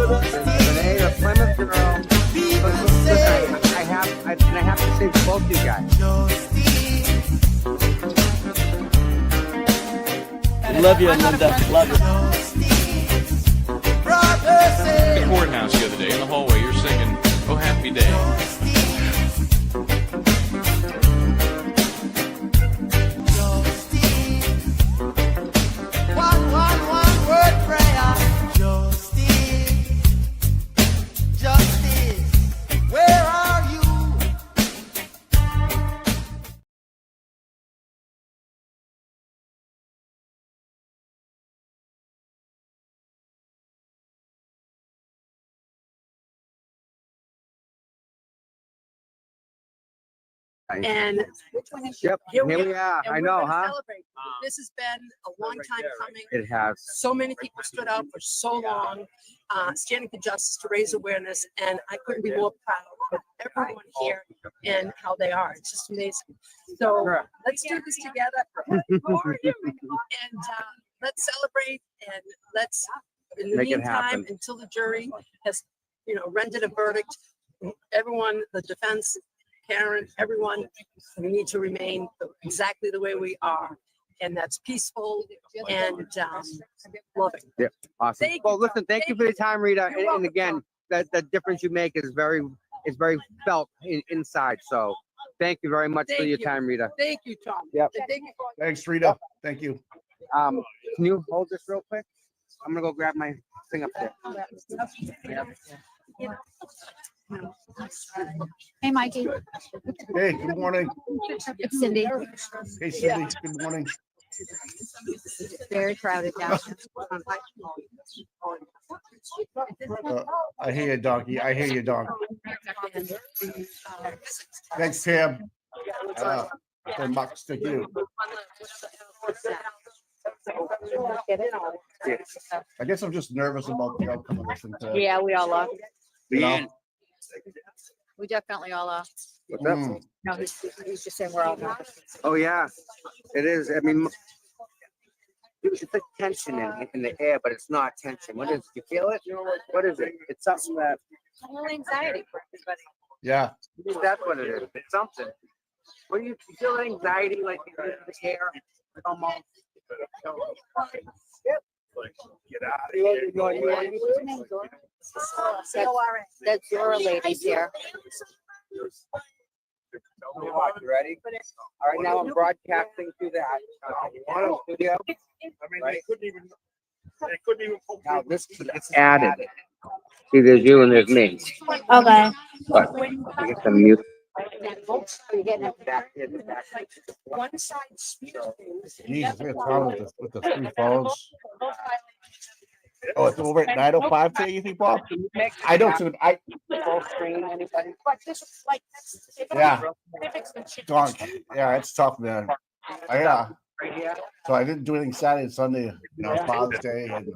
Renee, a Plymouth girl. Listen, I have to say to both you guys. Love you, Linda. Love you. The courthouse the other day in the hallway, you're singing "Oh Happy Day." One word prayer. Justice, where are you? And Yep, here we are. and I we're know, gonna huh? celebrate. This has been a long time coming. It has. So many people stood out for so long, standing for justice to raise awareness, and I couldn't be more proud of everyone here and how they are. It's just amazing. So let's do this together. And let's celebrate, and let's, in the Make it meantime, happen. until the jury has, rendered a verdict, everyone, the defense, Karen, everyone, we need to remain exactly the way we are. And that's peaceful and loving. Yeah, awesome. Thank Well, you, listen, Tom. thank you Thank for the you. time, Rita. You're And welcome, again, the difference you make is very felt inside. So thank you very much for Thank your you. time, Rita. Thank you, Tom. Yep. And thank you for Thanks, Rita. Thank you. Can you hold this real quick? I'm gonna go grab my thing up there. Yep. Hey, Mikey. Hey, good morning. It's Cindy. Hey, Cindy. Good morning. Very crowded down I hear you, doggy. I hear you, dog. Thanks, Pam. For much to you. I guess I'm just nervous about the outcome of this thing today. Yeah, we all are. You know? We definitely all are. What's up? No, he's just saying we're all nervous. Oh yeah, it is. I mean, it's like tension in the air, but it's not tension. What is? You feel it? What is it? It's something that. A little anxiety for everybody. Yeah. I think that's what it is. It's something. What do you feel? Anxiety, like in the air, almost. Get out of here. That's your ladies here. You ready? All right, now I'm broadcasting through that studio. I mean, they couldn't even Now this is added. See, there's you and there's me. Okay. But you get the mute. one side speaker. Jesus, we have problems with the three phones. Oh, it's over at 9:05 today, you think, Bob? I don't do I But this is like, Yeah. Donk. Yeah, it's tough, man. Yeah. So I didn't do anything Saturday and Sunday, Father's Day and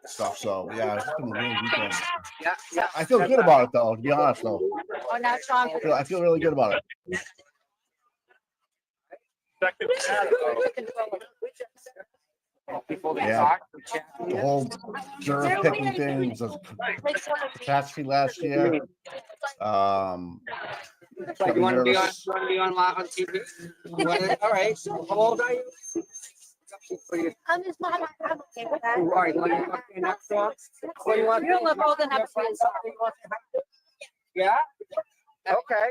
stuff. So yeah, it's been a weird weekend. Yeah. I feel good about it though, to be honest though. Oh, now Sean. I feel really good about it. Yeah. The whole juror picking thing was a catastrophe last year. So you want to be on live on TV? All right. So how old are you? I'm his mom. I'm okay with that. All right. Want to come in next door? What do you want? You're live older than have kids. Yeah. Okay.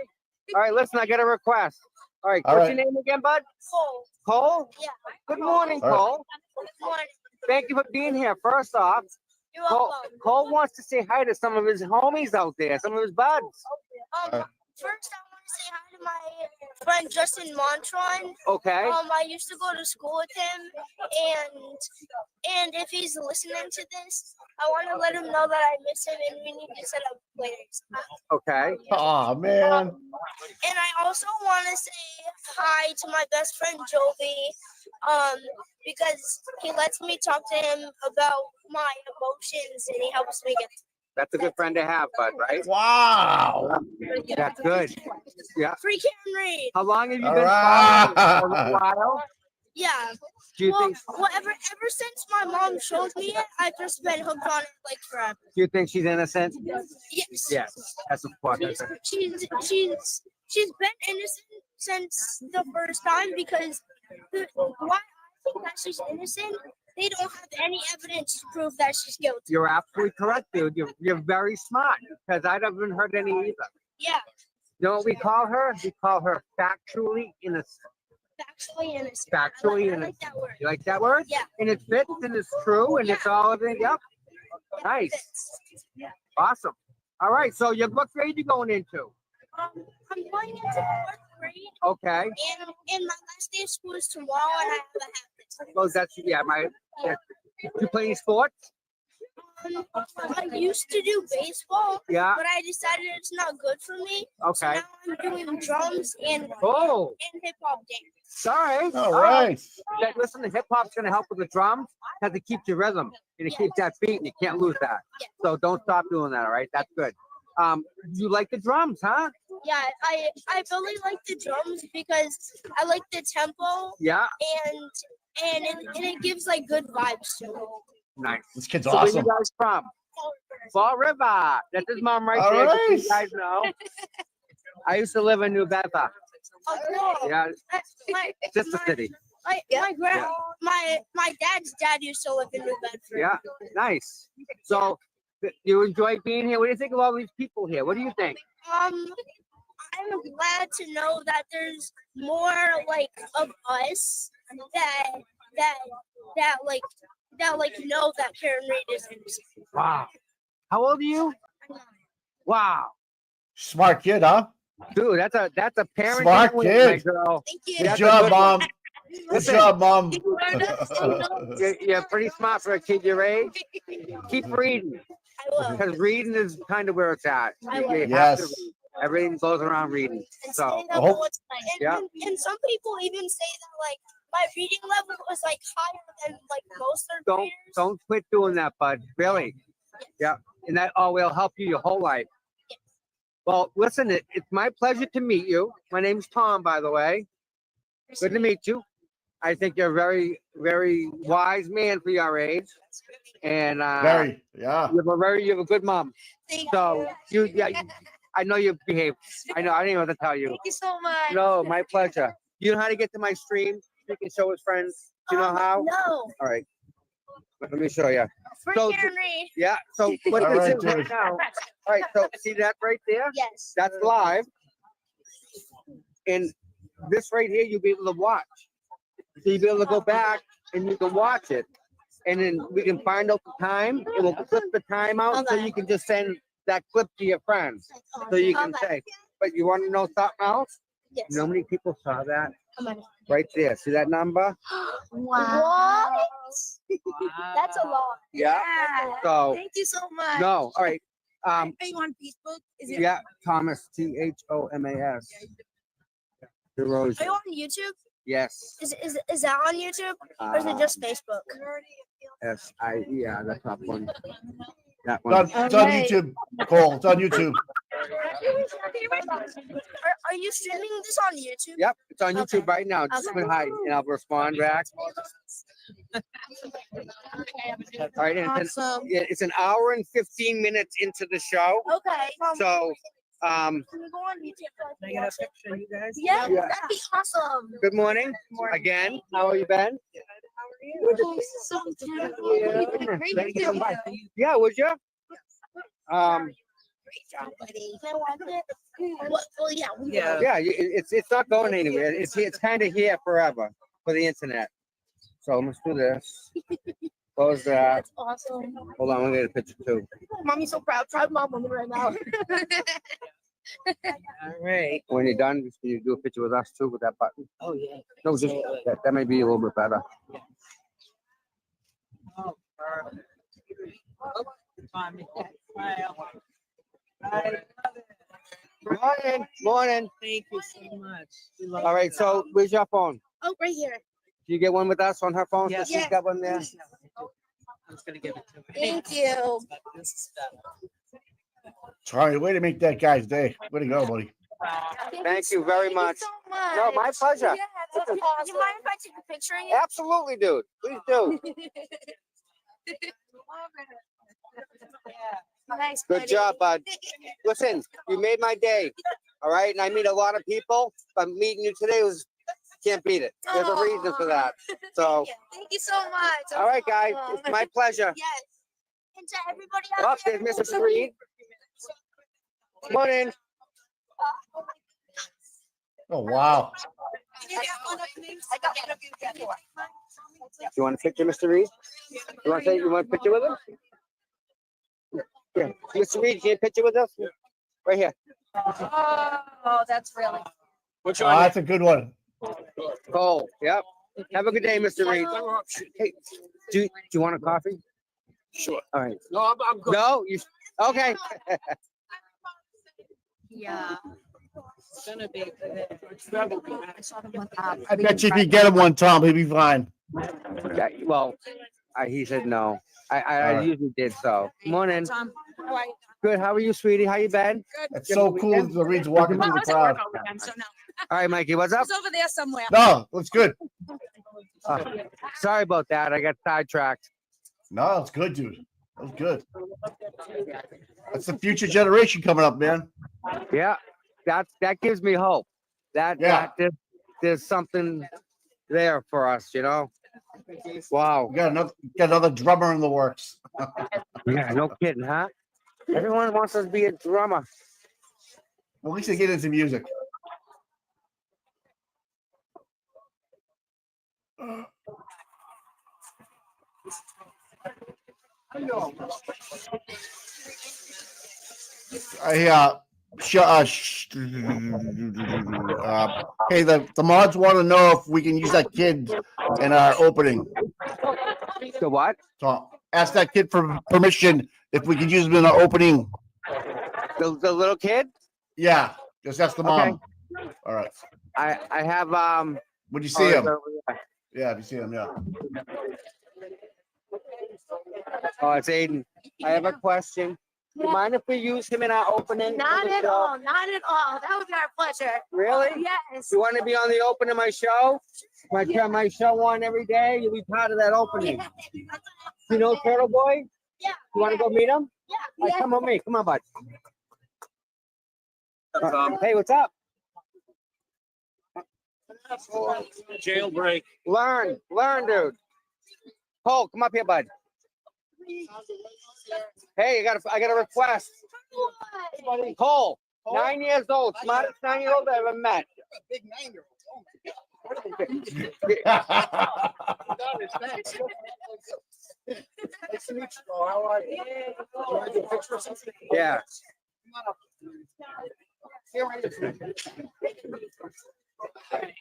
All right. Listen, I got a request. All right. All What's right. your name again, bud? Cole. Cole? Yeah. Good morning, All right. Cole. Good morning. Thank you for being here. First off, You're Cole, welcome. Cole wants to say hi to some of his homies out there, some of his buds. First, I want to say hi to my friend Justin Montron. Okay. I used to go to school with him, and if he's listening to this, I want to let him know that I miss him, and we need to set up players. Okay. Oh man. And I also want to say hi to my best friend Jovi, because he lets me talk to him about my emotions, and he helps me get. That's a good friend to have, bud, right? Wow. That's good. Yeah. Free Karen Reed. How long have you All been right. following? For a while? Yeah. Do you Well, think? ever since my mom showed me it, I've just been hooked on it like forever. Do you think she's innocent? Yes. Yes, that's important. She's been innocent since the first time because why I think that she's innocent, they don't have any evidence to prove that she's guilty. You're absolutely correct, dude. You're very smart because I haven't heard any either. Yeah, You know what we call her? We call her factually innocent. factually innocent. Factually I like innocent. that word. You like that word? Yeah. And it fits and it's true and it's all of it. Yep. Nice. Awesome. All right. So what grade you going into? I'm going into 4th grade, Okay. and my last day of school is tomorrow, and I have a half day. Well, that's yeah. You play any sports? I used to do baseball, Yeah. but I decided it's not good for me. So Okay. now I'm doing drums and Oh. hip hop dance. Sorry. All right. Listen, the hip hop's gonna help with the drums because it keeps your rhythm and it keeps that beat and you can't lose that. Yeah. So don't stop doing that. All right. That's good. You like the drums, huh? Yeah, I really like the drums because I like the tempo Yeah. and it gives like good vibes to it. Nice. This kid's So where awesome. you guys from? Fall River. That's his mom right All there. just so right. You guys know. I used to live in New Bedford. Oh, cool. Yeah, My, sister city. my dad's dad used to live in New Bedford. Yeah, nice. So you enjoy being here. What do you think of all these people here? What do you think? I'm glad to know that there's more like of us that know that Karen Reed is innocent. Wow. How old are you? Wow. Smart kid, huh? Dude, that's a parent. Smart win, kid. my girl. Thank you. Good That's a job, good mom. Good Listen. job, mom. You're pretty smart for a kid your age. Keep reading, I will. because reading is kind of where it's at. I You will. have to Yes. read. Everything goes around reading. And So, stay that hope- what's Yeah. and some people even say that like my reading level was like higher than like most third don't graders. don't quit doing that, bud. Really. Yeah. And that will help you your whole life. Well, listen, it's my pleasure to meet you. My name's Tom, by the way. Good to meet you. I think you're a very, very wise man for your age. And Very, yeah. you have a good mom. Thank So I know you behave. I know. I didn't know what to tell you. Thank you so much. No, my pleasure. You know how to get to my stream? You can show his friends. Do you know how? No. All right. Let me show you. For So- Karen Reed. Yeah. So what All this right, is right dude. now? All right. So see that right there? Yes. That's live. And this right here, you'll be able to watch. So you'll be able to go back and you can watch it. And then we can find out the time and we'll clip the time out so you can just send that clip to your friends. So you can say, but you want to know something else? Yes. You know how many people saw that? How many? Right there. See that number? What? That's a lot. Yeah. So, Thank you so much. no. All right. Are you on Facebook? Is it? Yeah. Thomas, Thomas. Are you on YouTube? Yes. Is that on YouTube or is it just Facebook? Yeah, that's not one. That It's one. on, it's on YouTube, Cole. It's on YouTube. Are you streaming this on YouTube? Yep, it's on Okay. YouTube right now. Just Okay. say hi and I'll respond back. All right, and Awesome. it's an hour and 15 minutes into the show. Okay. So, Can we go on YouTube? Can I get a picture of you guys? Yeah, Yeah. that'd be awesome. good morning again. How have you been? So Thank you so much. Yeah, would you? Great job, buddy. Can I watch it? Well, yeah. Yeah. Yeah, it's not going anywhere. It's kind of here forever for the internet. So let's do this. Close that. That's awesome. Hold on, I'm gonna get a picture too. Mommy's so proud. Proud mom moment right now. All right. When you're done, just can you do a picture with us too with that button? Oh, yeah. No, just that may be a little bit better. Oh, perfect. Tommy, smile. I love it. Morning, morning. Thank you so much. We love All right, you. so where's your phone? Oh, right here. Do you get one with us on her phone? So Yes. she's got one there. I'm just gonna give it to her. Thank you. But this is better. Sorry, way to make that guy's day. Way to go, buddy. Thank you very much. so much. No, my pleasure. Yeah, mind if I take a picture of you? Absolutely, dude. Please do. Nice, Good buddy. job, bud. Listen, you made my day. All right, and I meet a lot of people, but meeting you today was can't beat it. There's a reason for that. So, Thank you so much. all right, guys, it's my pleasure. Yes. And to everybody Oh, out there. there's Mrs. Reed. Come on in. Oh, wow. I got one of you before. You want a picture, Mr. Reed? You want a picture with him? Yeah. Mr. Reed, can you picture with us? Right here. Oh, that's really. Which Oh, one? that's a good one. Cole. Yep. Have a good day, Mr. Reed. Hey, do you want a coffee? Sure. All right. No, I'm good. No, you okay? Yeah. It's gonna be good. I bet you if you get him one, Tom, he'll be fine. Yeah, well, he said no. I All right. usually did so. Morning. Tom, how are you? Good. How are you, sweetie? How you been? It's so cool. The Reed's walking through the crowd. So no, All right, Mikey. What's up? it's over there somewhere. No, it's good. Sorry about that. I got sidetracked. No, it's good, dude. That's good. That's the future generation coming up, man. Yeah, that gives me hope. Yeah. There's something there for us, you know. Wow. We got another drummer in the works. Yeah, no kidding, huh? Everyone wants us to be a drummer. At least they get into music. Hey, the mods want to know if we can use that kid in our opening. The what? So ask that kid for permission if we could use him in our opening. The little kid? Yeah, just ask the mom. All right. I have Would you see him? Oh, Yeah, if you see him, yeah. oh, it's Aiden. I have a question. Do you mind if we use him in our opening? for Not the at show? all. Not at all. That would be our pleasure. Really? Yes. You want to be on the open of my show? My show on every day. You'll be part of that opening. You know Turtle Boy? Yeah. You want to go meet him? Yeah. All right, come on, me. Come on, bud. Tom? Hey, what's up? Jailbreak. Learn, dude. Cole, come up here, bud. Hey, I got a request. Cole, 9 years old, smartest 9-year-old I ever met. Big 9-year-old. Nice to meet you. How are you? You want to do a picture or something? Yeah. Come on up. Here, right here.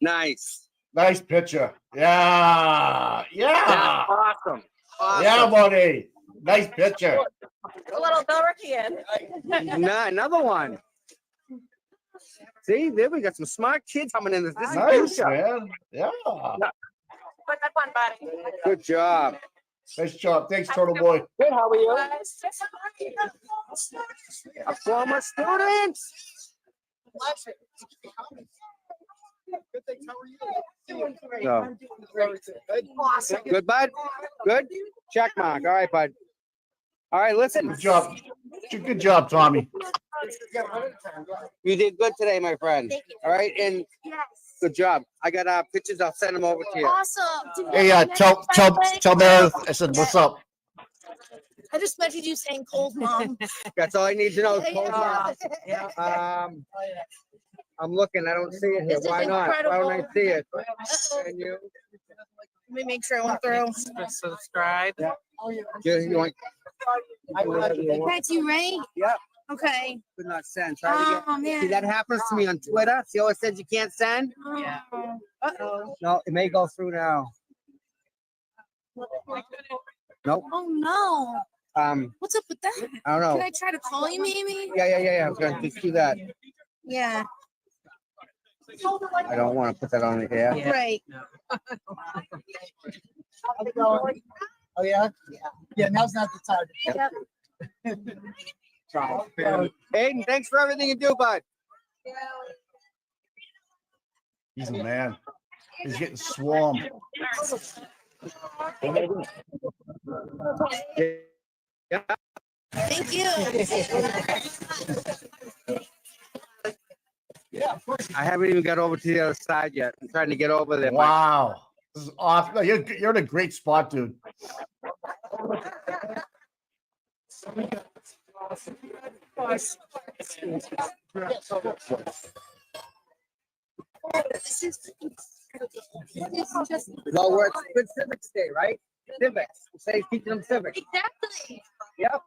Nice. Nice picture. Yeah. Yeah. Awesome. Yeah, buddy. Nice picture. A little Dorian. Another one. See, there we got some smart kids coming in. This is Nice, future. man. Yeah. Put that one, buddy. Good job. Nice job. Thanks, Turtle Boy. Good, how are you? A former student. Good, thanks. How are you? So, Good. Awesome. good, bud? Good? Check mark. All right, bud. All right, listen. Good job. Good job, Tommy. You did good today, my friend. Thank you. All right, and Yes. good job. I got pictures. I'll send them over to you. Awesome. Hey, tell Meredith I said, what's up? I just mentioned you saying cold mom. That's all I need to know. Yeah. I'm looking. I don't see it here. This is Why not? Why don't I incredible. see it? Uh-oh. Can you? Let me make sure I went through. Subscribe. You want? That's you, right? Yep. Okay. Could not send. Sorry to get- Oh, man. See, that happens to me on Twitter. See how it says you can't send? Yeah. Uh-oh. No, it may go through now. Nope. Oh, no. What's up with that? I don't know. Can I try to call you, maybe? Yeah. I was gonna just do that. Yeah. I don't want to put that on the air. Yeah. Right. How's it going? Oh, yeah? Yeah, now's not the time. Yep. Aiden, thanks for everything you do, bud. He's a man. He's getting swarmed. Yeah. Thank you. I haven't even got over to the other side yet. I'm trying to get over there. Wow. This is awesome. No, you're in a great spot, dude. Well, we're at Good Civics Day, right? Civics. Say teaching them civics. Exactly. Yep.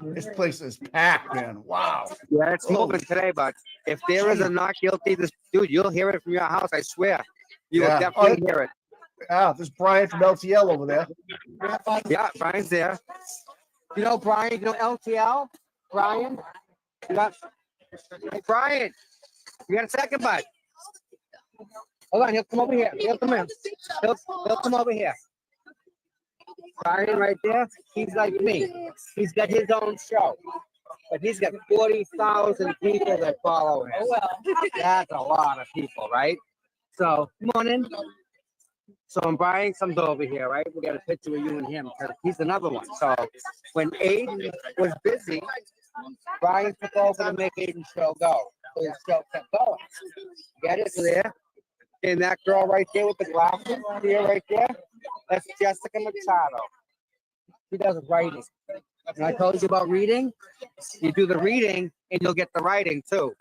This place is packed, man. Wow. Yeah, it's moving today, but if there is a not guilty, this dude, you'll hear it from your house. I swear, you Yeah. will definitely hear it. Ah, there's Brian from LTL over there. Yeah, Brian's there. You know Brian? You know LTL? Brian? You got, hey, Brian, you got a second, bud? Hold on, he'll come over here. He'll come in. He'll come over here. Brian right there, he's like me. He's got his own show. But he's got 40,000 people that follow him. That's a lot of people, right? So, come on in. So when Brian comes over here, right, we got a picture of you and him because he's another one. So when Aiden was busy, Brian took over to make Aiden's show go. So his show kept going. Get it there? And that girl right there with the glasses here, right there, that's Jessica Machado. She does writing. And I told you about reading. You do the reading and you'll get the writing too.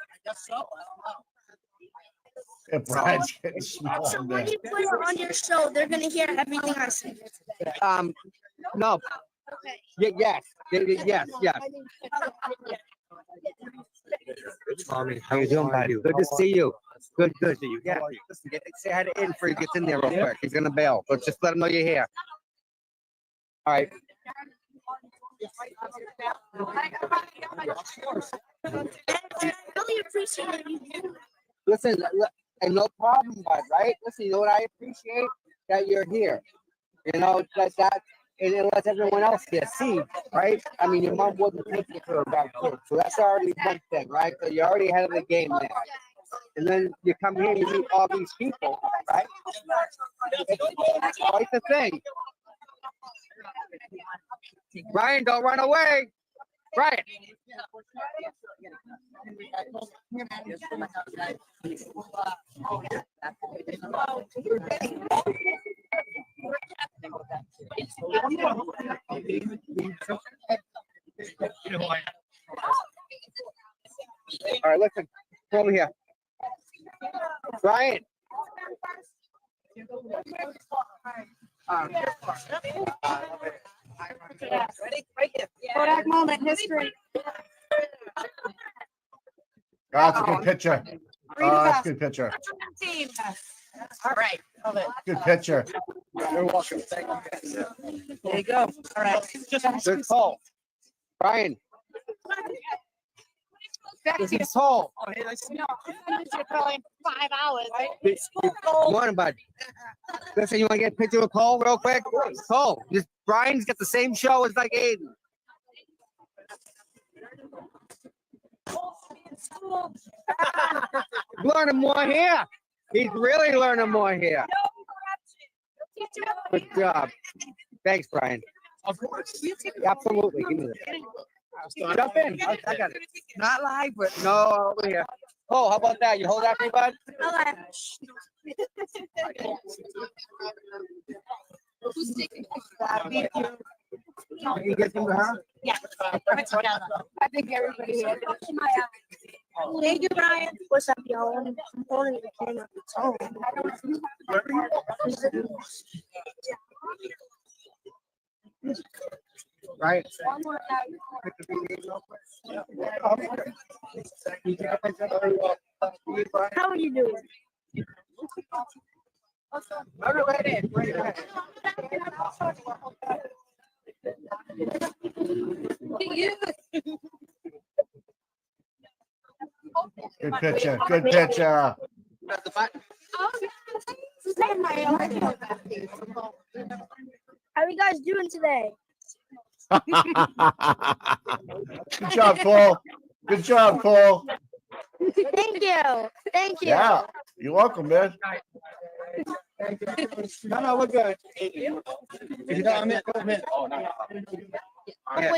Yeah, Brian's getting small, So when man. you put it on your show, they're gonna hear everything I say. No. Yes. Yes. Tommy, how you doing, buddy? Good to see you. Good. Yeah. Listen, say hi to Aiden before he gets in there real quick. He's gonna bail, but just let him know you're here. All right. I really appreciate you. Listen, and no problem, bud, right? Listen, you know what I appreciate? That you're here. You know, that and it lets everyone else here see, right? I mean, your mom wouldn't take you to a bad kid, so that's already one thing, right? So you're already ahead of the game there. And then you come here, you meet all these people, right? It's quite the thing. Brian, don't run away. Brian. All right, listen, come over here. Brian. Kodak moment, history. That's a good picture. That's a good picture. All right. Hold it. Good picture. You're welcome. Thank you. There you go. All right. Good call. Brian. This is Paul. Probably 5 hours. Morning, bud. Listen, you want to get a picture with Cole real quick? Cole, just Brian's got the same show as like Aiden. Learning more here. He's really learning more here. Good job. Thanks, Brian. Of course. Absolutely. Give me that. Jump in. I got it. Not live, but No, over here. Oh, how about that? You hold that for me, bud? You get them to her? Yeah. I think everybody here. Thank you, Brian. What's up, y'all? I'm holding the camera. Oh. Right. How are you doing? Good Good picture. Good picture. Press the button. How are you guys doing today? Good job, Paul. Good job, Paul. Thank you. Thank you. Yeah, you're welcome, man. No, we're good. What do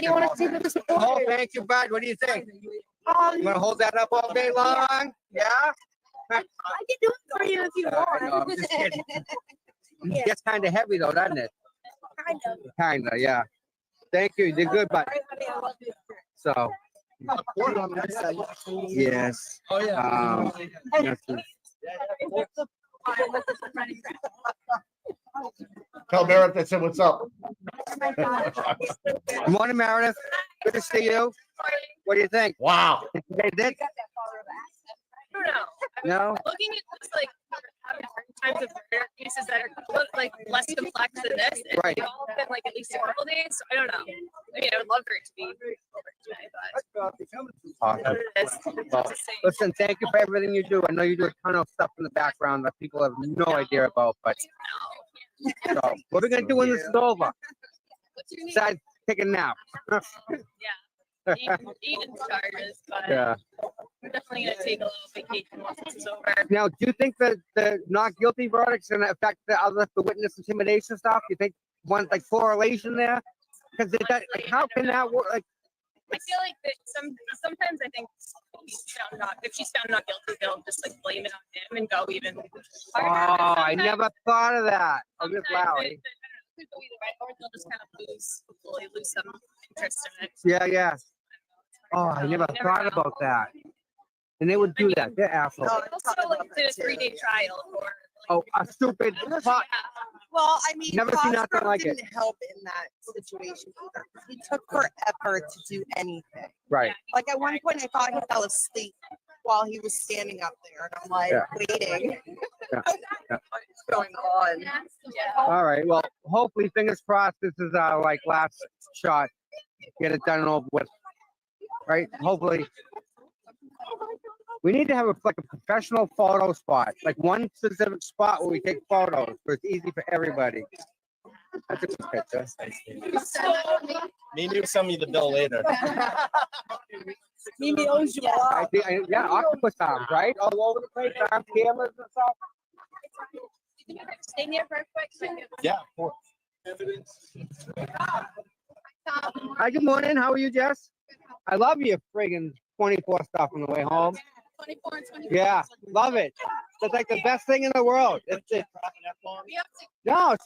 you want to see with the Oh, support? thank you, bud. What do you think? You wanna hold that up all day long? Yeah? I can do it for you if you I know, want. I'm just kidding. It gets kind of heavy though, doesn't it? Kind of. Kinda, yeah. Thank you. You did good, bud. So, yes. Oh, yeah. This is- Tell Meredith I said what's up. Good morning, Meredith. Good to see you. What do you think? Wow. They did? I don't know. No? Looking at this, like, times of murder cases that are like less complex than this, and Right. they've all been like at least a couple days. So I don't know. I mean, I would love for it to be over today, but Awesome. it's Well, the same. listen, thank you for everything you do. I know you do a ton of stuff in the background that people have no idea about, but so what are we gonna do when this is over? What's your name? Besides take a nap. Eating charges, but Yeah. we're definitely gonna take a little vacation once this is over. Now, do you think that the not guilty verdict's gonna affect the witness intimidation stuff? You think one like correlation there? Because like, how can that work? Like, I feel like that sometimes I think if she's found not guilty, they'll just like blame it on him and go even oh, harder. I never thought of that. Oh, this Lally. Could go either way, or they'll just kind of lose some interest in it. Yeah. Oh, I never thought about that. And they would do that. They're assholes. Also, like did a 3-day trial for. Oh, a stupid pot. Well, I mean, Never seen nothing Cosgrove like it. didn't help in that situation either. He took forever to do anything. Right. Like at one point, I thought he fell asleep while he was standing up there, and I'm like Yeah. waiting. Yeah. What's going on? All right. Well, hopefully, fingers crossed, this is our like last shot. Get it done and over with. Right? Hopefully. We need to have like a professional photo spot, like one specific spot where we take photos, where it's easy for everybody. That's a good picture. Maybe we'll send me the bill later. Mimi owes you a lot. Yeah, octopus arms, right? All over the place, arm cameras and stuff. Stay near for a quick second. Yeah, of course. Hi, good morning. How are you, Jess? I love your friggin' 24 stuff on the way home. 24 and 24. Yeah, love it. It's like the best thing in the world. No,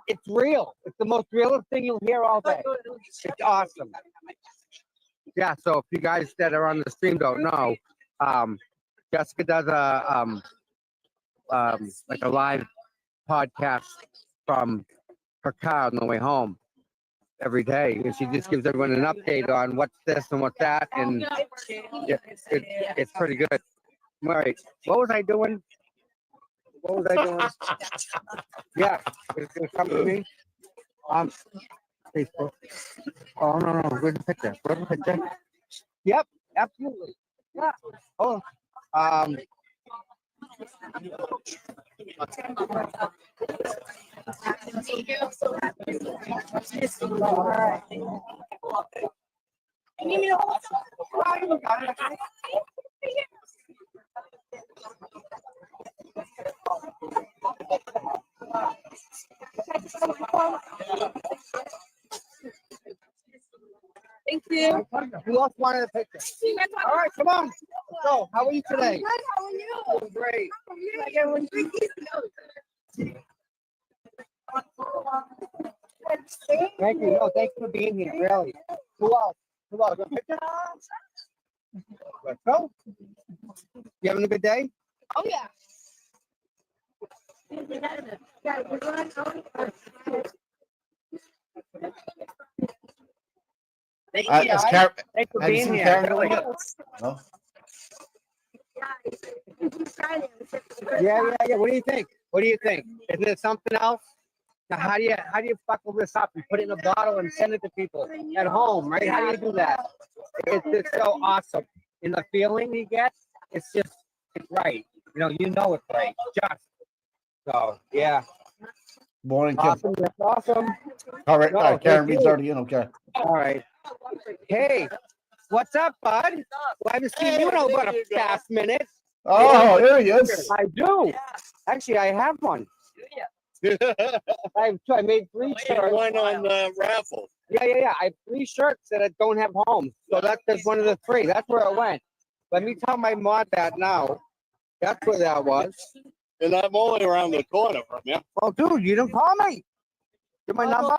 it's real. It's the most realest thing you'll hear all day. It's awesome. Yeah, so if you guys that are on the stream don't know, Jessica does like a live podcast from her car on the way home every day, and she just gives everyone an update on what's this and what's that, and it's pretty good. All right, what was I doing? Yeah, it's gonna come to me. Facebook. Oh no, where's the picture? Yep, absolutely. Yeah. Oh, Thank you. who else wanted a picture? All right, come on. Let's go. How are you today? Good, how are you? Doing great. Like everyone Thank you. No, thanks for being here. Really. Who else? A picture? Let's go. You having a good day? Oh, yeah. Thank Is guys. Karen, Thanks for have you being seen here. Karen Really. yet? No? Yeah. What do you think? Isn't it something else? Now, how do you buckle this up and put it in a bottle and send it to people at home, right? How do you do that? It's so awesome. and the feeling he gets, it's right. You know it's right. Just so yeah. Morning, Kim. Awesome. That's awesome. All right, No, Karen thank Reed's you. already in. Okay. All right. Hey, what's up, bud? Well, I haven't seen you in about a past minute. Oh, there he is. I do. Actually, I have one. I made 3 shirts. One on the raffle. Yeah. I have 3 shirts that I don't have home. So that's just one of the 3. That's where it went. Let me tell my mod that now. That's where that was. And I'm only around the corner from you. Oh, dude, you didn't call me. Get my number.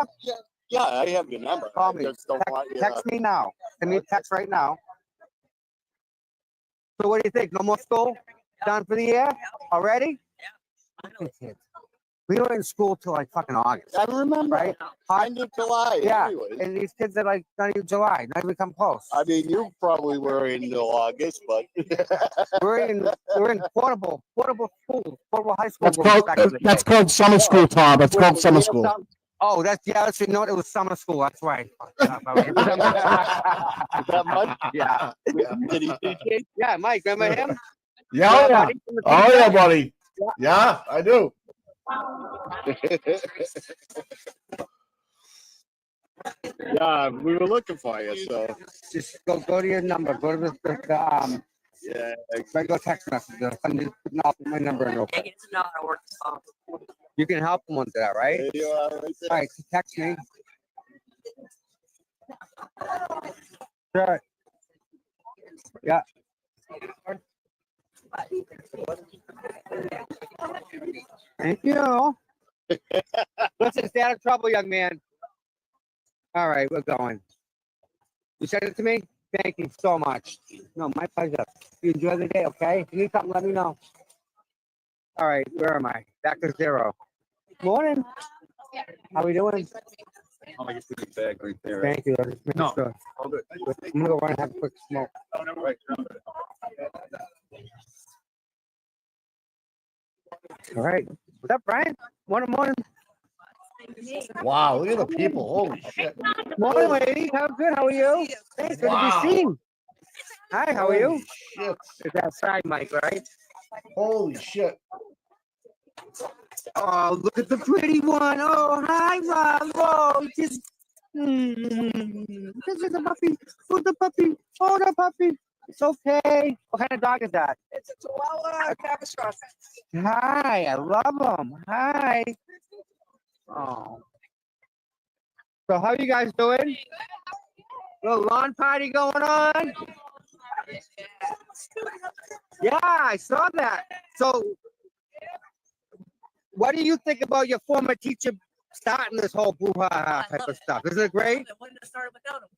Yeah, I have your number. Call I me. just don't want you Text me now. Send me a text right now. So what do you think? No more school? Done for the year? Already? We were in school till like fucking August. I remember. Right? End of July. Yeah. Anyways. And these kids are like not even July, not even come close. I mean, you probably were until August, but We're in portable schools, portable high school. That's called summer school, Tom. That's called summer school. Oh, that's you know what? It was summer school. That's right. is that much? Yeah. Did he teach you? Yeah, Mike, remember him? Yeah. buddy, from the Oh, team? yeah, buddy. Yeah, I do. Yeah, we were looking for you, so Just go to your number. Go to the yeah. regular text message. I'm just putting off my number in real quick. It's not a work phone. You can help them with that, right? There you are, right there. All right, so text me. Sure. Yeah. Thank you. Listen, stay out of trouble, young man. All right, we're going. You sent it to me? Thank you so much. No, my pleasure. You enjoy the day, okay? If you need something, let me know. All right, where am I? Back to 0. Morning. How we doing? Oh, you put the bag right there. Thank you. No. Sure. All good. I'm gonna go run and have a quick smoke. Oh, no, right. All right. What's up, Brian? Morning. Wow, look at the people. Holy shit. Morning, lady. How good? How are you? Hey, good Wow. to be seen. Hi, how are you? Holy shit. It's that side mic, right? Holy shit. Oh, look at the pretty one. Oh, hi, Rob. Oh, just. This is a puppy. Oh, the puppy. Oh, the puppy. It's okay. What kind of dog is that? It's a Chihuahua Cabostrop. Hi, I love them. Hi. Oh. So how you guys doing? Little lawn party going on? Yeah, I saw that. So what do you think about your former teacher starting this whole brouhaha type of stuff? Isn't it great? It wouldn't have started without him.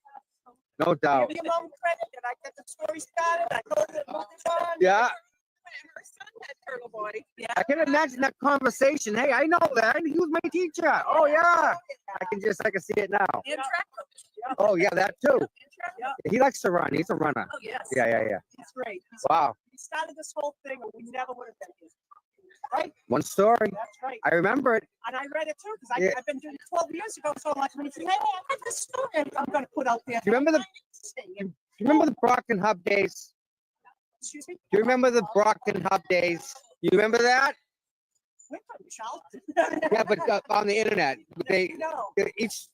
No doubt. Give him all the credit that I get the story started. I told him moved on. Yeah, Her son had Turtle Boy. Yeah. I can imagine that conversation. Hey, I know that. He was my teacher. Oh yeah. I can see it now. And track coach. Yeah. Oh yeah, that too. And track coach. He likes to run. He's a runner. Oh, yes. Yeah. He's great. Wow. He started this whole thing and we never would have been here. Right? One story. That's right. I remember it. And I read it too because Yeah. I've been doing it 12 years ago. So like when he said, hey, I got this story I'm going to put out there. Do you remember the Brockton Hub days? Excuse me? Do you remember the Brockton Hub days? You remember that? Wait for Michel. Yeah, but on the internet, No. each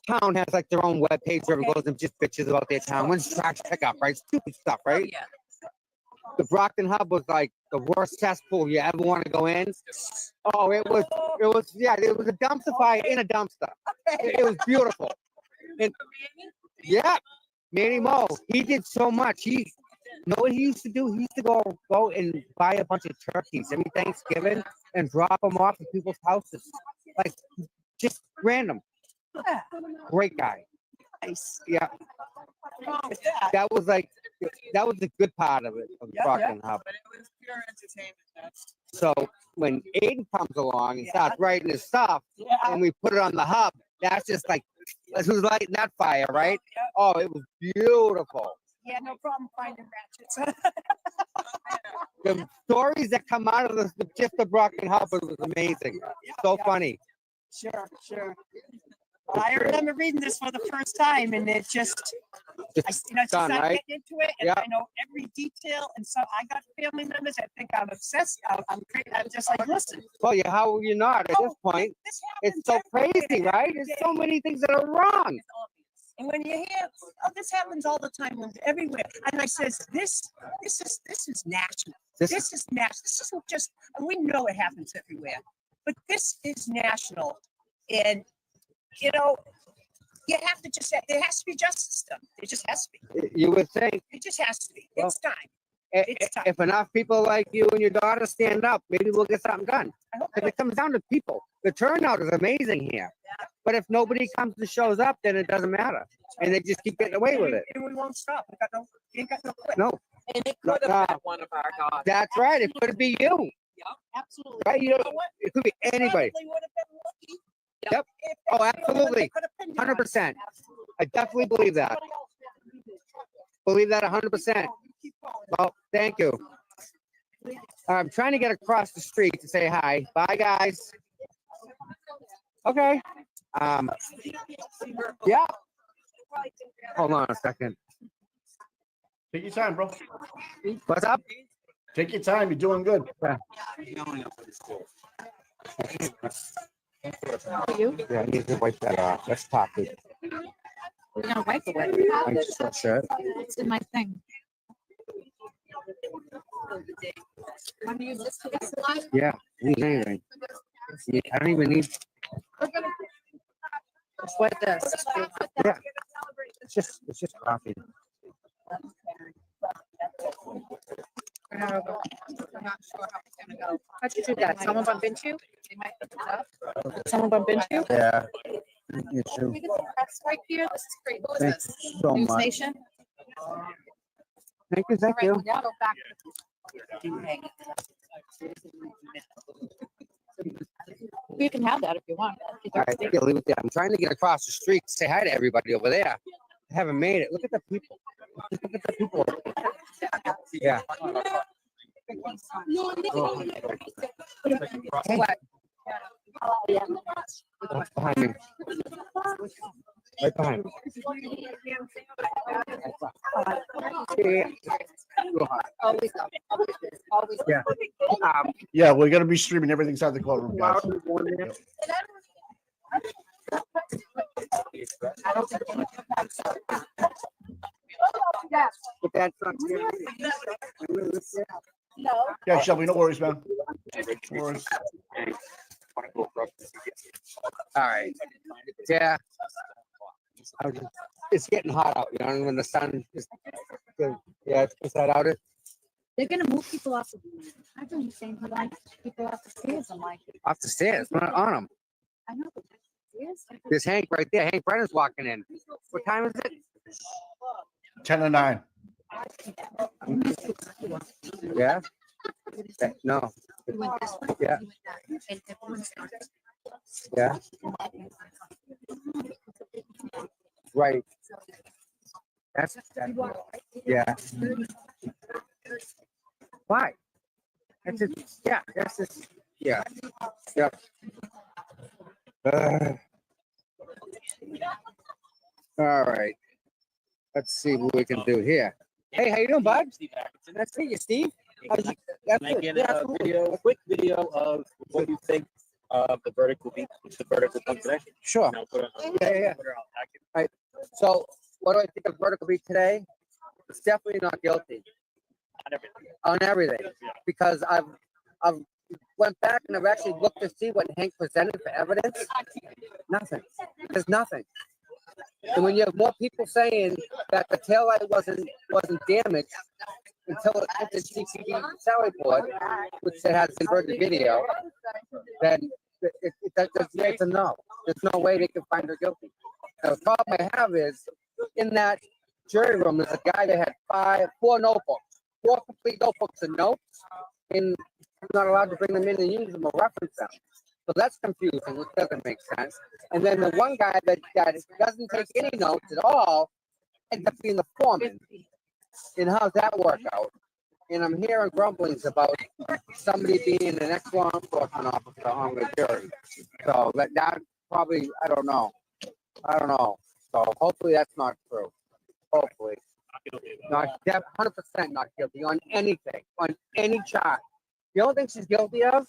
town has like their own web page where it goes and just bitches about their town. When's trash pickup, right? Stupid stuff, right? Yeah. The Brockton Hub was like the worst cesspool you ever want to go in. Oh, it was a dumpster fire in a dumpster. It was beautiful. And yeah, Manny Mo, he did so much. You know what he used to do? He used to go and buy a bunch of turkeys every Thanksgiving and drop them off at people's houses. Like, just random. Yeah. Great guy. Nice. Yeah, that was the good part of it, of the Brockton Hub. But it was pure entertainment. So when Aiden comes along and starts writing his stuff, Yeah. and we put it on the hub, that's just like, that's who's lighting that fire, right? Yeah. Oh, it was beautiful. Yeah, no problem finding ratchets. The stories that come out of just the Brockton Hub was amazing. So funny. Sure. I remember reading this for the first time, and it just Just You know, since done, I right? get into it and Yeah. I know every detail, and so I got family members that think I'm obsessed. I'm just like, listen. Well, yeah, how are you not at this point? This It's happens so every day. crazy, right? There's so many things that are wrong. It's obvious. And when you hear, oh, this happens all the time, everywhere, and I says, this is national. This This is national. This isn't just, and we know it happens everywhere, but this is national, and you know, you have to just, there has to be justice done. There just has to be. You would think It just has to be. Well, It's time. i- It's time. if enough people like you and your daughter stand up, maybe we'll get something done. I hope Because it comes down to people. The turnout is amazing here. But if nobody comes and shows up, then it doesn't matter. And they just keep getting away with it. And we won't stop. We ain't got no quit. No, And it No, could have no. been one of our daughters. that's right. It could be you. Absolutely. Right? You You know, know what? it could be anybody. Probably would have been lucky. Yep. If Oh, they knew absolutely. they could have pinned you on it. 100%. Absolutely. I definitely believe that. Somebody else did. You did. Believe that 100%. You keep going. Well, thank you. I'm trying to get across the street to say hi. Bye, guys. Okay. Yeah. Hold on a second. Take your time, bro. What's up? Take your time. You're doing good. Yeah, I need to wipe that off. Let's talk. You're gonna wipe away. I'm just not sure. It's in my thing. Want to use this for this line? Yeah, need anything. Yeah, I don't even need. Just wipe this. Yeah, it's just coffee. I'm not sure how it's gonna go. How'd you do that? Someone bump into you? They might pick it up. Someone bump into you? Yeah. You too. We get the press right here. This is great. Who is Thanks this? so News much. Station? Thank you. Thank All you. right, now go back. You can have that if you want. All right, yeah, leave it there. I'm trying to get across the street to say hi to everybody over there. I haven't made it. Look at the people. Look at the people. Yeah. What? What's behind me? Right behind me. Yeah. Always up. Always. Yeah. Yeah, we're gonna be streaming everything inside the courtroom, guys. But that's not Yeah, Shelby, no worries, man. No worries. all right. Yeah. It's getting hot out, you know, when the sun is, yeah, it's that out. They're gonna move people off the. I've been saying he likes people off the stairs. I'm like, Off the stairs, we're not on them. I know, but stairs. There's Hank right there. Hank Brennan's walking in. What time is it? 10 to 9. Yeah? No. He went this way. Yeah. He went that way, and everyone started. Yeah. Right. That's, yeah. Why? That's just, yeah, that's just, yeah. Yep. All right. Let's see what we can do here. Hey, how you doing, bud? Nice to meet you, Steve. How's you? That's Can I good. get Yeah, a absolutely. video, a quick video of what you think the verdict will be, which the verdict will come today? Sure. And I'll put it on- Yeah, yeah. put it on packet. So what do I think the verdict will be today? It's definitely not guilty On everything. on everything because I've went back and I've actually looked to see what Hank presented for evidence. Nothing. There's nothing. And when you have more people saying that the taillight wasn't damaged until it hit the CCD salary board, which has inverted video, then it's a no. There's no way they can find her guilty. Now, the problem I have is in that jury room, there's a guy that had 4 notebooks, 4 complete notebooks and notes, and I'm not allowed to bring them in and use them or reference them. So that's confusing, which doesn't make sense. And then the one guy that doesn't take any notes at all ends up being the foreman. And how's that work out? And I'm hearing grumblings about somebody being an ex-law enforcement officer on the jury. So that probably, I don't know. So hopefully that's not true. Hopefully. Not 100% not guilty on anything, on any charge. The only thing she's guilty of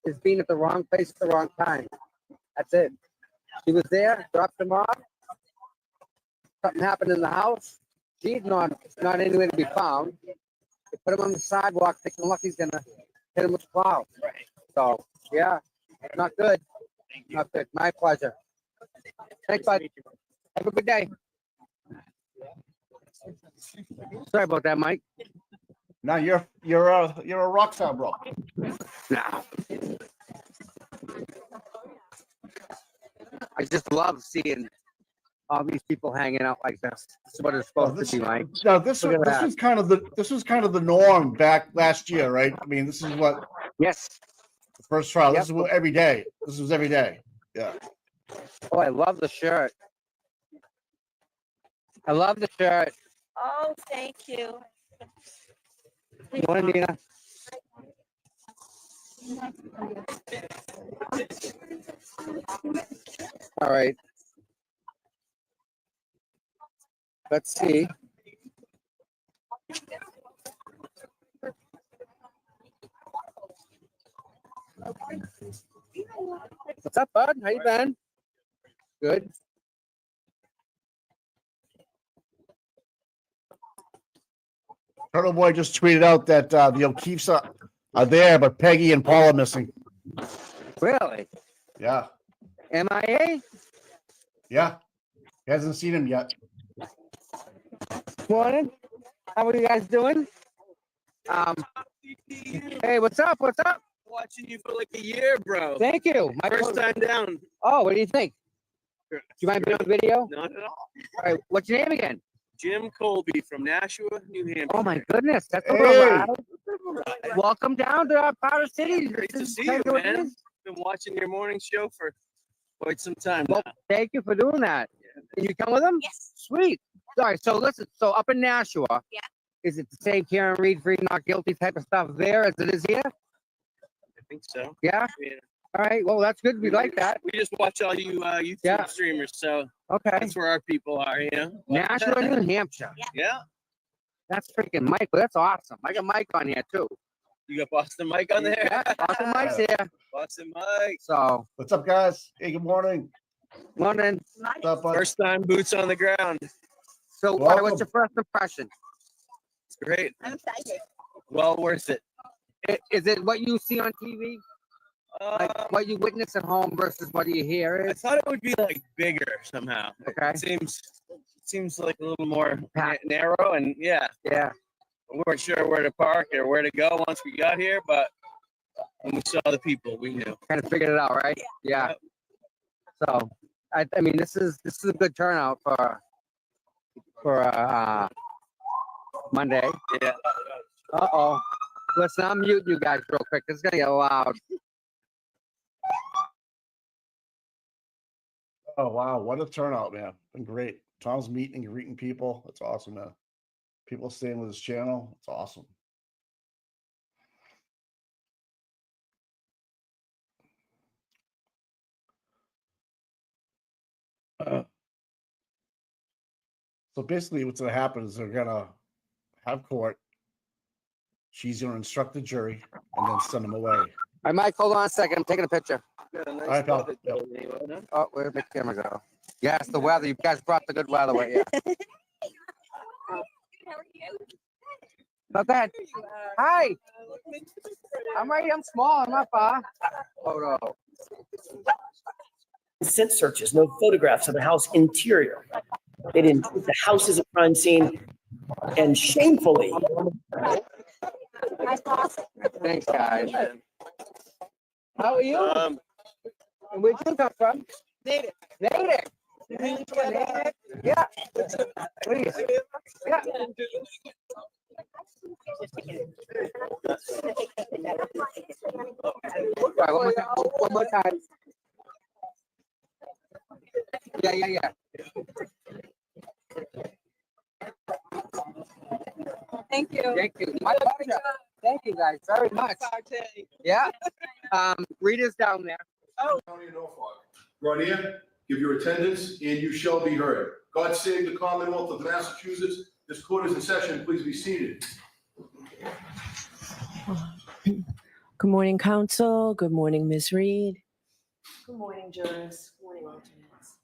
is being at the wrong place at the wrong time. That's it. She was there, dropped him off. Something happened in the house. She's not anywhere to be found. They put him on the sidewalk, thinking, look, he's gonna hit him with the plow. So yeah, not good. Not good. My pleasure. Thanks, bud. Have a good day. Sorry about that, Mike. No, you're a rock star, bro. No. I just love seeing all these people hanging out like this. This is what it's supposed to be like. No, this Look at that. was kind of the norm back last year, right? I mean, this is what Yes. the first trial. Yep. This is what every day. This was every day. Yeah. Oh, I love the shirt. I love the shirt. Oh, thank you. You want it, Nina? All right. Let's see. What's up, bud? How you been? Good. Turtle Boy just tweeted out that the O'Keefes are there, but Peggy and Paul are missing. Really? Yeah. MIA? Yeah. He hasn't seen him yet. Morning. How are you guys doing? Hey, what's up? What's up? Watching you for like a year, bro. Thank you. My First time down. Oh, what do you think? Do you mind being on video? Not at all. All right. What's your name again? Jim Colby from Nashua, New Hampshire. Oh my goodness, that's a Hey. little loud. Welcome down to our part of city. Great to This is see kind you, of what it man. is. Been watching your morning show for quite some time Well, now. thank you for doing that. Can you come with them? Yes. Sweet. All right. So listen. So up in Nashua, Yeah. is it the same Karen Reed free not guilty type of stuff there as it is here? I think so. Yeah. Yeah. All right. Well, that's good. We like that. We just watch all you YouTube Yeah. streamers, so Okay. that's where our people are, you know. Nashua, New Hampshire. Yeah. That's freaking Mike. That's awesome. I got Mike on here too. You got Boston Mike on there? Yeah. Awesome Mike's here. Boston Mike. So What's up, guys? Hey, good morning. London. What's up, bud? First time boots on the ground. So Welcome. what's your first impression? It's great. I'm excited. Well worth it. Is it what you see on TV? Like what you witness at home versus what you hear? I thought it would be like bigger somehow. Okay. It seems like a little more narrow, and yeah, Yeah. we weren't sure where to park or where to go once we got here, but when we saw the people, we knew. Kind of figured it out, right? Yeah. Yep. So I mean this is a good turnout for Monday. Yeah. Uh-oh. Listen, I'm muting you guys real quick. It's gonna get loud. Oh wow, what a turnout, man! Been great. Tom's meeting and greeting people. That's awesome, man. People staying with his channel. It's awesome. So basically, what's gonna happen is they're gonna have court. She's gonna instruct the jury and then send them away. All right, Mike, hold on a second. I'm taking a picture. Got a nice All right, pal. weather Yep. today, wasn't it? Oh, where'd the camera go? Yes, the weather. You guys brought the good weather with you. Not bad. Hi. I'm right. I'm small. I'm not far. Photo. Scent searches, no photographs of the house interior. They didn't treat the house as a crime scene, and shamefully. Thanks, guys. How are you? And where'd you come from? Native. Native. Native. Yeah. Please. Yeah. All right, one more time. Yeah. Thank you. Thank you. My pleasure. Thank you guys very much. Yeah. Rita's down there. Right here, give your attendance, and you shall be heard. God save the Commonwealth of Massachusetts. This court is in session. Please be seated. Good morning, council. Good morning, Ms. Reed. Good morning, jurors. Good morning, alternates.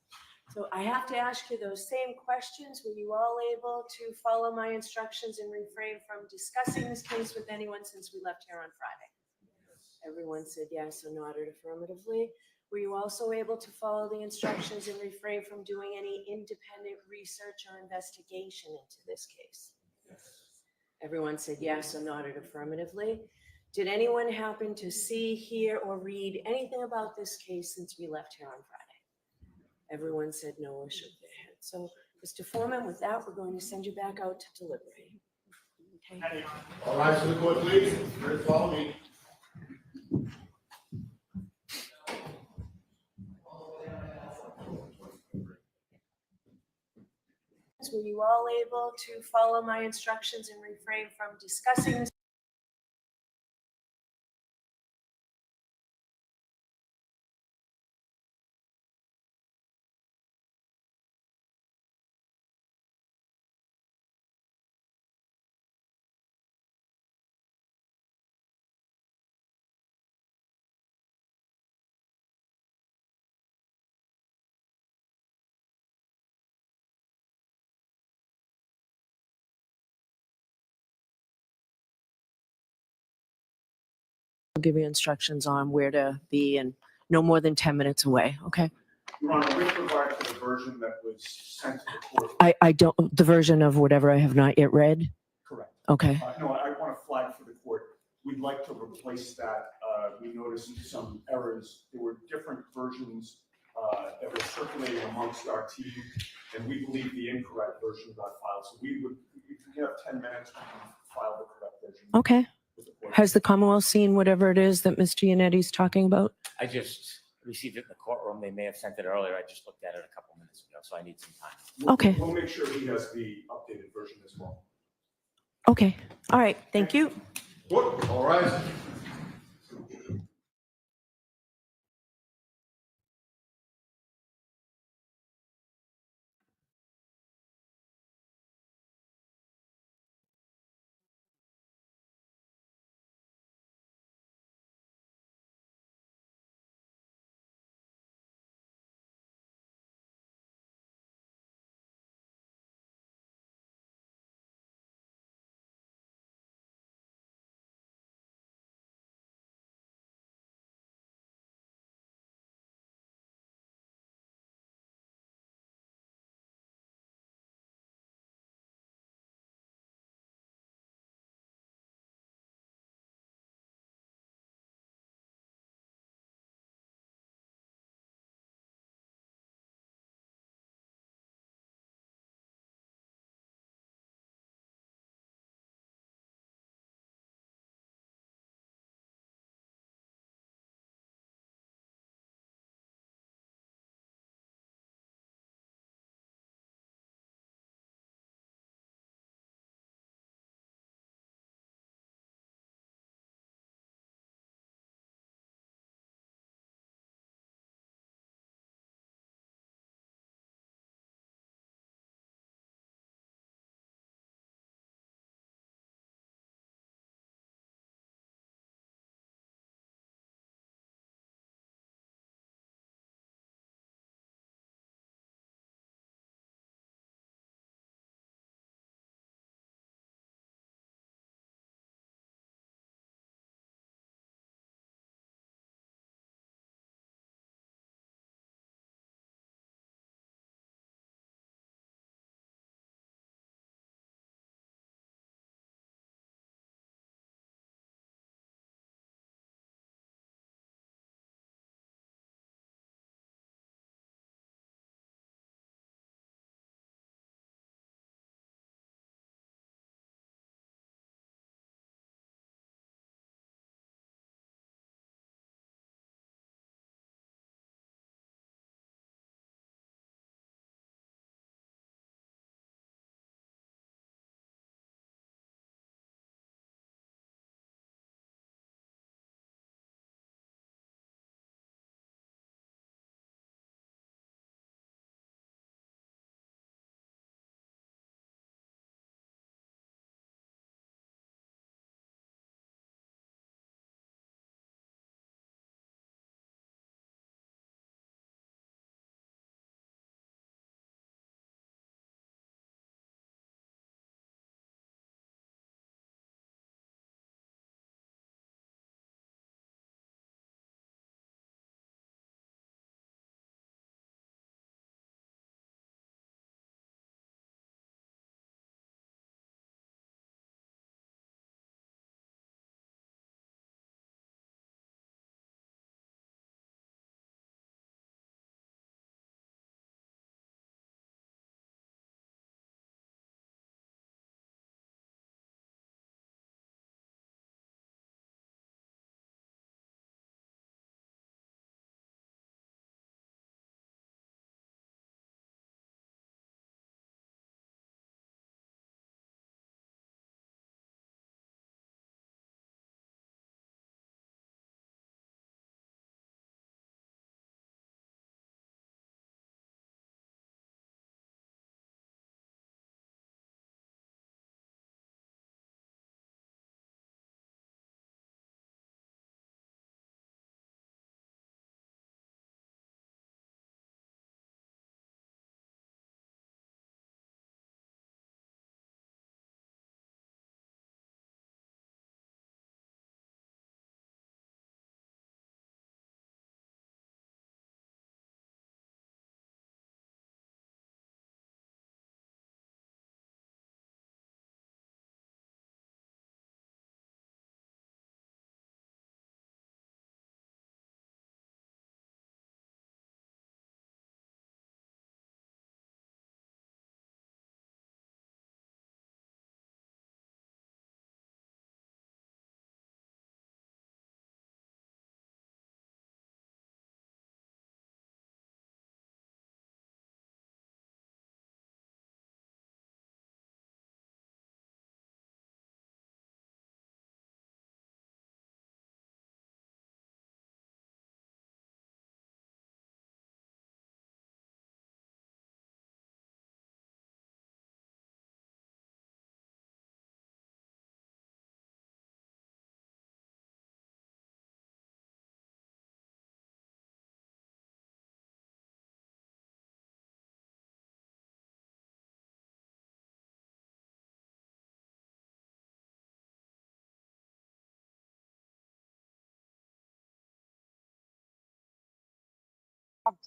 So I have to ask you those same questions. Were you all able to follow my instructions and refrain from discussing this case with anyone since we left here on Friday? Everyone said yes or nodded affirmatively. Were you also able to follow the instructions and refrain from doing any independent research or investigation into this case? Everyone said yes or nodded affirmatively. Did anyone happen to see, hear, or read anything about this case since we left here on Friday? Everyone said no or shook their head. So, Mr. Foreman, with that, we're going to send you back out to deliberate. Okay. All rise to the court, please. Ready to follow me. Were you all able to follow my instructions and refrain from discussing this I'll give you instructions on where to be and no more than 10 minutes away, okay? Your Honor, with regard to the version that was sent to the court. I don't, the version of whatever I have not yet read? Correct. Okay. No, I want to flag for the court. We'd like to replace that. We noticed some errors. There were different versions that were circulating amongst our team, and we believe the incorrect version got filed. So we would, if you have 10 minutes, we can file the correct version. Okay. Has the Commonwealth seen whatever it is that Ms. Gianetti's talking about? I just received it in the courtroom. They may have sent it earlier. I just looked at it a couple minutes ago, so I need some time. Okay. We'll make sure he has the updated version as well. Okay. All right. Thank you. All rise.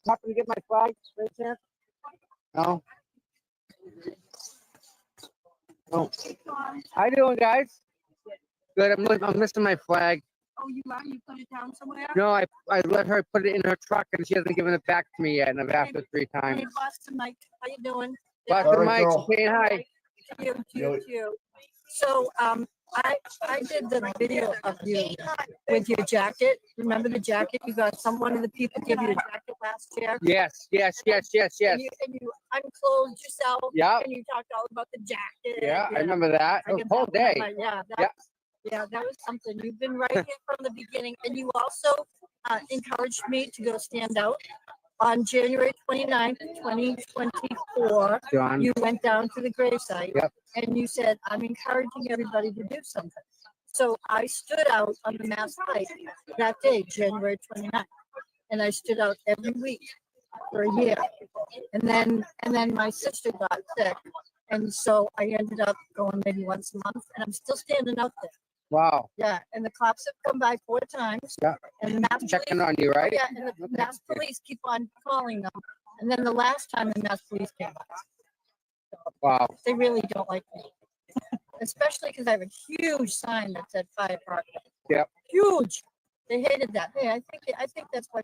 happen to get my flag? Right there? No. Oh. How you doing, guys? Good. I'm missing my flag. Oh, you are? You put it down somewhere? No, I let her put it in her truck, and she hasn't given it back to me yet, and I've asked her 3 times. Hey, Boston Mike, how you doing? Boston All right, Mike, girl. saying hi. Cute. So, I did the video of you with your jacket. Remember the jacket? You got one of the people give you a jacket last year. Yes. And you unclothed yourself. Yep. And you talked all about the jacket. Yeah, I remember that. It was a whole day. Yeah, that was something. You've been right here from the beginning. And you also encouraged me to go stand out. On January 29th, 2024, John. you went down to the gravesite Yep. and you said, I'm encouraging everybody to do something. So I stood out on the Mass Pike that day, January 29th. And I stood out every week for a year. And then my sister got sick. And so I ended up going maybe once a month, and I'm still standing out there. Wow. Yeah, and the cops have come by 4 times. Yeah. And the Mass Checking police, on you, right? Yeah, and the Mass police keep on calling them. And then the last time the Mass police came by. Wow. They really don't like me. Especially because I have a huge sign that said fire Proctor. Yep. Huge. They hated that. Hey, I think that's why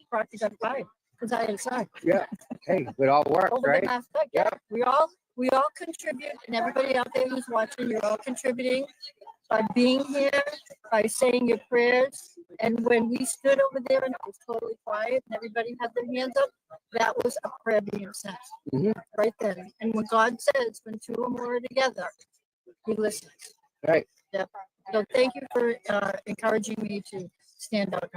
Proctor got fired, because I had a sign. Yeah. Hey, it all worked, Over right? the Mass Pike. Yeah. We all contribute, and everybody out there who's watching, you're all contributing by being here, by saying your prayers. And when we stood over there and it was totally quiet and everybody had their hands up, that was a prayer being sent right then. And when God says, when 2 or more are together, He listens. Right. Yep. So thank you for encouraging me to stand out.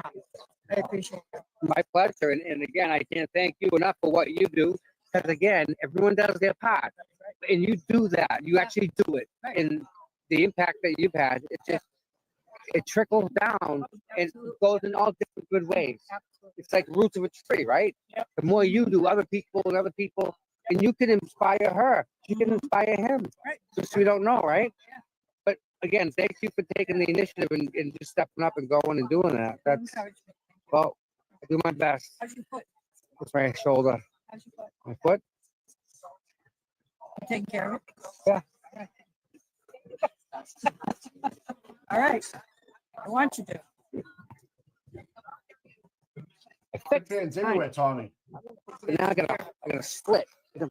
I appreciate it. My pleasure. And again, I can't thank you enough for what you do. Because again, everyone does their part. And you do that. You actually do it. And the impact that you've had, it trickles down and goes in all different good ways. It's like roots of a tree, right? The more you do, other people, and you can inspire her. You can inspire him. Just we don't know, right? But again, thank you for taking the initiative and just stepping up and going and doing that. That's, well, I do my best. How's your foot? With my shoulder. How's your foot? My foot? You taking care of it? Yeah. All right. I want you to. Quick hands anywhere, Tommy. Now I gotta split. I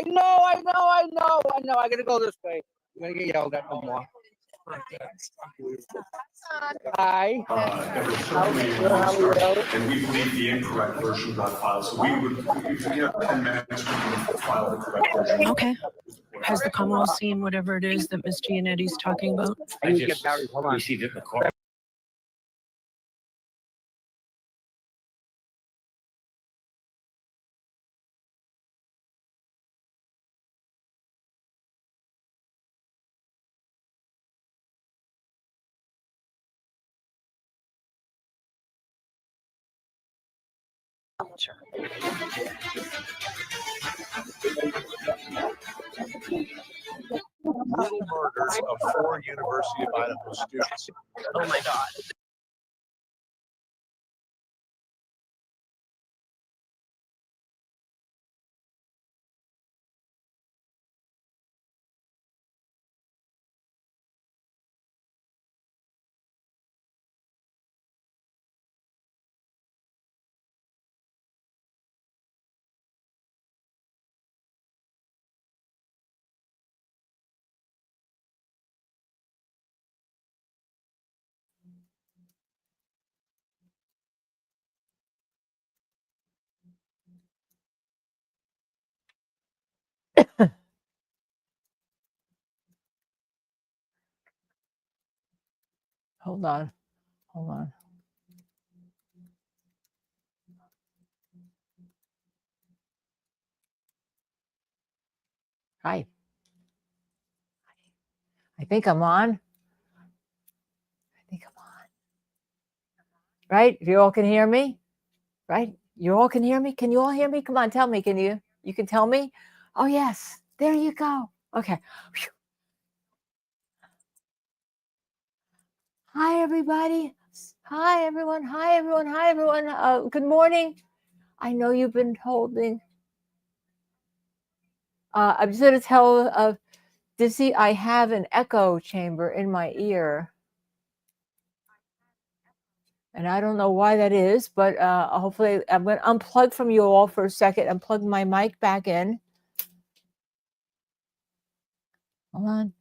know. I gotta go this way. I'm gonna get yelled at no more. Hi. That was circulated, and we believe the incorrect version got filed. So we would, if you have 10 minutes, we can file the correct version. Okay. Has the Commonwealth seen whatever it is that Ms. Gianetti's talking about? I just received it in the court. Brutal murders of 4 University of Idaho students. Oh my God. Hold on. Hi. I think I'm on. Right? You all can hear me? Right? You all can hear me? Can you all hear me? Come on, tell me. Can you? You can tell me? Oh, yes. There you go. Okay. Whew. Hi, everybody. Hi, everyone. Hi, everyone. Hi, everyone. Good morning. I know you've been holding. I'm just going to tell Dizzy I have an echo chamber in my ear. And I don't know why that is, but hopefully I'm going to unplug from you all for a second and plug my mic back in. Hold on.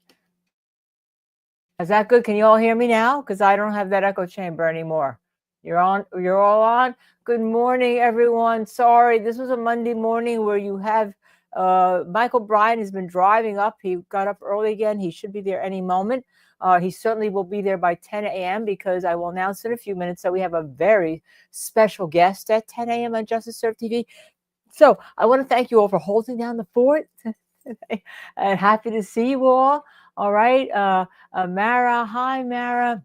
Is that good? Can you all hear me now? Because I don't have that echo chamber anymore. You're on. You're all on. Good morning, everyone. Sorry, this was a Monday morning where you have Michael Bryan has been driving up. He got up early again. He should be there any moment. He certainly will be there by 10 a.m. because I will announce in a few minutes that we have a very special guest at 10 a.m. on Justice Serve TV. So I want to thank you all for holding down the fort. And happy to see you all. All right. Mara. Hi, Mara.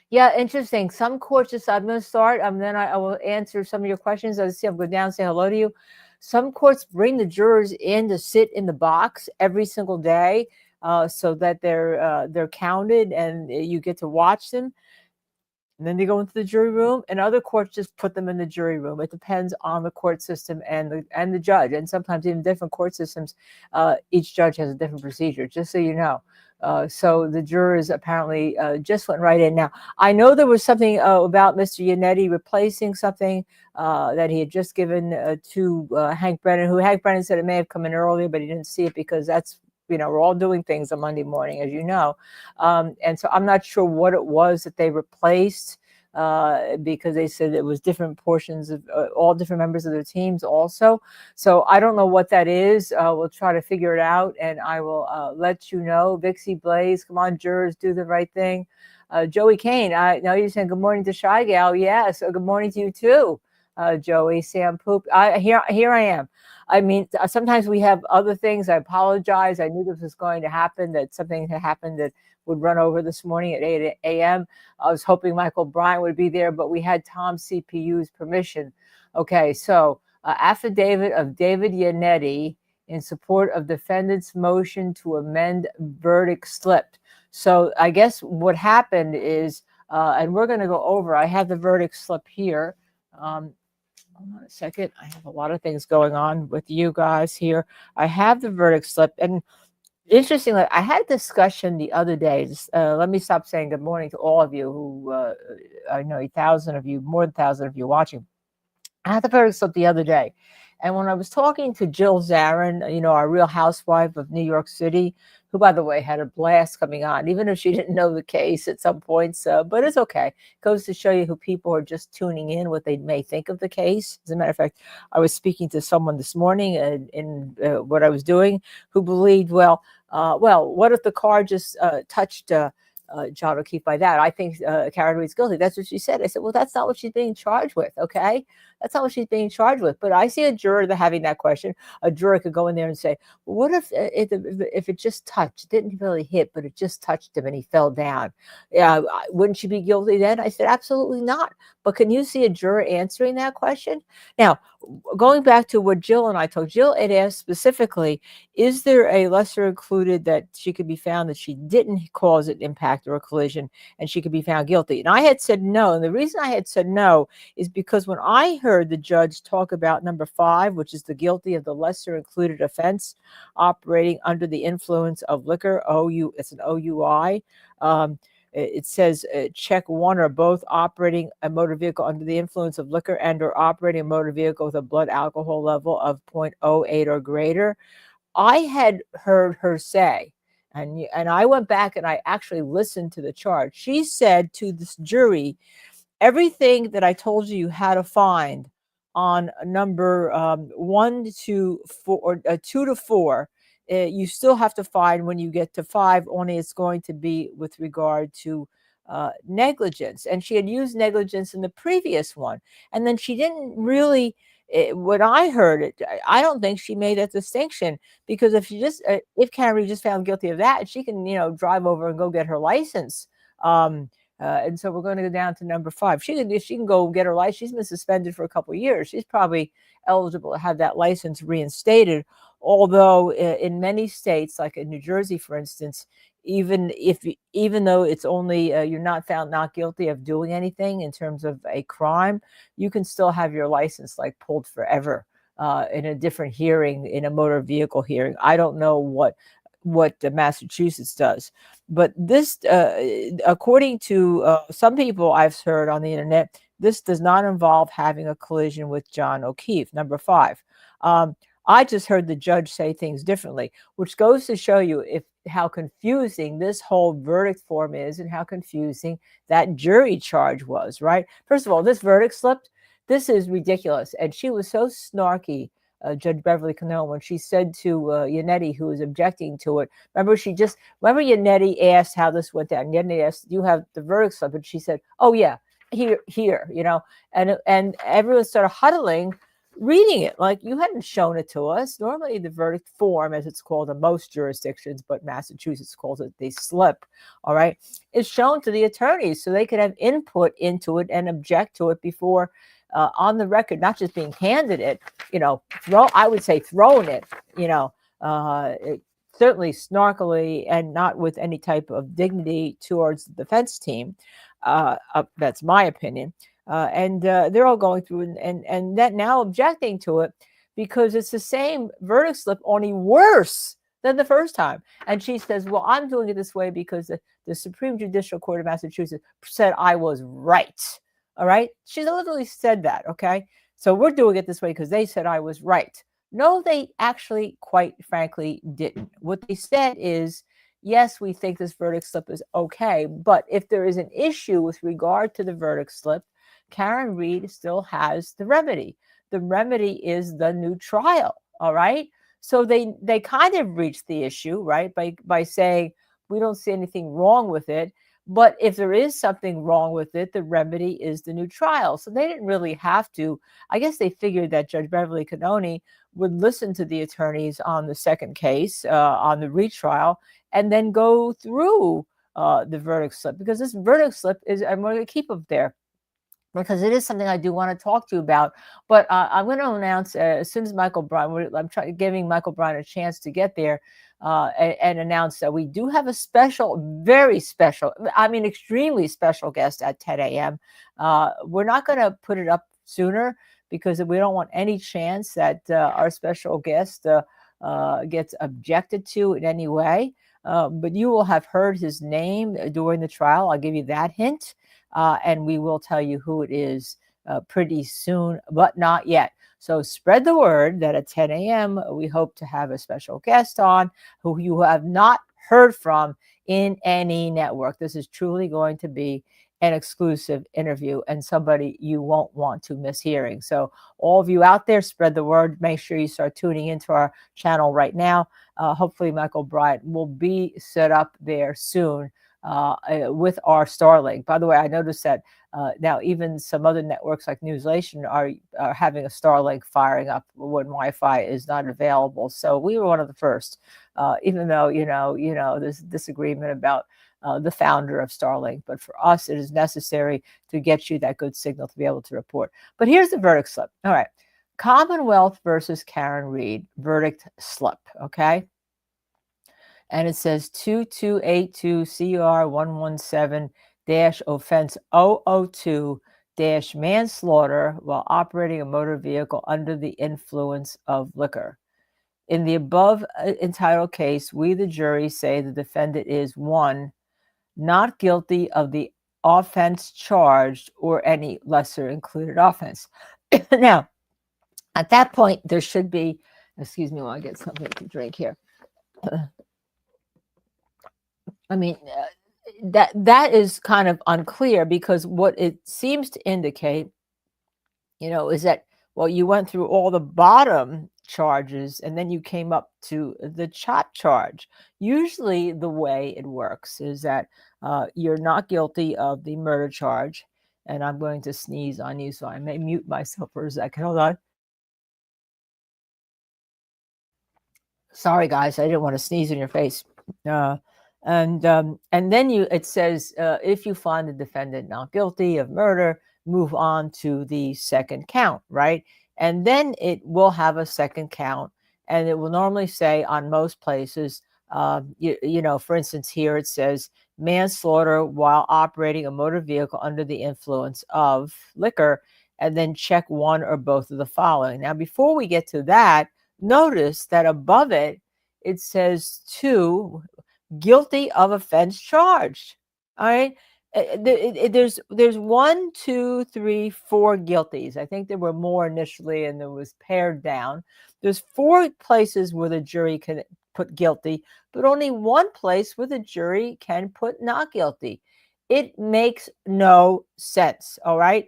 Yeah, interesting. Some courts just, I'm going to start, then I will answer some of your questions. I'll see, I'll go down and say hello to you. Some courts bring the jurors in to sit in the box every single day so that they're counted and you get to watch them. And then they go into the jury room, and other courts just put them in the jury room. It depends on the court system and the judge. And sometimes even different court systems, each judge has a different procedure, just so you know. So the jurors apparently just went right in. Now, I know there was something about Mr. Yannetti replacing something that he had just given to Hank Brennan, who Hank Brennan said it may have come in earlier, but he didn't see it because that's, we're all doing things on Monday morning, as you know. And so I'm not sure what it was that they replaced because they said it was different portions of all different members of their teams also. So I don't know what that is. We'll try to figure it out and I will let you know. Vixie Blaze, come on, jurors, do the right thing. Joey Kane, I know you're saying good morning to Shy Gal. Yes, good morning to you too, Joey. Sam Poop. Here I am. I mean, sometimes we have other things. I apologize. I knew this was going to happen, that something had happened that would run over this morning at 8 a.m. I was hoping Michael Bryan would be there, but we had Tom CPU's permission. Okay, so affidavit of David Yannetti in support of defendant's motion to amend verdict slipped. So I guess what happened is, and we're going to go over, I have the verdict slip here. Hold on a second. I have a lot of things going on with you guys here. I have the verdict slip. And interestingly, I had a discussion the other day. Let me stop saying good morning to all of you who, I know 1,000 of you, more than 1,000 of you watching. I had the verdict slip the other day. And when I was talking to Jill Zarin, our real housewife of New York City, who, by the way, had a blast coming on, even if she didn't know the case at some points, but it's okay. It goes to show you who people are just tuning in, what they may think of the case. As a matter of fact, I was speaking to someone this morning in what I was doing who believed, well, what if the car just touched John O'Keefe by that? I think Karen Reed's guilty. That's what she said. I said, well, that's not what she's being charged with, okay? That's not what she's being charged with. But I see a juror that having that question. A juror could go in there and say, well, what if it just touched? It didn't really hit, but it just touched him and he fell down. Wouldn't she be guilty then? I said, absolutely not. But can you see a juror answering that question? Now, going back to what Jill and I told, Jill had asked specifically, is there a lesser included that she could be found that she didn't cause an impact or a collision and she could be found guilty? And I had said no. And the reason I had said no is because when I heard the judge talk about number 5, which is the guilty of the lesser included offense, operating under the influence of liquor, it's an OUI. It says check 1 or both operating a motor vehicle under the influence of liquor and or operating a motor vehicle with a blood alcohol level of 0.08 or greater. I had heard her say, and I went back and I actually listened to the charge. She said to this jury, everything that I told you had to find on number 1 to 4, or 2 to 4, you still have to find when you get to 5, only it's going to be with regard to negligence. And she had used negligence in the previous one. And then she didn't really, when I heard it, I don't think she made that distinction, because if Karen Reed just found guilty of that, she can, drive over and go get her license. And so we're going to go down to number 5. She can go get her license. She's been suspended for a couple of years. She's probably eligible to have that license reinstated. Although in many states, like in New Jersey, for instance, even though it's only you're not found not guilty of doing anything in terms of a crime, you can still have your license like pulled forever in a different hearing, in a motor vehicle hearing. I don't know what Massachusetts does, but this, according to some people I've heard on the internet, this does not involve having a collision with John O'Keefe. Number 5. I just heard the judge say things differently, which goes to show you how confusing this whole verdict form is and how confusing that jury charge was, right? First of all, this verdict slip, this is ridiculous. And she was so snarky, Judge Beverly Cannone, when she said to Yannetti, who was objecting to it, remember Yannetti asked how this went down. Yannetti asked, "Do you have the verdict slip?" And she said, "Oh yeah, here," and everyone started huddling, reading it like you hadn't shown it to us. Normally the verdict form, as it's called in most jurisdictions, but Massachusetts calls it the slip, all right, is shown to the attorneys so they could have input into it and object to it before on the record, not just being handed it, I would say thrown it, certainly snarkily and not with any type of dignity towards the defense team. That's my opinion. And they're all going through and that now objecting to it because it's the same verdict slip, only worse than the first time. And she says, well, I'm doing it this way because the Supreme Judicial Court of Massachusetts said I was right. All right. She literally said that. Okay. So we're doing it this way because they said I was right. No, they actually, quite frankly, didn't. What they said is, yes, we think this verdict slip is okay, but if there is an issue with regard to the verdict slip, Karen Reed still has the remedy. The remedy is the new trial. All right. So they kind of reached the issue, right, by saying we don't see anything wrong with it. But if there is something wrong with it, the remedy is the new trial. So they didn't really have to. I guess they figured that Judge Beverly Cannone would listen to the attorneys on the second case, on the retrial, and then go through the verdict slip, because this verdict slip is, I'm going to keep up there because it is something I do want to talk to you about. But I'm going to announce as soon as Michael Bryan, I'm giving Michael Bryan a chance to get there and announce that we do have a special, very special, I mean, extremely special guest at 10 a.m. We're not going to put it up sooner because we don't want any chance that our special guest gets objected to in any way. But you will have heard his name during the trial. I'll give you that hint. And we will tell you who it is pretty soon, but not yet. So spread the word that at 10 a.m. we hope to have a special guest on who you have not heard from in any network. This is truly going to be an exclusive interview and somebody you won't want to miss hearing. So all of you out there, spread the word. Make sure you start tuning into our channel right now. Hopefully Michael Bryan will be set up there soon with our Starlink. By the way, I noticed that now even some other networks like Newsnation are having a Starlink firing up when Wi-Fi is not available. So we were one of the first, even though, there's disagreement about the founder of Starlink. But for us, it is necessary to get you that good signal to be able to report. But here's the verdict slip. All right. Commonwealth versus Karen Reed verdict slip. Okay. And it says 2282 CR 117 offense 002 manslaughter while operating a motor vehicle under the influence of liquor. In the above entitled case, we, the jury, say the defendant is 1, not guilty of the offense charged or any lesser included offense. Now, at that point, there should be, excuse me while I get something to drink here. I mean, that is kind of unclear because what it seems to indicate, is that, well, you went through all the bottom charges and then you came up to the top charge. Usually the way it works is that you're not guilty of the murder charge. And I'm going to sneeze on you, so I may mute myself for a second. Hold on. Sorry, guys, I didn't want to sneeze in your face. And then it says, if you find the defendant not guilty of murder, move on to the second count, right? And then it will have a second count, and it will normally say on most places You know, for instance, here it says manslaughter while operating a motor vehicle under the influence of liquor, and then check one or both of the following. Now, before we get to that, notice that above it, it says 2, guilty of offense charged. All right. There's 1, 2, 3, 4 guilties. I think there were more initially, and it was pared down. There's 4 places where the jury can put guilty, but only 1 place where the jury can put not guilty. It makes no sense. All right.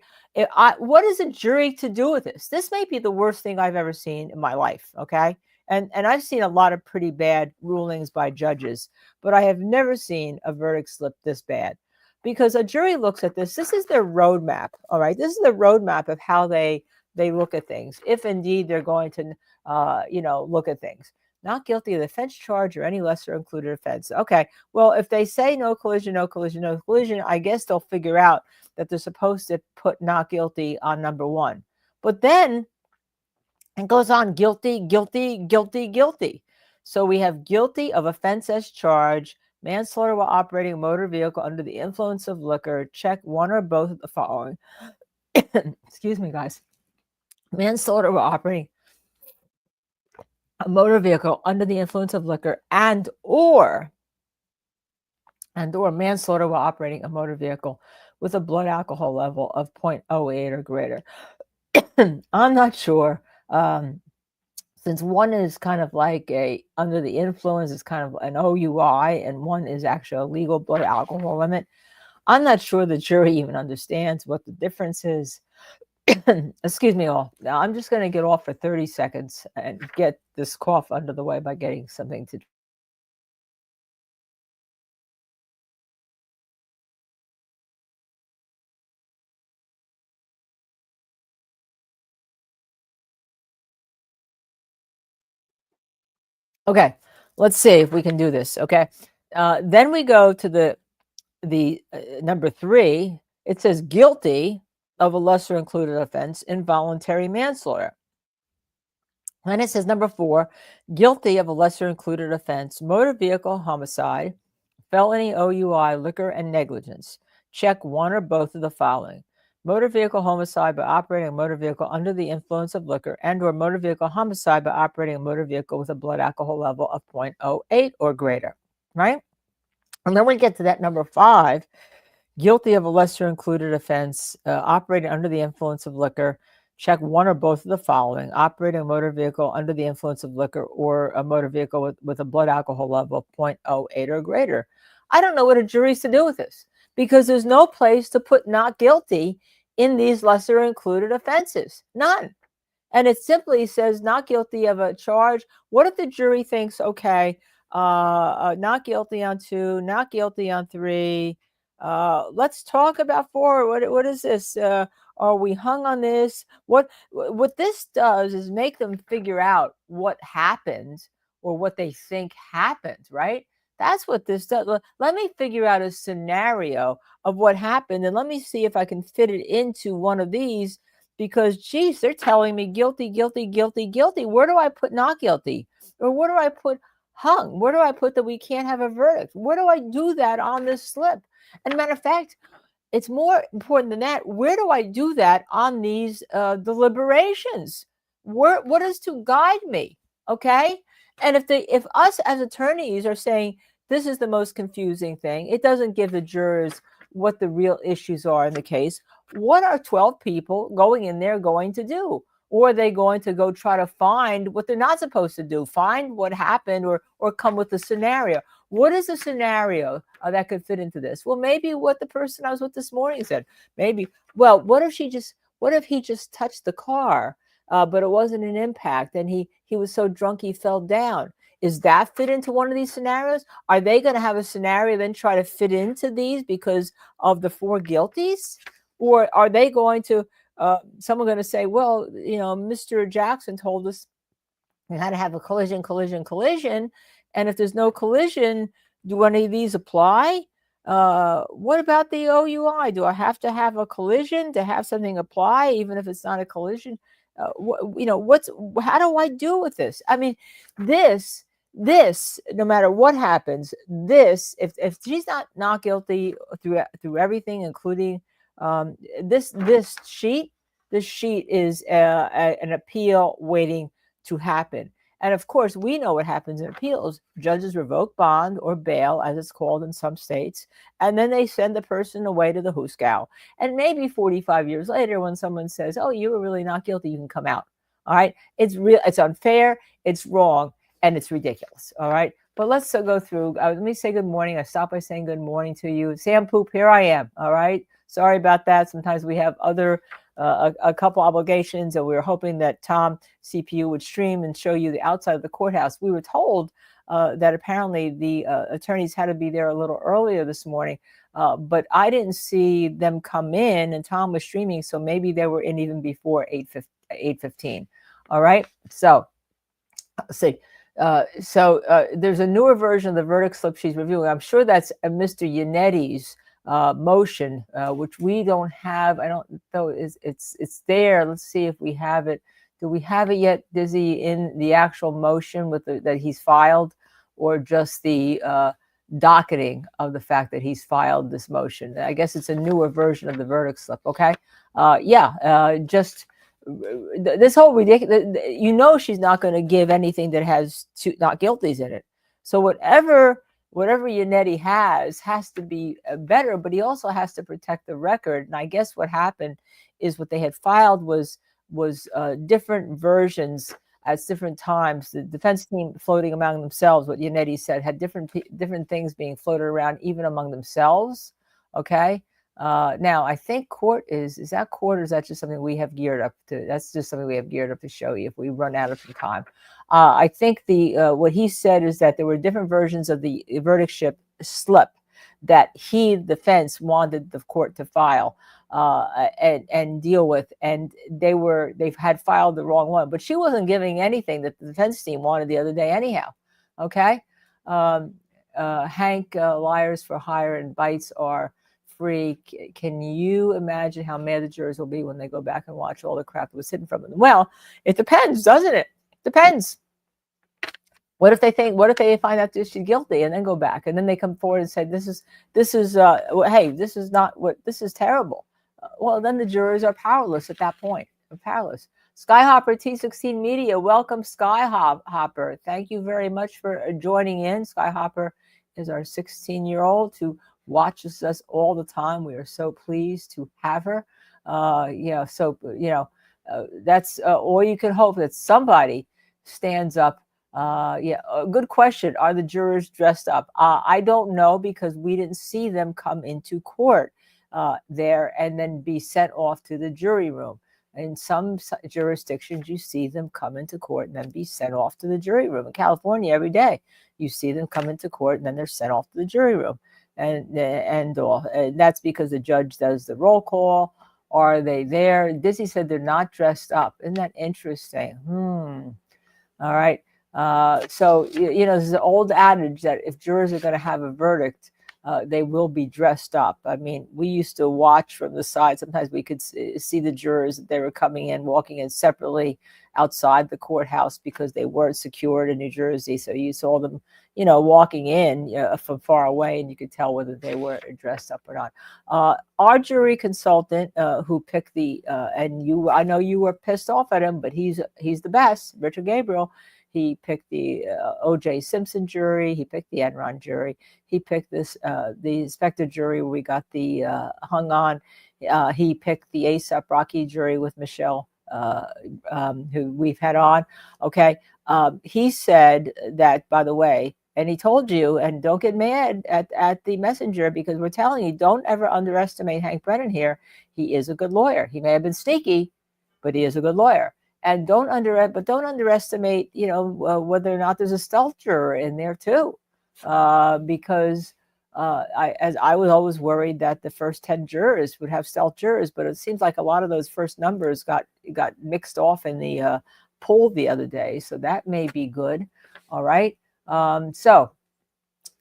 What is a jury to do with this? This may be the worst thing I've ever seen in my life. Okay. And I've seen a lot of pretty bad rulings by judges, but I have never seen a verdict slip this bad, because a jury looks at this. This is their roadmap. All right. This is the roadmap of how they look at things, if indeed they're going to, look at things. Not guilty of the offense charge or any lesser included offense. Okay. Well, if they say no collision, no collision, no collision, I guess they'll figure out that they're supposed to put not guilty on number 1. But then it goes on guilty, guilty, guilty, guilty. So we have guilty of offense as charged, manslaughter while operating a motor vehicle under the influence of liquor. Check one or both of the following. Excuse me, guys. Manslaughter while operating a motor vehicle under the influence of liquor and or manslaughter while operating a motor vehicle with a blood alcohol level of 0.08 or greater. I'm not sure. Since one is kind of like a under the influence, is kind of an OUI, and one is actually a legal blood alcohol limit, I'm not sure the jury even understands what the difference is. Excuse me all. Now I'm just going to get off for 30 seconds and get this cough under the way by getting something to drink. Okay, let's see if we can do this. Okay, then we go to the number 3. It says guilty of a lesser included offense, involuntary manslaughter. Then it says number 4, guilty of a lesser included offense, motor vehicle homicide, felony OUI, liquor, and negligence. Check one or both of the following. Motor vehicle homicide by operating a motor vehicle under the influence of liquor, and or motor vehicle homicide by operating a motor vehicle with a blood alcohol level of 0.08 or greater, right? And then we get to that number 5, guilty of a lesser included offense, operating under the influence of liquor. Check one or both of the following: operating a motor vehicle under the influence of liquor or a motor vehicle with a blood alcohol level of 0.08 or greater. I don't know what a jury's to do with this, because there's no place to put not guilty in these lesser included offenses. None. And it simply says not guilty of a charge. What if the jury thinks, okay, not guilty on 2, not guilty on 3. Let's talk about 4. What is this? Are we hung on this? What this does is make them figure out what happened or what they think happened, right? That's what this does. Let me figure out a scenario of what happened, and let me see if I can fit it into one of these, because, geez, they're telling me guilty, guilty, guilty, guilty. Where do I put not guilty? Or where do I put hung? Where do I put that we can't have a verdict? Where do I do that on this slip? And matter of fact, it's more important than that. Where do I do that on these deliberations? What is to guide me? Okay. And if us as attorneys are saying this is the most confusing thing, it doesn't give the jurors what the real issues are in the case. What are 12 people going in there going to do? Or are they going to go try to find what they're not supposed to do, find what happened, or come with a scenario? What is a scenario that could fit into this? Well, maybe what the person I was with this morning said. Maybe, well, what if he just touched the car, but it wasn't an impact, and he was so drunk he fell down? Is that fit into one of these scenarios? Are they going to have a scenario then try to fit into these because of the 4 guilties? Or are they going to, someone going to say, well, Mr. Jackson told us we had to have a collision. And if there's no collision, do any of these apply? What about the OUI? Do I have to have a collision to have something apply, even if it's not a collision? How do I do with this? I mean, this this, no matter what happens, this, if she's not guilty through everything, including this sheet is an appeal waiting to happen. And of course, we know what happens in appeals. Judges revoke bond or bail, as it's called in some states, and then they send the person away to the hoosegow. And maybe 45 years later, when someone says, "Oh, you were really not guilty," you can come out. All right, it's real, it's unfair, it's wrong, and it's ridiculous. All right, but let's go through. Let me say good morning. I start by saying good morning to you, Sam Poop. Here I am. All right, sorry about that. Sometimes we have other a couple obligations, and we were hoping that Tom CPU would stream and show you the outside of the courthouse. We were told that apparently the attorneys had to be there a little earlier this morning, but I didn't see them come in, and Tom was streaming, so maybe they were in even before 8:15. All right, so let's see. There's a newer version of the verdict slip she's reviewing. I'm sure that's Mr. Yannetti's motion, which we don't have. I don't know. It's there. Let's see if we have it. Do we have it yet, Dizzy, in the actual motion with that he's filed, or just the docketing of the fact that he's filed this motion? I guess it's a newer version of the verdict slip. Okay. Just this whole ridiculous. You know, she's not going to give anything that has two not guilties in it. So whatever Yannetti has to be better, but he also has to protect the record. And I guess what happened is what they had filed was different versions at different times. The defense team floating among themselves, what Yannetti said, had different things being floated around even among themselves. Okay. Now I think court is that court, or is that just something we have geared up to? That's just something we have geared up to show you if we run out of some time. I think what he said is that there were different versions of the verdict slip that the defense wanted the court to file and deal with, and they've had filed the wrong one, but she wasn't giving anything that the defense team wanted the other day anyhow. Okay. Hank, liars for hire and bites are free. Can you imagine how mad the jurors will be when they go back and watch all the crap that was hidden from them? Well, it depends, doesn't it? Depends. What if they find out that she's guilty and then go back and then they come forward and say, this is hey, this is terrible. Well, then the jurors are powerless at that point. They're powerless. Skyhopper T16 Media, welcome Skyhopper. Thank you very much for joining in. Skyhopper is our 16-year-old who watches us all the time. We are so pleased to have her. That's all you can hope, that somebody stands up. Good question. Are the jurors dressed up? I don't know, because we didn't see them come into court there and then be sent off to the jury room. In some jurisdictions, you see them come into court and then be sent off to the jury room. In California, every day, you see them come into court and then they're sent off to the jury room. And that's because the judge does the roll call. Are they there? Dizzy said they're not dressed up. Isn't that interesting? All right. So, there's an old adage that if jurors are going to have a verdict, they will be dressed up. I mean, we used to watch from the side. Sometimes we could see the jurors. They were coming in, walking in separately outside the courthouse because they weren't secured in New Jersey. So you saw them, walking in from far away, and you could tell whether they were dressed up or not. Our jury consultant, who picked I know you were pissed off at him, but he's the best, Richard Gabriel. He picked the O.J. Simpson jury. He picked the Enron jury. He picked the Inspector jury where we got the hung on. He picked the ASAP Rocky jury with Michel, who we've had on. Okay. He said that, by the way, and he told you, and don't get mad at the messenger, because we're telling you, don't ever underestimate Hank Brennan here. He is a good lawyer. He may have been sneaky, but he is a good lawyer. And don't underestimate, whether or not there's a stealth juror in there too, because I was always worried that the first 10 jurors would have stealth jurors, but it seems like a lot of those first numbers got mixed off in the poll the other day, so that may be good. All right, so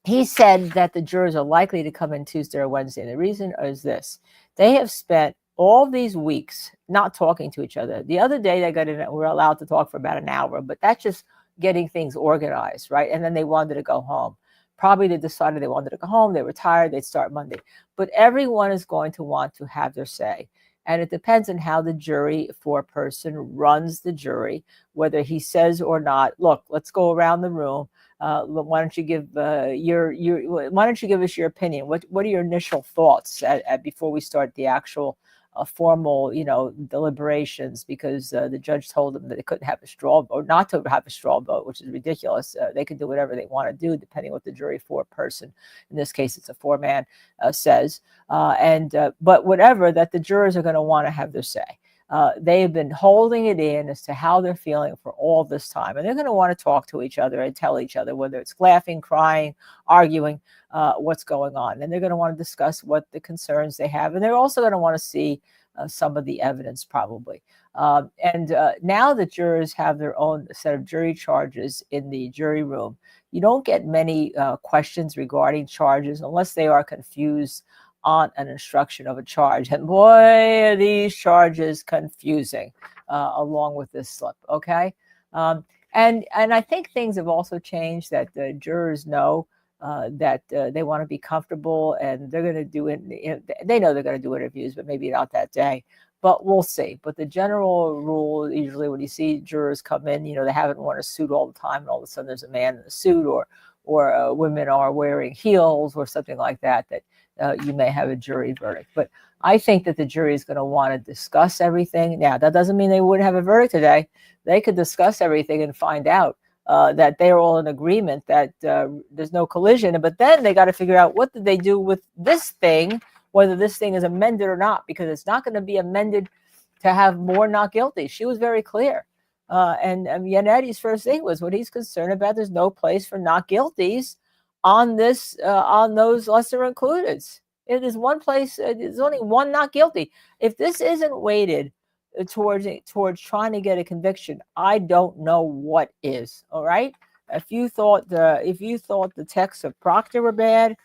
he said that the jurors are likely to come in Tuesday or Wednesday. And the reason is this: they have spent all these weeks not talking to each other. The other day they got in, we're allowed to talk for about an hour, but that's just getting things organized, right? And then they wanted to go home. Probably they decided they wanted to go home. They were tired. They'd start Monday. But everyone is going to want to have their say. And it depends on how the jury foreperson runs the jury, whether he says or not, look, let's go around the room. Why don't you give why don't you give us your opinion? What are your initial thoughts before we start the actual formal, deliberations? Because the judge told them that they couldn't have a straw vote, or not to have a straw vote, which is ridiculous. They can do whatever they want to do, depending on what the jury foreperson, in this case, it's a foreman, says. But whatever, that the jurors are going to want to have their say. They have been holding it in as to how they're feeling for all this time. And they're going to want to talk to each other and tell each other, whether it's laughing, crying, arguing, what's going on. And they're going to want to discuss what the concerns they have. And they're also going to want to see some of the evidence, probably. Now that jurors have their own set of jury charges in the jury room, you don't get many questions regarding charges unless they are confused on an instruction of a charge. And boy, are these charges confusing along with this slip, okay? And I think things have also changed, that the jurors know that they want to be comfortable, and they're going to do it. They know they're going to do interviews, but maybe not that day. But we'll see. But the general rule, usually when you see jurors come in, they haven't worn a suit all the time, and all of a sudden there's a man in a suit, or women are wearing heels or something like that, you may have a jury verdict. But I think that the jury is going to want to discuss everything. Now, that doesn't mean they wouldn't have a verdict today. They could discuss everything and find out that they're all in agreement that there's no collision. But then they got to figure out, what did they do with this thing, whether this thing is amended or not, because it's not going to be amended to have more not guilty. She was very clear. And Yanetti's first thing was, what he's concerned about, there's no place for not guilties on those lesser includeds. It is one place. There's only one not guilty. If this isn't weighted towards trying to get a conviction, I don't know what is. All right. If you thought the texts of Proctor were bad,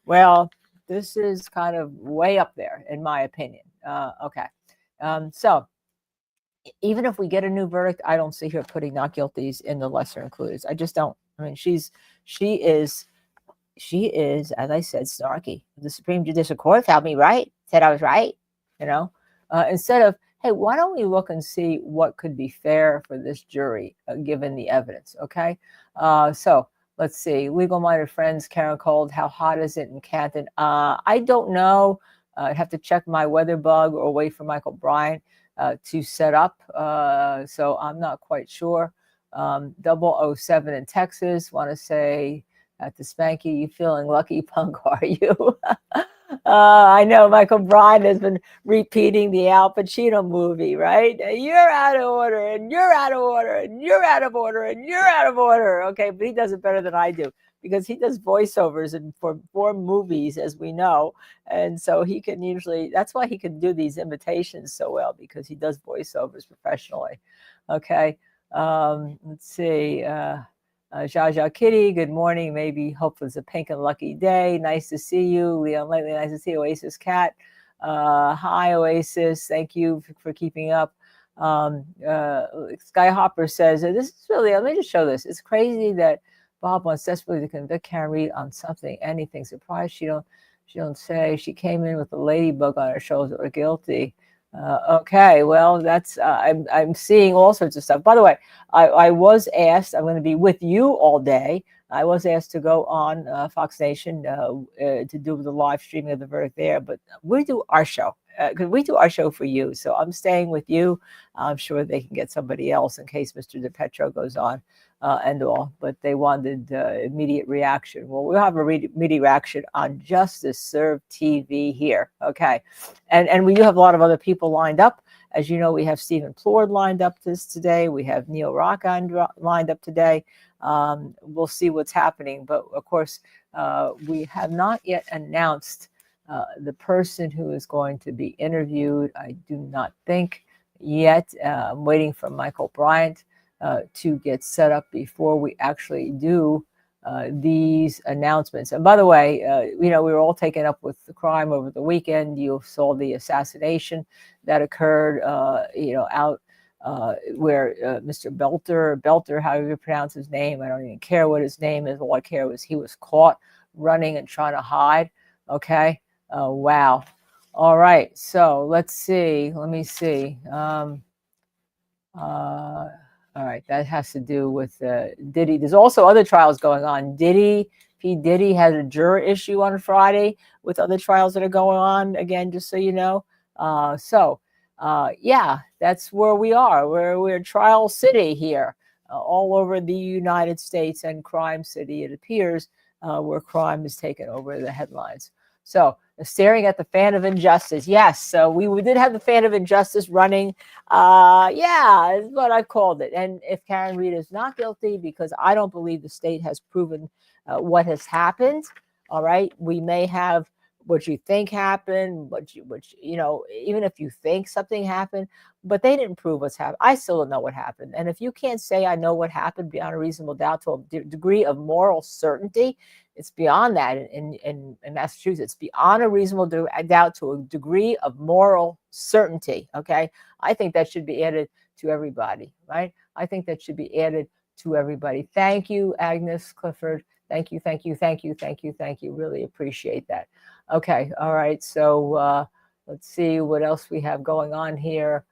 well, this is kind of way up there, in my opinion. Okay. So even if we get a new verdict, I don't see her putting not guilties in the lesser includeds. I just don't. I mean, she is, as I said, snarky. The Supreme Judicial Court found me right, said I was right, instead of, hey, why don't we look and see what could be fair for this jury, given the evidence, okay? So let's see. Legal-minded friends, Karen Cold, how hot is it in Canton? I don't know. I'd have to check my weather bug or wait for Michael Bryant to set up. So I'm not quite sure. 007 in Texas, want to say, at the Spanky, you feeling lucky, punk, are you? I know Michael Bryan has been repeating the Al Pacino movie, right? You're out of order, and you're out of order, and you're out of order, and you're out of order. Okay, but he does it better than I do, because he does voiceovers for movies, as we know. And so he can usually, that's why he can do these imitations so well, because he does voiceovers professionally. Okay, let's see. Jaja Kitty, good morning. Maybe hope it's a pink and lucky day. Nice to see you. Leon Lately, nice to see you. Oasis Cat. Hi, Oasis. Thank you for keeping up. Skyhopper says, this is really, let me just show this. It's crazy that Bob wants desperately to convict Karen Reed on something, anything. Surprised she don't say she came in with a ladybug on her shoulder or guilty. Okay, well, that's I'm seeing all sorts of stuff. By the way, I was asked, I'm going to be with you all day. I was asked to go on Fox Nation to do the live streaming of the verdict there, but we do our show. Because we do our show for you. So I'm staying with you. I'm sure they can get somebody else in case Mr. DePetro goes on and all. But they wanted immediate reaction. Well, we'll have a immediate reaction on Justice Served TV here. Okay. And we do have a lot of other people lined up. As you know, we have Stephen Plord lined up today. We have Neil Rock lined up today. We'll see what's happening. But of course, we have not yet announced the person who is going to be interviewed. I do not think yet. I'm waiting for Michael Bryant to get set up before we actually do these announcements. And by the way, we were all taken up with the crime over the weekend. You saw the assassination that occurred, out where Mr. Belter, however you pronounce his name, I don't even care what his name is. All I care was he was caught running and trying to hide. Okay. Wow. All right. So let's see. Let me see. All right. That has to do with Diddy. There's also other trials going on. P. Diddy has a juror issue on Friday with other trials that are going on. Again, just so you know. Yeah, that's where we are. We're Trial City here, all over the United States and Crime City, it appears, where crime is taking over the headlines. So, staring at the fan of injustice. Yes, so we did have the fan of injustice running. Yeah, is what I called it. And if Karen Reed is not guilty, because I don't believe the state has proven what has happened, all right, we may have what you think happened, even if you think something happened, but they didn't prove what's happened. I still don't know what happened. And if you can't say I know what happened beyond a reasonable doubt to a degree of moral certainty, it's beyond that in Massachusetts, beyond a reasonable doubt to a degree of moral certainty. Okay. I think that should be added to everybody, right? I think that should be added to everybody. Thank you, Agnes Clifford. Thank you, thank you, thank you, thank you, thank you. Really appreciate that. Okay, all right. So let's see what else we have going on here.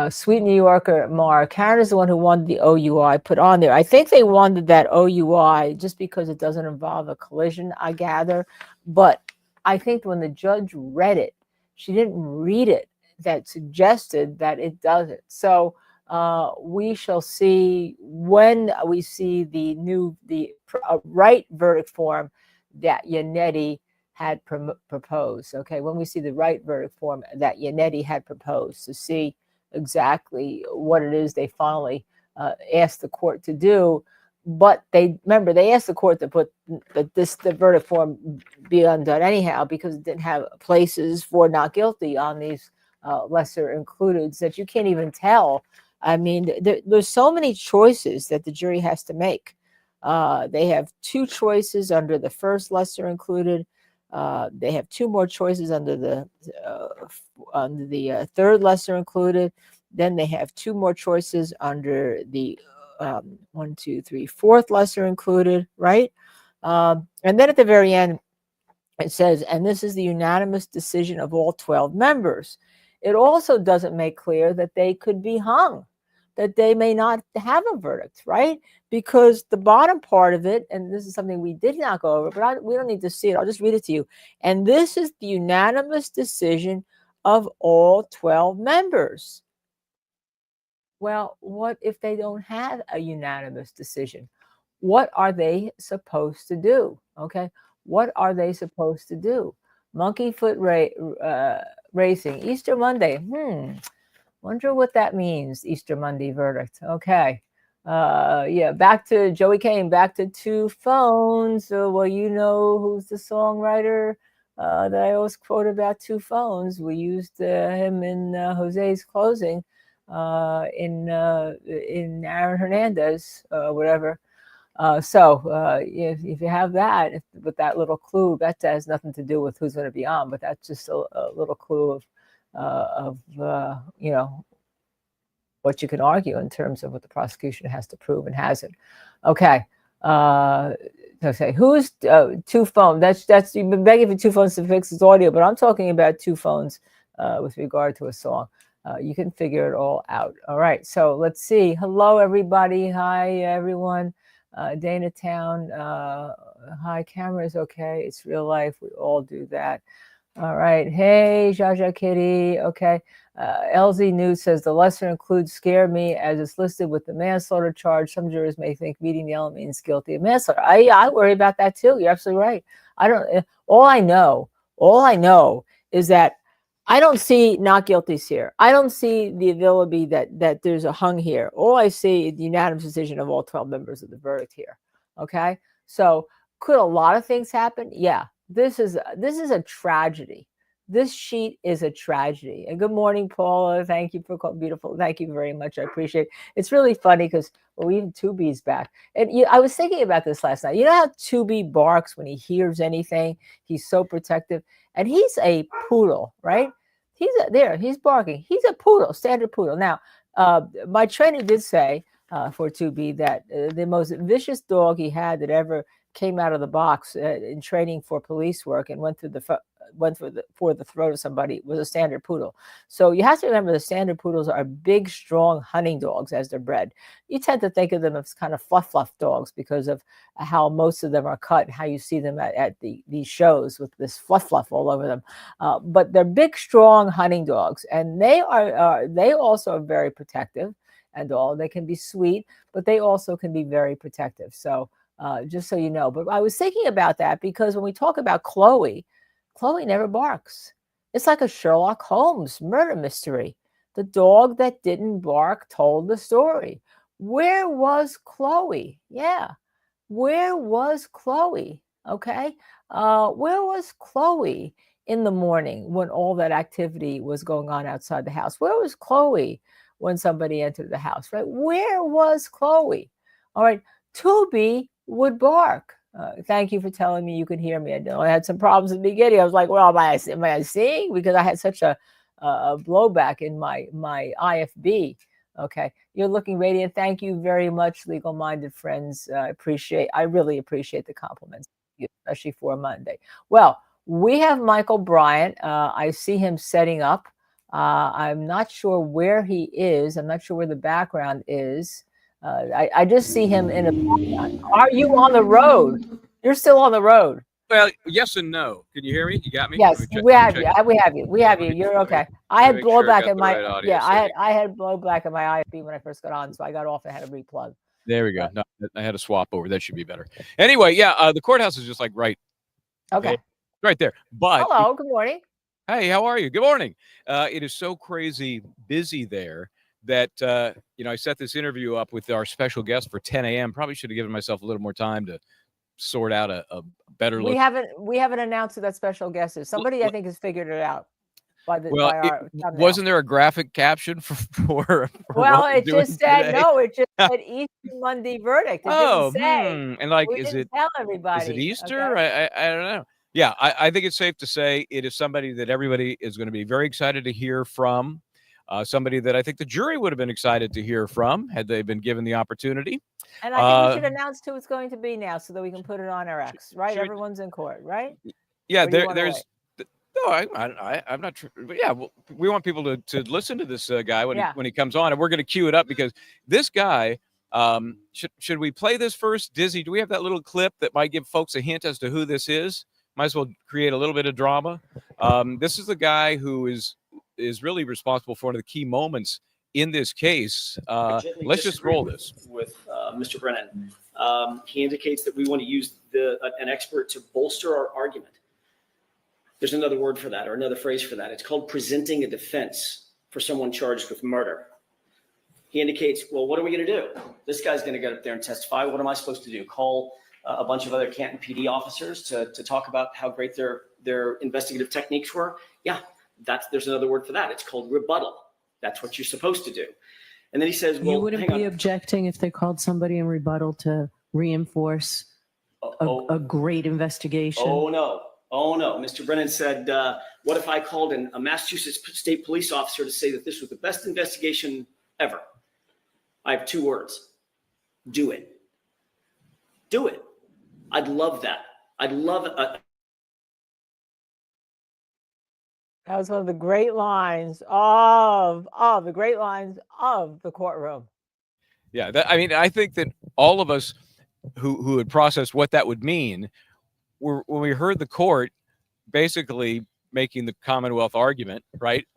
Sweet New Yorker Mar, Karen is the one who wanted the OUI put on there. I think they wanted that OUI just because it doesn't involve a collision, I gather. But I think when the judge read it, she didn't read it that suggested that it doesn't. So we shall see when we see the right verdict form that Yannetti had proposed. Okay, when we see the right verdict form that Yannetti had proposed, to see exactly what it is they finally asked the court to do. But they asked the court to put the verdict form be undone anyhow, because it didn't have places for not guilty on these lesser includeds that you can't even tell. I mean, there's so many choices that the jury has to make. They have two choices under the first lesser included. They have two more choices under the third lesser included. Then they have two more choices under the fourth lesser included, right? And then at the very end, it says, and this is the unanimous decision of all 12 members. It also doesn't make clear that they could be hung, that they may not have a verdict, right? Because the bottom part of it, and this is something we did not go over, but we don't need to see it. I'll just read it to you. And this is the unanimous decision of all 12 members. Well, what if they don't have a unanimous decision? What are they supposed to do? Okay. What are they supposed to do? Monkey foot racing, Easter Monday. Wonder what that means, Easter Monday verdict. Okay. Yeah, back to Joey Kane, back to Two Phones. Well, you know who's the songwriter that I always quote about Two Phones. We used him in Jose's closing in Aaron Hernandez, whatever. If you have that, with that little clue, that has nothing to do with who's going to be on, but that's just a little clue of what you can argue in terms of what the prosecution has to prove and hasn't. Okay. Okay. Who's Two Phone? That's you've been begging for Two Phones to fix his audio, but I'm talking about Two Phones with regard to a song. You can figure it all out. All right. So let's see. Hello, everybody. Hi, everyone. Dana Town. Hi, camera is okay. It's real life. We all do that. All right. Hey, Jaja Kitty. Okay. LZ News says the lesser includes scare me as it's listed with the manslaughter charge. Some jurors may think meeting the element means guilty of manslaughter. I worry about that too. You're absolutely right. All I know is that I don't see not guilties here. I don't see the ability that there's a hung here. All I see is the unanimous decision of all 12 members of the verdict here. Okay. So could a lot of things happen? Yeah. This is a tragedy. This sheet is a tragedy. And good morning, Paula. Thank you for beautiful. Thank you very much. I appreciate it. It's really funny because even Tubi's back. And I was thinking about this last night. You know how Tubi barks when he hears anything? He's so protective. And he's a poodle, right? He's barking. He's a poodle, standard poodle. Now, my trainer did say for Tubi that the most vicious dog he had that ever came out of the box in training for police work and went for the throat of somebody was a standard poodle. So you have to remember the standard poodles are big, strong hunting dogs as they're bred. You tend to think of them as kind of fluff dogs because of how most of them are cut and how you see them at these shows with this fluff all over them. But they're big, strong hunting dogs, and they also are very protective and all. They can be sweet, but they also can be very protective. So just so you know. But I was thinking about that because when we talk about Chloe never barks. It's like a Sherlock Holmes murder mystery. The dog that didn't bark told the story. Where was Chloe? Yeah. Where was Chloe? Okay. Where was Chloe in the morning when all that activity was going on outside the house? Where was Chloe when somebody entered the house, right? Where was Chloe? All right. Tubi would bark. Thank you for telling me you could hear me. I had some problems at the beginning. I was like, well, am I seeing? Because I had such a blowback in my IFB. Okay. You're looking radiant. Thank you very much, legal-minded friends. I really appreciate the compliments, especially for a Monday. Well, we have Michael Bryant. I see him setting up. I'm not sure where he is. I'm not sure where the background is. I just see him in a. Are you on the road? You're still on the road. Well, yes and no. Can you hear me? You got me? Yes, we have you. We have you. me You're check- okay. I had make sure I blowback got in the my right audio I had blowback in my IFB when I first got on, so I got off and had to replug. There we go. No, I had a swap over. That should be better. Anyway, the courthouse is just like right there. But hello, good morning. Hey, how are you? Good morning. It is so crazy busy there that I set this interview up with our special guest for 10 a.m. Probably should have given myself a little more time to sort out a better look. We haven't announced who that special guest is. Somebody I think has figured it out. Wasn't there a graphic caption for well, what it we're just doing said today? no. It just said Easter Monday verdict. It didn't say. And like, we didn't tell everybody. Is it Easter? Okay? I don't know. Yeah, I think it's safe to say it is somebody that everybody is going to be very excited to hear from. Somebody that I think the jury would have been excited to hear from had they been given the opportunity. And I think we should announce who it's going to be now so that we can put it on our X, right? Everyone's in court, right? Yeah, there's. No, I'm not sure. But yeah, we want people to listen to this guy when he comes on, and we're going to cue it up because this guy. Should we play this first, Dizzy? Do we have that little clip that might give folks a hint as to who this is? Might as well create a little bit of drama. This is the guy who is really responsible for one of the key moments in this case. Let's just roll this with Mr. Brennan. He indicates that we want to use an expert to bolster our argument. There's another word for that, or another phrase for that. It's called presenting a defense for someone charged with murder. He indicates, well, what are we going to do? This guy's going to get up there and testify. What am I supposed to do? Call a bunch of other Canton PD officers to talk about how great their investigative techniques were? Yeah, there's another word for that. It's called rebuttal. That's what you're supposed to do. And then he says, well, you wouldn't be objecting if they called somebody in rebuttal to reinforce a great investigation? Oh, no. Mr. Brennan said, what if I called in a Massachusetts state police officer to say that this was the best investigation ever? I have two words. Do it. Do it. I'd love that. I'd love it. That was one of the great lines of the courtroom. Yeah, I think that all of us who had processed what that would mean, when we heard the court basically making the Commonwealth argument, right?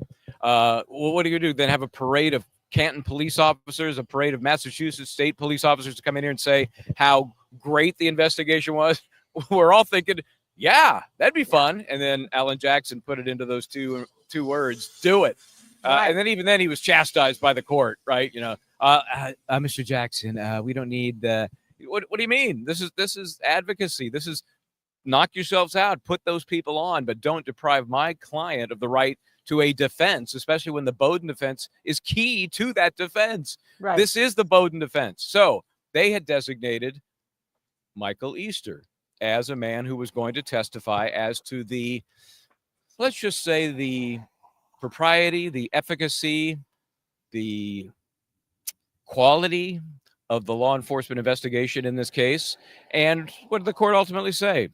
Well, what do you do? Then have a parade of Canton police officers, a parade of Massachusetts state police officers to come in here and say how great the investigation was? We're all thinking, yeah, that'd be fun. And then Alan Jackson put it into those two words, do it. And then even then he was chastised by the court, right? Mr. Jackson, we don't need what do you mean? This is advocacy. This is knock yourselves out, put those people on, but don't deprive my client of the right to a defense, especially when the Bowden defense is key to that defense. Right. This is the Bowden defense. So they had designated Michael Easter as a man who was going to testify as to the, let's just say, the propriety, the efficacy, the quality of the law enforcement investigation in this case. And what did the court ultimately say?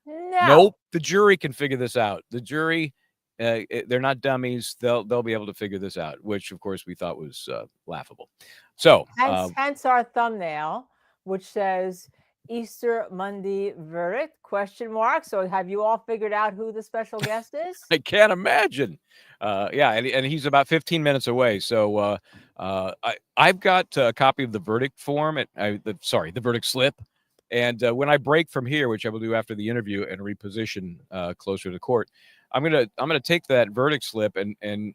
No. Nope. The jury can figure this out. The jury, they're not dummies. They'll be able to figure this out, which of course we thought was laughable. So Hence our thumbnail, which says Easter Monday verdict, question mark. So have you all figured out who the special guest is? I can't imagine. Yeah, and he's about 15 minutes away. So I've got a copy of the verdict form, the verdict slip. And when I break from here, which I will do after the interview and reposition closer to court, I'm gonna take that verdict slip and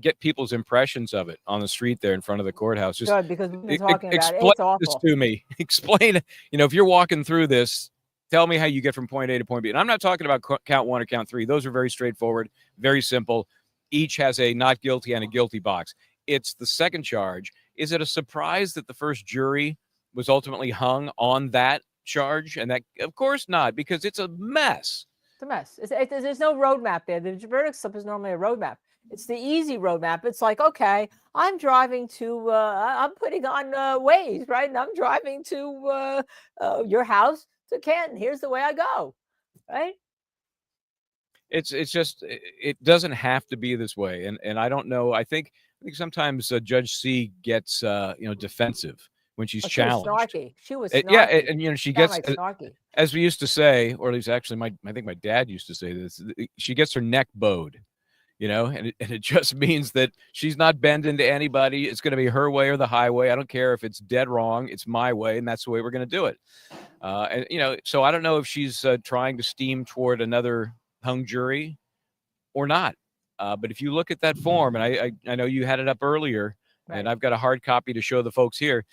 get people's impressions of it on the street there in front of the courthouse. Just Good, because we've been talking about it. explain It's awful. this to me. Explain, if you're walking through this, tell me how you get from point A to point B. And I'm not talking about count 1 or count 3. Those are very straightforward, very simple. Each has a not guilty and a guilty box. It's the second charge. Is it a surprise that the first jury was ultimately hung on that charge? And that, of course not, because it's a mess. It's a mess. There's no roadmap there. The verdict slip is normally a roadmap. It's the easy roadmap. It's like, okay, I'm driving to, I'm putting on Waze, right? And I'm driving to your house to Canton. Here's the way I go, right? It's just, it doesn't have to be this way. And I don't know. I think sometimes Judge C gets, defensive when she's challenged. She was snarky. She was Yeah, snarky. and she Sound gets, like snarky. as we used to say, or at least actually I think my dad used to say this, she gets her neck bowed. And it just means that she's not bending to anybody. It's going to be her way or the highway. I don't care if it's dead wrong. It's my way, and that's the way we're going to do it. So I don't know if she's trying to steam toward another hung jury or not. But if you look at that form, and I know you had it up earlier, Right. and I've got a hard copy to show the folks here.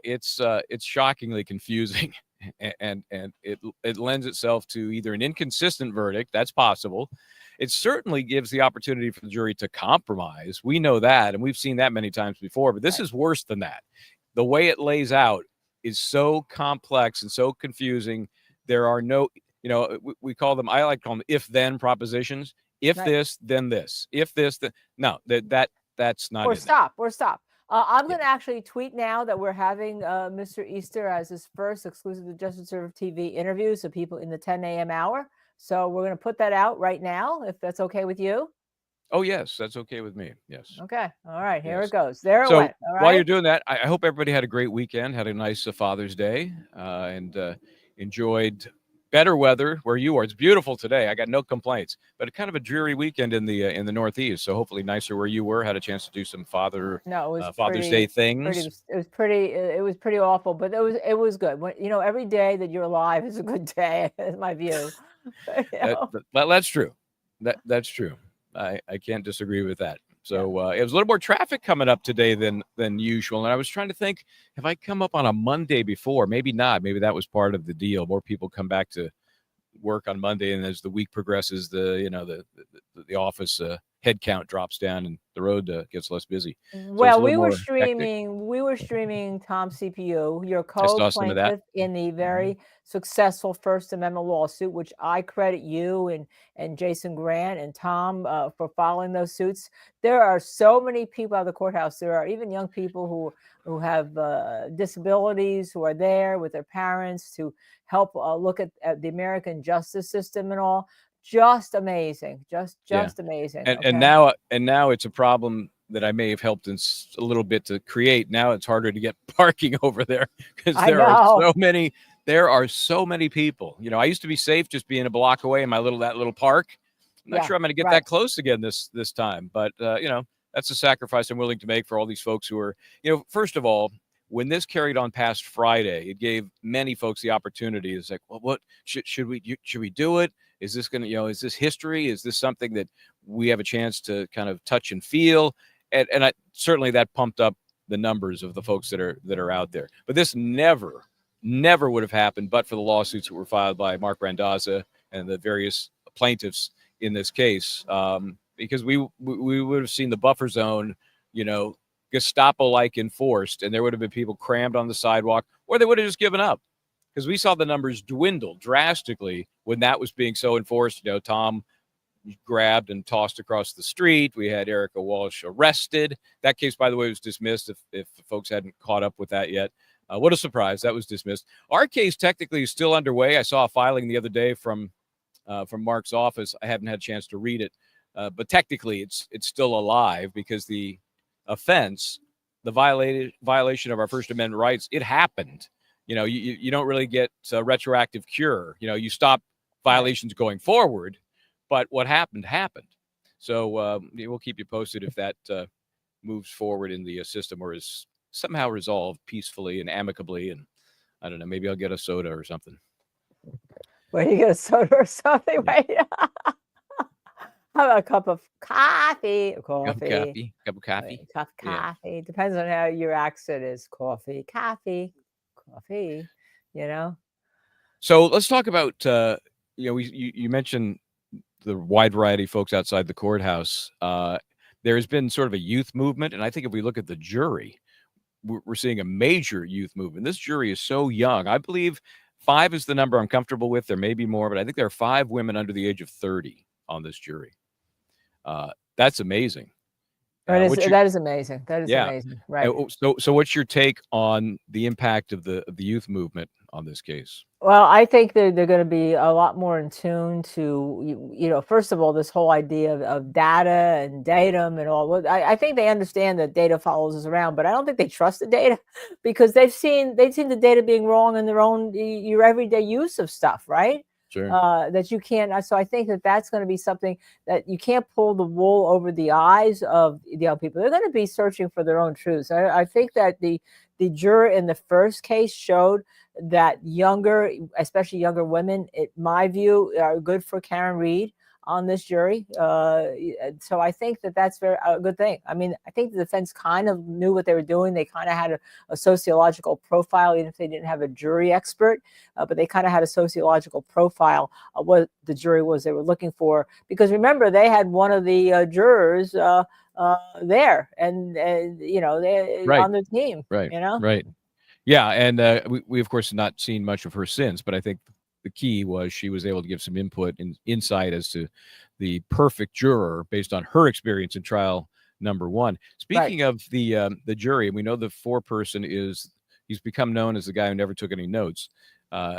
It's shockingly confusing, and it lends itself to either an inconsistent verdict. That's possible. It certainly gives the opportunity for the jury to compromise. We know that, and we've seen that many times before, but this is worse than that. The way it lays out is so complex and so confusing. There are no, we call them, I like to call them if-then propositions. If Right. this, then this. If this, then, no, that's not Or in stop. I'm going to actually tweet now that we're having Mr. Easter as his first exclusive to Justice Serve TV interview. So people in the 10 a.m. hour. So we're going to put that out right now, if that's okay with you. Oh, yes, that's okay with me. Yes. Okay. All right. Here Yes. it goes. There it So went. All right. while you're doing that, I hope everybody had a great weekend, had a nice Father's Day, and enjoyed better weather where you are. It's beautiful today. I got no complaints, but kind of a dreary weekend in the Northeast. So hopefully nicer where you were. Had a chance to do some Father's Day things. It was pretty awful, but it was good. Every day that you're alive is a good day. Is my view. That's true. That's true. I can't disagree with that. So it was a little more traffic coming up today than usual. And I was trying to think, have I come up on a Monday before? Maybe not. Maybe that was part of the deal. More people come back to work on Monday, and as the week progresses, the office head count drops down and the road gets less busy. Well, we were streaming Tom CPU, your co-plaintiff in the very successful First Amendment lawsuit, which I credit you and Jason Grant and Tom for following those suits. There are so many people at the courthouse. There are even young people who have disabilities who are there with their parents to help look at the American justice system and all. Just amazing. Just amazing. And now it's a problem that I may have helped a little bit to create. Now it's harder to get parking over there because there are so many people. I used to be safe just being a block away in that little park. I'm not sure I'm going to get that close again this time, but that's a sacrifice I'm willing to make for all these folks who are, first of all, when this carried on past Friday, it gave many folks the opportunity. It's like, well, what should we do it? Is this going to, is this history? Is this something that we have a chance to kind of touch and feel? And certainly that pumped up the numbers of the folks that are out there. But this never never would have happened but for the lawsuits that were filed by Mark Randazza and the various plaintiffs in this case, because we would have seen the buffer zone, Gestapo-like enforced, and there would have been people crammed on the sidewalk, or they would have just given up, because we saw the numbers dwindle drastically when that was being so enforced. Tom grabbed and tossed across the street. We had Erica Walsh arrested. That case, by the way, was dismissed if folks hadn't caught up with that yet. What a surprise. That was dismissed. Our case technically is still underway. I saw a filing the other day from Mark's office. I haven't had a chance to read it, but technically it's still alive, because the offense, the violation of our First Amendment rights, it happened. You don't really get a retroactive cure. You stop violations going forward, but what happened. So we'll keep you posted if that moves forward in the system, or is somehow resolved peacefully and amicably. And I don't know, maybe I'll get a soda or something. Where do you get a soda or something? Right? How about a cup of coffee? Cup of coffee. Cup of coffee. Depends on how your accent is. Coffee. So let's talk about you mentioned the wide variety of folks outside the courthouse. There has been sort of a youth movement, and I think if we look at the jury, we're seeing a major youth movement. This jury is so young. I believe 5 is the number I'm comfortable with. There may be more, but I think there are 5 women under the age of 30 on this jury. That's amazing. That is amazing. That is amazing. Right. So what's your take on the impact of the youth movement on this case? Well, I think they're going to be a lot more in tune to, first of all, this whole idea of data and Dedham and all. I think they understand that data follows us around, but I don't think they trust the data, because they've seen the data being wrong in their own your everyday use of stuff, right? Sure. That you can't. So I think that's going to be something that you can't pull the wool over the eyes of the young people. They're going to be searching for their own truths. I think that the juror in the first case showed that especially younger women, in my view, are good for Karen Reed on this jury. So I think that's a good thing. I mean, I think the defense kind of knew what they were doing. They kind of had a sociological profile, even if they didn't have a jury expert, but they kind of had a sociological profile of what the jury was they were looking for. Because remember, they had one of the jurors there, and they right. on the team. Right. Right. Yeah, and we of course have not seen much of her since, but I think the key was she was able to give some input and insight as to the perfect juror based on her experience in trial number 1. Speaking of the jury, and we know the foreperson he's become known as the guy who never took any notes.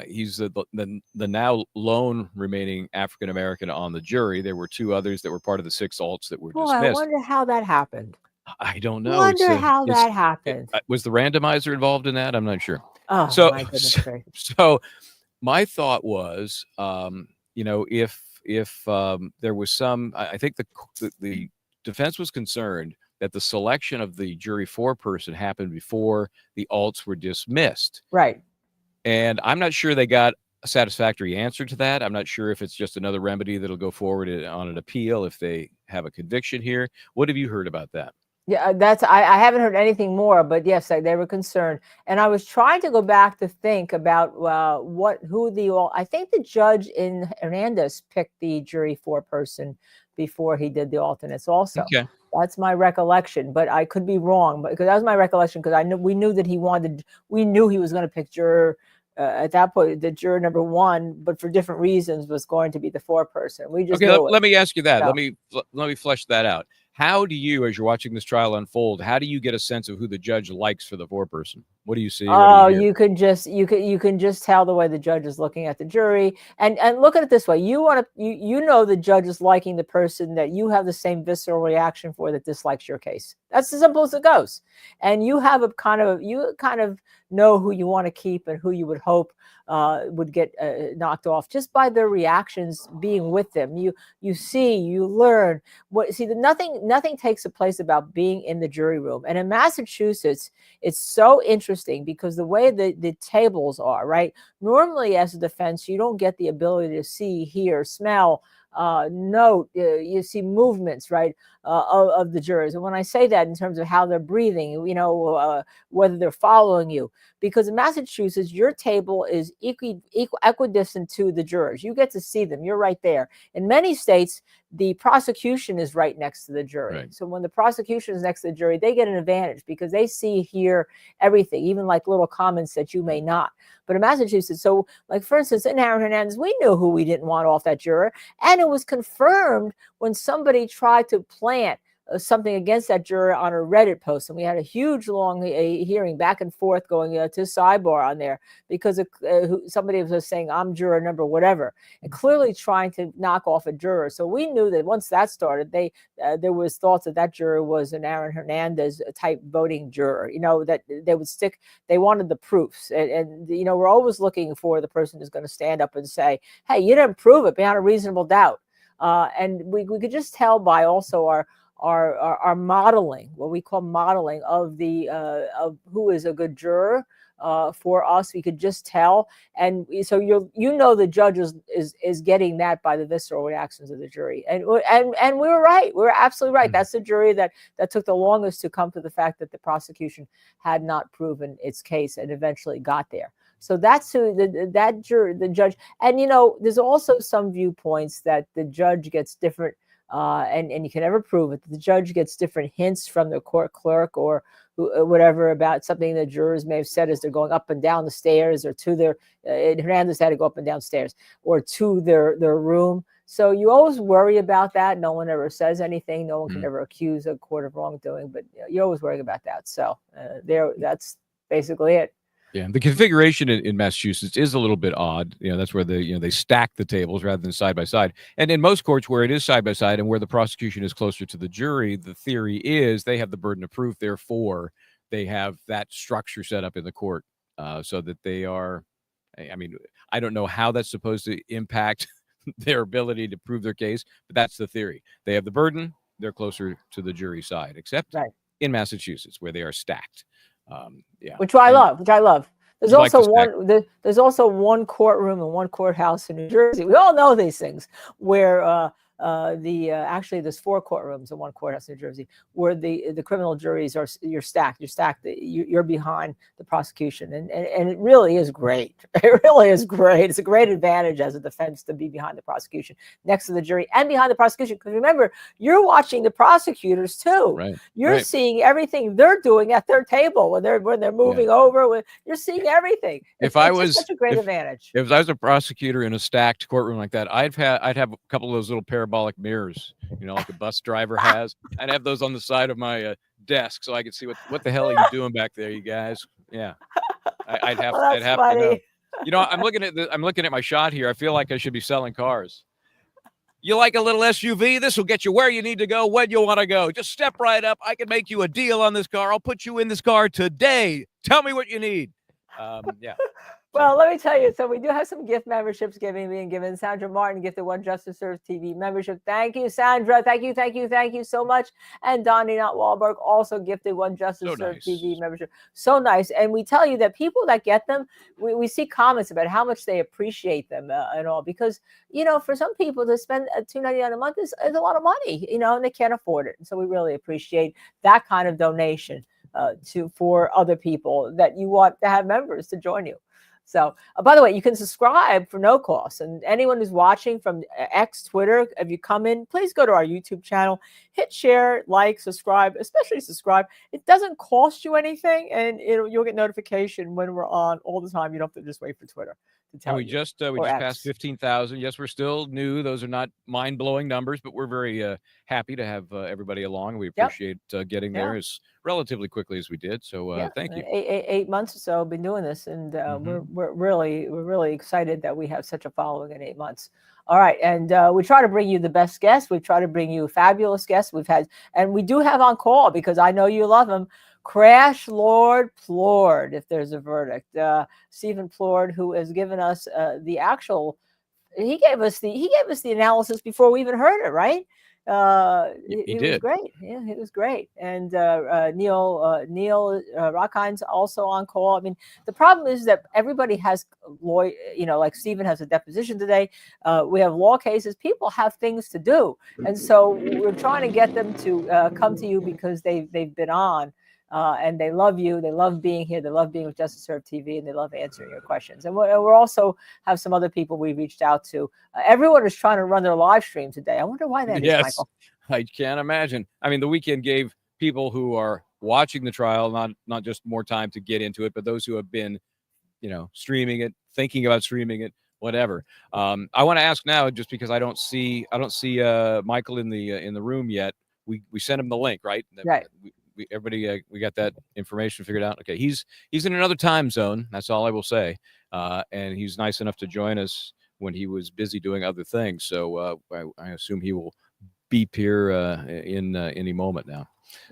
He's the now lone remaining African American on the jury. There were 2 others that were part of the 6 alts that were dismissed. I wonder how that happened. I don't know. How that happened. Was the randomizer involved in that? I'm not sure. Oh, my goodness gracious. So my thought was, if there was some, I think the defense was concerned that the selection of the jury foreperson happened before the alts were dismissed. Right. And I'm not sure they got a satisfactory answer to that. I'm not sure if it's just another remedy that'll go forward on an appeal if they have a conviction here. What have you heard about that? Yeah, I haven't heard anything more, but yes, they were concerned. And I was trying to go back to think about I think the judge in Hernandez picked the jury foreperson before he did the alternates also. Okay. That's my recollection, but I could be wrong, because that was my recollection, because we knew that we knew he was going to pick juror at that point, the juror number 1, but for different reasons was going to be the foreperson. We just let me ask you that. So. Let me flesh that out. How do you, as you're watching this trial unfold, how do you get a sense of who the judge likes for the foreperson? What do you see? Oh, you can just tell the way the judge is looking at the jury, and look at it this way: you know the judge is liking the person that you have the same visceral reaction for that dislikes your case. That's as simple as it goes. And you have kind of know who you want to keep and who you would hope would get knocked off just by their reactions being with them. You see, you learn. Nothing takes a place about being in the jury room. And in Massachusetts, it's so interesting because the way the tables are, right? Normally, as a defense, you don't get the ability to see, hear, smell note, you see movements, right, of the jurors. And when I say that in terms of how they're breathing, whether they're following you, because in Massachusetts, your table is equidistant to the jurors. You get to see them. You're right there. In many states, the prosecution is right next to the jury. Right. So when the prosecution is next to the jury, they get an advantage because they see, hear everything, even like little comments that you may not. But in Massachusetts, so like for instance, in Aaron Hernandez, we knew who we didn't want off that juror. And it was confirmed when somebody tried to plant something against that juror on a Reddit post. And we had a huge, long hearing back and forth going to Sidebahhh on there because somebody was saying, I'm juror number whatever, and clearly trying to knock off a juror. So we knew that once that started, there was thoughts that juror was an Aaron Hernandez type voting juror, that they would stick. They wanted the proofs. And we're always looking for the person who's going to stand up and say, hey, you didn't prove it beyond a reasonable doubt. And we could just tell by also our modeling, what we call modeling of of who is a good juror for us. We could just tell, and so the judge is getting that by the visceral reactions of the jury, and we were right. We were absolutely right. That's the jury that took the longest to come to the fact that the prosecution had not proven its case and eventually got there. So that's who the judge, and there's also some viewpoints that the judge gets different. And you can never prove it. The judge gets different hints from the court clerk or whatever about something the jurors may have said as they're going up and down the stairs or to their, Hernandez had to go up and down stairs or to their room. So you always worry about that. No one ever says anything. No one can ever accuse a court of wrongdoing, but you're always worrying about that. So that's basically it. Yeah, the configuration in Massachusetts is a little bit odd. That's where they stack the tables rather than side by side. And in most courts where it is side by side and where the prosecution is closer to the jury, the theory is they have the burden of proof. Therefore, they have that structure set up in the court so that they are. I mean, I don't know how that's supposed to impact their ability to prove their case, but that's the theory. They have the burden. They're closer to the jury side, except in Massachusetts where they are stacked. Which I love. There's also one courtroom and one courthouse in New Jersey. We all know these things where actually there's 4 courtrooms and one courthouse in New Jersey where the criminal juries you're stacked. You're behind the prosecution, and it really is great. It really is great. It's a great advantage as a defense to be behind the prosecution, next to the jury, and behind the prosecution. Because remember, you're watching the prosecutors too. Right. You're seeing everything they're doing at their table when they're moving over. You're seeing everything. It's such a great advantage. If I was a prosecutor in a stacked courtroom like that, I'd have a couple of those little parabolic mirrors, like a bus driver has. I'd have those on the side of my desk so I could see what the hell are you doing back there, you guys? Yeah, I'd have to know. I'm looking at my shot here. I feel like I should be selling cars. You like a little SUV? This will get you where you need to go when you want to go. Just step right up. I can make you a deal on this car. I'll put you in this car today. Tell me what you need. Yeah. Well, let me tell you. So we do have some gift memberships being given. Sandra Martin gifted 1 Justice Serves TV membership. Thank you, Sandra. Thank you so much. And Donnie Not Wahlberg also gifted 1 Justice Serves TV membership. So nice. And we tell you that people that get them, we see comments about how much they appreciate them and all. Because, for some people to spend $2.99 a month is a lot of money, and they can't afford it. And so we really appreciate that kind of donation for other people that you want to have members to join you. So, by the way, you can subscribe for no cost. And anyone who's watching from X, Twitter, if you come in, please go to our YouTube channel, hit share, like, subscribe, especially subscribe. It doesn't cost you anything, and you'll get notification when we're on all the time. You don't have to just wait for Twitter to tell you. We just passed 15,000. Yes, we're still new. Those are not mind-blowing numbers, but we're very happy to have everybody along. We appreciate getting there as relatively quickly as we did. So thank you. 8 months or so been doing this, and we're really excited that we have such a following in 8 months. All right, and we try to bring you the best guests. We try to bring you fabulous guests. And we do have on call because I know you love them. Crash Lord Plord, if there's a verdict. Stephen Plord, who has given us the actual, he gave us the analysis before we even heard it, right? He was did. great. Yeah, he was great. And Neil Rockhine's also on call. I mean, the problem is that everybody has lawyer, like Stephen has a deposition today. We have law cases. People have things to do, and so we're trying to get them to come to you because they've been on. And they love you. They love being here. They love being with Justice Serve TV, and they love answering your questions. And we're also have some other people we reached out to. Everyone is trying to run their live stream today. I wonder why that is, Yes, Michael. I can't imagine. I mean, the weekend gave people who are watching the trial not just more time to get into it, but those who have been, streaming it, thinking about streaming it, whatever. I want to ask now, just because I don't see Michael in the room yet. We sent him the link, right? Right. Everybody, we got that information figured out. Okay, he's in another time zone. That's all I will say. And he's nice enough to join us when he was busy doing other things. So I assume he will beep here in any moment now.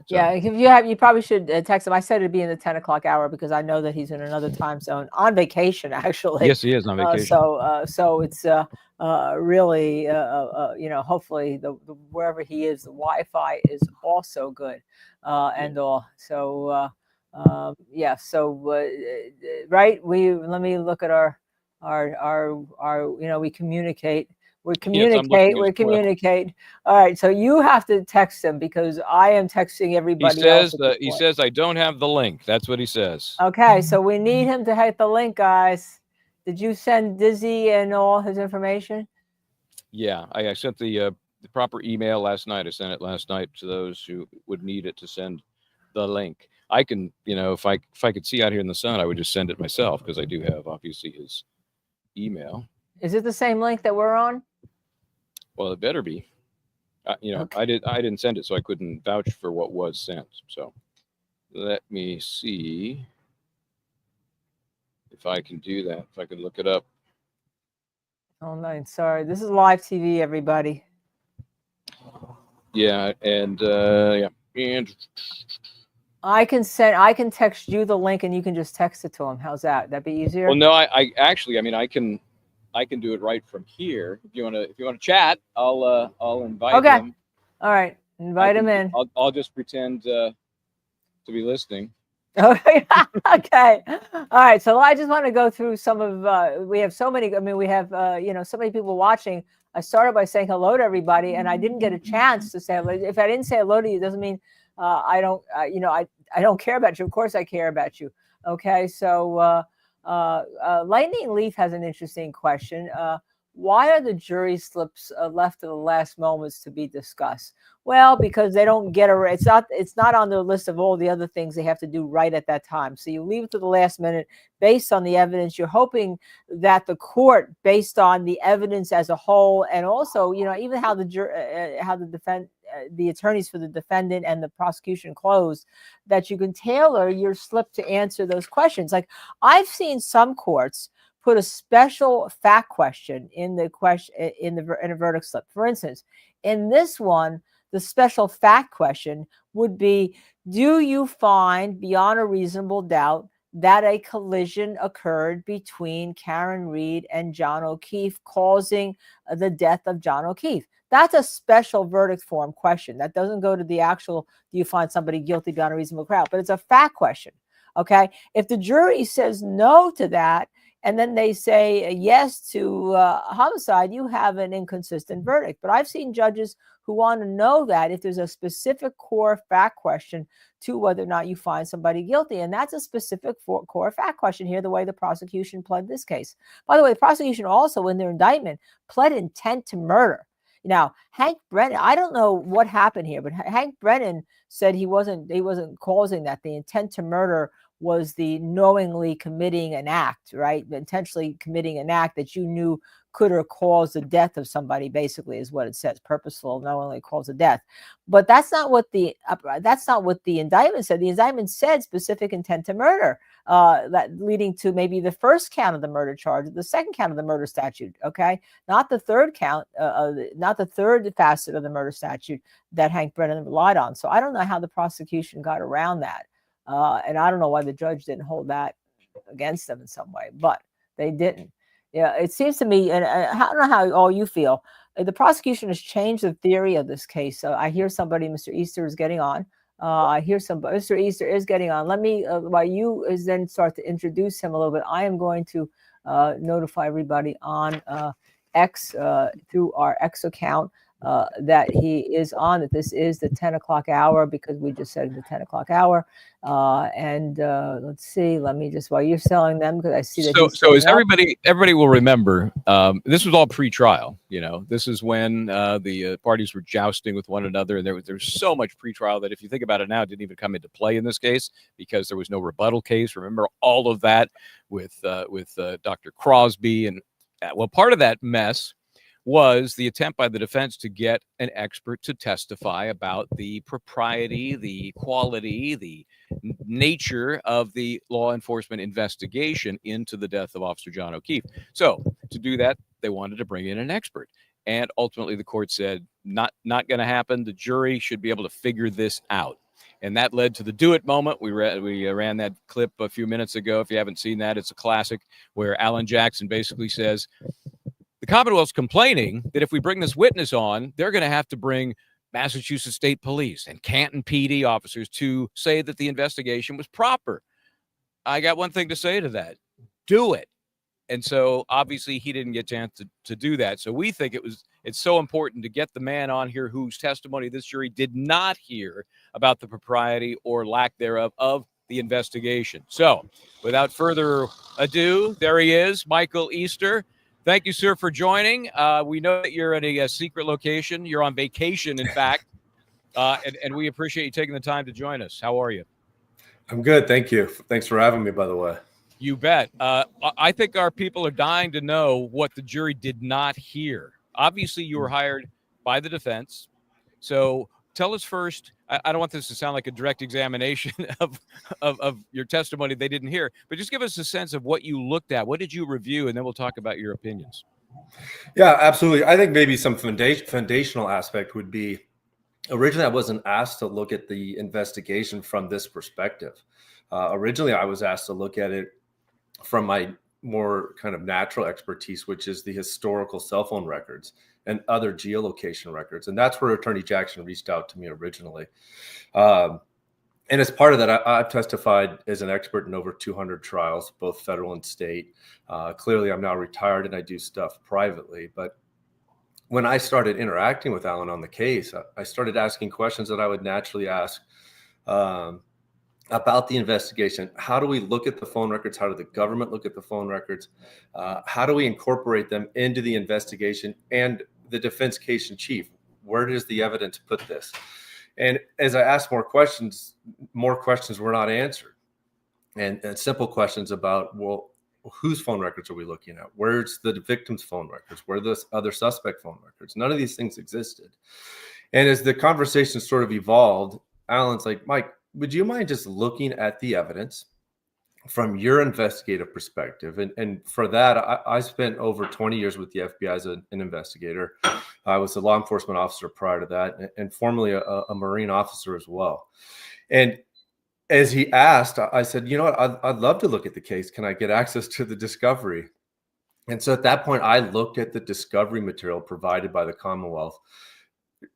So. Yeah, if you probably should text him. I said it'd be in the 10 o'clock hour because I know that he's in another time zone on vacation, actually. Yes, he is on vacation. So it's really, hopefully the wherever he is, the Wi-Fi is also good and all. So yeah. So right. Let me look at our we communicate. We communicate. Yes, we communicate. All right. So you have to text him because I am texting everybody else. He says I don't have the link. That's what he says. Okay. So we need him to hit the link, guys. Did you send Dizzy and all his information? Yeah, I sent the proper email last night. I sent it last night to those who would need it to send the link. I can, if I could see out here in the sun, I would just send it myself because I do have obviously his email. Is it the same link that we're on? Well, it better be. Okay. I didn't send it, so I couldn't vouch for what was sent. So let me see if I can do that. If I can look it up. Oh, no, sorry. This is live TV, everybody. Yeah, and yeah, and I can text you the link, and you can just text it to him. How's that? That'd be easier. Well, no, I actually, I can do it right from here. If you want to chat, I'll invite him. All right, invite him in. I'll just pretend to be listening. Okay. Okay. All right. So I just want to go through some of. We have so many. I mean, we have so many people watching. I started by saying hello to everybody, and I didn't get a chance to say hello. If I didn't say hello to you, it doesn't mean I don't. I don't care about you. Of course, I care about you. Okay. So Lightning Leaf has an interesting question. Why are the jury slips left to the last moments to be discussed? Well, because they don't get it's not on their list of all the other things they have to do right at that time. So you leave it to the last minute based on the evidence. You're hoping that the court, based on the evidence as a whole, and also even how the attorneys for the defendant and the prosecution closed, that you can tailor your slip to answer those questions. Like I've seen some courts put a special fact question in a verdict slip. For instance, in this one, the special fact question would be, do you find beyond a reasonable doubt that a collision occurred between Karen Reed and John O'Keefe causing the death of John O'Keefe? That's a special verdict form question. That doesn't go to the actual, do you find somebody guilty beyond a reasonable doubt, but it's a fact question. Okay. If the jury says no to that, and then they say yes to homicide, you have an inconsistent verdict. But I've seen judges who want to know that if there's a specific core fact question to whether or not you find somebody guilty. And that's a specific core fact question here, the way the prosecution pled this case. By the way, the prosecution also in their indictment pled intent to murder. Now, Hank Brennan, I don't know what happened here, but Hank Brennan said he wasn't causing that. The intent to murder was the knowingly committing an act, right? Intentionally committing an act that you knew could or cause the death of somebody, basically, is what it says. Purposeful, knowingly cause a death. But that's not what the indictment said. The indictment said specific intent to murder, that leading to maybe the first count of the murder charge, the second count of the murder statute. Okay, not the third count, not the third facet of the murder statute that Hank Brennan relied on. So I don't know how the prosecution got around that. And I don't know why the judge didn't hold that against them in some way, but they didn't. Yeah, it seems to me, and I don't know how all you feel. the prosecution has changed the theory of this case. So I hear somebody, Mr. Easter, is getting on. I hear somebody, Mr. Easter is getting on. Let me, while you is then start to introduce him a little bit, I am going to notify everybody on X through our X account that he is on, that this is the 10 o'clock hour, because we just said the 10 o'clock hour. Let's see, let me just, while you're selling them, because I see that So he's as everybody will remember, this was all pre-trial. You know, this is when the parties were jousting with one another, and there was so much pre-trial that if you think about it now, it didn't even come into play in this case because there was no rebuttal case. Remember all of that with Dr. Crosby, and well, part of that mess was the attempt by the defense to get an expert to testify about the propriety, the quality, the nature of the law enforcement investigation into the death of Officer John O'Keefe. So to do that, they wanted to bring in an expert. And ultimately, the court said, not going to happen. The jury should be able to figure this out. And that led to the do it moment. We ran that clip a few minutes ago. If you haven't seen that, it's a classic where Alan Jackson basically says, the Commonwealth's complaining that if we bring this witness on, they're going to have to bring Massachusetts State Police and Canton PD officers to say that the investigation was proper. I got one thing to say to that. Do it. And so obviously he didn't get a chance to do that. So we think it's so important to get the man on here whose testimony this jury did not hear about the propriety or lack thereof of the investigation. So without further ado, there he is, Michael Easter. Thank you, sir, for joining. We know that you're at a secret location. You're on vacation, in fact, and we appreciate you taking the time to join us. How are you? I'm good. Thank you. Thanks for having me, by the way. You bet. I think our people are dying to know what the jury did not hear. Obviously, you were hired by the defense. So tell us first, I don't want this to sound like a direct examination of your testimony they didn't hear, but just give us a sense of what you looked at. What did you review? And then we'll talk about your opinions. Yeah, absolutely. I think maybe some foundational aspect would be, originally I wasn't asked to look at the investigation from this perspective. Originally, I was asked to look at it from my more kind of natural expertise, which is the historical cell phone records and other geolocation records. And that's where Attorney Jackson reached out to me originally. And as part of that, I've testified as an expert in over 200 trials, both federal and state. Clearly, I'm now retired and I do stuff privately. But when I started interacting with Alan on the case, I started asking questions that I would naturally ask about the investigation. How do we look at the phone records? How did the government look at the phone records? How do we incorporate them into the investigation and the defense case in chief? Where does the evidence put this? And as I asked more questions were not answered. And simple questions about, well, whose phone records are we looking at? Where's the victim's phone records? Where are the other suspect phone records? None of these things existed. And as the conversation sort of evolved, Alan's like, Mike, would you mind just looking at the evidence from your investigative perspective? And for that, I spent over 20 years with the FBI as an investigator. I was a law enforcement officer prior to that, and formerly a Marine officer as well. And as he asked, I said, you know what, I'd love to look at the case. Can I get access to the discovery? And so at that point, I looked at the discovery material provided by the Commonwealth,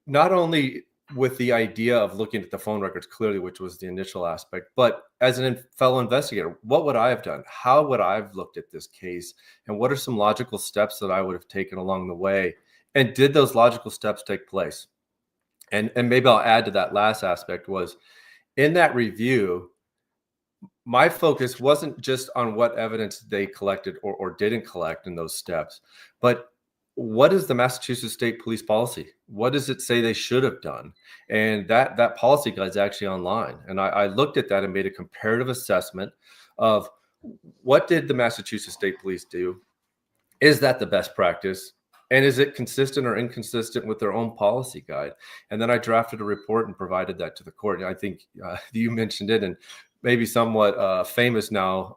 not only with the idea of looking at the phone records clearly, which was the initial aspect, but as a fellow investigator, what would I have done? How would I have looked at this case? And what are some logical steps that I would have taken along the way? And did those logical steps take place? And maybe I'll add to that last aspect was, in that review, my focus wasn't just on what evidence they collected or didn't collect in those steps, but what is the Massachusetts State Police policy? What does it say they should have done? And that policy guide is actually online. And I looked at that and made a comparative assessment of what did the Massachusetts State Police do? Is that the best practice? And is it consistent or inconsistent with their own policy guide? And then I drafted a report and provided that to the court. And I think you mentioned it. And maybe somewhat famous now,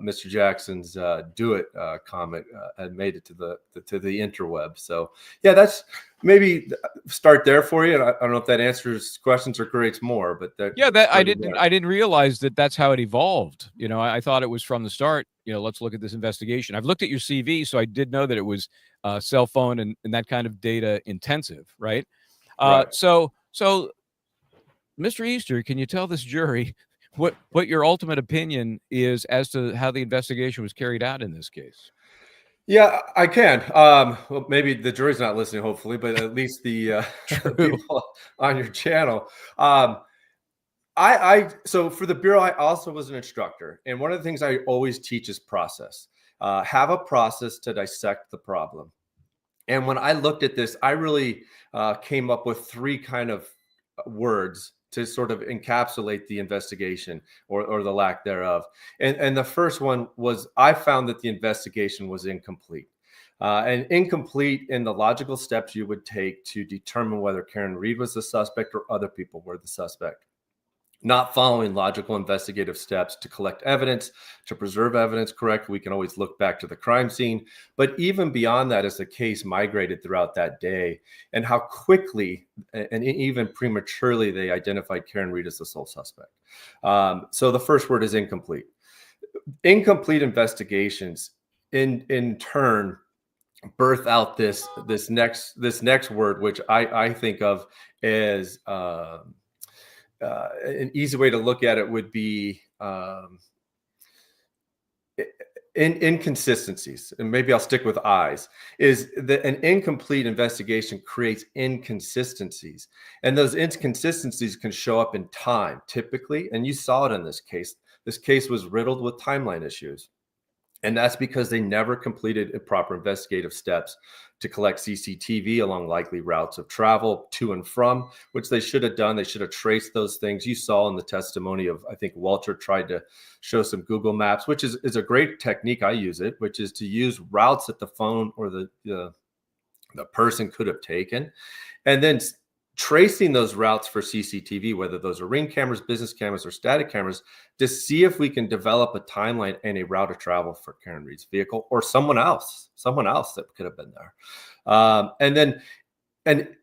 Mr. Jackson's "Do It" comment had made it to the interweb. So yeah, that's maybe start there for you. I don't know if that answers questions or creates more, but yeah, that I didn't realize that that's how it evolved. You know, I thought it was from the start. You know, let's look at this investigation. I've looked at your CV, so I did know that it was cell phone and that kind of data intensive, right? Right. So Mr. Easter, can you tell this jury what your ultimate opinion is as to how the investigation was carried out in this case? Yeah, I can. Well, maybe the jury's not listening, hopefully, but at least the people on your channel. So for the Bureau, I also was an instructor. And one of the things I always teach is process. Have a process to dissect the problem. And when I looked at this, I really came up with three kind of words to sort of encapsulate the investigation or the lack thereof. And the first one was, I found that the investigation was incomplete. And incomplete in the logical steps you would take to determine whether Karen Read was the suspect or other people were the suspect. Not following logical investigative steps to collect evidence, to preserve evidence correctly. We can always look back to the crime scene. But even beyond that, as the case migrated throughout that day and how quickly and even prematurely they identified Karen Read as the sole suspect. So the first word is incomplete. Incomplete investigations in turn birth out this next word, which I think of as an easy way to look at it would be inconsistencies. And maybe I'll stick with I's, is that an incomplete investigation creates inconsistencies. And those inconsistencies can show up in time, typically. And you saw it in this case. This case was riddled with timeline issues. And that's because they never completed proper investigative steps to collect CCTV along likely routes of travel to and from, which they should have done. They should have traced those things. You saw in the testimony of, I think Walter tried to show some Google Maps, which is a great technique. I use it, which is to use routes that the phone or the person could have taken. And then tracing those routes for CCTV, whether those are Ring cameras, business cameras, or static cameras, to see if we can develop a timeline and a route of travel for Karen Read's vehicle or someone else that could have been there. And then an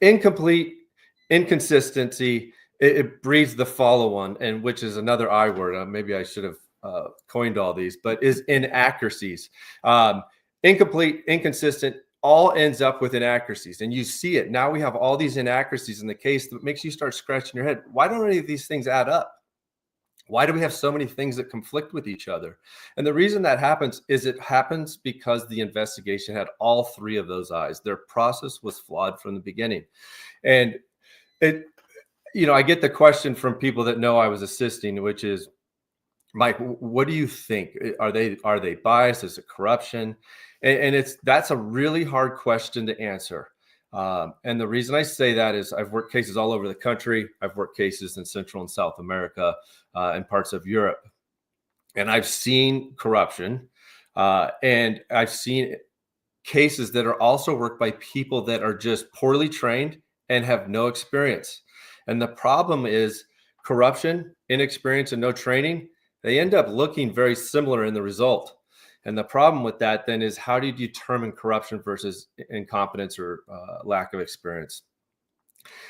inconsistency, it breeds the follow-on, and which is another I word. Maybe I should have coined all these, but is inaccuracies. Incomplete, inconsistent, all ends up with inaccuracies, and you see it. Now we have all these inaccuracies in the case that makes you start scratching your head. Why don't any of these things add up? Why do we have so many things that conflict with each other? And the reason that happens is it happens because the investigation had all three of those I's. Their process was flawed from the beginning. And I get the question from people that know I was assisting, which is, Mike, what do you think? Are they biased? Is it corruption? And that's a really hard question to answer. And the reason I say that is I've worked cases all over the country. I've worked cases in Central and South America and parts of Europe. And I've seen corruption. And I've seen cases that are also worked by people that are just poorly trained and have no experience. And the problem is corruption, inexperience, and no training. They end up looking very similar in the result. And the problem with that then is, how do you determine corruption versus incompetence or lack of experience?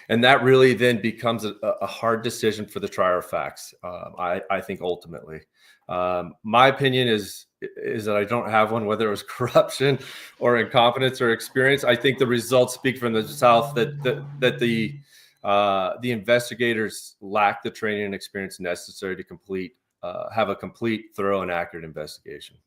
And that really then becomes a hard decision for the trier of facts, I think, ultimately. My opinion is that I don't have one, whether it was corruption or incompetence or experience. I think the results speak from the South that the investigators lack the training and experience necessary to have a complete, thorough, and accurate investigation.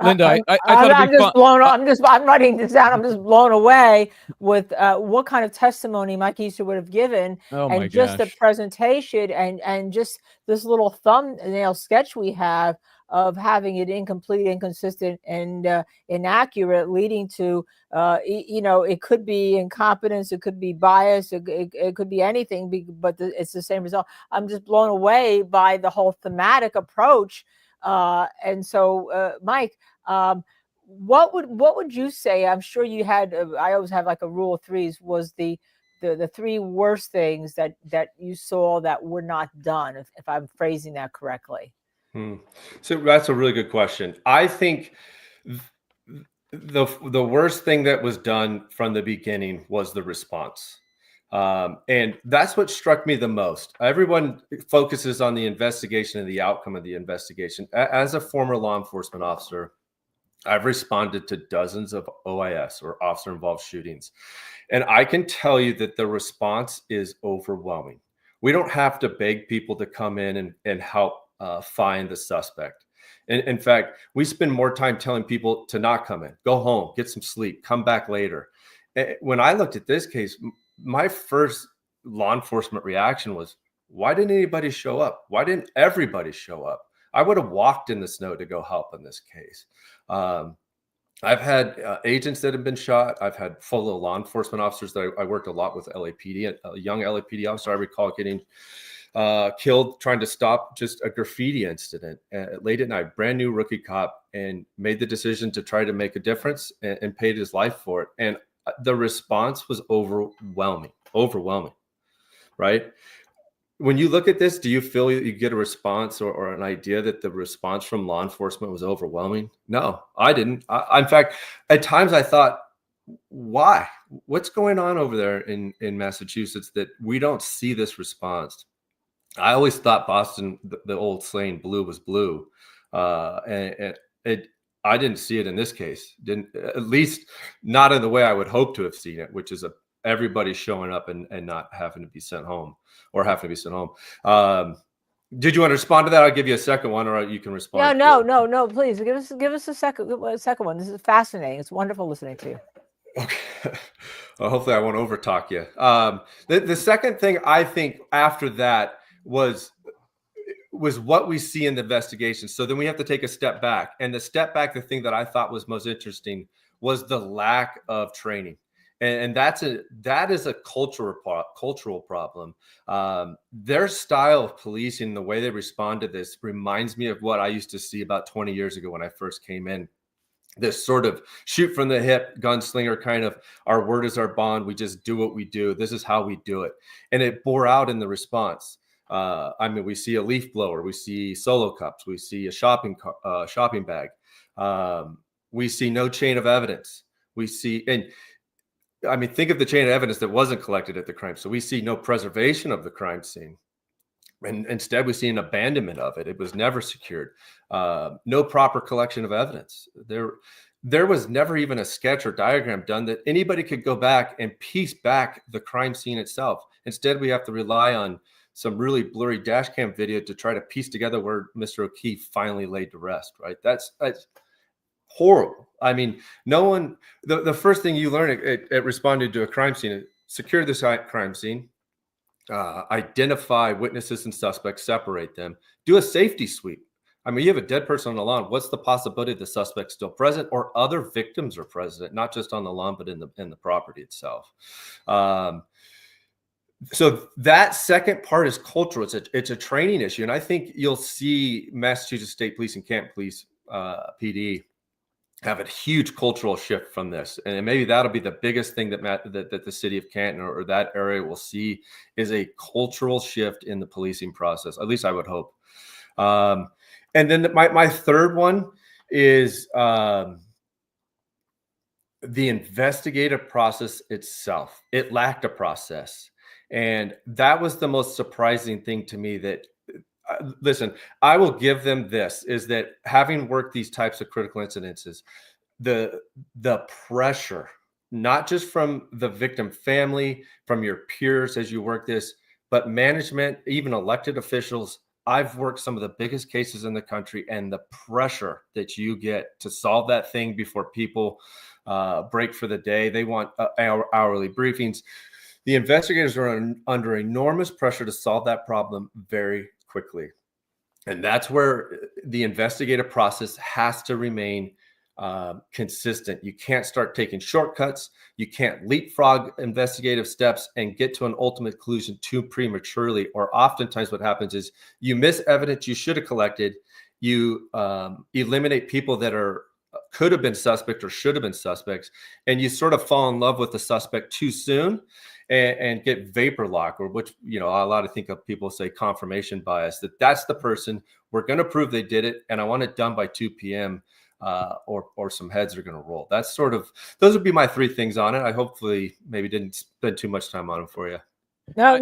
Linda, I thought I'm just blown. I'm writing this down. I'm just blown away with what kind of testimony Mike Easter would have given, and just the presentation, and just this little thumbnail sketch we have of having it incomplete, inconsistent, and inaccurate, leading to it could be incompetence, it could be bias, it could be anything, but it's the same result. I'm just blown away by the whole thematic approach. And so, Mike, what would you say? I'm sure you had. I always have like a rule of threes. Was the the three worst things that you saw that were not done, if I'm phrasing that correctly. So that's a really good question. I think the worst thing that was done from the beginning was the response. And that's what struck me the most. Everyone focuses on the investigation and the outcome of the investigation. As a former law enforcement officer, I've responded to dozens of OIS, or officer involved shootings. And I can tell you that the response is overwhelming. We don't have to beg people to come in and help find the suspect. In fact, we spend more time telling people to not come in, go home, get some sleep, come back later. When I looked at this case, my first law enforcement reaction was, why didn't anybody show up? Why didn't everybody show up? I would have walked in the snow to go help in this case. I've had agents that have been shot. I've had fellow law enforcement officers that I worked a lot with LAPD. A young LAPD officer I recall getting killed trying to stop just a graffiti incident late at night, brand new rookie cop, and made the decision to try to make a difference and paid his life for it. And the response was overwhelming, right? When you look at this, do you feel you get a response or an idea that the response from law enforcement was overwhelming? No, I didn't. In fact, at times I thought, why? What's going on over there in Massachusetts that we don't see this response? I always thought Boston, the old saying, blue was blue. I didn't see it in this case. Didn't, at least not in the way I would hope to have seen it, which is everybody showing up and not having to be sent home or having to be sent home. Did you want to respond to that? I'll give you a second one, or you can respond. No, please give us a second one. This is fascinating. It's wonderful listening to you. Okay. Well, hopefully I won't overtalk you. The second thing I think after that was what we see in the investigation. So then we have to take a step back. And the step back, the thing that I thought was most interesting was the lack of training. And that is a cultural problem. Their style of policing, the way they respond to this, reminds me of what I used to see about 20 years ago when I first came in. This sort of shoot from the hip, gunslinger kind of, our word is our bond. We just do what we do. This is how we do it. And it bore out in the response. I mean, we see a leaf blower, we see solo cups, we see a shopping bag. We see no chain of evidence. We see, and I mean, think of the chain of evidence that wasn't collected at the crime. So we see no preservation of the crime scene. And instead, we see an abandonment of it. It was never secured. No proper collection of evidence. There was never even a sketch or diagram done that anybody could go back and piece back the crime scene itself. Instead, we have to rely on some really blurry dash cam video to try to piece together where Mr. O'Keefe finally laid to rest, right? That's horrible. I mean, no one, the first thing you learn at responding to a crime scene is secure the crime scene, identify witnesses and suspects, separate them, do a safety sweep. I mean, you have a dead person on the lawn. What's the possibility the suspect's still present or other victims are present, not just on the lawn, but in the property itself? So that second part is cultural. It's a training issue. And I think you'll see Massachusetts State Police and Canton Police PD have a huge cultural shift from this. And maybe that'll be the biggest thing that the city of Canton or that area will see is a cultural shift in the policing process. At least I would hope. And then my third one is the investigative process itself. It lacked a process. And that was the most surprising thing to me that, listen, I will give them this, is that having worked these types of critical incidences, the pressure, not just from the victim family, from your peers as you work this, but management, even elected officials. I've worked some of the biggest cases in the country, and the pressure that you get to solve that thing before people break for the day. They want hourly briefings. The investigators are under enormous pressure to solve that problem very quickly. And that's where the investigative process has to remain consistent. You can't start taking shortcuts. You can't leapfrog investigative steps and get to an ultimate conclusion too prematurely. Or oftentimes what happens is you miss evidence you should have collected. You eliminate people that could have been suspect or should have been suspects. And you sort of fall in love with the suspect too soon. and get vapor lock, or which, you know, a lot of people say confirmation bias, that's the person, we're going to prove they did it, and I want it done by 2 p.m. Or some heads are going to roll. That's sort of, those would be my 3 things on it. I hopefully maybe didn't spend too much time on them for you. No,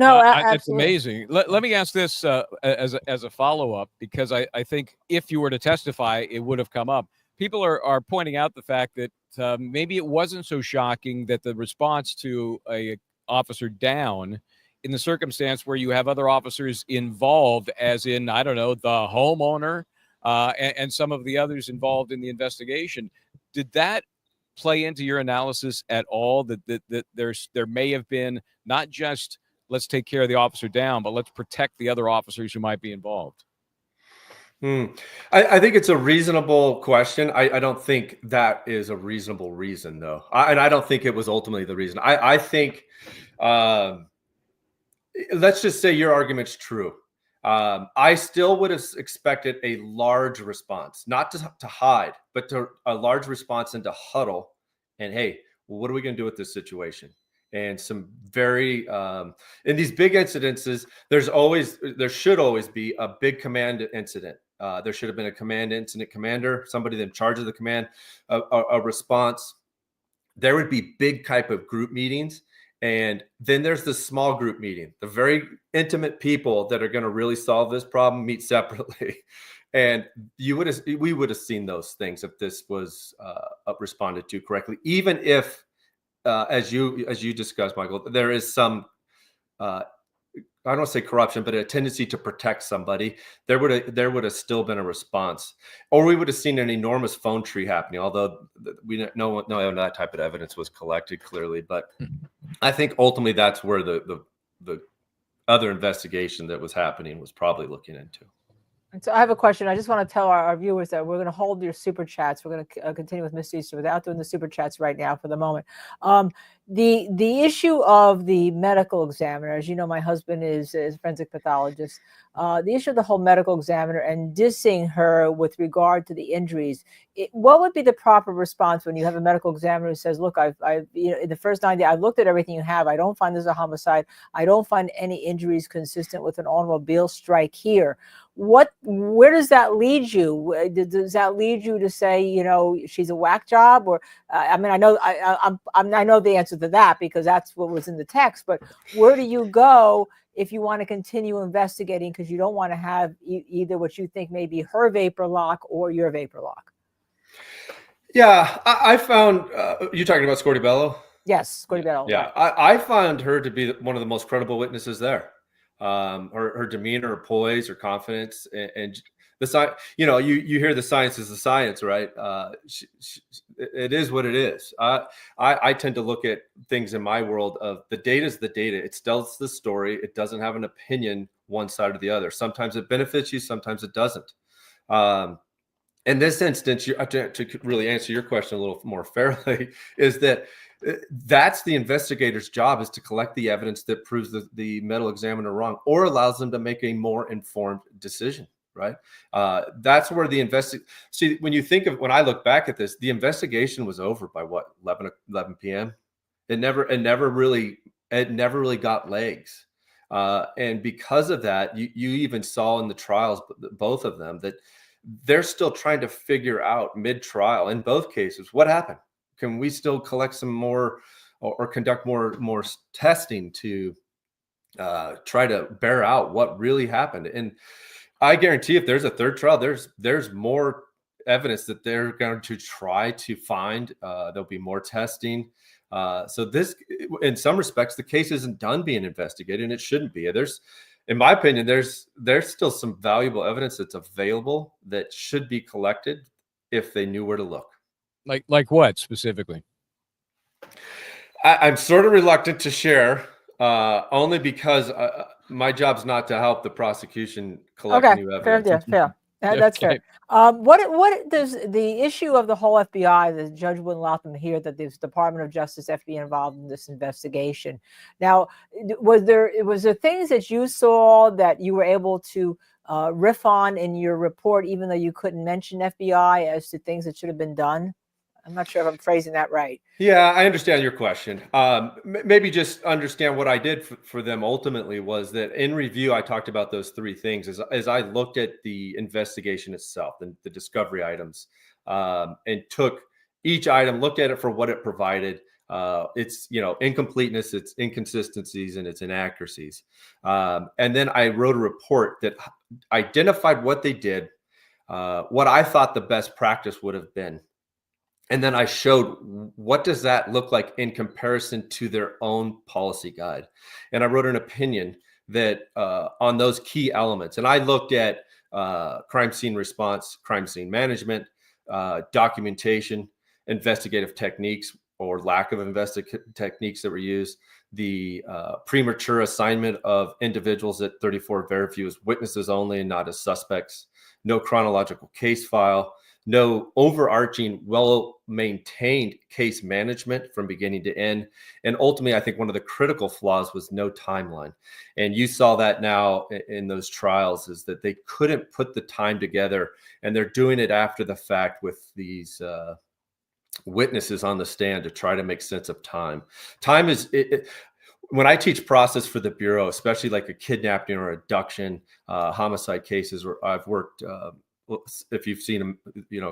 It's amazing. Let me ask this as a follow up, because I think if you were to testify, it would have come up. People are pointing out the fact that maybe it wasn't so shocking that the response to a officer down, in the circumstance where you have other officers involved, as in, I don't know, the homeowner and some of the others involved in the investigation. Did that play into your analysis at all? That there may have been not just let's take care of the officer down, but let's protect the other officers who might be involved? I think it's a reasonable question. I don't think that is a reasonable reason, though. And I don't think it was ultimately the reason. I think, let's just say your argument's true. I still would have expected a large response, not to hide, but to a large response and to huddle. And hey, well, what are we going to do with this situation? And some very in these big incidences, there should always be a big command incident. There should have been a command incident commander, somebody in charge of the command, a response. There would be big type of group meetings. And then there's the small group meeting. The very intimate people that are going to really solve this problem meet separately. And we would have seen those things if this was responded to correctly, even if, as you discussed, Michael, there is some, I don't want to say corruption, but a tendency to protect somebody. There would have still been a response, or we would have seen an enormous phone tree happening. Although we no that type of evidence was collected clearly, but I think ultimately that's where the other investigation that was happening was probably looking into. And so I have a question. I just want to tell our viewers that we're going to hold your super chats. We're going to continue with Mr. Easter without doing the super chats right now for the moment. The issue of the medical examiner, as you know, my husband is a forensic pathologist. The issue of the whole medical examiner and dissing her with regard to the injuries. What would be the proper response when you have a medical examiner who says, "Look, I've in the first 9 days, I've looked at everything you have. I don't find this a homicide. I don't find any injuries consistent with an automobile strike here." Where does that lead you? Does that lead you to say, you know, she's a whack job? Or I mean, I know I know the answer to that because that's what was in the text. But where do you go if you want to continue investigating because you don't want to have either what you think may be her vapor lock or your vapor lock? Yeah, I found you talking about Scorty Bello? Yes, Scorty Bello. Yeah, right. I found her to be one of the most credible witnesses there. Her demeanor, her poise, her confidence, and the science. You know, you hear the science is the science, right? It is what it is. I tend to look at things in my world of the data is the data. It tells the story. It doesn't have an opinion one side or the other. Sometimes it benefits you, sometimes it doesn't. In this instance, to really answer your question a little more fairly, is that that's the investigator's job, is to collect the evidence that proves the medical examiner wrong or allows them to make a more informed decision, right? That's where the see, when you think of, when I look back at this, the investigation was over by what, 11 p.m. It never really got legs. And because of that, you even saw in the trials, both of them, that they're still trying to figure out mid-trial in both cases what happened. Can we still collect some more or conduct more testing to try to bear out what really happened? And I guarantee if there's a third trial, there's more evidence that they're going to try to find. There'll be more testing. So this, in some respects, the case isn't done being investigated, and it shouldn't be. In my opinion, there's still some valuable evidence that's available that should be collected if they knew where to look. Like what specifically? I'm sort of reluctant to share, only because my job's not to help the prosecution collect new evidence. Fair. That's fair. What does the issue of the whole FBI? The judge wouldn't allow them to hear that there's Department of Justice, FBI involved in this investigation. Now, was there things that you saw that you were able to riff on in your report, even though you couldn't mention FBI, as to things that should have been done? I'm not sure if I'm phrasing that right. Yeah, I understand your question. Maybe just understand what I did for them ultimately was that in review, I talked about those three things as I looked at the investigation itself and the discovery items, and took each item, looked at it for what it provided. Its incompleteness, its inconsistencies, and its inaccuracies. And then I wrote a report that identified what they did, what I thought the best practice would have been. And then I showed what does that look like in comparison to their own policy guide. And I wrote an opinion that on those key elements. And I looked at crime scene response, crime scene management, documentation, investigative techniques or lack of investigative techniques that were used, the premature assignment of individuals at 34 Fairview as witnesses only and not as suspects, no chronological case file, no overarching, well-maintained case management from beginning to end. And ultimately, I think one of the critical flaws was no timeline. And you saw that now in those trials is that they couldn't put the time together, and they're doing it after the fact with these witnesses on the stand to try to make sense of time. Time is... when I teach process for the Bureau, especially like a kidnapping or abduction, homicide cases, where I've worked, if you've seen them,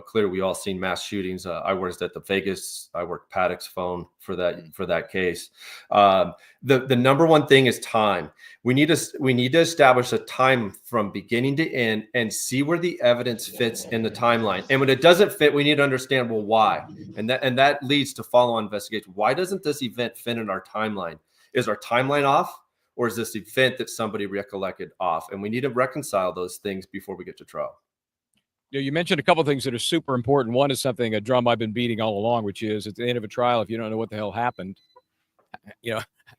clearly we all seen mass shootings. I worked at the Vegas, I worked Paddock's phone for that case. The number one thing is time. We need to establish a time from beginning to end and see where the evidence fits in the timeline. And when it doesn't fit, we need to understand, well, why? And that leads to follow-on investigation. Why doesn't this event fit in our timeline? Is our timeline off, or is this event that somebody recollected off? And we need to reconcile those things before we get to trial. You mentioned a couple of things that are super important. One is something, a drum I've been beating all along, which is at the end of a trial, if you don't know what the hell happened,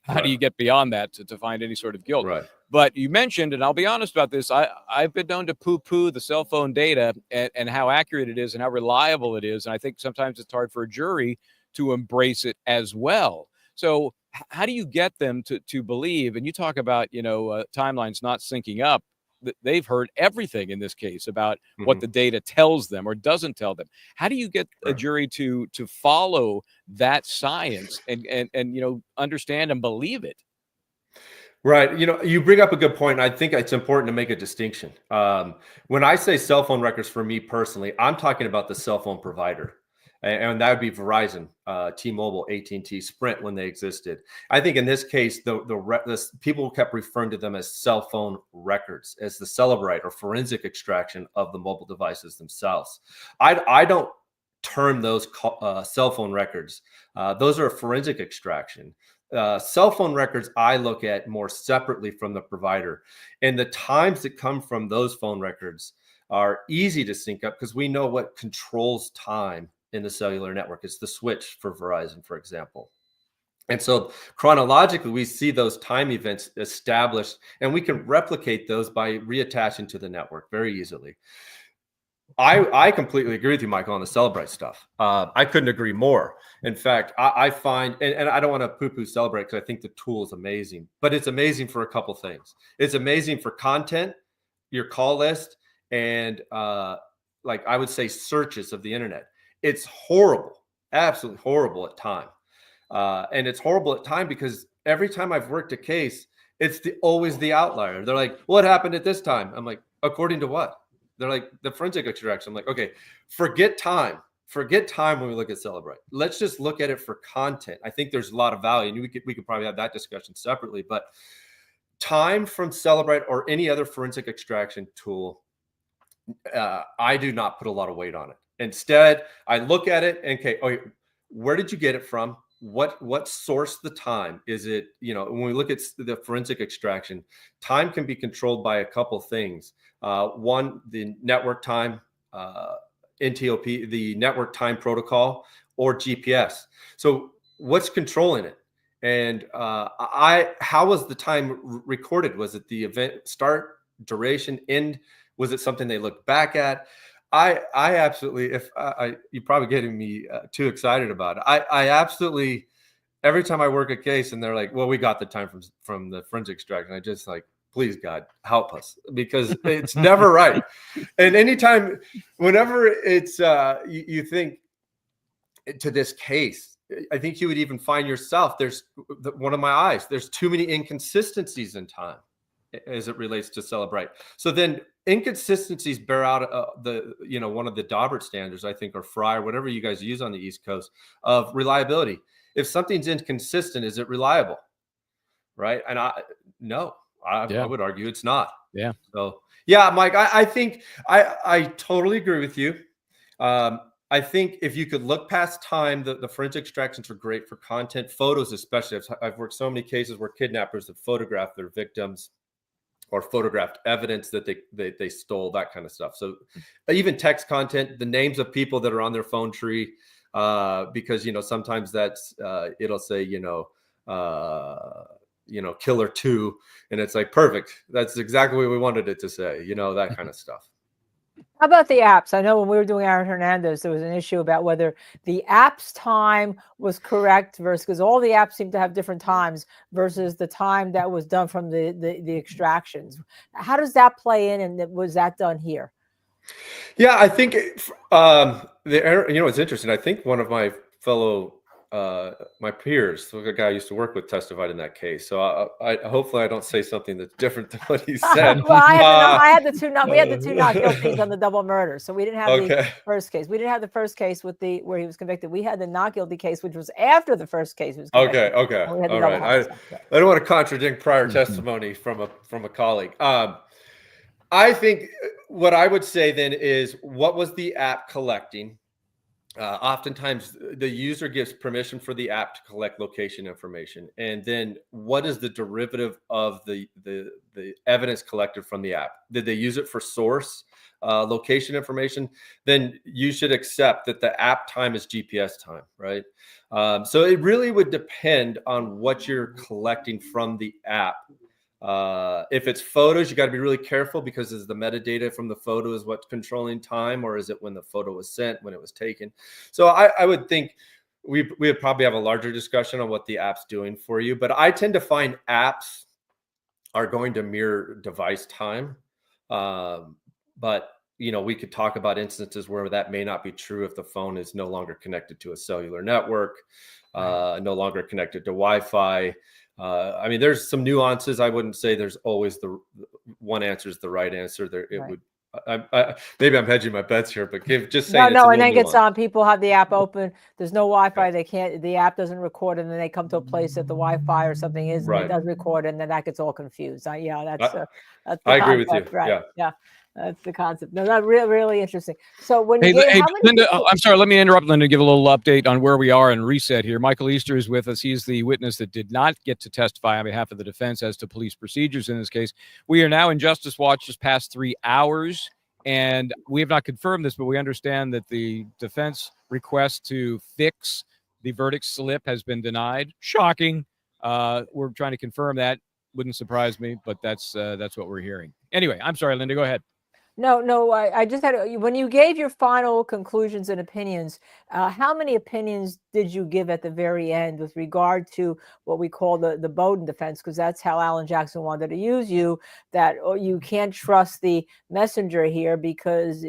how do you get beyond that to find any sort of guilt? Right. But you mentioned, and I'll be honest about this, I've been known to poo-poo the cell phone data and how accurate it is and how reliable it is. And I think sometimes it's hard for a jury to embrace it as well. So how do you get them to believe? And you talk about, timelines not syncing up. They've heard everything in this case about what the data tells them or doesn't tell them. How do you get a jury to follow that science and understand and believe it? Right. You bring up a good point. And I think it's important to make a distinction. When I say cell phone records, for me personally, I'm talking about the cell phone provider. And that would be Verizon, T-Mobile, AT&T, Sprint when they existed. I think in this case, the people kept referring to them as cell phone records, as the Sidebahhh or forensic extraction of the mobile devices themselves. I don't term those cell phone records. Those are a forensic extraction. Cell phone records I look at more separately from the provider. And the times that come from those phone records are easy to sync up because we know what controls time in the cellular network. It's the switch for Verizon, for example. And so chronologically, we see those time events established, and we can replicate those by reattaching to the network very easily. I completely agree with you, Michael, on the Sidebahhh stuff. I couldn't agree more. In fact, I find, and I don't want to poo-poo Sidebahhh because I think the tool is amazing, but it's amazing for a couple things. It's amazing for content, your call list, and like I would say searches of the internet. It's horrible, absolutely horrible at time. And it's horrible at time because every time I've worked a case, it's always the outlier. They're like, what happened at this time? I'm like, according to what? They're like, the forensic extraction. I'm like, okay, forget time. Forget time when we look at Sidebahhh. Let's just look at it for content. I think there's a lot of value, and we could probably have that discussion separately. But time from Sidebahhh or any other forensic extraction tool, I do not put a lot of weight on it. Instead, I look at it and where did you get it from? What sourced the time? Is it, when we look at the forensic extraction, time can be controlled by a couple things. One, the network time, NTOP, the network time protocol, or GPS. So what's controlling it? And how was the time recorded? Was it the event start, duration, end? Was it something they looked back at? I absolutely, you're probably getting me too excited about it. I absolutely, every time I work a case and they're like, well, we got the time from the forensic extraction, I just like, please God, help us, because it's never right. And anytime, whenever it's, you think to this case. I think you would even find yourself, there's one of my eyes, there's too many inconsistencies in time as it relates to Celebrate. So then inconsistencies bear out one of the Daubert standards, I think, or Fry, or whatever you guys use on the East Coast, of reliability. If something's inconsistent, is it reliable? Right? And I would argue it's not. Yeah. So yeah, Mike, I think I totally agree with you. I think if you could look past time, the forensic extractions are great for content, photos especially. I've worked so many cases where kidnappers have photographed their victims or photographed evidence that they stole, that kind of stuff. So even text content, the names of people that are on their phone tree, because sometimes that's it'll say killer 2, and it's like, perfect, that's exactly what we wanted it to say, that kind of stuff. How about the apps? I know when we were doing Aaron Hernandez, there was an issue about whether the app's time was correct versus, because all the apps seem to have different times versus the time that was done from the extractions. How does that play in, and was that done here? Yeah, I think it's interesting. I think one of my fellow my peers, the guy I used to work with, testified in that case. So I hopefully I don't say something that's different than what he said. Well, I had the two we had the two not guilties on the double murder. So we didn't have the first case. We didn't have the first case with where he was convicted. We had the not guilty case, which was after the first case was convicted. Okay. All right. I don't want to contradict prior testimony from a colleague. I think what I would say then is, what was the app collecting? Oftentimes the user gives permission for the app to collect location information. And then what is the derivative of the evidence collected from the app? Did they use it for source location information? Then you should accept that the app time is GPS time, right? So it really would depend on what you're collecting from the app. If it's photos, you got to be really careful, because is the metadata from the photo is what's controlling time, or is it when the photo was sent, when it was taken? So I would think we would probably have a larger discussion on what the app's doing for you. But I tend to find apps are going to mirror device time. But we could talk about instances where that may not be true if the phone is no longer connected to a cellular network, no longer connected to Wi-Fi. I mean, there's some nuances. I wouldn't say there's always the one answer is the right answer. Would. Maybe I'm hedging my bets here, but just saying. No, and then gets on. People have the app open. There's no Wi-Fi. They can't. The app doesn't record, and then they come to a place that the Wi-Fi or something is, and it does record, and then that gets all confused. That's I agree with you. Right? Yeah. That's the concept. No, that's really interesting. So when Linda, I'm sorry, let me interrupt, Linda, give a little update on where we are and reset here. Michael Easter is with us. He's the witness that did not get to testify on behalf of the defense as to police procedures in this case. We are now in Justice Watch just past 3 hours, and we have not confirmed this, but we understand that the defense request to fix the verdict slip has been denied. Shocking. We're trying to confirm that. Wouldn't surprise me, but that's what we're hearing. Anyway, I'm sorry, Linda, go ahead. No, I just had, when you gave your final conclusions and opinions, how many opinions did you give at the very end with regard to what we call the Bowden defense? Because that's how Alan Jackson wanted to use you, that you can't trust the messenger here because,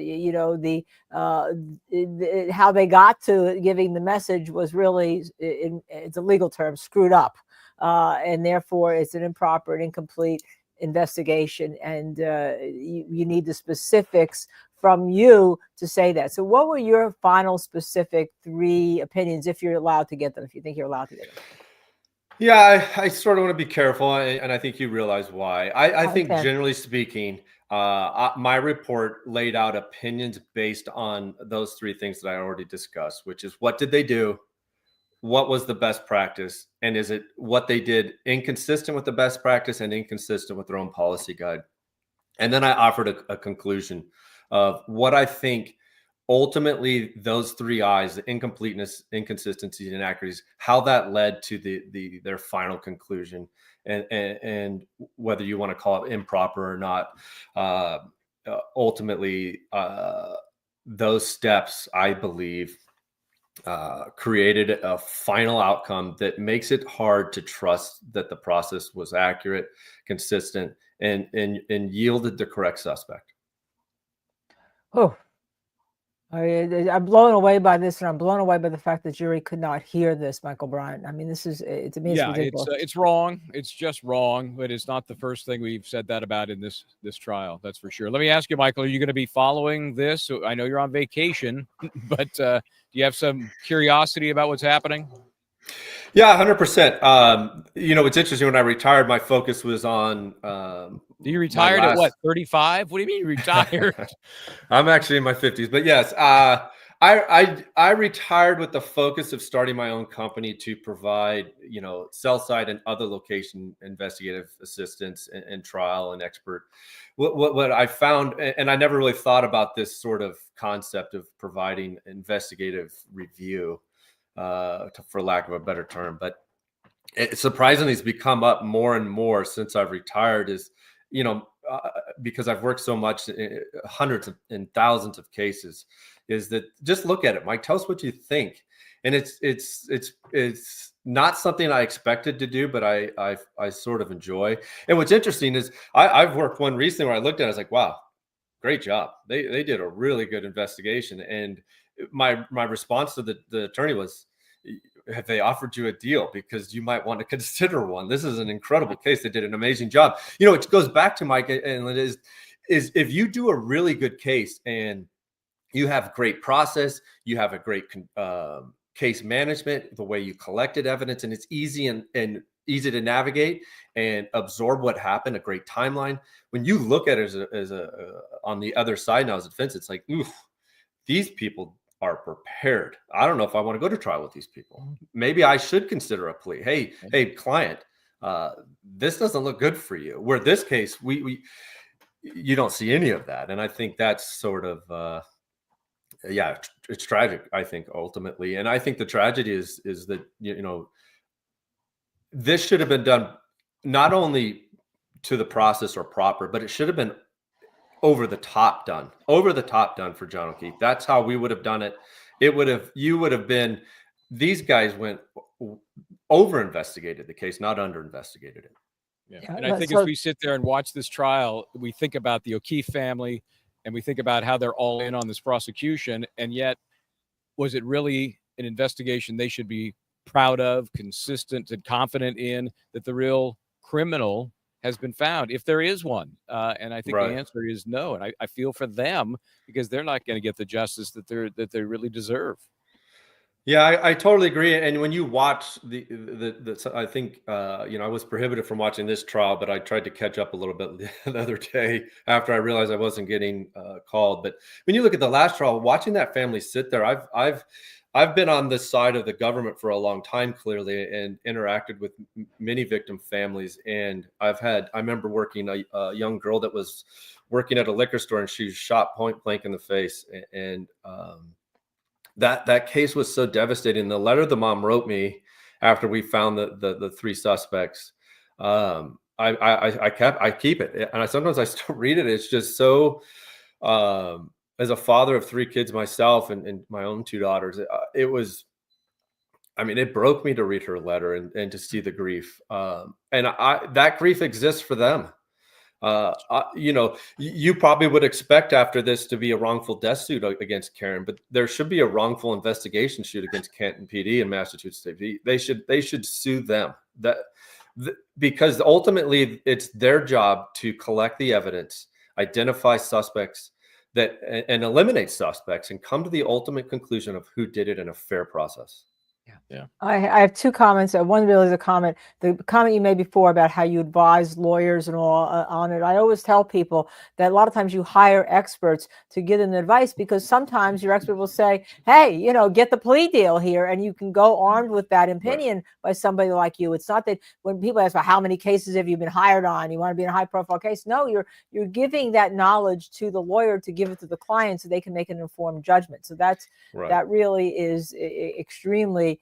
how they got to giving the message was really, it's a legal term, screwed up. And therefore it's an improper and incomplete investigation, and you need the specifics from you to say that. So what were your final specific 3 opinions, if you're allowed to get them, if you think you're allowed to get them? Yeah, I sort of want to be careful, and I think you realize why. I think generally speaking, my report laid out opinions based on those 3 things that I already discussed, which is, what did they do? What was the best practice? And is it what they did inconsistent with the best practice and inconsistent with their own policy guide? And then I offered a conclusion of what I think ultimately those 3 I's, the incompleteness, inconsistencies, and inaccuracies, how that led to their final conclusion, and whether you want to call it improper or not. Ultimately, those steps, I believe, created a final outcome that makes it hard to trust that the process was accurate, consistent, and yielded the correct suspect. Oh, I'm blown away by this, and I'm blown away by the fact the jury could not hear this, Michael Bryant. I mean, this is, to me, it's Yeah, ridiculous. it's wrong. It's just wrong, but it's not the first thing we've said that about in this trial. That's for sure. Let me ask you, Michael, are you going to be following this? So I know you're on vacation, but do you have some curiosity about what's happening? Yeah, 100%. You know, it's interesting. When I retired, my focus was on. You retired at what, 35? What do you mean you retired? I'm actually in my 50s, but yes, I retired with the focus of starting my own company to provide, you know, sell side and other location investigative assistance and trial and expert. What I found, and I never really thought about this sort of concept of providing investigative review, for lack of a better term, but it surprisingly has become up more and more since I've retired. Is, you know, because I've worked so much, hundreds and thousands of cases, is that just look at it, Mike. Tell us what you think. And it's not something I expected to do, but I sort of enjoy. And what's interesting is I've worked one recently where I looked at it, I was like, wow, great job. They did a really good investigation. And my response to the attorney was, have they offered you a deal? Because you might want to consider one. This is an incredible case. They did an amazing job. You know, it goes back to Mike, and it is if you do a really good case and you have great process, you have a great case management, the way you collected evidence, and it's easy and easy to navigate and absorb what happened, a great timeline. When you look at it as a on the other side now as a defense, it's like, oof, these people are prepared. I don't know if I want to go to trial with these people. Maybe I should consider a plea. Hey, client, this doesn't look good for you. Where this case, you don't see any of that, and I think that's sort of yeah, it's tragic. I think ultimately, and I think the tragedy is that you know this should have been done not only to the process or proper, but it should have been over the top done for John O'Keefe. That's how we would have done it. You would have been, these guys went over investigated the case, not under investigated it. Yeah. And I think as we sit there and watch this trial, we think about the O'Keefe family and we think about how they're all in on this prosecution. And yet, was it really an investigation they should be proud of, consistent and confident in, that the real criminal has been found, if there is one? And I think the answer is no. And I feel for them because they're not going to get the justice that they really deserve. Yeah, I totally agree. And when you watch the I think you know, I was prohibited from watching this trial, but I tried to catch up a little bit the other day after I realized I wasn't getting called. But when you look at the last trial, watching that family sit there, I've been on this side of the government for a long time, clearly, and interacted with many victim families. And I remember working a young girl that was working at a liquor store, and she was shot point blank in the face. And that case was so devastating. The letter the mom wrote me after we found the three suspects, I keep it, and sometimes I still read it. It's just so. As a father of three kids myself and my own two daughters, it was, I mean, it broke me to read her letter and to see the grief. And that grief exists for them. You know, you probably would expect after this to be a wrongful death suit against Karen, but there should be a wrongful investigation suit against Canton PD and Massachusetts State. They should sue them because ultimately it's their job to collect the evidence, identify suspects, and eliminate suspects and come to the ultimate conclusion of who did it in a fair process. Yeah. I have two comments. One really is a comment. The comment you made before about how you advise lawyers and all on it. I always tell people that a lot of times you hire experts to give them advice because sometimes your expert will say, hey, you know, get the plea deal here. And you can go armed with that opinion by somebody like you. It's not that when people ask about how many cases have you been hired on, you want to be in a high profile case. No, you're giving that knowledge to the lawyer to give it to the client so they can make an informed judgment. So that really is extremely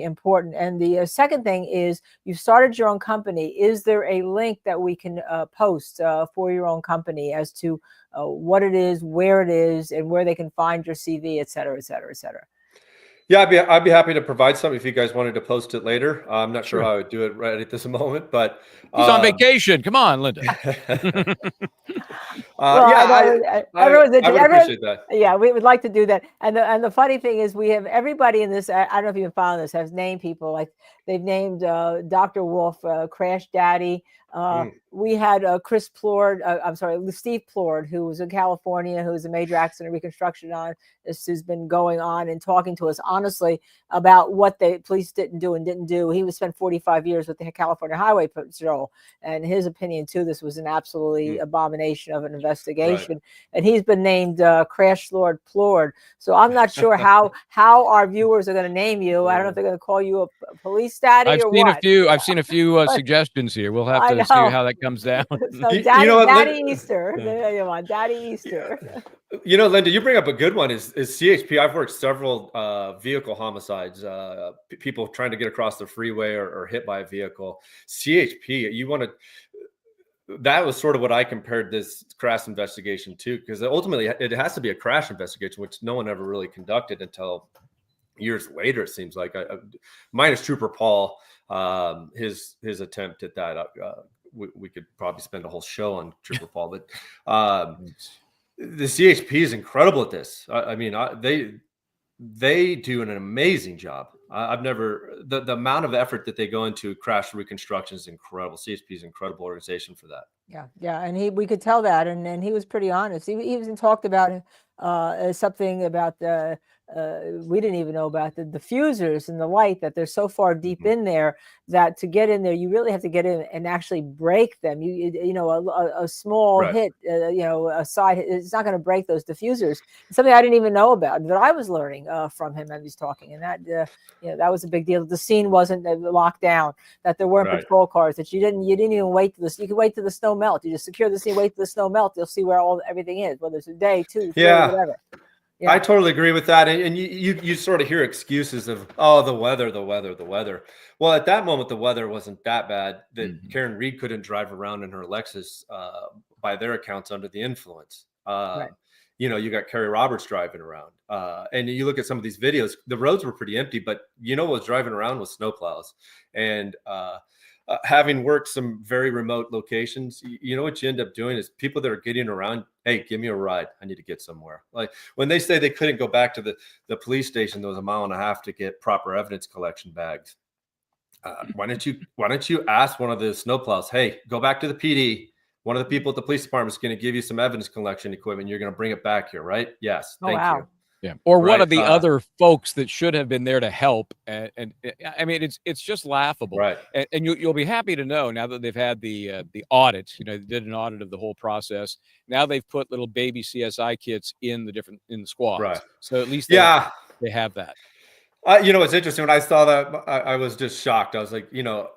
important. And the second thing is you started your own company. Is there a link that we can post for your own company as to what it is, where it is, and where they can find your CV, et cetera, et cetera, et cetera? Yeah, I'd be happy to provide some if you guys wanted to post it later. I'm not sure Sure. how I would do it right at this moment, but He's on vacation. Come on, Linda. Well, yeah, everyone's I would appreciate that. Yeah, we would like to do that. And the funny thing is, we have everybody in this. I don't know if you've followed this. Has named people like they've named Dr. Wolf Crash Daddy. We had Chris Plord. I'm sorry, Steve Plord, who was in California, who was a major accident reconstruction who's been going on and talking to us honestly about what the police didn't do and didn't do. He was spent 45 years with the California Highway Patrol, and his opinion too, this was an absolutely abomination of an investigation. Right. And he's been named Crash Lord Plord. So I'm not sure how our viewers are going to name you. I don't know if they're going to call you a police daddy I've or seen what. a few. I've seen a few suggestions here. We'll have to see how that comes down. So You Daddy, know what, Daddy Lin- Easter. There you are, Daddy Easter. You know, Linda, you bring up a good one. Is CHP? I've worked several vehicle homicides, people trying to get across the freeway or hit by a vehicle. CHP, you want to. That was sort of what I compared this crash investigation to, because ultimately it has to be a crash investigation, which no one ever really conducted until years later. It seems like, minus Trooper Paul, his attempt at that. We could probably spend a whole show on Trooper Paul, but the CHP is incredible at this. I mean, they do an amazing job. I've never the amount of effort that they go into crash reconstruction is incredible. CHP is an incredible organization for that. Yeah, and we could tell that, and he was pretty honest. He even talked about something about the we didn't even know about the diffusers and the light, that they're so far deep in there that to get in there you really have to get in and actually break them. You know, a small hit, you know, a side hit, it's not going to break those diffusers. It's something I didn't even know about that I was learning from him as he's talking, and that you know, that was a big deal. The scene wasn't locked down, that there weren't patrol cars, that you didn't even wait till this. You could wait till the snow melt. You just secure the scene, wait till the snow melt. You'll see where everything is, whether it's a day, 2, 3, whatever. Yeah. I totally agree with that. And you sort of hear excuses of, oh, the weather. Well, at that moment, the weather wasn't that bad that Karen Reed couldn't drive around in her Lexus, by their accounts, under the influence. You know, you got Kerry Roberts driving around, and you look at some of these videos, the roads were pretty empty, but you know what was driving around was snowplows. And having worked some very remote locations, you know what you end up doing is people that are getting around, hey, give me a ride. I need to get somewhere. Like when they say they couldn't go back to the police station, there was 1.5 miles to get proper evidence collection bags. Why don't you ask one of the snowplows, hey, go back to the PD. One of the people at the police department is going to give you some evidence collection equipment. You're going to bring it back here, right? Yes. Thank you. Yeah. Or one of the other folks that should have been there to help. And I mean, it's just laughable. Right. And you'll be happy to know, now that they've had the audit, you know, they did an audit of the whole process. Now they've put little baby CSI kits in the squads. Right. So at least they have that. You know, it's interesting. When I saw that, I was just shocked. I was like, you know,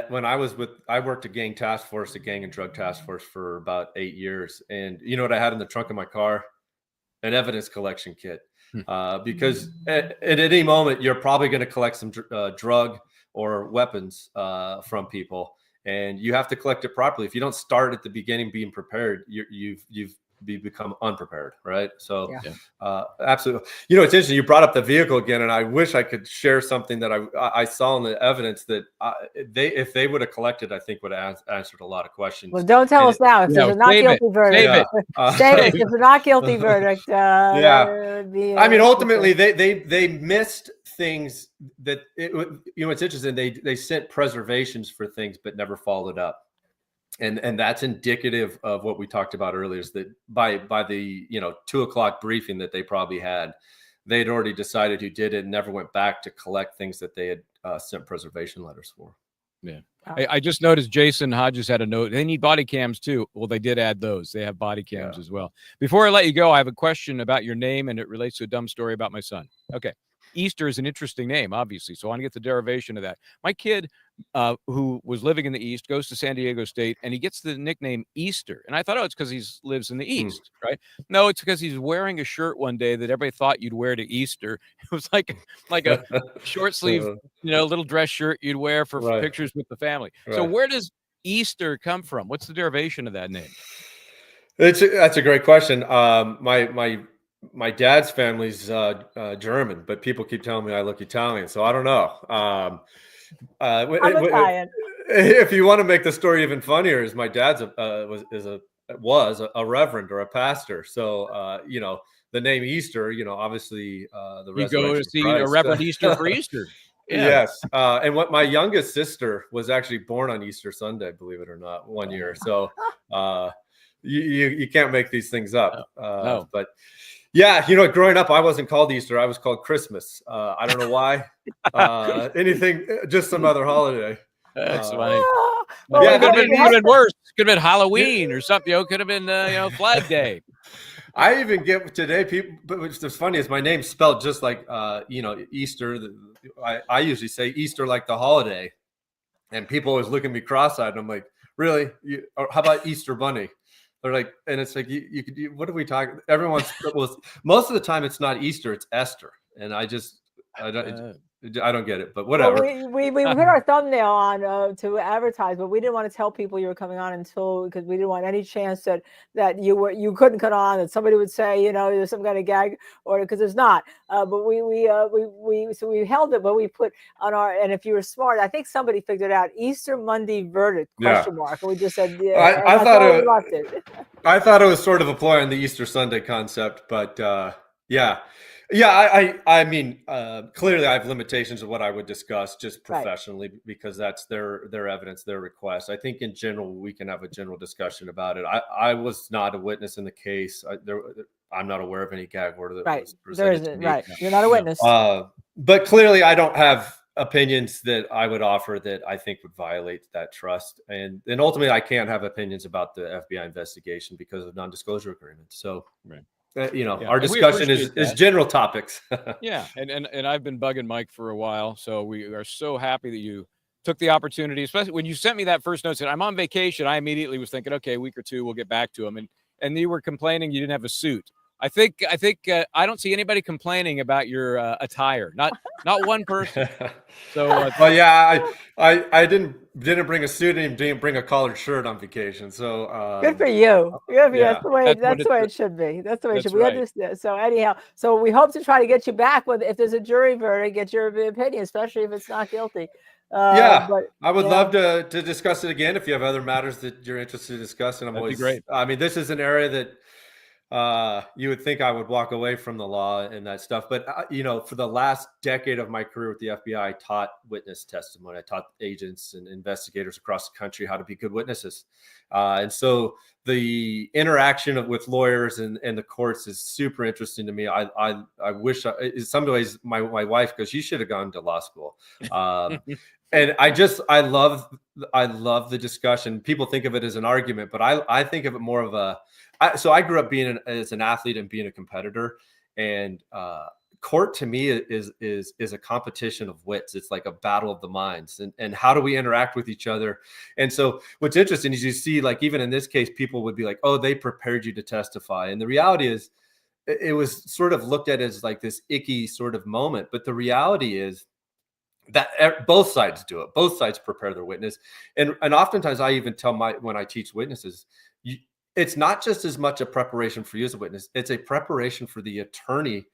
when I worked a gang task force, a gang and drug task force for about 8 years. And you know what I had in the trunk of my car? An evidence collection kit. Because at any moment, you're probably going to collect some drug or weapons from people. And you have to collect it properly. If you don't start at the beginning being prepared, you've become unprepared, right? So absolutely. You know, it's interesting. You brought up the vehicle again, and I wish I could share something that I saw in the evidence that if they would have collected, I think would have answered a lot of questions. Well, don't tell us now. If there's a not guilty verdict, save it. If it's a not guilty verdict, I mean, ultimately, they missed things that you know. It's interesting. They sent preservations for things, but never followed up. And that's indicative of what we talked about earlier, is that by the 2 o'clock briefing that they probably had, they'd already decided who did it and never went back to collect things that they had sent preservation letters for. Yeah. I just noticed Jason Hodges had a note. They need body cams too. Well, they did add those. They have body cams as well. Before I let you go, I have a question about your name, and it relates to a dumb story about my son. Okay. Easter is an interesting name, obviously. So I want to get the derivation of that. My kid, who was living in the East, goes to San Diego State, and he gets the nickname Easter. And I thought, oh, it's because he lives in the East, right? No, it's because he's wearing a shirt one day that everybody thought you'd wear to Easter. It was like a short sleeve, little dress shirt you'd wear for pictures with the family. So where does Easter come from? What's the derivation of that name? That's a great question. my dad's family's German, but people keep telling me I look Italian, so I don't know. I'm Italian. If you want to make the story even funnier, is my dad's was a reverend or a pastor, so you know, the name Easter, you know, obviously the You go resurrection to of see a Christ. Reverend Easter for Easter. Yeah. Yes, and what my youngest sister was actually born on Easter Sunday, believe it or not, one year. So you can't make these things up. No. But yeah, you know, growing up, I wasn't called Easter. I was called Christmas. I don't know why. Anything, just some other holiday. That's funny. Well, Yeah, we could have hope- been worse. Could have been Halloween or something. You know, could have been Flag Day. I even get today people, but what's just funny is my name's spelled just like you know, Easter. I usually say Easter like the holiday, and people always look at me cross-eyed, and I'm like, really? Or how about Easter Bunny? They're like, and it's like, you could. What are we talking? Everyone's most of the time it's not Easter, it's Esther, and I don't get it, but whatever. Well, we put our thumbnail on to advertise, but we didn't want to tell people you were coming on until, because we didn't want any chance that you couldn't come on, that somebody would say, you know, there's some kind of gag, or because there's not. But we held it, but we put on our, and if you were smart, I think somebody figured out Easter Monday verdict ? And we just said, yeah. I thought it. I thought it was sort of a ploy on the Easter Sunday concept, but yeah. I mean, clearly I have limitations of what I would discuss just professionally, because that's their evidence, their request. I think in general, we can have a general discussion about it. I was not a witness in the case. I'm not aware of any gag order that was presented There to isn't, me. right. You're not a witness. But clearly I don't have opinions that I would offer that I think would violate that trust. And ultimately I can't have opinions about the FBI investigation because of non-disclosure agreements. So you know, our discussion is general topics. Yeah, and I've been bugging Mike for a while, so we are so happy that you took the opportunity, especially when you sent me that first note, said I'm on vacation. I immediately was thinking, okay, a week or two, we'll get back to him. And you were complaining you didn't have a suit. I think I don't see anybody complaining about your attire. Not one person. So, well, yeah, I didn't bring a suit and didn't bring a collared shirt on vacation. So good for you. Good for you. Yeah. That's the way it should be. That's the way it should be. right. We understand. So anyhow, so we hope to try to get you back if there's a jury verdict, get your opinion, especially if it's not guilty. Yeah, but I would love to discuss it again if you have other matters that you're interested in discussing. I'm always great. I mean, this is an area that you would think I would walk away from the law and that stuff. But, you know, for the last decade of my career with the FBI, I taught witness testimony. I taught agents and investigators across the country how to be good witnesses. And so the interaction with lawyers and the courts is super interesting to me. I wish in some ways my wife goes, you should have gone to law school. And I love the discussion. People think of it as an argument, but I think of it more of so I grew up being as an athlete and being a competitor, and court to me is a competition of wits. It's like a battle of the minds, and how do we interact with each other? And so what's interesting is you see, like, even in this case, people would be like, oh, they prepared you to testify. And the reality is it was sort of looked at as like this icky sort of moment. But the reality is that both sides do it. Both sides prepare their witness. And oftentimes I even tell when I teach witnesses, it's not just as much a preparation for you as a witness. It's a preparation for the attorney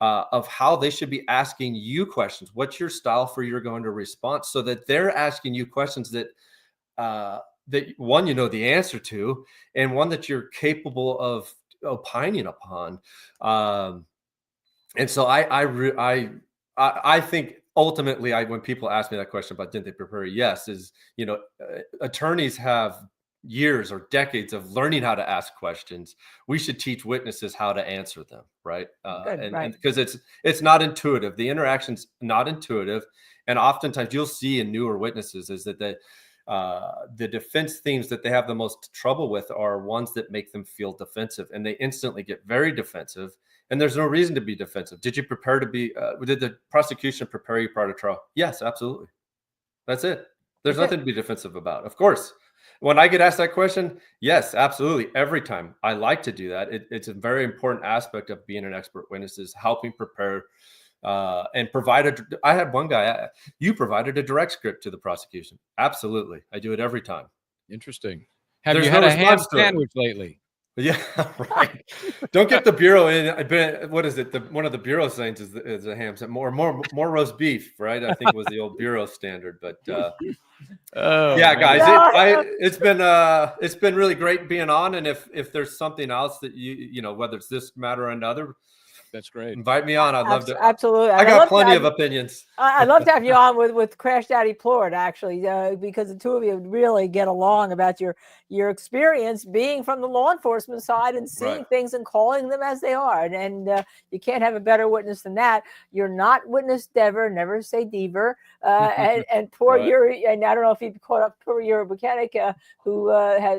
of how they should be asking you questions. What's your style for your going to response, so that they're asking you questions that one, you know the answer to, and one that you're capable of opining upon. And so I think ultimately, when people ask me that question about didn't they prepare, yes, you know, attorneys have years or decades of learning how to ask questions. We should teach witnesses how to answer them, right? And because it's not intuitive. The interaction's not intuitive, and oftentimes you'll see in newer witnesses is that the defense themes that they have the most trouble with are ones that make them feel defensive, and they instantly get very defensive. And there's no reason to be defensive. Did you prepare to be? Did the prosecution prepare you prior to trial? Yes, absolutely. That's it. There's nothing to be defensive about. Of course. When I get asked that question, yes, absolutely. Every time. I like to do that. It's a very important aspect of being an expert witness, is helping prepare and provide I had one guy, you provided a direct script to the prosecution. Absolutely. I do it every time. Interesting. Have There's you had no a ham response to it. sandwich lately? Yeah, right. Don't get the bureau in. What is it? One of the bureau sayings is a ham. More roast beef, right? I think was the old bureau standard. But Oh, yeah, man. guys, it's been really great being on. And if there's something else that whether it's this matter or another, that's great. Invite me on. I'd love to. Absolutely. I got plenty of opinions. I'd love to have you on with Crash Daddy Plord, actually, because the two of you really get along about your experience being from the law enforcement side and seeing things and calling them as they are. And you can't have a better witness than that. You're not witness Dever, never say Dever. And poor Yuri, and I don't know if you've caught up, poor Yuri mechanic who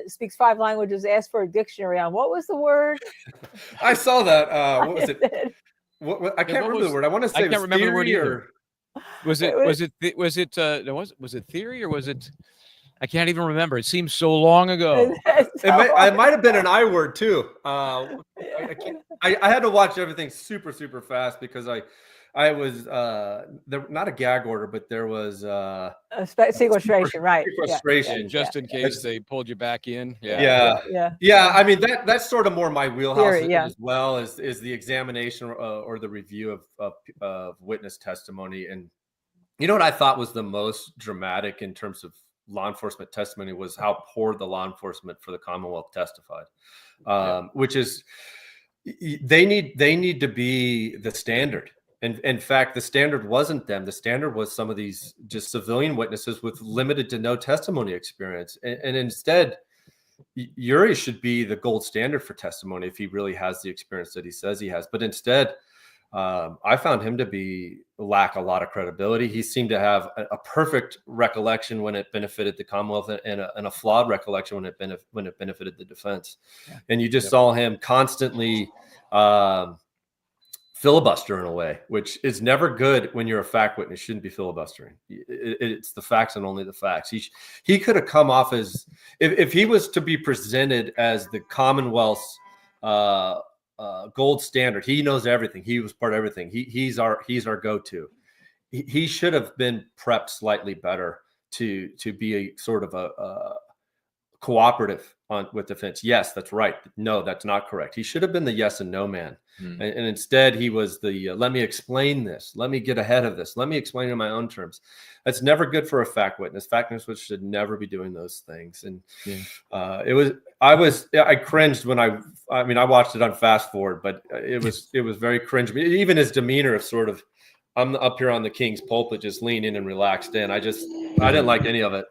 speaks 5 languages, asked for a dictionary on what was the word? I saw that. What was it? What, I can't remember the word. I want to say I can't remember the word either. Was it theory or was it? I can't even remember. It seems so long ago. It might have been an I word too. I had to watch everything super fast because I was there, not a gag order, but there was a sequestration, right? Sequestration, just in case they pulled you back in. Yeah. I mean that's sort of more my wheelhouse as well as the examination or the review of witness testimony. And you know what I thought was the most dramatic in terms of law enforcement testimony was how poor the law enforcement for the Commonwealth testified, which is they need to be the standard. And in fact, the standard wasn't them. The standard was some of these just civilian witnesses with limited to no testimony experience. And instead, Yuri should be the gold standard for testimony if he really has the experience that he says he has. But instead, I found him to lack a lot of credibility. He seemed to have a perfect recollection when it benefited the Commonwealth and a flawed recollection when it benefited the defense. Yeah. And you just saw him constantly filibustering away, which is never good when you're a fact witness. You shouldn't be filibustering. It's the facts and only the facts. He could have come off as if he was to be presented as the Commonwealth's gold standard. He knows everything. He was part of everything. He's our go-to. He should have been prepped slightly better to be a sort of a cooperative with defense. Yes, that's right. No, that's not correct. He should have been the yes and no man. And instead he was the let me explain this. Let me get ahead of this. Let me explain in my own terms. That's never good for a fact witness. Fact witness should never be doing those things. And I cringed when I watched it on fast forward, but it was very cringe. Even his demeanor of sort of, I'm up here on the king's pulpit, just leaning and relaxed in. I didn't like any of it.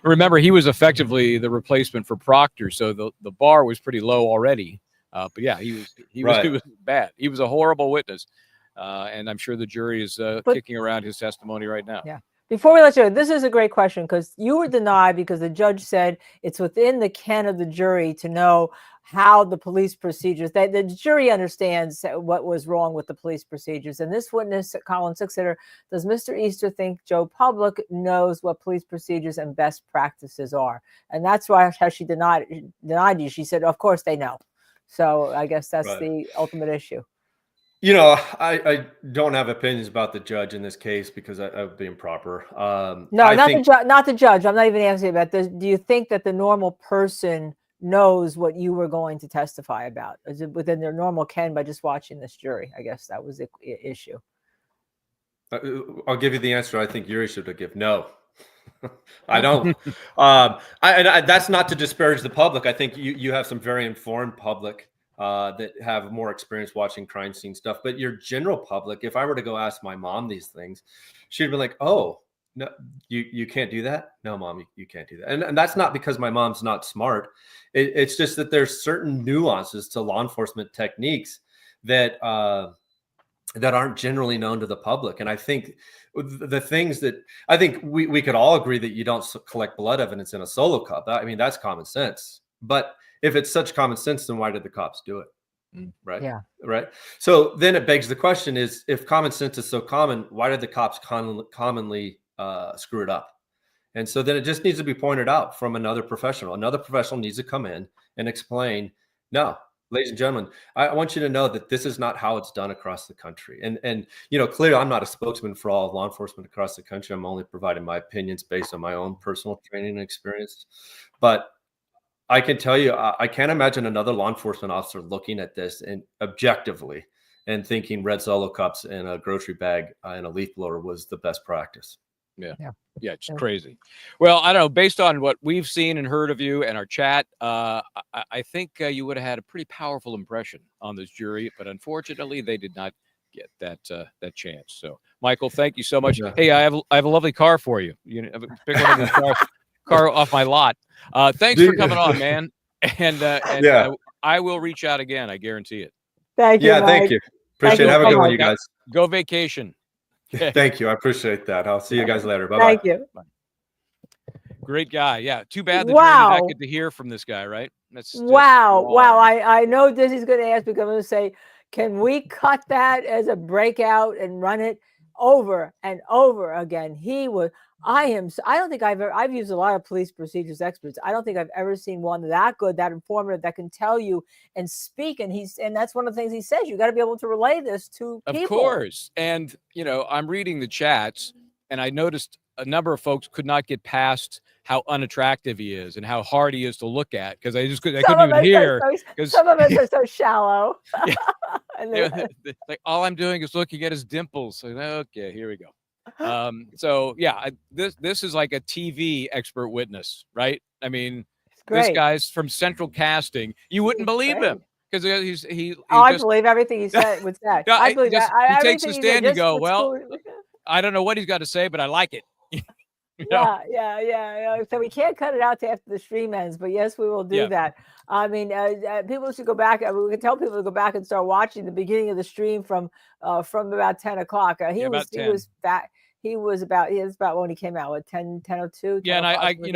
Remember, he was effectively the replacement for Proctor, so the bar was pretty low already. But yeah, he was bad. He was a horrible witness, and I'm sure the jury is kicking around his testimony right now. Yeah. Before we let you go, this is a great question because you were denied because the judge said it's within the ken of the jury to know how the police procedures, that the jury understands what was wrong with the police procedures. And this witness, Colin Sixsitter, does Mr. Easter think Joe Public knows what police procedures and best practices are? And that's why how she denied you. She said, of course they know. So I guess that's the ultimate issue. You know, I don't have opinions about the judge in this case because I would be improper. No, not the judge. I'm not even asking about this. Do you think that the normal person knows what you were going to testify about? Is it within their normal ken by just watching this jury? I guess that was the issue. I'll give you the answer I think Yuri should have given. No, I don't. That's not to disparage the public. I think you have some very informed public that have more experience watching crime scene stuff. But your general public, if I were to go ask my mom these things, she'd be like, oh, no, you can't do that. No, mom, you can't do that. And that's not because my mom's not smart. It's just that there's certain nuances to law enforcement techniques that aren't generally known to the public. And I think the things that I think we could all agree that you don't collect blood evidence in a solo cup. I mean, that's common sense. But if it's such common sense, then why did the cops do it? Right. Yeah. Right. So then it begs the question is, if common sense is so common, why did the cops commonly screw it up? And so then it just needs to be pointed out from another professional. Another professional needs to come in and explain, no, ladies and gentlemen, I want you to know that this is not how it's done across the country. And you know, clearly I'm not a spokesman for all of law enforcement across the country. I'm only providing my opinions based on my own personal training and experience. But I can tell you, I can't imagine another law enforcement officer looking at this and objectively and thinking red Solo cups in a grocery bag and a leaf blower was the best practice. Yeah. It's crazy. Well, I don't know. Based on what we've seen and heard of you and our chat, I think you would have had a pretty powerful impression on this jury, but unfortunately, they did not get that chance. So, Michael, thank you so much. Yeah. Hey, I have a lovely car for you. You know, pick one of these car off my lot. Thanks for coming on, man. And I will reach out again. I guarantee it. Thank you. Yeah, Mike. thank you. Appreciate it. Have a good one, you guys. Go vacation. Thank you. I appreciate that. I'll see you guys later. Bye-bye. Thank you. Bye. Great guy. Yeah. Too bad the Wow. jury did not get to hear from this guy, right? That's just Wow. wrong. I know Disney's going to ask because I'm going to say, can we cut that as a breakout and run it over and over again? I don't think I've used a lot of police procedures experts. I don't think I've ever seen one that good, that informative, that can tell you and speak. And that's one of the things he says. You got to be able to relay this to people. Of course. And, I'm reading the chats and I noticed a number of folks could not get past how unattractive he is and how hard he is to look at because I couldn't even hear. Some of us are so shallow. Yeah. And like all I'm doing is looking at his dimples. So, okay, here we go. So yeah, this is like a TV expert witness, right? I mean, this guy's from Central Casting. You wouldn't believe him because I believe everything he said would say. No, I believe he takes the everything he stand. did, You go, just well, what's I don't know what he's got to say, but I like it. Yeah. So we can't cut it out to after the stream ends, but yes, we will do that. I mean, people should go back. We can tell people to go back and start watching the beginning of the stream from about 10 o'clock. He was about when he came out at 10:02. Yeah, and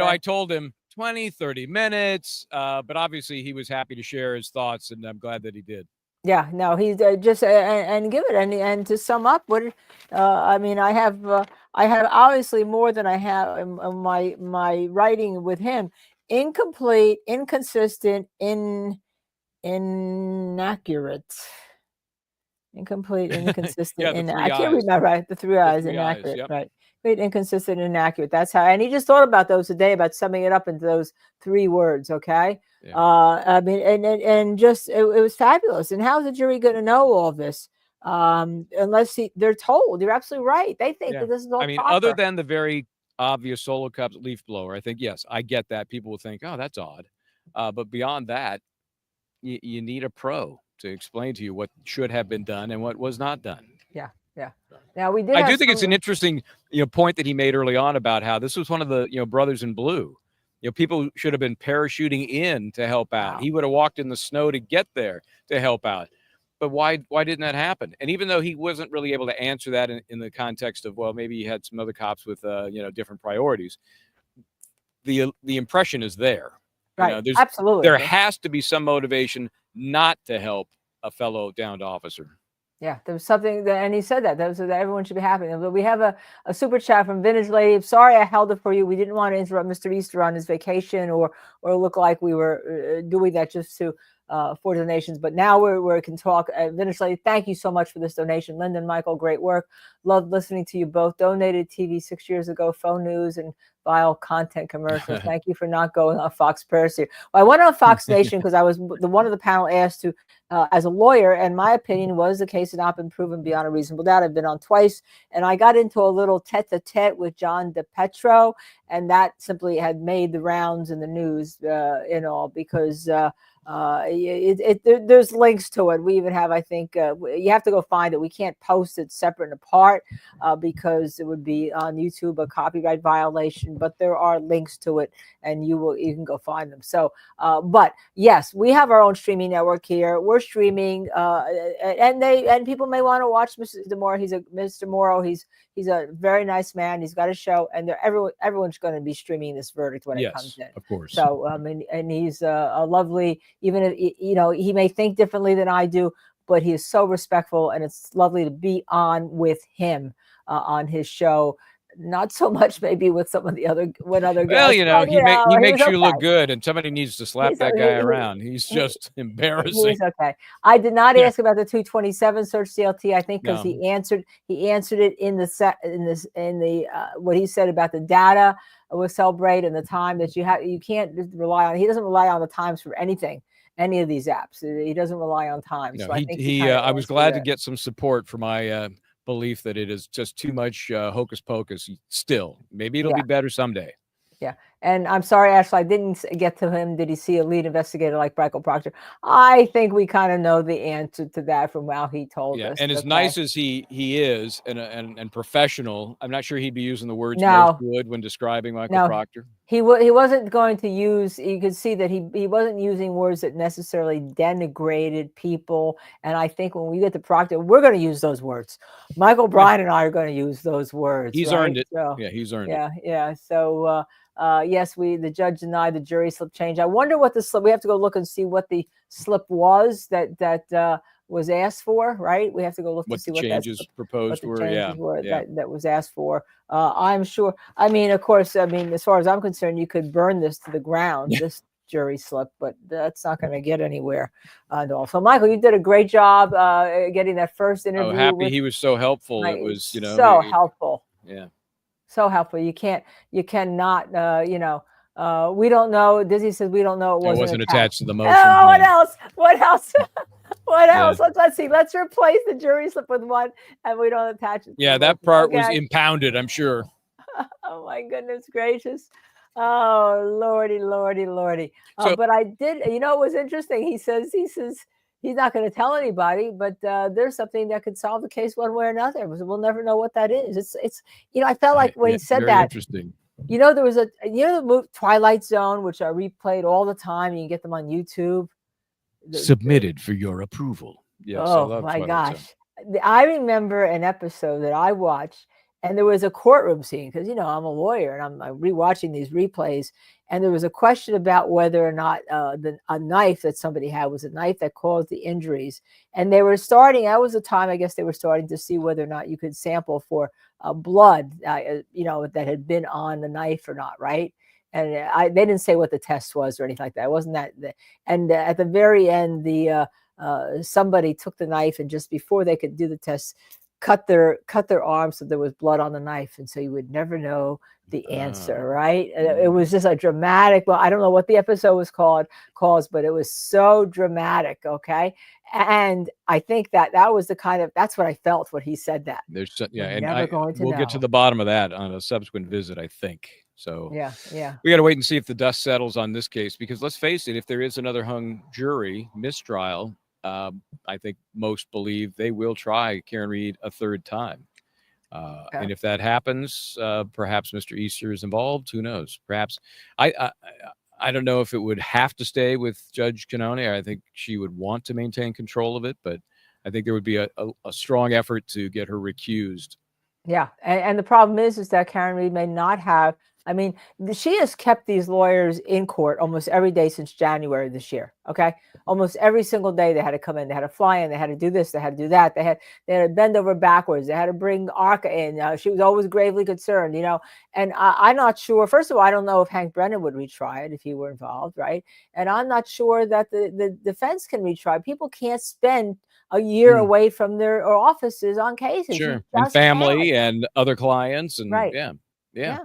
I told him 20, 30 minutes, but obviously he was happy to share his thoughts, and I'm glad that he did. Yeah, no, he's just and give it and to sum up, I mean, I have obviously more than I have in my writing with him. Incomplete, inconsistent, inaccurate. Incomplete, inconsistent, I can't remember, right? The three eyes, inaccurate, yep. right? Inconsistent, inaccurate. That's how, and he just thought about those today, about summing it up into those 3 words. Okay. Yeah. I mean, and just, it was fabulous. And how's the jury going to know all this? Unless they're told. You're absolutely right. They think that this is all I mean, proper. other than the very obvious Solo Cups leaf blower, I think, yes, I get that. People will think, oh, that's odd. But beyond that, you need a pro to explain to you what should have been done and what was not done. Yeah. Now we did. I do think it's an interesting, point that he made early on about how this was one of the, brothers in blue. People should have been parachuting in to help out. Wow. He would have walked in the snow to get there to help out. But why didn't that happen? And even though he wasn't really able to answer that in the context of, well, maybe he had some other cops with, different priorities, the impression is there. Right. Absolutely. There has to be some motivation not to help a fellow downed officer. Yeah, there was something and he said that everyone should be happy. But we have a super chat from Vintage Lady. Sorry, I held it for you. We didn't want to interrupt Mr. Easter on his vacation or look like we were doing that just to for donations. But now we can talk. Vintage Lady, thank you so much for this donation. Lyndon, Michael, great work. Loved listening to you both. Donated TV 6 years ago. Phone news and vile content commercials. Thank you for not going on Fox Percy. Well, I went on Fox Nation because I was one of the panel asked to. As a lawyer, and my opinion was the case had not been proven beyond a reasonable doubt. I've been on twice, and I got into a little tete-a-tete with John DePetro, and that simply had made the rounds in the news in all because there's links to it. We even have, I think, you have to go find it. We can't post it separate and apart because it would be on YouTube a copyright violation. But there are links to it, and you can go find them. So, but yes, we have our own streaming network here. We're streaming, and people may want to watch Mr. Morrow. He's a very nice man. He's got a show, and everyone's going to be streaming this verdict when it comes in. Of course. So, and he's a lovely. Even if he may think differently than I do, but he is so respectful, and it's lovely to be on with him on his show. not so much maybe with some of the other guests. Well, you know, but, he he makes was you look okay. good, and somebody needs to slap He's that o- guy he- around. He's he- just He embarrassing. was okay. I did not Yeah. ask about the 227 search CLT. I think because No. he answered it in the what he said about the data with Celebrate and the time that you can't just rely on. He doesn't rely on the times for anything, any of these apps. He doesn't rely on time. No, So I think I was glad to it. get some support for my belief that it is just too much hocus pocus. Still, maybe it'll Yeah. be better someday. Yeah. And I'm sorry, Ashley, I didn't get to him. Did he see a lead investigator like Michael Proctor? I think we kind of know the answer to that from how he told Yeah, us. and as okay? nice as he is and professional, I'm not sure he'd be using the words most No. would when describing Michael No, Proctor. he wasn't going to use. You could see that he wasn't using words that necessarily denigrated people. And I think when we get to Proctor, we're going to use those words. Michael Bryan and I are going to use those words. He's right? earned it. So, Yeah, he's earned it. yeah. So yes, the judge denied the jury slip change. I wonder what the slip. We have to go look and see what the slip was that was asked for. Right? We have to go look What to see the what changes proposed the were. changes Yeah, were yeah. that was asked for. I'm sure. I mean, of course. I mean, as far as I'm concerned, you could burn this to the ground. This jury slip, but that's not going to get anywhere at all. So, Michael, you did a great job getting that first interview. Oh, happy he was so helpful. Right, It was, so helpful. Yeah. So helpful. You cannot, we don't know. Dizzy says we don't know. It wasn't attached to the motion. Oh, what yeah. else? What else? What Yeah. else? Let's see. Let's replace the jury slip with one, and we don't attach it. To Yeah, the that motion. part was Okay. impounded, I'm sure. Oh my goodness gracious. Oh lordy. So- But I did, it was interesting. He says he's not going to tell anybody, but there's something that could solve the case one way or another. We'll never know what that is. It's I felt like when he said very that, interesting. there was the movie Twilight Zone, which I replayed all the time. You can get them on YouTube. Submitted for your approval. Yes, I Oh love my Twilight Zone. gosh. I remember an episode that I watched, and there was a courtroom scene because I'm a lawyer and I'm rewatching these replays, and there was a question about whether or not a knife that somebody had was a knife that caused the injuries, and they were starting. That was the time I guess they were starting to see whether or not you could sample for blood, that had been on the knife or not, right? And they didn't say what the test was or anything like that. It wasn't that. And at the very end, somebody took the knife, and just before they could do the test, cut their arm so there was blood on the knife, and so you would never know the answer, right? And it was just a dramatic. Well, I don't know what the episode was called, but it was so dramatic. Okay, and I think that was that's what I felt when he said that. There's We're and never going to we'll get to know. the bottom of that on a subsequent visit, I think. So Yeah. we got to wait and see if the dust settles on this case, because let's face it, if there is another hung jury mistrial, I think most believe they will try Karen Reed a third time. And if that happens, perhaps Mr. Easter is involved. Who knows? Perhaps I don't know if it would have to stay with Judge Cannone. I think she would want to maintain control of it, but I think there would be a strong effort to get her recused. Yeah, and the problem is that Karen Reed may not have. I mean, she has kept these lawyers in court almost every day since January this year. Okay, almost every single day they had to come in, they had to fly in, they had to do this, they had to do that, they had to bend over backwards, they had to bring Arca in. She was always gravely concerned, And I'm not sure. First of all, I don't know if Hank Brennan would retry it if he were involved, right? And I'm not sure that the defense can retry. People can't spend a year away from their offices on cases. Sure, and family and other clients, and right. Yeah.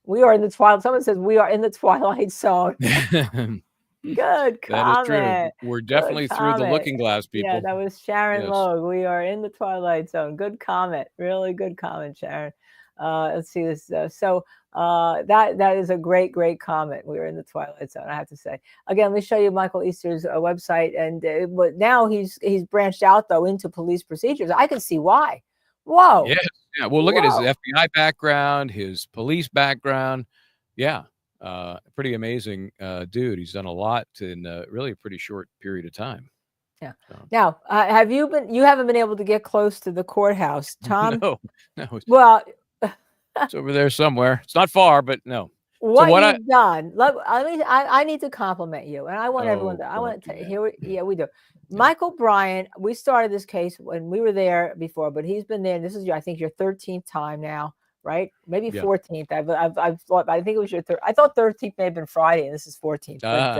We are in the twilight. Someone says we are in the twilight zone. Good comment. That is true. We're definitely through the looking glass, people. Yeah, that was Sharon Yes. Logue. We are in the twilight zone. Good comment. Really good comment, Sharon. Let's see this. That is a great comment. We are in the twilight zone, I have to say. Again, let me show you Michael Easter's website, and but now he's branched out though into police procedures. I can see why. Whoa. Yeah. Well, look at his FBI background, his police background. Yeah. Pretty amazing dude. He's done a lot in really a pretty short period of time. Yeah. Now, you haven't been able to get close to the courthouse, Tom? No. Well, it's over there somewhere. It's not far, but no. What you've done, I need to compliment you, and I want everyone to. I want to hear. Yeah, we do. Michael Bryan, we started this case when we were there before, but he's been there. This is, I think, your 13th time now, right? Maybe Yeah. 14th. I've thought, I think it was your third. I thought 13th may have been Friday, and this is 14th. But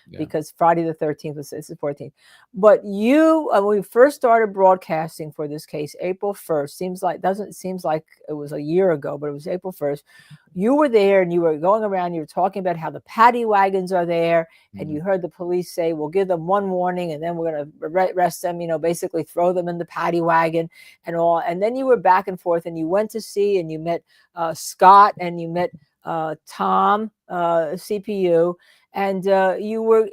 Yeah. because Friday the 13th was this is 14th. But you, when we first started broadcasting for this case, April 1st, seems like it was a year ago, but it was April 1st. You were there and you were going around, you were talking about how the paddy wagons are there, and you heard the police say, we'll give them one warning and then we're going to arrest them, basically throw them in the paddy wagon and all. And then you were back and forth and you went to see and you met Scott and you met Tom, CPU. And you were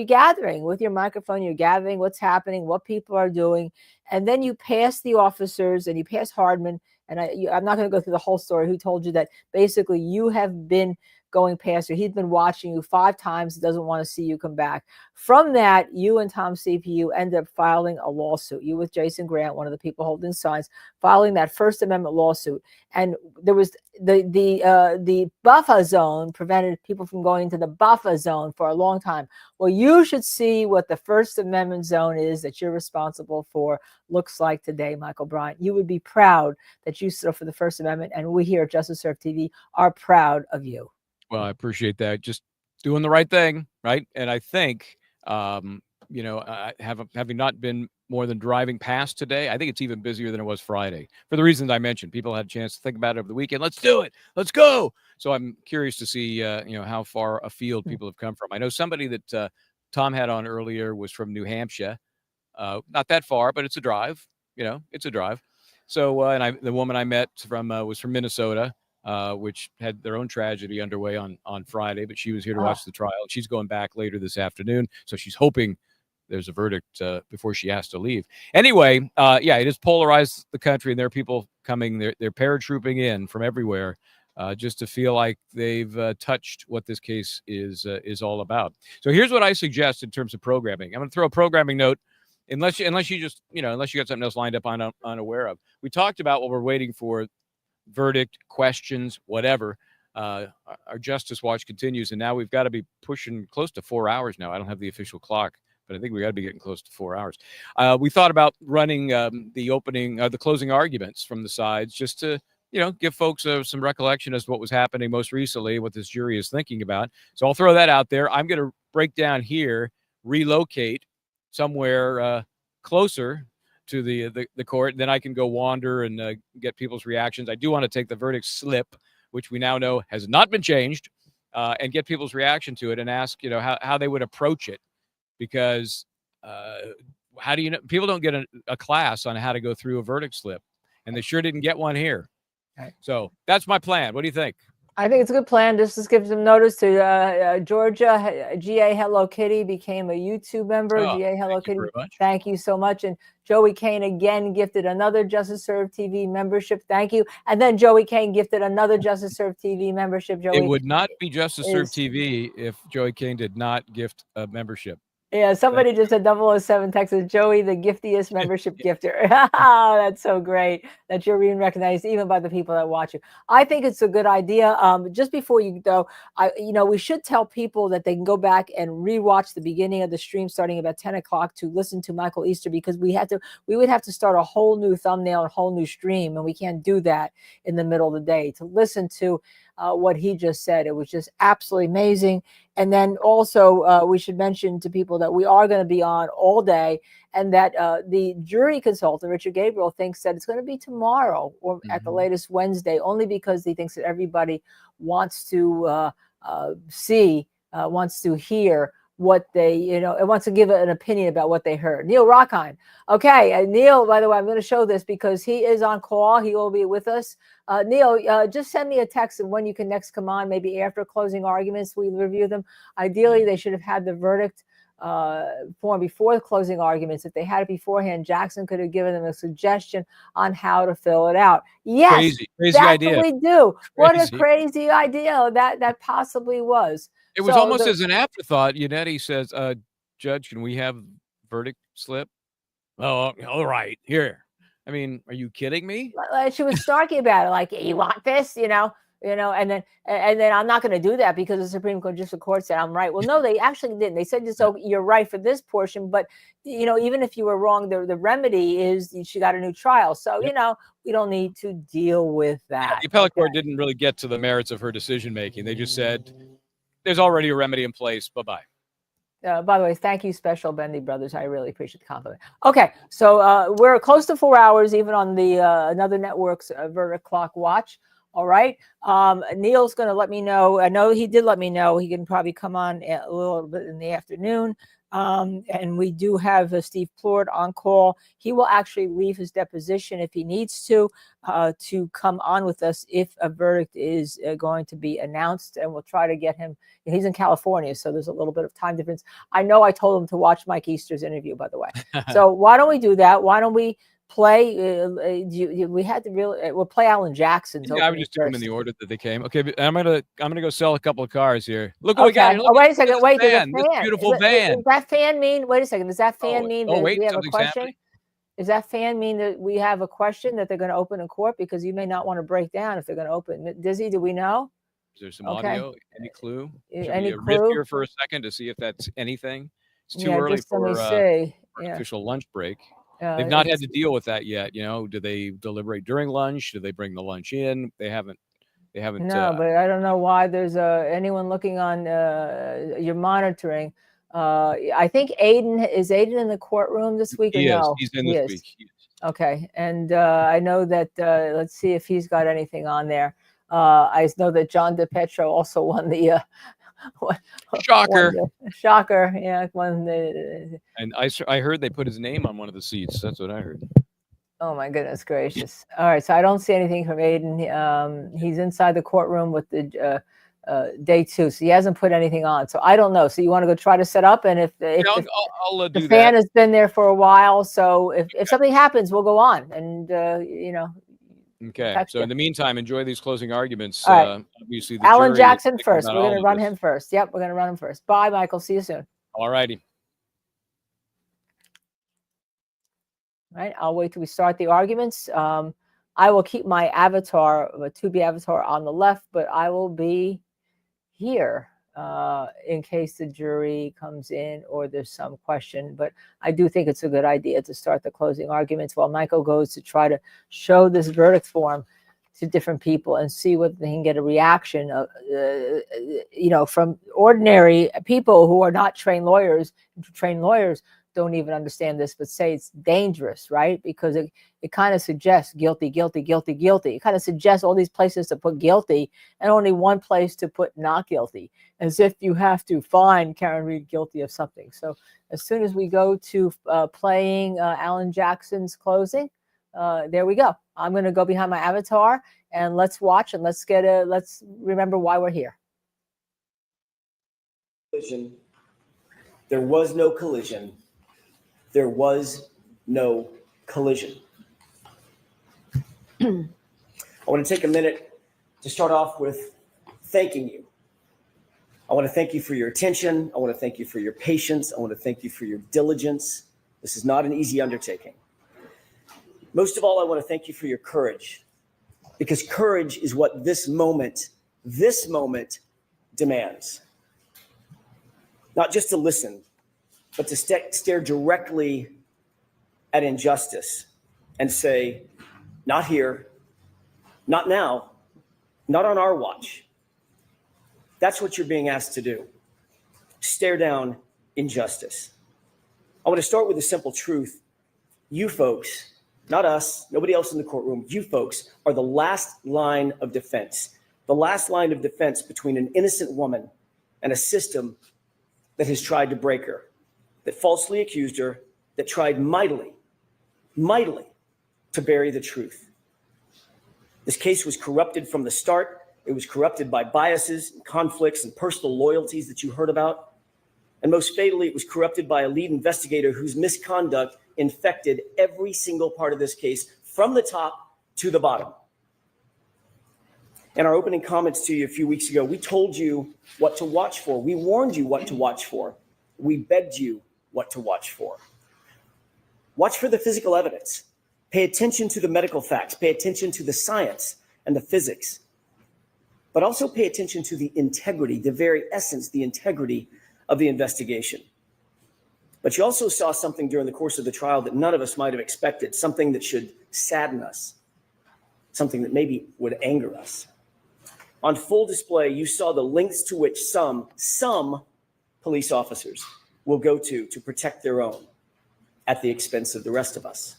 gathering with your microphone. You're gathering what's happening, what people are doing, and then you pass the officers and you pass Hardman. And I'm not going to go through the whole story. Who told you that? Basically, you have been going past her. He's been watching you 5 times. He doesn't want to see you come back. From that, you and Tom CPU end up filing a lawsuit. You with Jason Grant, one of the people holding signs, filing that First Amendment lawsuit. And there was the buffer zone prevented people from going into the buffer zone for a long time. Well, you should see what the First Amendment zone is that you're responsible for looks like today, Michael Bryant. You would be proud that you stood up for the First Amendment, and we here at Justice Served TV are proud of you. Well, I appreciate that. Just doing the right thing, right? And I think, having not been more than driving past today, I think it's even busier than it was Friday for the reasons I mentioned. People had a chance to think about it over the weekend. Let's do it. Let's go. So I'm curious to see, how far afield people have come from. I know somebody that Tom had on earlier was from New Hampshire. Not that far, but it's a drive. It's a drive. So, the woman I met was from Minnesota. Which had their own tragedy underway on Friday, but she was here to watch the trial. She's going back later this afternoon, so she's hoping there's a verdict before she has to leave. Anyway, it has polarized the country, and there are people coming. They're paratrooping in from everywhere just to feel like they've touched what this case is all about. So here's what I suggest in terms of programming. I'm going to throw a programming note. Unless you got something else lined up I'm unaware of. We talked about what we're waiting for. Verdict, questions, whatever. Our Justice Watch continues, and now we've got to be pushing close to 4 hours now. I don't have the official clock, but I think we got to be getting close to 4 hours. We thought about running the closing arguments from the sides just to, give folks some recollection as to what was happening most recently, what this jury is thinking about. So I'll throw that out there. I'm going to break down here, relocate somewhere closer to the court, and then I can go wander and get people's reactions. I do want to take the verdict slip, which we now know has not been changed, and get people's reaction to it and ask, how they would approach it, because how do you know? People don't get a class on how to go through a verdict slip, and they sure didn't get one here. Okay. So that's my plan. What do you think? I think it's a good plan. Just to give some notice to Georgia. GA Hello Kitty became a YouTube member. GA Hello Kitty. Thank you so much. And Joey Kane again gifted another Justice Served TV membership. Thank you. And then Joey Kane gifted another Justice Served TV membership. Joey, it would not be Justice Served TV if Joey Kane did not gift a membership. Yeah, somebody just said 007 Texas, Joey, the giftiest membership gifter. Oh, that's so great that you're being recognized even by the people that watch you. I think it's a good idea. Just before you go, we should tell people that they can go back and rewatch the beginning of the stream starting about 10 o'clock to listen to Michael Easter, because we would have to start a whole new thumbnail, a whole new stream, and we can't do that in the middle of the day. To listen to what he just said, it was just absolutely amazing. And then also we should mention to people that we are going to be on all day, and that the jury consultant, Richard Gabriel, thinks that it's going to be tomorrow or at the latest Wednesday, only because he thinks that everybody wants to wants to hear what they, it wants to give an opinion about what they heard. Neil Rockheim. Okay, Neil, by the way, I'm going to show this because he is on call. He will be with us. Neil, just send me a text and when you can next come on, maybe after closing arguments, we review them. Ideally, they should have had the verdict form before the closing arguments. If they had it beforehand, Jackson could have given them a suggestion on how to fill it out. Yes, crazy that's idea. What we do. What a Crazy. Crazy idea that possibly was. It was almost as an afterthought. Yannetti says, Judge, can we have verdict slip? Oh, all right. Here. I mean, are you kidding me? She was snarky about it. Like, you want this? you know, and then I'm not going to do that because the Supreme Court District Court said I'm right. Well, no, they actually didn't. They said, so you're right for this portion, but you know, even if you were wrong, the remedy is she got a new trial. So, you know, we don't need to deal with that. The appellate court didn't really get to the merits of her decision making. They just said there's already a remedy in place. Bye-bye. By the way, thank you, Special Bendy Brothers. I really appreciate the compliment. Okay, so we're close to 4 hours, even on the another network's verdict clock watch. All right. Neil's going to let me know. I know he did let me know he can probably come on a little bit in the afternoon. And we do have Steve Plord on call. He will actually leave his deposition if he needs to come on with us if a verdict is going to be announced. And we'll try to get him. He's in California, so there's a little bit of time difference. I know I told him to watch Mike Easter's interview, by the way. So why don't we do that? Why don't we play? We had to really. We'll play Alan Jackson's. Yeah, I would just do them in the order that they came. Okay, but I'm gonna go sell a couple of cars here. Look what we got here. Oh, wait a second. Wait, there's a fan. This fan. beautiful van. Does that fan mean? Wait a second. Does that fan mean that wait, we have a something's question? happening. Does that fan mean that we have a question that they're going to open in court? Because you may not want to break down if they're going to open. Dizzy, do we know? Is there some audio? Any clue? Should Any we clue? riff here for a second to see if that's anything? It's too early just let me for see. an official lunch break. Yeah, They've not had to deal with that yet. You know, do they deliberate during lunch? Do they bring the lunch in? They haven't. No, but I don't know why there's anyone looking on you're monitoring. I think Aiden in the courtroom this week? He or is. no? He's in this week. He is. Okay, and I know that. Let's see if he's got anything on there. I know that John DePetro also won the. Shocker! Shocker! Yeah, won the. And I heard they put his name on one of the seats. That's what I heard. Oh my goodness gracious! All right, so I don't see anything from Aiden. He's inside the courtroom with the day 2, so he hasn't put anything on. So I don't know. So you want to go try to set up, and if I'll do the fan that. has been there for a while, so if something happens, we'll go on, and you know. Okay. So in the meantime, enjoy these closing arguments. All right. Obviously, the Alan jury is Jackson thinking first. about We're going all to of run this. him first. Yep, we're going to run him first. Bye, Michael. See you soon. All righty. All right. I'll wait till we start the arguments. I will keep my avatar, my 2B avatar, on the left, but I will be here in case the jury comes in or there's some question. But I do think it's a good idea to start the closing arguments while Michael goes to try to show this verdict form to different people and see whether they can get a reaction, you know, from ordinary people who are not trained lawyers. Trained lawyers don't even understand this, but say it's dangerous, right? Because it kind of suggests guilty, guilty, guilty, guilty. It kind of suggests all these places to put guilty and only one place to put not guilty, as if you have to find Karen Reed guilty of something. So as soon as we go to playing Alan Jackson's closing, there we go. I'm going to go behind my avatar and let's watch and let's remember why we're here. There was no collision. There was no collision. I want to take a minute to start off with thanking you. I want to thank you for your attention. I want to thank you for your patience. I want to thank you for your diligence. This is not an easy undertaking. Most of all, I want to thank you for your courage, because courage is what this moment demands. Not just to listen, but to stare directly at injustice and say, not here, not now, not on our watch. That's what you're being asked to do. Stare down injustice. I want to start with a simple truth. You folks, not us, nobody else in the courtroom, you folks are the last line of defense. The last line of defense between an innocent woman and a system that has tried to break her, that falsely accused her, that tried mightily to bury the truth. This case was corrupted from the start. It was corrupted by biases, and conflicts, and personal loyalties that you heard about. And most fatally, it was corrupted by a lead investigator whose misconduct infected every single part of this case from the top to the bottom. In our opening comments to you a few weeks ago, we told you what to watch for. We warned you what to watch for. We begged you what to watch for. Watch for the physical evidence. Pay attention to the medical facts. Pay attention to the science and the physics. but also pay attention to the integrity, the very essence, the integrity of the investigation. But you also saw something during the course of the trial that none of us might have expected, something that should sadden us, something that maybe would anger us. On full display, you saw the lengths to which some police officers will go to protect their own at the expense of the rest of us,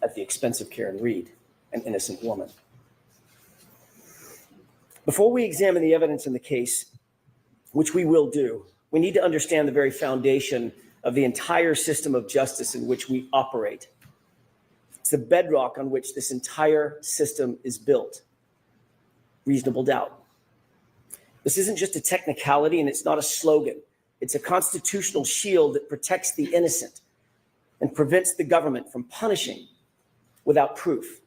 at the expense of Karen Reed, an innocent woman. Before we examine the evidence in the case, which we will do, we need to understand the very foundation of the entire system of justice in which we operate. It's the bedrock on which this entire system is built. Reasonable doubt. This isn't just a technicality and it's not a slogan. It's a constitutional shield that protects the innocent and prevents the government from punishing without proof.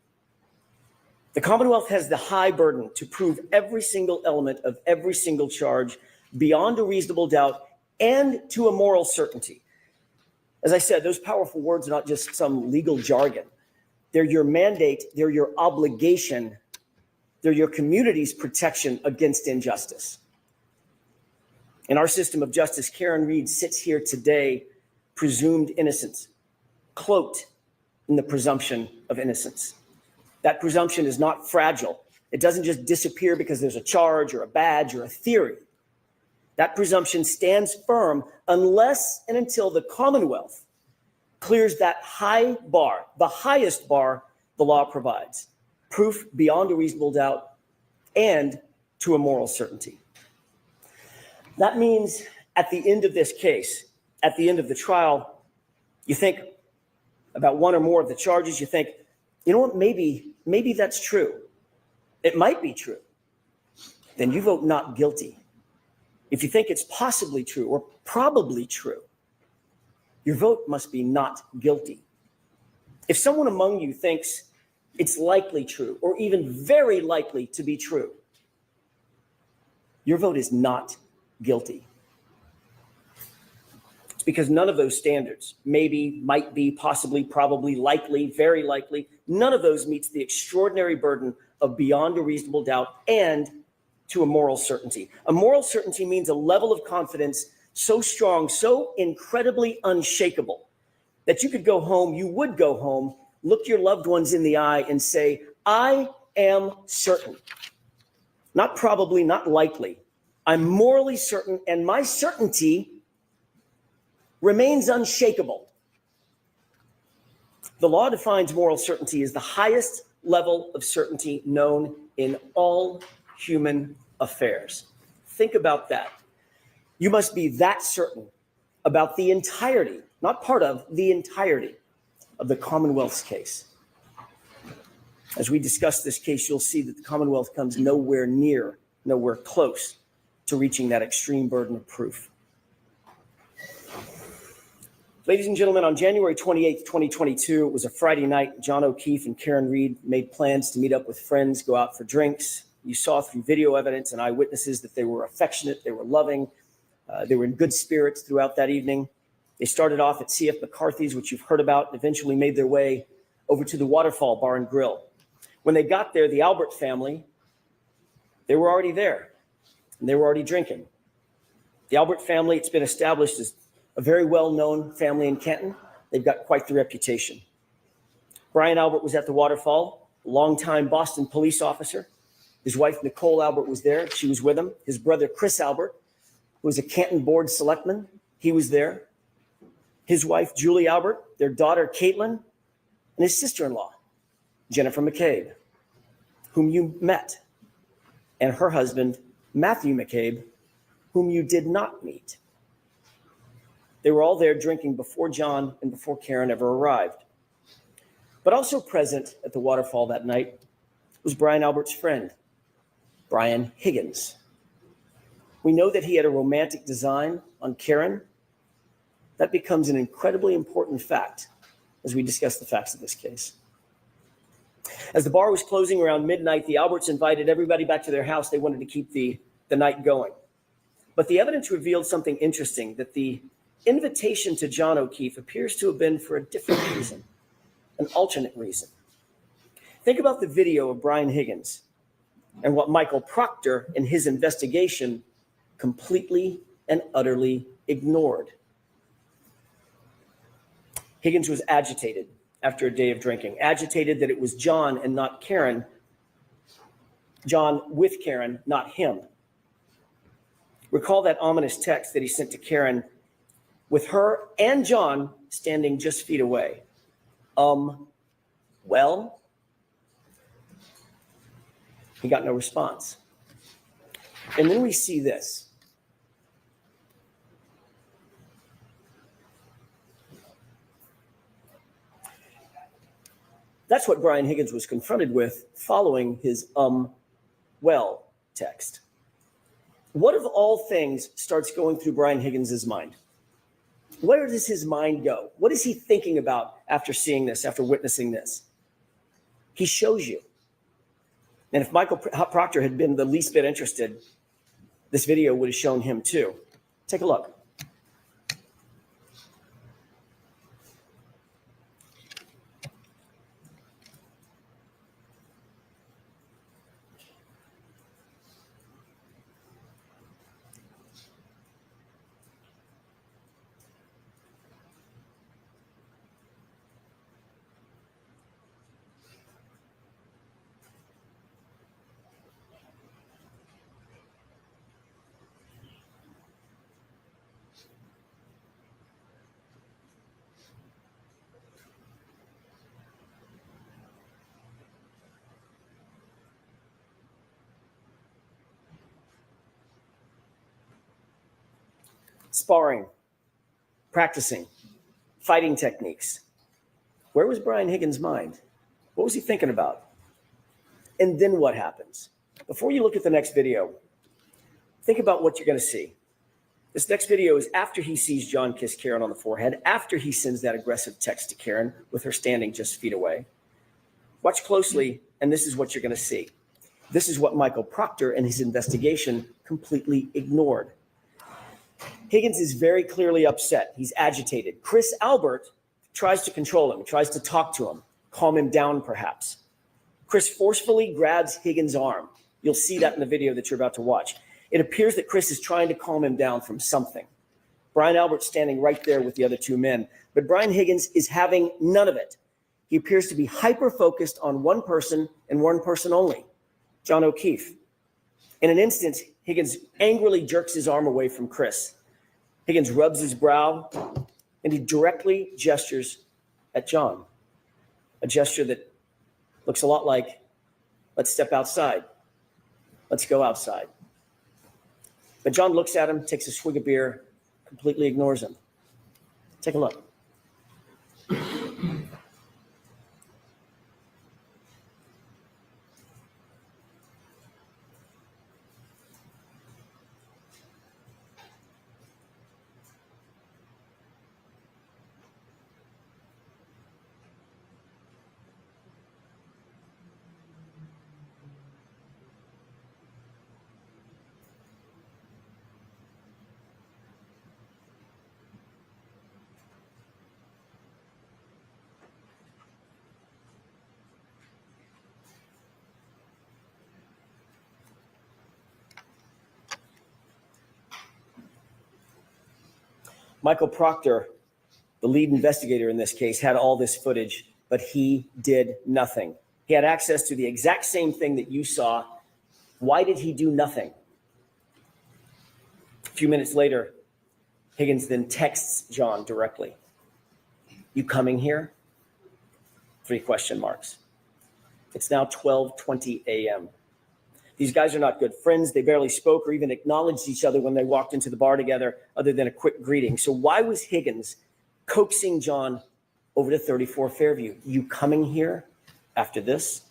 The Commonwealth has the high burden to prove every single element of every single charge beyond a reasonable doubt and to a moral certainty. As I said, those powerful words are not just some legal jargon. They're your mandate, they're your obligation, they're your community's protection against injustice. In our system of justice, Karen Reed sits here today, presumed innocent, cloaked in the presumption of innocence. That presumption is not fragile. It doesn't just disappear because there's a charge or a badge or a theory. That presumption stands firm unless and until the Commonwealth clears that high bar, the highest bar the law provides, proof beyond a reasonable doubt and to a moral certainty. That means at the end of this case, at the end of the trial, you think about one or more of the charges, you think, you know what, maybe that's true. It might be true. Then you vote not guilty. If you think it's possibly true or probably true, your vote must be not guilty. If someone among you thinks it's likely true or even very likely to be true, your vote is not guilty. It's because none of those standards, maybe, might be, possibly, probably, likely, very likely, none of those meets the extraordinary burden of beyond a reasonable doubt and to a moral certainty. A moral certainty means a level of confidence so strong, so incredibly unshakable that you could go home, you would go home, look your loved ones in the eye and say, I am certain. Not probably, not likely. I'm morally certain, and my certainty remains unshakable. The law defines moral certainty as the highest level of certainty known in all human affairs. Think about that. You must be that certain about the entirety, not part of, the entirety of the Commonwealth's case. As we discuss this case, you'll see that the Commonwealth comes nowhere near, nowhere close to reaching that extreme burden of proof. Ladies and gentlemen, on January 28th, 2022, it was a Friday night. John O'Keefe and Karen Reed made plans to meet up with friends, go out for drinks. You saw through video evidence and eyewitnesses that they were affectionate, they were loving, they were in good spirits throughout that evening. They started off at C.F. McCarthy's, which you've heard about, and eventually made their way over to the Waterfall Bar and Grill. When they got there, the Albert family, they were already there, and they were already drinking. The Albert family, it's been established as a very well-known family in Kenton. They've got quite the reputation. Brian Albert was at the Waterfall, a longtime Boston police officer. His wife, Nicole Albert, was there. She was with him. His brother, Chris Albert, who was a Canton board selectman, he was there. His wife, Julie Albert, their daughter, Caitlin, and his sister-in-law, Jennifer McCabe, whom you met, and her husband, Matthew McCabe, whom you did not meet. They were all there drinking before John and before Karen ever arrived. But also present at the Waterfall that night was Brian Albert's friend, Brian Higgins. We know that he had a romantic design on Karen. That becomes an incredibly important fact as we discuss the facts of this case. As the bar was closing around midnight, the Alberts invited everybody back to their house. They wanted to keep the night going. But the evidence revealed something interesting, that the invitation to John O'Keefe appears to have been for a different reason, an alternate reason. Think about the video of Brian Higgins and what Michael Proctor in his investigation completely and utterly ignored. Higgins was agitated after a day of drinking, agitated that it was John and not Karen, John with Karen, not him. Recall that ominous text that he sent to Karen with her and John standing just feet away. Well, he got no response. And then we see this. That's what Brian Higgins was confronted with following his well text. What of all things starts going through Brian Higgins's mind? Where does his mind go? What is he thinking about after seeing this, after witnessing this? He shows you. And if Michael Proctor had been the least bit interested, this video would have shown him too. Take a look. Sparring, practicing, fighting techniques. Where was Brian Higgins' mind? What was he thinking about? And then what happens? Before you look at the next video, think about what you're going to see. This next video is after he sees John kiss Karen on the forehead, after he sends that aggressive text to Karen with her standing just feet away. Watch closely, and this is what you're going to see. This is what Michael Proctor and his investigation completely ignored. Higgins is very clearly upset. He's agitated. Chris Albert tries to control him, tries to talk to him, calm him down perhaps. Chris forcefully grabs Higgins' arm. You'll see that in the video that you're about to watch. It appears that Chris is trying to calm him down from something. Brian Albert's standing right there with the other two men, but Brian Higgins is having none of it. He appears to be hyper-focused on one person and one person only, John O'Keefe. In an instant, Higgins angrily jerks his arm away from Chris. Higgins rubs his brow, and he directly gestures at John, a gesture that looks a lot like, let's step outside. Let's go outside. But John looks at him, takes a swig of beer, completely ignores him. Take a look. Michael Proctor, the lead investigator in this case, had all this footage, but he did nothing. He had access to the exact same thing that you saw. Why did he do nothing? A few minutes later, Higgins then texts John directly. You coming here? 3 question marks. It's now 12:20 a.m. These guys are not good friends. They barely spoke or even acknowledged each other when they walked into the bar together, other than a quick greeting. So why was Higgins coaxing John over to 34 Fairview? You coming here after this?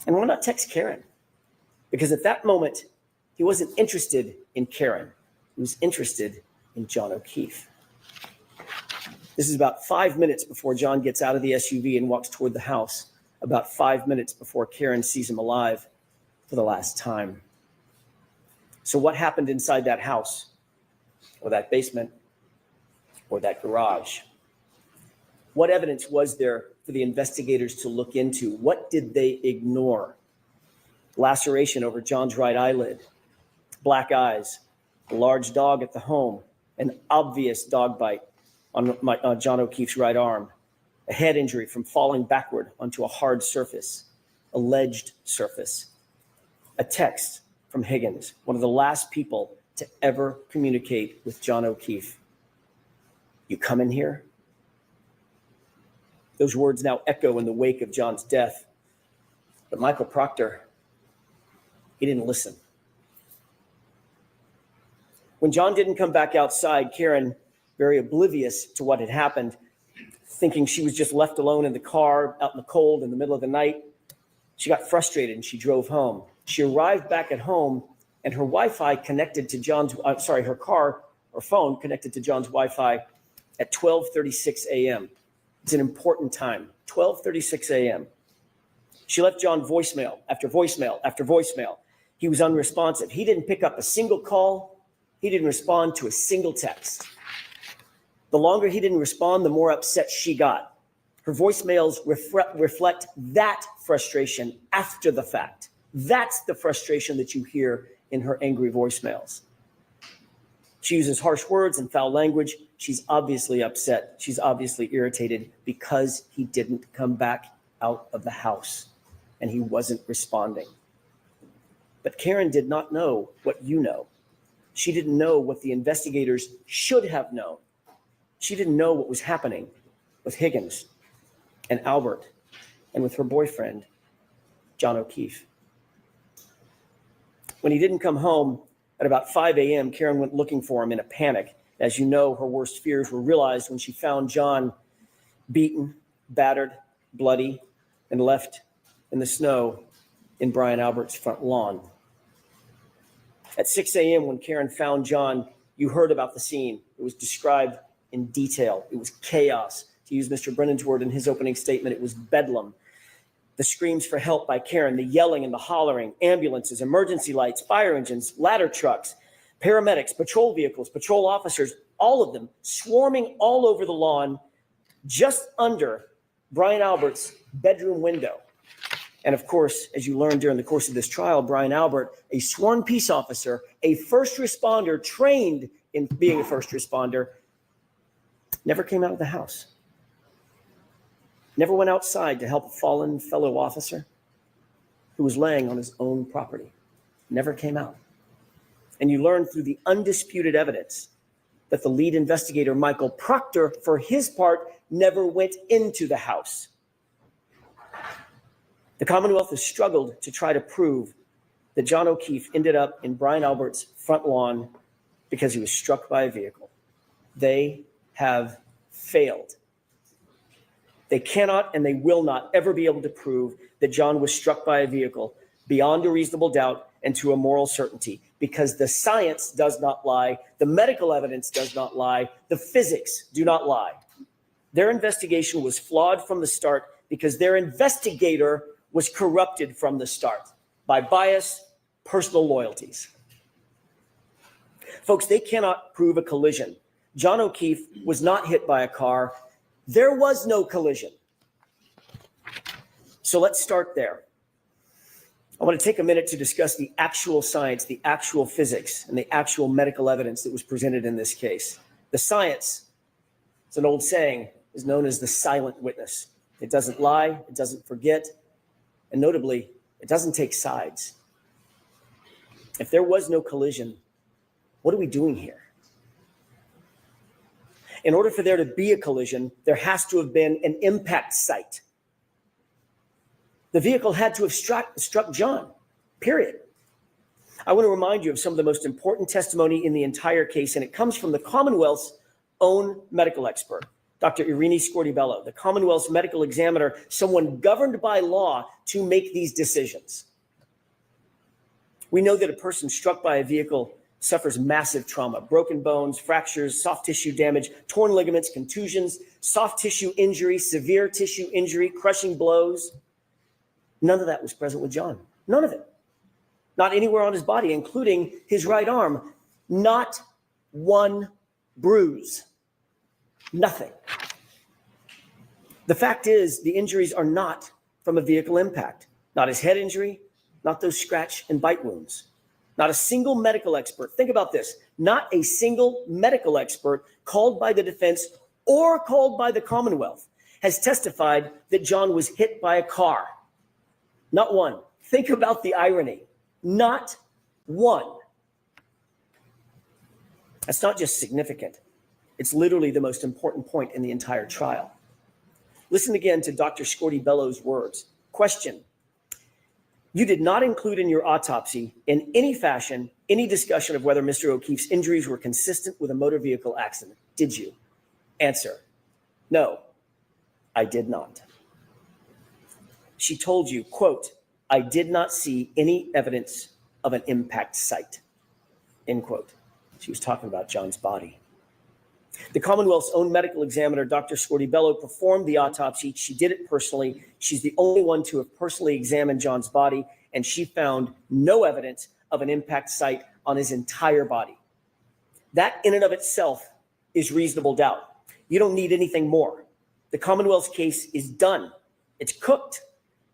And why not text Karen? Because at that moment, he wasn't interested in Karen. He was interested in John O'Keefe. This is about 5 minutes before John gets out of the SUV and walks toward the house, about 5 minutes before Karen sees him alive for the last time. So what happened inside that house, or that basement, or that garage? What evidence was there for the investigators to look into? What did they ignore? laceration over John's right eyelid, black eyes, a large dog at the home, an obvious dog bite on John O'Keefe's right arm, a head injury from falling backward onto a hard surface, alleged surface, a text from Higgins, one of the last people to ever communicate with John O'Keefe. "You come in here?" Those words now echo in the wake of John's death. But Michael Proctor, he didn't listen. When John didn't come back outside, Karen, very oblivious to what had happened, thinking she was just left alone in the car out in the cold in the middle of the night, she got frustrated and she drove home. She arrived back at home and her Wi-Fi connected to John's, her car or phone connected to John's Wi-Fi at 12:36 a.m. It's an important time, 12:36 a.m. She left John voicemail after voicemail after voicemail. He was unresponsive. He didn't pick up a single call. He didn't respond to a single text. The longer he didn't respond, the more upset she got. Her voicemails reflect that frustration after the fact. That's the frustration that you hear in her angry voicemails. She uses harsh words and foul language. She's obviously upset. She's obviously irritated because he didn't come back out of the house and he wasn't responding. But Karen did not know what you know. She didn't know what the investigators should have known. She didn't know what was happening with Higgins and Albert and with her boyfriend, John O'Keefe. When he didn't come home at about 5 a.m., Karen went looking for him in a panic. As you know, her worst fears were realized when she found John beaten, battered, bloody, and left in the snow in Brian Albert's front lawn. At 6 a.m., when Karen found John, you heard about the scene. It was described in detail. It was chaos. To use Mr. Brennan's word in his opening statement, it was bedlam. The screams for help by Karen, the yelling and the hollering, ambulances, emergency lights, fire engines, ladder trucks, paramedics, patrol vehicles, patrol officers, all of them swarming all over the lawn just under Brian Albert's bedroom window. And of course, as you learned during the course of this trial, Brian Albert, a sworn peace officer, a first responder trained in being a first responder, never came out of the house. Never went outside to help a fallen fellow officer who was laying on his own property. Never came out. And you learned through the undisputed evidence that the lead investigator, Michael Proctor, for his part, never went into the house. The Commonwealth has struggled to try to prove that John O'Keefe ended up in Brian Albert's front lawn because he was struck by a vehicle. They have failed. They cannot and they will not ever be able to prove that John was struck by a vehicle beyond a reasonable doubt and to a moral certainty, because the science does not lie, the medical evidence does not lie, the physics do not lie. Their investigation was flawed from the start because their investigator was corrupted from the start by bias, personal loyalties. Folks, they cannot prove a collision. John O'Keefe was not hit by a car. There was no collision. So let's start there. I want to take a minute to discuss the actual science, the actual physics, and the actual medical evidence that was presented in this case. The science, it's an old saying, is known as the silent witness. It doesn't lie, it doesn't forget, and notably, it doesn't take sides. If there was no collision, what are we doing here? In order for there to be a collision, there has to have been an impact site. The vehicle had to have struck John, period. I want to remind you of some of the most important testimony in the entire case, and it comes from the Commonwealth's own medical expert, Dr. Irini Scortibello, the Commonwealth's medical examiner, someone governed by law to make these decisions. We know that a person struck by a vehicle suffers massive trauma, broken bones, fractures, soft tissue damage, torn ligaments, contusions, soft tissue injury, severe tissue injury, crushing blows. None of that was present with John. None of it. Not anywhere on his body, including his right arm. Not one bruise. Nothing. The fact is, the injuries are not from a vehicle impact. Not his head injury, not those scratch and bite wounds. Not a single medical expert. Think about this. Not a single medical expert called by the defense or called by the Commonwealth has testified that John was hit by a car. Not one. Think about the irony. Not one. That's not just significant. It's literally the most important point in the entire trial. Listen again to Dr. Scorti-Bello's words. Question. You did not include in your autopsy in any fashion any discussion of whether Mr. O'Keefe's injuries were consistent with a motor vehicle accident, did you? Answer. No, I did not. She told you, quote, I did not see any evidence of an impact site, end quote. She was talking about John's body. The Commonwealth's own medical examiner, Dr. Scorti-Bello, performed the autopsy. She did it personally. She's the only one to have personally examined John's body, and she found no evidence of an impact site on his entire body. That in and of itself is reasonable doubt. You don't need anything more. The Commonwealth's case is done. It's cooked.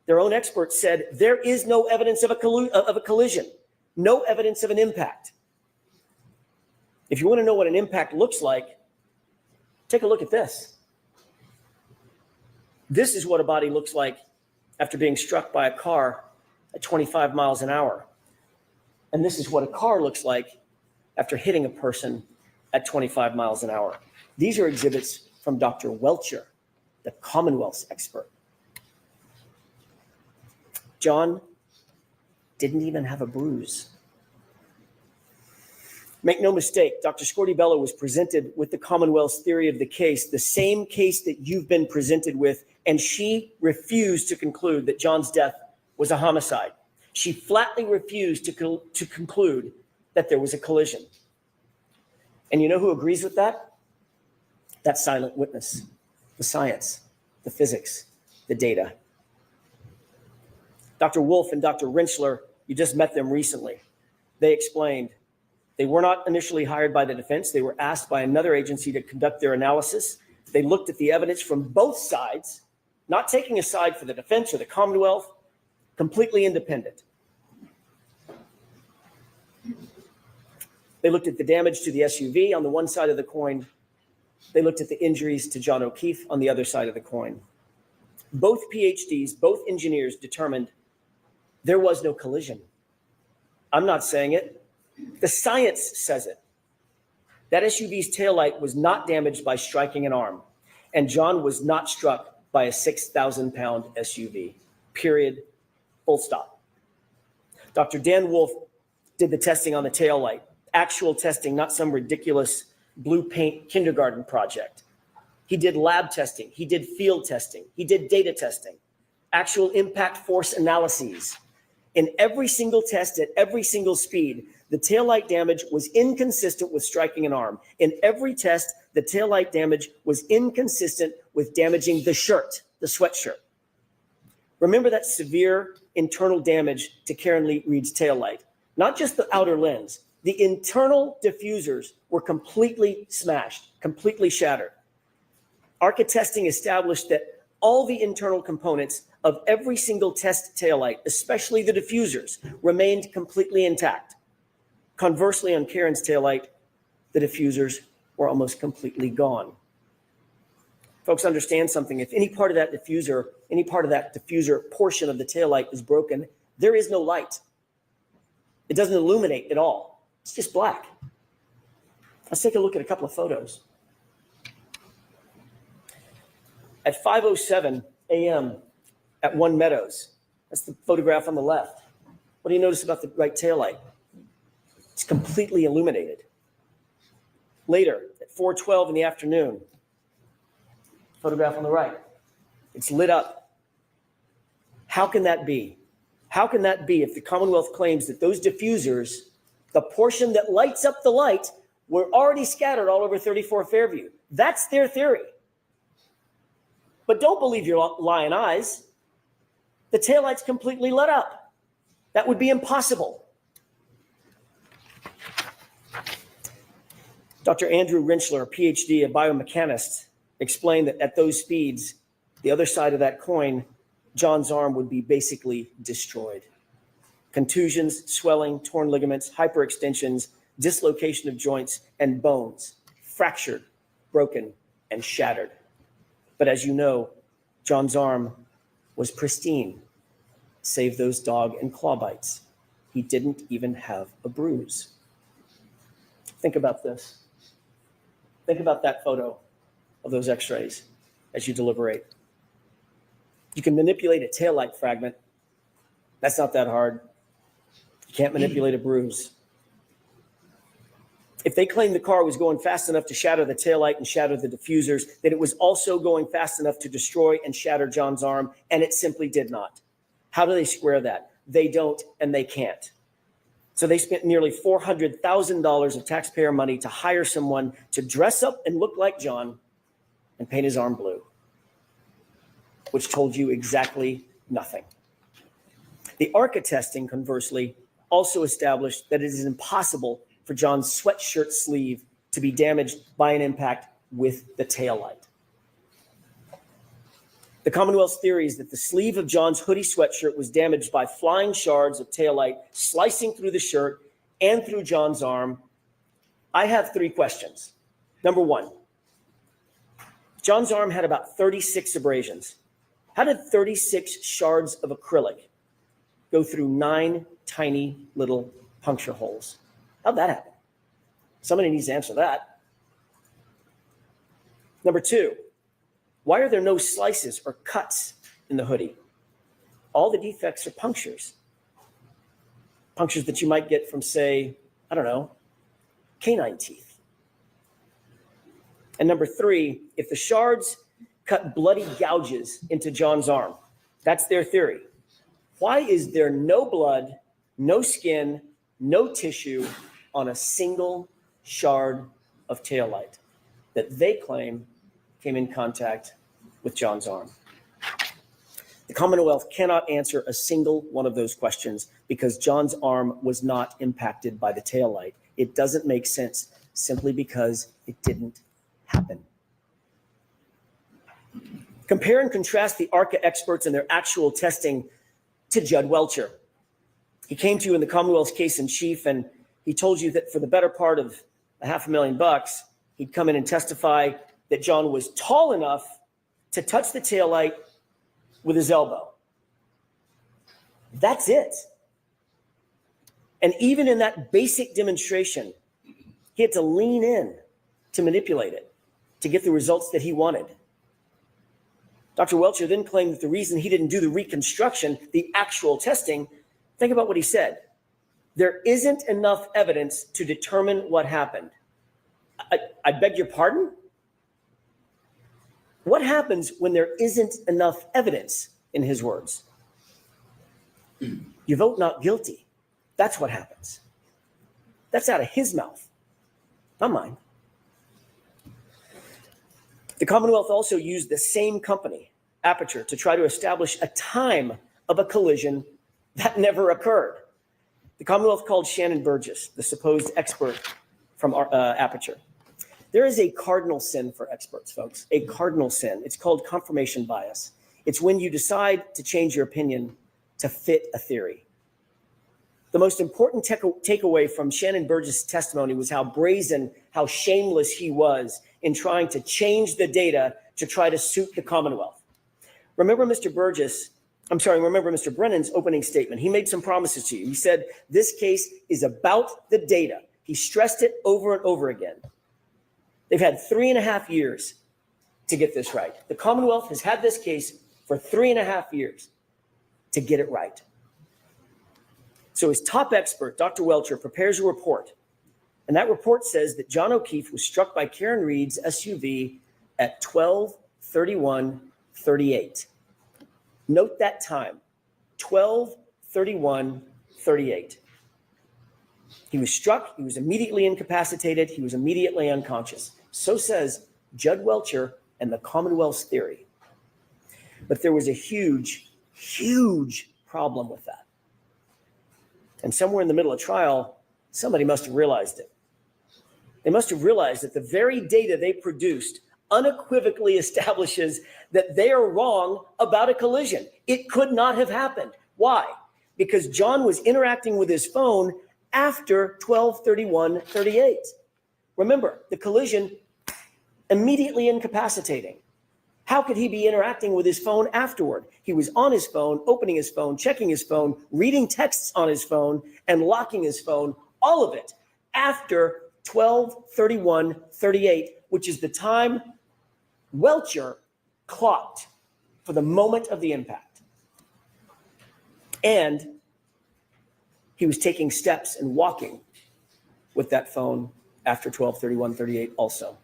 Their own experts said there is no evidence of a collision, no evidence of an impact. If you want to know what an impact looks like, take a look at this. This is what a body looks like after being struck by a car at 25 miles an hour. And this is what a car looks like after hitting a person at 25 miles an hour. These are exhibits from Dr. Welcher, the Commonwealth's expert. John didn't even have a bruise. Make no mistake, Dr. Scorti-Bello was presented with the Commonwealth's theory of the case, the same case that you've been presented with, and she refused to conclude that John's death was a homicide. She flatly refused to conclude that there was a collision. And you know who agrees with that? That silent witness, the science, the physics, the data. Dr. Wolf and Dr. Rentschler, you just met them recently. They explained they were not initially hired by the defense. They were asked by another agency to conduct their analysis. They looked at the evidence from both sides, not taking a side for the defense or the Commonwealth, completely independent. They looked at the damage to the SUV on the one side of the coin. They looked at the injuries to John O'Keefe on the other side of the coin. Both PhDs, both engineers determined there was no collision. I'm not saying it. The science says it. That SUV's taillight was not damaged by striking an arm, and John was not struck by a 6,000-pound SUV. Period. Full stop. Dr. Dan Wolf did the testing on the taillight. Actual testing, not some ridiculous blue paint kindergarten project. He did lab testing. He did field testing. He did data testing. Actual impact force analyses. In every single test at every single speed, the taillight damage was inconsistent with striking an arm. In every test, the taillight damage was inconsistent with damaging the shirt, the sweatshirt. Remember that severe internal damage to Karen Reed's taillight. Not just the outer lens. The internal diffusers were completely smashed, completely shattered. ARCA testing established that all the internal components of every single test taillight, especially the diffusers, remained completely intact. Conversely, on Karen's taillight, the diffusers were almost completely gone. Folks, understand something. If any part of that diffuser portion of the taillight is broken, there is no light. It doesn't illuminate at all. It's just black. Let's take a look at a couple of photos. At 5:07 a.m. at One Meadows, that's the photograph on the left. What do you notice about the right taillight? It's completely illuminated. Later, at 4:12 in the afternoon, photograph on the right, it's lit up. How can that be? How can that be if the Commonwealth claims that those diffusers, the portion that lights up the light, were already scattered all over 34 Fairview? That's their theory. But don't believe your lying eyes. The taillight's completely lit up. That would be impossible. Dr. Andrew Rentschler, a PhD, a biomechanist, explained that at those speeds, the other side of that coin, John's arm would be basically destroyed. contusions, swelling, torn ligaments, hyperextensions, dislocation of joints and bones, fractured, broken, and shattered. But as you know, John's arm was pristine, save those dog and claw bites. He didn't even have a bruise. Think about this. Think about that photo of those x-rays as you deliberate. You can manipulate a taillight fragment. That's not that hard. You can't manipulate a bruise. If they claim the car was going fast enough to shatter the taillight and shatter the diffusers, then it was also going fast enough to destroy and shatter John's arm, and it simply did not. How do they square that? They don't, and they can't. So they spent nearly $400,000 of taxpayer money to hire someone to dress up and look like John and paint his arm blue, which told you exactly nothing. The ARCA testing, conversely, also established that it is impossible for John's sweatshirt sleeve to be damaged by an impact with the taillight. The Commonwealth's theory is that the sleeve of John's hoodie sweatshirt was damaged by flying shards of taillight slicing through the shirt and through John's arm. I have 3 questions. Number 1, John's arm had about 36 abrasions. How did 36 shards of acrylic go through 9 tiny little puncture holes? How'd that happen? Somebody needs to answer that. Number 2, why are there no slices or cuts in the hoodie? All the defects are punctures. Punctures that you might get from, say, I don't know, canine teeth. And number 3, if the shards cut bloody gouges into John's arm, that's their theory, why is there no blood, no skin, no tissue on a single shard of taillight that they claim came in contact with John's arm? The Commonwealth cannot answer a single one of those questions because John's arm was not impacted by the taillight. It doesn't make sense simply because it didn't happen. Compare and contrast the ARCA experts and their actual testing to Judd Welcher. He came to you in the Commonwealth's case in chief, and he told you that for the better part of $500,000, he'd come in and testify that John was tall enough to touch the taillight with his elbow. That's it. And even in that basic demonstration, he had to lean in to manipulate it to get the results that he wanted. Dr. Welcher then claimed that the reason he didn't do the reconstruction, the actual testing, think about what he said. There isn't enough evidence to determine what happened. I beg your pardon? What happens when there isn't enough evidence, in his words? You vote not guilty. That's what happens. That's out of his mouth, not mine. The Commonwealth also used the same company, Aperture, to try to establish a time of a collision that never occurred. The Commonwealth called Shannon Burgess, the supposed expert from Aperture. There is a cardinal sin for experts, folks, a cardinal sin. It's called confirmation bias. It's when you decide to change your opinion to fit a theory. The most important takeaway from Shannon Burgess' testimony was how brazen, how shameless he was in trying to change the data to try to suit the Commonwealth. Remember Mr. Brennan's opening statement. He made some promises to you. He said, this case is about the data. He stressed it over and over again. They've had 3.5 years to get this right. The Commonwealth has had this case for 3.5 years to get it right. So his top expert, Dr. Welcher, prepares a report. And that report says that John O'Keefe was struck by Karen Reed's SUV at 12:31:38. Note that time, 12:31:38. He was struck, he was immediately incapacitated, he was immediately unconscious. So says Judd Welcher and the Commonwealth's theory. But there was a huge, huge problem with that. And somewhere in the middle of trial, somebody must have realized it. They must have realized that the very data they produced unequivocally establishes that they are wrong about a collision. It could not have happened. Why? because John was interacting with his phone after 12:31:38. Remember, the collision immediately incapacitating. How could he be interacting with his phone afterward? He was on his phone, opening his phone, checking his phone, reading texts on his phone, and locking his phone, all of it after 12:31:38, which is the time Welcher clocked for the moment of the impact. And he was taking steps and walking with that phone after 12:31:38 also.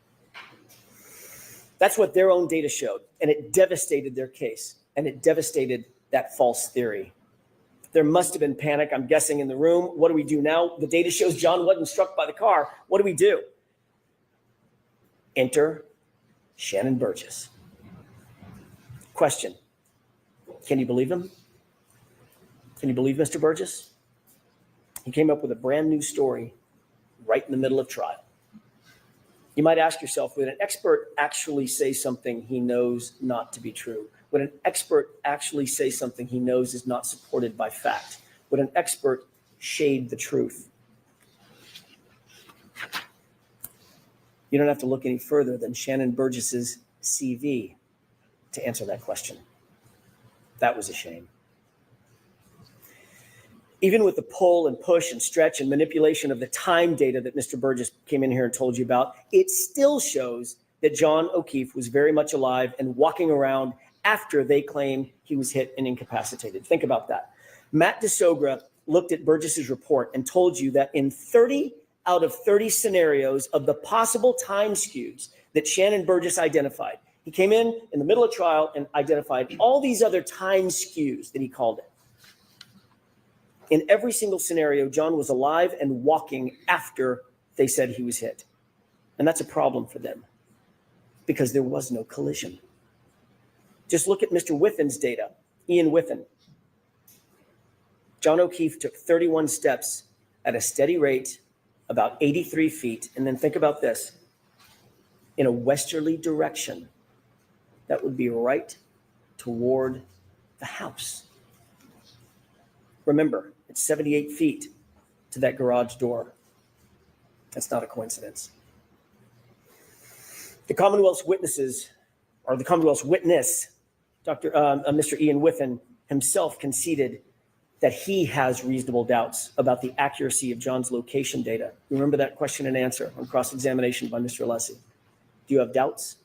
That's what their own data showed, and it devastated their case, and it devastated that false theory. There must have been panic, I'm guessing, in the room. What do we do now? The data shows John wasn't struck by the car. What do we do? Enter Shannon Burgess. Question: can you believe him? Can you believe Mr. Burgess? He came up with a brand new story right in the middle of trial. You might ask yourself, would an expert actually say something he knows not to be true? Would an expert actually say something he knows is not supported by fact? Would an expert shade the truth? You don't have to look any further than Shannon Burgess's CV to answer that question. That was a shame. Even with the pull and push and stretch and manipulation of the time data that Mr. Burgess came in here and told you about, it still shows that John O'Keefe was very much alive and walking around after they claim he was hit and incapacitated. Think about that. Matt DeSogra looked at Burgess's report and told you that in 30 out of 30 scenarios of the possible time skews that Shannon Burgess identified, he came in the middle of trial and identified all these other time skews that he called it. In every single scenario, John was alive and walking after they said he was hit. And that's a problem for them because there was no collision. Just look at Mr. Whithen's data, Ian Whithen. John O'Keefe took 31 steps at a steady rate, about 83 feet. And then think about this, in a westerly direction. That would be right toward the house. Remember, it's 78 feet to that garage door. That's not a coincidence. The Commonwealth's witnesses, or the Commonwealth's witness, Mr. Ian Whithen himself conceded that he has reasonable doubts about the accuracy of John's location data. Remember that question and answer on cross-examination by Mr. Alessi. Do you have doubts?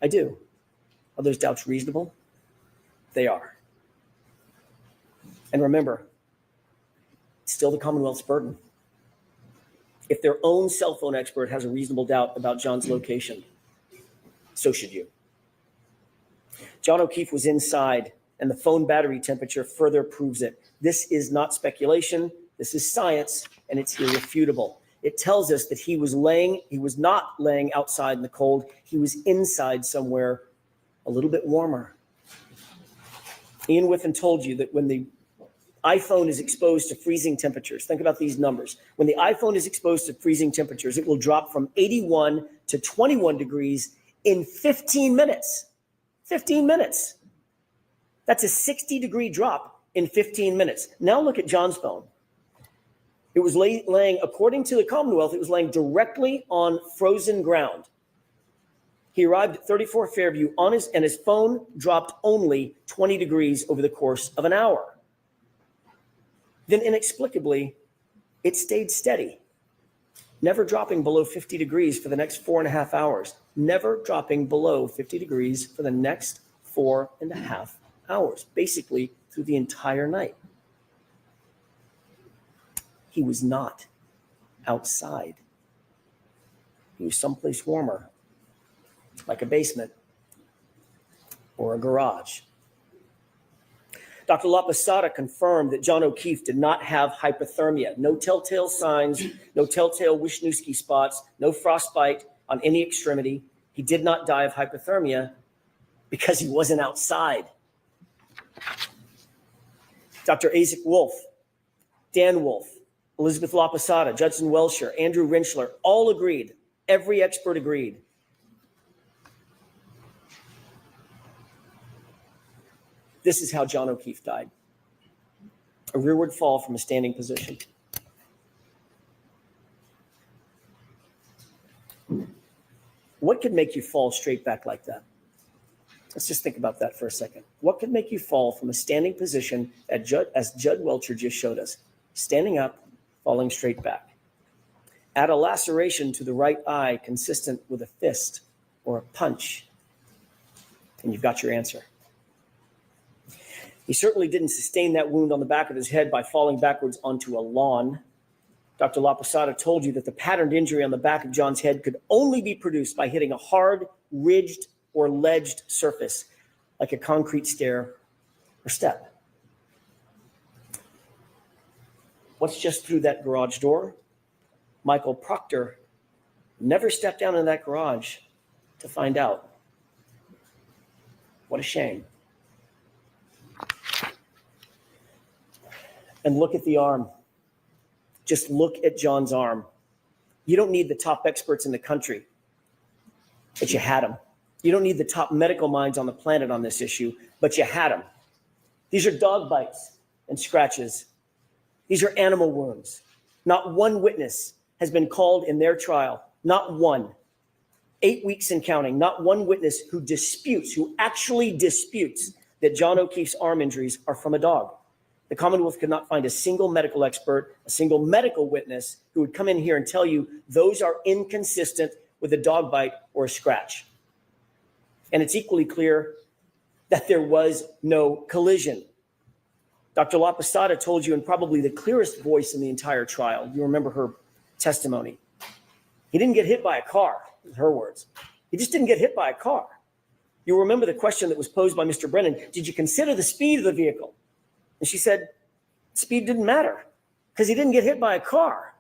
I do. Are those doubts reasonable? They are. And remember, it's still the Commonwealth's burden. If their own cell phone expert has a reasonable doubt about John's location, so should you. John O'Keefe was inside, and the phone battery temperature further proves it. This is not speculation. This is science, and it's irrefutable. It tells us that he was not laying outside in the cold. He was inside somewhere a little bit warmer. Ian Whithen told you that when the iPhone is exposed to freezing temperatures, think about these numbers. When the iPhone is exposed to freezing temperatures, it will drop from 81 to 21 degrees in 15 minutes. 15 minutes. That's a 60-degree drop in 15 minutes. Now look at John's phone. It was laying, according to the Commonwealth, it was laying directly on frozen ground. He arrived at 34 Fairview and his phone dropped only 20 degrees over the course of an hour. Then inexplicably, it stayed steady, never dropping below 50 degrees for the next 4.5 hours, never dropping below 50 degrees for the next 4.5 hours, basically through the entire night. He was not outside. He was someplace warmer, like a basement or a garage. Dr. LaPosada confirmed that John O'Keefe did not have hypothermia. No telltale signs, no telltale Wisniewski spots, no frostbite on any extremity. He did not die of hypothermia because he wasn't outside. Dr. Isaac Wolf, Dan Wolf, Elizabeth LaPosada, Judson Welsher, Andrew Rinchler, all agreed. Every expert agreed. This is how John O'Keefe died. A rearward fall from a standing position. What could make you fall straight back like that? Let's just think about that for a second. What could make you fall from a standing position as Judd Welcher just showed us? Standing up, falling straight back. Add a laceration to the right eye consistent with a fist or a punch, and you've got your answer. He certainly didn't sustain that wound on the back of his head by falling backwards onto a lawn. Dr. La Posada told you that the patterned injury on the back of John's head could only be produced by hitting a hard, ridged, or ledged surface, like a concrete stair or step. What's just through that garage door? Michael Proctor never stepped down in that garage to find out. What a shame. And look at the arm. Just look at John's arm. You don't need the top experts in the country, but you had them. You don't need the top medical minds on the planet on this issue, but you had them. These are dog bites and scratches. These are animal wounds. Not one witness has been called in their trial. Not one. 8 weeks and counting. Not one witness who actually disputes that John O'Keefe's arm injuries are from a dog. The Commonwealth could not find a single medical expert, a single medical witness who would come in here and tell you those are inconsistent with a dog bite or a scratch. And it's equally clear that there was no collision. Dr. La Posada told you in probably the clearest voice in the entire trial. You remember her testimony. He didn't get hit by a car, in her words. He just didn't get hit by a car. You remember the question that was posed by Mr. Brennan. Did you consider the speed of the vehicle? And she said, speed didn't matter because he didn't get hit by a car.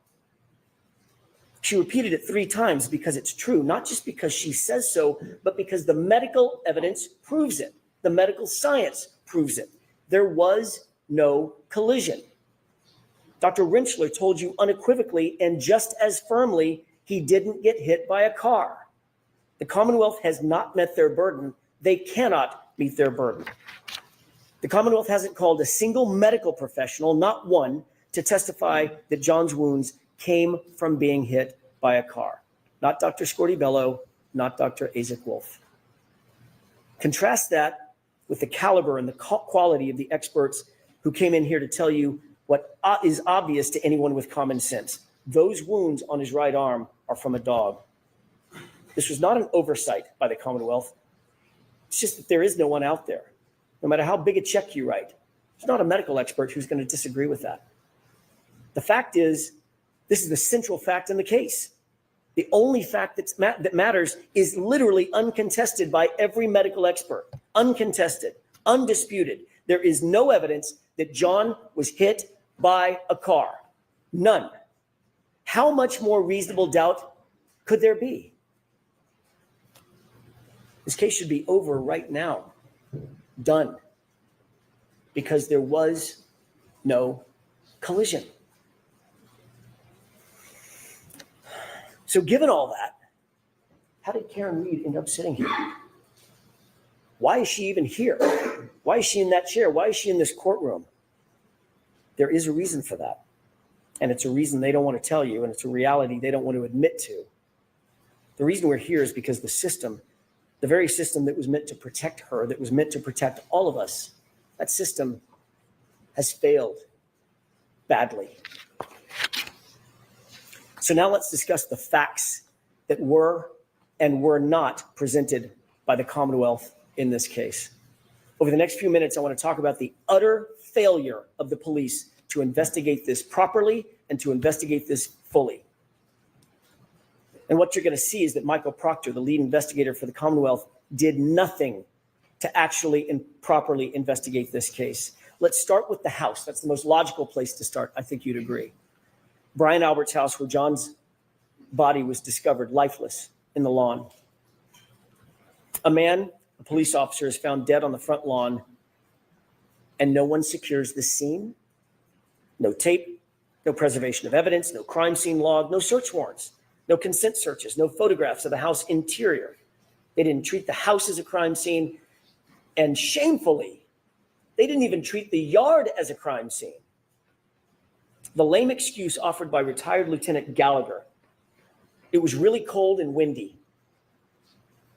She repeated it 3 times because it's true, not just because she says so, but because the medical evidence proves it. The medical science proves it. There was no collision. Dr. Rinchler told you unequivocally and just as firmly he didn't get hit by a car. The Commonwealth has not met their burden. They cannot meet their burden. The Commonwealth hasn't called a single medical professional, not one, to testify that John's wounds came from being hit by a car. Not Dr. Scortibello, not Dr. Isaac Wolf. Contrast that with the caliber and the quality of the experts who came in here to tell you what is obvious to anyone with common sense. Those wounds on his right arm are from a dog. This was not an oversight by the Commonwealth. It's just that there is no one out there. No matter how big a check you write, there's not a medical expert who's going to disagree with that. The fact is, this is the central fact in the case. The only fact that matters is literally uncontested by every medical expert. Uncontested, undisputed. There is no evidence that John was hit by a car. None. How much more reasonable doubt could there be? This case should be over right now. Done. Because there was no collision. So given all that, how did Karen Reed end up sitting here? Why is she even here? Why is she in that chair? Why is she in this courtroom? There is a reason for that. And it's a reason they don't want to tell you, and it's a reality they don't want to admit to. The reason we're here is because the system, the very system that was meant to protect her, that was meant to protect all of us, that system has failed badly. So now let's discuss the facts that were and were not presented by the Commonwealth in this case. Over the next few minutes, I want to talk about the utter failure of the police to investigate this properly and to investigate this fully. And what you're going to see is that Michael Proctor, the lead investigator for the Commonwealth, did nothing to actually and properly investigate this case. Let's start with the house. That's the most logical place to start. I think you'd agree. Brian Albert's house, where John's body was discovered lifeless in the lawn. A police officer, is found dead on the front lawn, and no one secures the scene. No tape, no preservation of evidence, no crime scene log, no search warrants, no consent searches, no photographs of the house interior. They didn't treat the house as a crime scene, and shamefully, they didn't even treat the yard as a crime scene. The lame excuse offered by retired Lieutenant Gallagher. It was really cold and windy,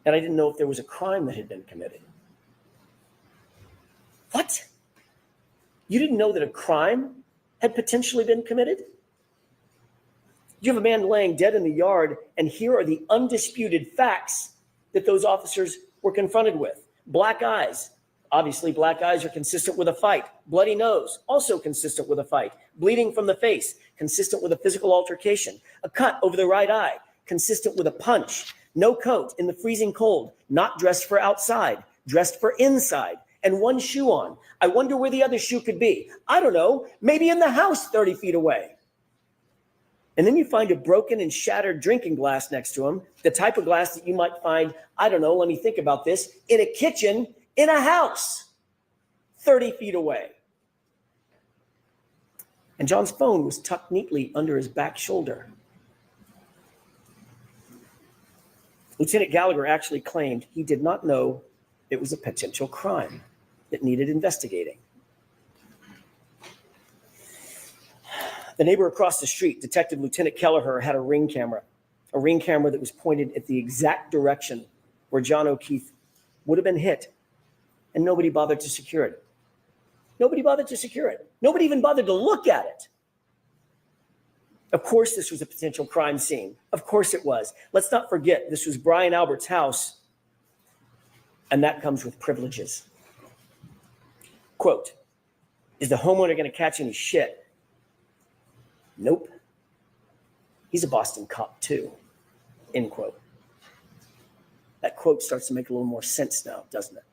and I didn't know if there was a crime that had been committed. What? You didn't know that a crime had potentially been committed? You have a man laying dead in the yard, and here are the undisputed facts that those officers were confronted with. Black eyes. Obviously, black eyes are consistent with a fight. Bloody nose, also consistent with a fight. Bleeding from the face, consistent with a physical altercation. A cut over the right eye, consistent with a punch. No coat in the freezing cold, not dressed for outside, dressed for inside, and one shoe on. I wonder where the other shoe could be. I don't know, maybe in the house 30 feet away. And then you find a broken and shattered drinking glass next to him, the type of glass that you might find, I don't know, let me think about this, in a kitchen, in a house, 30 feet away. And John's phone was tucked neatly under his back shoulder. Lieutenant Gallagher actually claimed he did not know it was a potential crime that needed investigating. The neighbor across the street, Detective Lieutenant Kelleher, had a ring camera that was pointed at the exact direction where John O'Keefe would have been hit, and nobody bothered to secure it. Nobody bothered to secure it. Nobody even bothered to look at it. Of course, this was a potential crime scene. Of course it was. Let's not forget, this was Brian Albert's house, and that comes with privileges. Quote, is the homeowner going to catch any shit? Nope. He's a Boston cop too, end quote. That quote starts to make a little more sense now, doesn't it?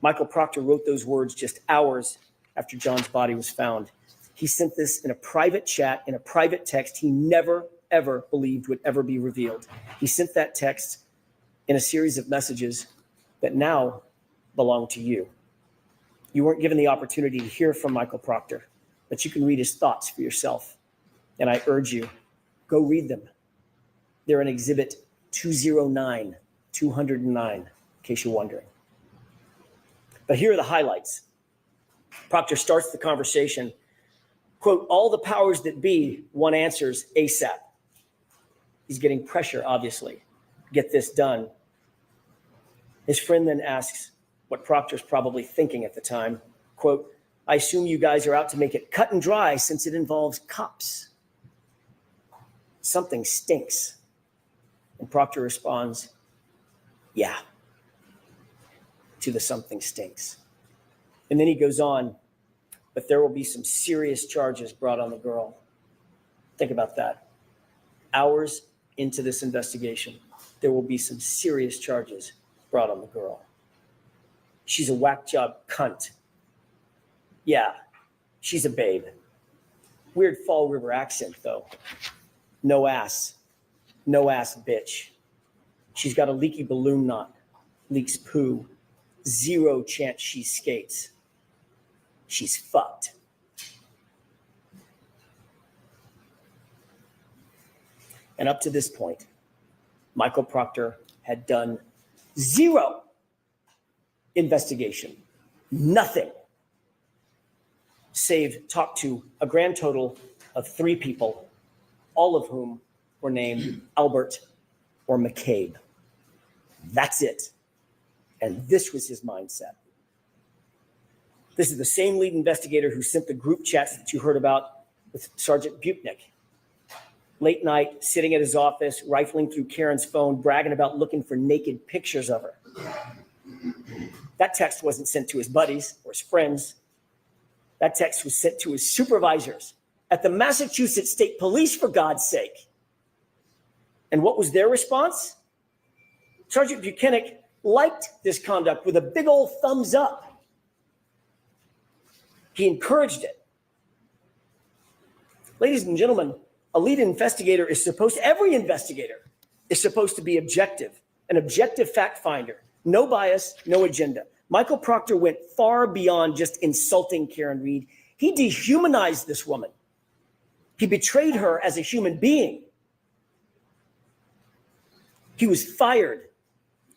Michael Proctor wrote those words just hours after John's body was found. He sent this in a private chat, in a private text he never, ever believed would ever be revealed. He sent that text in a series of messages that now belong to you. You weren't given the opportunity to hear from Michael Proctor, but you can read his thoughts for yourself. And I urge you, go read them. They're in Exhibit 209, in case you're wondering. But here are the highlights. Proctor starts the conversation, quote, all the powers that be, one answers ASAP. He's getting pressure, obviously. Get this done. His friend then asks what Proctor's probably thinking at the time, quote, I assume you guys are out to make it cut and dry since it involves cops. Something stinks. And Proctor responds, yeah, to the something stinks. And then he goes on, but there will be some serious charges brought on the girl. Think about that. Hours into this investigation, there will be some serious charges brought on the girl. She's a whack job cunt. Yeah, she's a babe. Weird Fall River accent, though. No ass bitch. She's got a leaky balloon knot, leaks poo, 0 chance she skates. She's fucked. And up to this point, Michael Proctor had done 0 investigation, nothing, save talk to a grand total of 3 people, all of whom were named Albert or McCabe. That's it. And this was his mindset. This is the same lead investigator who sent the group chats that you heard about with Sergeant Butnick. Late night, sitting at his office, rifling through Karen's phone, bragging about looking for naked pictures of her. That text wasn't sent to his buddies or his friends. That text was sent to his supervisors at the Massachusetts State Police, for God's sake. And what was their response? Sergeant Buchanan liked this conduct with a big old thumbs up. He encouraged it. Ladies and gentlemen, a lead investigator is every investigator is supposed to be objective, an objective fact finder, no bias, no agenda. Michael Proctor went far beyond just insulting Karen Reed. He dehumanized this woman. He betrayed her as a human being. He was fired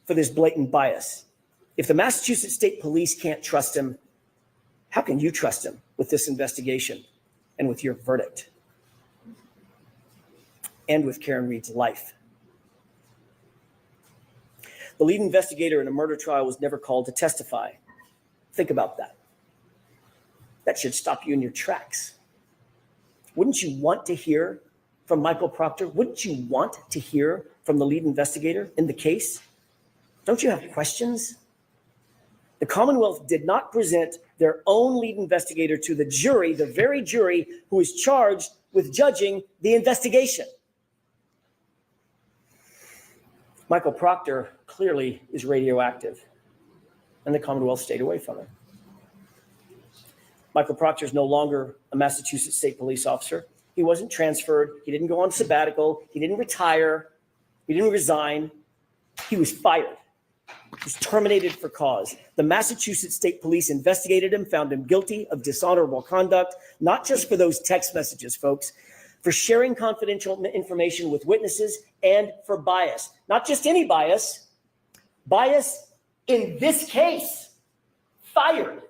for this blatant bias. If the Massachusetts State Police can't trust him, how can you trust him with this investigation? and with your verdict, and with Karen Reed's life. The lead investigator in a murder trial was never called to testify. Think about that. That should stop you in your tracks. Wouldn't you want to hear from Michael Proctor? Wouldn't you want to hear from the lead investigator in the case? Don't you have questions? The Commonwealth did not present their own lead investigator to the jury, the very jury who is charged with judging the investigation. Michael Proctor clearly is radioactive, and the Commonwealth stayed away from him. Michael Proctor is no longer a Massachusetts State Police officer. He wasn't transferred. He didn't go on sabbatical. He didn't retire. He didn't resign. He was fired. He was terminated for cause. The Massachusetts State Police investigated him, found him guilty of dishonorable conduct, not just for those text messages, folks, for sharing confidential information with witnesses and for bias. Not just any bias, bias in this case. Fired.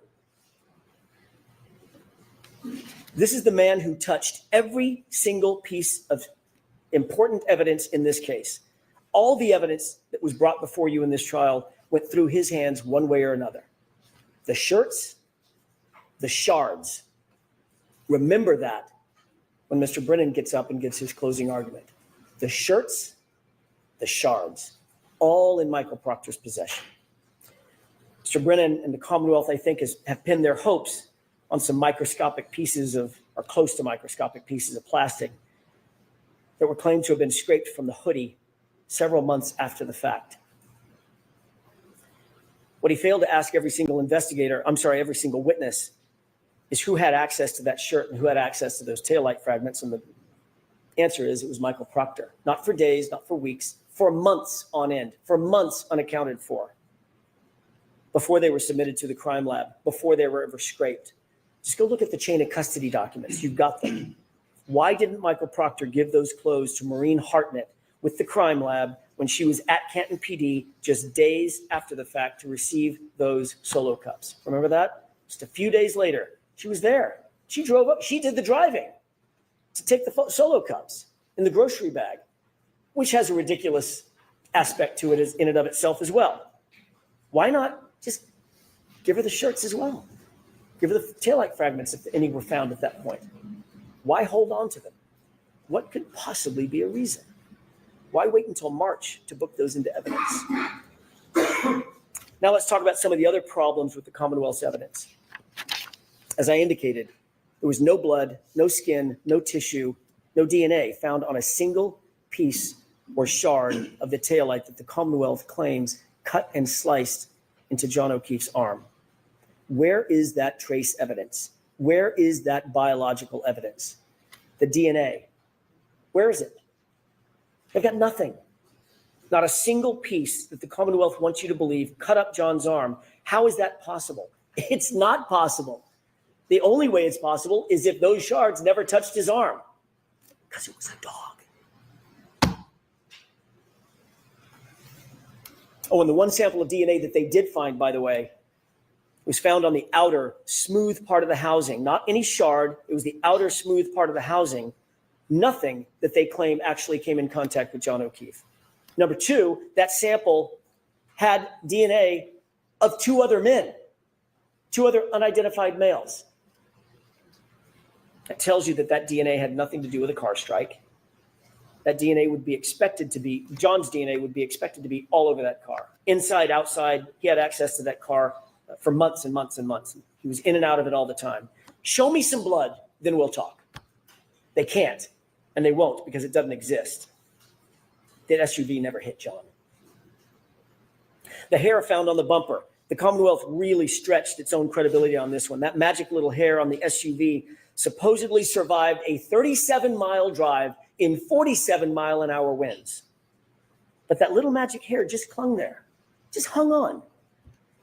This is the man who touched every single piece of important evidence in this case. All the evidence that was brought before you in this trial went through his hands one way or another. The shirts, the shards. Remember that when Mr. Brennan gets up and gives his closing argument. The shirts, the shards, all in Michael Proctor's possession. Mr. Brennan and the Commonwealth, I think, have pinned their hopes on some microscopic pieces of, or close to microscopic pieces of plastic that were claimed to have been scraped from the hoodie several months after the fact. What he failed to ask every single every single witness is who had access to that shirt and who had access to those taillight fragments. And the answer is it was Michael Proctor. Not for days, not for weeks, for months on end, for months unaccounted for, before they were submitted to the crime lab, before they were ever scraped. Just go look at the chain of custody documents. You've got them. Why didn't Michael Proctor give those clothes to Maureen Hartnett with the crime lab when she was at Canton PD just days after the fact to receive those Solo cups? Remember that? Just a few days later, she was there. She drove up. She did the driving to take the Solo cups in the grocery bag, which has a ridiculous aspect to it in and of itself as well. Why not just give her the shirts as well? Give her the taillight fragments if any were found at that point. Why hold on to them? What could possibly be a reason? Why wait until March to book those into evidence? Now let's talk about some of the other problems with the Commonwealth's evidence. As I indicated, there was no blood, no skin, no tissue, no DNA found on a single piece or shard of the taillight that the Commonwealth claims cut and sliced into John O'Keefe's arm. Where is that trace evidence? Where is that biological evidence? The DNA. Where is it? They've got nothing. Not a single piece that the Commonwealth wants you to believe cut up John's arm. How is that possible? It's not possible. The only way it's possible is if those shards never touched his arm, because it was a dog. Oh, and the one sample of DNA that they did find, by the way, was found on the outer smooth part of the housing. Not any shard. It was the outer smooth part of the housing. Nothing that they claim actually came in contact with John O'Keefe. Number two, that sample had DNA of two other men, two other unidentified males. That tells you that that DNA had nothing to do with a car strike. That DNA would be expected to be, John's DNA would be expected to be all over that car. Inside, outside, he had access to that car for months and months and months. He was in and out of it all the time. Show me some blood, then we'll talk. They can't, and they won't because it doesn't exist. That SUV never hit John. The hair found on the bumper. The Commonwealth really stretched its own credibility on this one. That magic little hair on the SUV supposedly survived a 37-mile drive in 47-mile-an-hour winds. But that little magic hair just clung there, just hung on.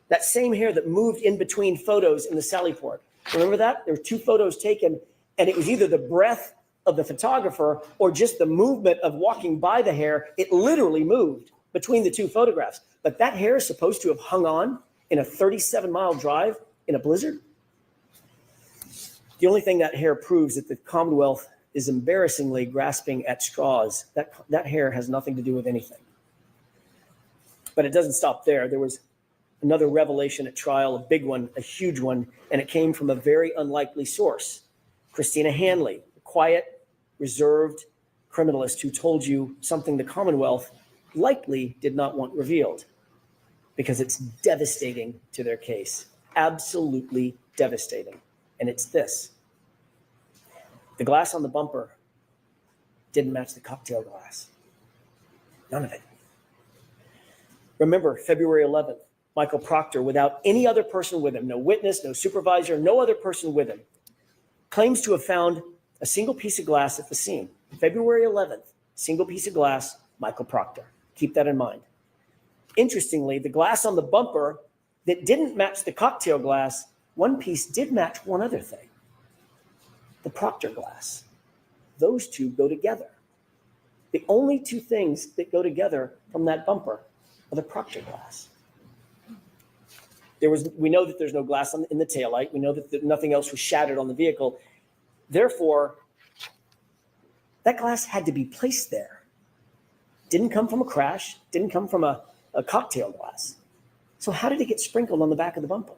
That same hair that moved in between photos in the Sally Port. Remember that? There were two photos taken, and it was either the breath of the photographer or just the movement of walking by the hair. It literally moved between the two photographs. But that hair is supposed to have hung on in a 37-mile drive in a blizzard. The only thing that hair proves that the Commonwealth is embarrassingly grasping at straws. That hair has nothing to do with anything. But it doesn't stop there. There was another revelation at trial, a big one, a huge one, and it came from a very unlikely source. Christina Hanley, a quiet, reserved criminalist who told you something the Commonwealth likely did not want revealed because it's devastating to their case. Absolutely devastating. And it's this. The glass on the bumper didn't match the cocktail glass. None of it. Remember, February 11th, Michael Proctor, without any other person with him, no witness, no supervisor, no other person with him, claims to have found a single piece of glass at the scene. February 11th, single piece of glass, Michael Proctor. Keep that in mind. Interestingly, the glass on the bumper that didn't match the cocktail glass, one piece did match one other thing. The Proctor glass. Those two go together. The only two things that go together from that bumper are the Proctor glass. We know that there's no glass in the taillight. We know that nothing else was shattered on the vehicle. Therefore, that glass had to be placed there. Didn't come from a crash, didn't come from a cocktail glass. So how did it get sprinkled on the back of the bumper?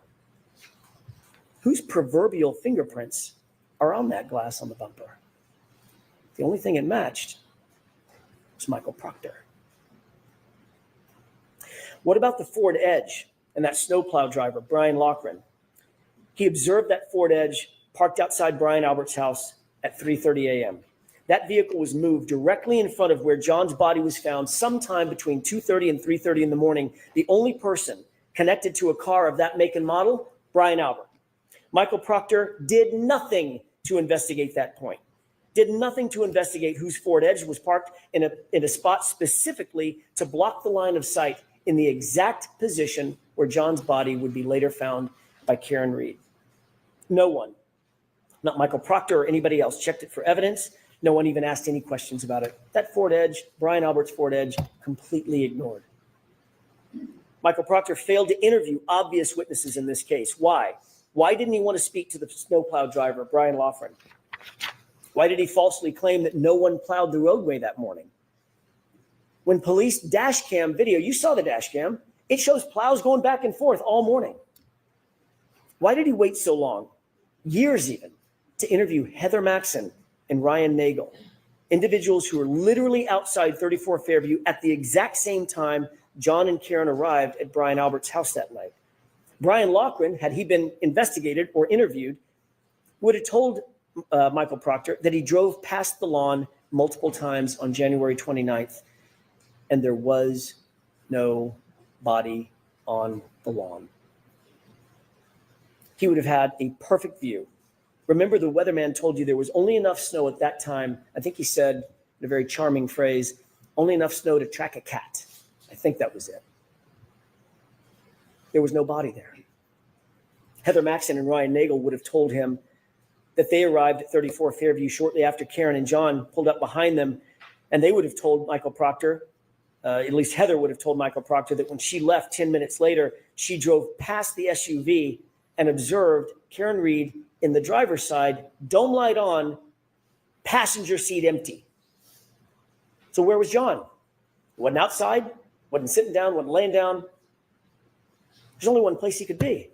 Whose proverbial fingerprints are on that glass on the bumper? The only thing it matched was Michael Proctor. What about the Ford Edge and that snowplow driver, Brian Loughran? He observed that Ford Edge parked outside Brian Albert's house at 3:30 a.m. That vehicle was moved directly in front of where John's body was found sometime between 2:30 and 3:30 in the morning. The only person connected to a car of that make and model, Brian Albert. Michael Proctor did nothing to investigate that point. Did nothing to investigate whose Ford Edge was parked in a spot specifically to block the line of sight in the exact position where John's body would be later found by Karen Reed. No one, not Michael Proctor or anybody else, checked it for evidence. No one even asked any questions about it. That Ford Edge, Brian Albert's Ford Edge, completely ignored. Michael Proctor failed to interview obvious witnesses in this case. Why? Why didn't he want to speak to the snowplow driver, Brian Loughran? Why did he falsely claim that no one plowed the roadway that morning? When police dash cam video, you saw the dash cam, it shows plows going back and forth all morning. Why did he wait so long, years even, to interview Heather Maxson and Ryan Nagel, individuals who were literally outside 34 Fairview at the exact same time John and Karen arrived at Brian Albert's house that night? Brian Loughran, had he been investigated or interviewed, would have told Michael Proctor that he drove past the lawn multiple times on January 29th, and there was no body on the lawn. He would have had a perfect view. Remember, the weatherman told you there was only enough snow at that time. I think he said, in a very charming phrase, only enough snow to track a cat. I think that was it. There was no body there. Heather Maxson and Ryan Nagel would have told him that they arrived at 34 Fairview shortly after Karen and John pulled up behind them, and they would have told Michael Proctor, at least Heather would have told Michael Proctor, that when she left 10 minutes later, she drove past the SUV and observed Karen Reed in the driver's side, dome light on, passenger seat empty. So where was John? Wasn't outside, wasn't sitting down, wasn't laying down. There's only one place he could be.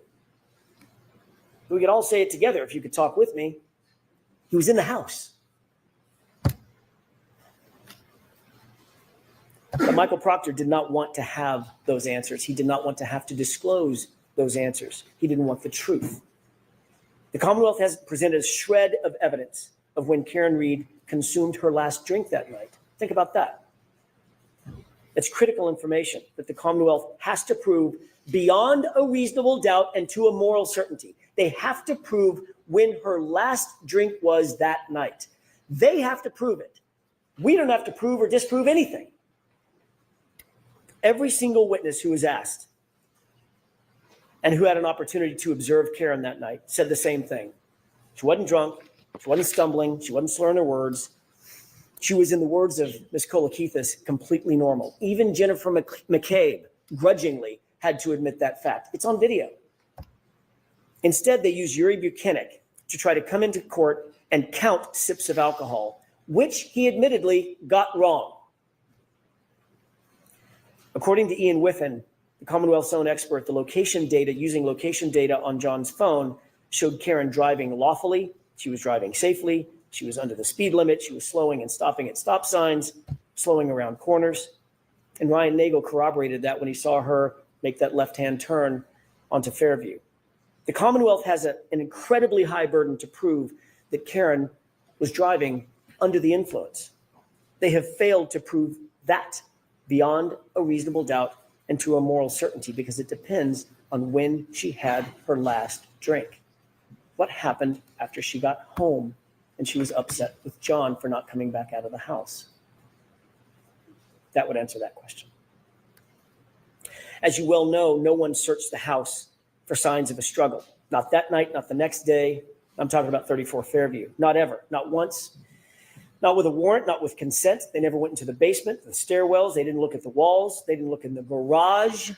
We could all say it together if you could talk with me. He was in the house. But Michael Proctor did not want to have those answers. He did not want to have to disclose those answers. He didn't want the truth. The Commonwealth has presented a shred of evidence of when Karen Reed consumed her last drink that night. Think about that. It's critical information that the Commonwealth has to prove beyond a reasonable doubt and to a moral certainty. They have to prove when her last drink was that night. They have to prove it. We don't have to prove or disprove anything. Every single witness who was asked and who had an opportunity to observe Karen that night said the same thing. She wasn't drunk. She wasn't stumbling. She wasn't slurring her words. She was, in the words of Ms. Kolakithis, completely normal. Even Jennifer McCabe grudgingly had to admit that fact. It's on video. Instead, they used Yuri Buchanan, to try to come into court and count sips of alcohol, which he admittedly got wrong. According to Ian Whiffen, the Commonwealth's own expert, using location data on John's phone showed Karen driving lawfully. She was driving safely. She was under the speed limit. She was slowing and stopping at stop signs, slowing around corners. And Ryan Nagel corroborated that when he saw her make that left-hand turn onto Fairview. The Commonwealth has an incredibly high burden to prove that Karen was driving under the influence. They have failed to prove that beyond a reasonable doubt and to a moral certainty, because it depends on when she had her last drink. What happened after she got home and she was upset with John for not coming back out of the house? That would answer that question. As you well know, no one searched the house for signs of a struggle. Not that night, not the next day. I'm talking about 34 Fairview. Not ever, not once. Not with a warrant, not with consent. They never went into the basement, the stairwells. They didn't look at the walls. They didn't look in the garage.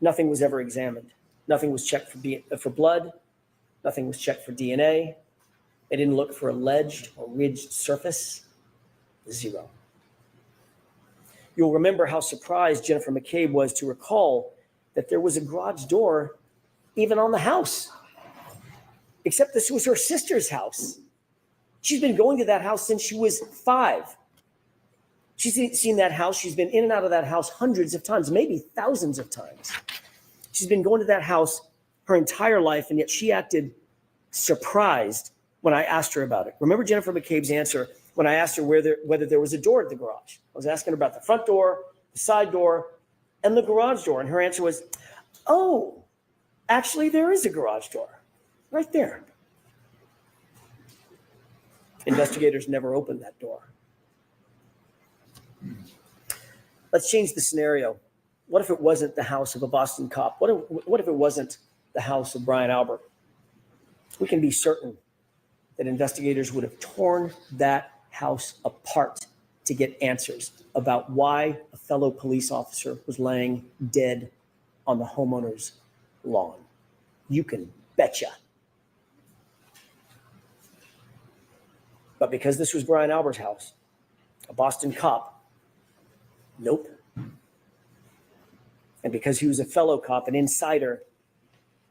Nothing was ever examined. Nothing was checked for blood. Nothing was checked for DNA. They didn't look for alleged or ridged surface. Zero. You'll remember how surprised Jennifer McCabe was to recall that there was a garage door even on the house, except this was her sister's house. She's been going to that house since she was 5. She's seen that house. She's been in and out of that house hundreds of times, maybe thousands of times. She's been going to that house her entire life, and yet she acted surprised when I asked her about it. Remember Jennifer McCabe's answer when I asked her whether there was a door at the garage. I was asking her about the front door, the side door, and the garage door, and her answer was, oh, actually there is a garage door right there. Investigators never opened that door. Let's change the scenario. What if it wasn't the house of a Boston cop? What if it wasn't the house of Brian Albert? We can be certain that investigators would have torn that house apart to get answers about why a fellow police officer was laying dead on the homeowner's lawn. You can betcha. But because this was Brian Albert's house, a Boston cop, nope. And because he was a fellow cop, an insider,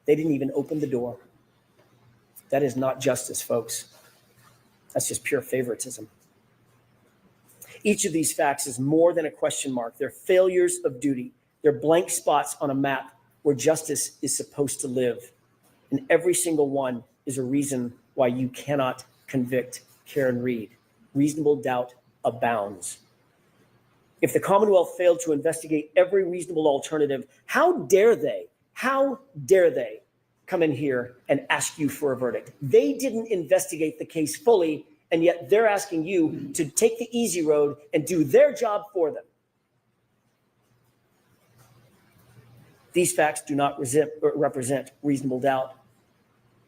they didn't even open the door. That is not justice, folks. That's just pure favoritism. Each of these facts is more than a question mark. They're failures of duty. They're blank spots on a map where justice is supposed to live. And every single one is a reason why you cannot convict Karen Read. Reasonable doubt abounds. If the Commonwealth failed to investigate every reasonable alternative, how dare they come in here and ask you for a verdict? They didn't investigate the case fully, and yet they're asking you to take the easy road and do their job for them. These facts do not represent reasonable doubt.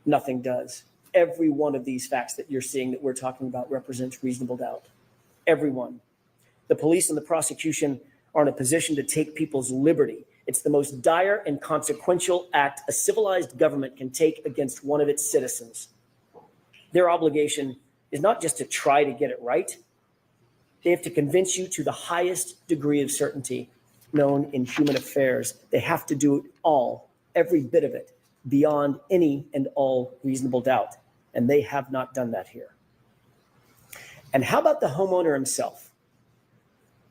Nothing does. Every one of these facts that you're seeing that we're talking about represents reasonable doubt. Every one. The police and the prosecution are in a position to take people's liberty. It's the most dire and consequential act a civilized government can take against one of its citizens. Their obligation is not just to try to get it right. They have to convince you to the highest degree of certainty known in human affairs. They have to do it all, every bit of it, beyond any and all reasonable doubt. And they have not done that here. And how about the homeowner himself?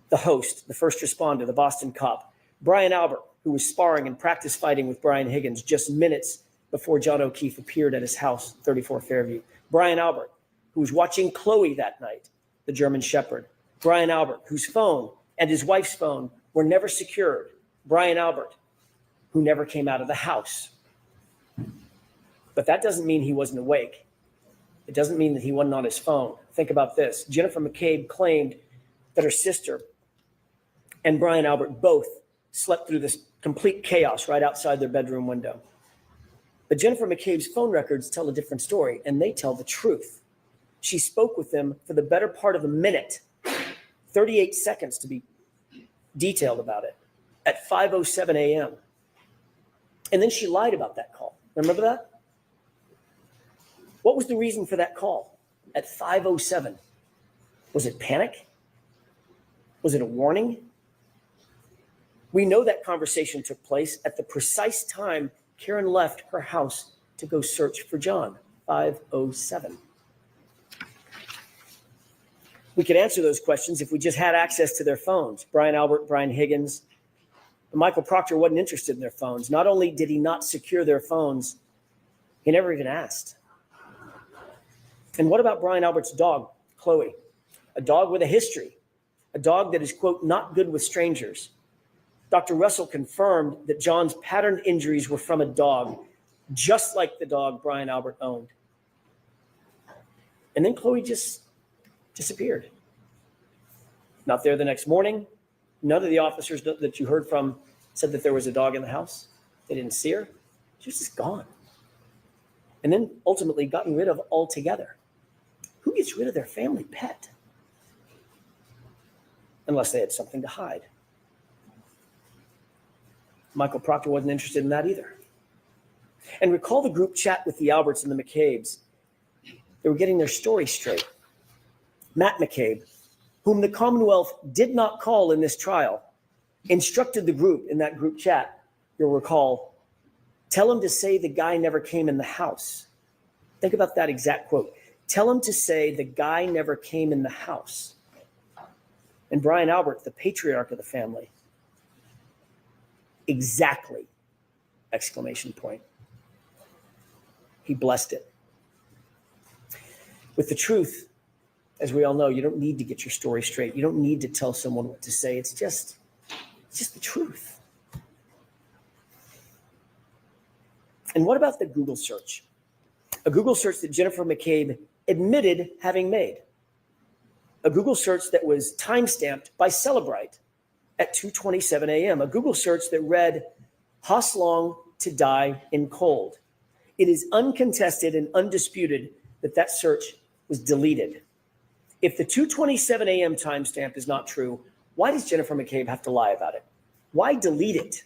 The host, the first responder, the Boston cop, Brian Albert, who was sparring and practice fighting with Brian Higgins just minutes before John O'Keefe appeared at his house, 34 Fairview. Brian Albert, who was watching Chloe that night, the German Shepherd. Brian Albert, whose phone and his wife's phone were never secured. Brian Albert, who never came out of the house. But that doesn't mean he wasn't awake. It doesn't mean that he wasn't on his phone. Think about this. Jennifer McCabe claimed that her sister and Brian Albert both slept through this complete chaos right outside their bedroom window. But Jennifer McCabe's phone records tell a different story, and they tell the truth. She spoke with them for the better part of a minute, 38 seconds to be detailed about it, at 5:07 a.m. And then she lied about that call. Remember that? What was the reason for that call at 5:07? Was it panic? Was it a warning? We know that conversation took place at the precise time Karen left her house to go search for John, 5:07. We could answer those questions if we just had access to their phones. Brian Albert, Brian Higgins, and Michael Proctor wasn't interested in their phones. Not only did he not secure their phones, he never even asked. And what about Brian Albert's dog, Chloe? A dog with a history, a dog that is, quote, not good with strangers. Dr. Russell confirmed that John's patterned injuries were from a dog, just like the dog Brian Albert owned. And then Chloe just disappeared. Not there the next morning. None of the officers that you heard from said that there was a dog in the house. They didn't see her. She was just gone. And then ultimately gotten rid of altogether. Who gets rid of their family pet? Unless they had something to hide. Michael Proctor wasn't interested in that either. And recall the group chat with the Alberts and the McCabe's. They were getting their story straight. Matt McCabe, whom the Commonwealth did not call in this trial, instructed the group in that group chat, you'll recall, tell him to say the guy never came in the house. Think about that exact quote. Tell him to say the guy never came in the house. And Brian Albert, the patriarch of the family, exactly, exclamation point. He blessed it. With the truth, as we all know, you don't need to get your story straight. You don't need to tell someone what to say. It's just the truth. And what about the Google search? A Google search that Jennifer McCabe admitted having made. A Google search that was time-stamped by Celebrite at 2:27 a.m. A Google search that read, Haas Long to die in cold. It is uncontested and undisputed that that search was deleted. If the 2:27 a.m. timestamp is not true, why does Jennifer McCabe have to lie about it? Why delete it?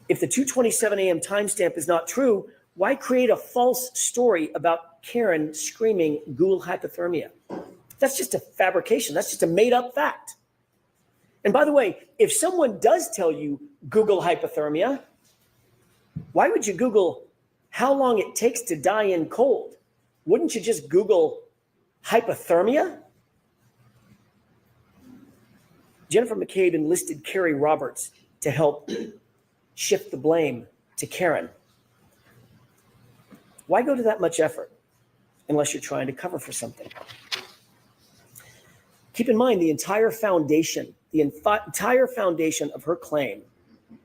If the 2:27 a.m. timestamp is not true, why create a false story about Karen screaming Google hypothermia? That's just a fabrication. That's just a made-up fact. And by the way, if someone does tell you Google hypothermia, why would you Google how long it takes to die in cold? Wouldn't you just Google hypothermia? Jennifer McCabe enlisted Carrie Roberts to help shift the blame to Karen. Why go to that much effort unless you're trying to cover for something? Keep in mind the entire foundation of her claim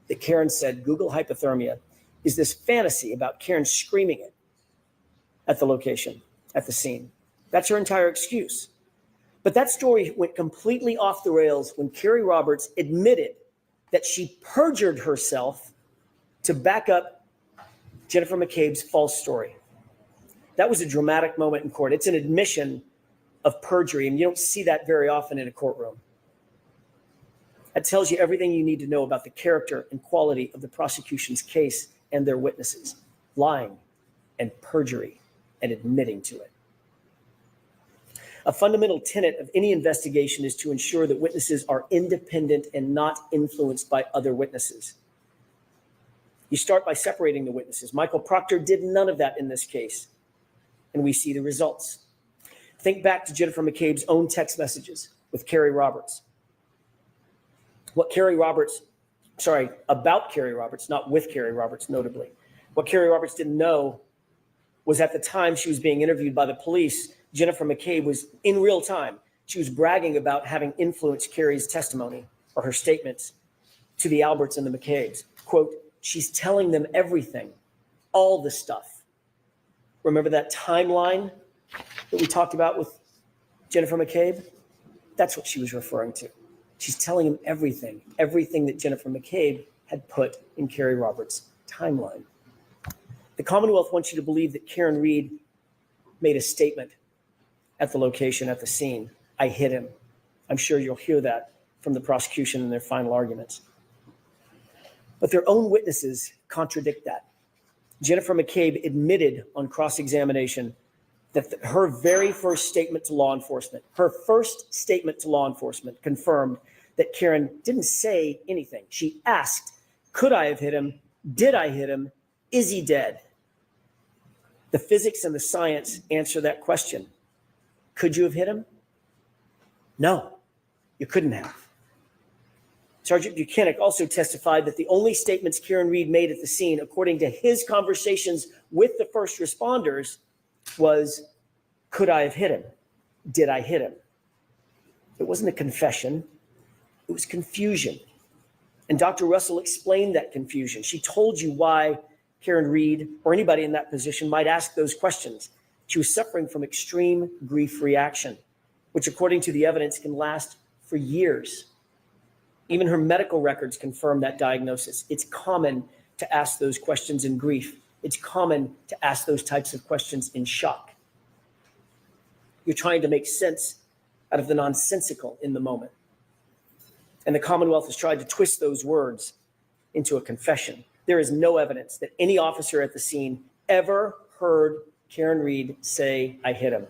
that Karen said Google hypothermia is this fantasy about Karen screaming it at the location, at the scene. That's her entire excuse. But that story went completely off the rails when Carrie Roberts admitted that she perjured herself to back up Jennifer McCabe's false story. That was a dramatic moment in court. It's an admission of perjury, and you don't see that very often in a courtroom. That tells you everything you need to know about the character and quality of the prosecution's case and their witnesses, lying and perjury and admitting to it. A fundamental tenet of any investigation is to ensure that witnesses are independent and not influenced by other witnesses. You start by separating the witnesses. Michael Proctor did none of that in this case, and we see the results. Think back to Jennifer McCabe's own text messages with Carrie Roberts. About Carrie Roberts, not with Carrie Roberts, notably. What Carrie Roberts didn't know was at the time she was being interviewed by the police, Jennifer McCabe was in real time. She was bragging about having influenced Carrie's testimony or her statements to the Alberts and the McCabes. Quote, she's telling them everything, all the stuff. Remember that timeline that we talked about with Jennifer McCabe? That's what she was referring to. She's telling him everything that Jennifer McCabe had put in Carrie Roberts' timeline. The Commonwealth wants you to believe that Karen Reed made a statement at the location, at the scene. I hit him. I'm sure you'll hear that from the prosecution in their final arguments. But their own witnesses contradict that. Jennifer McCabe admitted on cross-examination that her very first statement to law enforcement, confirmed that Karen didn't say anything. She asked, could I have hit him? Did I hit him? Is he dead? The physics and the science answer that question. Could you have hit him? No, you couldn't have. Sergeant Buchanan also testified that the only statements Karen Reed made at the scene, according to his conversations with the first responders, was, could I have hit him? Did I hit him? It wasn't a confession. It was confusion. And Dr. Russell explained that confusion. She told you why Karen Reed or anybody in that position might ask those questions. She was suffering from extreme grief reaction, which according to the evidence can last for years. Even her medical records confirm that diagnosis. It's common to ask those questions in grief. It's common to ask those types of questions in shock. You're trying to make sense out of the nonsensical in the moment. And the Commonwealth has tried to twist those words into a confession. There is no evidence that any officer at the scene ever heard Karen Reed say, I hit him.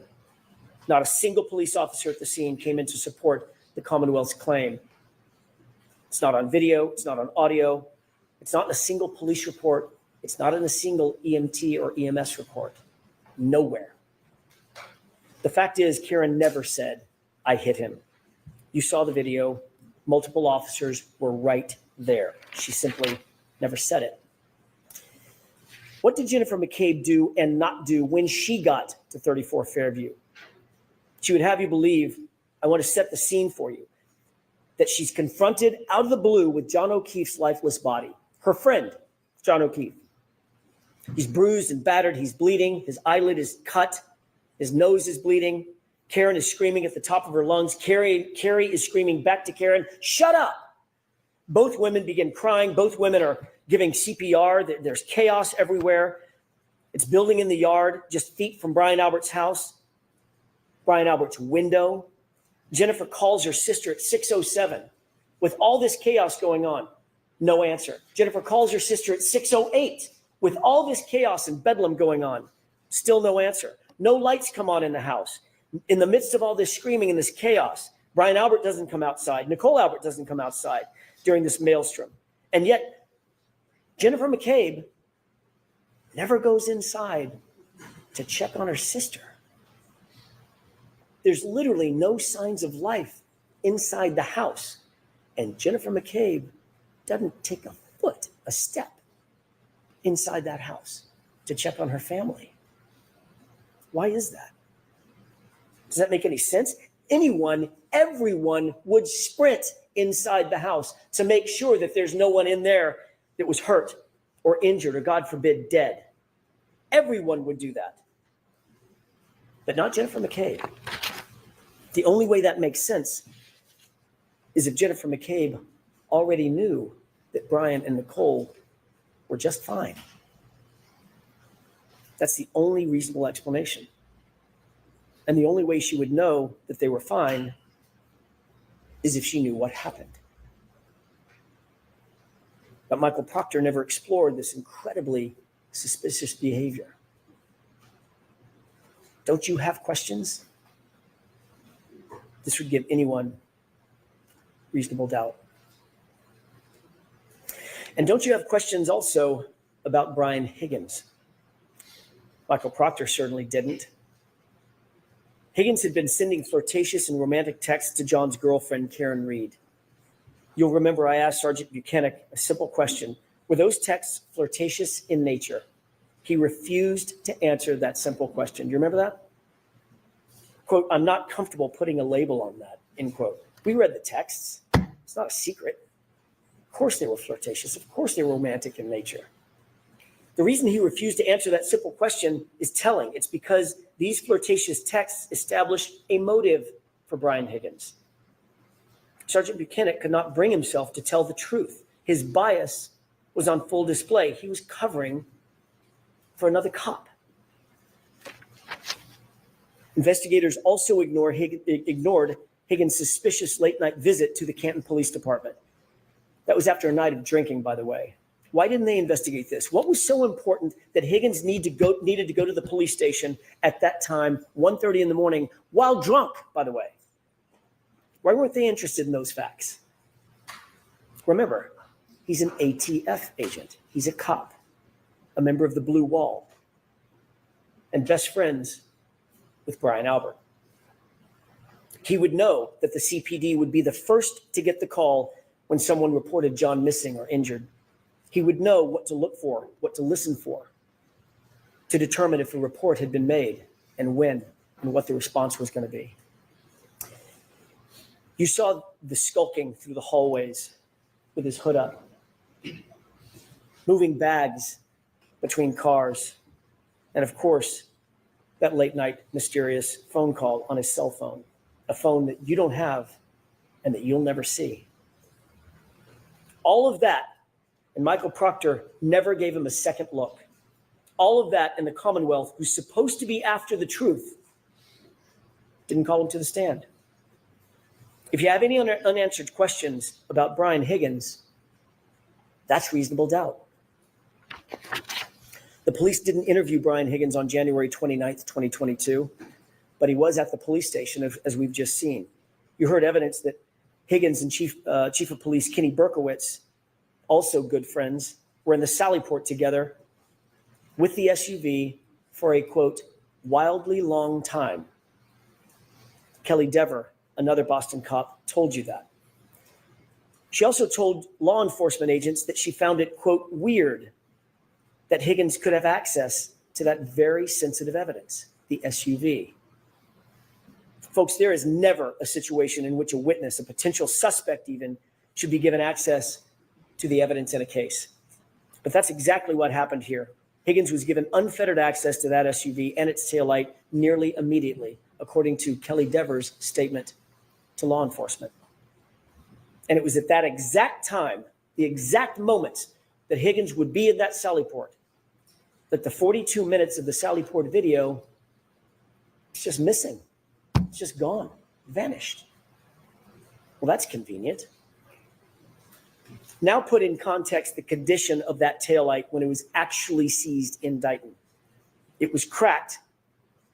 Not a single police officer at the scene came in to support the Commonwealth's claim. It's not on video. It's not on audio. It's not in a single police report. It's not in a single EMT or EMS report. Nowhere. The fact is, Karen never said, I hit him. You saw the video. Multiple officers were right there. She simply never said it. What did Jennifer McCabe do and not do when she got to 34 Fairview? She would have you believe, I want to set the scene for you, that she's confronted out of the blue with John O'Keefe's lifeless body. Her friend, John O'Keefe. He's bruised and battered. He's bleeding. His eyelid is cut. His nose is bleeding. Karen is screaming at the top of her lungs. Carrie is screaming back to Karen, shut up. Both women begin crying. Both women are giving CPR. There's chaos everywhere. It's building in the yard, just feet from Brian Albert's house, Brian Albert's window. Jennifer calls her sister at 6:07 with all this chaos going on. No answer. Jennifer calls her sister at 6:08 with all this chaos and bedlam going on. Still no answer. No lights come on in the house. In the midst of all this screaming and this chaos, Brian Albert doesn't come outside. Nicole Albert doesn't come outside during this maelstrom. And yet, Jennifer McCabe never goes inside to check on her sister. There's literally no signs of life inside the house. And Jennifer McCabe doesn't take a step inside that house to check on her family. Why is that? Does that make any sense? Everyone would sprint inside the house to make sure that there's no one in there that was hurt or injured or, God forbid, dead. Everyone would do that. But not Jennifer McCabe. The only way that makes sense is if Jennifer McCabe already knew that Brian and Nicole were just fine. That's the only reasonable explanation. And the only way she would know that they were fine is if she knew what happened. But Michael Proctor never explored this incredibly suspicious behavior. Don't you have questions? This would give anyone reasonable doubt. And don't you have questions also about Brian Higgins? Michael Proctor certainly didn't. Higgins had been sending flirtatious and romantic texts to John's girlfriend, Karen Reed. You'll remember I asked Sergeant Buchanan a simple question. Were those texts flirtatious in nature? He refused to answer that simple question. Do you remember that? Quote, I'm not comfortable putting a label on that, end quote. We read the texts. It's not a secret. Of course they were flirtatious. Of course they were romantic in nature. The reason he refused to answer that simple question is telling. It's because these flirtatious texts established a motive for Brian Higgins. Sergeant Buchanan could not bring himself to tell the truth. His bias was on full display. He was covering for another cop. Investigators also ignored Higgins' suspicious late-night visit to the Canton Police Department. That was after a night of drinking, by the way. Why didn't they investigate this? What was so important that Higgins needed to go to the police station at that time, 1:30 in the morning, while drunk, by the way? Why weren't they interested in those facts? Remember, he's an ATF agent. He's a cop, a member of the Blue Wall, and best friends with Brian Albert. He would know that the CPD would be the first to get the call when someone reported John missing or injured. He would know what to look for, what to listen for, to determine if a report had been made and when and what the response was going to be. You saw the skulking through the hallways with his hood up, moving bags between cars, and of course, that late night mysterious phone call on his cell phone, a phone that you don't have and that you'll never see. All of that, and Michael Proctor never gave him a second look. All of that, and the Commonwealth, who's supposed to be after the truth, didn't call him to the stand. If you have any unanswered questions about Brian Higgins, that's reasonable doubt. The police didn't interview Brian Higgins on January 29th, 2022, but he was at the police station, as we've just seen. You heard evidence that Higgins and Chief of Police Kenny Berkowitz, also good friends, were in the Sallyport together with the SUV for a, quote, wildly long time. Kelly Dever, another Boston cop, told you that. She also told law enforcement agents that she found it, quote, weird that Higgins could have access to that very sensitive evidence, the SUV. Folks, there is never a situation in which a witness, a potential suspect even, should be given access to the evidence in a case. But that's exactly what happened here. Higgins was given unfettered access to that SUV and its taillight nearly immediately, according to Kelly Dever's statement to law enforcement. And it was at that exact time, the exact moment that Higgins would be in that Sallyport, that the 42 minutes of the Sallyport video is just missing. It's just gone, vanished. Well, that's convenient. Now put in context the condition of that taillight when it was actually seized in Dighton. It was cracked,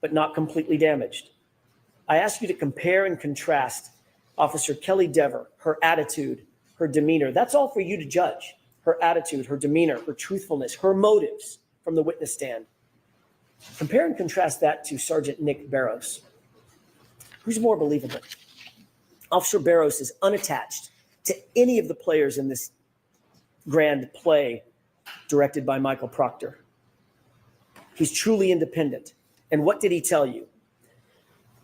but not completely damaged. I ask you to compare and contrast Officer Kelly Dever, her attitude, her demeanor. That's all for you to judge. Her attitude, her demeanor, her truthfulness, her motives from the witness stand. Compare and contrast that to Sergeant Nick Barrows. Who's more believable? Officer Barrows is unattached to any of the players in this grand play directed by Michael Proctor. He's truly independent. And what did he tell you?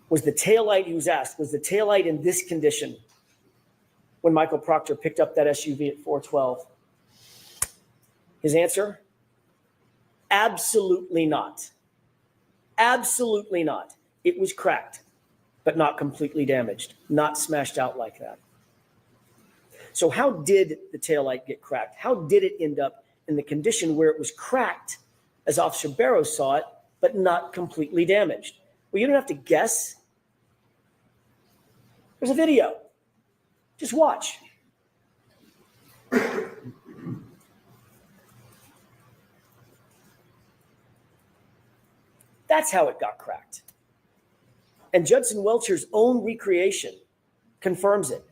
Was the taillight, he was asked, was the taillight in this condition when Michael Proctor picked up that SUV at 412? His answer? Absolutely not. Absolutely not. It was cracked, but not completely damaged, not smashed out like that. So how did the taillight get cracked? How did it end up in the condition where it was cracked, as Officer Barrows saw it, but not completely damaged? Well, you don't have to guess. There's a video. Just watch. That's how it got cracked. And Judson Welcher's own recreation confirms it.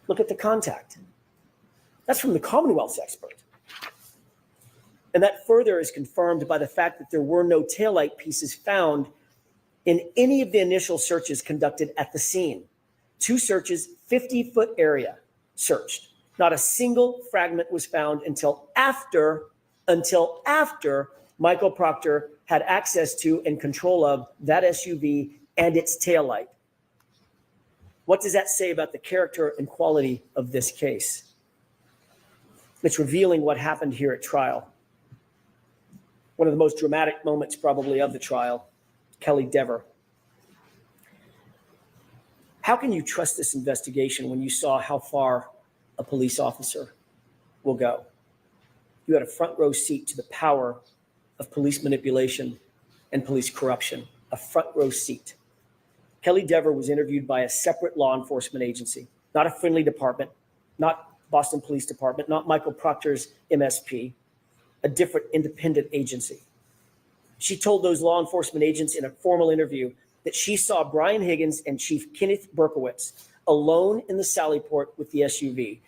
Look at the contact. That's from the Commonwealth's expert. And that further is confirmed by the fact that there were no taillight pieces found in any of the initial searches conducted at the scene. 2 searches, 50-foot area searched. Not a single fragment was found until after Michael Proctor had access to and control of that SUV and its taillight. What does that say about the character and quality of this case? It's revealing what happened here at trial. One of the most dramatic moments probably of the trial, Kelly Dever. How can you trust this investigation when you saw how far a police officer will go? You had a front row seat to the power of police manipulation and police corruption, a front row seat. Kelly Dever was interviewed by a separate law enforcement agency, not a friendly department, not Boston Police Department, not Michael Proctor's MSP, a different independent agency. She told those law enforcement agents in a formal interview that she saw Brian Higgins and Chief Kenneth Berkowitz alone in the Sallyport with the SUV.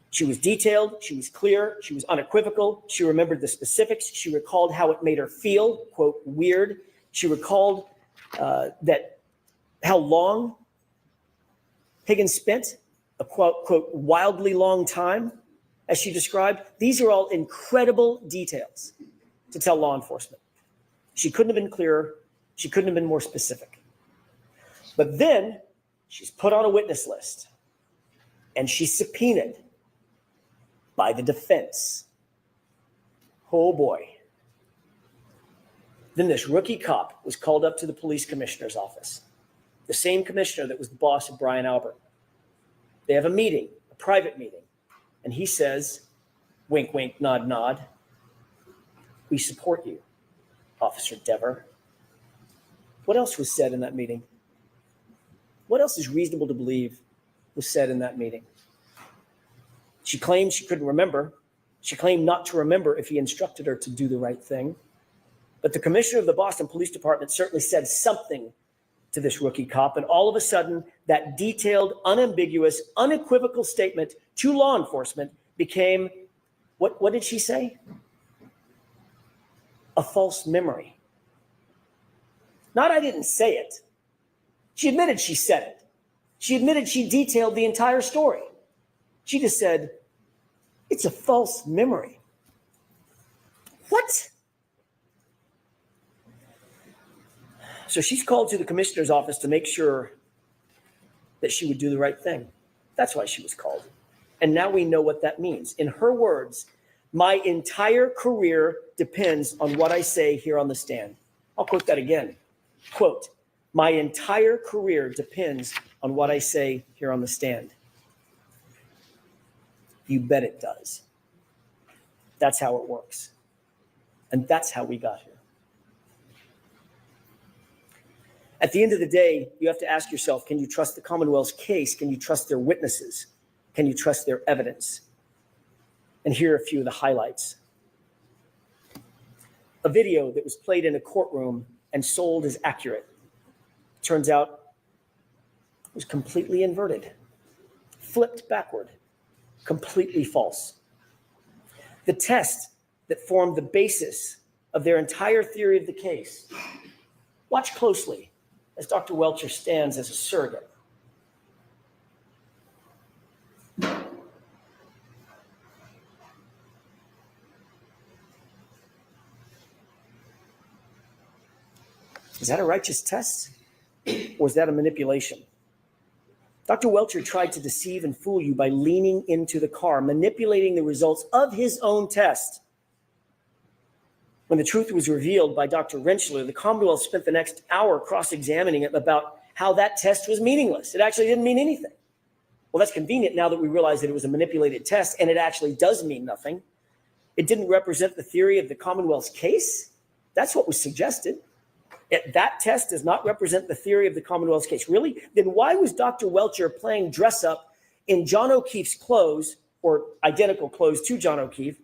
She was detailed, she was clear, she was unequivocal, she remembered the specifics, she recalled how it made her feel, quote, weird. She recalled that how long Higgins spent, a quote, wildly long time, as she described. These are all incredible details to tell law enforcement. She couldn't have been clearer. She couldn't have been more specific. But then she's put on a witness list and she's subpoenaed by the defense. Oh boy. Then this rookie cop was called up to the police commissioner's office, the same commissioner that was the boss of Brian Albert. They have a meeting, a private meeting, and he says, wink, wink, nod, nod, we support you, Officer Dever. What else was said in that meeting? What else is reasonable to believe was said in that meeting? She claimed she couldn't remember. She claimed not to remember if he instructed her to do the right thing. But the commissioner of the Boston Police Department certainly said something to this rookie cop. And all of a sudden, that detailed, unambiguous, unequivocal statement to law enforcement became, what did she say? A false memory. Not, I didn't say it. She admitted she said it. She admitted she detailed the entire story. She just said, it's a false memory. What? So she's called to the commissioner's office to make sure that she would do the right thing. That's why she was called. And now we know what that means. In her words, my entire career depends on what I say here on the stand. I'll quote that again. Quote, my entire career depends on what I say here on the stand. You bet it does. That's how it works. And that's how we got here. At the end of the day, you have to ask yourself, can you trust the Commonwealth's case? Can you trust their witnesses? Can you trust their evidence? And here are a few of the highlights. A video that was played in a courtroom and sold as accurate. Turns out it was completely inverted, flipped backward, completely false. The test that formed the basis of their entire theory of the case. Watch closely as Dr. Welcher stands as a surrogate. Is that a righteous test, or is that a manipulation? Dr. Welcher tried to deceive and fool you by leaning into the car, manipulating the results of his own test. When the truth was revealed by Dr. Rentschler, the Commonwealth spent the next hour cross-examining him about how that test was meaningless. It actually didn't mean anything. Well, that's convenient now that we realize that it was a manipulated test, and it actually does mean nothing. It didn't represent the theory of the Commonwealth's case. That's what was suggested. That test does not represent the theory of the Commonwealth's case. Really? Then why was Dr. Welcher playing dress up in John O'Keefe's clothes, or identical clothes to John O'Keefe,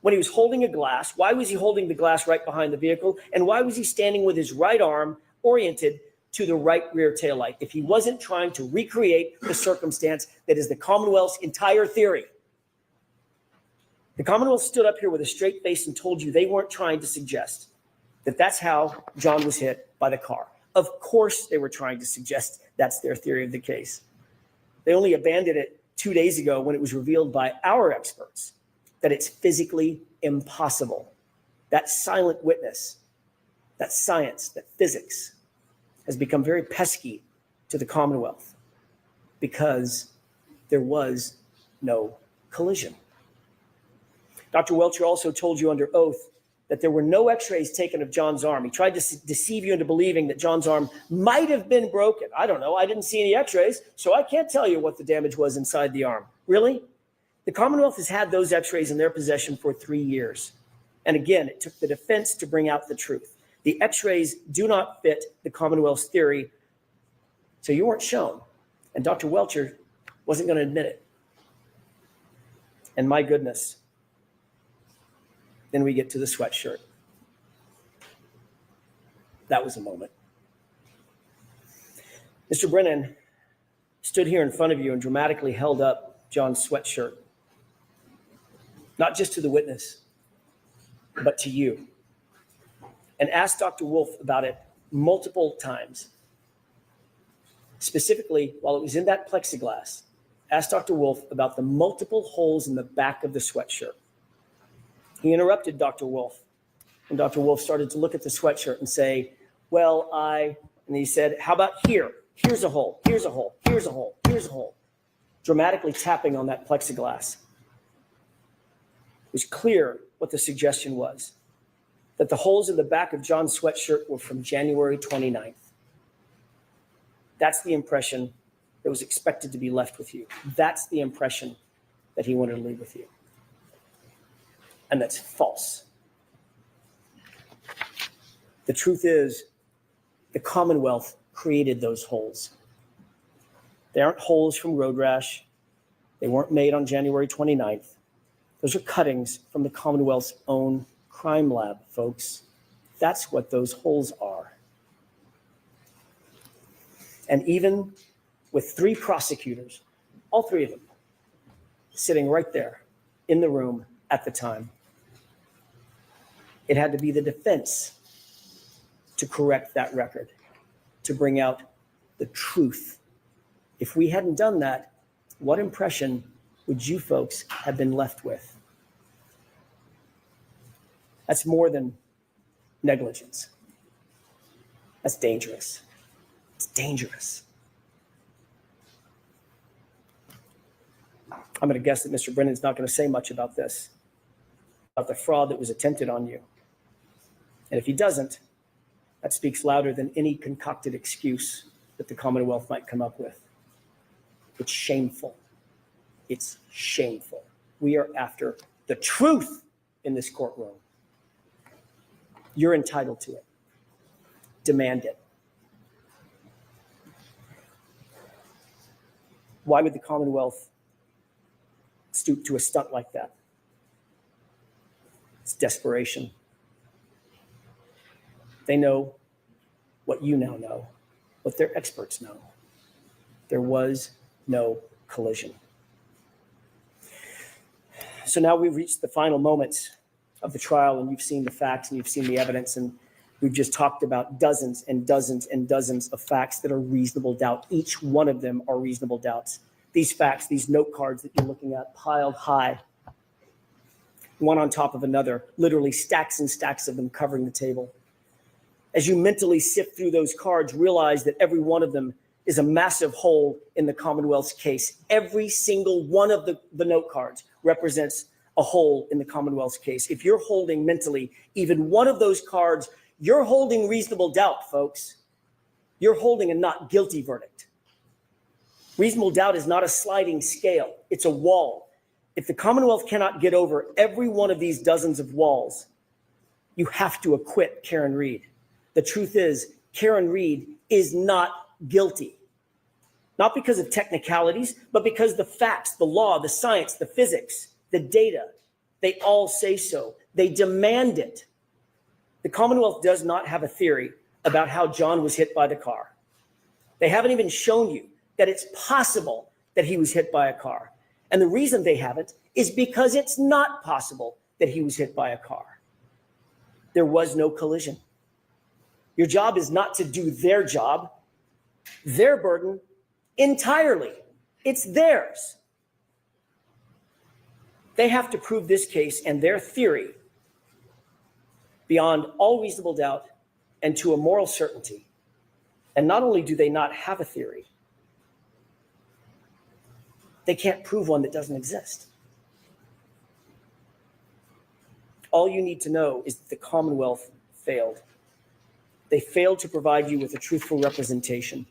when he was holding a glass? Why was he holding the glass right behind the vehicle? And why was he standing with his right arm oriented to the right rear taillight if he wasn't trying to recreate the circumstance that is the Commonwealth's entire theory? The Commonwealth stood up here with a straight face and told you they weren't trying to suggest that that's how John was hit by the car. Of course they were trying to suggest that's their theory of the case. They only abandoned it 2 days ago when it was revealed by our experts that it's physically impossible. That silent witness, that science, that physics has become very pesky to the Commonwealth because there was no collision. Dr. Welcher also told you under oath that there were no x-rays taken of John's arm. He tried to deceive you into believing that John's arm might have been broken. I don't know. I didn't see any x-rays, so I can't tell you what the damage was inside the arm. Really? The Commonwealth has had those x-rays in their possession for 3 years. And again, it took the defense to bring out the truth. The x-rays do not fit the Commonwealth's theory, so you weren't shown. And Dr. Welcher wasn't going to admit it. And my goodness, then we get to the sweatshirt. That was a moment. Mr. Brennan stood here in front of you and dramatically held up John's sweatshirt, not just to the witness, but to you, and asked Dr. Wolf about it multiple times. Specifically, while it was in that plexiglass, asked Dr. Wolf about the multiple holes in the back of the sweatshirt. He interrupted Dr. Wolf, and Dr. Wolf started to look at the sweatshirt and say, well, and he said, how about here? Here's a hole, here's a hole, here's a hole, here's a hole. Dramatically tapping on that plexiglass. It was clear what the suggestion was, that the holes in the back of John's sweatshirt were from January 29th. That's the impression that was expected to be left with you. That's the impression that he wanted to leave with you. And that's false. The truth is, the Commonwealth created those holes. They aren't holes from road rash. They weren't made on January 29th. Those are cuttings from the Commonwealth's own crime lab, folks. That's what those holes are. And even with 3 prosecutors, all 3 of them, sitting right there in the room at the time, it had to be the defense to correct that record, to bring out the truth. If we hadn't done that, what impression would you folks have been left with? That's more than negligence. That's dangerous. It's dangerous. I'm going to guess that Mr. Brennan's not going to say much about this, about the fraud that was attempted on you. And if he doesn't, that speaks louder than any concocted excuse that the Commonwealth might come up with. It's shameful. It's shameful. We are after the truth in this courtroom. You're entitled to it. Demand it. Why would the Commonwealth stoop to a stunt like that? It's desperation. They know what you now know, what their experts know. There was no collision. So now we've reached the final moments of the trial, and you've seen the facts and you've seen the evidence, and we've just talked about dozens and dozens and dozens of facts that are reasonable doubt. Each one of them are reasonable doubts. These facts, these note cards that you're looking at, piled high, one on top of another, literally stacks and stacks of them covering the table. As you mentally sift through those cards, realize that every one of them is a massive hole in the Commonwealth's case. Every single one of the note cards represents a hole in the Commonwealth's case. If you're holding mentally even one of those cards, you're holding reasonable doubt, folks. You're holding a not guilty verdict. Reasonable doubt is not a sliding scale. It's a wall. If the Commonwealth cannot get over every one of these dozens of walls, you have to acquit Karen Reed. The truth is, Karen Reed is not guilty. Not because of technicalities, but because the facts, the law, the science, the physics, the data, they all say so. They demand it. The Commonwealth does not have a theory about how John was hit by the car. They haven't even shown you that it's possible that he was hit by a car. And the reason they haven't is because it's not possible that he was hit by a car. There was no collision. Your job is not to do their job, their burden entirely. It's theirs. They have to prove this case and their theory beyond all reasonable doubt and to a moral certainty. And not only do they not have a theory, they can't prove one that doesn't exist. All you need to know is that the Commonwealth failed. They failed to provide you with a truthful representation.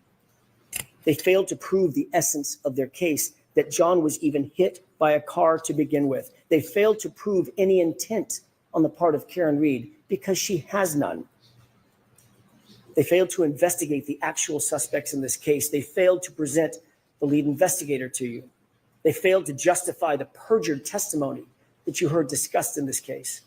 They failed to prove the essence of their case, that John was even hit by a car to begin with. They failed to prove any intent on the part of Karen Reed because she has none. They failed to investigate the actual suspects in this case. They failed to present the lead investigator to you. They failed to justify the perjured testimony that you heard discussed in this case.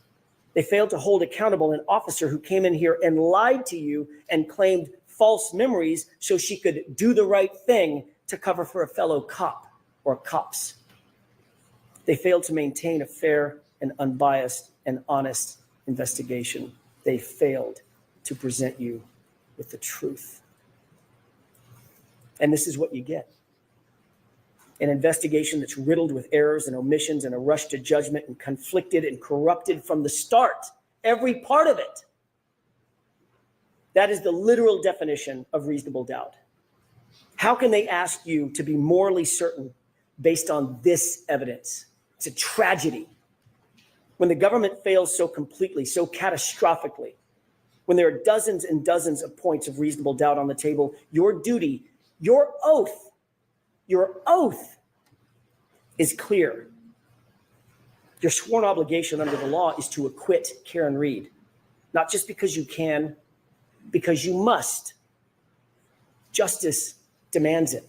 They failed to hold accountable an officer who came in here and lied to you and claimed false memories so she could do the right thing to cover for a fellow cop or cops. They failed to maintain a fair and unbiased and honest investigation. They failed to present you with the truth. And this is what you get. An investigation that's riddled with errors and omissions and a rush to judgment and conflicted and corrupted from the start, every part of it. That is the literal definition of reasonable doubt. How can they ask you to be morally certain based on this evidence? It's a tragedy. When the government fails so completely, so catastrophically, when there are dozens and dozens of points of reasonable doubt on the table, your duty, your oath is clear. Your sworn obligation under the law is to acquit Karen Read, not just because you can, because you must. Justice demands it.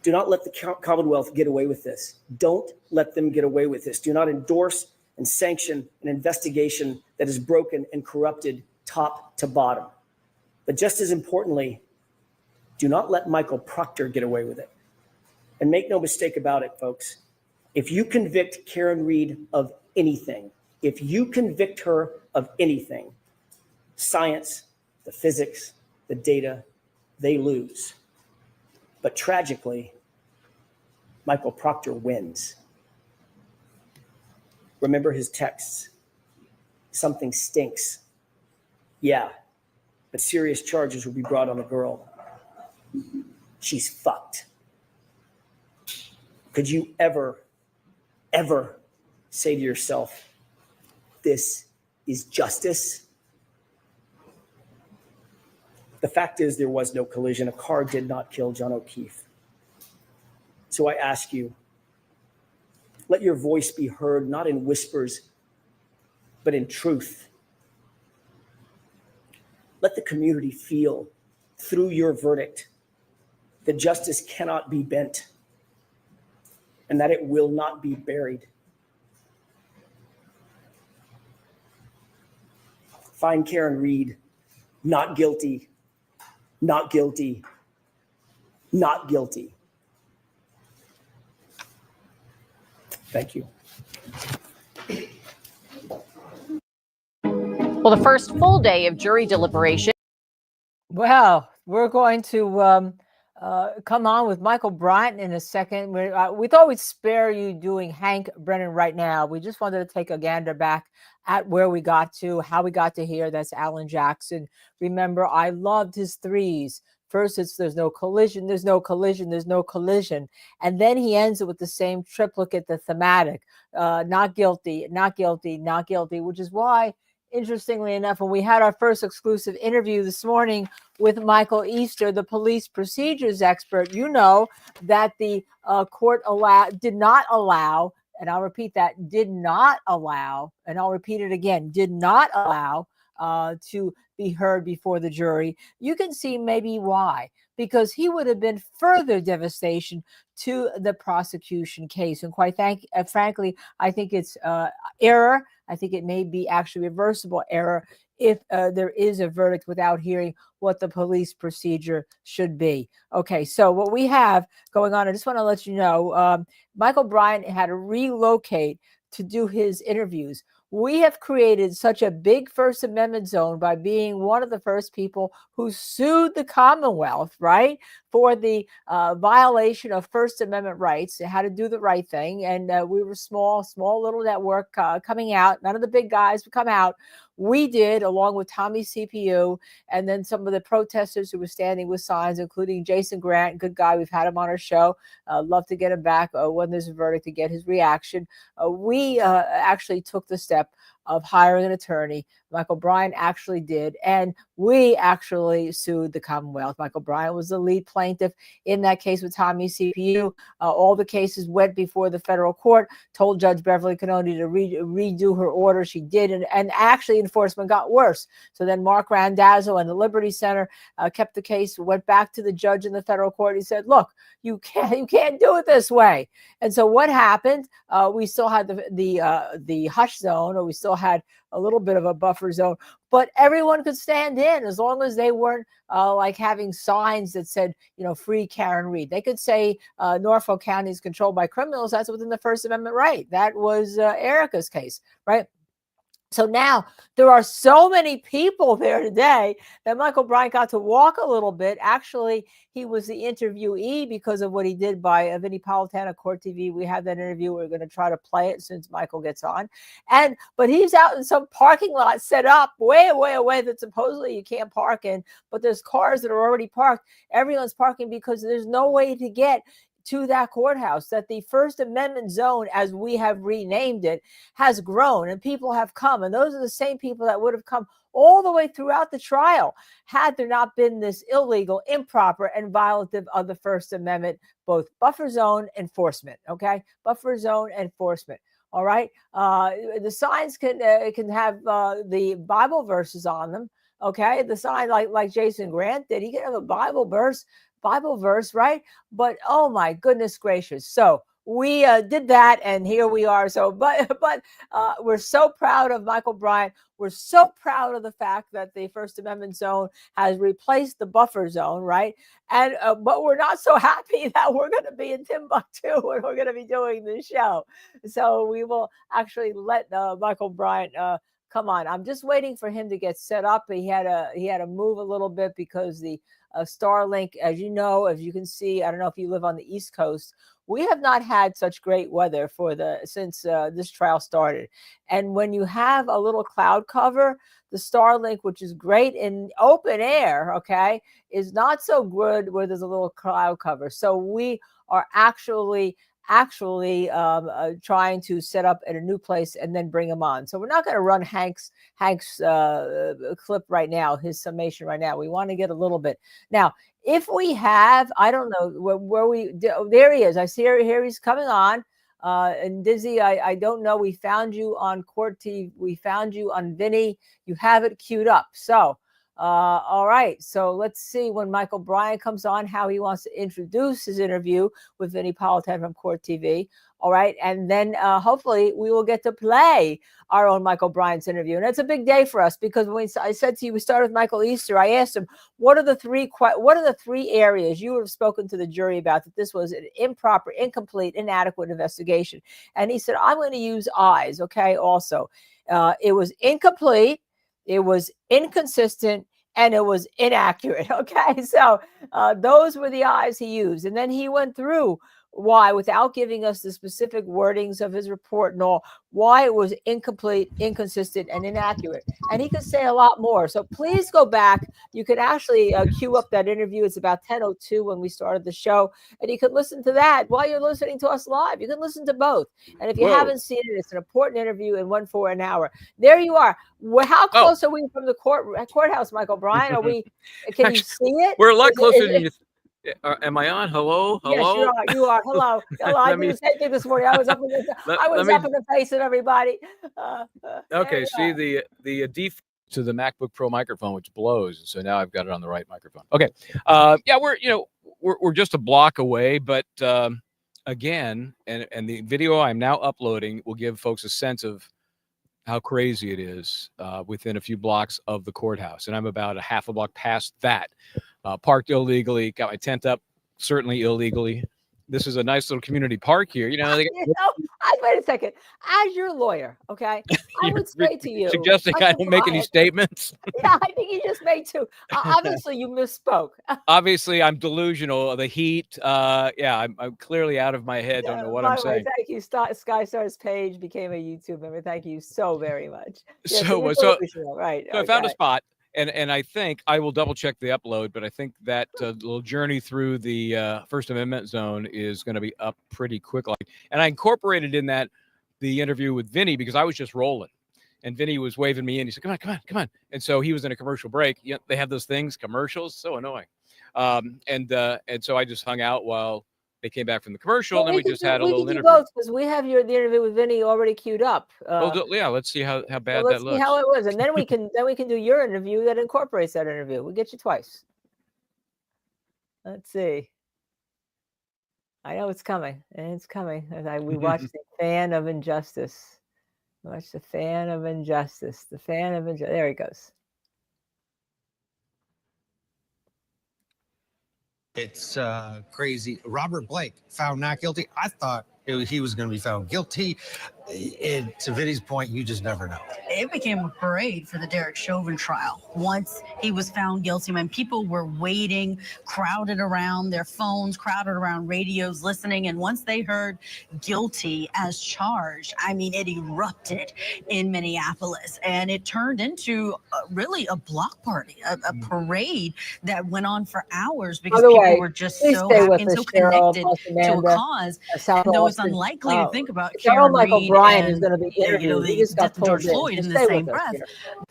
Do not let the Commonwealth get away with this. Don't let them get away with this. Do not endorse and sanction an investigation that is broken and corrupted top to bottom. But just as importantly, do not let Michael Proctor get away with it. And make no mistake about it, folks. If you convict Karen Read of anything, if you convict her of anything, science, the physics, the data, they lose. But tragically, Michael Proctor wins. Remember his texts. Something stinks. Yeah, but serious charges will be brought on the girl. She's fucked. Could you ever say to yourself, this is justice? The fact is there was no collision. A car did not kill John O'Keefe. So I ask you, let your voice be heard, not in whispers, but in truth. Let the community feel through your verdict that justice cannot be bent and that it will not be buried. Find Karen Read not guilty, not guilty, not guilty. Thank you. Well, the first full day of jury deliberation. Well, we're going to come on with Michael Bryant in a second. We thought we'd spare you doing Hank Brennan right now. We just wanted to take a gander back at where we got to, how we got to here. That's Alan Jackson. Remember, I loved his threes. First, it's there's no collision, there's no collision, there's no collision. And then he ends it with the same triplicate, the thematic, not guilty, not guilty, not guilty, which is why, interestingly enough, when we had our first exclusive interview this morning with Michael Easter, the police procedures expert, you know that the court did not allow, and I'll repeat that, did not allow, and I'll repeat it again, did not allow to be heard before the jury. You can see maybe why, because he would have been further devastation to the prosecution case. And quite frankly, I think it's error. I think it may be actually reversible error if there is a verdict without hearing what the police procedure should be. Okay, so what we have going on, I just want to let you know, Michael Bryant had to relocate to do his interviews. We have created such a big First Amendment zone by being one of the first people who sued the Commonwealth, right, for the violation of First Amendment rights, how to do the right thing. And we were small little network coming out. None of the big guys would come out. We did, along with Tommy CPU, and then some of the protesters who were standing with signs, including Jason Grant, good guy. We've had him on our show. Love to get him back when there's a verdict to get his reaction. We actually took the step of hiring an attorney. Michael Bryant actually did. And We actually sued the Commonwealth. Michael Bryant was the lead plaintiff in that case with Tommy CPU. All the cases went before the federal court, told Judge Beverly Canoni to redo her order. She did, and actually enforcement got worse. So then Mark Randazzo and the Liberty Center kept the case, went back to the judge in the federal court. He said, look, you can't do it this way. And so what happened? We still had the hush zone, or we still had a little bit of a buffer zone, but everyone could stand in as long as they weren't like having signs that said, free Karen Reed. They could say Norfolk County is controlled by criminals. That's within the First Amendment right. That was Erica's case, right? So now there are so many people there today that Michael Bryant got to walk a little bit. Actually, he was the interviewee because of what he did by Vinnie Politan, Court TV. We have that interview. We're going to try to play it since Michael gets on. But he's out in some parking lot set up way away that supposedly you can't park in, but there's cars that are already parked. Everyone's parking because there's no way to get to that courthouse. That the First Amendment zone, as we have renamed it, has grown and people have come. And those are the same people that would have come all the way throughout the trial had there not been this illegal, improper, and violative of the First Amendment, both buffer zone enforcement. Okay, buffer zone enforcement. All right. The signs can have the Bible verses on them. Okay, the sign like Jason Grant did. He can have a Bible verse, right? But oh my goodness gracious! So we did that, and here we are. So, but we're so proud of Michael Bryant. We're so proud of the fact that the First Amendment zone has replaced the buffer zone, right? And but we're not so happy that we're going to be in Timbuktu when we're going to be doing this show. So we will actually let Michael Bryant. Come on, I'm just waiting for him to get set up. He had to move a little bit because the Starlink, as you can see, I don't know if you live on the East Coast, we have not had such great weather since this trial started. And when you have a little cloud cover, the Starlink, which is great in open air, okay, is not so good where there's a little cloud cover. So we are actually trying to set up at a new place and then bring him on. So we're not going to run Hank's clip right now, his summation right now. We want to get a little bit. Now, if we have, I don't know there he is. I see here he's coming on. And Dizzy, I don't know. We found you on Court TV. We found you on Vinny. You have it queued up. So, all right. So let's see when Michael Bryant comes on, how he wants to introduce his interview with Vinnie Politan from Court TV. All right. And then hopefully we will get to play our own Michael Bryant's interview. And it's a big day for us because when I said to you, we started with Michael Easter, I asked him, what are the three areas you would have spoken to the jury about that this was an improper, incomplete, inadequate investigation? And he said, I'm going to use eyes. Okay. Also, it was incomplete. It was inconsistent, and it was inaccurate. Okay, so those were the eyes he used. And then he went through why, without giving us the specific wordings of his report and all, why it was incomplete, inconsistent, and inaccurate. And he could say a lot more. So please go back. You can actually queue up that interview. It's about 10:02 when we started the show. And you can listen to that while you're listening to us live. You can listen to both. And if you haven't seen it, it's an important interview and one for an hour. There you are. How close are we from the courthouse, Michael Bryant? Are we? Can you see it? We're a lot closer than you. Am I on? Hello? Yes, you are. Hello. I did the same thing this morning. I was up in the face of everybody. Okay, see the default to the MacBook Pro microphone, which blows. So now I've got it on the right microphone. Okay. Yeah, we're just a block away, but again, and the video I'm now uploading will give folks a sense of how crazy it is within a few blocks of the courthouse. And I'm about a half a block past that. Parked illegally, got my tent up, certainly illegally. This is a nice little community park here. Wait a second. As your lawyer, okay, I would say to you, suggesting I don't make any statements. Yeah, I think you just made two. Obviously, you misspoke. Obviously, I'm delusional. The heat. Yeah, I'm clearly out of my head. Don't know what I'm saying. Thank you. Skystar's page became a YouTube member. Thank you so very much. Yeah, so right. So I found a spot. And I think I will double check the upload, but I think that little journey through the First Amendment zone is going to be up pretty quickly. And I incorporated in that the interview with Vinny because I was just rolling. and Vinny was waving me in. He said, come on, come on, come on. And so he was in a commercial break. You know, they have those things, commercials, so annoying. And so I just hung out while they came back from the commercial, and then we just had a little interview. Both, because we have the interview with Vinny already queued up. Yeah, let's see how bad so that let's looks. see how it was, and then we can do your interview that incorporates that interview. We get you twice. Let's see. I know it's coming, and it's coming. We watched The Fan of Injustice. Watch The Fan of Injustice. The Fan of Injustice. There he goes. – It's crazy. Robert Blake found not guilty. I thought he was going to be found guilty. And to Vinny's point, you just never know. It became a parade for the Derek Chauvin trial. Once he was found guilty, when people were waiting, crowded around their phones, crowded around radios, listening. And once they heard guilty as charged, I mean, it erupted in Minneapolis. And it turned into really a block party, a parade that went on for hours because people were just so happy and so connected to a cause. And though it's unlikely to think about Karen Reed Brian is going to be interviewed. the death of George Floyd in the same breath.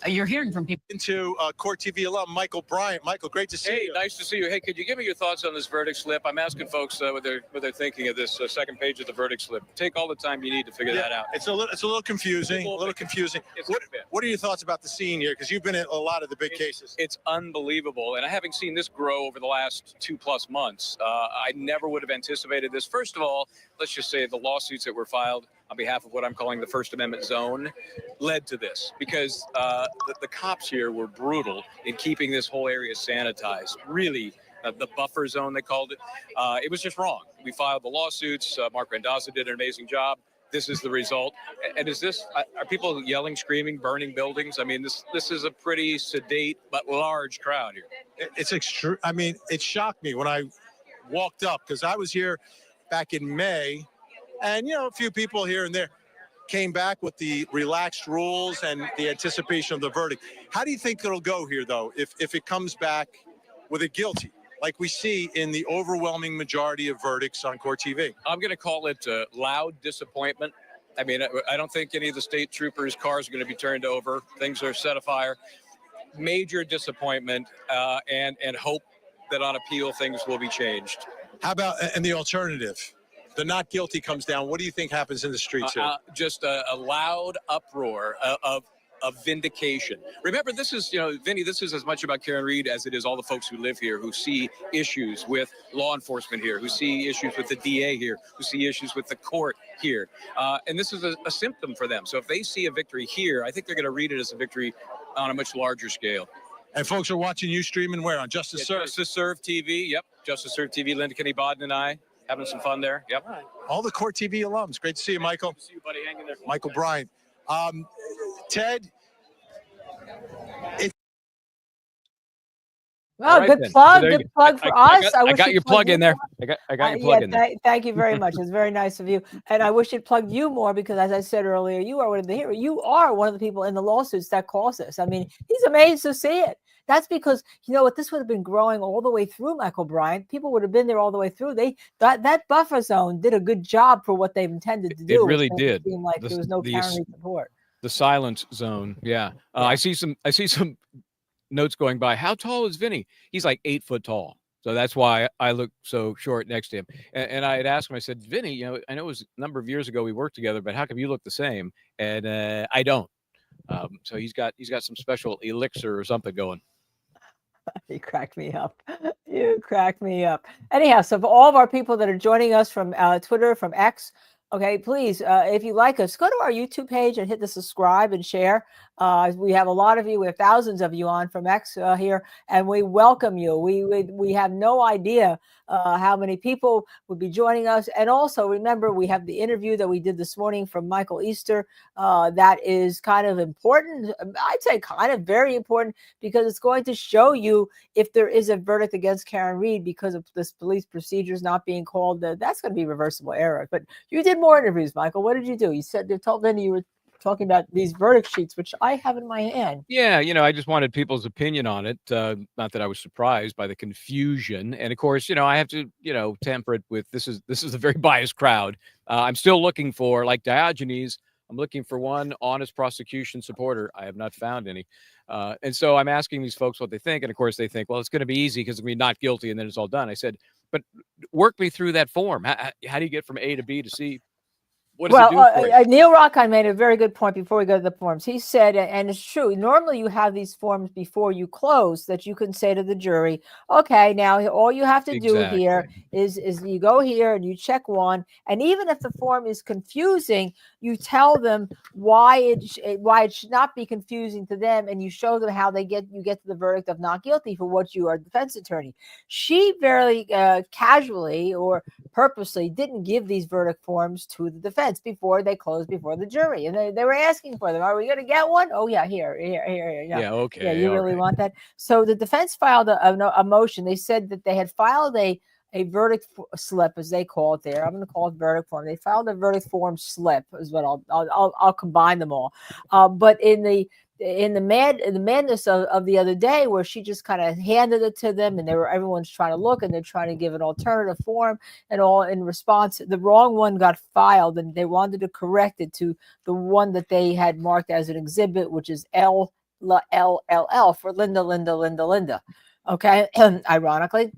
You're hearing from people. Into Court TV alum Michael Bryant. Michael, great to see you. Nice to see you. Hey, could you give me your thoughts on this verdict slip? I'm asking folks what they're thinking of this second page of the verdict slip. Take all the time you need to figure that out. It's a little confusing. What are your thoughts about the scene here? Because you've been in a lot of the big cases. It's unbelievable, and having seen this grow over the last 2+ months, I never would have anticipated this. First of all, let's just say the lawsuits that were filed on behalf of what I'm calling the First Amendment zone led to this, because the cops here were brutal in keeping this whole area sanitized. Really, the buffer zone, they called it. It was just wrong. We filed the lawsuits. Mark Randazza did an amazing job. This is the result. And is this, are people yelling, screaming, burning buildings? I mean, this is a pretty sedate but large crowd here. It's extreme. I mean, it shocked me when I walked up, because I was here back in May. And, a few people here and there came back with the relaxed rules and the anticipation of the verdict. How do you think it'll go here, though, if it comes back with a guilty, like we see in the overwhelming majority of verdicts on Court TV? I'm going to call it loud disappointment. I mean, I don't think any of the state troopers' cars are going to be turned over. Things are set afire. Major disappointment and hope that on appeal things will be changed. How about, and the alternative? The not guilty comes down. What do you think happens in the streets here? Just a loud uproar of vindication. Remember, this is, Vinny, this is as much about Karen Reed as it is all the folks who live here, who see issues with law enforcement here, who see issues with the DA here, who see issues with the court here. And this is a symptom for them. So if they see a victory here, I think they're going to read it as a victory on a much larger scale. And folks are watching you streaming where? On Justice Serve? Justice Serve TV. Yep. Justice Serve TV. Linda Kenny Bodden and I having some fun there. Yep. All the Court TV alums. Great to see you, Michael. See you, buddy. Hang in there. Michael Bryant. Ted. Well, good plug. Good plug for us. I got your plug in there. I got your plug in there. Thank you very much. It's very nice of you. And I wish it plugged you more because, as I said earlier, you are one of the heroes. You are one of the people in the lawsuits that caused this. I mean, he's amazed to see it. That's because, this would have been growing all the way through, Michael Bryant. People would have been there all the way through. That buffer zone did a good job for what they've intended to do. It really did. It seemed like there was no Karen Reed support. The silence zone. Yeah. I see some notes going by. How tall is Vinny? He's like 8 foot tall. So that's why I look so short next to him. And I had asked him, I said, Vinny, I know it was a number of years ago we worked together, but how come you look the same? And I don't. So he's got some special elixir or something going. You cracked me up. You cracked me up. Anyhow, so for all of our people that are joining us from Twitter, from X, okay, please, if you like us, go to our YouTube page and hit the subscribe and share. We have a lot of you. We have thousands of you on from X here, and we welcome you. We have no idea how many people would be joining us. And also, remember, we have the interview that we did this morning from Michael Easter. That is kind of important. I'd say kind of very important because it's going to show you if there is a verdict against Karen Reed because of this police procedures not being called. That's going to be reversible error. But you did more interviews, Michael. What did you do? You told Vinny you were talking about these verdict sheets, which I have in my hand. Yeah, I just wanted people's opinion on it. Not that I was surprised by the confusion. And of course, I have to, temper it with this is a very biased crowd. I'm still looking for, like Diogenes, I'm looking for one honest prosecution supporter. I have not found any. And so I'm asking these folks what they think. And of course, they think, well, it's going to be easy because we're not guilty and then it's all done. I said, but work me through that form. How do you get from A to B to C? What does it do for you? Neil Rockheim made a very good point before we go to the forms. He said, and it's true, normally you have these forms before you close that you can say to the jury, okay, now all you have to do here is you go here and you check one. And even if the form is confusing, you tell them why it should not be confusing to them, and you show them how you get to the verdict of not guilty for what you are defense attorney. She very casually or purposely didn't give these verdict forms to the defense before they closed before the jury, and they were asking for them. Are we going to get one? Oh yeah, here. Yeah, okay. Yeah, you really want that? So the defense filed a motion. They said that they had filed a verdict slip, as they call it there. I'm going to call it verdict form. They filed a verdict form slip, is what I'll combine them all. But in the madness of the other day, where she just kind of handed it to them, and everyone's trying to look, and they're trying to give an alternative form, and all in response, the wrong one got filed, and they wanted to correct it to the one that they had marked as an exhibit, which is LLL for Linda. Okay, ironically,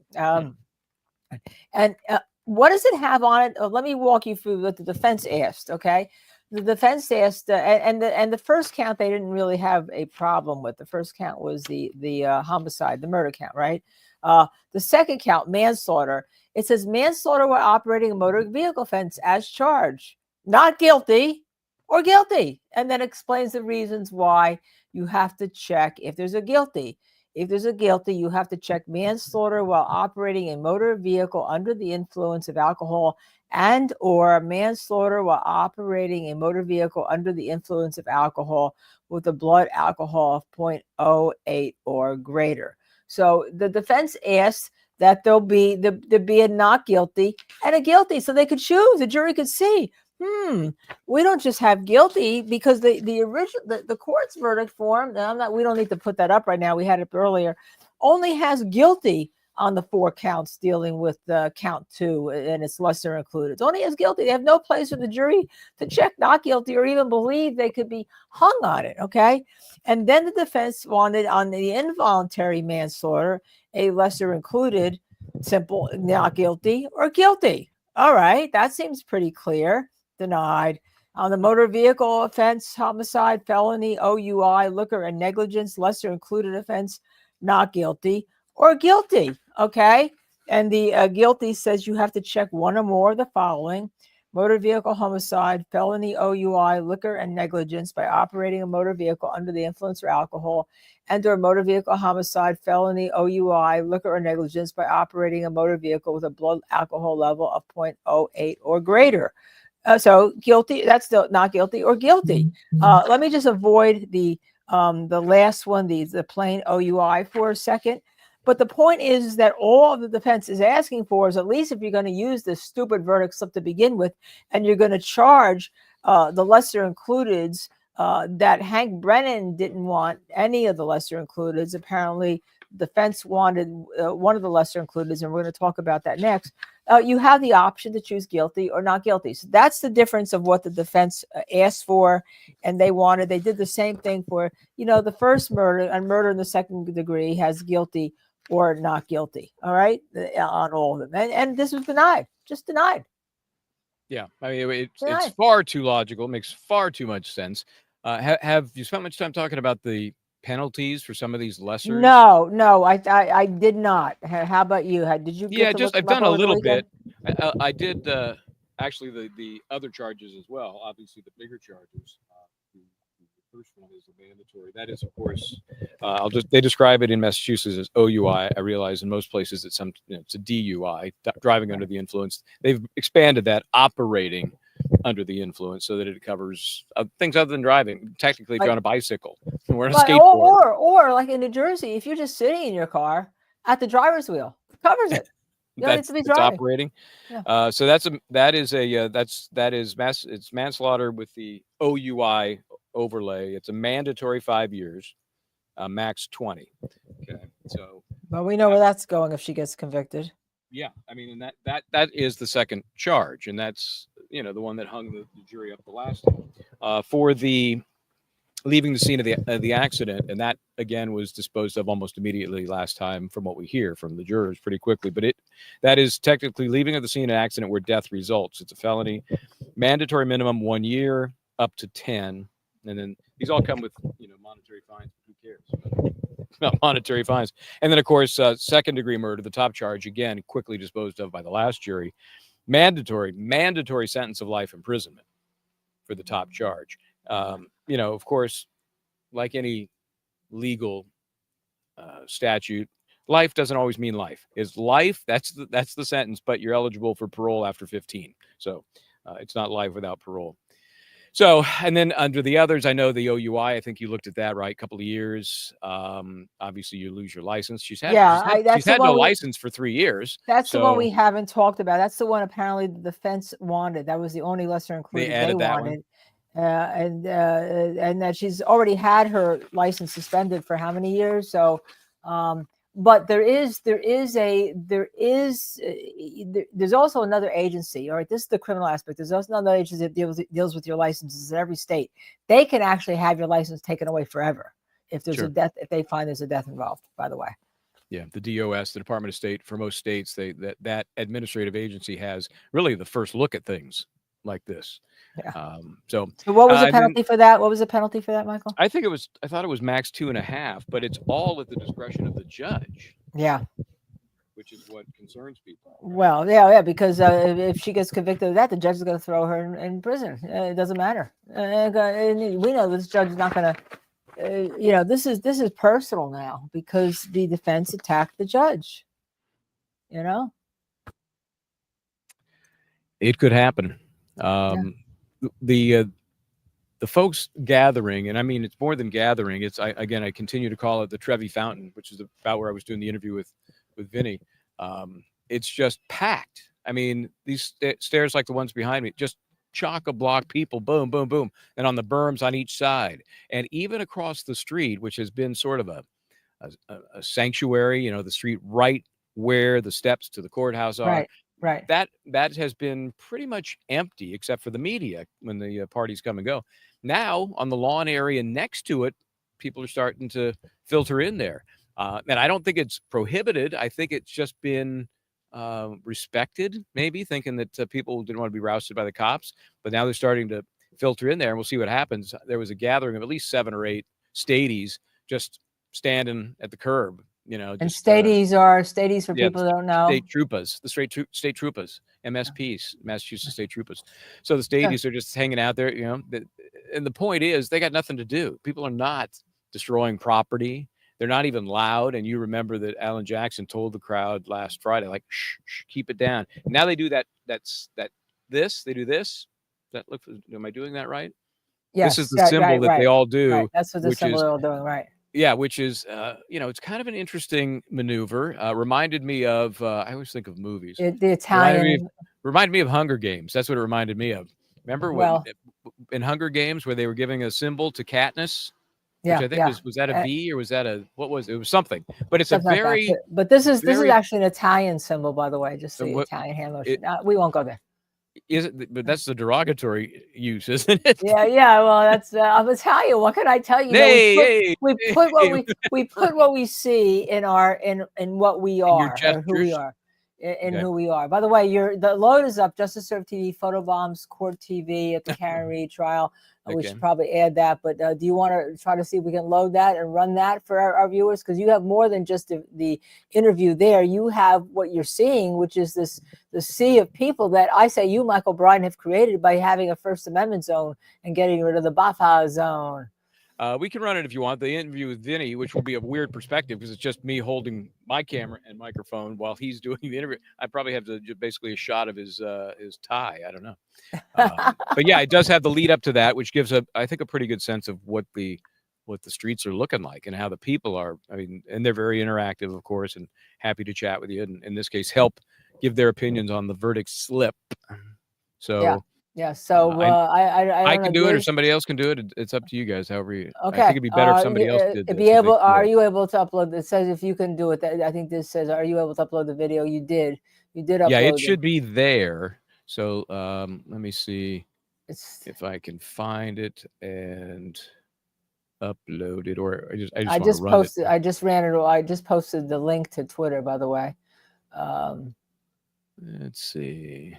and what does it have on it? Let me walk you through what the defense asked. Okay. The defense asked, and the first count they didn't really have a problem with. The first count was the homicide, the murder count, right? The second count, manslaughter. It says manslaughter while operating a motor vehicle offense as charged, not guilty or guilty, and then explains the reasons why you have to check if there's a guilty. If there's a guilty, you have to check manslaughter while operating a motor vehicle under the influence of alcohol and or manslaughter while operating a motor vehicle under the influence of alcohol with a blood alcohol of 0.08 or greater. So the defense asked that there be a not guilty and a guilty, so they could choose. The jury could see, we don't just have guilty, because the original the court's verdict form, we don't need to put that up right now, we had it earlier, only has guilty on the 4 counts dealing with count 2 and its lesser included. It only has guilty. They have no place for the jury to check not guilty or even believe they could be hung on it. Okay. And then the defense wanted on the involuntary manslaughter a lesser included, simple, not guilty or guilty. All right. That seems pretty clear. Denied. On the motor vehicle offense, homicide, felony, OUI, liquor and negligence, lesser included offense, not guilty or guilty. Okay. And the guilty says you have to check one or more of the following: motor vehicle homicide, felony, OUI, liquor and negligence by operating a motor vehicle under the influence of alcohol, and or motor vehicle homicide, felony, OUI, liquor or negligence by operating a motor vehicle with a blood alcohol level of 0.08 or greater. So guilty, that's still not guilty or guilty. Let me just avoid the last one, the plain OUI for a second. But the point is that all the defense is asking for is, at least if you're going to use this stupid verdict slip to begin with, and you're going to charge the lesser includeds, that Hank Brennan didn't want any of the lesser includeds. Apparently, defense wanted one of the lesser includeds, and we're going to talk about that next. You have the option to choose guilty or not guilty. So that's the difference of what the defense asked for, and they did the same thing for, the first murder, and murder in the second degree has guilty or not guilty. All right, on all of them, and this was denied, just denied. Yeah, I mean, it's far too logical. It makes far too much sense. Have you spent much time talking about the penalties for some of these lessers? No, I did not. How about you? Did you? Yeah, I've done a little bit. I did actually the other charges as well. Obviously, the bigger charges. The first one is a mandatory. That is, of course, they describe it in Massachusetts as OUI. I realize in most places it's a DUI, driving under the influence. They've expanded that, operating under the influence, so that it covers things other than driving. Technically, if you're on a bicycle or on a skateboard, or like in New Jersey, if you're just sitting in your car at the driver's wheel, it covers it. You don't need to be driving. Operating. Yeah. So it's manslaughter with the OUI overlay. It's a mandatory 5 years, max 20. Okay, so. Well, we know where that's going if she gets convicted. Yeah, I mean, and that is the second charge, and that's the one that hung the jury up the last time, for the leaving the scene of the accident, and that again was disposed of almost immediately last time, from what we hear from the jurors, pretty quickly. But that is technically leaving of the scene of an accident where death results. It's a felony, mandatory minimum 1 year, up to 10, and then these all come with monetary fines. Who cares about monetary fines? And then of course, second degree murder, the top charge, again quickly disposed of by the last jury. Mandatory sentence of life imprisonment for the top charge. Of course, like any legal statute, life doesn't always mean life. Is life, that's the sentence, but you're eligible for parole after 15. So it's not life without parole. So, and then under the others, I know the OUI, I think you looked at that, right? A couple of years. Obviously, you lose your license. She's had no license for 3 years. That's the one we haven't talked about. That's the one apparently the defense wanted. That was the only lesser included they wanted. And that she's already had her license suspended for how many years? So, but there's also another agency. All right, this is the criminal aspect. There's also another agency that deals with your licenses in every state. They can actually have your license taken away forever if there's a death. If they find there's a death involved. By the way. Yeah, the DOS, the Department of State, for most states, that administrative agency has really the first look at things like this. Yeah. So what was the penalty for that? What was the penalty for that, Michael? I thought it was max 2.5, but it's all at the discretion of the judge. Yeah. Which is what concerns people. Well, yeah, because if she gets convicted of that, the judge is going to throw her in prison. It doesn't matter. We know this judge is not going to. This is personal now because the defense attacked the judge. It could happen. The folks gathering, and I mean it's more than gathering. It's I continue to call it the Trevi Fountain, which is about where I was doing the interview with Vinny. It's just packed. I mean, these stairs like the ones behind me, just chock-a-block people, boom, boom, boom, and on the berms on each side, and even across the street, which has been sort of a sanctuary. The street right where the steps to the courthouse are. Right. That has been pretty much empty except for the media when the parties come and go. Now on the lawn area next to it, people are starting to filter in there. And I don't think it's prohibited. I think it's just been respected, maybe thinking that people didn't want to be rousted by the cops. But now they're starting to filter in there, and we'll see what happens. There was a gathering of at least 7 or 8 stadies just standing at the curb. And stadies are for people who don't know. State troopers, the state troopers, MSPs, Massachusetts State Troopers. So the stadies are just hanging out there, and the point is they got nothing to do. People are not destroying property. They're not even loud. And you remember that Alan Jackson told the crowd last Friday, like, shh, keep it down. And now they do that. They do this. Am I doing that right? Yes. This is the symbol that they all do. Right. That's what the symbol they're all doing, right? Yeah, which is, it's kind of an interesting maneuver. Reminded me of, I always think of movies. The Italian. Reminded me of Hunger Games. That's what it reminded me of. Remember when in Hunger Games where they were giving a symbol to Katniss? Yeah, which I think was that a V or was that what was it? It was something. But it's a very. Like but this is actually an Italian symbol, by the way. Just the Italian hand motion. We won't go there. Is it? But that's the derogatory use, isn't it? Yeah. Well, that's I'm Italian. What can I tell you? We put what we see in what we are, or who we are, who we are. By the way, the load is up. Justice Serve TV, Photobombs, Court TV at the Karen Reed trial. We should probably add that. But do you want to try to see if we can load that and run that for our viewers? Because you have more than just the interview there. You have what you're seeing, which is the sea of people that I say you, Michael Bryan, have created by having a First Amendment zone and getting rid of the Bafa zone. We can run it if you want. The interview with Vinny, which will be a weird perspective because it's just me holding my camera and microphone while he's doing the interview. I probably have basically a shot of his tie. I don't know. But yeah, it does have the lead up to that, which gives I think a pretty good sense of what the streets are looking like and how the people are. I mean, and they're very interactive, of course, and happy to chat with you. And in this case, help give their opinions on the verdict slip. So. Yeah, so I can do it, or somebody else can do it. It's up to you guys. However, okay. I think it'd be better if somebody else did. Are you able to upload? It says if you can do it. I think this says, are you able to upload the video? You did. You did upload. Yeah, it should be there. So let me see if I can find it and upload it, or I just want to run posted. it. I just ran it. I just posted the link to Twitter, by the way. Let's see.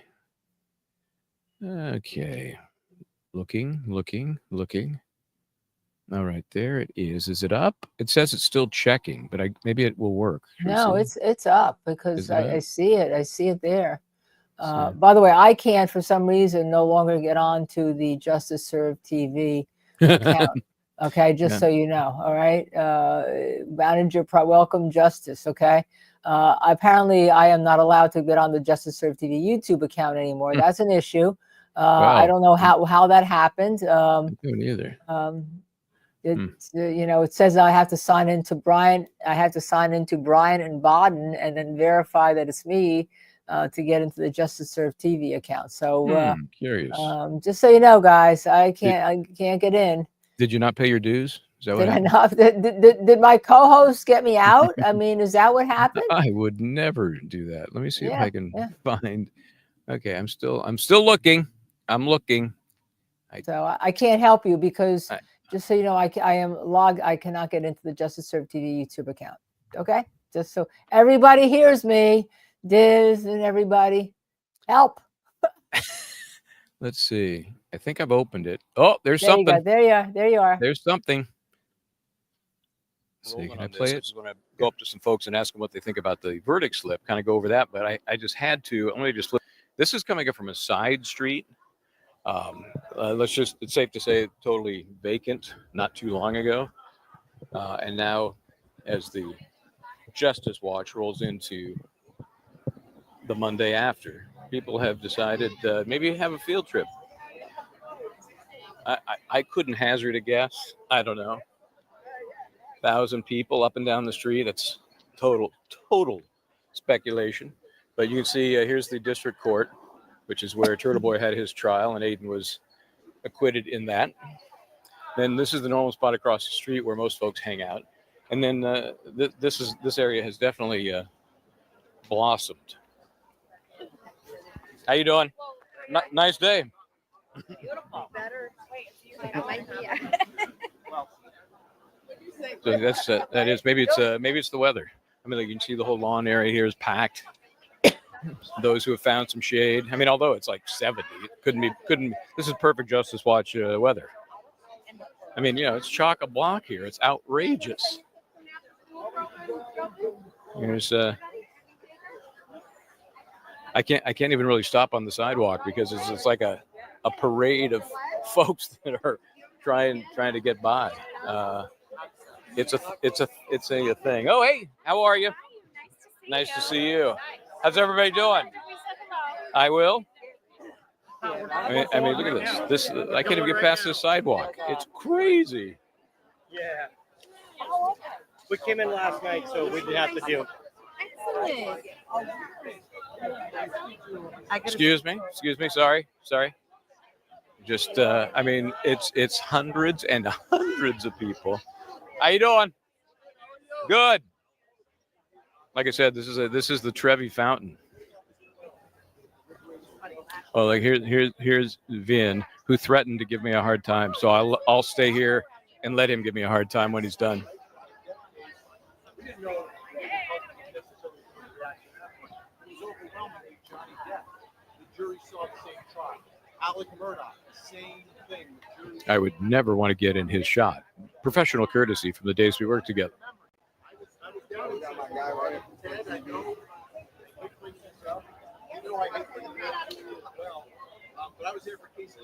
Okay, looking. All right, there it is. Is it up? It says it's still checking, but maybe it will work. Should we No, see? it's up because Is it up? I see it. I see it there. By the way, I can't for some reason no longer get on to the Justice Serve TV account. Okay, just Yeah. so you know. All right, manager, welcome Justice. Okay. Apparently, I am not allowed to get on the Justice Serve TV YouTube account anymore. That's an issue. I don't know how that happened. I don't either. It says I have to sign into Brian. I have to sign into Brian and Baden and then verify that it's me to get into the Justice Serve TV account. So Curious. just so you know, guys, I can't get in. Did you not pay your dues? Is that what Did I happened? not? Did my co-host get me out? I mean, is that what happened? I would never do that. Let me see if Yeah, I can yeah. find. Okay, I'm still looking. I'm looking. So I can't help you because just so you know, I am logged. I cannot get into the Justice Serve TV YouTube account. Okay, just so everybody hears me, Diz and everybody, help. Let's see. I think I've opened it. Oh, there's There you something. go. There you are. There you are. There's something. Let's see, can I play it? I just want to go up to some folks and ask them what they think about the verdict slip, kind of go over that. But I just had to. I'm going to just flip. This is coming up from a side street. It's safe to say totally vacant not too long ago. And now as the Justice Watch rolls into the Monday after, people have decided maybe have a field trip. I couldn't hazard a guess. I don't know. 1,000 people up and down the street. It's total speculation. But you can see here's the district court, which is where Turtle Boy had his trial, and Aiden was acquitted in that. Then this is the normal spot across the street where most folks hang out. And then this area has definitely blossomed. How you doing? Nice day. Beautiful. Better. So that is maybe it's the weather. I mean, like you can see the whole lawn area here is packed. Those who have found some shade. I mean, although it's like 70, it couldn't. This is perfect Justice Watch weather. I mean, it's chock-a-block here. It's outrageous. There's I can't even really stop on the sidewalk because it's like a parade of folks that are trying to get by. It's a thing. Oh, hey, how are you? Nice to see you. How's everybody doing? I will. I mean, look at this. I can't even get past this sidewalk. It's crazy. Yeah. We came in last night, so we didn't have to do. Excuse me. Sorry. Just, I mean, it's hundreds and hundreds of people. How you doing? Good. Like I said, this is the Trevi Fountain. Oh, like here's Vin, who threatened to give me a hard time. So I'll stay here and let him give me a hard time when he's done. I would never want to get in his shot. Professional courtesy from the days we worked together. But I was there for Casey.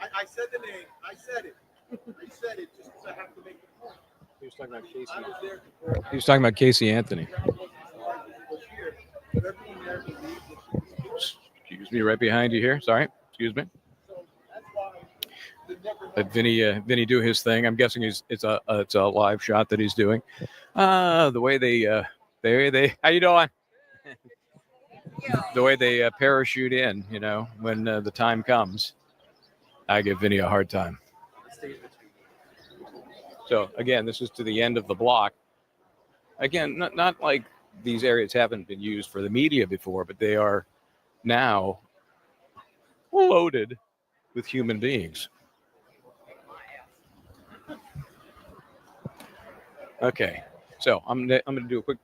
I said the name. I said it. I said it just because I have to make the point. He was talking about Casey. He was talking about Casey Anthony. Excuse me, right behind you here. Sorry. Excuse me. Let Vinny do his thing. I'm guessing it's a live shot that he's doing. The way they how you doing? The way they parachute in, when the time comes, I give Vinny a hard time. So again, this is to the end of the block. Again, not like these areas haven't been used for the media before, but they are now loaded with human beings. Okay, so I'm gonna do a quick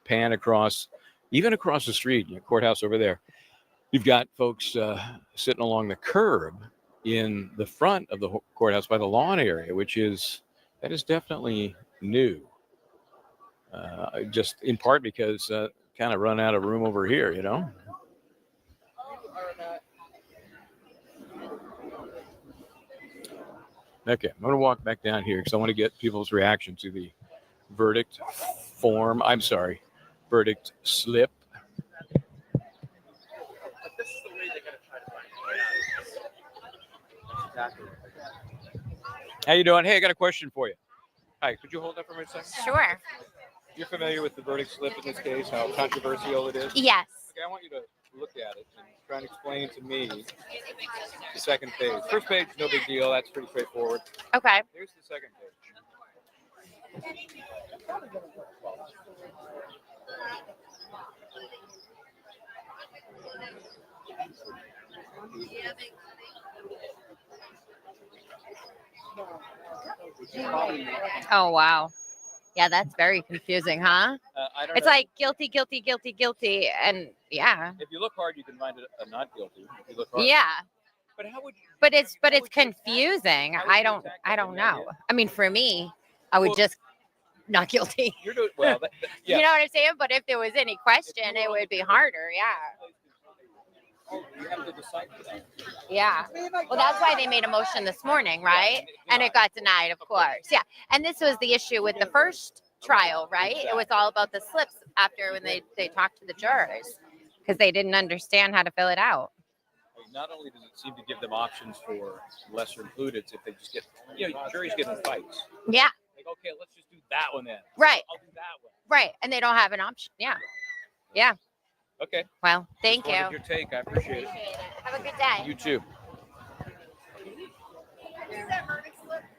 pan across, even across the street, courthouse over there. You've got folks sitting along the curb in the front of the courthouse by the lawn area, that is definitely new. Just in part because kind of run out of room over here, Okay, I'm going to walk back down here because I want to get people's reaction to the verdict slip. How you doing? Hey, I got a question for you. Hi, could you hold that for me a second? Sure. You're familiar with the verdict slip in this case, how controversial it is? Yes. Okay, I want you to look at it and try and explain to me the second page. First page, no big deal. That's pretty straightforward. Okay. Here's the second page. Oh, wow. Yeah, that's very confusing, huh? I don't It's know. like guilty, guilty, guilty, guilty. And yeah. If you look hard, you can find it a not guilty. If you look hard. Yeah. But how would you? But it's confusing. I don't know. I mean, for me, I would just not guilty. You're doing well. Yeah. You know what I'm saying? But if there was any question, it would be harder. Yeah. You have to decide that. Yeah. Well, that's why they made a motion this morning, right? And it got denied, of course. Yeah. And this was the issue with the first trial, right? It was all about the slips after when they talked to the jurors because they didn't understand how to fill it out. Not only does it seem to give them options for lesser included, if they just get, juries get in fights. Yeah. Like, okay, let's just do that one then. Right. I'll do that one. Right. And they don't have an option. Yeah. Yeah. Okay. Well, thank Just you. wanted your take. I appreciate it. Have a good day. You too.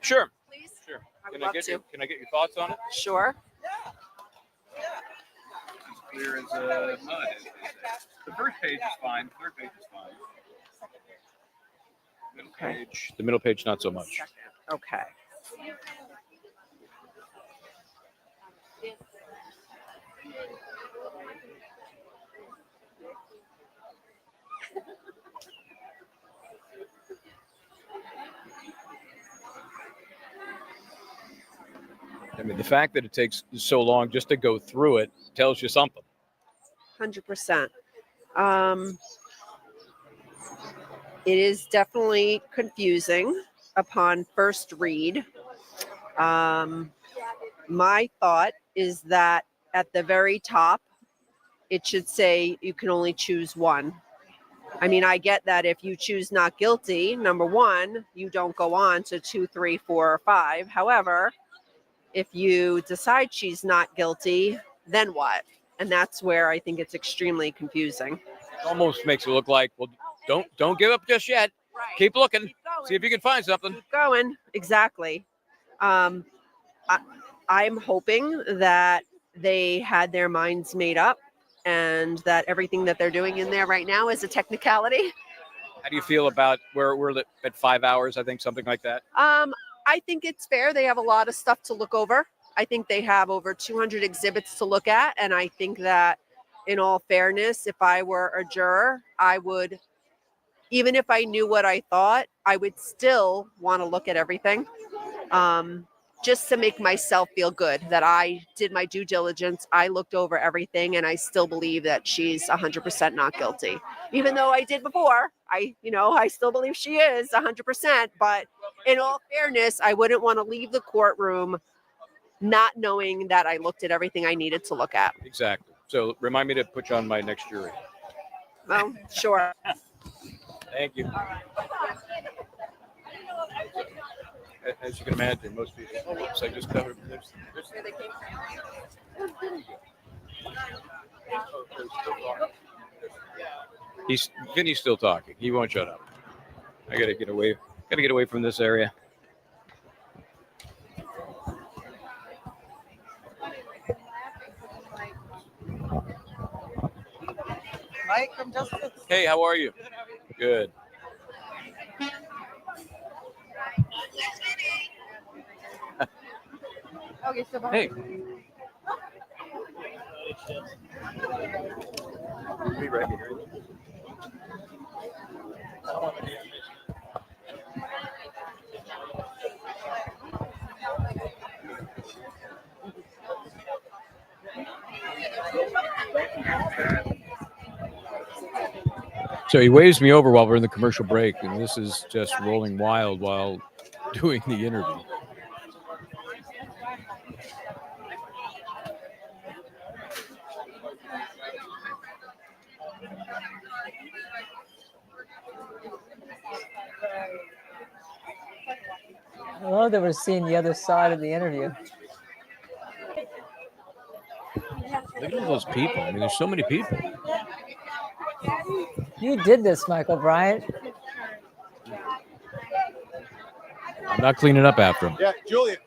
Sure. Please. Sure. I would Can I love get to. Can I get your thoughts on it? Sure. As clear as mud. The first page is fine. The third page is fine. Middle page. The middle page, not so much. Okay. I mean, the fact that it takes so long just to go through it tells you something. 100%. It is definitely confusing upon first read. My thought is that at the very top, it should say you can only choose one. I mean, I get that if you choose not guilty, number one, you don't go on to 2, 3, 4, or 5. However, if you decide she's not guilty, then what? And that's where I think it's extremely confusing. It almost makes it look like, well, don't give up just yet. Right. Keep looking. See if you can find something. Keep going. Exactly. I'm hoping that they had their minds made up and that everything that they're doing in there right now is a technicality. How do you feel about where we're at 5 hours? I think something like that. I think it's fair. They have a lot of stuff to look over. I think they have over 200 exhibits to look at. And I think that in all fairness, if I were a juror, I would, even if I knew what I thought, I would still want to look at everything. Just to make myself feel good that I did my due diligence. I looked over everything and I still believe that she's 100% not guilty. Even though I did before, I still believe she is 100%. But in all fairness, I wouldn't want to leave the courtroom not knowing that I looked at everything I needed to look at. Exactly. So remind me to put you on my next jury. Well, sure. Thank you. As you can imagine, most people. Oh, whoops! I just covered. Vinny's still talking. He won't shut up. I gotta get away. Gotta get away from this area. Mike from Justice. Hey, how are you? Good. Okay, so Hey. So he waves me over while we're in the commercial break, and this is just rolling wild while doing the interview. I love that we're seeing the other side of the interview. Look at all those people. I mean, there's so many people. You did this, Michael Bryant. I'm not cleaning up after him. Yeah, Julian,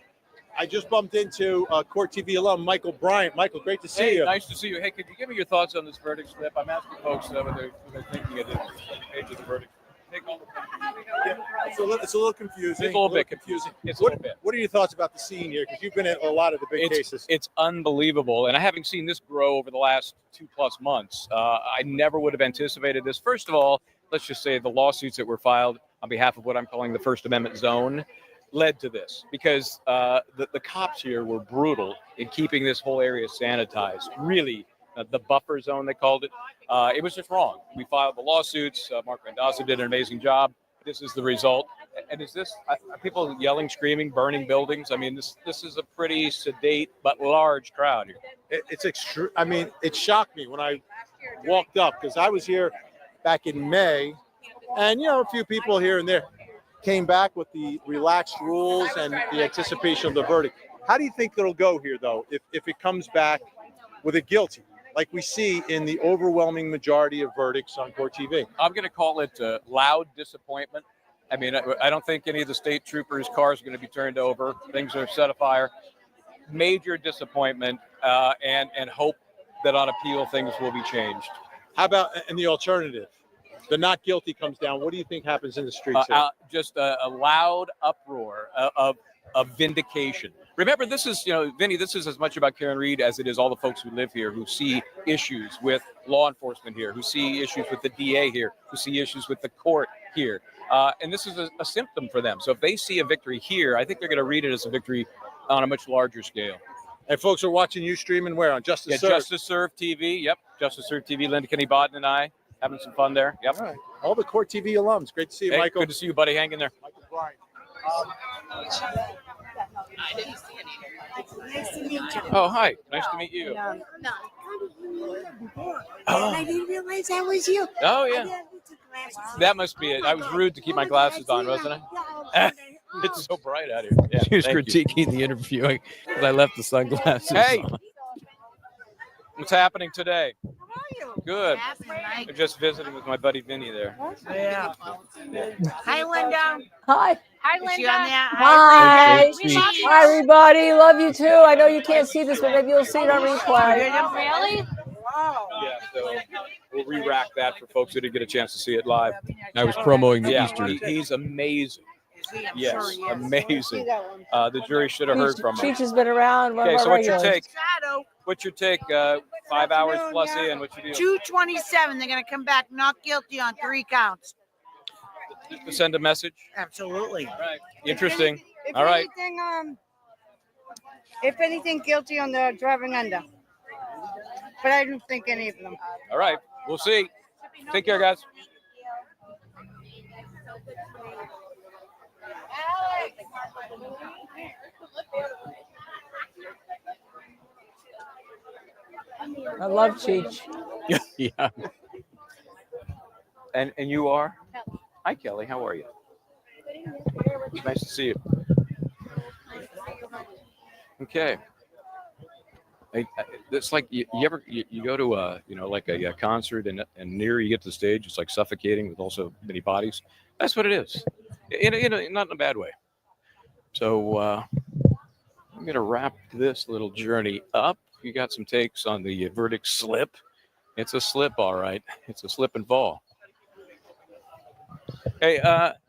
I just bumped into Court TV alum Michael Bryant. Michael, great to see Hey, you. nice to see you. Hey, could you give me your thoughts on this verdict slip? I'm asking folks what they're thinking of this page of the verdict. Yeah, it's a little confusing. It's a little bit confusing. It's a What, little bit. what are your thoughts about the scene here? Because you've been at a lot of the big cases. It's unbelievable. And I haven't seen this grow over the last 2+ months. I never would have anticipated this. First of all, let's just say the lawsuits that were filed on behalf of what I'm calling the First Amendment zone led to this, because the cops here were brutal in keeping this whole area sanitized. Really, the buffer zone, they called it. It was just wrong. We filed the lawsuits. Mark Randazzo did an amazing job. This is the result. And is this are people yelling, screaming, burning buildings? I mean, this is a pretty sedate but large crowd here. It's extreme. I mean, it shocked me when I walked up because I was here back in May, and a few people here and there came back with the relaxed rules and the anticipation of the verdict. How do you think it'll go here, though, if it comes back with a guilty, like we see in the overwhelming majority of verdicts on Court TV? I'm going to call it loud disappointment. I mean, I don't think any of the state troopers' cars are going to be turned over. Things are set afire. Major disappointment, and hope that on appeal things will be changed. How about and the alternative? The not guilty comes down. What do you think happens in the streets here? Just a loud uproar of vindication. Remember, this is, Vinny, this is as much about Karen Reed as it is all the folks who live here, who see issues with law enforcement here, who see issues with the DA here, who see issues with the court here. And this is a symptom for them. So if they see a victory here, I think they're going to read it as a victory on a much larger scale. And folks are watching you streaming where? On Justice Serve? Justice Serve TV. Yep. Justice Serve TV. Linda Kenny Bodden and I having some fun there. Yep. All right. All the Court TV alums. Great to see you, Hey, Michael. good to see you, buddy. Hang in there. Michael Bryant. I didn't see any. Nice to meet you. Oh, hi. Nice to meet you. No. Oh. I didn't realize that was you. Oh, yeah. That must be it. I was rude to keep my glasses on, wasn't I? It's so bright out here. Yeah, She was thank you. critiquing the interviewing because I left the sunglasses Hey, on. what's happening today? Good. I'm just visiting with my buddy Vinny there. Yeah. Hi, Linda. Hi. Hi, Linda. Hi. Sweet. Hi, everybody. Love you too. I know you can't see this, but maybe you'll see it on replay. Really? Yeah, so we'll re-rack that for folks who didn't get a chance to see it live. I was promoting the Yeah, Easter. he's amazing. Yes, amazing. The jury should have heard from him. Cheech has been around. One Okay, of so our what's your regulars. take? What's your take? 5 hours plus in. What's your deal? 227. They're going to come back not guilty on 3 counts. Just to send a message. Absolutely. Right. Interesting. If All right. Anything, if anything, guilty on the driving under. But I don't think any of them. All right. We'll see. Take care, guys. I love Cheech. Yeah. And you are? Hi, Kelly. How are you? Nice to see you. Okay. It's like you ever go to a concert and near you get to the stage, it's like suffocating with also many bodies. That's what it is. Not in a bad way. So I'm gonna wrap this little journey up. You got some takes on the verdict slip. It's a slip, all right. It's a slip and fall. Hey,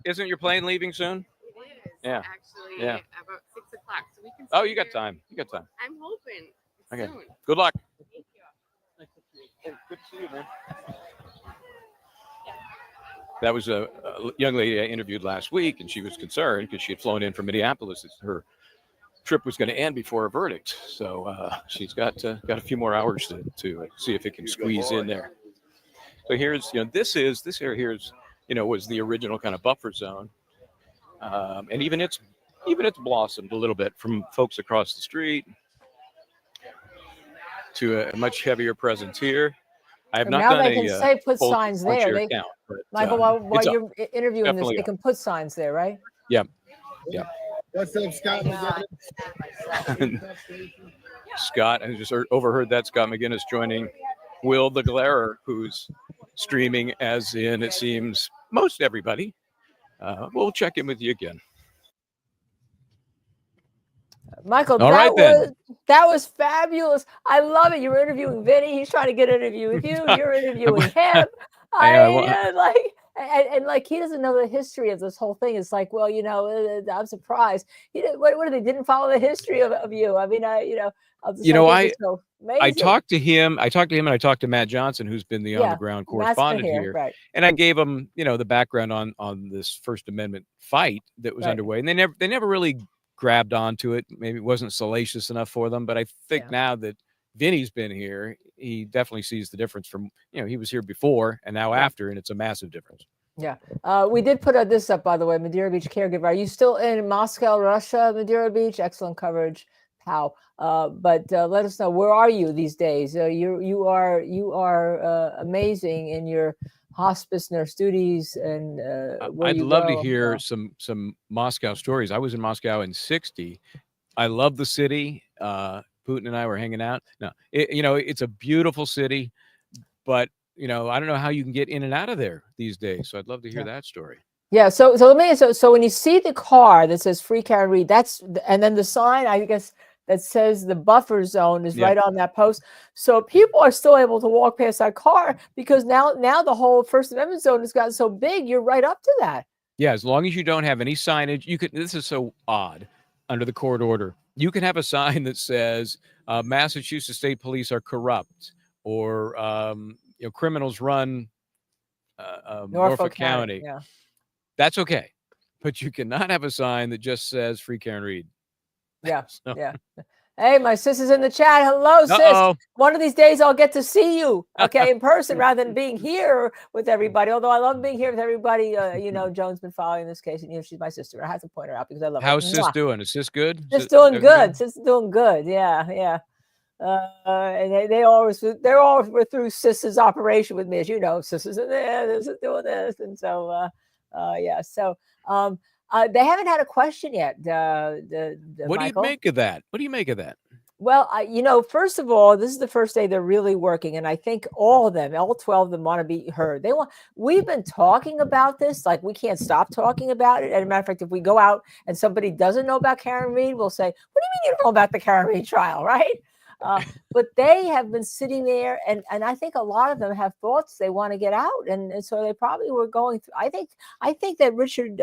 isn't your plane leaving soon? It is. Yeah. Actually, Yeah. about 6 o'clock. So we can. Oh, stay you got here. time. You got time. I'm hoping. Okay. Soon. Good luck. Thank you. Hey, good to see you, man. That was a young lady I interviewed last week, and she was concerned because she had flown in from Minneapolis. Her trip was going to end before a verdict, so she's got a few more hours to see if it can squeeze in there. So here's, this area here is, was the original kind of buffer zone, and even it's blossomed a little bit from folks across the street to a much heavier presence here. I have And not now done they can say put full signs there. share They, count, but, Michael, while it's up. you're interviewing this, Definitely they up. can put signs there, right? Yeah. Yeah. What's up, Scott? Scott, I just overheard that. Scott McGinnis joining Will the Glarer, who's streaming, as in, it seems, most everybody. We'll check in with you again. Michael, All right, then. that was fabulous. I love it. You were interviewing Vinny. He's trying to get an interview with you. You're interviewing him. Like he doesn't know the history of this whole thing. It's like, well, I'm surprised. He didn't, what they didn't follow the history of you. I mean, I talked to him. I talked to him, and I talked to Matt Johnson, who's been the on the ground correspondent here. Right. And I gave him, the background on this First Amendment fight that was underway, and they never really grabbed onto it. Maybe it wasn't salacious enough for them, but I think now that Vinny's been here, he definitely sees the difference from, he was here before and now after, and it's a massive difference. Yeah. We did put this up, by the way, Madeira Beach caregiver. Are you still in Moscow, Russia, Madeira Beach? Excellent coverage, pal. But let us know, where are you these days? You are amazing in your hospice nurse duties, and I'd love to hear some Moscow stories. I was in Moscow in '60. I love the city. Putin and I were hanging out. No, it's a beautiful city, but I don't know how you can get in and out of there these days. So I'd love to hear that story. Yeah. So when you see the car that says free carry and read, and then the sign, I guess, that says the buffer zone is right on that post. So people are still able to walk past that car because now the whole First Amendment zone has gotten so big, you're right up to that. Yeah, as long as you don't have any signage, you could. This is so odd under the court order. You can have a sign that says Massachusetts State Police are corrupt, or criminals run Norfolk County. Yeah. That's okay, but you cannot have a sign that just says free care and read. Yeah. Yeah. Hey, my sis is in the chat. Hello, sis. One of these days I'll get to see you, okay, in person rather than being here with everybody. Although I love being here with everybody. Joan's been following this case, and she's my sister. I have to point her out because I love her. How's sis doing? Is sis good? Sis doing good. Sis is doing good. Yeah, yeah. And they always were through sis's operation with me, as you know. Sis is in there. This is doing this, and so yeah. So they haven't had a question yet. What do you make of that? What do you make of that? Well, first of all, this is the first day they're really working, and I think all 12 of them want to be heard. We've been talking about this, like we can't stop talking about it. As a matter of fact, if we go out and somebody doesn't know about Karen Read, we'll say, "What do you mean you don't know about the Karen Read trial?" Right? But they have been sitting there, and I think a lot of them have thoughts they want to get out, and so they probably were going through. I think that Richard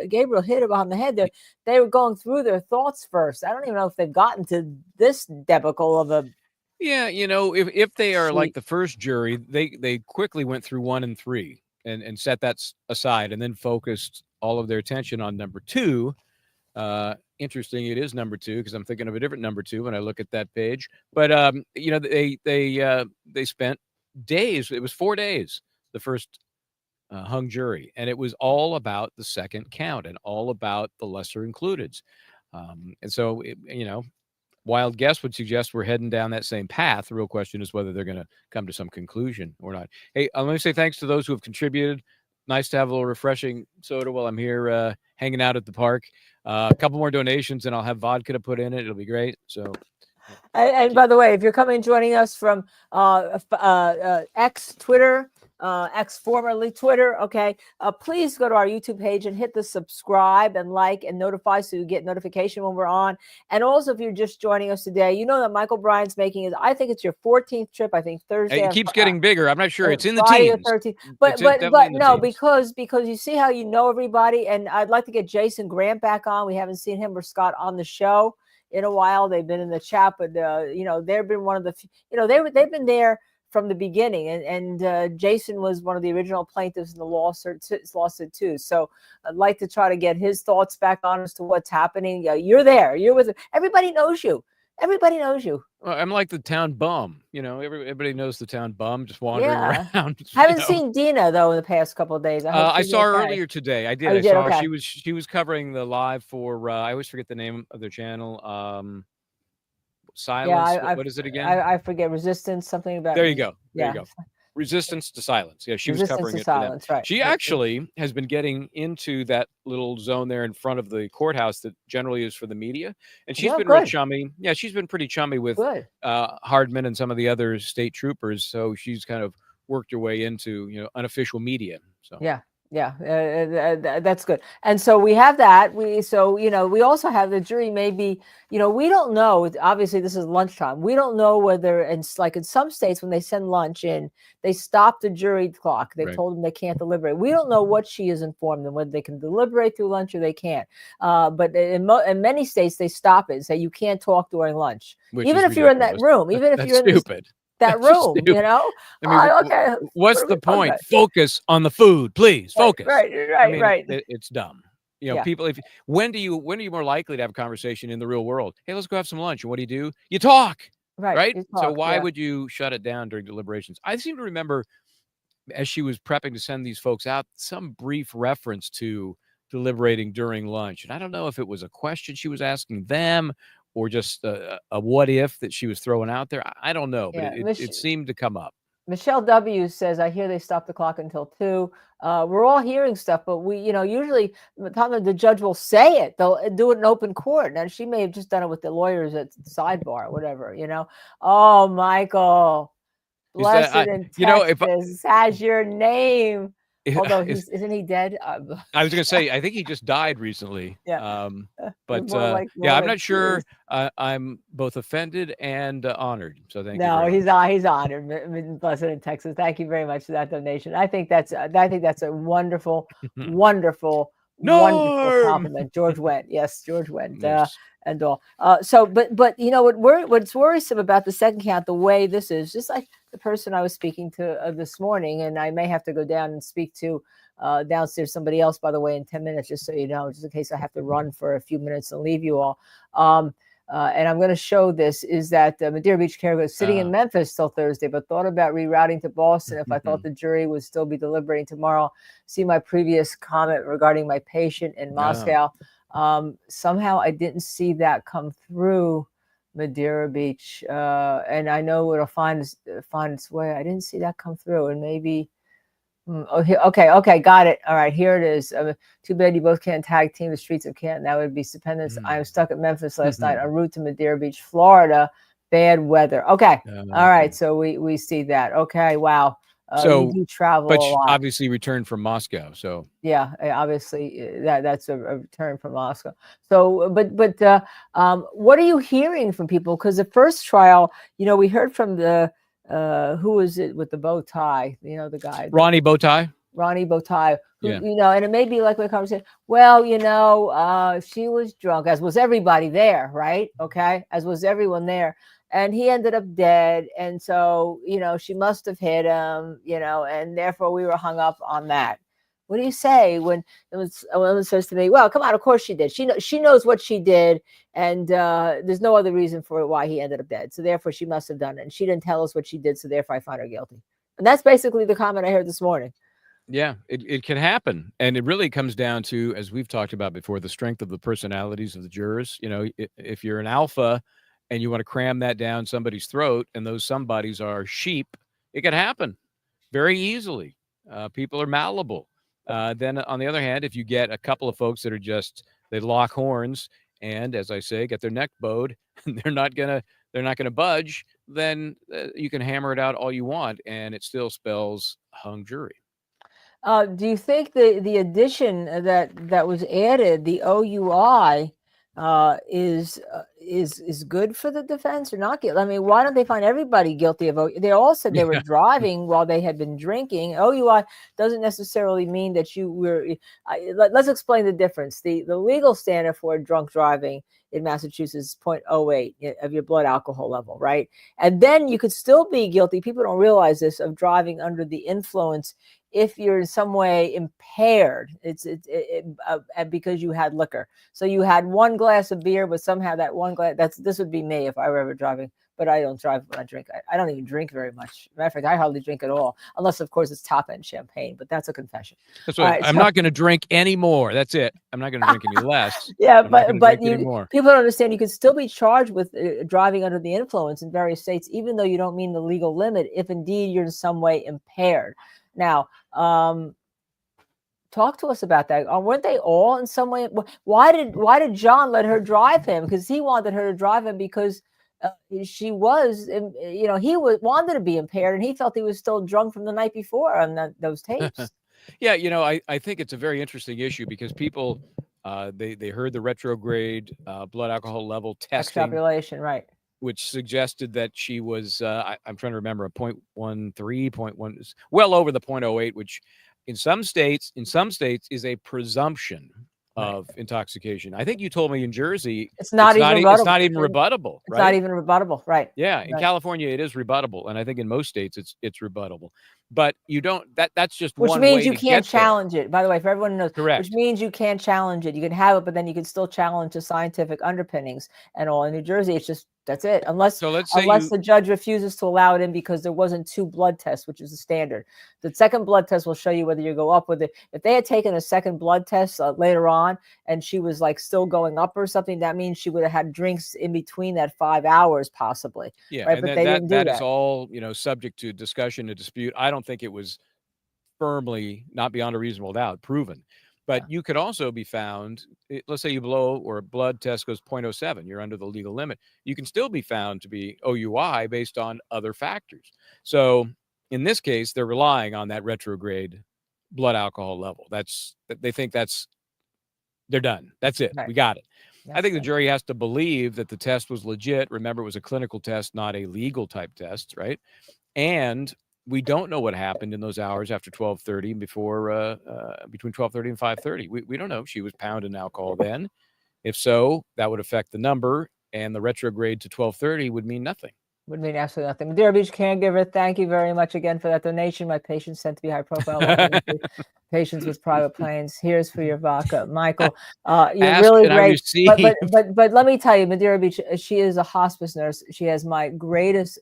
Gabriel hit it on the head. They were going through their thoughts first. I don't even know if they've gotten to this debacle of a. Yeah, if they are like the first jury, they quickly went through 1 and 3 and set that aside, and then focused all of their attention on number 2. Interesting, it is number 2 because I'm thinking of a different number 2 when I look at that page. But they spent days. It was 4 days, the first hung jury, and it was all about the second count and all about the lesser includeds. And so, wild guess would suggest we're heading down that same path. The real question is whether they're going to come to some conclusion or not. Hey, let me say thanks to those who have contributed. Nice to have a little refreshing soda while I'm here hanging out at the park. A couple more donations, and I'll have vodka to put in it. It'll be great. So, and by the way, if you're joining us from X, Twitter, X, formerly Twitter. Okay. Please go to our YouTube page and hit the subscribe and like and notify so you get notification when we're on. And also, if you're just joining us today, you know that Michael Bryan's making his, I think it's your 14th trip. I think Thursday. It keeps getting bigger. I'm not sure. It's in the Friday teens. the 13th. It's definitely in the No, teens. because you see how you know everybody. And I'd like to get Jason Grant back on. We haven't seen him or Scott on the show in a while. They've been in the chat, but they've been one of the, they've been there from the beginning, and Jason was one of the original plaintiffs in the lawsuit too. So I'd like to try to get his thoughts back on as to what's happening. You're there. You're with it. Everybody knows you. Everybody knows you. Well, I'm like the town bum. Everybody knows the town bum just wandering around. Haven't seen Dina though in the past couple of days. I she's saw her okay. earlier today. I did. Oh, you I did? saw her. Okay. She was covering the live for. I always forget the name of their channel. Silence. What is it again? I forget. Resistance. Something about. There you go. There Yeah. you go. Resistance to silence. Yeah, she was Resistance covering to it for them. silence, right. She actually has been getting into that little zone there in front of the courthouse that generally is for the media, and she's been real chummy. Yeah, she's been pretty chummy with Hardman and some of the other state troopers. So she's kind of worked her way into unofficial media. So that's good. And so we have that. We also have the jury. Maybe we don't know. Obviously, this is lunchtime. We don't know whether, and like in some states, when they send lunch in, they stop the jury clock. They told them they can't deliberate. We don't know what she has informed them, whether they can deliberate through lunch or they can't. But in many states, they stop it and say you can't talk during lunch, even if you're in that room, even if you're in stupid. that room, okay. What's the point? Focus on the food, please. Focus. Right. It's dumb. People. When are you more likely to have a conversation in the real world? Hey, let's go have some lunch. And what do? You talk. Right. You So talk, why would you shut it down during deliberations? I seem to remember, as she was prepping to send these folks out, some brief reference to deliberating during lunch, and I don't know if it was a question she was asking them or just a what if that she was throwing out there. I don't know, but it seemed to come up. Michelle W says, I hear they stop the clock until 2. We're all hearing stuff, but we, usually the time the judge will say it, they'll do it in open court. And she may have just done it with the lawyers at Sidebahhh or whatever, Oh, Michael, blessed in Texas has your name. Although isn't he dead? I was going to say, I think he just died recently. Yeah. But I'm not sure. I'm both offended and honored. So thank you. No, he's honored. Blessed in Texas. Thank you very much for that donation. I think that's a wonderful, wonderful compliment. George went. Yes, George went. Yes. And all. But what's worrisome about the second count, the way this is, just like the person I was speaking to this morning, and I may have to go down and speak to downstairs somebody else, by the way, in 10 minutes, just so you know, just in case I have to run for a few minutes and leave you all. And I'm going to show this, is that Madeira Beach Care was sitting in Memphis till Thursday, but thought about rerouting to Boston if I thought the jury would still be deliberating tomorrow. See my previous comment regarding my patient in Moscow. Somehow I didn't see that come through Madeira Beach, and I know it'll find its way. I didn't see that come through, and maybe okay, got it. All right, here it is. Too bad you both can't tag team the streets of Canton. That would be stupendous. I was stuck at Memphis last night en route to Madeira Beach, Florida. Bad weather. Okay, all right. So we see that. Okay, wow. So you do travel but a lot. obviously returned from Moscow. So yeah, obviously that's a return from Moscow. So, but what are you hearing from people? Because the first trial, we heard from the who was it with the bow tie? The guy, Ronnie Bowtie. Ronnie Bowtie, who, and it may be like my conversation. Well, she was drunk, as was everybody there, right? Okay, as was everyone there. And he ended up dead. And so, she must have hit him, and therefore we were hung up on that. What do you say when a woman says to me, well, come on, of course she did. She knows what she did. And there's no other reason for why he ended up dead. So therefore she must have done it. And she didn't tell us what she did. So therefore I find her guilty. And that's basically the comment I heard this morning. Yeah, it can happen. And it really comes down to, as we've talked about before, the strength of the personalities of the jurors. If you're an alpha, and you want to cram that down somebody's throat, and those somebodies are sheep, it can happen very easily. People are malleable. Then on the other hand, if you get a couple of folks that are they lock horns and, as I say, get their neck bowed, and they're not gonna budge, then you can hammer it out all you want, and it still spells hung jury. Do you think the addition that was added, the OUI, is good for the defense or not guilty? I mean, why don't they find everybody guilty of They all said they were driving while they had been drinking. OUI doesn't necessarily mean that you were. Let's explain the difference. The legal standard for drunk driving in Massachusetts is 0.08 of your blood alcohol level, right? And then you could still be guilty. People don't realize this, of driving under the influence if you're in some way impaired. It's because you had liquor. So you had one glass of beer, but somehow that one glass, this would be me if I were ever driving, but I don't drive when I drink. I don't even drink very much. Matter of fact, I hardly drink at all, unless of course it's top end champagne, but that's a confession. That's right. I'm not going to drink anymore. That's it. I'm not going to drink any less. Yeah, but people don't understand you can still be charged with driving under the influence in various states, even though you don't mean the legal limit, if indeed you're in some way impaired. Now, talk to us about that. Weren't they all in some way? Why did John let her drive him? Because he wanted her to drive him because she was, he wanted to be impaired, and he felt he was still drunk from the night before on those tapes. Yeah, I think it's a very interesting issue because people they heard the retrograde blood alcohol level testing Extrapolation, right? Which suggested that she was, I'm trying to remember, a 0.13, 0.1, well over the 0.08, which in some states is a presumption of intoxication. I think you told me in Jersey it's not even rebuttable. It's not even rebuttable. It's not even rebuttable, right? Yeah, in California it is rebuttable, and I think in most states it's rebuttable. But you don't. That's just which one means way you to can't get there. challenge it. By the way, for everyone who knows, Correct. Which means you can't challenge it. You can have it, but then you can still challenge the scientific underpinnings and all. In New Jersey, it's just that's it. Unless the judge refuses to allow it in because there wasn't 2 blood tests, which is the standard. The second blood test will show you whether you go up with it. If they had taken a second blood test later on and she was like still going up or something, that means she would have had drinks in between that 5 hours possibly. Yeah, right? and But they didn't do that is all subject to discussion and dispute. I don't think it was firmly, not beyond a reasonable doubt, proven. But you could also be found, let's say you blow or a blood test goes 0.07, you're under the legal limit. You can still be found to be OUI based on other factors. So in this case, they're relying on that retrograde blood alcohol level. They think they're done. That's it. Right. We got it. I think the jury has to believe that the test was legit. Remember, it was a clinical test, not a legal type test, right? And we don't know what happened in those hours after 12:30 before between 12:30 and 5:30. We don't know. She was pounding alcohol then. If so, that would affect the number, and the retrograde to 12:30 would mean nothing. Would mean absolutely nothing. Madeira Beach caregiver, thank you very much again for that donation. My patients tend to be high profile. Patients with private planes. Here's for your vodka, Michael. You're really great. But let me tell you, Madeira Beach, she is a hospice nurse. She has my greatest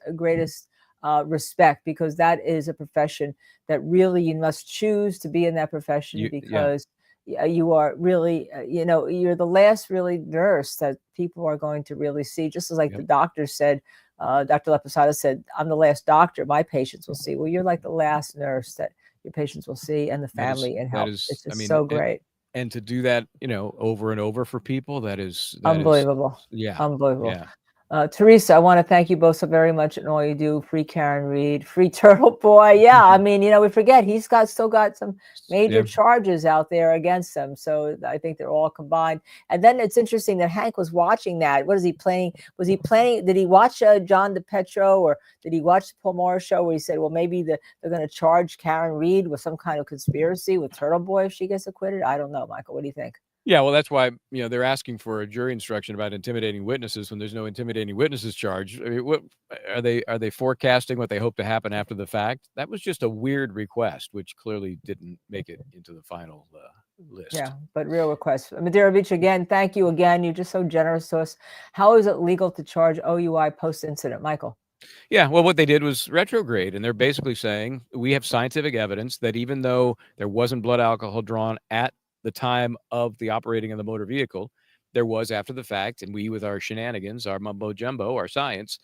respect, because that is a profession that really you must choose to be in that profession, because you are really, you're the last really nurse that people are going to really see. Just as like the doctor said, Dr. Leposado said, I'm the last doctor my patients will see. Well, you're like the last nurse that your patients will see, and the family and help. It's just so great. And to do that, over and over for people, that is unbelievable. Unbelievable. Yeah. Teresa, I want to thank you both so very much and all you do. Free Karen Reed, free Turtle Boy. Yeah, I mean, we forget he's still got some major charges out there against him. So I think they're all combined. And then it's interesting that Hank was watching that. What is he planning? Was he planning? Did he watch John DePetro, or did he watch the Paul Morris show where he said, well, maybe they're going to charge Karen Reed with some kind of conspiracy with Turtle Boy if she gets acquitted? I don't know, Michael. What do you think? Yeah, well, that's why they're asking for a jury instruction about intimidating witnesses when there's no intimidating witnesses charge. I mean, what are they forecasting what they hope to happen after the fact? That was just a weird request, which clearly didn't make it into the final list. Yeah, but real request. Madeira Beach, again, thank you again. You're just so generous to us. How is it legal to charge OUI post-incident, Michael? Yeah, well, what they did was retrograde, and they're basically saying we have scientific evidence that even though there wasn't blood alcohol drawn at the time of the operating of the motor vehicle, there was after the fact, and we, with our shenanigans, our mumbo jumbo, our science,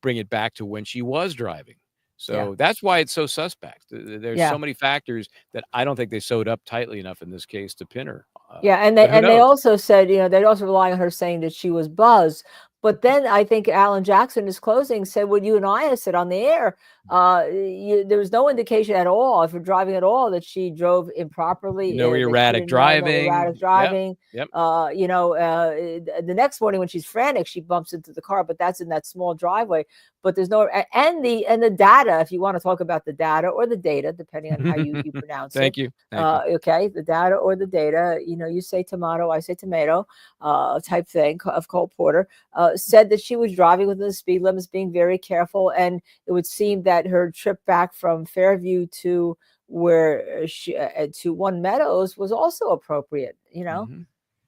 bring it back to when she was driving. So that's why it's so suspect. There's so many factors that I don't think they sewed up tightly enough in this case to pin her. And they also said, they're also relying on her saying that she was buzzed. But then I think Alan Jackson, in his closing, said what you and I have said on the air. There was no indication at all, if you're driving at all, that she drove improperly. No that she erratic didn't know, no driving. erratic driving. Yep. The next morning when she's frantic, she bumps into the car, but that's in that small driveway. But there's no and the data. If you want to talk about the data or the data, depending on how you pronounce Thank it. you. Thank you. Okay, the data or the data. You say tomato, I say tomato, type thing of Cole Porter. Said that she was driving within the speed limits, being very careful, and it would seem that her trip back from Fairview to where she to One Meadows was also appropriate. Yeah.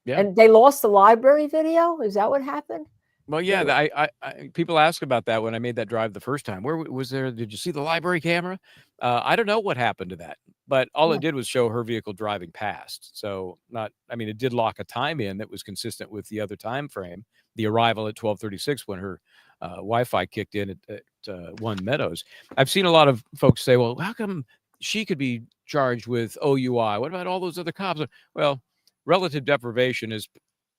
And they lost the library video. Is that what happened? Well, yeah, I people ask about that when I made that drive the first time. Where was there? Did you see the library camera? I don't know what happened to that, but all it did was show her vehicle driving past. So it did lock a time in that was consistent with the other time frame, the arrival at 12:36 when her Wi-Fi kicked in at One Meadows. I've seen a lot of folks say, well, how come she could be charged with OUI? What about all those other cops? Well, relative deprivation is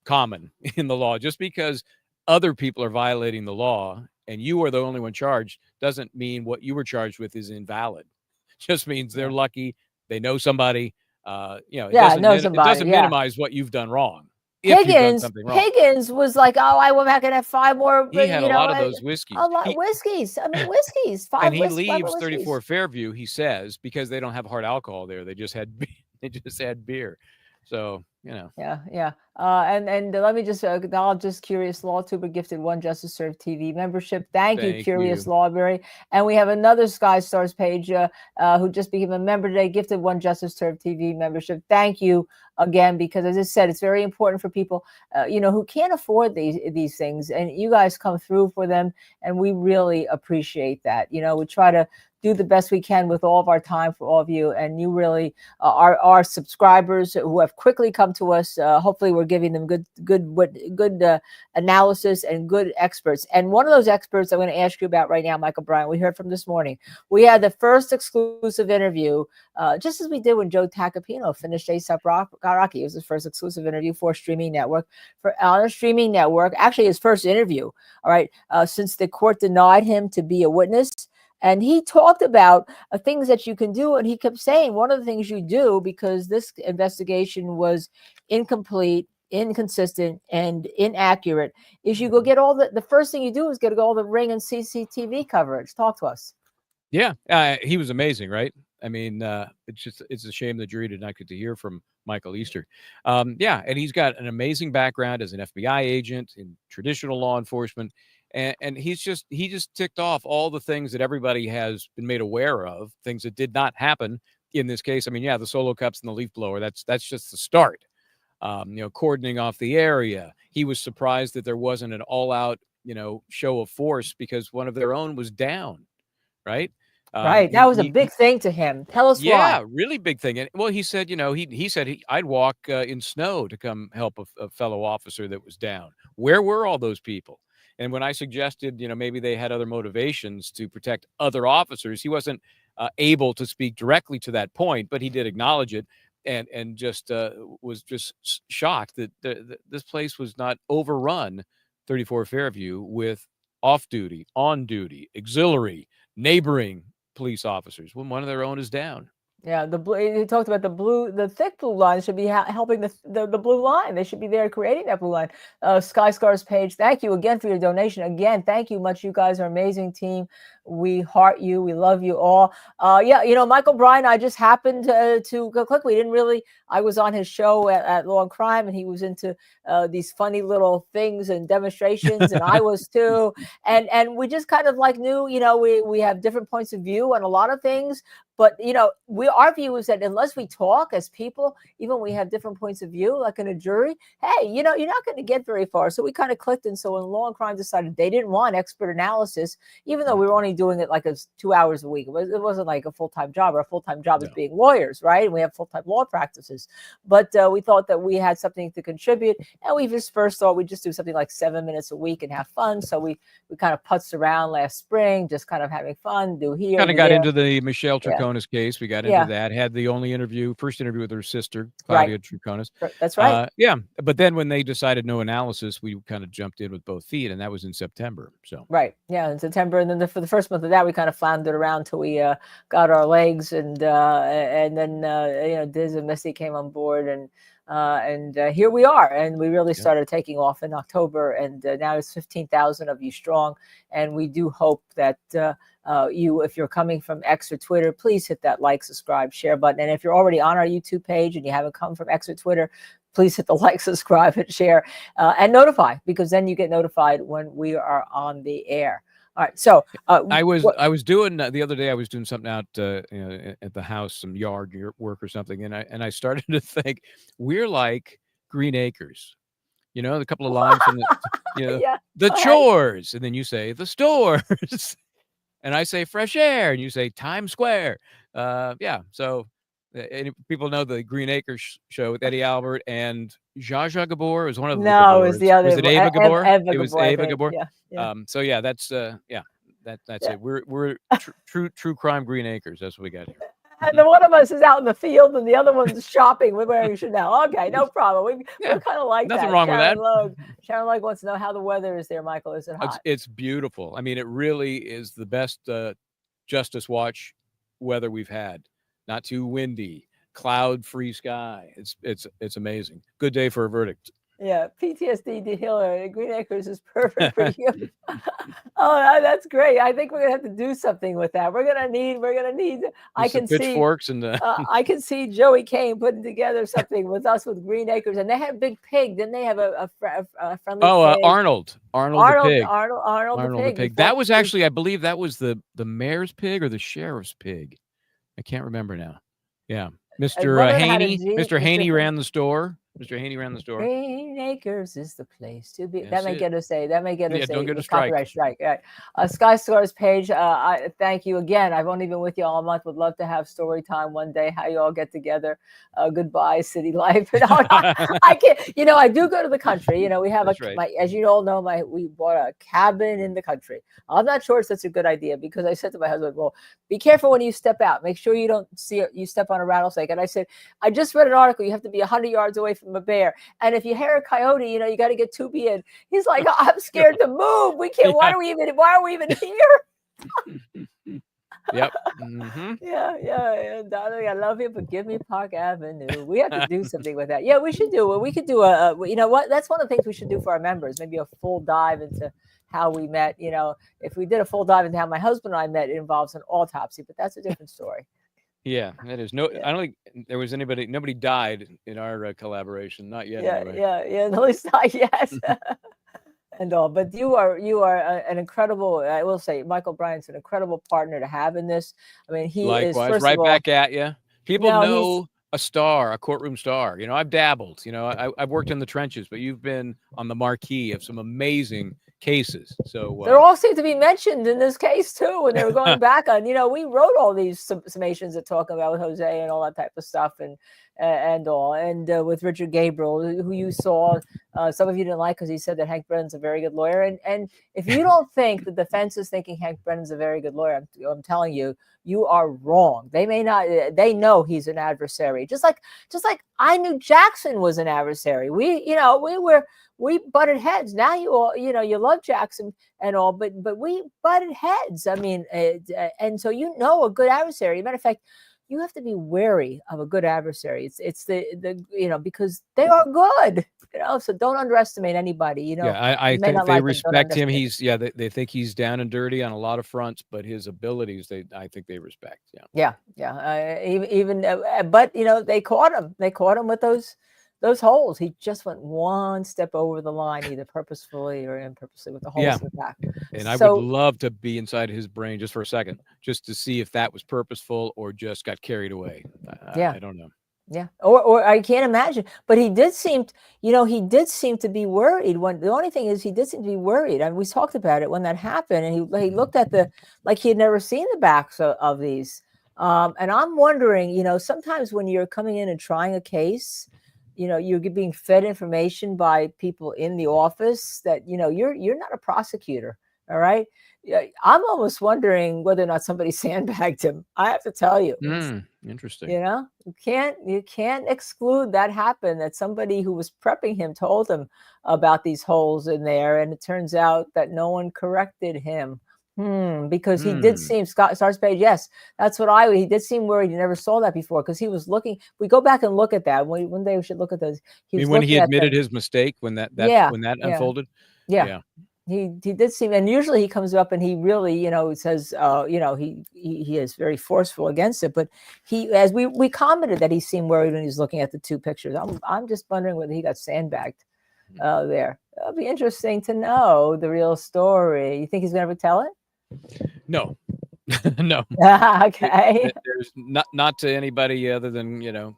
common in the law. Just because other people are violating the law and you are the only one charged doesn't mean what you were charged with is invalid. Just means they're lucky. They know somebody. It doesn't minimize what you've done wrong. Higgins was like, oh, I went back and had 5 more. He had a lot of those whiskeys. A lot of whiskeys. Whiskeys. 5 and he whiskeys. leaves 34 Fairview, he says, because they don't have hard alcohol there. They just had beer. So, Yeah. And let me just acknowledge just Curious Law Tuber gifted 1 Justice Serve TV membership. Thank you, Curious Lawberry. And we have another Sky Stars page who just became a member today, gifted 1 Justice Serve TV membership. Thank you again, because as I said, it's very important for people, who can't afford these things, and you guys come through for them, and we really appreciate that. We try to do the best we can with all of our time for all of you, and you really are our subscribers who have quickly come to us. Hopefully, we're giving them good analysis and good experts. And one of those experts I'm going to ask you about right now, Michael Bryan, we heard from this morning. We had the first exclusive interview, just as we did when Joe Tacopino finished A$AP Rocky. It was his first exclusive interview for Streaming Network, on a Streaming Network. Actually, his first interview. All right, since the court denied him to be a witness. And he talked about things that you can do. And he kept saying one of the things you do, because this investigation was incomplete, inconsistent, and inaccurate, is you go get all the first thing you do is get all the Ring and CCTV coverage. Talk to us. Yeah, he was amazing, right? I mean, it's a shame the jury did not get to hear from Michael Easter. And he's got an amazing background as an FBI agent in traditional law enforcement. And he just ticked off all the things that everybody has been made aware of, things that did not happen in this case. I mean, the solo cups and the leaf blower, that's just the start. Cordoning off the area. He was surprised that there wasn't an all-out, show of force because one of their own was down, right? Right. That was a big thing to him. Tell us why. Yeah, really big thing. And well, he said, he said I'd walk in snow to come help a fellow officer that was down. Where were all those people? And when I suggested, maybe they had other motivations to protect other officers, he wasn't able to speak directly to that point, but he did acknowledge it and just was just shocked that this place was not overrun, 34 Fairview, with off-duty, on-duty, auxiliary, neighboring police officers when one of their own is down. Yeah, he talked about the thick blue line should be helping the blue line. They should be there creating that blue line. Sky Scars page, thank you again for your donation. Again, thank you much. You guys are an amazing team. We heart you. We love you all. Michael Bryan, I just happened to go click. I was on his show at Law and Crime, and he was into these funny little things and demonstrations, and I was too. And we just kind of knew, we have different points of view on a lot of things. But, our view is that unless we talk as people, even we have different points of view, like in a jury, hey, you're not going to get very far. So we kind of clicked. And so when Law and Crime decided they didn't want expert analysis, even though we were only doing it like 2 hours a week, it wasn't like a full-time job. Our full-time job is being lawyers, right? And we have full-time law practices. But we thought that we had something to contribute. And we just first thought we'd just do something like 7 minutes a week and have fun. So we kind of putzed around last spring, just kind of having fun, do here. Kind of got into the Michel Truconis case. We got Yeah. into that. Had the first interview with her sister, Right. Claudia Truconis. That's right. Yeah, but then when they decided no analysis, we kind of jumped in with both feet, and that was in September. So Right. Yeah, in September, and then for the first month of that, we kind of floundered around till we got our legs, and then Diz and Missy came on board, and here we are, and we really started taking off in October, and now it's 15,000 of you strong, and we do hope that if you're coming from X or Twitter, please hit that like, subscribe, share button, and if you're already on our YouTube page and you haven't come from X or Twitter, please hit the like, subscribe, and share, and notify, because then you get notified when we are on the air. All right. So I was doing the other day. I was doing something out at the house, some yard work or something, and I started to think we're like Green Acres. You know, the couple of lines from the the chores, and then you say the stores, and I say fresh air, and you say Times Square. So. People know the Green Acres show with Eddie Albert and Zsa Zsa Gabor was one of the No, it was the other. Was it Ava Gabor? It was Ava Gabor. Yeah. So yeah, that's that's it. We're true crime Green Acres. That's what we got here. And then one of us is out in the field, and the other one's shopping. We're wearing Chanel. Okay, no problem. We're kind of like nothing that. wrong with that. Sharon Logue wants to know how the weather is there, Michael. Is it hot? It's beautiful. I mean, it really is the best Justice Watch weather we've had. Not too windy, cloud-free sky. It's amazing. Good day for a verdict. Yeah, PTSD to Hillary. Green Acres is perfect for you. Oh, that's great. I think we're gonna have to do something with that. We're gonna need. I can see pitchforks and. I can see Joey Kane putting together something with us with Green Acres, and they had a big pig. Didn't they have a friendly? Oh, pig? Arnold the pig. Arnold the pig. That was actually, I believe, that was the mayor's pig or the sheriff's pig. I can't remember now. Yeah. Mr. Haney. Mr. Haney ran the store. Mr. Haney ran the store. Green Acres is the place to be. Yes, That may get us a. That may get us don't get a copyright strike. Right. Sky Stars page. I thank you again. I've only been with you all month. Would love to have story time one day. How you all get together. Goodbye, city life. I can't. I do go to the country. We have as you all know, we bought a cabin in the country. I'm not sure if that's a good idea, because I said to my husband, well, be careful when you step out. Make sure you don't you step on a rattlesnake. And I said, I just read an article. You have to be 100 yards away from a bear. And if you hear a coyote, you got to get 2 in. He's like, oh, I'm scared to move. We can't. Why are we even here? Yep. Mm-hmm. Yeah. Darling, I love you, but give me Park Avenue. We have to do something with that. Yeah, we should do it. We could do that's one of the things we should do for our members. Maybe a full dive into how we met. If we did a full dive into how my husband and I met, it involves an autopsy, but that's a different story. Yeah, that is I don't think there was nobody died in our collaboration, not yet. Anyway. Yeah, at least not yet. And all, but you are an incredible. I will say, Michael Bryant's an incredible partner to have in this. I mean, he likewise, is first right of all, back at you. People know a courtroom star. I've dabbled. I've worked in the trenches, but you've been on the marquee of some amazing cases. So they all seem to be mentioned in this case too. When they were going back on, we wrote all these summations that talk about Jose and all that type of stuff, and with Richard Gabriel, who you saw. Some of you didn't like because he said that Hank Brennan's a very good lawyer, and if you don't think the defense is thinking Hank Brennan's a very good lawyer, I'm telling you, you are wrong. They may not. They know he's an adversary, just like I knew Jackson was an adversary. We butted heads. Now you all, you love Jackson and all, but we butted heads. I mean, and so a good adversary. Matter of fact, you have to be wary of a good adversary. It's the because they are good. So don't underestimate anybody. Yeah, I think they respect him. They think he's down and dirty on a lot of fronts, but his abilities, I think they respect. Yeah. But they caught him. They caught him with those holes. He just went one step over the line, either purposefully or imperpusely, with the holes in the back. And I would love to be inside his brain just for a second, just to see if that was purposeful or just got carried away. I don't know. Yeah, or I can't imagine. But he did seem, to be worried. The only thing is, he did seem to be worried. And we talked about it when that happened, and he looked at like he had never seen the backs of these. And I'm wondering, sometimes when you're coming in and trying a case, you're being fed information by people in the office that you're not a prosecutor. All right. Yeah, I'm almost wondering whether or not somebody sandbagged him. I have to tell you. Interesting. You know, you can't exclude that happened, that somebody who was prepping him told him about these holes in there, and it turns out that no one corrected him. Because he did seem, Sarge Page, yes, that's what he did seem worried. He never saw that before because he was looking. We go back and look at that. One day we should look at those. He was when he looking at admitted them. his mistake, when that Yeah, when that yeah, unfolded. yeah. He did seem, and usually he comes up and he really, says, he is very forceful against it. But as we commented that he seemed worried when he was looking at the two pictures. I'm just wondering whether he got sandbagged there. It'll be interesting to know the real story. You think he's going to ever tell it? No, no. Okay. There's not to anybody other than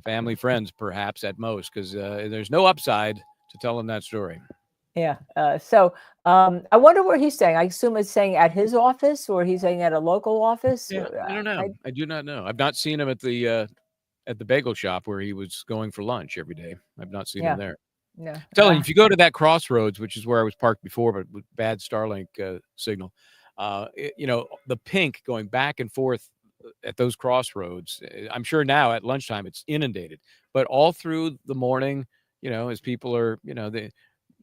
family, friends, perhaps at most, because there's no upside to telling that story. Yeah. So I wonder where he's staying. I assume it's staying at his office, or he's staying at a local office. Yeah, I don't know. I do not know. I've not seen him at the bagel shop where he was going for lunch every day. I've not seen him there. Yeah. I'm telling you, if you go to that crossroads, which is where I was parked before, but with bad Starlink signal, the pink going back and forth at those crossroads. I'm sure now at lunchtime it's inundated, but all through the morning, as people are,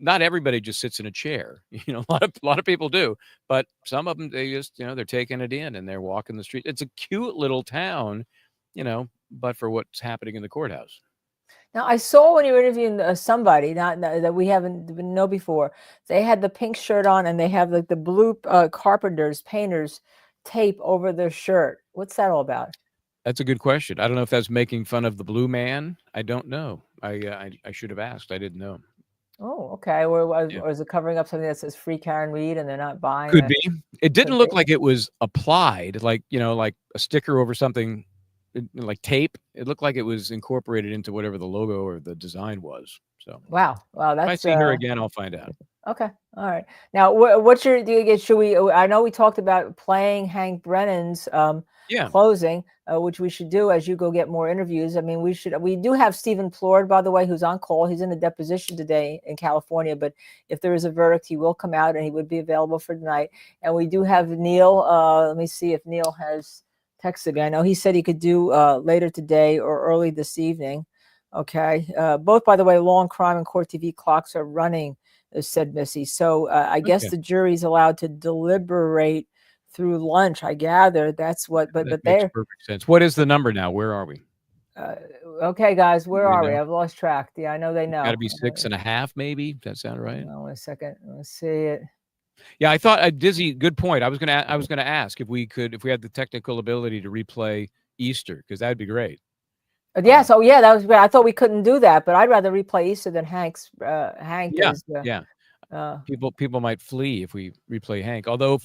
not everybody just sits in a chair. A lot of people do, but some of them, they just, they're taking it in and they're walking the street. It's a cute little town, but for what's happening in the courthouse. Now, I saw when you were interviewing somebody not that we haven't know before, they had the pink shirt on and they have like the blue painters tape over their shirt. What's that all about? That's a good question. I don't know if that's making fun of the blue man. I don't know. I should have asked. I didn't know. Oh, okay. Or is it covering up something that says free Karen Reed and they're not buying? Could be. It didn't look like it was applied, like like a sticker over something, like tape. It looked like it was incorporated into whatever the logo or the design was. So wow, that's. If I see her again, I'll find out. Okay, all right. Now, what's your? Do you get? Should we? I know we talked about playing Hank Brennan's closing, which we should do as you go get more interviews. I mean, we do have Stephen Plord, by the way, who's on call. He's in a deposition today in California, but if there is a verdict, he will come out and he would be available for tonight. And we do have Neil. Let me see if Neil has texted me. I know he said he could do later today or early this evening. Okay. Both, by the way, Law and Crime and Court TV clocks are running, said Missy. So I guess the jury's allowed to deliberate through lunch. I gather that's what, but that makes perfect sense. What is the number now? Where are we? Okay, guys, where are we? I've lost track. Yeah, I know they know. Got to be 6.5, maybe. Does that sound right? One second. Let's see it. Yeah, I thought Dizzy. Good point. I was gonna ask if we had the technical ability to replay Easter, because that'd be great. Yes. Oh, yeah. That was. I thought we couldn't do that, but I'd rather replay Easter than Hank's. Hank. Yeah. People might flee if we replay Hank. Although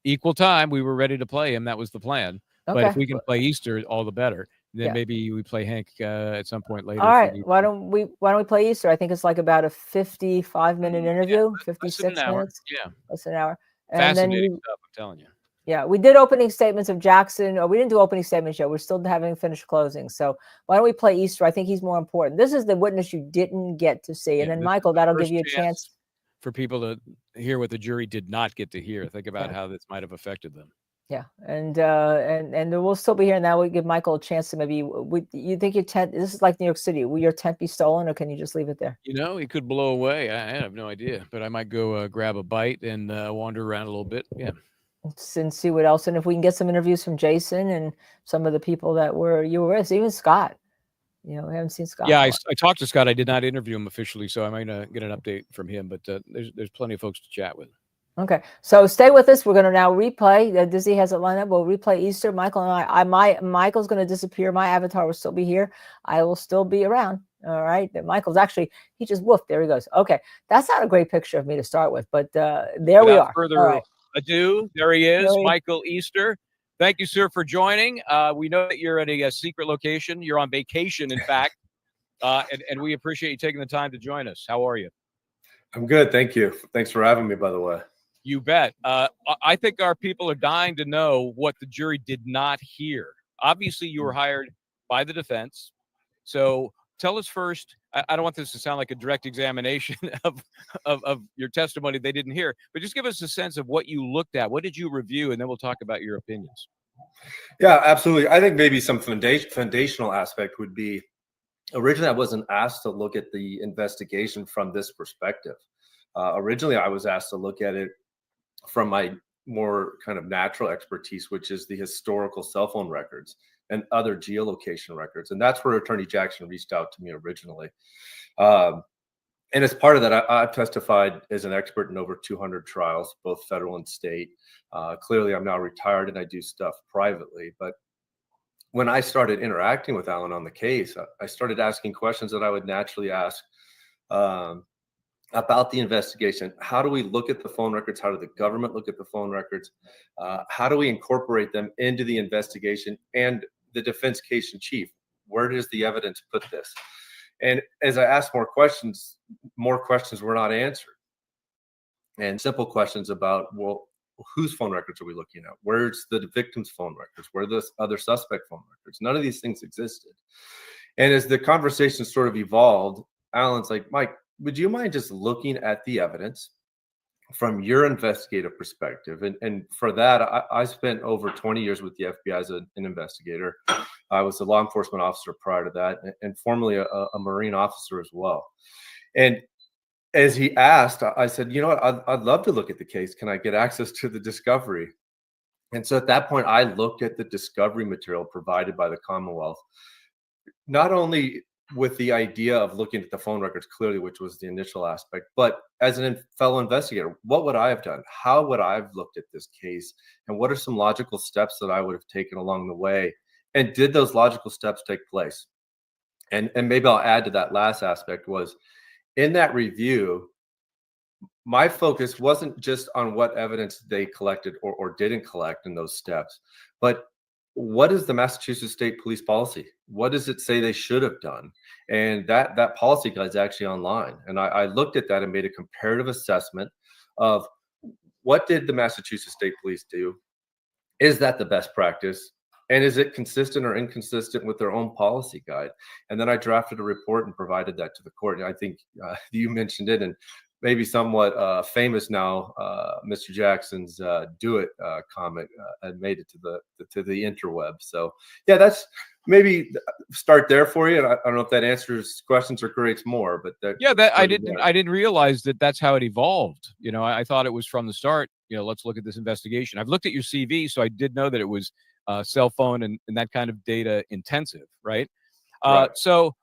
equal time, we were ready to play him. That was the plan. Okay. But if we can play Easter, all the better. Then maybe we play Hank at some point later. All right. Why don't we play Easter? I think it's like about a 55-minute interview, 56 minutes. Yeah. Less than an hour. Fascinating stuff, I'm telling you. Yeah, we did opening statements of Jackson. We didn't do opening statements yet. We're still having finished closing. So why don't we play Easter? I think he's more important. This is the witness you didn't get to see. And then, Michael, that'll give you a chance for people to hear what the jury did not get to hear. Think about how this might have affected them. Yeah, and we'll still be here. Now we give Michael a chance to maybe. You think your tent? This is like New York City. Will your tent be stolen, or can you just leave it there? It could blow away. I have no idea, but I might go grab a bite and wander around a little bit. Yeah, and see what else. And if we can get some interviews from Jason and some of the people that you were with, even Scott. We haven't seen Scott. Yeah, I talked to Scott. I did not interview him officially, so I might get an update from him. But there's plenty of folks to chat with. Okay, so stay with us. We're going to now replay. Dizzy has it lined up. We'll replay Easter. Michael and Michael's going to disappear. My avatar will still be here. I will still be around. All right. Michael's actually, he just woofed. There he goes. Okay, that's not a great picture of me to start with, but there we are. Further ado, there he is, Michael Easter. Thank you, sir, for joining. We know that you're at a secret location. You're on vacation, in fact, and we appreciate you taking the time to join us. How are you? I'm good. Thank you. Thanks for having me, by the way. You bet. I think our people are dying to know what the jury did not hear. Obviously, you were hired by the defense. So tell us first I don't want this to sound like a direct examination of your testimony they didn't hear, but just give us a sense of what you looked at. What did you review? And then we'll talk about your opinions. Yeah, absolutely. I think maybe some foundational aspect would be, originally I wasn't asked to look at the investigation from this perspective. Originally, I was asked to look at it from my more kind of natural expertise, which is the historical cell phone records and other geolocation records. And that's where Attorney Jackson reached out to me originally. And as part of that, I've testified as an expert in over 200 trials, both federal and state. Clearly, I'm now retired and I do stuff privately. But when I started interacting with Alan on the case, I started asking questions that I would naturally ask about the investigation. How do we look at the phone records? How did the government look at the phone records? How do we incorporate them into the investigation and the defense case in chief? Where does the evidence put this? And as I asked more questions were not answered. And simple questions about, well, whose phone records are we looking at? Where's the victim's phone records? Where are the other suspect phone records? None of these things existed. And as the conversation sort of evolved, Alan's like, Mike, would you mind just looking at the evidence from your investigative perspective? And for that, I spent over 20 years with the FBI as an investigator. I was a law enforcement officer prior to that, and formerly a Marine officer as well. And as he asked, I said, you know what, I'd love to look at the case. Can I get access to the discovery? And so at that point, I looked at the discovery material provided by the Commonwealth, not only with the idea of looking at the phone records clearly, which was the initial aspect, but as a fellow investigator, what would I have done? How would I have looked at this case? And what are some logical steps that I would have taken along the way? And did those logical steps take place? And maybe I'll add to that last aspect was, in that review, my focus wasn't just on what evidence they collected or didn't collect in those steps, but what is the Massachusetts State Police policy? What does it say they should have done? And that policy guide is actually online. And I looked at that and made a comparative assessment of what did the Massachusetts State Police do? Is that the best practice? And is it consistent or inconsistent with their own policy guide? And then I drafted a report and provided that to the court. And I think you mentioned it, and maybe somewhat famous now, Mr. Jackson's "Do It" comment and made it to the interweb. So yeah, that's maybe start there for you. And I don't know if that answers questions or creates more, but I didn't realize that that's how it evolved. You know, I thought it was from the start. You know, let's look at this investigation. I've looked at your CV, so I did know that it was cell phone and that kind of data intensive, right? Right. So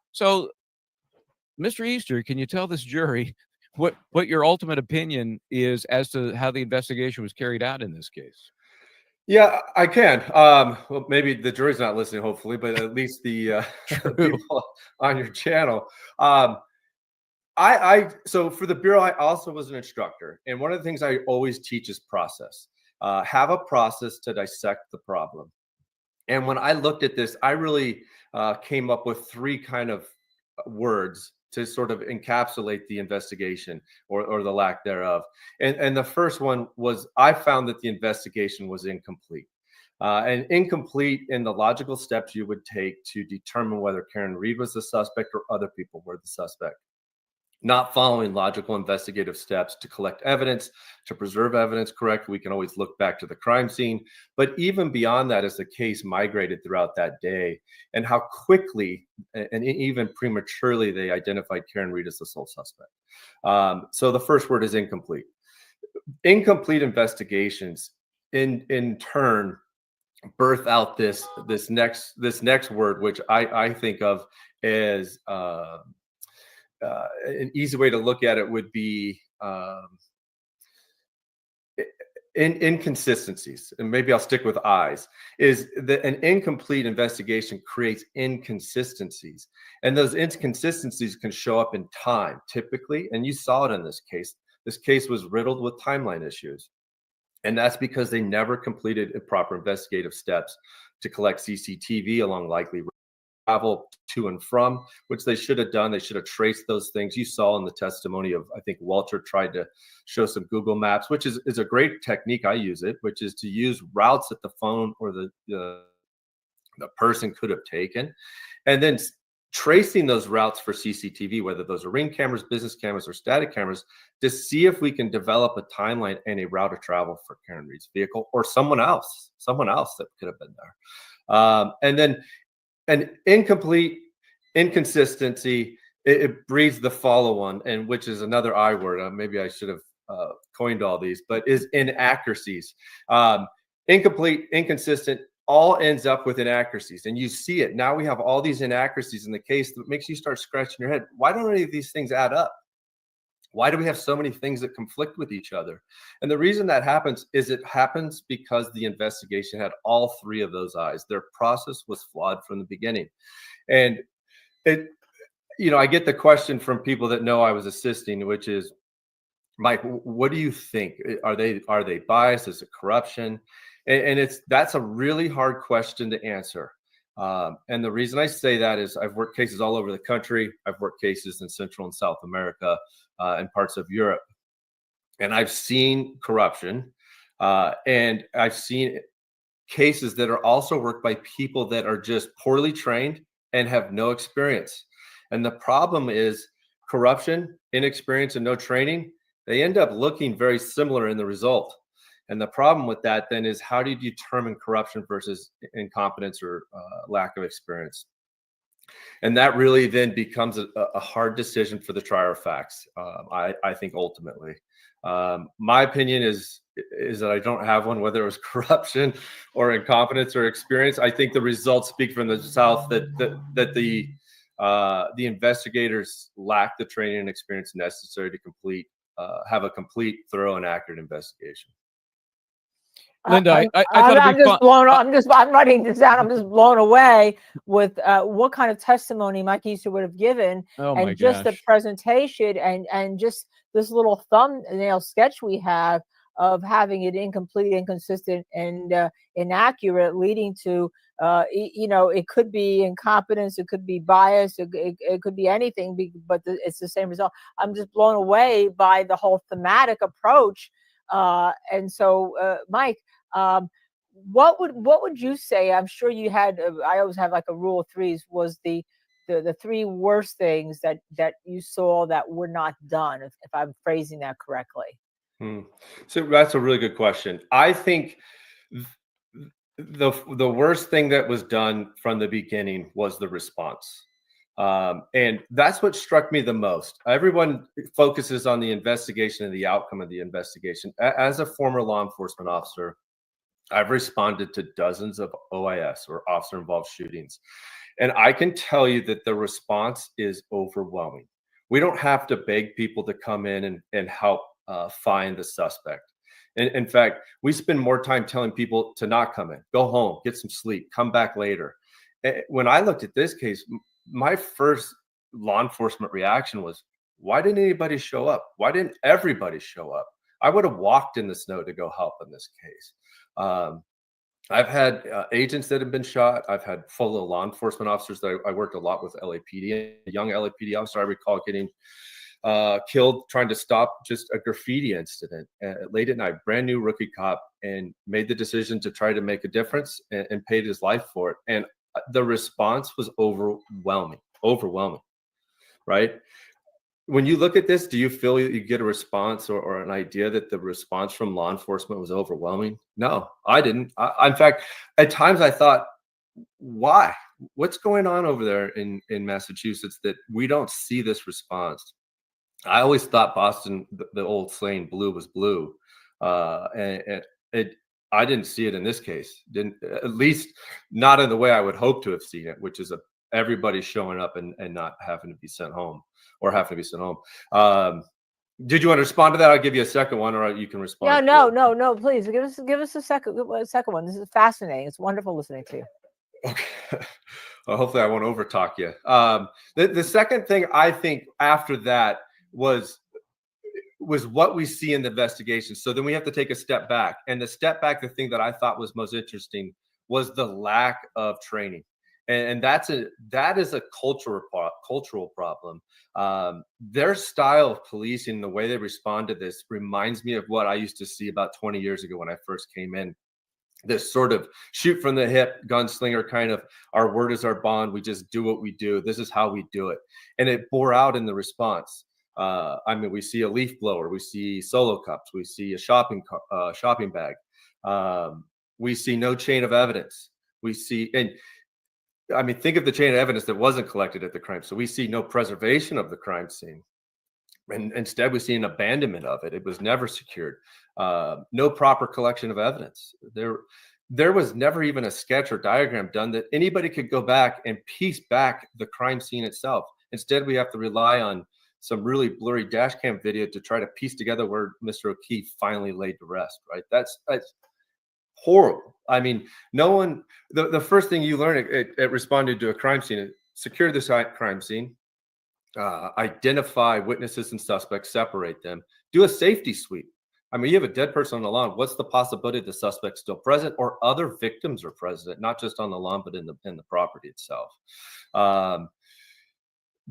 Mr. Easter, can you tell this jury what your ultimate opinion is as to how the investigation was carried out in this case? Yeah, I can. Well, maybe the jury's not listening, hopefully, but at least the people on your channel. So for the Bureau, I also was an instructor. And one of the things I always teach is process. Have a process to dissect the problem. And when I looked at this, I really came up with three kind of words to sort of encapsulate the investigation or the lack thereof. And the first one was, I found that the investigation was incomplete. And incomplete in the logical steps you would take to determine whether Karen Reed was the suspect or other people were the suspect. Not following logical investigative steps to collect evidence, to preserve evidence correctly. We can always look back to the crime scene. But even beyond that, as the case migrated throughout that day, and how quickly and even prematurely they identified Karen Reed as the sole suspect. So the first word is incomplete. Incomplete investigations in turn birth out this next word, which I think of as an easy way to look at it would be inconsistencies. And maybe I'll stick with eyes. Is that an incomplete investigation creates inconsistencies, and those inconsistencies can show up in time typically. And you saw it in this case. This case was riddled with timeline issues, and that's because they never completed proper investigative steps to collect CCTV along likely travel to and from, which they should have done. They should have traced those things. You saw in the testimony of, I think Walter tried to show some Google Maps, which is a great technique. I use it, which is to use routes that the phone or the person could have taken, and then tracing those routes for CCTV, whether those are ring cameras, business cameras, or static cameras, to see if we can develop a timeline and a route of travel for Karen Reed's vehicle or someone else that could have been there. And then an inconsistency, it breeds the follow-on, and which is another I word. Maybe I should have coined all these, but is inaccuracies. Incomplete, inconsistent, all ends up with inaccuracies. And you see it. Now we have all these inaccuracies in the case that makes you start scratching your head. Why don't any of these things add up? Why do we have so many things that conflict with each other? And the reason that happens is it happens because the investigation had all three of those eyes. Their process was flawed from the beginning. And I get the question from people that know I was assisting, which is, Mike, what do you think? Are they biased? Is it corruption? And that's a really hard question to answer. And the reason I say that is I've worked cases all over the country. I've worked cases in Central and South America and parts of Europe. And I've seen corruption. And I've seen cases that are also worked by people that are just poorly trained and have no experience. And the problem is corruption, inexperience, and no training, they end up looking very similar in the result. And the problem with that then is, how do you determine corruption versus incompetence or lack of experience? And that really then becomes a hard decision for the trier of facts, I think, ultimately. My opinion is that I don't have one, whether it was corruption or incompetence or experience. I think the results speak for themselves that the investigators lack the training and experience necessary to have a complete, thorough, and accurate investigation. Linda, I'm writing this down. I'm just blown away with what kind of testimony Mike Easter would have given, and just the presentation, and just this little thumbnail sketch we have of having it incomplete, inconsistent, and inaccurate, leading to it could be incompetence, it could be bias, it could be anything, but it's the same result. I'm just blown away by the whole thematic approach. And so, Mike, what would you say? I'm sure you had. I always have like a rule of threes. Was the three worst things that you saw that were not done? If I'm phrasing that correctly. So that's a really good question. I think the worst thing that was done from the beginning was the response. And that's what struck me the most. Everyone focuses on the investigation and the outcome of the investigation. As a former law enforcement officer, I've responded to dozens of OIS, or officer involved shootings. And I can tell you that the response is overwhelming. We don't have to beg people to come in and help find the suspect. In fact, we spend more time telling people to not come in, go home, get some sleep, come back later. When I looked at this case, my first law enforcement reaction was, why didn't anybody show up? Why didn't everybody show up? I would have walked in the snow to go help in this case. I've had agents that have been shot. I've had fellow law enforcement officers that I worked a lot with LAPD. A young LAPD officer I recall getting killed trying to stop just a graffiti incident late at night, brand new rookie cop, and made the decision to try to make a difference and paid his life for it. And the response was overwhelming, right? When you look at this, do you feel you get a response or an idea that the response from law enforcement was overwhelming? No, I didn't. In fact, at times I thought, why? What's going on over there in Massachusetts that we don't see this response? I always thought Boston, the old saying, blue was blue. I didn't see it in this case. At least not in the way I would hope to have seen it, which is everybody showing up and not having to be sent home. Did you want to respond to that? I'll give you a second one, or you can respond. No. Please give us a second one. This is fascinating. It's wonderful listening to you. Okay. Well, hopefully I won't overtalk you. The second thing I think after that was what we see in the investigation. So then we have to take a step back. And the thing that I thought was most interesting was the lack of training. And that is a cultural problem. Their style of policing, the way they respond to this, reminds me of what I used to see about 20 years ago when I first came in. this sort of shoot from the hip gunslinger kind of, our word is our bond. We just do what we do. This is how we do it. And it bore out in the response. I mean, we see a leaf blower, we see solo cups, we see a shopping bag. We see no chain of evidence. We see, and I mean, think of the chain of evidence that wasn't collected at the crime. So we see no preservation of the crime scene. And instead, we see an abandonment of it. It was never secured. No proper collection of evidence. There was never even a sketch or diagram done that anybody could go back and piece back the crime scene itself. Instead, we have to rely on some really blurry dash cam video to try to piece together where Mr. O'Keefe finally laid to rest, right? That's horrible. I mean, no one, the first thing you learn at responding to a crime scene is secure this crime scene, identify witnesses and suspects, separate them, do a safety sweep. I mean, you have a dead person on the lawn. What's the possibility the suspect's still present or other victims are present, not just on the lawn, but in the property itself?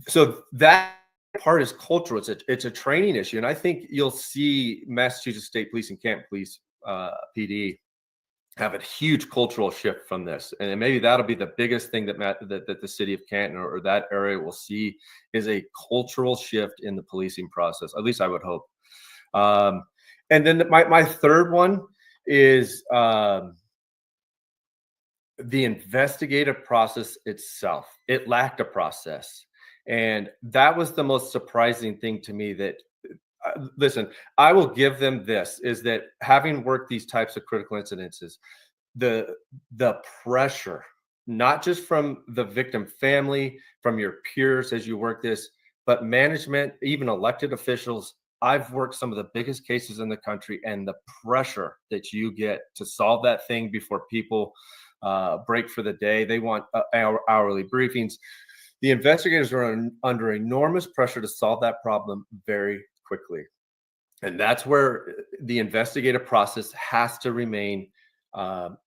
So that part is cultural. It's a training issue. And I think you'll see Massachusetts State Police and Canton Police PD have a huge cultural shift from this. And maybe that'll be the biggest thing that the city of Canton or that area will see is a cultural shift in the policing process. At least I would hope. And then my third one is the investigative process itself. It lacked a process. And that was the most surprising thing to me that, listen, I will give them this, is that having worked these types of critical incidences, the pressure, not just from the victim family, from your peers as you work this, but management, even elected officials. I've worked some of the biggest cases in the country, and the pressure that you get to solve that thing before people break for the day. They want hourly briefings. The investigators are under enormous pressure to solve that problem very quickly. And that's where the investigative process has to remain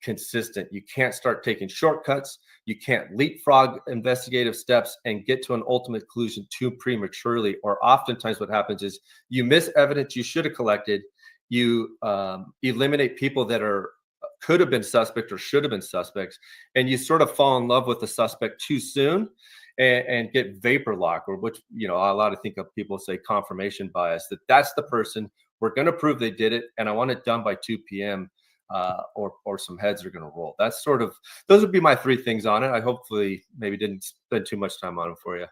consistent. You can't start taking shortcuts. You can't leapfrog investigative steps and get to an ultimate conclusion too prematurely. Or oftentimes what happens is you miss evidence you should have collected. You eliminate people that could have been suspect or should have been suspects. And you sort of fall in love with the suspect too soon and get vapor lock, or which, a lot of people say confirmation bias, that's the person. We're going to prove they did it. And I want it done by 2 p.m. Or some heads are going to roll. That's those would be my three things on it. I hopefully maybe didn't spend too much time on them for you.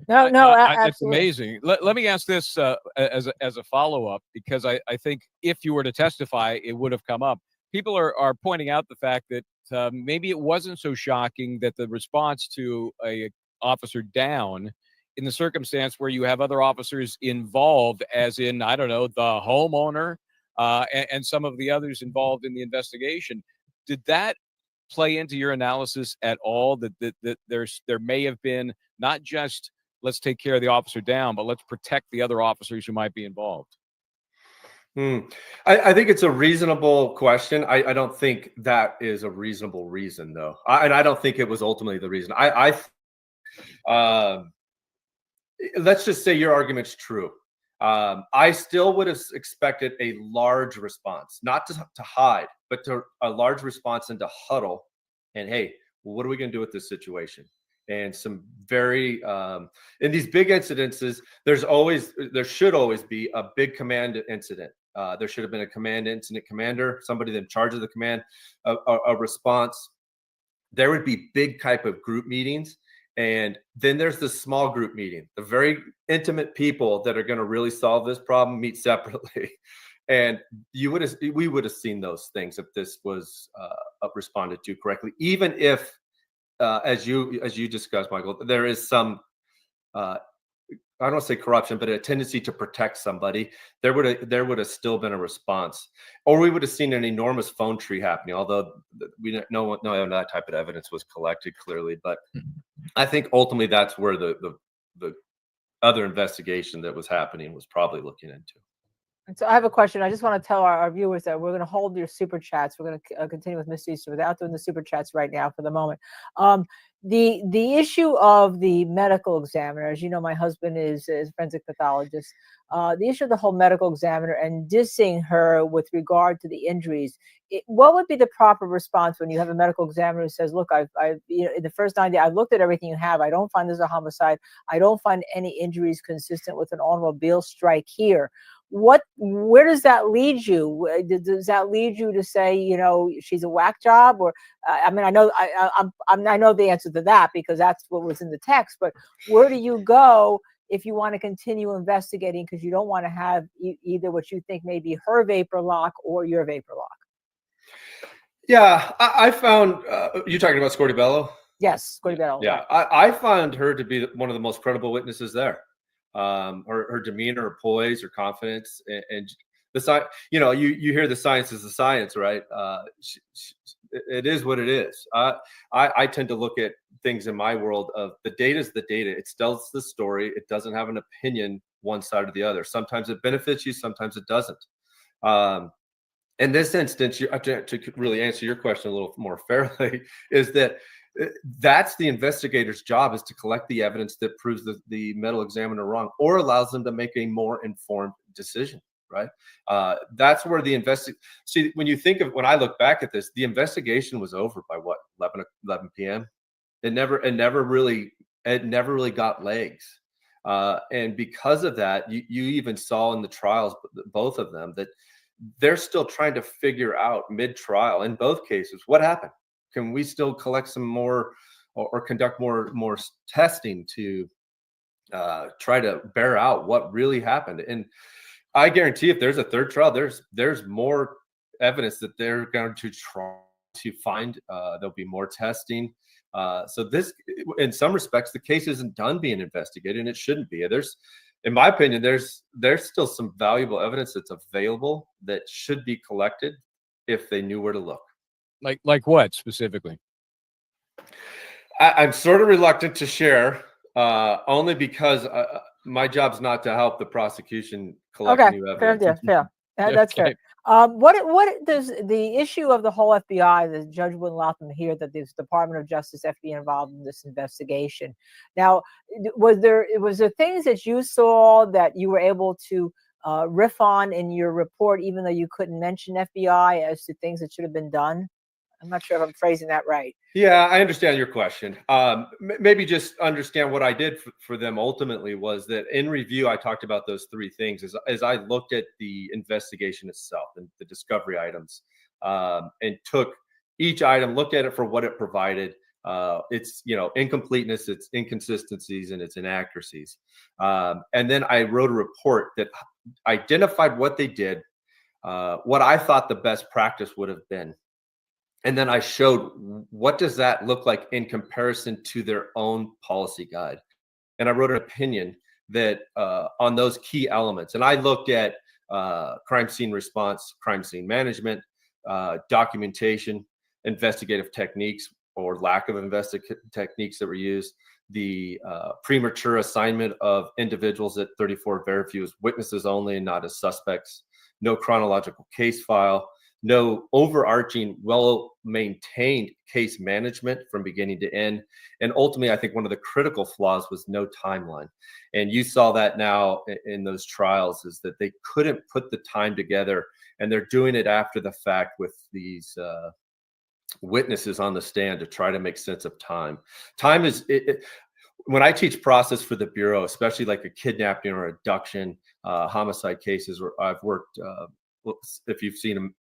No, it's amazing. Let me ask this as a follow-up, because I think if you were to testify, it would have come up. People are pointing out the fact that maybe it wasn't so shocking that the response to a officer down in the circumstance where you have other officers involved, as in, I don't know, the homeowner and some of the others involved in the investigation. Did that play into your analysis at all, that there may have been not just let's take care of the officer down, but let's protect the other officers who might be involved? I think it's a reasonable question. I don't think that is a reasonable reason, though. And I don't think it was ultimately the reason. Let's just say your argument's true. I still would have expected a large response, not to hide, but to a large response and to huddle. And hey, what are we going to do with this situation? And some very in these big incidences, there should always be a big command incident. There should have been a command incident commander, somebody in charge of the command, a response. There would be big type of group meetings. And then there's the small group meeting. The very intimate people that are going to really solve this problem meet separately. And we would have seen those things if this was responded to correctly. Even if, as you discussed, Michael, there is some, I don't want to say corruption, but a tendency to protect somebody, there would have still been a response, or we would have seen an enormous phone tree happening. Although we don't know that type of evidence was collected clearly, but I think ultimately that's where the other investigation that was happening was probably looking into. And so I have a question. I just want to tell our viewers that we're going to hold your super chats. We're going to continue with Ms. Easter without doing the super chats right now for the moment. The issue of the medical examiner, as you know, my husband is a forensic pathologist. The issue of the whole medical examiner and dissing her with regard to the injuries. What would be the proper response when you have a medical examiner who says, "Look, in the first 9 days, I've looked at everything you have. I don't find this a homicide. I don't find any injuries consistent with an automobile strike here." Where does that lead you? Does that lead you to say, she's a whack job? Or I mean, I know I know the answer to that because that's what was in the text. But where do you go if you want to continue investigating because you don't want to have either what you think may be her vapor lock or your vapor lock? Yeah, I found you talking about Scorty Bello? Yes, Scorty Bello. Yeah, right. I found her to be one of the most credible witnesses there. Her demeanor, her poise, her confidence, and the science. You hear the science is the science, right? It is what it is. I tend to look at things in my world of the data is the data. It tells the story. It doesn't have an opinion one side or the other. Sometimes it benefits you, sometimes it doesn't. In this instance, to really answer your question a little more fairly, is that that's the investigator's job, is to collect the evidence that proves the medical examiner wrong or allows them to make a more informed decision, right? That's where the see, when I look back at this, the investigation was over by what, 11 p.m. It never really got legs. And because of that, you even saw in the trials, both of them, that they're still trying to figure out mid-trial in both cases what happened. Can we still collect some more or conduct more testing to try to bear out what really happened? And I guarantee if there's a third trial, there's more evidence that they're going to try to find. There'll be more testing. So this, in some respects, the case isn't done being investigated, and it shouldn't be. In my opinion, there's still some valuable evidence that's available that should be collected if they knew where to look. Like what specifically? I'm sort of reluctant to share, only because my job's not to help the prosecution collect new evidence. Fair. That's fair. What does the issue of the whole FBI? The judge wouldn't allow them to hear that there's Department of Justice, FBI involved in this investigation. Now, was there things that you saw that you were able to riff on in your report, even though you couldn't mention FBI, as to things that should have been done? I'm not sure if I'm phrasing that right. Yeah, I understand your question. Maybe just understand what I did for them ultimately was that in review, I talked about those three things as I looked at the investigation itself and the discovery items, and took each item, looked at it for what it provided, its incompleteness, its inconsistencies, and its inaccuracies. And then I wrote a report that identified what they did, what I thought the best practice would have been. And then I showed what does that look like in comparison to their own policy guide. And I wrote an opinion that on those key elements. And I looked at crime scene response, crime scene management, documentation, investigative techniques or lack of investigative techniques that were used, the premature assignment of individuals at 34 Fairview as witnesses only and not as suspects, no chronological case file, no overarching, well-maintained case management from beginning to end. And ultimately, I think one of the critical flaws was no timeline. And you saw that now in those trials, is that they couldn't put the time together, and they're doing it after the fact with these witnesses on the stand to try to make sense of time. Time is, when I teach process for the Bureau, especially like a kidnapping or abduction, homicide cases, where I've worked, if you've seen them,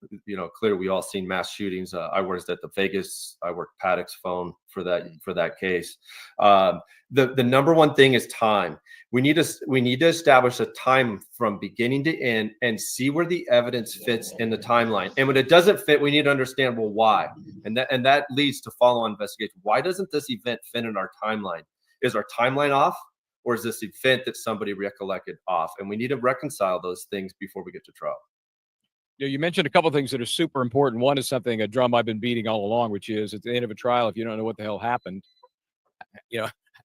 clearly we all seen mass shootings. I was at the Vegas. I worked Paddock's phone for that case. The number one thing is time. We need to establish a time from beginning to end and see where the evidence fits in the timeline. And when it doesn't fit, we need to understand, well, why? And that leads to follow-on investigation. Why doesn't this event fit in our timeline? Is our timeline off, or is this event that somebody recollected off? And we need to reconcile those things before we get to trial. You mentioned a couple of things that are super important. One is a drum I've been beating all along, which is at the end of a trial, if you don't know what the hell happened,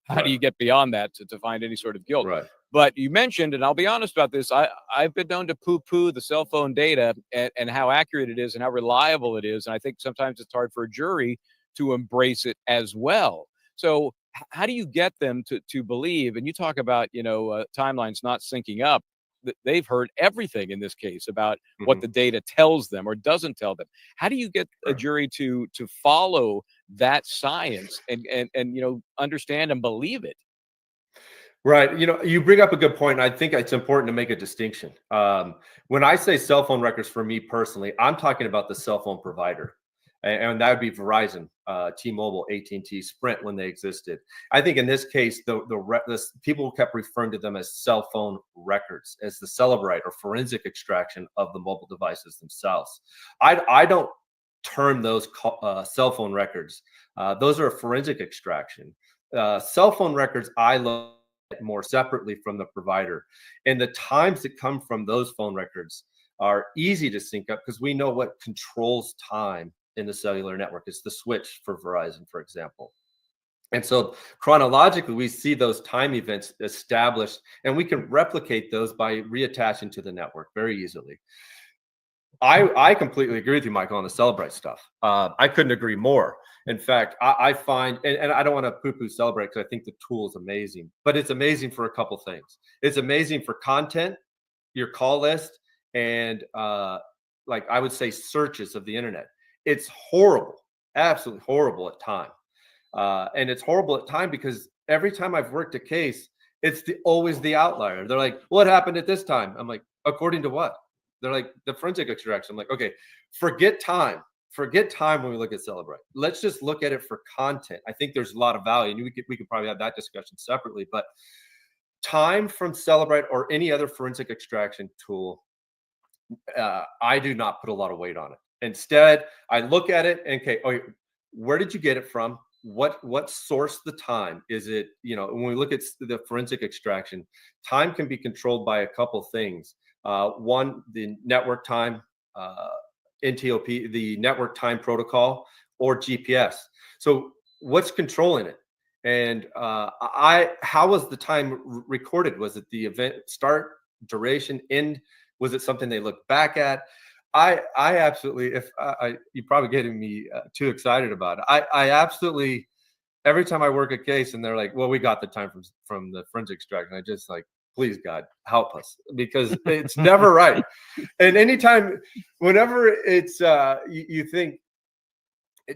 how do you get beyond that to find any sort of guilt? Right. But you mentioned, and I'll be honest about this, I've been known to poo-poo the cell phone data and how accurate it is and how reliable it is. And I think sometimes it's hard for a jury to embrace it as well. So how do you get them to believe? And you talk about, timelines not syncing up. They've heard everything in this case about what the data tells them or doesn't tell them. How do you get a jury to follow that science and understand and believe it? Right. You bring up a good point. And I think it's important to make a distinction. When I say cell phone records, for me personally, I'm talking about the cell phone provider. And that would be Verizon, T-Mobile, AT&T, Sprint when they existed. I think in this case, the people kept referring to them as cell phone records, as the Cellebrite or forensic extraction of the mobile devices themselves. I don't term those cell phone records. Those are a forensic extraction. Cell phone records, I look at more separately from the provider. And the times that come from those phone records are easy to sync up because we know what controls time in the cellular network. It's the switch for Verizon, for example. And so chronologically, we see those time events established, and we can replicate those by reattaching to the network very easily. I completely agree with you, Michael, on the Cellebrite stuff. I couldn't agree more. In fact, I find, and I don't want to poo-poo Cellebrite because I think the tool is amazing, but it's amazing for a couple things. It's amazing for content, your call list, and like I would say searches of the internet. It's horrible, absolutely horrible at time. And it's horrible at time because every time I've worked a case, it's always the outlier. They're like, what happened at this time? I'm like, according to what? They're like, the forensic extraction. I'm like, okay, forget time. Forget time when we look at Cellebrite. Let's just look at it for content. I think there's a lot of value. And we could probably have that discussion separately. But time from Cellebrite or any other forensic extraction tool, I do not put a lot of weight on it. Instead, I look at it and, okay, where did you get it from? What source the time? Is it, when we look at the forensic extraction, time can be controlled by a couple things. One, the network time, NTOP, the network time protocol, or GPS. So what's controlling it? And how was the time recorded? Was it the event start, duration, end? Was it something they looked back at? I absolutely, you're probably getting me too excited about it. I absolutely, every time I work a case and they're like, well, we got the time from the forensic extraction, I just like, please God, help us, because it's never right. And anytime, whenever it's, you think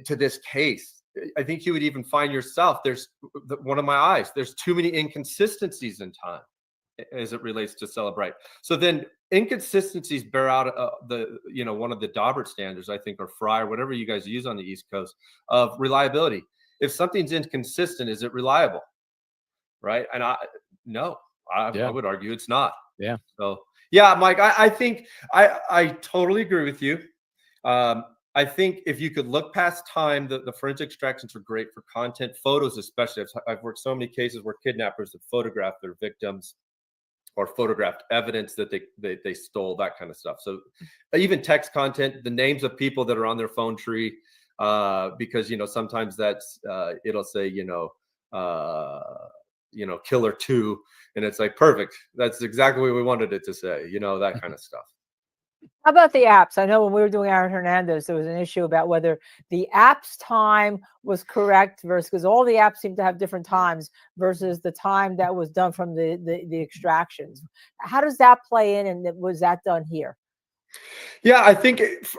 to this case, I think you would even find yourself, there's one of my eyes, there's too many inconsistencies in time as it relates to Cellebrite. So then inconsistencies bear out one of the Daubert standards, I think, or Fry, or whatever you guys use on the East Coast, of reliability. If something's inconsistent, is it reliable? Right? And I would argue it's not. Yeah. So yeah, Mike, I think I totally agree with you. I think if you could look past time, the forensic extractions are great for content, photos especially. I've worked so many cases where kidnappers have photographed their victims or photographed evidence that they stole, that kind of stuff. So even text content, the names of people that are on their phone tree, because sometimes that's it'll say killer 2, and it's like, perfect, that's exactly what we wanted it to say, that kind of stuff. How about the apps? I know when we were doing Aaron Hernandez, there was an issue about whether the app's time was correct versus, because all the apps seem to have different times versus the time that was done from the extractions. How does that play in, and was that done here? Yeah, I think it's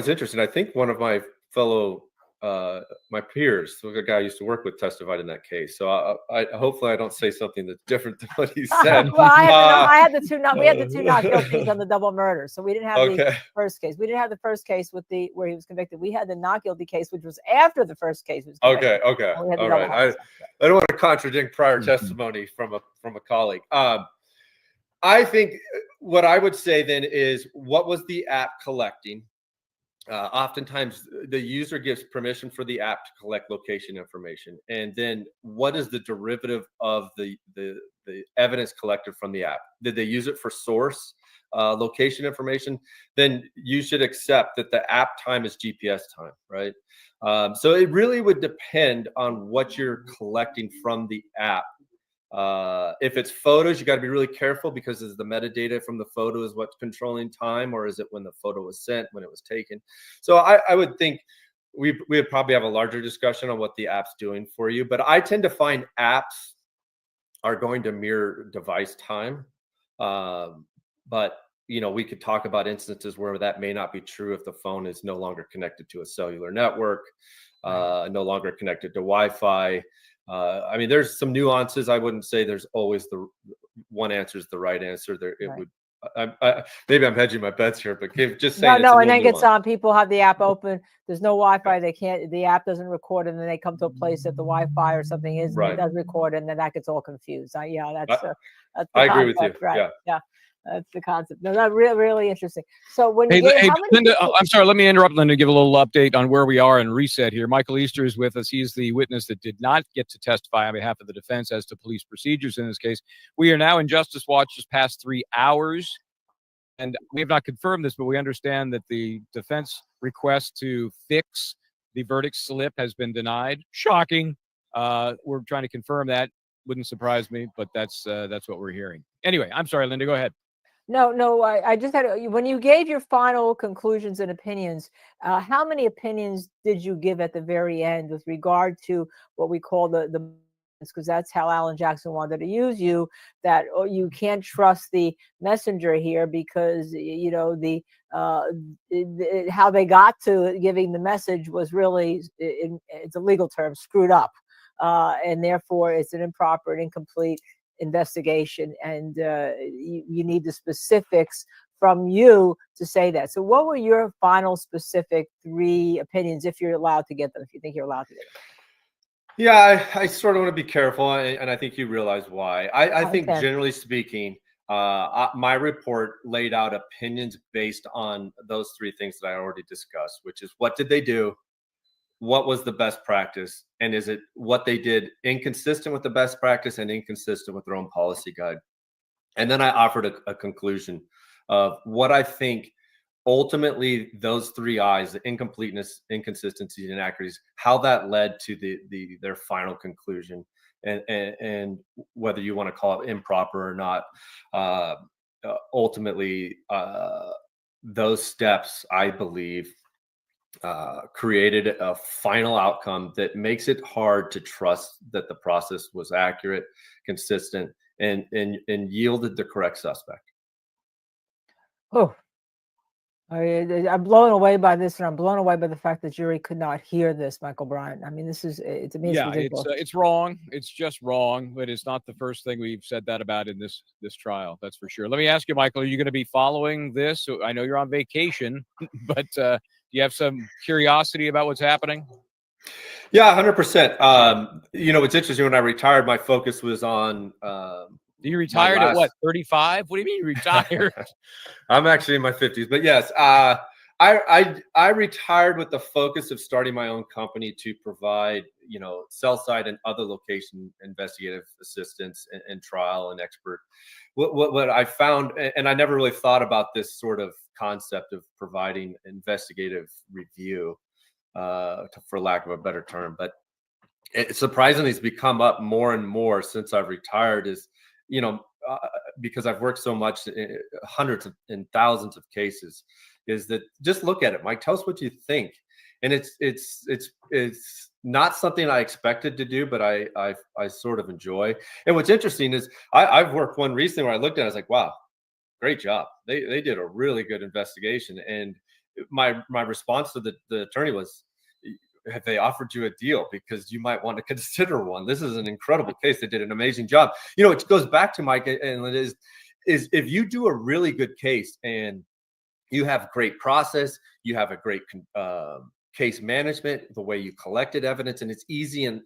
interesting. I think one of my fellow my peers, the guy I used to work with, testified in that case. So I hopefully I don't say something that's different than what he said. Well, I had the two we had the two not guilties on the double murder. So we didn't have the first case. We didn't have the first case with where he was convicted. We had the not guilty case, which was after the first case was convicted. Okay. All right. I don't want to contradict prior testimony from a colleague. I think what I would say then is, what was the app collecting? Oftentimes the user gives permission for the app to collect location information. And then what is the derivative of the evidence collected from the app? Did they use it for source location information? Then you should accept that the app time is GPS time, right? So it really would depend on what you're collecting from the app If it's photos, you got to be really careful, because is the metadata from the photo is what's controlling time, or is it when the photo was sent, when it was taken? So I would think we would probably have a larger discussion on what the app's doing for you. But I tend to find apps are going to mirror device time. But we could talk about instances where that may not be true if the phone is no longer connected to a cellular network, no longer connected to Wi-Fi. I mean, there's some nuances. I wouldn't say there's always the one answer is the right answer. It would. Maybe I'm hedging my bets here, but just saying. No, and then gets on. People have the app open. There's no Wi-Fi. They can't. The app doesn't record, and then they come to a place that the Wi-Fi or something is, and it does record, and then that gets all confused. That's the I agree with you. Right? Yeah. That's the concept. No, that's really, really interesting. So when you hey, how many Linda, people- I'm sorry. Let me interrupt, Linda, to give a little update on where we are and reset here. Michael Easter is with us. He's the witness that did not get to testify on behalf of the defense as to police procedures in this case. We are now in Justice Watch just past 3 hours. And we have not confirmed this, but we understand that the defense request to fix the verdict slip has been denied. Shocking. We're trying to confirm that. Wouldn't surprise me, but that's what we're hearing. Anyway, I'm sorry, Linda, go ahead. No, I just had, when you gave your final conclusions and opinions, how many opinions did you give at the very end with regard to what we call the because that's how Alan Jackson wanted to use you, that you can't trust the messenger here because, how they got to giving the message was really, it's a legal term, screwed up. And therefore it's an improper and incomplete investigation. And you need the specifics from you to say that. So what were your final specific 3 opinions, if you're allowed to get them, if you think you're allowed to get them? Yeah, I sort of want to be careful, and I think you realize why. I think generally speaking, my report laid out opinions based on those 3 things that I already discussed, which is what did they do, what was the best practice, and is it what they did inconsistent with the best practice and inconsistent with their own policy guide. And then I offered a conclusion of what I think ultimately those 3 I's, the incompleteness, inconsistency, and inaccuracies, how that led to their final conclusion, and whether you want to call it improper or not, ultimately those steps, I believe, created a final outcome that makes it hard to trust that the process was accurate, consistent, and yielded the correct suspect. Oh, I'm blown away by this, and I'm blown away by the fact the jury could not hear this, Michael Bryant. I mean, to me, it's ridiculous. It's wrong. It's just wrong, but it's not the first thing we've said that about in this trial. That's for sure. Let me ask you, Michael, are you going to be following this? I know you're on vacation, but do you have some curiosity about what's happening? Yeah, 100%. It's interesting. When I retired, my focus was on. You retired at what, 35? What do you mean you retired? I'm actually in my 50s, but yes, I retired with the focus of starting my own company to provide, sell side and other location investigative assistance and trial and expert. What I found, and I never really thought about this sort of concept of providing investigative review, for lack of a better term, but it surprisingly has become up more and more since I've retired, is because I've worked so much, hundreds and thousands of cases, is that just look at it, Mike, tell us what you think. And it's not something I expected to do, but I sort of enjoy. And what's interesting is I've worked one recently where I looked at it, I was like, wow, great job. They did a really good investigation. And my response to the attorney was, have they offered you a deal? Because you might want to consider one. This is an incredible case. They did an amazing job. It goes back to Mike, and it is if you do a really good case and you have great process, you have a great case management, the way you collected evidence, and it's easy and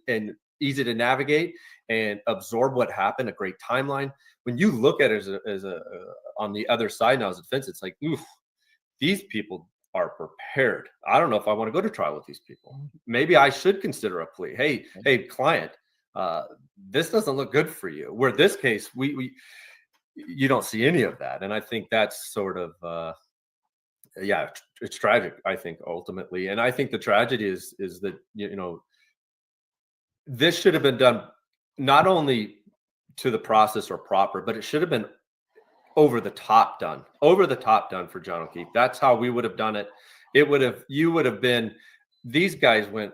easy to navigate and absorb what happened, a great timeline. When you look at it as a on the other side now as a defense, it's like, oof, these people are prepared. I don't know if I want to go to trial with these people. Maybe I should consider a plea. Hey, client, this doesn't look good for you. Where this case, you don't see any of that. And I think that's sort of, it's tragic, I think, ultimately. And I think the tragedy is that, this should have been done not only to the process or proper, but it should have been over the top done for John O'Keefe. That's how we would have done it. You would have been, these guys went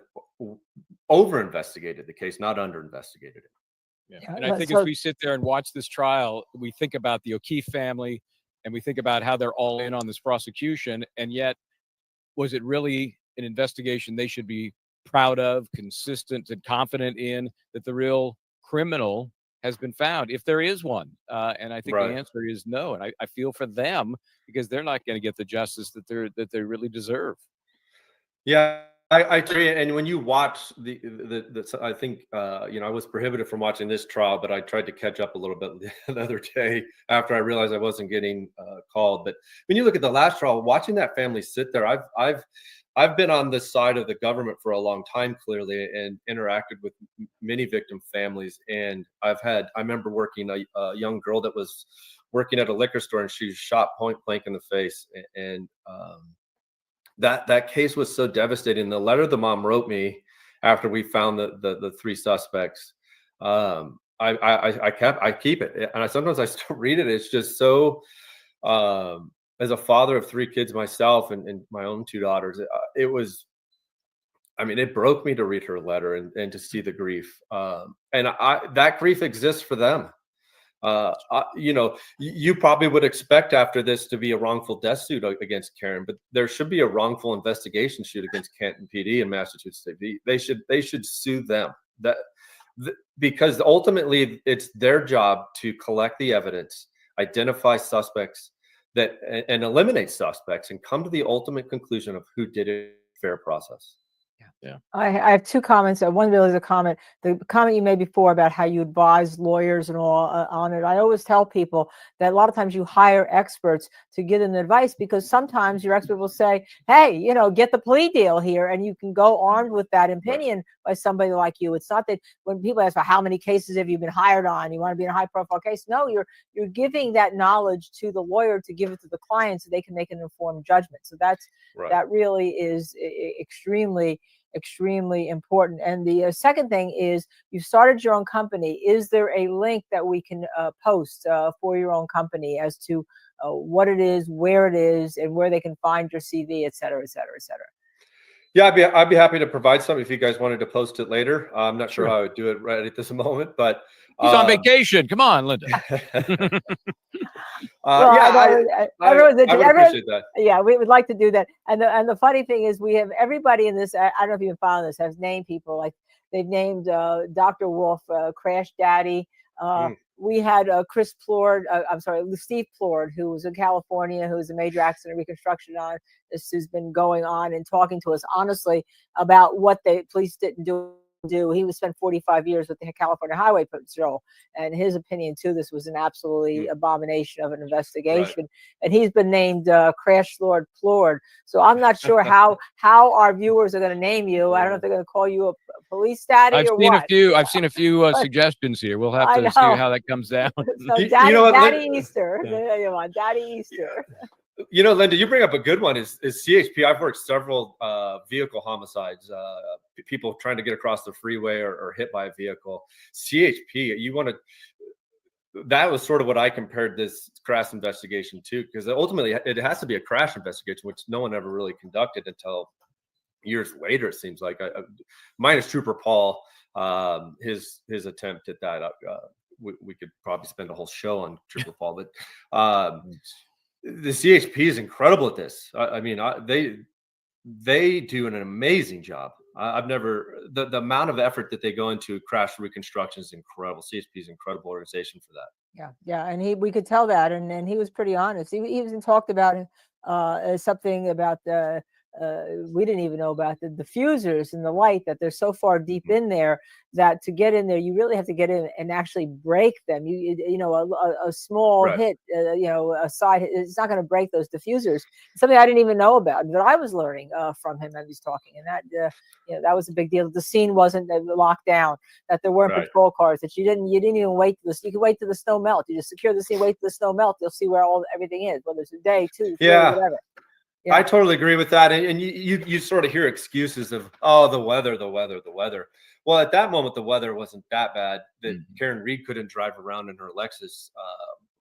over investigated the case, not under investigated it. Yeah. And I think as we sit there and watch this trial, we think about the O'Keefe family and we think about how they're all in on this prosecution. And yet, was it really an investigation they should be proud of, consistent and confident in, that the real criminal has been found, if there is one? And I think the answer is no. And I feel for them, because they're not going to get the justice that they really deserve. Yeah, I agree. And when you watch the I think I was prohibited from watching this trial, but I tried to catch up a little bit the other day after I realized I wasn't getting called. But when you look at the last trial, watching that family sit there, I've been on this side of the government for a long time, clearly, and interacted with many victim families. And I remember working a young girl that was working at a liquor store, and she was shot point blank in the face. And that case was so devastating. The letter the mom wrote me after we found the three suspects, I keep it, and sometimes I still read it. It's just so. As a father of three kids myself and my own two daughters, it broke me to read her letter and to see the grief. And that grief exists for them. You probably would expect after this to be a wrongful death suit against Karen, but there should be a wrongful investigation suit against Canton PD and Massachusetts State. They should sue them because ultimately it's their job to collect the evidence, identify suspects, and eliminate suspects and come to the ultimate conclusion of who did it. Fair process. Yeah. I have two comments. One really is a comment. The comment you made before about how you advise lawyers and all on it. I always tell people that a lot of times you hire experts to give them advice, because sometimes your expert will say, hey, get the plea deal here, and you can go armed with that opinion by somebody like you. It's not that when people ask, well, how many cases have you been hired on? You want to be in a high profile case? No, you're giving that knowledge to the lawyer to give it to the client so they can make an informed judgment. So that really is extremely important. And the second thing is, you started your own company. Is there a link that we can post for your own company as to what it is, where it is, and where they can find your CV, et cetera, et cetera, et cetera? Yeah, I'd be happy to provide some if you guys wanted to post it later. I'm not sure how I would do it right at this moment, but he's on vacation. Come on, Linda. I would appreciate that. Yeah, we would like to do that. And the funny thing is, we have everybody in this. I don't know if you've been following this. Has named people, like they've named Dr. Wolf Crash Daddy. We had Chris Plord. Steve Plord, who was in California, who was a major accident reconstruction artist, who's been going on and talking to us honestly about what the police didn't do. He was spent 45 years with the California Highway Patrol, and his opinion too, this was an absolutely abomination of an investigation. And he's been named Crash Lord Plord. So I'm not sure how our viewers are going to name you. I don't know if they're going to call you a police daddy or what. I've seen a few suggestions here. We'll have to see how that comes down. So Daddy Easter. There you are, Daddy Easter. Linda, you bring up a good one. Is CHP? I've worked several vehicle homicides, people trying to get across the freeway or hit by a vehicle. CHP, that was sort of what I compared this crash investigation to, because ultimately it has to be a crash investigation, which no one ever really conducted until years later, it seems like. Minus Trooper Paul, his attempt at that. We could probably spend a whole show on Trooper Paul, but the CHP is incredible at this. They do an amazing job. I've never the amount of effort that they go into crash reconstruction is incredible. CHP is an incredible organization for that. Yeah, and we could tell that, and he was pretty honest. He even talked about something about we didn't even know about the diffusers and the light, that they're so far deep in there that to get in there, you really have to get in and actually break them. A small hit, a side hit, it's not going to break those diffusers. Something I didn't even know about, that I was learning from him as he's talking, and that that was a big deal. The scene wasn't locked down, that there weren't patrol cars, that you didn't even wait. You could wait till the snow melt. You just secure the scene, wait till the snow melt. You'll see where everything is, whether it's a day, 2, 3, whatever. Yeah. I totally agree with that. And you sort of hear excuses of, the weather. Well, at that moment, the weather wasn't that bad that Karen Reed couldn't drive around in her Lexus,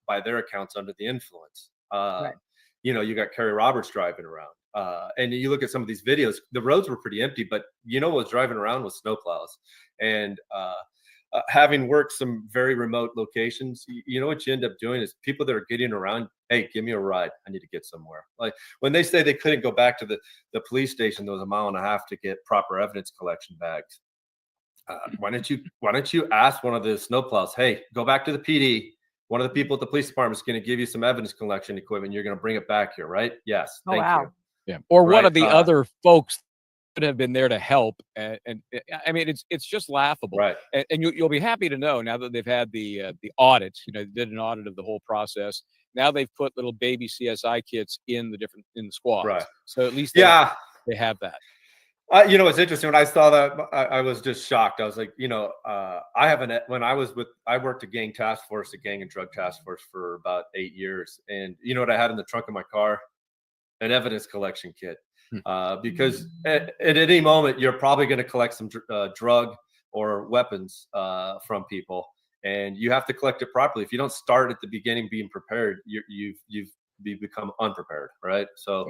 by their accounts, under the influence. You know, you got Kerry Roberts driving around. And you look at some of these videos, the roads were pretty empty, but you know what was driving around was snowplows. And having worked some very remote locations, you know what you end up doing is people that are getting around, hey, give me a ride. I need to get somewhere. Like when they say they couldn't go back to the police station, there was a mile and a half to get proper evidence collection bags. Why don't you ask one of the snowplows, hey, go back to the PD. One of the people at the police department is going to give you some evidence collection equipment. You're going to bring it back here, right? Yes. Oh, Thank wow. you. Yeah. Or one Right, of the other folks could have been there to help. And I mean, it's just laughable. Right. And you'll be happy to know now that they've had the audit, you know, they did an audit of the whole process. Now they've put little baby CSI kits in the squads. Right. So at least they have that. You know, it's interesting. When I saw that, I was just shocked. I was like, you know, I worked a gang task force, a gang and drug task force for about 8 years. And you know what I had in the trunk of my car? An evidence collection kit. Because at any moment, you're probably going to collect some drug or weapons from people. And you have to collect it properly. If you don't start at the beginning being prepared, you've become unprepared, right? So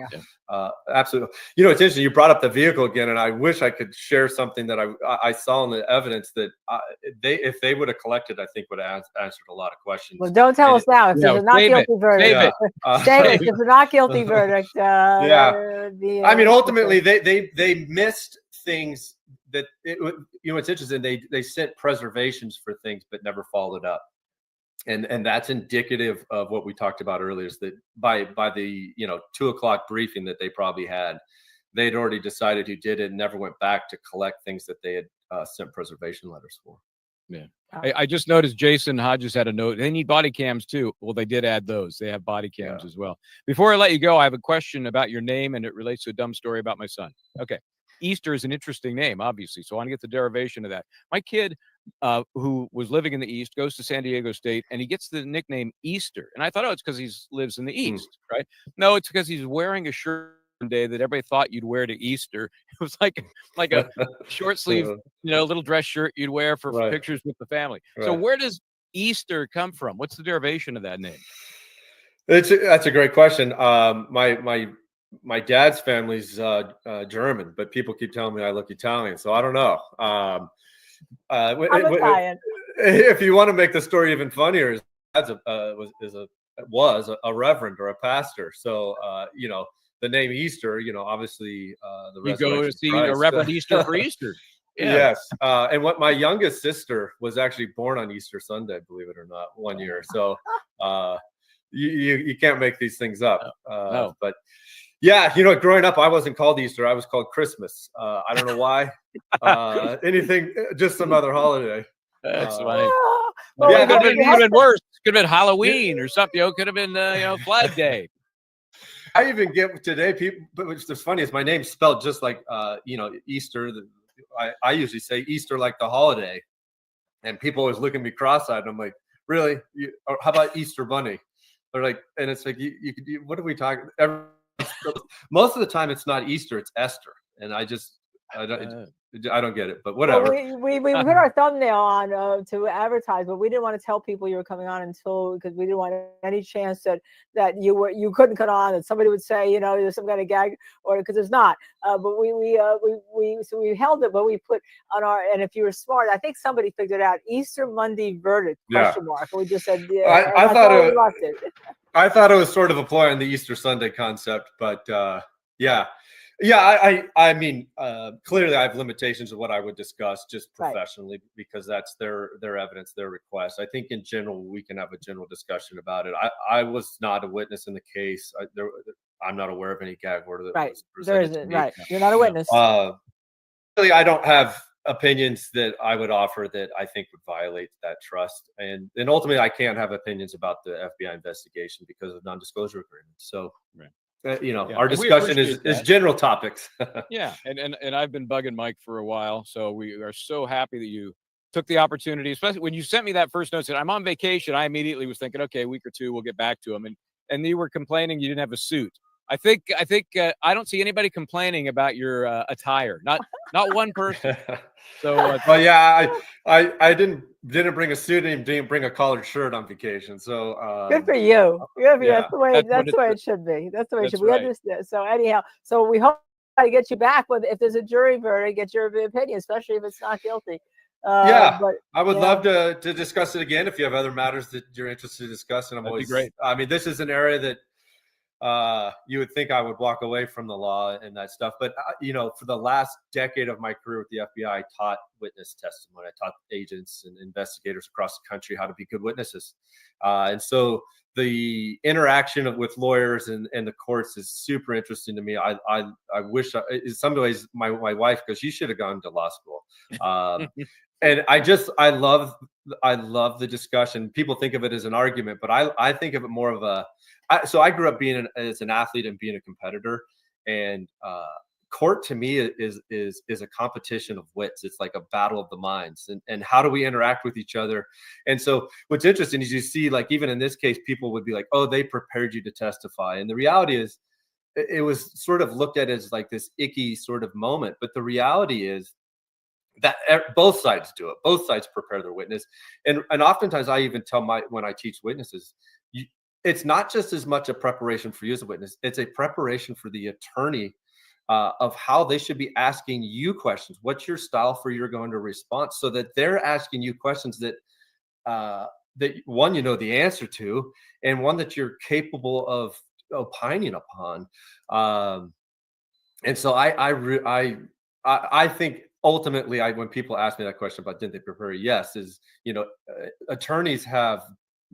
absolutely. You know, it's interesting. You brought up the vehicle again, and I wish I could share something that I saw in the evidence that if they would have collected, I think would have answered a lot of questions. Well, don't tell us now. If there's a not guilty verdict, save it. If it's a not guilty verdict, I mean, ultimately, they missed things that you know. It's interesting. They sent preservations for things, but never followed up. And that's indicative of what we talked about earlier, is that by the 2 o'clock briefing that they probably had, they'd already decided who did it and never went back to collect things that they had sent preservation letters for. Yeah. I just noticed Jason Hodges had a note. They need body cams too. Well, they did add those. They have body cams as well. Before I let you go, I have a question about your name, and it relates to a dumb story about my son. Okay. Easter is an interesting name, obviously. So I want to get the derivation of that. My kid, who was living in the East, goes to San Diego State, and he gets the nickname Easter. And I thought, oh, it's because he lives in the East, right? No, it's because he's wearing a shirt one day that everybody thought you'd wear to Easter. It was like a short sleeve, little dress shirt you'd wear for pictures with the family. So where does Easter come from? What's the derivation of that name? That's a great question. My dad's family's German, but people keep telling me I look Italian, so I don't know. If you want to make the story even funnier, his dad was a reverend or a pastor. So the name Easter, obviously the you go to see a Reverend Easter for Easter. Yeah. Yes, and what my youngest sister was actually born on Easter Sunday, believe it or not, one year. So you can't make these things up. No. But yeah, growing up, I wasn't called Easter. I was called Christmas. I don't know why. Anything, just some other holiday. That's funny. It could have been worse. Could have been Halloween or something. It could have been, Flag Day. I even get today people, but what's funny is my name's spelled just like, Easter. I usually say Easter like the holiday, and people always look at me cross-eyed. And I'm like, really? Or how about Easter Bunny? They're like, and it's like, what are we talking? Most of the time, it's not Easter; it's Esther, and I don't get it. But whatever. Well, we put our thumbnail on to advertise, but we didn't want to tell people you were coming on because we didn't want any chance that you couldn't come on, that somebody would say there's some kind of gag, or because it's not. But we held it, but we put on and if you were smart, I think somebody figured out Easter Monday verdict question mark, and we just said I thought it was sort of a play on the Easter Sunday concept, but yeah. I mean, clearly I have limitations of what I would discuss just professionally because that's their evidence, their request. I think in general, we can have a general discussion about it. I was not a witness in the case. I'm not aware of any gag order that was presented to me. Right. You're not a witness. Really, I don't have opinions that I would offer that I think would violate that trust. And ultimately, I can't have opinions about the FBI investigation because of non-disclosure agreements. So, our discussion is general topics. Yeah. And I've been bugging Mike for a while. So we are so happy that you took the opportunity, especially when you sent me that first note, said I'm on vacation. I immediately was thinking, okay, a week or two, we'll get back to him. And you were complaining you didn't have a suit. I think I don't see anybody complaining about your attire. Not one person. So, well, yeah, I didn't bring a suit and didn't bring a collared shirt on vacation. So Good for you. Good for you. yeah, That's the way. That's the way it should be. That's the way it should be. We right. understand. So anyhow, so we hope to get you back with if there's a jury verdict, get your opinion, especially if it's not guilty. Yeah, but I would you love know, to discuss it again if you have other matters that you're interested in discussing. I'm That'd be always great. I mean, this is an area that you would think I would walk away from the law and that stuff. But, for the last decade of my career with the FBI, I taught witness testimony. I taught agents and investigators across the country how to be good witnesses. And so the interaction with lawyers and the courts is super interesting to me. I wish, in some ways, my wife, because she should have gone to law school. And I love the discussion. People think of it as an argument, but I think of it more of so I grew up being as an athlete and being a competitor, and court to me is a competition of wits. It's like a battle of the minds, and how do we interact with each other? And so what's interesting is you see, like, even in this case, people would be like, oh, they prepared you to testify. And the reality is it was sort of looked at as like this icky sort of moment. But the reality is that both sides do it. Both sides prepare their witness. And oftentimes I even tell when I teach witnesses, it's not just as much a preparation for you as a witness. It's a preparation for the attorney of how they should be asking you questions. What's your style for your going to response, so that they're asking you questions that one, the answer to, and one that you're capable of opining upon. And so I think ultimately, when people ask me that question about didn't they prepare, yes, attorneys have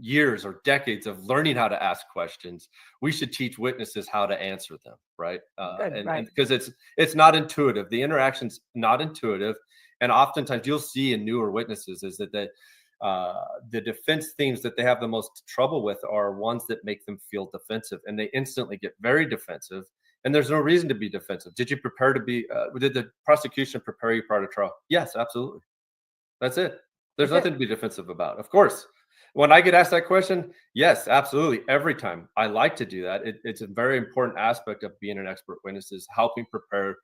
years or decades of learning how to ask questions. We should teach witnesses how to answer them, right? And because it's not intuitive. The interaction's not intuitive, and oftentimes you'll see in newer witnesses is that the defense themes that they have the most trouble with are ones that make them feel defensive, and they instantly get very defensive. And there's no reason to be defensive. Did you prepare to be? Did the prosecution prepare you prior to trial? Yes, absolutely. That's it. There's nothing to be defensive about. Of course. When I get asked that question, yes, absolutely. Every time. I like to do that. It's a very important aspect of being an expert witness, is helping prepare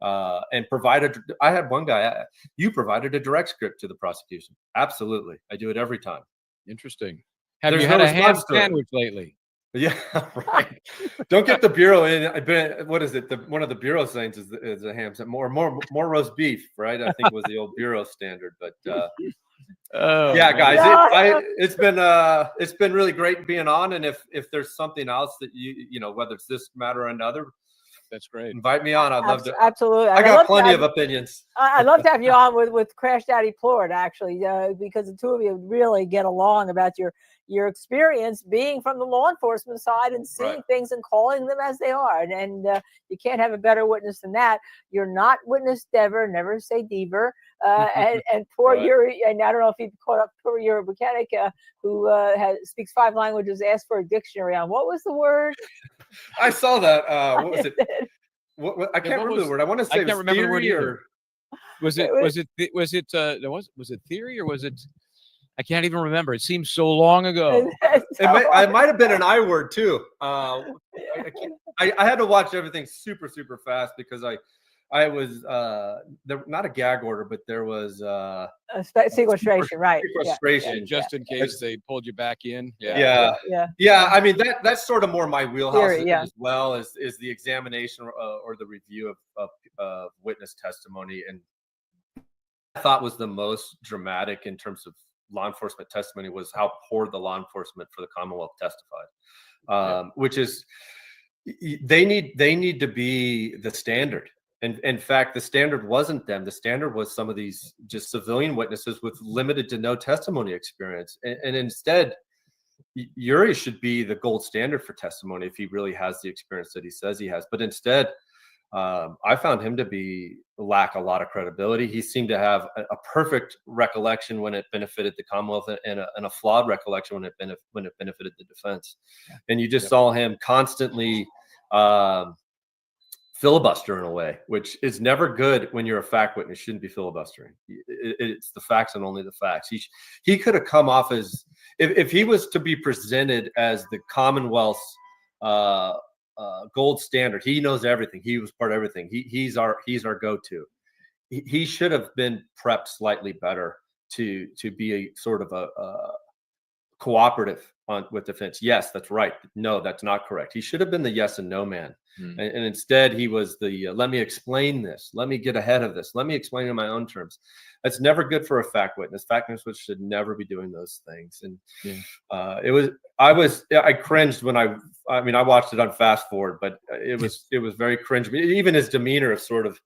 and provide I had one guy, you provided a direct script to the prosecution. Absolutely. I do it every time. Interesting. Have you had a ham sandwich lately? Yeah, right. Don't get the bureau in. What is it? One of the bureau signs is a ham sandwich. More roast beef, right? I think was the old bureau standard. But yeah, guys, it's been really great being on. And if there's something else that whether it's this matter or another, that's great. Invite me on. I'd love to. Absolutely. I got plenty of opinions. I'd love to have you on with Crash Daddy Plord, actually, because the two of you really get along about your experience being from the law enforcement side and seeing things and calling them as they are. And you can't have a better witness than that. You're not witness Dever, never say Dever. And poor Yuri, and I don't know if you caught up, poor Yuri mechanic who speaks 5 languages, asked for a dictionary on what was the word? I saw that. What was it? I can't remember the word. I want to say I can't remember the word either. Was it theory or was it? I can't even remember. It seems so long ago. It might have been an I word too. I had to watch everything super, super fast because I was not a gag order, but there was a sequestration, right? Sequestration, yeah. Just in case they pulled you back in. Yeah. I mean that's sort of more my wheelhouse as well as the examination or the review of witness testimony, and I thought was the most dramatic in terms of law enforcement testimony was how poor the law enforcement for the Commonwealth testified, which is they need to be the standard. And in fact, the standard wasn't them. The standard was some of these just civilian witnesses with limited to no testimony experience. And instead, Yuri should be the gold standard for testimony if he really has the experience that he says he has. But instead, I found him to lack a lot of credibility. He seemed to have a perfect recollection when it benefited the Commonwealth and a flawed recollection when it benefited the defense. And you just saw him constantly filibuster in a way, which is never good when you're a fact witness. Shouldn't be filibustering. It's the facts and only the facts. He could have come off as if he was to be presented as the Commonwealth's gold standard. He knows everything. He was part of everything. He's our go-to. He should have been prepped slightly better to be a sort of a cooperative with defense. Yes, that's right. No, that's not correct. He should have been the yes and no man. And instead he was the let me explain this. Let me get ahead of this. Let me explain in my own terms. That's never good for a fact witness. Fact witness should never be doing those things. And I cringed when I watched it on fast forward, but it was very cringe. Even his demeanor of sort of,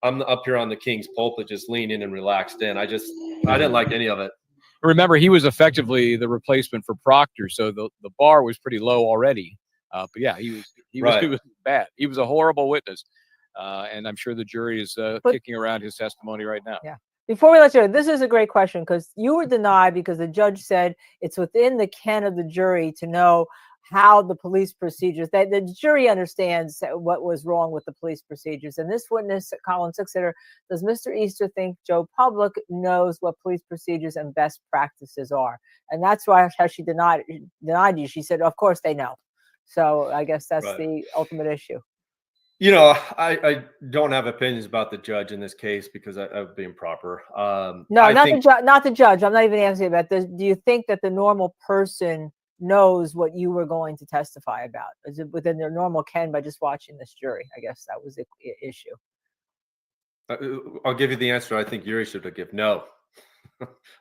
I'm up here on the king's pulpit, just lean in and relaxed in. I didn't like any of it. Remember, he was effectively the replacement for Proctor, so the bar was pretty low already. But yeah, he was bad. He was a horrible witness, and I'm sure the jury is kicking around his testimony right now. Yeah. Before we let you go, this is a great question because you were denied because the judge said it's within the ken of the jury to know how the police procedures, that the jury understands what was wrong with the police procedures. And this witness, Colin Sixsitter, does Mr. Easter think Joe Public knows what police procedures and best practices are? And that's why how she denied you. She said, of course they know. So I guess that's the ultimate issue. You know, I don't have opinions about the judge in this case because I would be improper. No, not the judge. I'm not even asking about this. Do you think that the normal person knows what you were going to testify about? Is it within their normal ken by just watching this jury? I guess that was the issue. I'll give you the answer I think Yuri should have given. No,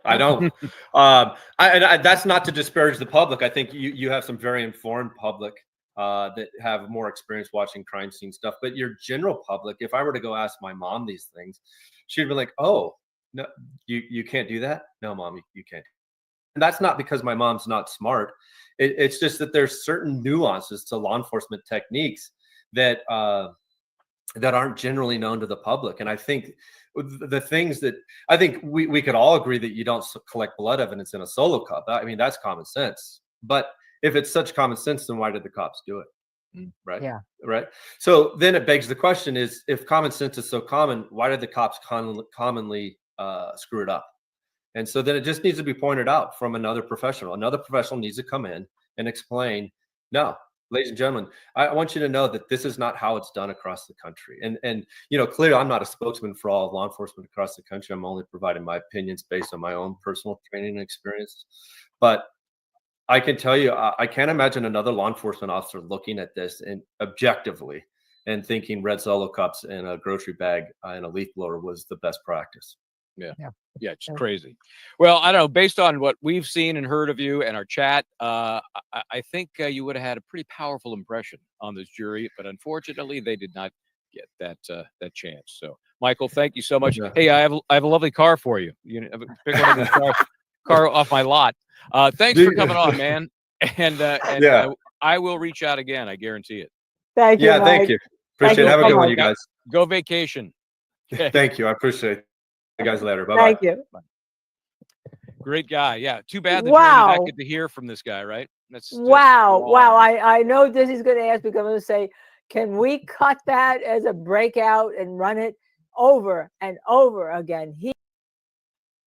I don't. That's not to disparage the public. I think you have some very informed public that have more experience watching crime scene stuff. But your general public, if I were to go ask my mom these things, she'd be like, "Oh, no, you can't do that. No, Mom, you can't." And that's not because my mom's not smart. It's just that there's certain nuances to law enforcement techniques that aren't generally known to the public. And I think the things that I think we could all agree that you don't collect blood evidence in a solo cup. I mean, that's common sense. But if it's such common sense, then why did the cops do it? Right. Yeah. Right. So then it begs the question is, if common sense is so common, why did the cops commonly screw it up? And so then it just needs to be pointed out from another professional. Another professional needs to come in and explain, no, ladies and gentlemen, I want you to know that this is not how it's done across the country. And you know, clearly I'm not a spokesman for all law enforcement across the country. I'm only providing my opinions based on my own personal training and experience. But I can tell you, I can't imagine another law enforcement officer looking at this and objectively and thinking red Solo cups and a grocery bag and a leaf blower was the best practice. Yeah, it's crazy. Well, I don't know. Based on what we've seen and heard of you and our chat, I think you would have had a pretty powerful impression on this jury, but unfortunately, they did not get that chance. So, Michael, thank you so much. Hey, I have a lovely car for you. You know, pick one of the car off my lot. Thanks for coming on, man. And I will reach out again. I guarantee it. Thank you. Yeah, Mike. Thank you. Appreciate it. Have a good one, you guys. Go vacation. Thank you. I appreciate it. You guys later. Bye-bye. Thank you. Great guy. Yeah. Too bad the jury did not get to hear from this guy, right? That's wow. I know Disney's going to ask because I'm going to say, can we cut that as a breakout and run it over and over again?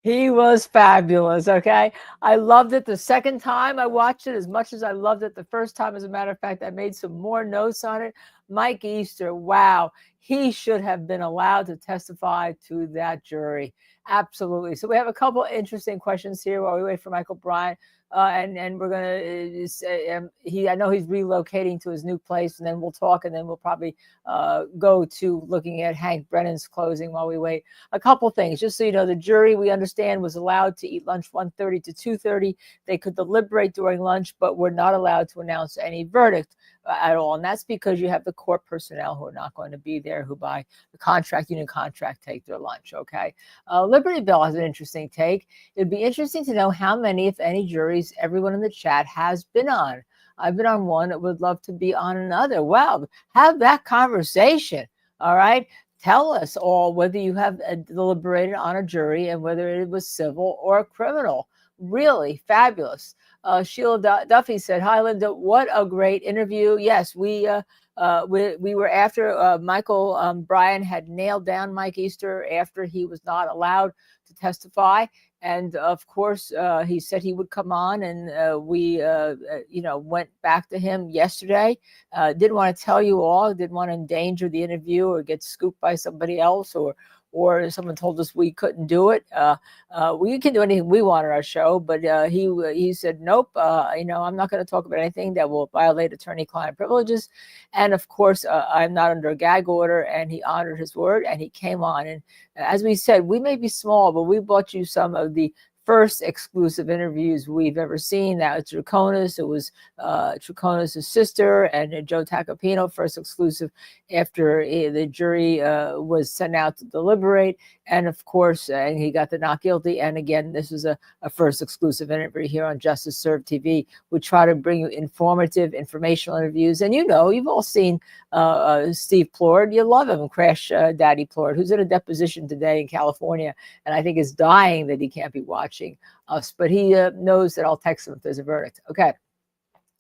He was fabulous. Okay. I loved it the second time I watched it as much as I loved it the first time. As a matter of fact, I made some more notes on it. Mike Easter. Wow. He should have been allowed to testify to that jury. Absolutely. So we have a couple of interesting questions here while we wait for Michael Bryant. And we're going to, I know he's relocating to his new place, and then we'll talk, and then we'll probably go to looking at Hank Brennan's closing while we wait. A couple things, just so you know, the jury, we understand, was allowed to eat lunch 1:30 to 2:30. They could deliberate during lunch, but were not allowed to announce any verdict at all. And that's because you have the court personnel who are not going to be there, who by the union contract, take their lunch. Okay. Liberty Bell has an interesting take. It'd be interesting to know how many, if any, juries everyone in the chat has been on. I've been on one. I would love to be on another. Wow. Have that conversation. All right. Tell us all whether you have deliberated on a jury and whether it was civil or criminal. Really fabulous. Sheila Duffy said, "Hi, Linda. What a great interview." Yes, we were after Michael Bryan had nailed down Mike Easter after he was not allowed to testify. And of course, he said he would come on, and we, went back to him yesterday. Didn't want to tell you all, didn't want to endanger the interview or get scooped by somebody else, or someone told us we couldn't do it. We can do anything we want on our show, but he said, nope, I'm not going to talk about anything that will violate attorney-client privileges. And of course, I'm not under a gag order, and he honored his word, and he came on. And as we said, we may be small, but we brought you some of the first exclusive interviews we've ever seen. That was Draconis. It was Draconis' sister and Joe Tacopino, first exclusive after the jury was sent out to deliberate. And of course, and he got the not guilty. And again, this was a first exclusive interview here on Justice Served TV. We try to bring you informative, informational interviews. And you've all seen Steve Plord. You love him, Crash Daddy Plord, who's in a deposition today in California, and I think is dying that he can't be watching us. But he knows that I'll text him if there's a verdict. Okay.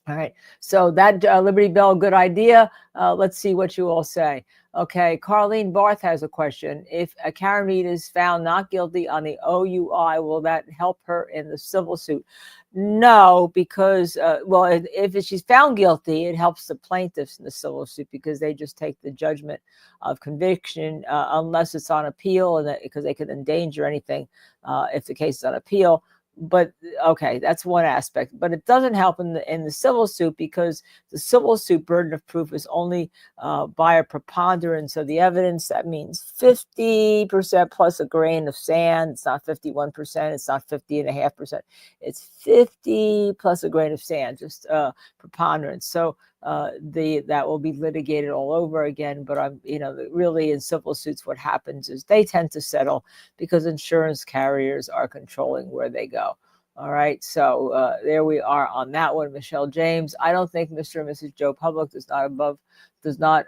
All right. So that Liberty Bell, good idea. Let's see what you all say. Okay. Carlene Barth has a question. If Karen Reed is found not guilty on the OUI, will that help her in the civil suit? No, because, if she's found guilty, it helps the plaintiffs in the civil suit because they just take the judgment of conviction unless it's on appeal, and because they could endanger anything if the case is on appeal. But okay, that's one aspect, but it doesn't help in the civil suit because the civil suit burden of proof is only by a preponderance of the evidence. That means 50% plus a grain of sand. It's not 51%. It's not 50.5%. It's 50 plus a grain of sand, just preponderance. So that will be litigated all over again. But really in civil suits, what happens is they tend to settle because insurance carriers are controlling where they go. All right, so there we are on that one. Michelle James, I don't think Mr. and Mrs. Joe Public does not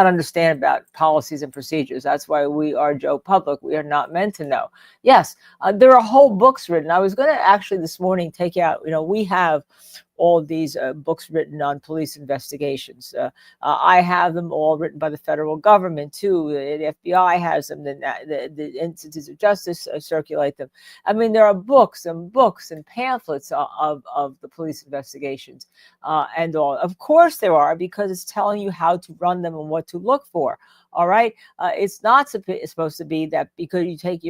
understand about policies and procedures. That's why we are Joe Public. We are not meant to know. Yes, there are whole books written. I was going to actually this morning take out, we have all these books written on police investigations. I have them all written by the federal government too. The FBI has them. The Institutes of Justice circulate them. I mean, there are books and pamphlets of the police investigations and all. Of course there are, because it's telling you how to run them and what to look for. All right. It's not supposed to be that because you take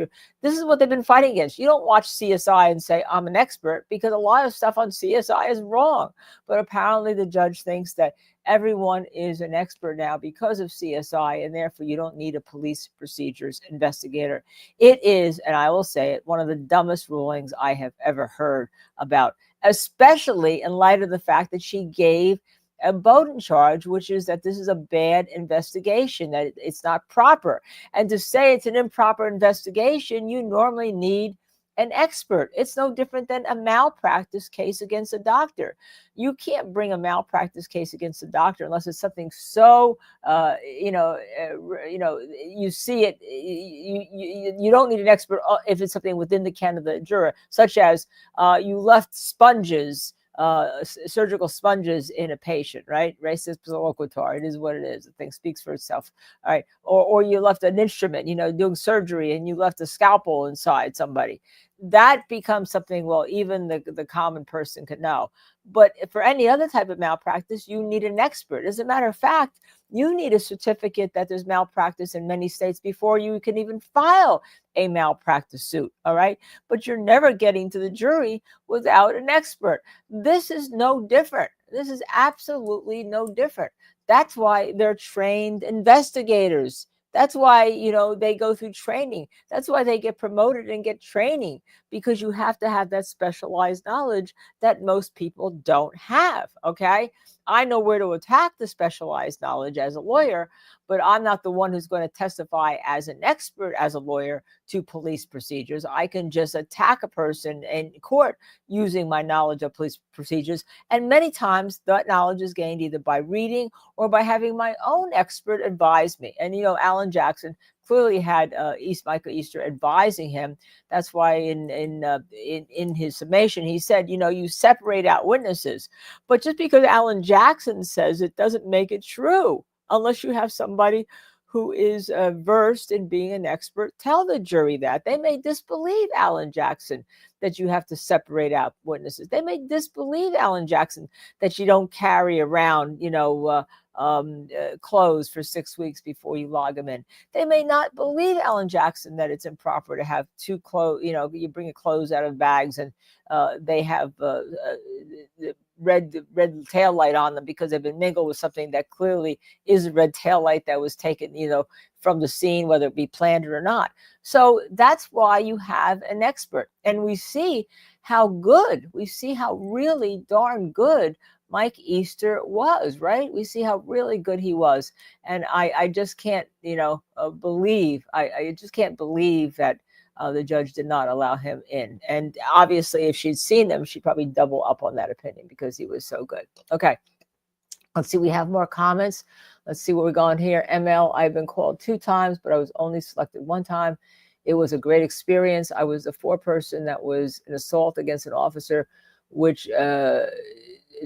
this is what they've been fighting against. You don't watch CSI and say, I'm an expert, because a lot of stuff on CSI is wrong. But apparently the judge thinks that everyone is an expert now because of CSI, and therefore you don't need a police procedures investigator. It is, and I will say it, one of the dumbest rulings I have ever heard about, especially in light of the fact that she gave a Bowden charge, which is that this is a bad investigation, that it's not proper. And to say it's an improper investigation, you normally need an expert. It's no different than a malpractice case against a doctor. You can't bring a malpractice case against a doctor unless it's something so, you see it. You don't need an expert if it's something within the ken of the juror, such as you left sponges, surgical sponges in a patient, right? Racist loquitur. It is what it is. The thing speaks for itself. All right. Or you left an instrument, doing surgery, and you left a scalpel inside somebody. That becomes something, well, even the common person could know. But for any other type of malpractice, you need an expert. As a matter of fact, you need a certificate that there's malpractice in many states before you can even file a malpractice suit. All right. But you're never getting to the jury without an expert. This is no different. This is absolutely no different. That's why they're trained investigators. That's why, they go through training. That's why they get promoted and get training, because you have to have that specialized knowledge that most people don't have. Okay. I know where to attack the specialized knowledge as a lawyer, but I'm not the one who's going to testify as an expert, as a lawyer, to police procedures. I can just attack a person in court using my knowledge of police procedures. And many times that knowledge is gained either by reading or by having my own expert advise me. And, Alan Jackson clearly had Michael Easter advising him. That's why in his summation, he said, you separate out witnesses. But just because Alan Jackson says it doesn't make it true, unless you have somebody who is versed in being an expert tell the jury that. They may disbelieve Alan Jackson that you have to separate out witnesses. They may disbelieve Alan Jackson that you don't carry around, clothes for 6 weeks before you log them in. They may not believe Alan Jackson that it's improper to have two clothes, you bring your clothes out of bags and they have the red tail light on them because they've been mingled with something that clearly is a red tail light that was taken, from the scene, whether it be planned or not. So that's why you have an expert. And we see how really darn good Mike Easter was, right? We see how really good he was. And I just can't, believe, I just can't believe that the judge did not allow him in. And obviously, if she'd seen him, she'd probably double up on that opinion because he was so good. Okay. Let's see, we have more comments. Let's see where we're going here. ML, I've been called 2 times, but I was only selected 1 time. It was a great experience. I was the 4th person that was an assault against an officer, which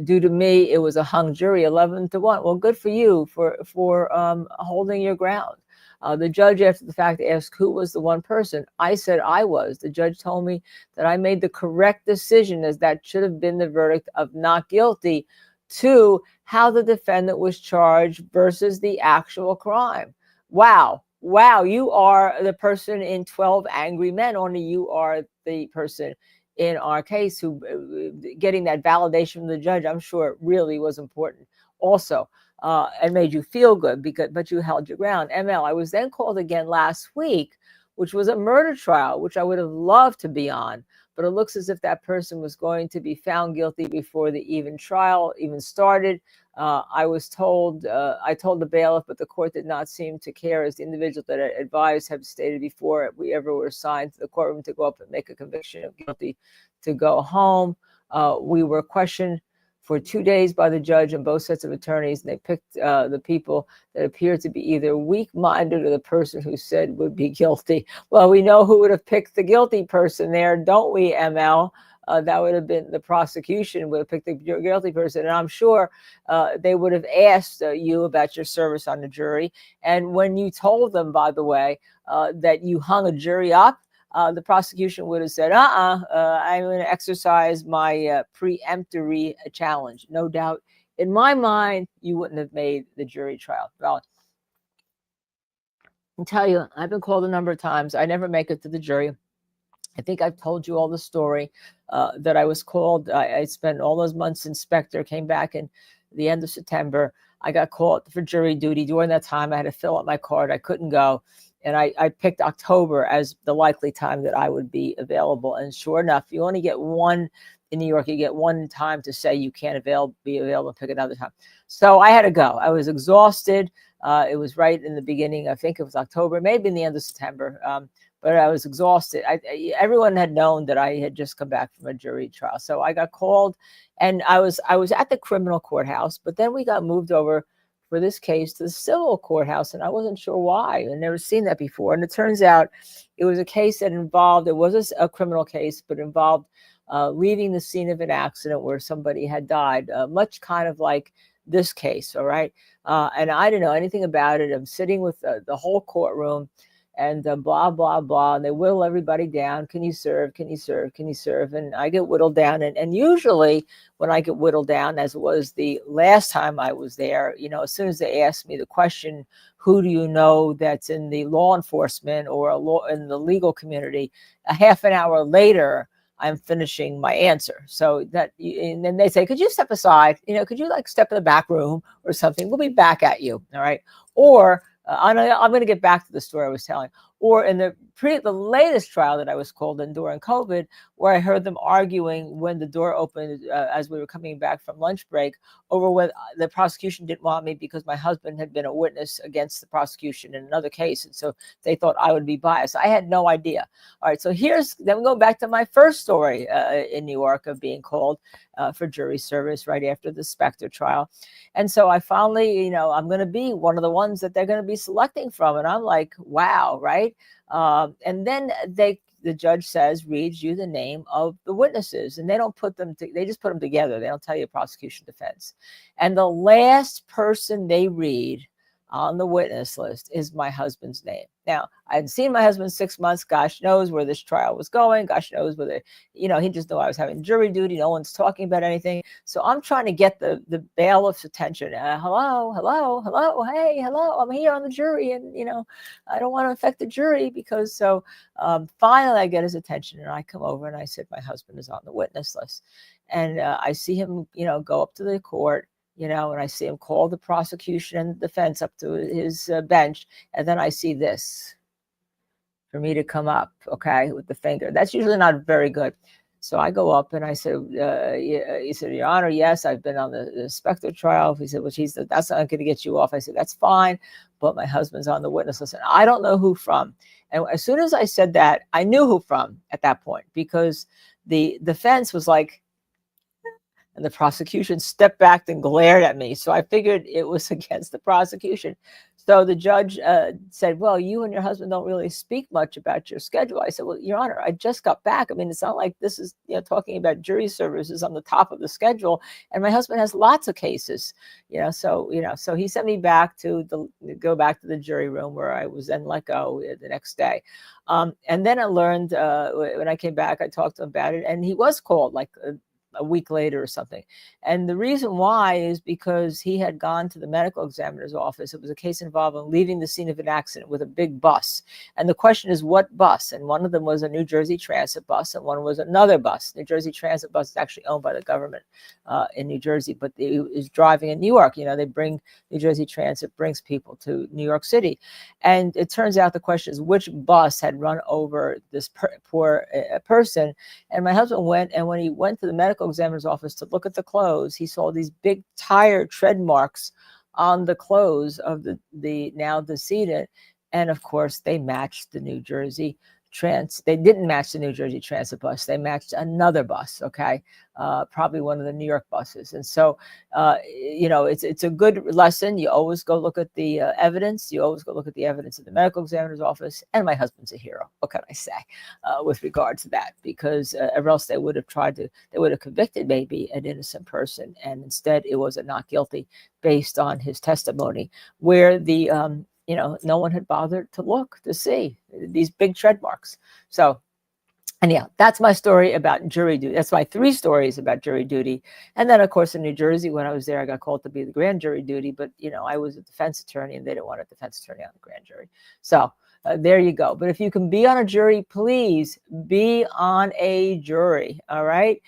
due to me, it was a hung jury, 11-1. Well, good for you for holding your ground. The judge, after the fact, asked who was the 1 person. I said I was. The judge told me that I made the correct decision, as that should have been the verdict of not guilty to how the defendant was charged versus the actual crime. Wow, you are the person in 12 Angry Men, only you are the person in our case who getting that validation from the judge, I'm sure really was important also, and made you feel good but you held your ground. ML, I was then called again last week, which was a murder trial, which I would have loved to be on, but it looks as if that person was going to be found guilty before the trial even started. I told the bailiff, but the court did not seem to care, as the individual that I advised have stated before, if we ever were assigned to the courtroom to go up and make a conviction of guilty to go home. We were questioned for 2 days by the judge and both sets of attorneys, and they picked the people that appeared to be either weak-minded or the person who said would be guilty. Well, we know who would have picked the guilty person there, don't we, ML? That would have been the prosecution would have picked the guilty person. And I'm sure they would have asked you about your service on the jury. And when you told them, by the way, that you hung a jury up, the prosecution would have said, I'm going to exercise my preemptory challenge. No doubt, in my mind, you wouldn't have made the jury trial. Well, I'll tell you, I've been called a number of times. I never make it to the jury. I think I've told you all the story that I was called. I spent all those months inspector, came back in the end of September. I got called for jury duty. During that time, I had to fill out my card. I couldn't go. And I picked October as the likely time that I would be available. And sure enough, you only get one in New York. You get one time to say you can't be available and pick another time. So I had to go. I was exhausted. It was right in the beginning. I think it was October, maybe in the end of September. But I was exhausted. Everyone had known that I had just come back from a jury trial. So I got called, and I was at the criminal courthouse, but then we got moved over for this case to the civil courthouse, and I wasn't sure why. I'd never seen that before. And it turns out it was a case that involved, it was a criminal case, but involved leaving the scene of an accident where somebody had died, much kind of like this case, all right? And I didn't know anything about it. I'm sitting with the whole courtroom, and blah, blah, blah. And they whittle everybody down. Can you serve? Can you serve? Can you serve? And I get whittled down. And usually when I get whittled down, as it was the last time I was there, as soon as they ask me the question, who do you know that's in the law enforcement or in the legal community, a half an hour later, I'm finishing my answer. So and then they say, could you step aside? Could you step in the back room or something? We'll be back at you. All right. Or I'm going to get back to the story I was telling. Or in the latest trial that I was called in during COVID, where I heard them arguing when the door opened as we were coming back from lunch break over whether the prosecution didn't want me because my husband had been a witness against the prosecution in another case. And so they thought I would be biased. I had no idea. All right. So then we go back to my first story in New York of being called for jury service right after the Specter trial. And so I finally, I'm going to be one of the ones that they're going to be selecting from. And I'm like, wow, right? And then the judge reads you the name of the witnesses, and they don't put them, they just put them together. They don't tell you prosecution defense. And the last person they read, on the witness list is my husband's name. Now, I hadn't seen my husband 6 months. Gosh knows where this trial was going. Gosh knows whether, he just knew I was having jury duty. No one's talking about anything. So I'm trying to get the bailiff's attention. Hello, hello, hello. Hey, hello. I'm here on the jury. And, I don't want to affect the jury because finally I get his attention and I come over and I said, my husband is on the witness list. And I see him, go up to the court. And I see him call the prosecution and the defense up to his bench. And then I see this for me to come up, okay, with the finger. That's usually not very good. So I go up and I said, he said, Your Honor, yes, I've been on the Spectre trial. He said, well, that's not going to get you off. I said, that's fine, but my husband's on the witness list. And I don't know who from. And as soon as I said that, I knew who from at that point because the defense was like, and the prosecution stepped back and glared at me. So I figured it was against the prosecution. So the judge said, well, you and your husband don't really speak much about your schedule. I said, well, Your Honor, I just got back. I mean, it's not like this is, talking about jury services on the top of the schedule. And my husband has lots of cases, so he sent me back to go back to the jury room where I was then let go the next day. And then I learned when I came back, I talked to him about it, and he was called like a week later or something. And the reason why is because he had gone to the medical examiner's office. It was a case involving leaving the scene of an accident with a big bus. And the question is, what bus? And one of them was a New Jersey Transit bus, and one was another bus. New Jersey Transit bus is actually owned by the government in New Jersey, but it is driving in New York. They bring New Jersey Transit brings people to New York City. And it turns out the question is, which bus had run over this poor person? And my husband went, and when he went to the medical examiner's office to look at the clothes, he saw these big tire tread marks on the clothes of the now decedent. And of course, they matched the New Jersey they didn't match the New Jersey Transit bus. They matched another bus, okay? Probably one of the New York buses. And so, it's a good lesson. You always go look at the evidence. You always go look at the evidence in the medical examiner's office. And my husband's a hero. What can I say with regard to that? Because or else they would have convicted maybe an innocent person. And instead, it was a not guilty based on his testimony, where the no one had bothered to look to see these big tread marks. So, and yeah, that's my story about jury duty. That's my 3 stories about jury duty. And then, of course, in New Jersey, when I was there, I got called to be the grand jury duty. But, I was a defense attorney, and they didn't want a defense attorney on the grand jury. So there you go. But if you can be on a jury, please be on a jury. All right.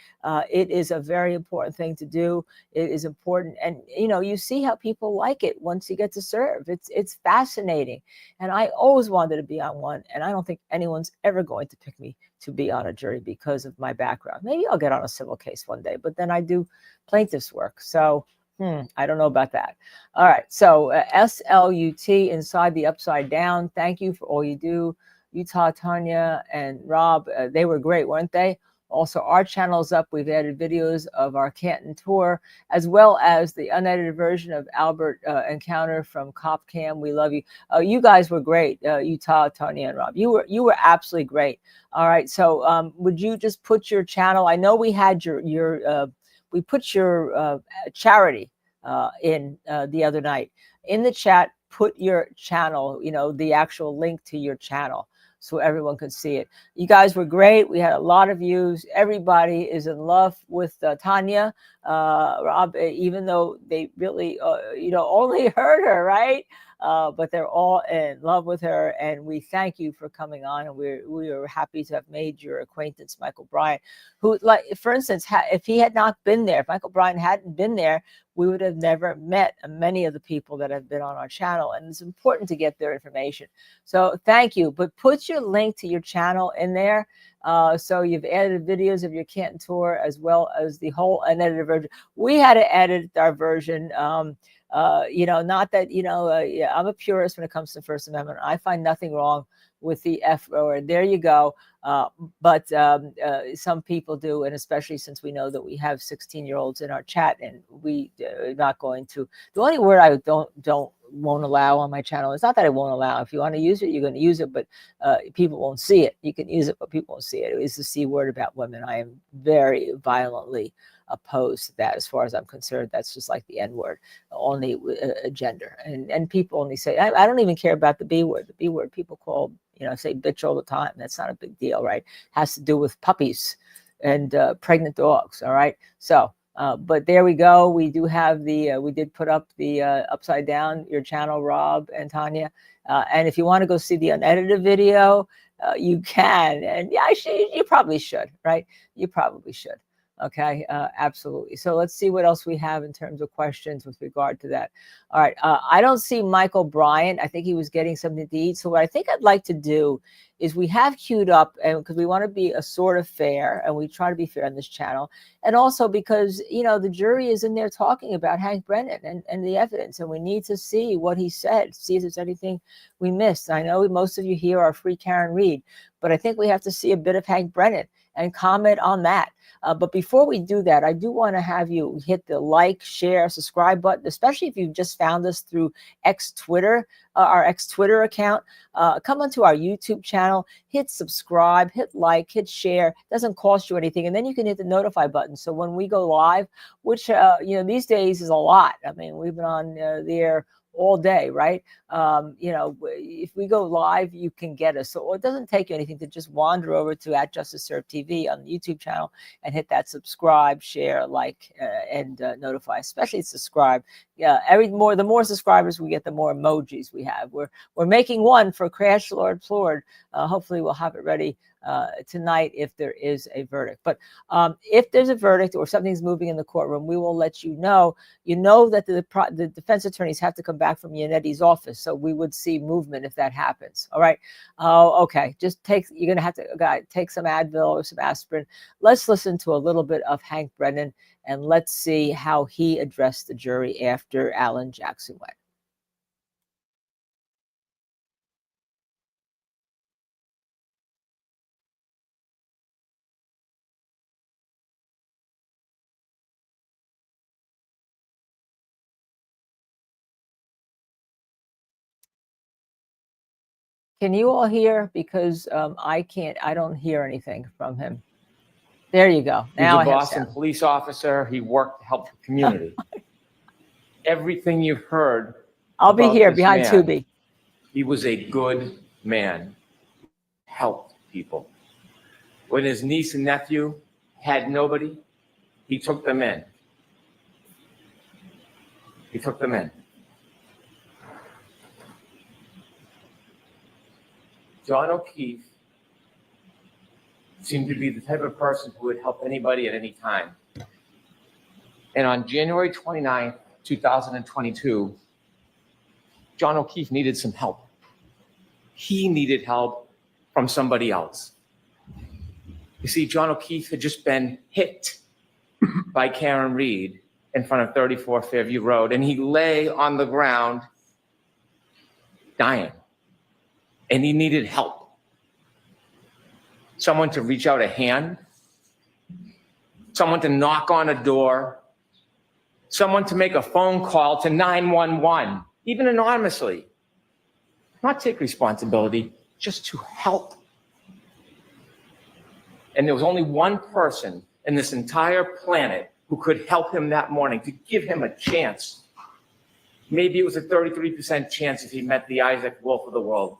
It is a very important thing to do. It is important. And, you see how people like it once you get to serve. It's fascinating. And I always wanted to be on one. And I don't think anyone's ever going to pick me to be on a jury because of my background. Maybe I'll get on a civil case one day, but then I do plaintiff's work. So I don't know about that. All right. So SLUT, Inside the Upside Down. Thank you for all you do. Utah, Tanya, and Rob, they were great, weren't they? Also, our channel's up. We've added videos of our Canton tour, as well as the unedited version of Albert Encounter from Cop Cam. We love you. You guys were great, Utah, Tanya, and Rob. You were absolutely great. All right. So would you just put your channel? I know we had we put your charity in the other night. In the chat, put your channel, the actual link to your channel so everyone could see it. You guys were great. We had a lot of views. Everybody is in love with Tanya, Rob, even though they really, only heard her, right? But they're all in love with her, and we thank you for coming on. And we are happy to have made your acquaintance, Michael Bryan, who, like, for instance, if he had not been there, if Michael Bryan hadn't been there, we would have never met many of the people that have been on our channel. And it's important to get their information. So thank you. But put your link to your channel in there. So you've added videos of your Canton tour as well as the whole unedited version. We had to edit our version. Not that, I'm a purist when it comes to First Amendment. I find nothing wrong with the F word. There you go. But some people do, and especially since we know that we have 16-year-olds in our chat, and we are not going to. The only word I won't allow on my channel. It's not that I won't allow. If you want to use it, you're going to use it, but people won't see it. You can use it, but people won't see it. It is the C word about women. I am very violently opposed to that. As far as I'm concerned, that's just like the N word, only a gender. And people only say, I don't even care about the B word. The B word people call, say bitch all the time. That's not a big deal, right? Has to do with puppies and pregnant dogs. All right. So, but there we go. We do have we did put up the upside down, your channel, Rob and Tanya. And if you want to go see the unedited video, you can. And yeah, you probably should, right? You probably should. Okay, absolutely. So let's see what else we have in terms of questions with regard to that. All right, I don't see Michael Bryant. I think he was getting something to eat. So what I think I'd like to do is we have queued up, and because we want to be a sort of fair, and we try to be fair on this channel, and also because the jury is in there talking about Hank Brennan and the evidence, and we need to see what he said, see if there's anything we missed. I know most of you here are free Karen Reed, but I think we have to see a bit of Hank Brennan and comment on that. But before we do that, I do want to have you hit the like, share, subscribe button, especially if you've just found us through our X-Twitter account. Come onto our YouTube channel, hit subscribe, hit like, hit share. It doesn't cost you anything. And then you can hit the notify button. So when we go live, which, these days is a lot. I mean, we've been on there all day, right? If we go live, you can get us. So it doesn't take you anything to just wander over to @JusticeServed TV on the YouTube channel and hit that subscribe, share, like, and notify. Especially subscribe. Yeah, the more subscribers we get, the more emojis we have. We're making one for Crash Lord Plord. Hopefully, we'll have it ready tonight if there is a verdict. But if there's a verdict or something's moving in the courtroom, we will let you know. You know that the defense attorneys have to come back from Yanetti's office, so we would see movement if that happens. All right. Oh, okay. You're gonna have to take some Advil or some aspirin. Let's listen to a little bit of Hank Brennan and let's see how he addressed the jury after Alan Jackson went. Can you all hear? Because I can't. I don't hear anything from him. There you go. Now He's a I have Boston sound. police officer. He worked to help the community. Everything you've heard. I'll be about here this behind man, Tubi. He was a good man. Helped people. When his niece and nephew had nobody, he took them in. He took them in. John O'Keefe seemed to be the type of person who would help anybody at any time. And on January 29th, 2022, John O'Keefe needed some help. He needed help from somebody else. You see, John O'Keefe had just been hit by Karen Reed in front of 34 Fairview Road, and he lay on the ground dying. And he needed help. Someone to reach out a hand, someone to knock on a door, someone to make a phone call to 911, even anonymously. Not take responsibility, just to help. And there was only one person in this entire planet who could help him that morning, to give him a chance. Maybe it was a 33% chance if he met the Isaac Wolf of the world.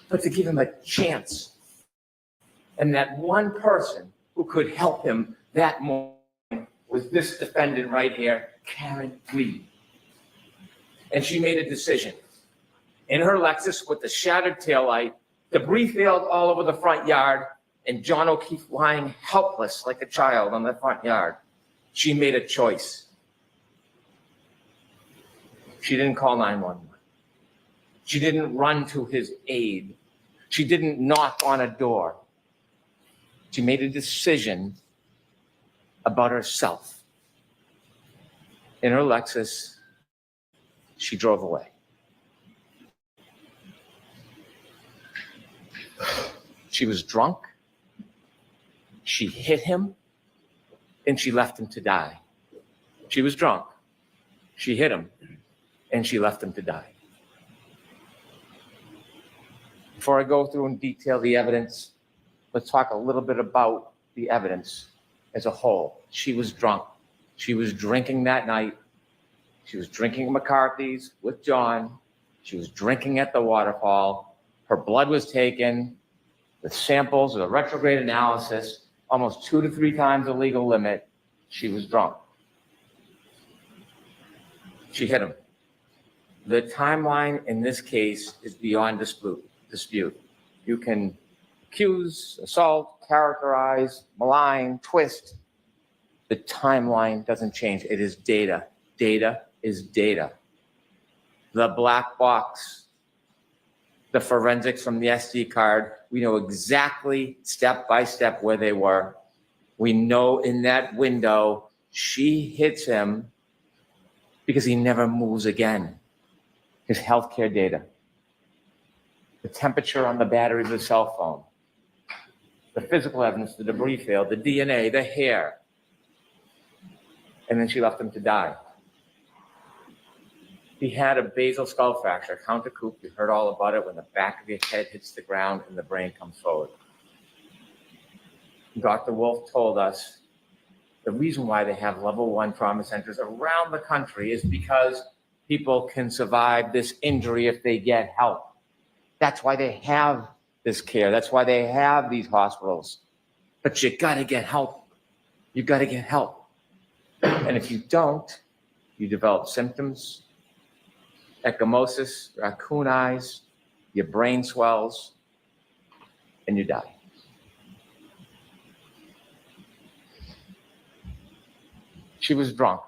But to give him a chance. And that one person who could help him that morning was this defendant right here, Karen Reed. And she made a decision. In her Lexus with the shattered taillight, debris field all over the front yard, and John O'Keefe lying helpless like a child on the front yard, she made a choice. She didn't call 911. She didn't run to his aid. She didn't knock on a door. She made a decision about herself. In her Lexus, she drove away. She was drunk. She hit him, and she left him to die. She was drunk. She hit him, and she left him to die. Before I go through and detail the evidence, let's talk a little bit about the evidence as a whole. She was drunk. She was drinking that night. She was drinking McCarthy's with John. She was drinking at the waterfall. Her blood was taken with samples of a retrograde analysis, almost 2 to 3 times the legal limit. She was drunk. She hit him. The timeline in this case is beyond dispute. You can accuse, assault, characterize, malign, twist. The timeline doesn't change. It is data. Data is data. The black box, the forensics from the SD card, we know exactly step by step where they were. We know in that window, she hits him because he never moves again. His healthcare data, the temperature on the battery of the cell phone, the physical evidence, the debris field, the DNA, the hair. And then she left him to die. He had a basal skull fracture, counter coup. You heard all about it when the back of your head hits the ground and the brain comes forward. Dr. Wolf told us the reason why they have level 1 trauma centers around the country is because people can survive this injury if they get help. That's why they have this care. That's why they have these hospitals. But you gotta get help. You gotta get help. And if you don't, you develop symptoms, ecchymosis, raccoon eyes, your brain swells, and you die. She was drunk.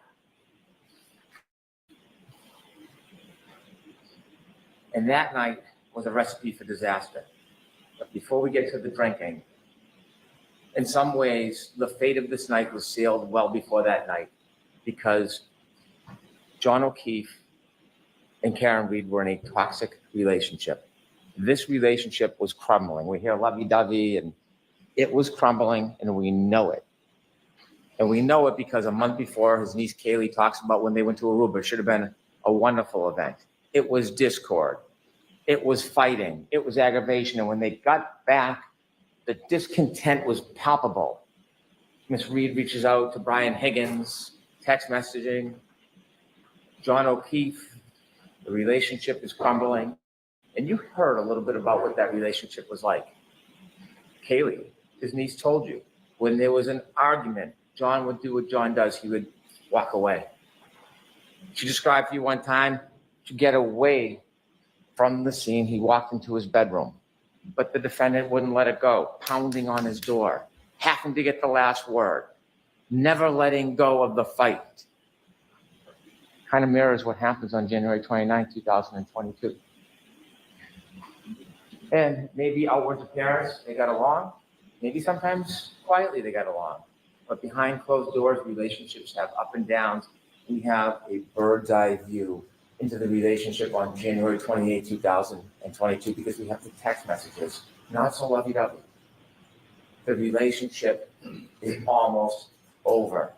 And that night was a recipe for disaster. But before we get to the drinking, in some ways, the fate of this night was sealed well before that night, because John O'Keefe and Karen Reed were in a toxic relationship. This relationship was crumbling. We hear lovey-dovey, and it was crumbling, and we know it. And we know it because a month before, his niece Kaylee talks about when they went to Aruba. It should have been a wonderful event. It was discord. It was fighting. It was aggravation. And when they got back, the discontent was palpable. Miss Reed reaches out to Brian Higgins, text messaging. John O'Keefe, the relationship is crumbling. And you heard a little bit about what that relationship was like. Kaylee, his niece, told you, when there was an argument, John would do what John does. He would walk away. She described for you one time, to get away from the scene, he walked into his bedroom. But the defendant wouldn't let it go, pounding on his door, having to get the last word, never letting go of the fight. Kind of mirrors what happens on January 29, 2022. And maybe outward appearance, they got along. Maybe sometimes quietly they got along. But behind closed doors, relationships have up and downs. We have a bird's eye view into the relationship on January 28, 2022, because we have the text messages, not so lovey-dovey. The relationship is almost over.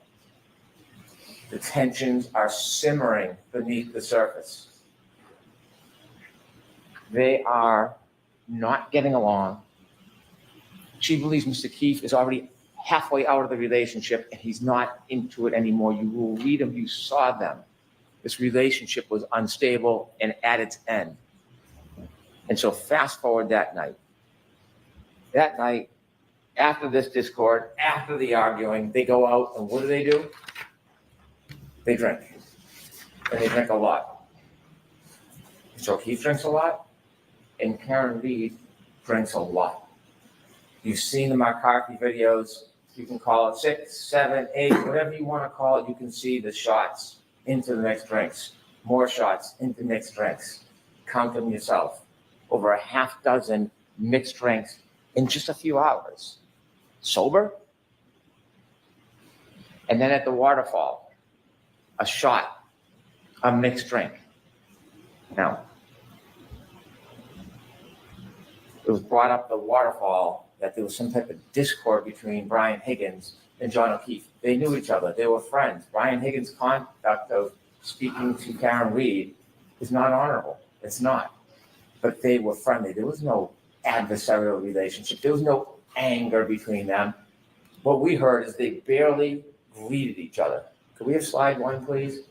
The tensions are simmering beneath the surface. They are not getting along. She believes Mr. Keefe is already halfway out of the relationship and he's not into it anymore. You will read them, you saw them. This relationship was unstable and at its end. And so fast forward that night. That night, after this discord, after the arguing, they go out and what do? They drink. And they drink a lot. So he drinks a lot and Karen Reed drinks a lot. You've seen the McCarthy videos. You can call it 6, 7, 8, whatever you want to call it. You can see the shots into the next drinks, more shots into mixed drinks. Count them yourself. Over a half dozen mixed drinks in just a few hours. Sober? And then at the waterfall, a shot, a mixed drink. Now, it was brought up the waterfall that there was some type of discord between Brian Higgins and John O'Keefe. They knew each other. They were friends. Brian Higgins' conduct of speaking to Karen Reed is not honorable. It's not. But they were friendly. There was no adversarial relationship. There was no anger between them. What we heard is they barely greeted each other. Could we have slide one, please?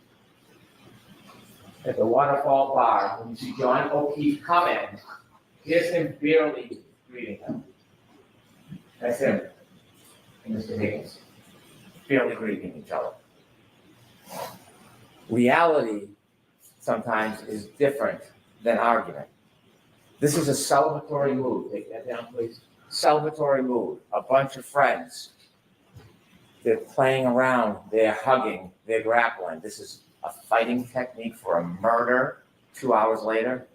At the Waterfall Bar, when you see John O'Keefe come in, here's him barely greeting him. That's him and Mr. Higgins, barely greeting each other. Reality sometimes is different than argument. This is a celebratory mood. Take that down, please. Celebratory mood. A bunch of friends. They're playing around, they're hugging, they're grappling. This is a fighting technique for a murder 2 hours later.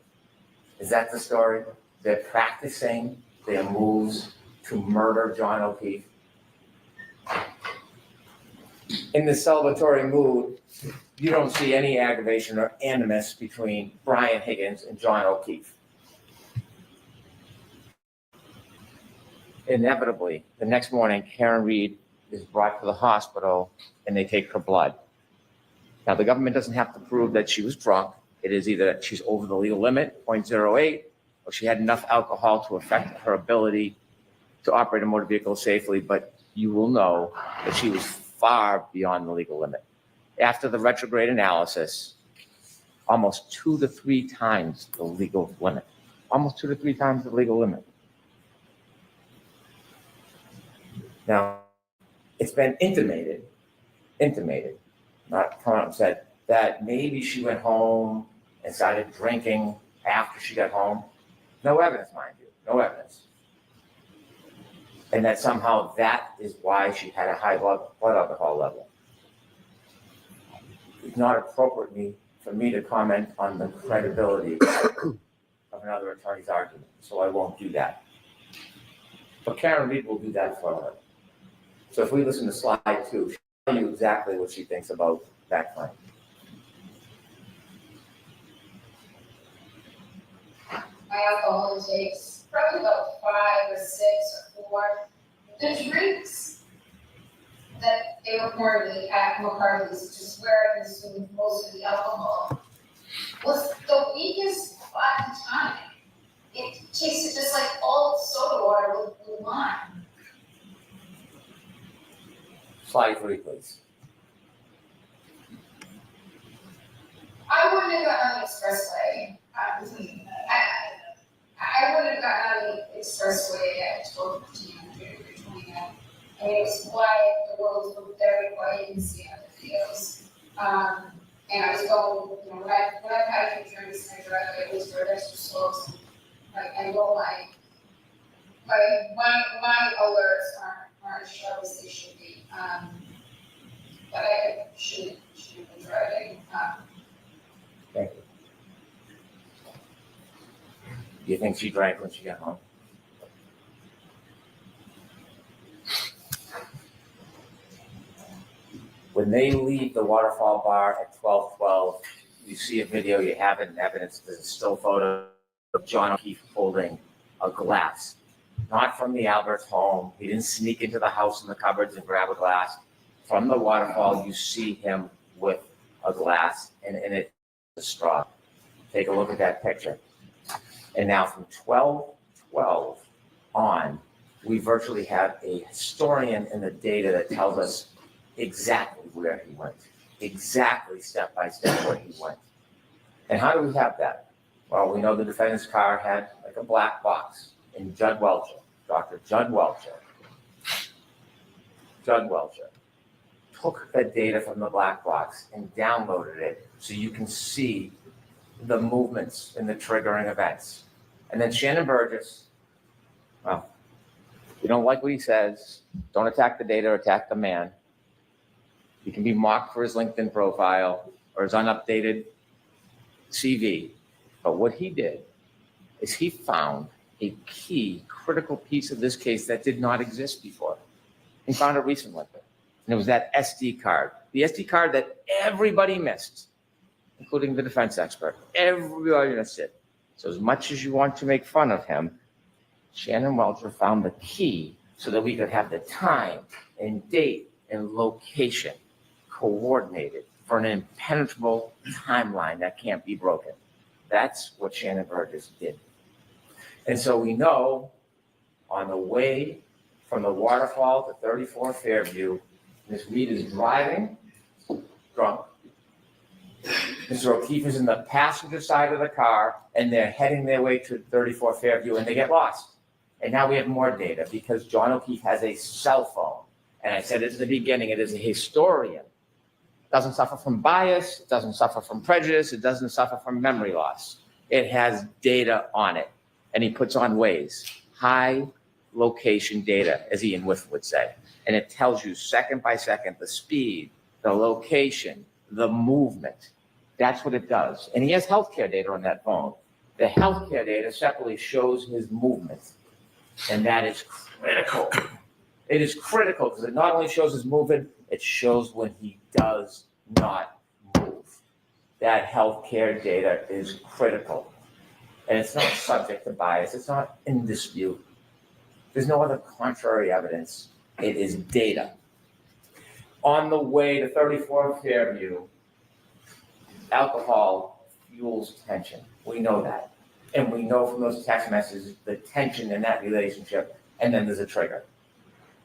Is that the story? They're practicing their moves to murder John O'Keefe. In the celebratory mood, you don't see any aggravation or animus between Brian Higgins and John O'Keefe. Inevitably, the next morning, Karen Reed is brought to the hospital and they take her blood. Now, the government doesn't have to prove that she was drunk. It is either that she's over the legal limit, 0.08, or she had enough alcohol to affect her ability to operate a motor vehicle safely, but you will know that she was far beyond the legal limit. After the retrograde analysis, almost 2 to 3 times the legal limit. Almost 2 to 3 times the legal limit. Now, it's been intimated, not come out and said, that maybe she went home and started drinking after she got home. No evidence, mind you, no evidence. And that somehow that is why she had a high blood alcohol level. It's not appropriate for me to comment on the credibility of another attorney's argument, so I won't do that. But Karen Reed will do that for her. So if we listen to slide 2, she'll tell you exactly what she thinks about that claim. My alcohol intake's probably about 5 or 6 or 4. The drinks that they were pouring me at McCarthy's, which is where I consumed most of the alcohol, was the weakest fucking time. It tasted just like old soda water with lime. Slide 3, please. I wouldn't have gotten on the expressway. I wouldn't have gotten on the expressway at 12:15 or 29. I mean, it was quiet, the roads were very quiet, you can see on the videos. And I was going, when I had to turn this thing around, it was for extra slopes. I know my alerts aren't as sharp as they should be. But I shouldn't have been driving. Thank you. Do you think she drank when she got home? When they leave the Waterfall Bar at 12:12, you see a video, you have it in evidence, there's a still photo of John O'Keefe holding a glass. Not from the Albert's home. He didn't sneak into the house in the cupboards and grab a glass. From the waterfall, you see him with a glass and in it a straw. Take a look at that picture. And now from 12:12 on, we virtually have a historian in the data that tells us exactly where he went, exactly step by step where he went. And how do we have that? Well, we know the defendant's car had like a black box, and Judd Welcher, Dr. Judd Welcher, took the data from the black box and downloaded it so you can see the movements and the triggering events. And then Shannon Burgess, well, you don't like what he says, don't attack the data, attack the man. He can be mocked for his LinkedIn profile or his unupdated CV. But what he did is he found a key critical piece of this case that did not exist before. He found it recently. And it was that SD card, the SD card that everybody missed, including the defense expert. Everybody missed it. So as much as you want to make fun of him, Shannon Welcher found the key so that we could have the time and date and location coordinated for an impenetrable timeline that can't be broken. That's what Shannon Burgess did. And so we know on the way from the waterfall to 34 Fairview. Ms. Reed is driving, drunk. Mr. O'Keefe is in the passenger side of the car, and they're heading their way to 34 Fairview, and they get lost. And now we have more data because John O'Keefe has a cell phone. And I said it at the beginning, it is a historian. It doesn't suffer from bias, it doesn't suffer from prejudice, it doesn't suffer from memory loss. It has data on it. And he puts on Waze, high location data, as Ian Whiff would say. And it tells you second by second the speed, the location, the movement. That's what it does. And he has healthcare data on that phone. The healthcare data separately shows his movement. And that is critical. It is critical because it not only shows his movement, it shows when he does not move. That healthcare data is critical. And it's not subject to bias. It's not in dispute. There's no other contrary evidence. It is data. On the way to 34 Fairview, alcohol fuels tension. We know that. And we know from those text messages the tension in that relationship. And then there's a trigger.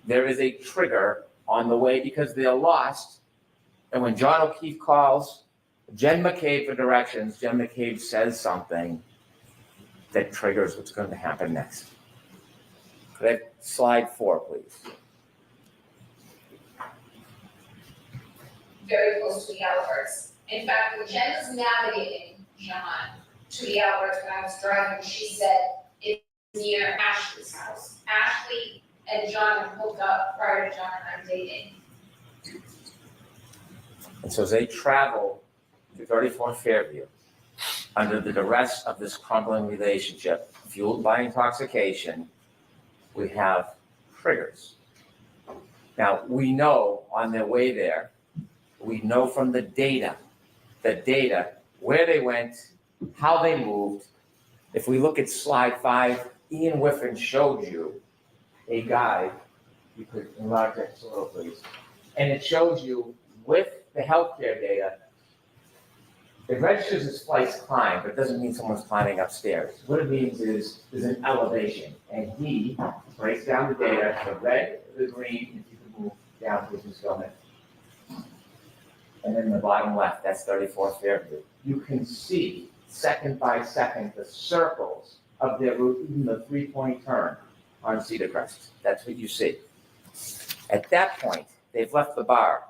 There is a trigger on the way because they're lost. And when John O'Keefe calls Jen McCabe for directions, Jen McCabe says something that triggers what's going to happen next. Could I have slide 4, please? Very close to the outbursts. In fact, when Jen was navigating John to the outbursts when I was driving, she said it's near Ashley's house. Ashley and John had hooked up prior to John and I dating. And so as they travel to 34 Fairview, under the duress of this crumbling relationship, fueled by intoxication, we have triggers. Now, we know on their way there, we know from the data, where they went, how they moved. If we look at slide 5, Ian Whiffen showed you a guide. You could enlarge that a little, please. And it shows you with the healthcare data, it registers as flights climb, but it doesn't mean someone's climbing upstairs. What it means is there's an elevation, and he breaks down the data, the red, the green, if you can move down to this moment. And then the bottom left, that's 34 Fairview. You can see second by second the circles of their route, even the 3-point turn on Cedar Crest. That's what you see. At that point, they've left the bar.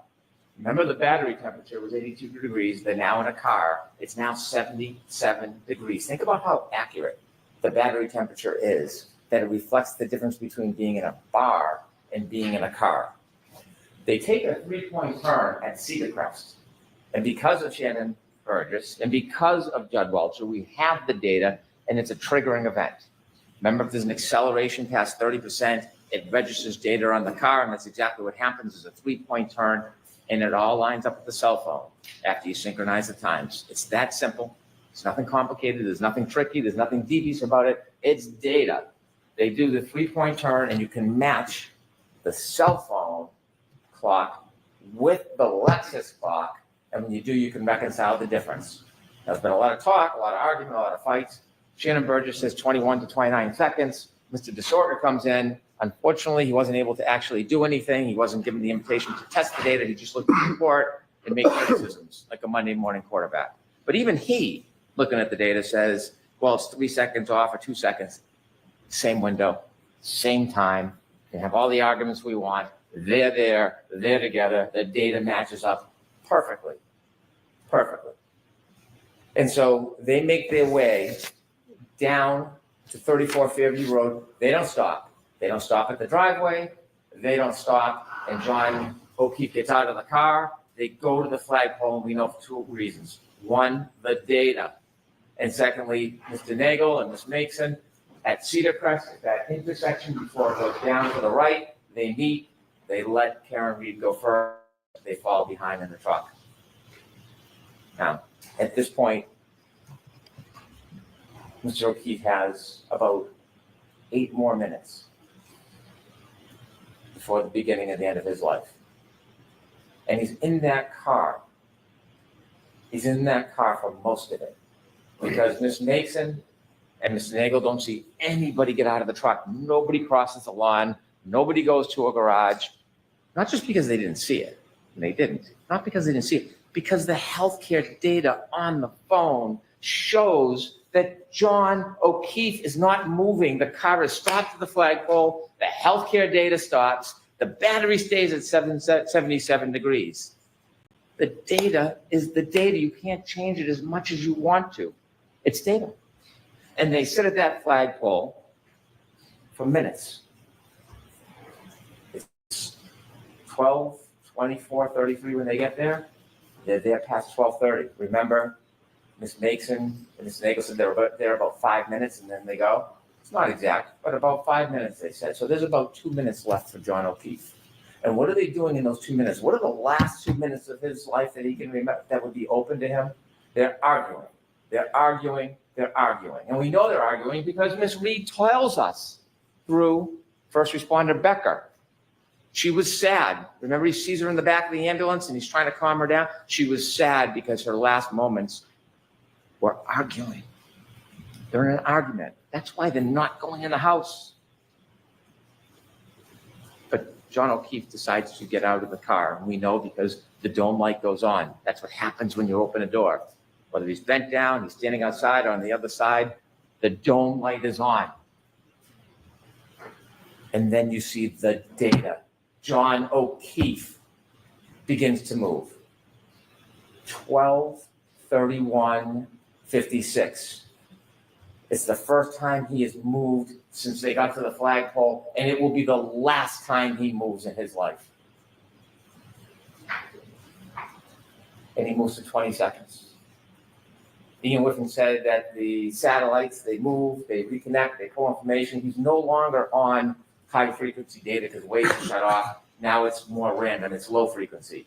Remember, the battery temperature was 82 degrees. They're now in a car. It's now 77 degrees. Think about how accurate the battery temperature is, that it reflects the difference between being in a bar and being in a car. They take a 3-point turn at Cedar Crest. And because of Shannon Burgess and because of Judd Welcher, we have the data, and it's a triggering event. Remember, if there's an acceleration past 30%, it registers data on the car, and that's exactly what happens is a 3-point turn. And it all lines up with the cell phone after you synchronize the times. It's that simple. It's nothing complicated. There's nothing tricky. There's nothing devious about it. It's data. They do the 3-point turn, and you can match the cell phone clock with the Lexus clock. And when you do, you can reconcile the difference. There's been a lot of talk, a lot of argument, a lot of fights. Shannon Burgess says 21 to 29 seconds. Mr. DeSorter comes in. Unfortunately, he wasn't able to actually do anything. He wasn't given the invitation to test the data. He just looked at the report and made criticisms like a Monday morning quarterback. But even he, looking at the data, says, well, it's 3 seconds off or 2 seconds. Same window, same time. We have all the arguments we want. They're there, they're together. The data matches up perfectly. And so they make their way down to 34 Fairview Road. They don't stop. They don't stop at the driveway. They don't stop. And John O'Keefe gets out of the car. They go to the flagpole, and we know for 2 reasons. One, the data. And secondly, Mr. Nagel and Ms. Mason at Cedar Crest, at that intersection before it goes down to the right, they meet. They let Karen Reed go first. They fall behind in the truck. Now, at this point, Mr. O'Keefe has about 8 more minutes before the beginning of the end of his life. And he's in that car. He's in that car for most of it. Because Ms. Mason and Mr. Nagel don't see anybody get out of the truck. Nobody crosses the lawn. Nobody goes to a garage, not just because they didn't see it. And they didn't. Not because they didn't see it. Because the healthcare data on the phone shows that John O'Keefe is not moving. The car is stopped at the flagpole. The healthcare data stops. The battery stays at 77 degrees. The data is the data. You can't change it as much as you want to. It's data. And they sit at that flagpole for minutes. It's 12, 24, 33 when they get there. They're there past 12:30. Remember, Ms. Mason and Ms. Nagel said they were there about 5 minutes and then they go. It's not exact, but about 5 minutes, they said. So there's about 2 minutes left for John O'Keefe. And what are they doing in those 2 minutes? What are the last 2 minutes of his life that he can remember that would be open to him? They're arguing. They're arguing. They're arguing. And we know they're arguing because Ms. Reed tells us through first responder Becker. She was sad. Remember, he sees her in the back of the ambulance and he's trying to calm her down. She was sad because her last moments were arguing. They're in an argument. That's why they're not going in the house. But John O'Keefe decides to get out of the car. And we know because the dome light goes on. That's what happens when you open a door. Whether he's bent down, he's standing outside or on the other side, the dome light is on. And then you see the data. John O'Keefe begins to move. 12:31:56. It's the first time he has moved since they got to the flagpole, and it will be the last time he moves in his life. And he moves to 20 seconds. Ian Whiffen said that the satellites, they move, they reconnect, they pull information. He's no longer on high frequency data because waves are shut off. Now it's more random, it's low frequency.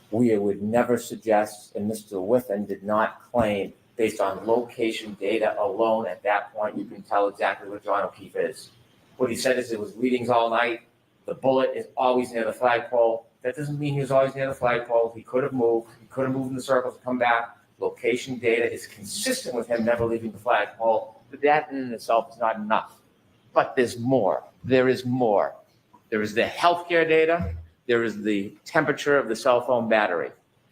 We would never suggest, and Mr. Whiffen did not claim, based on location data alone at that point, you can tell exactly what John O'Keefe is. What he said is it was readings all night. The bullet is always near the flagpole. That doesn't mean he was always near the flagpole. He could have moved. He could have moved in the circles and come back. Location data is consistent with him never leaving the flagpole, but that in itself is not enough. But there's more. There is more. There is the healthcare data. There is the temperature of the cell phone battery.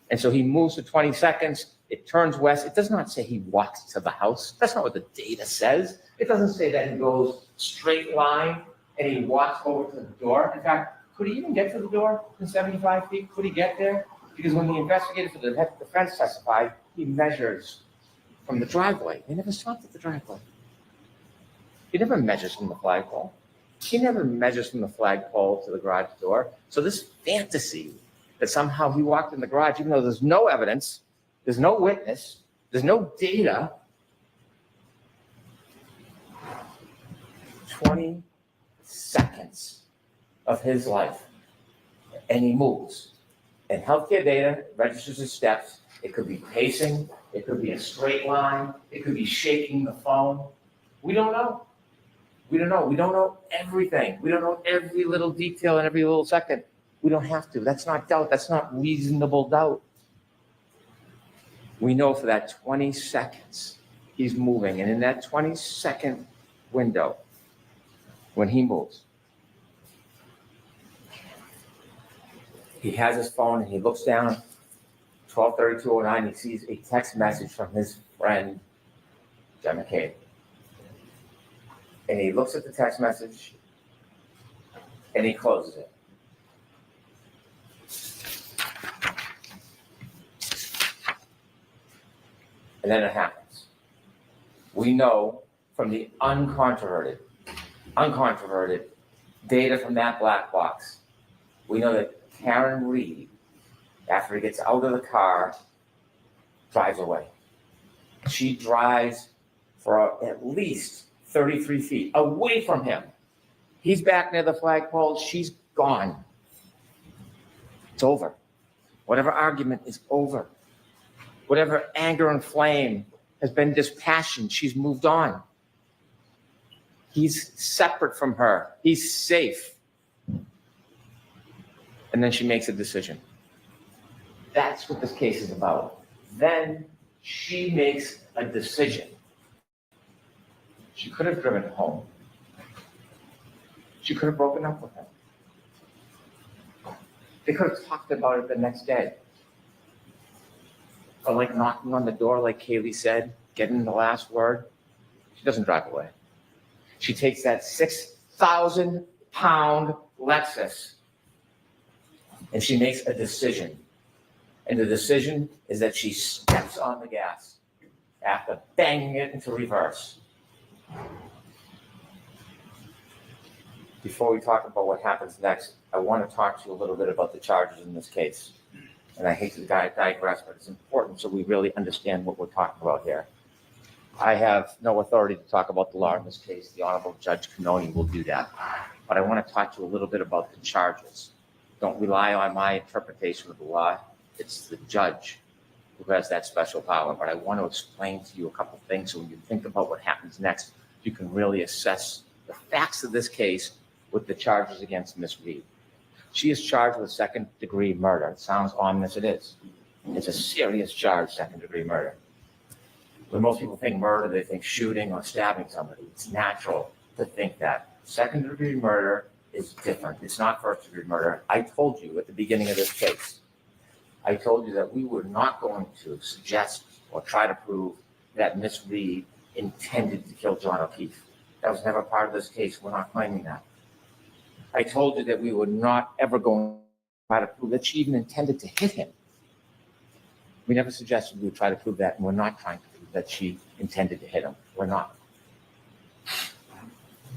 And so he moves to 20 seconds. It turns west. It does not say he walks to the house. That's not what the data says. It doesn't say that he goes straight line and he walks over to the door. In fact, could he even get to the door in 75 feet? Could he get there? Because when the investigator for the defense testified, he measures from the driveway. He never stopped at the driveway. He never measures from the flagpole. He never measures from the flagpole to the garage door. So this fantasy that somehow he walked in the garage, even though there's no evidence, there's no witness, there's no data. 20 seconds of his life, and he moves. And healthcare data registers his steps. It could be pacing. It could be a straight line. It could be shaking the phone. We don't know. We don't know. We don't know everything. We don't know every little detail and every little second. We don't have to. That's not doubt. That's not reasonable doubt. We know for that 20 seconds, he's moving. And in that 20-second window, when he moves, he has his phone and he looks down, 12:32:09, he sees a text message from his friend, John McCabe. And he looks at the text message and he closes it. And then it happens. We know from the uncontroverted data from that black box, we know that Karen Reed, after he gets out of the car, drives away. She drives for at least 33 feet away from him. He's back near the flagpole. She's gone. It's over. Whatever argument is over. Whatever anger and flame has been dispassioned, she's moved on. He's separate from her. He's safe. And then she makes a decision. That's what this case is about. Then she makes a decision. She could have driven home. She could have broken up with him. They could have talked about it the next day. Or like knocking on the door, like Kaylee said, getting the last word. She doesn't drive away. She takes that 6,000-pound Lexus and she makes a decision. And the decision is that she steps on the gas after banging it into reverse. Before we talk about what happens next, I want to talk to you a little bit about the charges in this case. And I hate to digress, but it's important so we really understand what we're talking about here. I have no authority to talk about the law in this case. The Honorable Judge Cannoni will do that. But I want to talk to you a little bit about the charges. Don't rely on my interpretation of the law. It's the judge who has that special power. But I want to explain to you a couple things so when you think about what happens next, you can really assess the facts of this case with the charges against Miss Reed. She is charged with second-degree murder. It sounds ominous, it is. It's a serious charge, second-degree murder. When most people think murder, they think shooting or stabbing somebody. It's natural to think that. Second-degree murder is different. It's not first-degree murder. I told you at the beginning of this case, I told you that we were not going to suggest or try to prove that Miss Reed intended to kill John O'Keefe. That was never part of this case. We're not claiming that. I told you that we were not ever going to try to prove that she even intended to hit him. We never suggested we would try to prove that, and we're not trying to prove that she intended to hit him. We're not.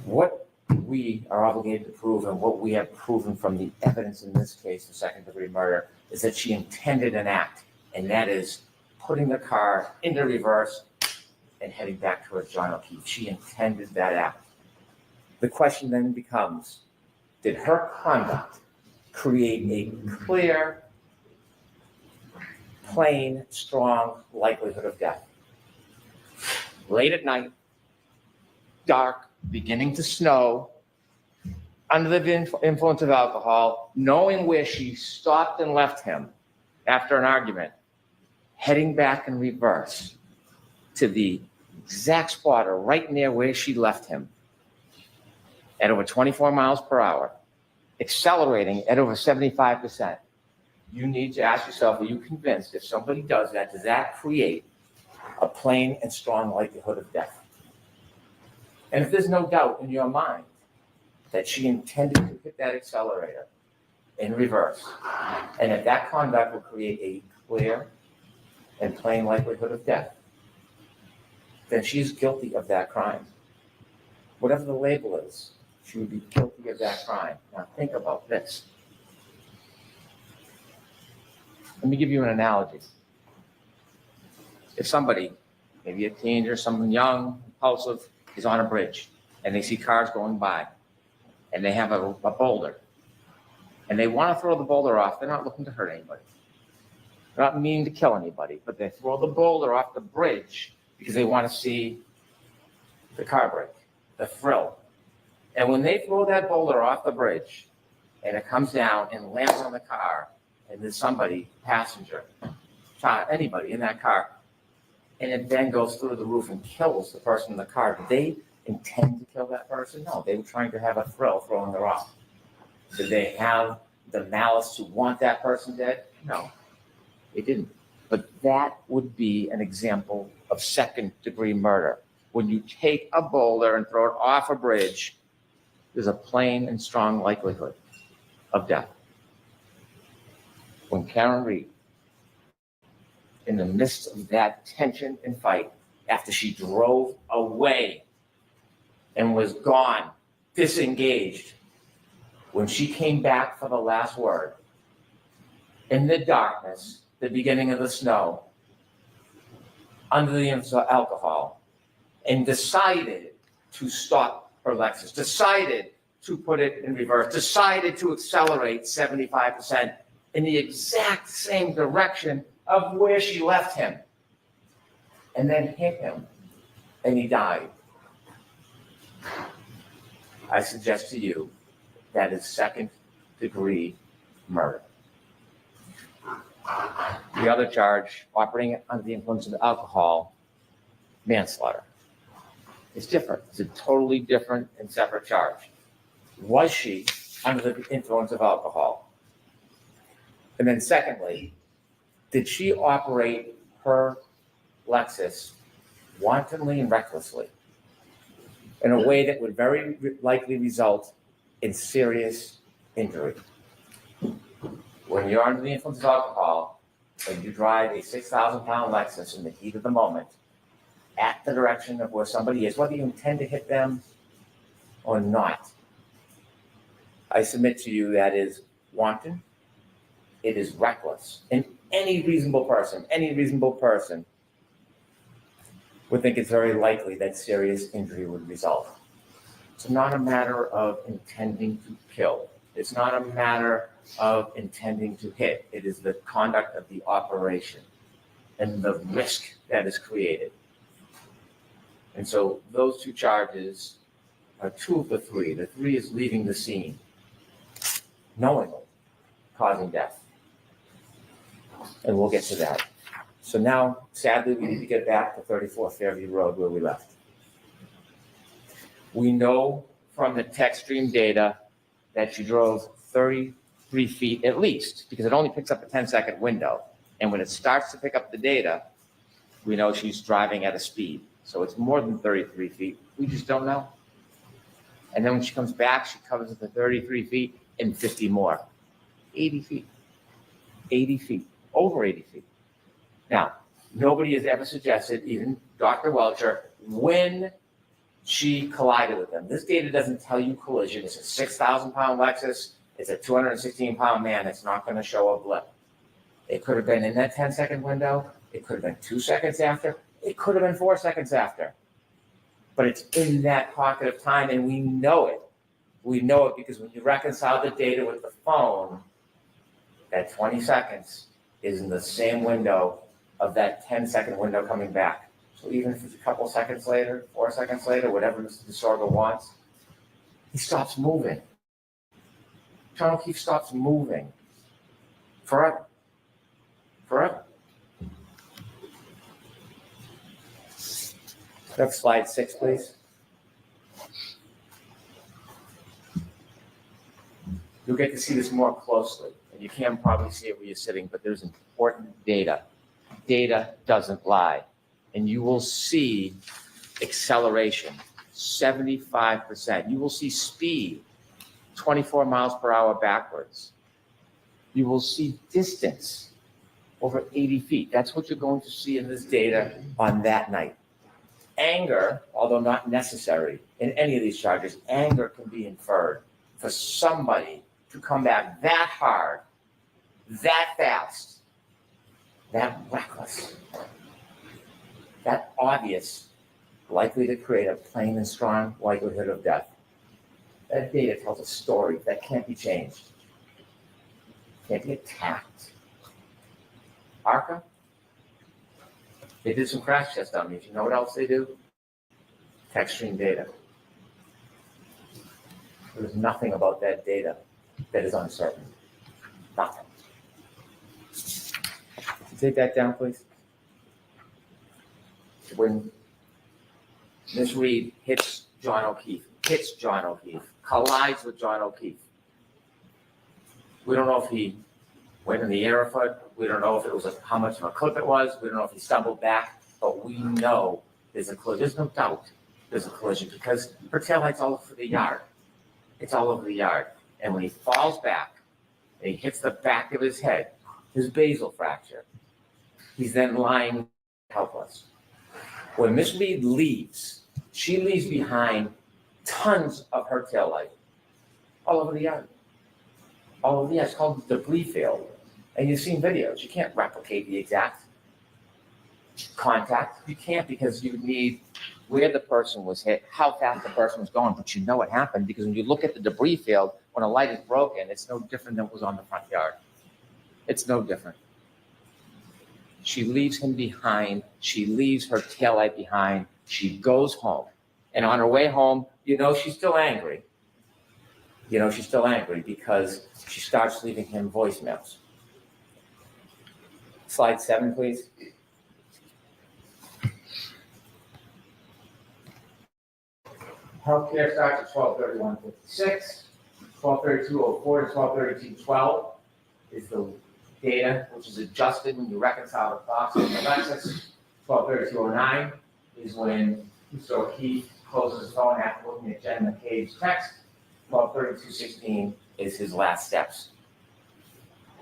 What we are obligated to prove and what we have proven from the evidence in this case of second-degree murder is that she intended an act, and that is putting the car into reverse and heading back towards John O'Keefe. She intended that act. The question then becomes, did her conduct create a clear, plain, strong likelihood of death? Late at night, dark, beginning to snow, under the influence of alcohol, knowing where she stopped and left him after an argument, heading back in reverse to the exact spot or right near where she left him at over 24 miles per hour, accelerating at over 75%. You need to ask yourself, are you convinced if somebody does that, does that create a plain and strong likelihood of death? And if there's no doubt in your mind that she intended to hit that accelerator in reverse, and if that conduct will create a clear and plain likelihood of death, then she's guilty of that crime. Whatever the label is, she would be guilty of that crime. Now think about this. Let me give you an analogy. If somebody, maybe a teenager, someone young, impulsive, is on a bridge and they see cars going by and they have a boulder and they want to throw the boulder off, they're not looking to hurt anybody. They're not meaning to kill anybody, but they throw the boulder off the bridge because they want to see the car break, the thrill. And when they throw that boulder off the bridge and it comes down and lands on the car, and there's somebody, passenger, child, anybody in that car, and it then goes through the roof and kills the person in the car, did they intend to kill that person? No, they were trying to have a thrill throwing the rock. Did they have the malice to want that person dead? No, they didn't. But that would be an example of second-degree murder. When you take a boulder and throw it off a bridge, there's a plain and strong likelihood of death. When Karen Reed, in the midst of that tension and fight, after she drove away and was gone, disengaged, when she came back for the last word, in the darkness, the beginning of the snow, under the influence of alcohol, and decided to stop her Lexus, decided to put it in reverse, decided to accelerate 75% in the exact same direction of where she left him, and then hit him, and he died. I suggest to you that is second-degree murder. The other charge, operating under the influence of alcohol, manslaughter. It's different. It's a totally different and separate charge. Was she under the influence of alcohol? And then secondly, did she operate her Lexus wantonly and recklessly in a way that would very likely result in serious injury? When you're under the influence of alcohol and you drive a 6,000-pound Lexus in the heat of the moment at the direction of where somebody is, whether you intend to hit them or not, I submit to you that is wanton, it is reckless. And any reasonable person would think it's very likely that serious injury would result. It's not a matter of intending to kill. It's not a matter of intending to hit. It is the conduct of the operation and the risk that is created. And so those two charges are two of the three. The three is leaving the scene, knowingly causing death. And we'll get to that. So now, sadly, we need to get back to 34 Fairview Road where we left. We know from the text stream data that she drove 33 feet at least, because it only picks up a 10-second window. And when it starts to pick up the data, we know she's driving at a speed. So it's more than 33 feet. We just don't know. And then when she comes back, she covers the 33 feet and 50 more. 80 feet. 80 feet. Over 80 feet. Now, nobody has ever suggested, even Dr. Welcher, when she collided with them. This data doesn't tell you collision. It's a 6,000-pound Lexus. It's a 216-pound man. It's not going to show a blip. It could have been in that 10-second window. It could have been 2 seconds after. It could have been 4 seconds after. But it's in that pocket of time, and we know it. We know it because when you reconcile the data with the phone, that 20 seconds is in the same window of that 10-second window coming back. So even if it's a couple seconds later, 4 seconds later, whatever Mr. DeSorgo wants, he stops moving. John O'Keefe stops moving forever. Forever. Next slide 6, please. You'll get to see this more closely, and you can probably see it where you're sitting, but there's important data. Data doesn't lie. And you will see acceleration, 75%. You will see speed, 24 miles per hour backwards. You will see distance, over 80 feet. That's what you're going to see in this data on that night. Anger, although not necessary in any of these charges, anger can be inferred for somebody to come back that hard, that fast, that reckless, that obvious, likely to create a plain and strong likelihood of death. That data tells a story that can't be changed, can't be attacked. ARCA, they did some crash tests on me. You know what else they do? Text stream data. There's nothing about that data that is uncertain. Nothing. Take that down, please. When Ms. Reed hits John O'Keefe, collides with John O'Keefe, we don't know if he went in the air a foot. We don't know if it was how much of a clip it was. We don't know if he stumbled back, but we know there's a collision. There's no doubt there's a collision because her taillight's all over the yard. It's all over the yard. And when he falls back and he hits the back of his head, his basal fracture, he's then lying helpless. When Miss Reed leaves, she leaves behind tons of her taillight all over the yard. All over the yard. It's called the debris field. And you've seen videos. You can't replicate the exact contact. You can't because you need where the person was hit, how fast the person was going, but you know what happened because when you look at the debris field, when a light is broken, it's no different than what was on the front yard. It's no different. She leaves him behind. She leaves her taillight behind. She goes home. And on her way home, you know she's still angry. You know she's still angry because she starts leaving him voicemails. Slide 7, please. Healthcare starts at 12/31/56. 1232.04 to 1232.12 is the data which is adjusted when you reconcile the clocks and the Lexus. 1232.09 is when Mr. O'Keefe closes his phone after looking at Jen McCabe's text. 1232.16 is his last steps.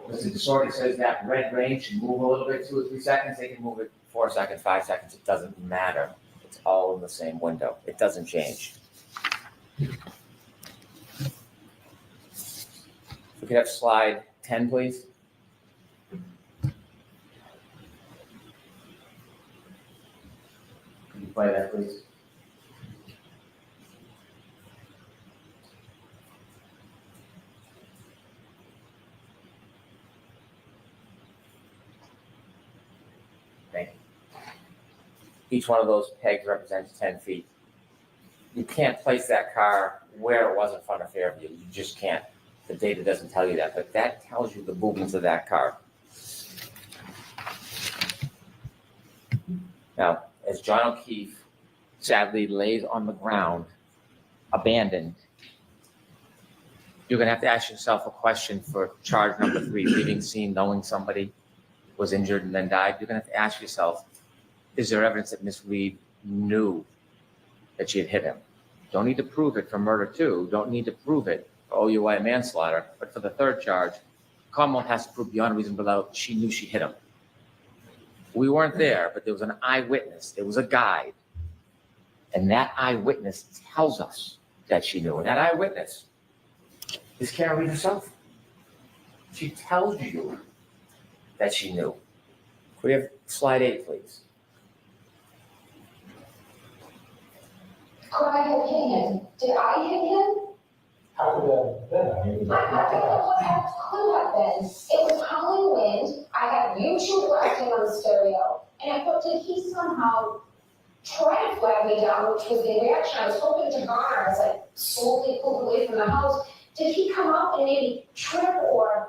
Mr. Desordi says that red range should move a little bit, 2 or 3 seconds. They can move it 4 seconds, 5 seconds. It doesn't matter. It's all in the same window. It doesn't change. If we could have slide 10, please. Could you play that, please? Thank you. Each one of those pegs represents 10 feet. You can't place that car where it was in front of Fairview. You just can't. The data doesn't tell you that, but that tells you the movements of that car. Now, as John O'Keefe sadly lays on the ground, abandoned, you're gonna have to ask yourself a question for charge number 3, leaving scene, knowing somebody was injured and then died. You're gonna have to ask yourself, is there evidence that Miss Reed knew that she had hit him? Don't need to prove it for murder 2, don't need to prove it for OUI manslaughter, but for the 3rd charge, Commonwealth has to prove beyond a reasonable doubt she knew she hit him. We weren't there, but there was an eyewitness, there was a guide, and that eyewitness tells us that she knew, and that eyewitness is Karen Reed herself. She tells you that she knew. Could we have slide 8, please? Could I have hit him? Did I hit him? How could that have been? I don't know what that could have been. It was howling wind. I had YouTube blasting on the stereo. And I thought, did he somehow try to flag me down, which was the reaction I was hoping to garner as I slowly pulled away from the house. Did he come up and maybe trip or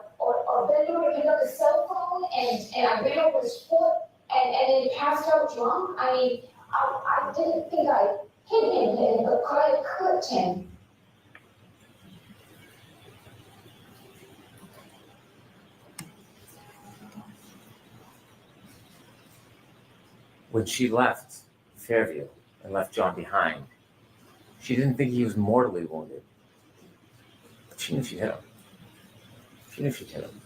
bend over to pick up his cell phone and I ran over his foot and then he passed out drunk? I mean, I didn't think I hit him, but could I have clipped him? When she left Fairview and left John behind, she didn't think he was mortally wounded. But she knew she hit him. She knew she'd hit him.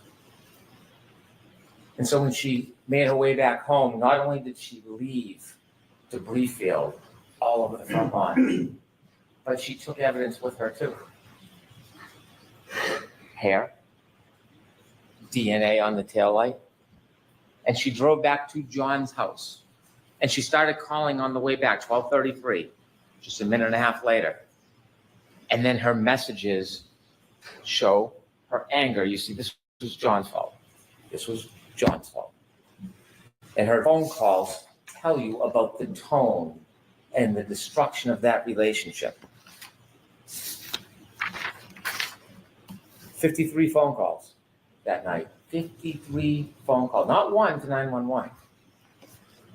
And so when she made her way back home, not only did she leave debris field all over the front lawn, but she took evidence with her too. Hair, DNA on the taillight, and she drove back to John's house. And she started calling on the way back, 12:33, just a minute and a half later. And then her messages show her anger. You see, this was John's fault. This was John's fault. And her phone calls tell you about the tone and the destruction of that relationship. 53 phone calls that night. 53 phone calls, not one to 911.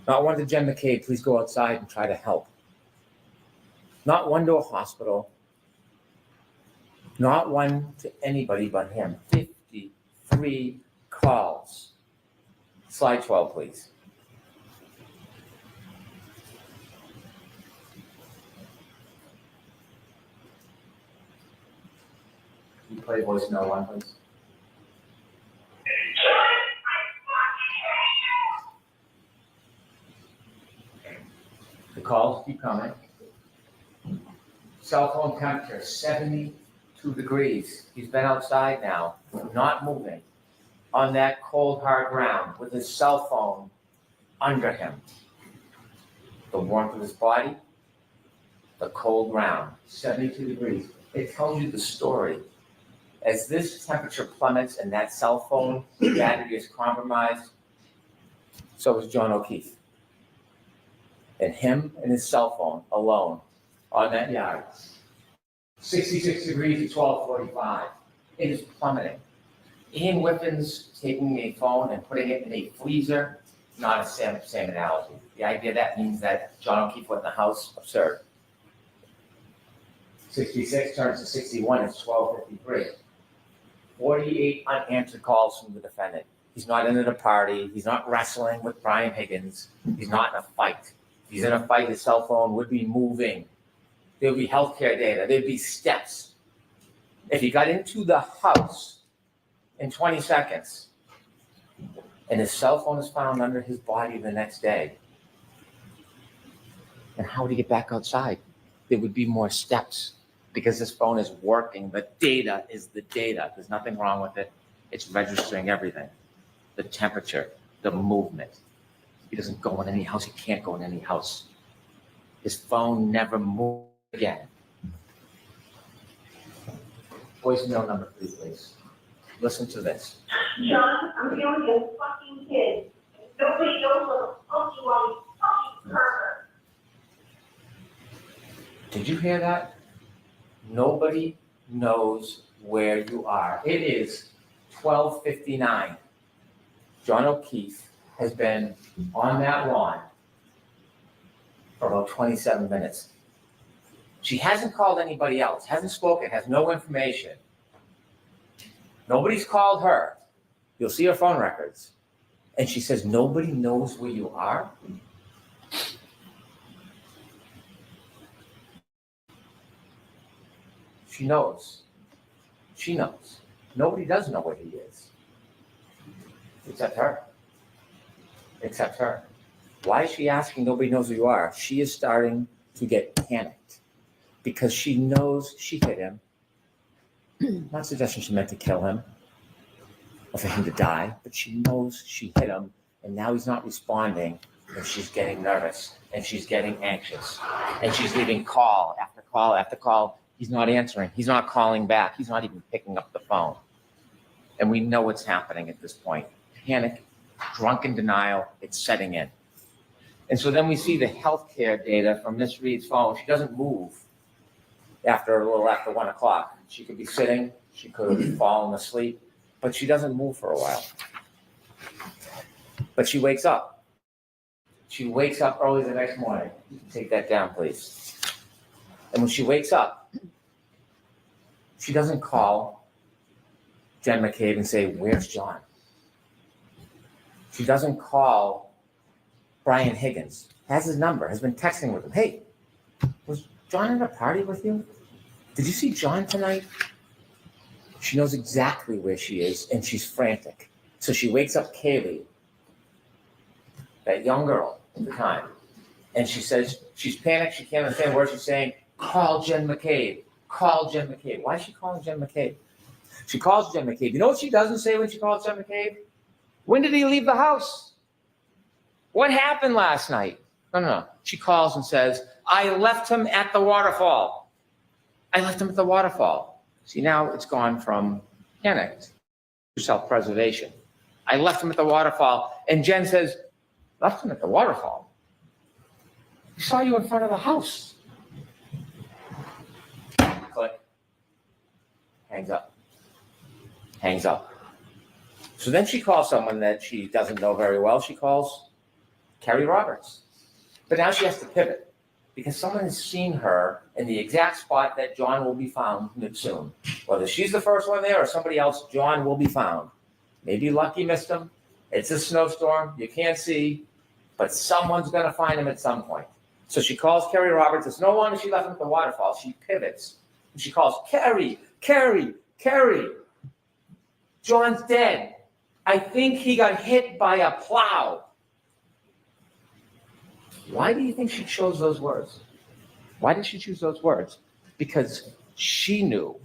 Not one to Jen McCabe, please go outside and try to help. Not one to a hospital. Not one to anybody but him. 53 calls. Slide 12, please. Can you play voicemail 1, please? The calls keep coming. Cell phone temperature, 72 degrees. He's been outside now, not moving, on that cold, hard ground with his cell phone under him. The warmth of his body, the cold ground, 72 degrees. It tells you the story. As this temperature plummets and that cell phone battery is compromised, so is John O'Keefe. And him and his cell phone alone on that yard. 66 degrees at 12:45. It is plummeting. Ian Whiffen's taking a phone and putting it in a freezer, not a same analogy. The idea that means that John O'Keefe went in the house, absurd. 66 turns to 61, it's 12:53. 48 unanswered calls from the defendant. He's not in at a party. He's not wrestling with Brian Higgins. He's not in a fight. If he's in a fight, his cell phone would be moving. There would be healthcare data. There'd be steps. If he got into the house in 20 seconds and his cell phone is found under his body the next day, then how would he get back outside? There would be more steps because this phone is working. The data is the data. There's nothing wrong with it. It's registering everything. The temperature, the movement. He doesn't go in any house. He can't go in any house. His phone never moved again. Voicemail number 3, please. Listen to this. John, I'm dealing with a fucking kid. Nobody knows what the fuck you are, you fucking pervert. Did you hear that? Nobody knows where you are. It is 12:59. John O'Keefe has been on that lawn for about 27 minutes. She hasn't called anybody else, hasn't spoken, has no information. Nobody's called her. You'll see her phone records. And she says, nobody knows where you are? She knows. She knows. Nobody does know where he is. Except her. Except her. Why is she asking nobody knows where you are? She is starting to get panicked because she knows she hit him. Not suggesting she meant to kill him or for him to die, but she knows she hit him and now he's not responding and she's getting nervous and she's getting anxious and she's leaving call after call after call. He's not answering. He's not calling back. He's not even picking up the phone. And we know what's happening at this point. Panic, drunken denial, it's setting in. And so then we see the healthcare data from Miss Reed's phone. She doesn't move after 1 o'clock. She could be sitting, she could have fallen asleep, but she doesn't move for a while. But she wakes up. She wakes up early the next morning. Take that down, please. And when she wakes up, she doesn't call Jen McCabe and say, where's John? She doesn't call Brian Higgins, has his number, has been texting with him. Hey, was John at a party with you? Did you see John tonight? She knows exactly where she is and she's frantic. So she wakes up Kaylee, that young girl at the time, and she says, she's panicked, she can't understand what she's saying. Call Jen McCabe. Call Jen McCabe. Why is she calling Jen McCabe? She calls Jen McCabe. You know what she doesn't say when she calls Jen McCabe? When did he leave the house? What happened last night? No. She calls and says, I left him at the waterfall. I left him at the waterfall. See, now it's gone from panic to self-preservation. I left him at the waterfall. And Jen says, left him at the waterfall? He saw you in front of the house. Click. Hangs up. Hangs up. So then she calls someone that she doesn't know very well. She calls Carrie Roberts. But now she has to pivot because someone has seen her in the exact spot that John will be found soon. Whether she's the first one there or somebody else, John will be found. Maybe Lucky missed him. It's a snowstorm. You can't see. But someone's going to find him at some point. So she calls Carrie Roberts. It's no longer she left him at the waterfall. She pivots. And she calls, Carrie. John's dead. I think he got hit by a plow. Why do you think she chose those words? Why did she choose those words? Because she knew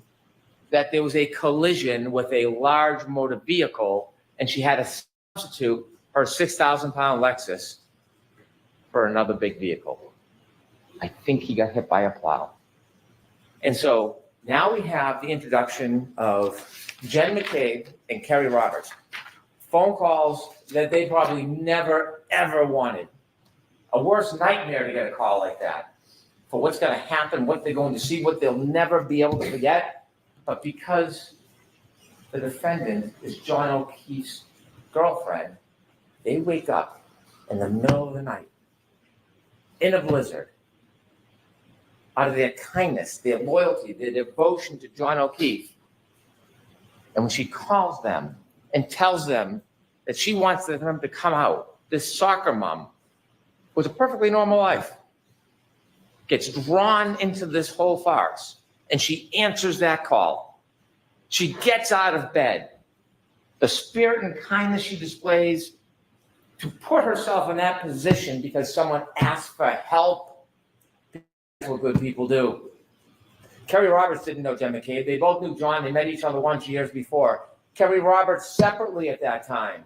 that there was a collision with a large motor vehicle and she had to substitute her 6,000-pound Lexus for another big vehicle. I think he got hit by a plow. And so now we have the introduction of Jen McCabe and Carrie Roberts. Phone calls that they probably never, ever wanted. A worse nightmare to get a call like that for what's going to happen, what they're going to see, what they'll never be able to forget. But because the defendant is John O'Keefe's girlfriend, they wake up in the middle of the night in a blizzard, out of their kindness, their loyalty, their devotion to John O'Keefe. And when she calls them and tells them that she wants them to come out, this soccer mom with a perfectly normal life gets drawn into this whole farce, and she answers that call. She gets out of bed. The spirit and kindness she displays to put herself in that position because someone asked for help. That's what good people do. Kerry Roberts didn't know Jen McCabe. They both knew John. They met each other once years before. Kerry Roberts separately at that time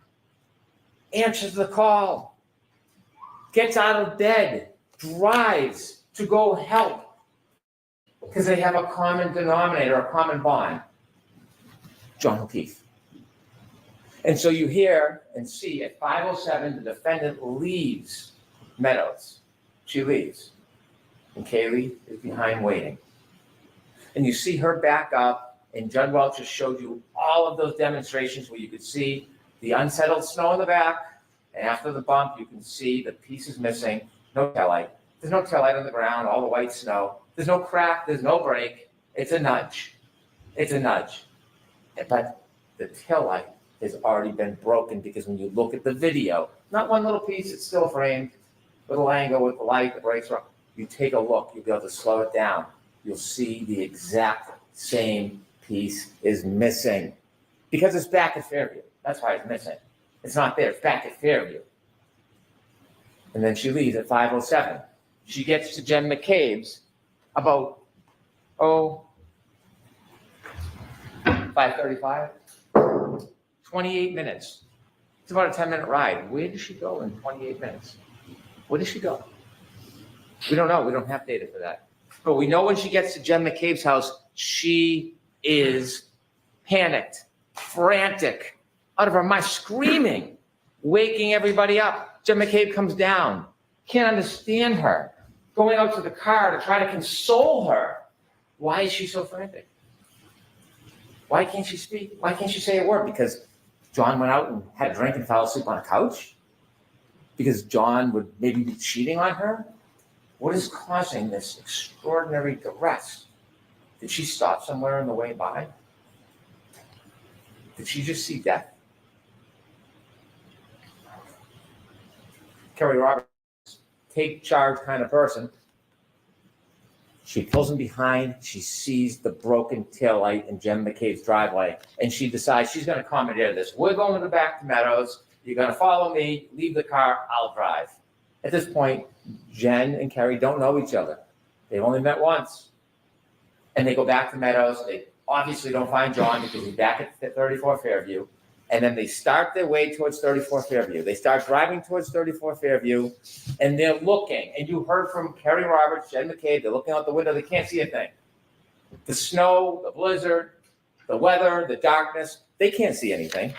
answers the call, gets out of bed, drives to go help because they have a common denominator, a common bond, John O'Keefe. And so you hear and see at 5:07, the defendant leaves Meadows. She leaves. And Kaylee is behind waiting. And you see her back up, and Judd Welch just showed you all of those demonstrations where you could see the unsettled snow in the back, and after the bump, you can see the pieces missing, no taillight. There's no taillight on the ground, all the white snow. There's no crack, there's no break. It's a nudge. It's a nudge. But the taillight has already been broken because when you look at the video, not one little piece, it's still framed, little angle with the light, the brakes are, you take a look, you'll be able to slow it down. You'll see the exact same piece is missing because it's back at Fairview. That's why it's missing. It's not there, it's back at Fairview. And then she leaves at 5:07. She gets to Jen McCabe's about, 5:35, 28 minutes. It's about a 10-minute ride. Where does she go in 28 minutes? Where does she go? We don't know. We don't have data for that. But we know when she gets to Jen McCabe's house, she is panicked, frantic, out of her mind, screaming, waking everybody up. Jen McCabe comes down, can't understand her, going out to the car to try to console her. Why is she so frantic? Why can't she speak? Why can't she say a word? Because John went out and had a drink and fell asleep on a couch? Because John would maybe be cheating on her? What is causing this extraordinary duress? Did she stop somewhere on the way by? Did she just see death? Kerry Roberts, take charge kind of person. She pulls him behind. She sees the broken taillight in Jen McCabe's driveway, and she decides she's going to commandeer this. We're going to go back to Meadows. You're going to follow me. Leave the car. I'll drive. At this point, Jen and Kerry don't know each other. They've only met once. And they go back to Meadows. They obviously don't find John because he's back at 34 Fairview. And then they start their way towards 34 Fairview. They start driving towards 34 Fairview, and they're looking. And you heard from Kerry Roberts, Jen McCabe, they're looking out the window. They can't see a thing. The snow, the blizzard, the weather, the darkness, they can't see anything.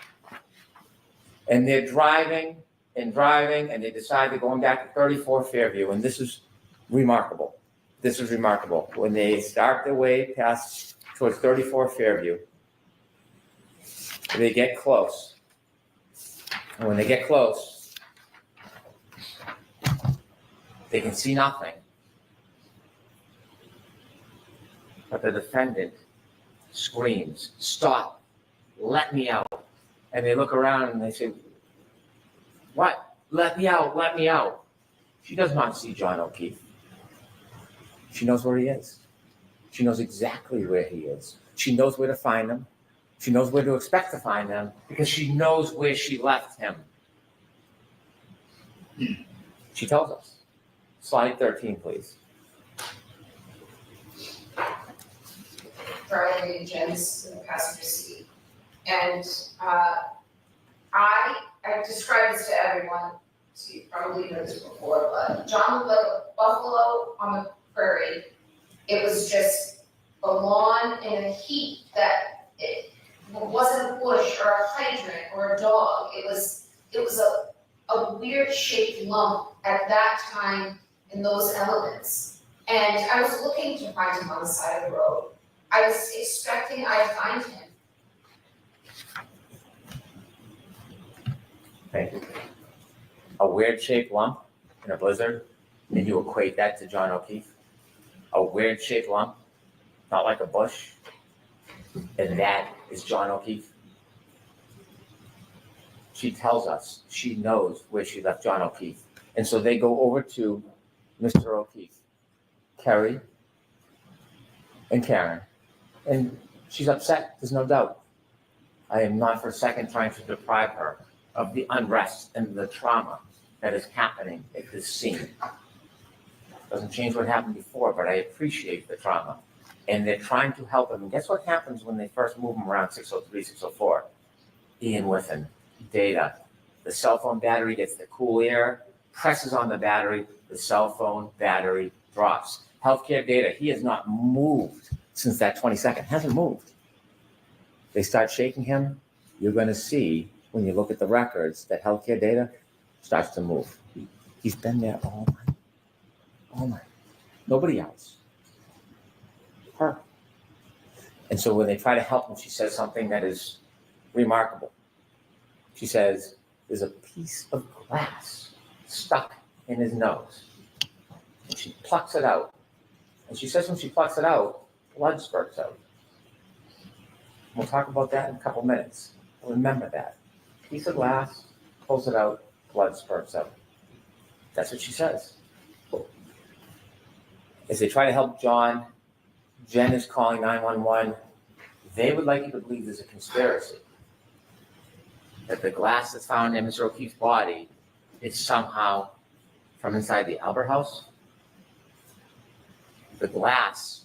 And they're driving, and they decide they're going back to 34 Fairview. And this is remarkable. This is remarkable. When they start their way past towards 34 Fairview, they get close. And when they get close, they can see nothing. But the defendant screams, "Stop, let me out." And they look around and they say, "What? Let me out, let me out." She does not see John O'Keefe. She knows where he is. She knows exactly where he is. She knows where to find him. She knows where to expect to find them because she knows where she left him. She tells us. Slide 13, please. Driving in Jen's in the passenger seat. And I described this to everyone, so you probably heard this before, but John looked like a buffalo on the prairie. It was just a lawn in a heat that it wasn't a bush or a hydrant or a dog. It was a weird shaped lump at that time in those elements. And I was looking to find him on the side of the road. I was expecting I'd find him. Thank you. A weird shaped lump in a blizzard, and you equate that to John O'Keefe? a weird shaped lump, not like a bush, and that is John O'Keefe. She tells us she knows where she left John O'Keefe. And so they go over to Mr. O'Keefe, Kerry, and Karen, and she's upset, there's no doubt. I am not for a second trying to deprive her of the unrest and the trauma that is happening at this scene. Doesn't change what happened before, but I appreciate the trauma. And they're trying to help him. And guess what happens when they first move him around 603, 604? Ian with him, data. The cell phone battery gets the cool air, presses on the battery, the cell phone battery drops. Healthcare data, he has not moved since that 22nd, hasn't moved. They start shaking him. You're going to see when you look at the records that healthcare data starts to move. He's been there all night. Nobody else. Her. And so when they try to help him, she says something that is remarkable. She says, there's a piece of glass stuck in his nose. And she plucks it out. And she says when she plucks it out, blood spurts out. We'll talk about that in a couple minutes. Remember that. Piece of glass, pulls it out, blood spurts out. That's what she says. As they try to help John, Jen is calling 911. They would like you to believe there's a conspiracy. That the glass that's found in Mr. O'Keefe's body is somehow from inside the Albert house. The glass,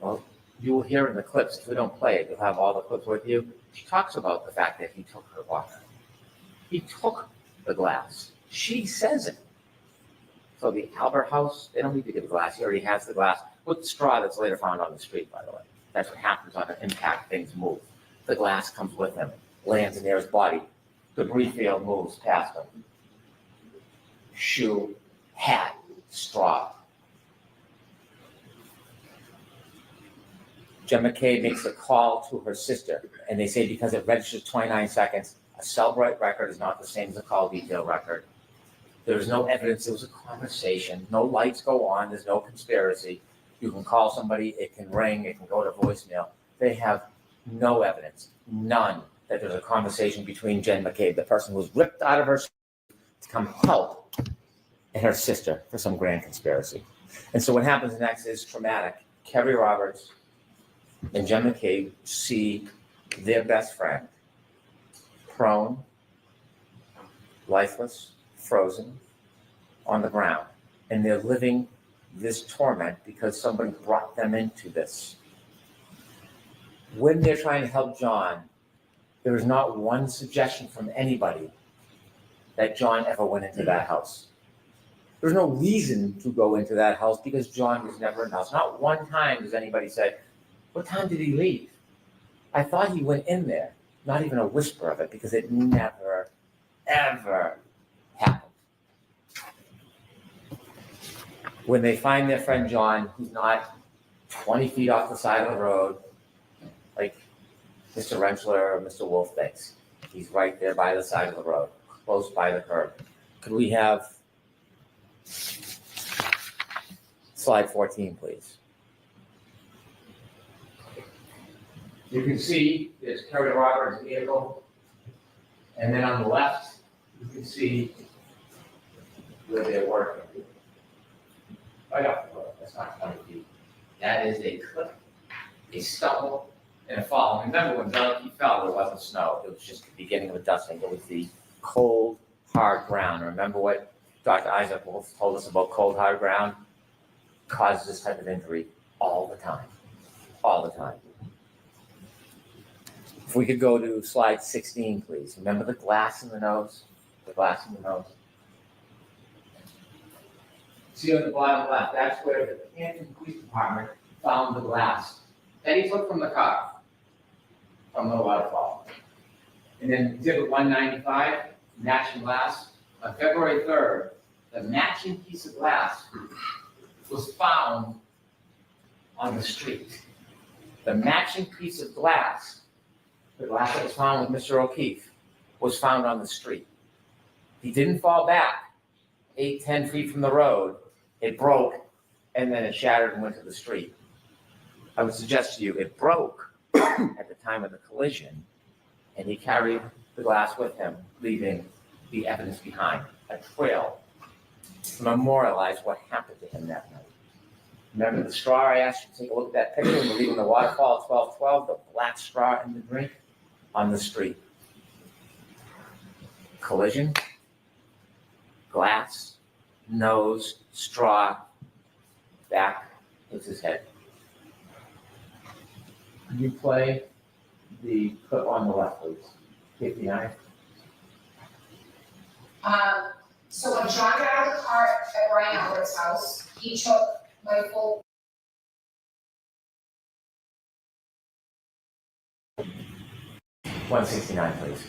well, you will hear in the clips, if we don't play it, you'll have all the clips with you. She talks about the fact that he took her water. He took the glass. She says it. So the Albert house, they don't need to give the glass. He already has the glass with the straw that's later found on the street, by the way. That's what happens on an impact, things move. The glass comes with him, lands near his body. Debris field moves past him. Shoe, hat, straw. Jen McCabe makes a call to her sister, and they say because it registers 29 seconds, a Cellbrite record is not the same as a call detail record. There is no evidence. It was a conversation. No lights go on. There's no conspiracy. You can call somebody. It can ring. It can go to voicemail. They have no evidence, none, that there's a conversation between Jen McCabe, the person who was ripped out of her to come help, and her sister for some grand conspiracy. And so what happens next is traumatic. Kerry Roberts and Jen McCabe see their best friend prone, lifeless, frozen on the ground, and they're living this torment because somebody brought them into this. When they're trying to help John, there is not one suggestion from anybody that John ever went into that house. There's no reason to go into that house because John was never in the house. Not one time does anybody say, what time did he leave? I thought he went in there. Not even a whisper of it because it never, ever happened. When they find their friend John, he's not 20 feet off the side of the road like Mr. Rentschler or Mr. Wolf thinks. He's right there by the side of the road, close by the curb. Could we have slide 14, please? You can see there's Kerry Roberts' vehicle, and then on the left, you can see where they're working. Right off the road, that's not 20 feet. That is a clip, a stumble, and a fall. Remember when John fell, there wasn't snow. It was just the beginning of a dusting. It was the cold, hard ground. Remember what Dr. Isaac Wolf told us about cold, hard ground? Causes this type of injury all the time. All the time. If we could go to slide 16, please. Remember the glass in the nose? The glass in the nose. See on the bottom left, that's where the Canton Police Department found the glass that he took from the car, from the waterfall. And then exhibit 195, matching glass. On February 3rd, the matching piece of glass was found on the street. The matching piece of glass, the glass that was found with Mr. O'Keefe, was found on the street. He didn't fall back 8-10 feet from the road. It broke and then it shattered and went to the street. I would suggest to you it broke at the time of the collision, and he carried the glass with him, leaving the evidence behind, a trail to memorialize what happened to him that night. Remember the straw I asked you to take a look at that picture when we're leaving the waterfall at 12:12, the black straw in the drink on the street. Collision, glass, nose, straw, back hits his head. Can you play the clip on the left, please? 59. So when John got out of the car at Brian Albert's house, he took my full. 169, please.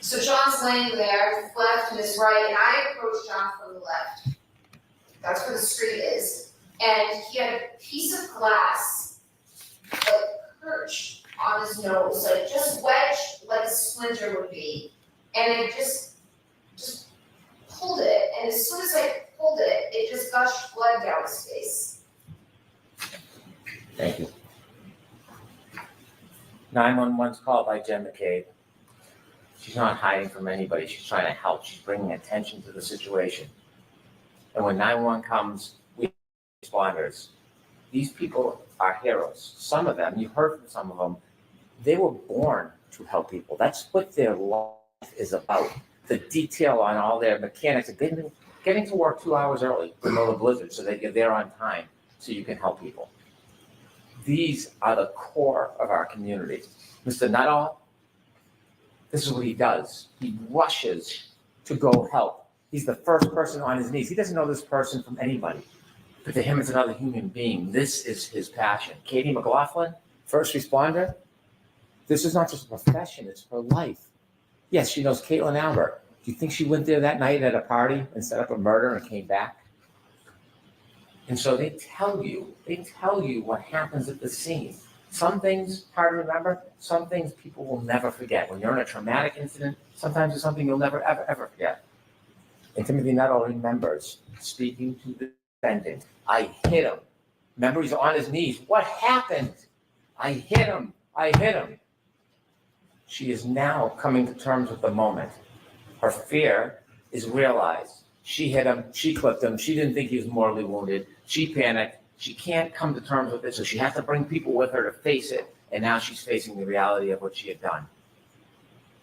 So John's laying there, his left and his right, and I approached John from the left. That's where the street is. And he had a piece of glass, like perched on his nose, like just wedged like a splinter would be. And it just pulled it. And as soon as I pulled it, it just gushed blood down his face. Thank you. 911's called by Jen McCabe. She's not hiding from anybody. She's trying to help. She's bringing attention to the situation. And when 911 comes, we responders. These people are heroes. Some of them, you heard from some of them, they were born to help people. That's what their life is about. The detail on all their mechanics, getting to work 2 hours early for the blizzard so they get there on time so you can help people. These are the core of our community. Mr. Nuttall, this is what he does. He rushes to go help. He's the first person on his knees. He doesn't know this person from anybody, but to him, it's another human being. This is his passion. Katie McLaughlin, first responder. This is not just a profession, it's her life. Yes, she knows Caitlin Albert. Do you think she went there that night at a party and set up a murder and came back? And so they tell you what happens at the scene. Some things hard to remember, some things people will never forget. When you're in a traumatic incident, sometimes it's something you'll never, ever forget. And Timothy Nuttall remembers speaking to the defendant. I hit him. Remember, he's on his knees. What happened? I hit him. She is now coming to terms with the moment. Her fear is realized. She hit him, she clipped him, she didn't think he was mortally wounded, she panicked, she can't come to terms with it, so she has to bring people with her to face it, and now she's facing the reality of what she had done.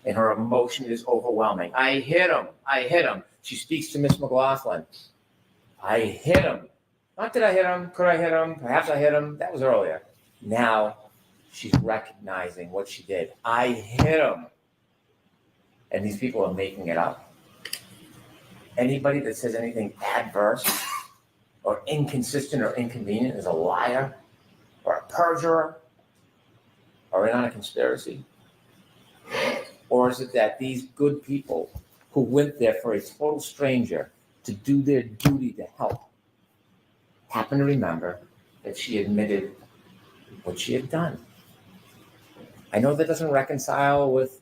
And her emotion is overwhelming. I hit him. She speaks to Miss McLaughlin. I hit him. Not did I hit him, could I hit him, perhaps I hit him, that was earlier. Now she's recognizing what she did. I hit him. And these people are making it up. Anybody that says anything adverse or inconsistent or inconvenient is a liar or a perjurer or in on a conspiracy? Or is it that these good people who went there for a total stranger to do their duty to help happen to remember that she admitted what she had done? I know that doesn't reconcile with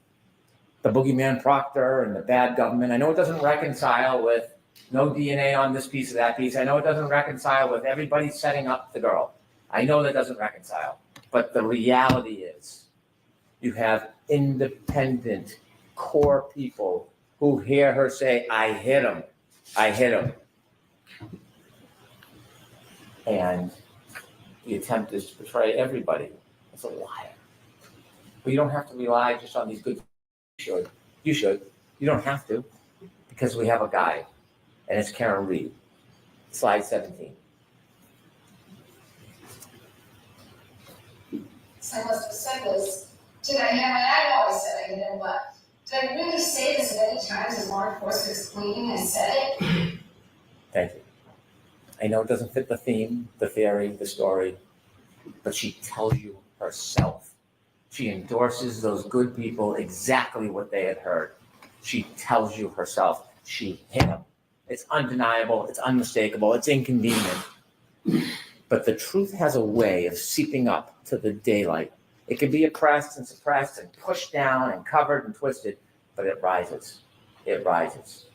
the boogeyman Proctor and the bad government. I know it doesn't reconcile with no DNA on this piece or that piece. I know it doesn't reconcile with everybody setting up the girl. I know that doesn't reconcile. But the reality is you have independent core people who hear her say, I hit him. And the attempt is to portray everybody as a liar. But you don't have to rely just on these good. You should. You don't have to, because we have a guide, and it's Karen Reed. Slide 17. So I must have said was, did I hit him? And I always said I hit him, but did I really say this many times as law enforcement explaining I said it? Thank you. I know it doesn't fit the theme, the theory, the story, but she tells you herself. She endorses those good people exactly what they had heard. She tells you herself she hit him. It's undeniable, it's unmistakable, it's inconvenient. But the truth has a way of seeping up to the daylight. It can be oppressed and suppressed and pushed down and covered and twisted, but it rises. It rises.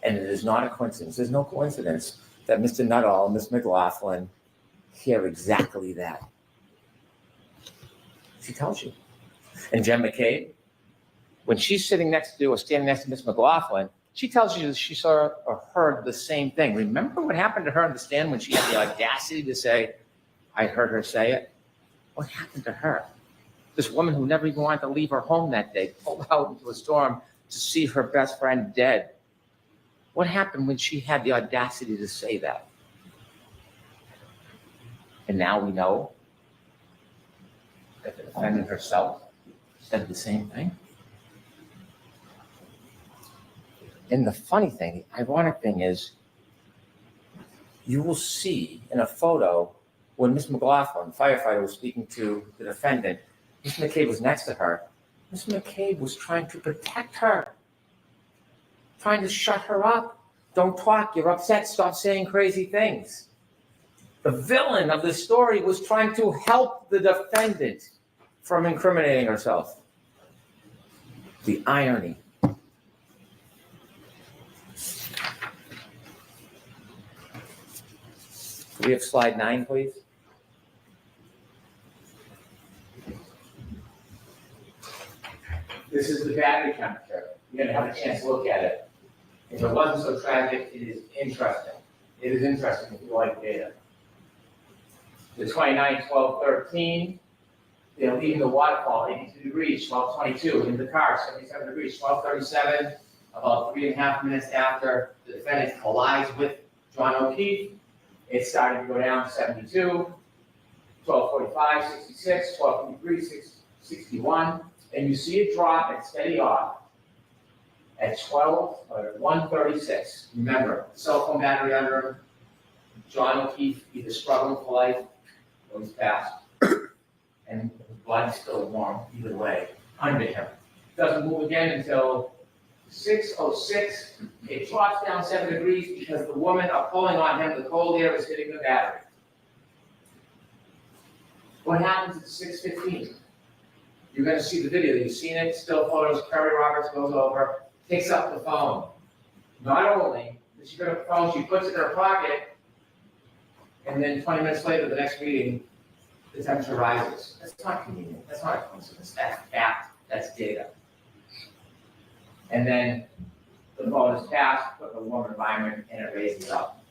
And it is not a coincidence. There's no coincidence that Mr. Nuttall and Ms. McLaughlin hear exactly that. She tells you. And Jen McCabe, when she's sitting next to or standing next to Ms. McLaughlin, she tells you that she saw or heard the same thing. Remember what happened to her on the stand when she had the audacity to say, I heard her say it? What happened to her? This woman who never even wanted to leave her home that day, pulled out into a storm to see her best friend dead. What happened when she had the audacity to say that? And now we know that the defendant herself said the same thing. And the funny thing, the ironic thing is, you will see in a photo when Ms. McLaughlin, firefighter, was speaking to the defendant, Ms. McCabe was next to her. Ms. McCabe was trying to protect her, trying to shut her up. Don't talk, you're upset, stop saying crazy things. The villain of this story was trying to help the defendant from incriminating herself. The irony. Can we have slide 9, please? This is the battery temperature. You're going to have a chance to look at it. If it wasn't so tragic, it is interesting. It is interesting if you like data. The 29, 12, 13, they're leaving the waterfall, 82 degrees, 12:22. In the car, 77 degrees, 12:37. About 3.5 minutes after the defendant collides with John O'Keefe, it started to go down to 72, 12:45, 66, 12:53, 61. And you see it drop and steady off at 1:36. Remember, cell phone battery under him. John O'Keefe either struggling for life or he's passed. And his blood is still warm, either way, under him. Doesn't move again until 6:06. It drops down 7 degrees because the women are pulling on him. The cold air is hitting the battery. What happens at 6:15? You're going to see the video. You've seen it. Still photos. Kerry Roberts goes over, picks up the phone. Not only does she pick up the phone, she puts it in her pocket, and then 20 minutes later, the next meeting, the temperature rises. That's not convenient. That's not a coincidence. That's fact. That's data. And then the phone is passed with a warm environment, and it raises up.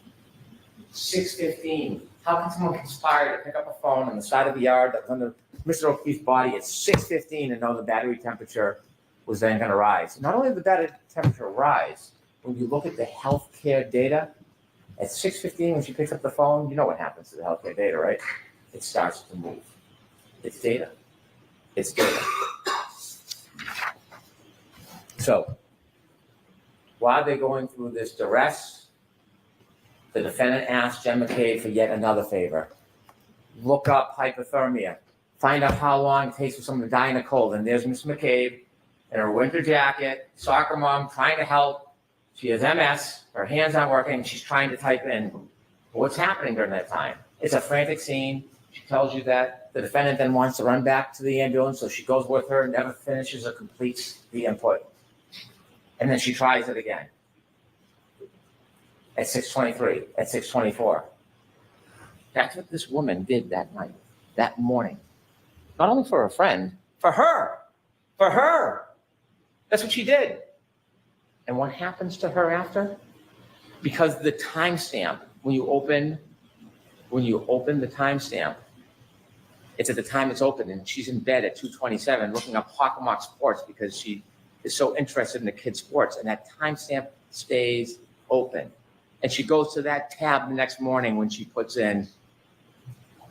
6:15. How can someone conspire to pick up a phone on the side of the yard that's under Mr. O'Keefe's body at 6:15 and know the battery temperature was then going to rise? Not only did the battery temperature rise, when you look at the healthcare data, at 6:15 when she picks up the phone, you know what happens to the healthcare data, right? It starts to move. It's data. It's data. So, while they're going through this duress, the defendant asked Jen McCabe for yet another favor. Look up hypothermia. Find out how long it takes for someone to die in a cold. And there's Miss McCabe in her winter jacket, soccer mom, trying to help. She has MS. Her hands aren't working. She's trying to type in what's happening during that time. It's a frantic scene. She tells you that. The defendant then wants to run back to the ambulance, so she goes with her, never finishes or completes the input. And then she tries it again. At 6:23, at 6:24. That's what this woman did that night, that morning. Not only for her friend, for her. For her. That's what she did. And what happens to her after? Because the timestamp, when you open the timestamp, it's at the time it's open, and she's in bed at 2:27 looking up Hockomock Sports because she is so interested in the kids' sports, and that timestamp stays open. And she goes to that tab the next morning when she puts in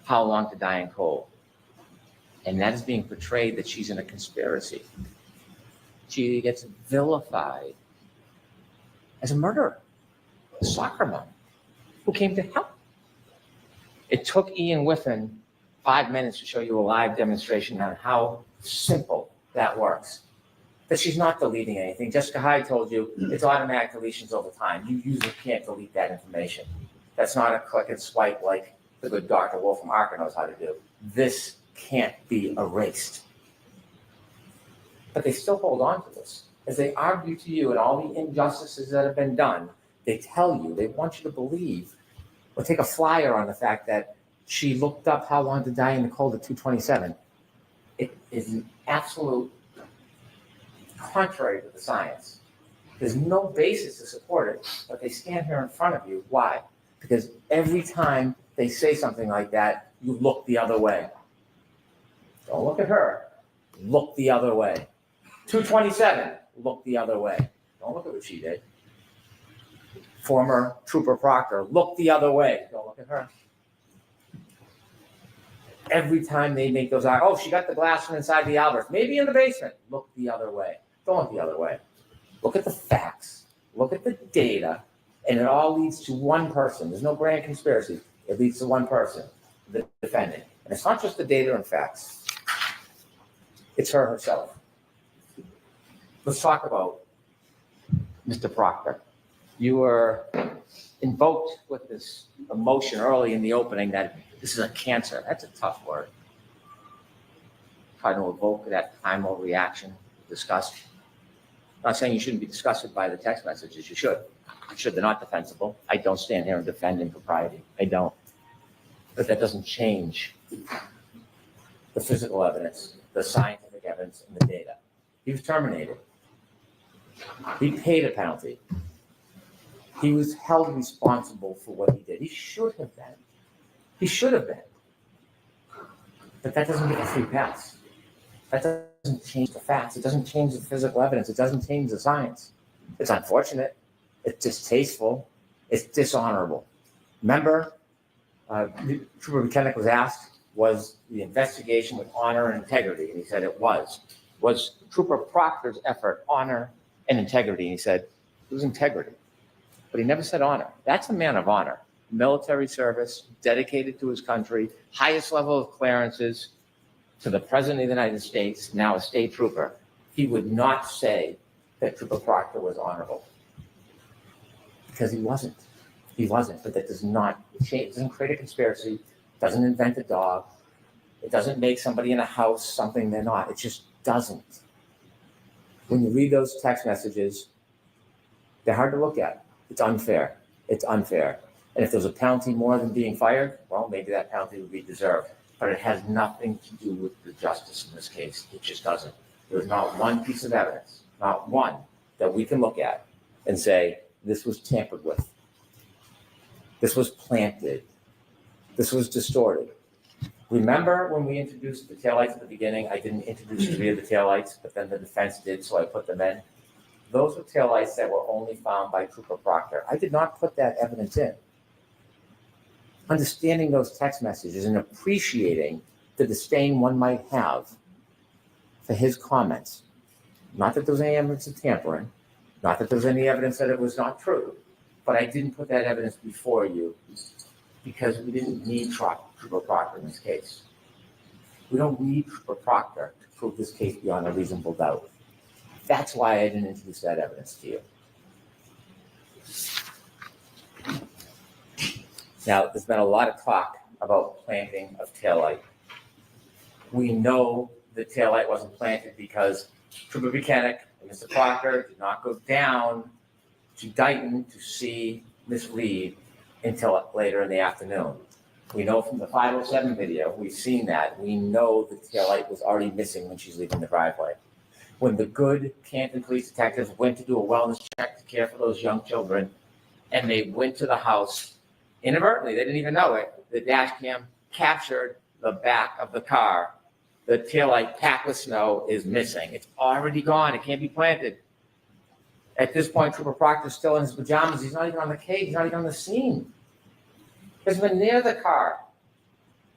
how long to die in cold. And that is being portrayed that she's in a conspiracy. She gets vilified as a murderer, a soccer mom who came to help. It took Ian Whiffen 5 minutes to show you a live demonstration on how simple that works. That she's not deleting anything. Jessica Hyde told you it's automatic deletions over time. You usually can't delete that information. That's not a click and swipe like the good Dr. Wolf from Arca knows how to do. This can't be erased. But they still hold on to this. As they argue to you and all the injustices that have been done, they tell you, they want you to believe or take a flyer on the fact that she looked up how long to die in the cold at 227. It is an absolute contrary to the science. There's no basis to support it, but they stand here in front of you. Why? Because every time they say something like that, you look the other way. Don't look at her. Look the other way. 227, look the other way. Don't look at what she did. Former Trooper Proctor, look the other way. Don't look at her. Every time they make those, oh, she got the glass from inside the Alberts, maybe in the basement. Look the other way. Don't look the other way. Look at the facts. Look at the data. And it all leads to one person. There's no grand conspiracy. It leads to one person, the defendant. And it's not just the data and facts. It's her herself. Let's talk about Mr. Proctor. You were invoked with this emotion early in the opening that this is a cancer. That's a tough word. Trying to evoke that primal reaction, disgust. I'm not saying you shouldn't be disgusted by the text messages. You should. You should. They're not defensible. I don't stand here and defend impropriety. I don't. But that doesn't change the physical evidence, the scientific evidence, and the data. He was terminated. He paid a penalty. He was held responsible for what he did. He should have been. He should have been. But that doesn't get a free pass. That doesn't change the facts. It doesn't change the physical evidence. It doesn't change the science. It's unfortunate. It's distasteful. It's dishonorable. Remember, Trooper Buchanan was asked, was the investigation with honor and integrity? And he said it was. Was Trooper Proctor's effort honor and integrity? And he said it was integrity. But he never said honor. That's a man of honor. Military service, dedicated to his country, highest level of clearances to the President of the United States, now a state trooper. He would not say that Trooper Proctor was honorable. Because he wasn't. He wasn't. But that does not change. It doesn't create a conspiracy. It doesn't invent a dog. It doesn't make somebody in a house something they're not. It just doesn't. When you read those text messages, they're hard to look at. It's unfair. It's unfair. And if there's a penalty more than being fired, well, maybe that penalty would be deserved. But it has nothing to do with the justice in this case. It just doesn't. There's not one piece of evidence, not one, that we can look at and say, this was tampered with. This was planted. This was distorted. Remember when we introduced the taillights at the beginning? I didn't introduce three of the taillights, but then the defense did, so I put them in. Those were taillights that were only found by Trooper Proctor. I did not put that evidence in. Understanding those text messages and appreciating the disdain one might have for his comments. Not that there was any evidence of tampering, not that there was any evidence that it was not true, but I didn't put that evidence before you because we didn't need Trooper Proctor in this case. We don't need Trooper Proctor to prove this case beyond a reasonable doubt. That's why I didn't introduce that evidence to you. Now, there's been a lot of talk about planting of taillight. We know the taillight wasn't planted because Trooper Buchanan and Mr. Proctor did not go down to Dighton to see Miss Reed until later in the afternoon. We know from the 507 video, we've seen that. We know the taillight was already missing when she's leaving the driveway. When the good Canton police detectives went to do a wellness check to care for those young children, and they went to the house inadvertently, they didn't even know it, the dash cam captured the back of the car. The taillight packed with snow is missing. It's already gone. It can't be planted. At this point, Trooper Proctor's still in his pajamas. He's not even on the case. He's not even on the scene. He's been near the car.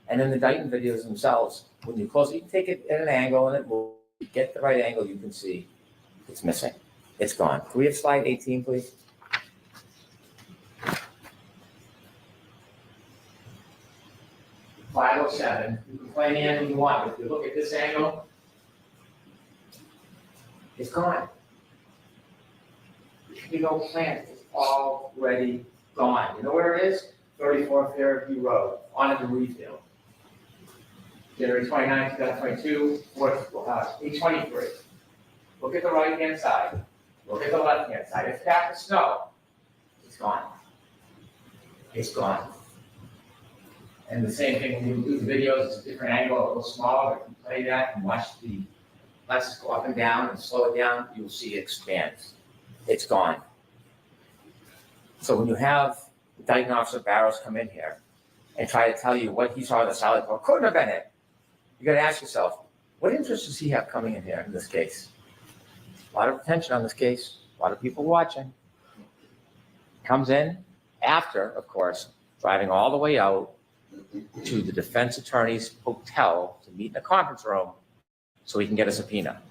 And in the Dighton videos themselves, when you close it, you can take it at an angle and it will get the right angle. You can see it's missing. It's gone. Can we have slide 18, please? .507. You can play any angle you want, but if you look at this angle, it's gone. You don't plant it. It's already gone. You know where it is? 34 Fairview Road, on the Reedfield. January 29, 2022, 823. Look at the right-hand side. Look at the left-hand side. It's packed with snow. It's gone. It's gone. And the same thing when you do the videos, it's a different angle, a little smaller. If you play that and watch the lenses go up and down and slow it down, you'll see it expand. It's gone. So when you have Indicting Officer Barrows come in here and try to tell you what he saw in the salad bar, couldn't have been it. You got to ask yourself, what interest does he have coming in here in this case? A lot of attention on this case, a lot of people watching. Comes in after, of course, driving all the way out to the defense attorney's hotel to meet in a conference room so he can get a subpoena.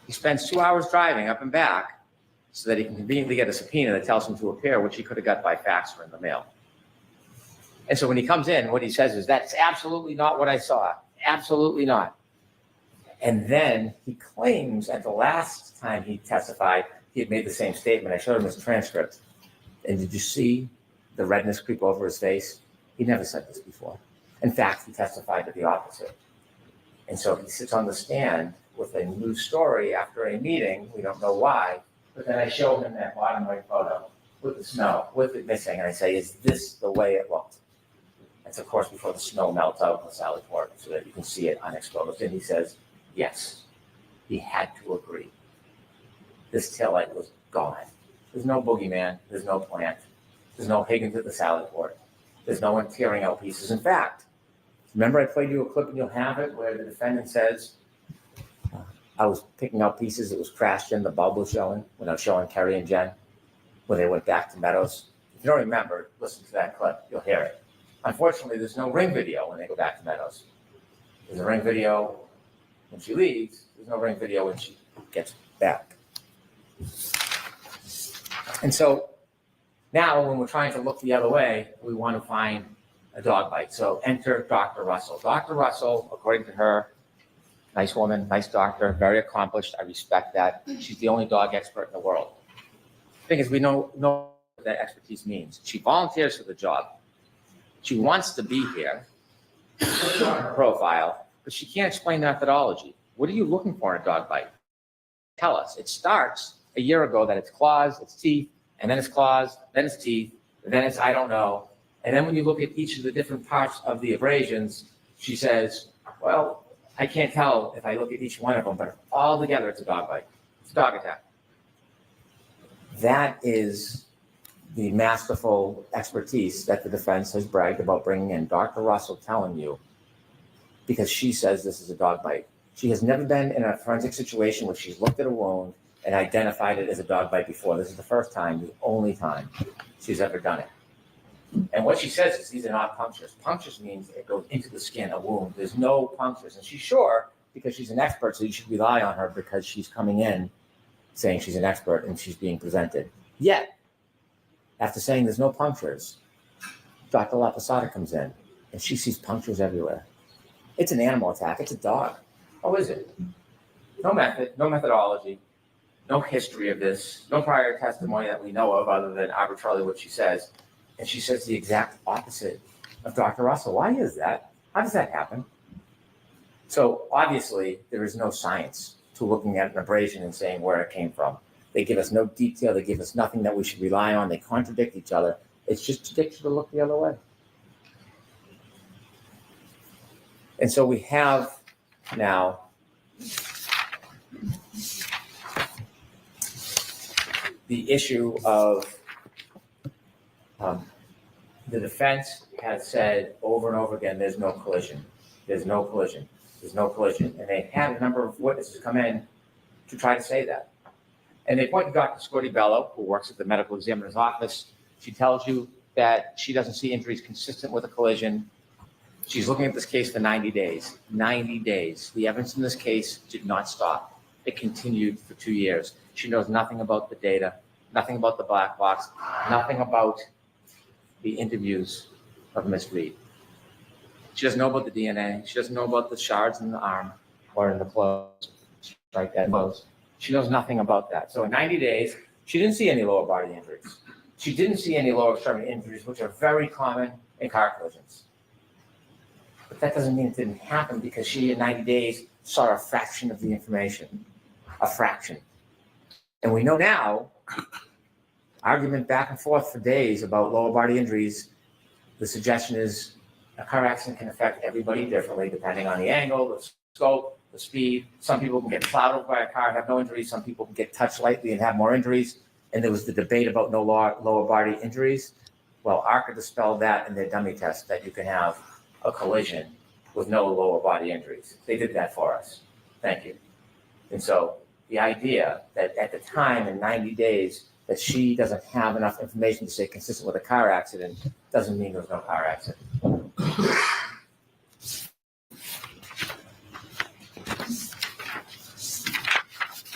He spends 2 hours driving up and back so that he can conveniently get a subpoena that tells him to appear, which he could have got by fax or in the mail. And so when he comes in, what he says is, that's absolutely not what I saw. Absolutely not. And then he claims at the last time he testified, he had made the same statement. I showed him his transcript. And did you see the redness creep over his face? He never said this before. In fact, he testified to the opposite. And so he sits on the stand with a new story after a meeting. We don't know why. But then I show him that bottom right photo with the snow, with it missing. And I say, is this the way it looked? That's, of course, before the snow melts out in the salad port so that you can see it unexposed. And he says, yes, he had to agree. This taillight was gone. There's no boogeyman. There's no plant. There's no Higgins at the salad port. There's no one tearing out pieces. In fact, remember I played you a clip and you'll have it where the defendant says, I was picking out pieces, it was crashed in, the bulb was showing when I was showing Kerry and Jen when they went back to Meadows. If you don't remember, listen to that clip, you'll hear it. Unfortunately, there's no ring video when they go back to Meadows. There's a ring video when she leaves, there's no ring video when she gets back. And so now when we're trying to look the other way, we want to find a dog bite. So enter Dr. Russell. Dr. Russell, according to her, nice woman, nice doctor, very accomplished. I respect that. She's the only dog expert in the world. The thing is, we know what that expertise means. She volunteers for the job. She wants to be here, on her profile, but she can't explain methodology. What are you looking for in a dog bite? Tell us. It starts a year ago that it's claws, it's teeth, and then it's claws, then it's teeth, then it's I don't know. And then when you look at each of the different parts of the abrasions, she says, well, I can't tell if I look at each one of them, but all together it's a dog bite. It's a dog attack. That is the masterful expertise that the defense has bragged about bringing in. Dr. Russell telling you, because she says this is a dog bite. She has never been in a forensic situation where she's looked at a wound and identified it as a dog bite before. This is the first time, the only time she's ever done it. And what she says is these are not punctures. Punctures means it goes into the skin, a wound. There's no punctures. And she's sure because she's an expert, so you should rely on her because she's coming in saying she's an expert and she's being presented. Yet, after saying there's no punctures, Dr. La Posada comes in and she sees punctures everywhere. It's an animal attack. It's a dog. Oh, is it? No method, no methodology, no history of this, no prior testimony that we know of other than arbitrarily what she says. And she says the exact opposite of Dr. Russell. Why is that? How does that happen? So obviously, there is no science to looking at an abrasion and saying where it came from. They give us no detail. They give us nothing that we should rely on. They contradict each other. It's just to get you to look the other way. And so we have now the issue of the defense has said over and over again, there's no collision. There's no collision. There's no collision. And they had a number of witnesses come in to try to say that. And they point to Dr. Scorti Bello, who works at the medical examiner's office. She tells you that she doesn't see injuries consistent with a collision. She's looking at this case for 90 days. 90 days. The evidence in this case did not stop. It continued for 2 years. She knows nothing about the data, nothing about the black box, nothing about the interviews of Ms. Reed. She doesn't know about the DNA. She doesn't know about the shards in the arm or in the clothes, right? That clothes. She knows nothing about that. So in 90 days, she didn't see any lower body injuries. She didn't see any lower extremity injuries, which are very common in car collisions. But that doesn't mean it didn't happen because she, in 90 days, saw a fraction of the information, a fraction. And we know now, argument back and forth for days about lower body injuries, the suggestion is A car accident can affect everybody differently depending on the angle, the scope, the speed. Some people can get plowed over by a car and have no injuries. Some people can get touched lightly and have more injuries. And there was the debate about no lower body injuries. Well, ARCA dispelled that in their dummy test that you can have a collision with no lower body injuries. They did that for us. Thank you. And so the idea that at the time in 90 days that she doesn't have enough information to say consistent with a car accident doesn't mean there's no car accident.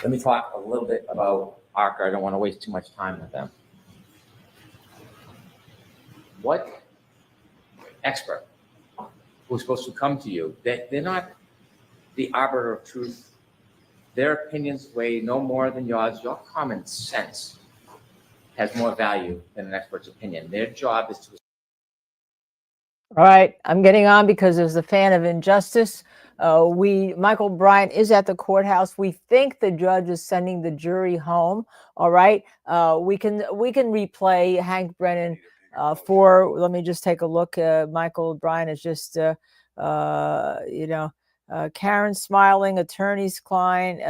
Let me talk a little bit about ARCA. I don't want to waste too much time with them. What expert who's supposed to come to you, they're not the arbiter of truth. Their opinions weigh no more than yours. Your common sense has more value than an expert's opinion. Their job is to... All right, I'm getting on because there's a fan of injustice. Michael Bryant is at the courthouse. We think the judge is sending the jury home. All right, we can replay Hank Brennan for. Let me just take a look. Michael Bryant is just, Karen smiling, attorney's client.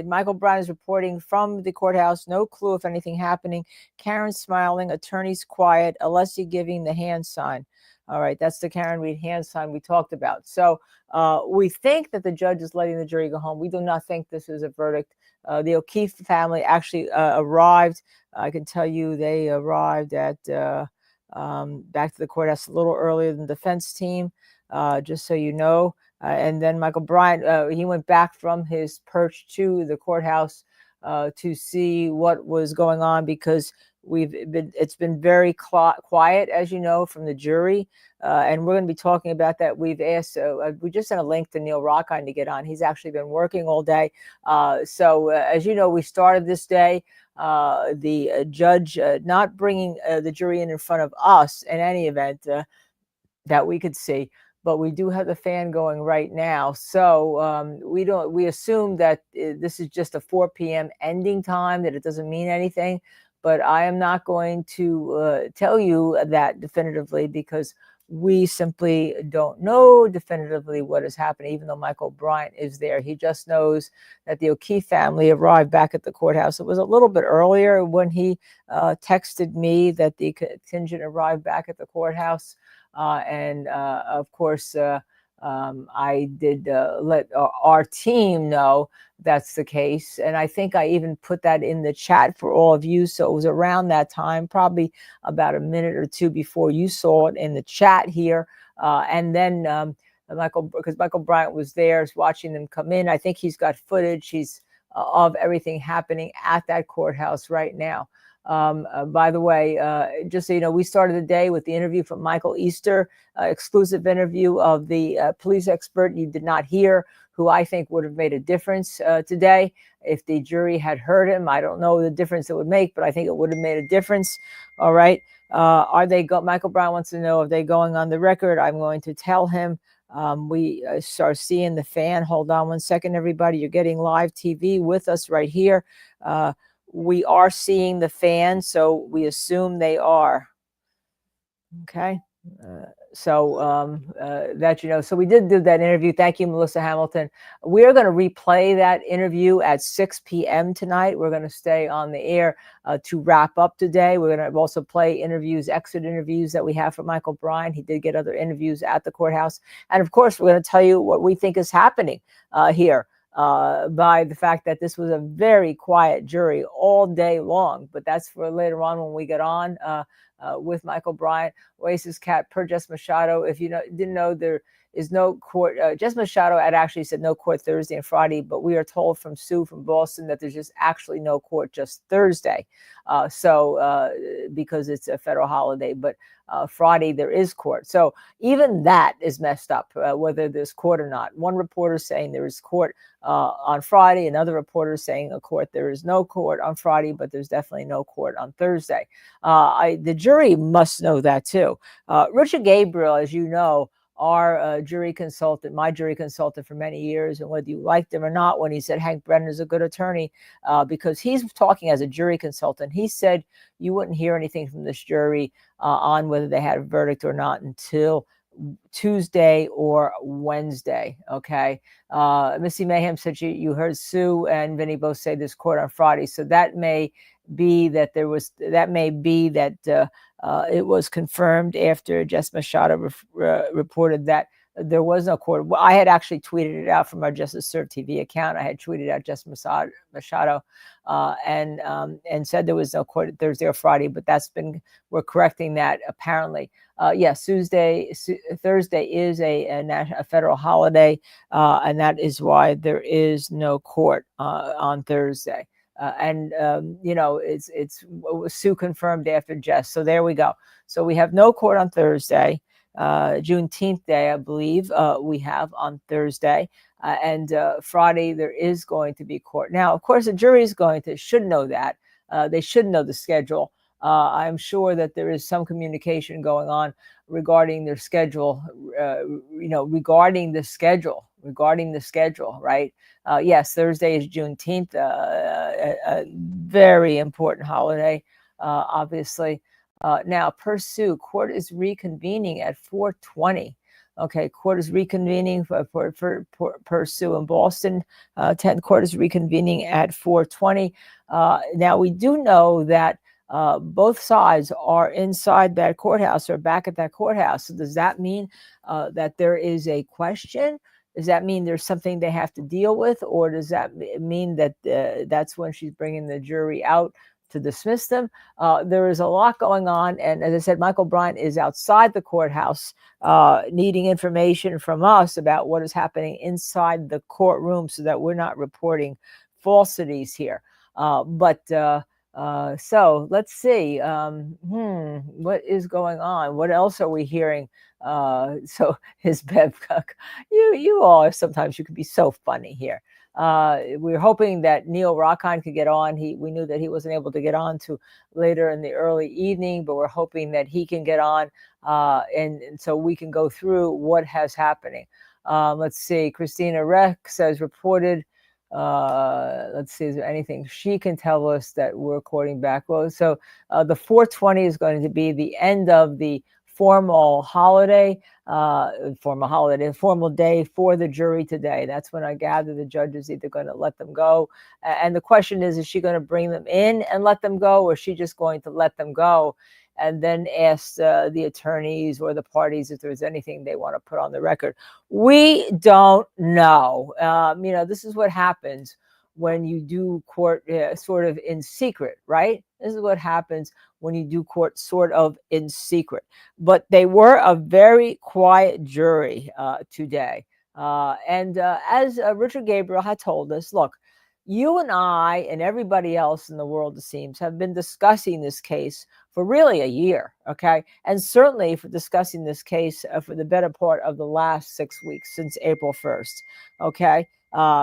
Michael Bryant is reporting from the courthouse. No clue if anything happening. Karen smiling, attorney's quiet. Alessi giving the hand sign. All right, that's the Karen Reed hand sign we talked about. So we think that the judge is letting the jury go home. We do not think this is a verdict. The O'Keefe family actually arrived. I can tell you they arrived at back to the courthouse a little earlier than the defense team, just so you know. And then Michael Bryant, he went back from his perch to the courthouse to see what was going on because it's been very quiet, as you know, from the jury. And we're going to be talking about that. We've asked, we just sent a link to Neil Rockine to get on. He's actually been working all day. So as you know, we started this day, the judge not bringing the jury in front of us in any event that we could see. But we do have the fan going right now. So we assume that this is just a 4 p.m. ending time, that it doesn't mean anything. But I am not going to tell you that definitively because we simply don't know definitively what is happening, even though Michael Bryant is there. He just knows that the O'Keefe family arrived back at the courthouse. It was a little bit earlier when he texted me that the contingent arrived back at the courthouse. Of course, I did let our team know that's the case. And I think I even put that in the chat for all of you. So it was around that time, probably about a minute or two before you saw it in the chat here. And then because Michael Bryant was there watching them come in. I think he's got footage of everything happening at that courthouse right now. By the way, just so you know, we started the day with the interview from Michael Easter, exclusive interview of the police expert you did not hear, who I think would have made a difference today if the jury had heard him. I don't know the difference it would make, but I think it would have made a difference. All right. Michael Brown wants to know, are they going on the record? I'm going to tell him. We start seeing the fan. Hold on one second, everybody. You're getting live TV with us right here. We are seeing the fan, so we assume they are. Okay. That you know. So we did do that interview. Thank you, Melissa Hamilton. We're going to replay that interview at 6 p.m. tonight. We're going to stay on the air to wrap up today. We're going to also play exit interviews that we have for Michael Bryant. He did get other interviews at the courthouse. And of course, we're going to tell you what we think is happening here. By the fact that this was a very quiet jury all day long, but that's for later on when we get on with Michael Bryant. Oasis Cat per Jess Machado. If you didn't know, there is no court. Jess Machado had actually said no court Thursday and Friday, but we are told from Sue from Boston that there's just actually no court just Thursday. Because it's a federal holiday, but Friday there is court. So even that is messed up, whether there's court or not. One reporter saying there is court on Friday, another reporter saying there is no court on Friday, but there's definitely no court on Thursday. The jury must know that too. Richard Gabriel, as you know, our jury consultant, my jury consultant for many years, and whether you liked him or not, when he said Hank Brennan is a good attorney, because he's talking as a jury consultant, he said you wouldn't hear anything from this jury on whether they had a verdict or not until Tuesday or Wednesday. Okay. Missy Mayhem said you heard Sue and Vinny both say this court on Friday. So that may be that it was confirmed after Jess Machado reported that there was no court. I had actually tweeted it out from our Justice Serve TV account. I had tweeted out Jess Machado and said there was no court Thursday or Friday, but we're correcting that apparently. Yes, Thursday is a federal holiday, and that is why there is no court on Thursday. It was Sue confirmed after Jess. So there we go. So we have no court on Thursday. Juneteenth Day, I believe, we have on Thursday. And Friday, there is going to be court. Now, of course, the jury should know that. They should know the schedule. I'm sure that there is some communication going on regarding their schedule, regarding the schedule, right? Yes, Thursday is Juneteenth, a very important holiday, obviously. Now, per Sue, court is reconvening at 4:20. Okay, court is reconvening per Sue in Boston. 10th court is reconvening at 4:20. Now, we do know that both sides are inside that courthouse or back at that courthouse. So does that mean that there is a question? Does that mean there's something they have to deal with? Or does that mean that that's when she's bringing the jury out to dismiss them? There is a lot going on. And as I said, Michael Bryant is outside the courthouse needing information from us about what is happening inside the courtroom so that we're not reporting falsities here. So let's see. What is going on? What else are we hearing? So his Bev, you all sometimes you can be so funny here. We're hoping that Neil Rockheim could get on. We knew that he wasn't able to get on to later in the early evening, but we're hoping that he can get on and so we can go through what has happening. Let's see. Christina Rex has reported. Let's see, is there anything she can tell us that we're recording back? Well, so the 4:20 is going to be the end of the formal day for the jury today. That's when I gather the judge is either going to let them go. And the question is she going to bring them in and let them go, or is she just going to let them go and then ask the attorneys or the parties if there's anything they want to put on the record? We don't know. This is what happens when you do court sort of in secret, right? This is what happens when you do court sort of in secret. But they were a very quiet jury today. And as Richard Gabriel had told us, look, you and I and everybody else in the world, it seems, have been discussing this case for really a year, okay? And certainly for discussing this case for the better part of the last 6 weeks, since April 1st, okay?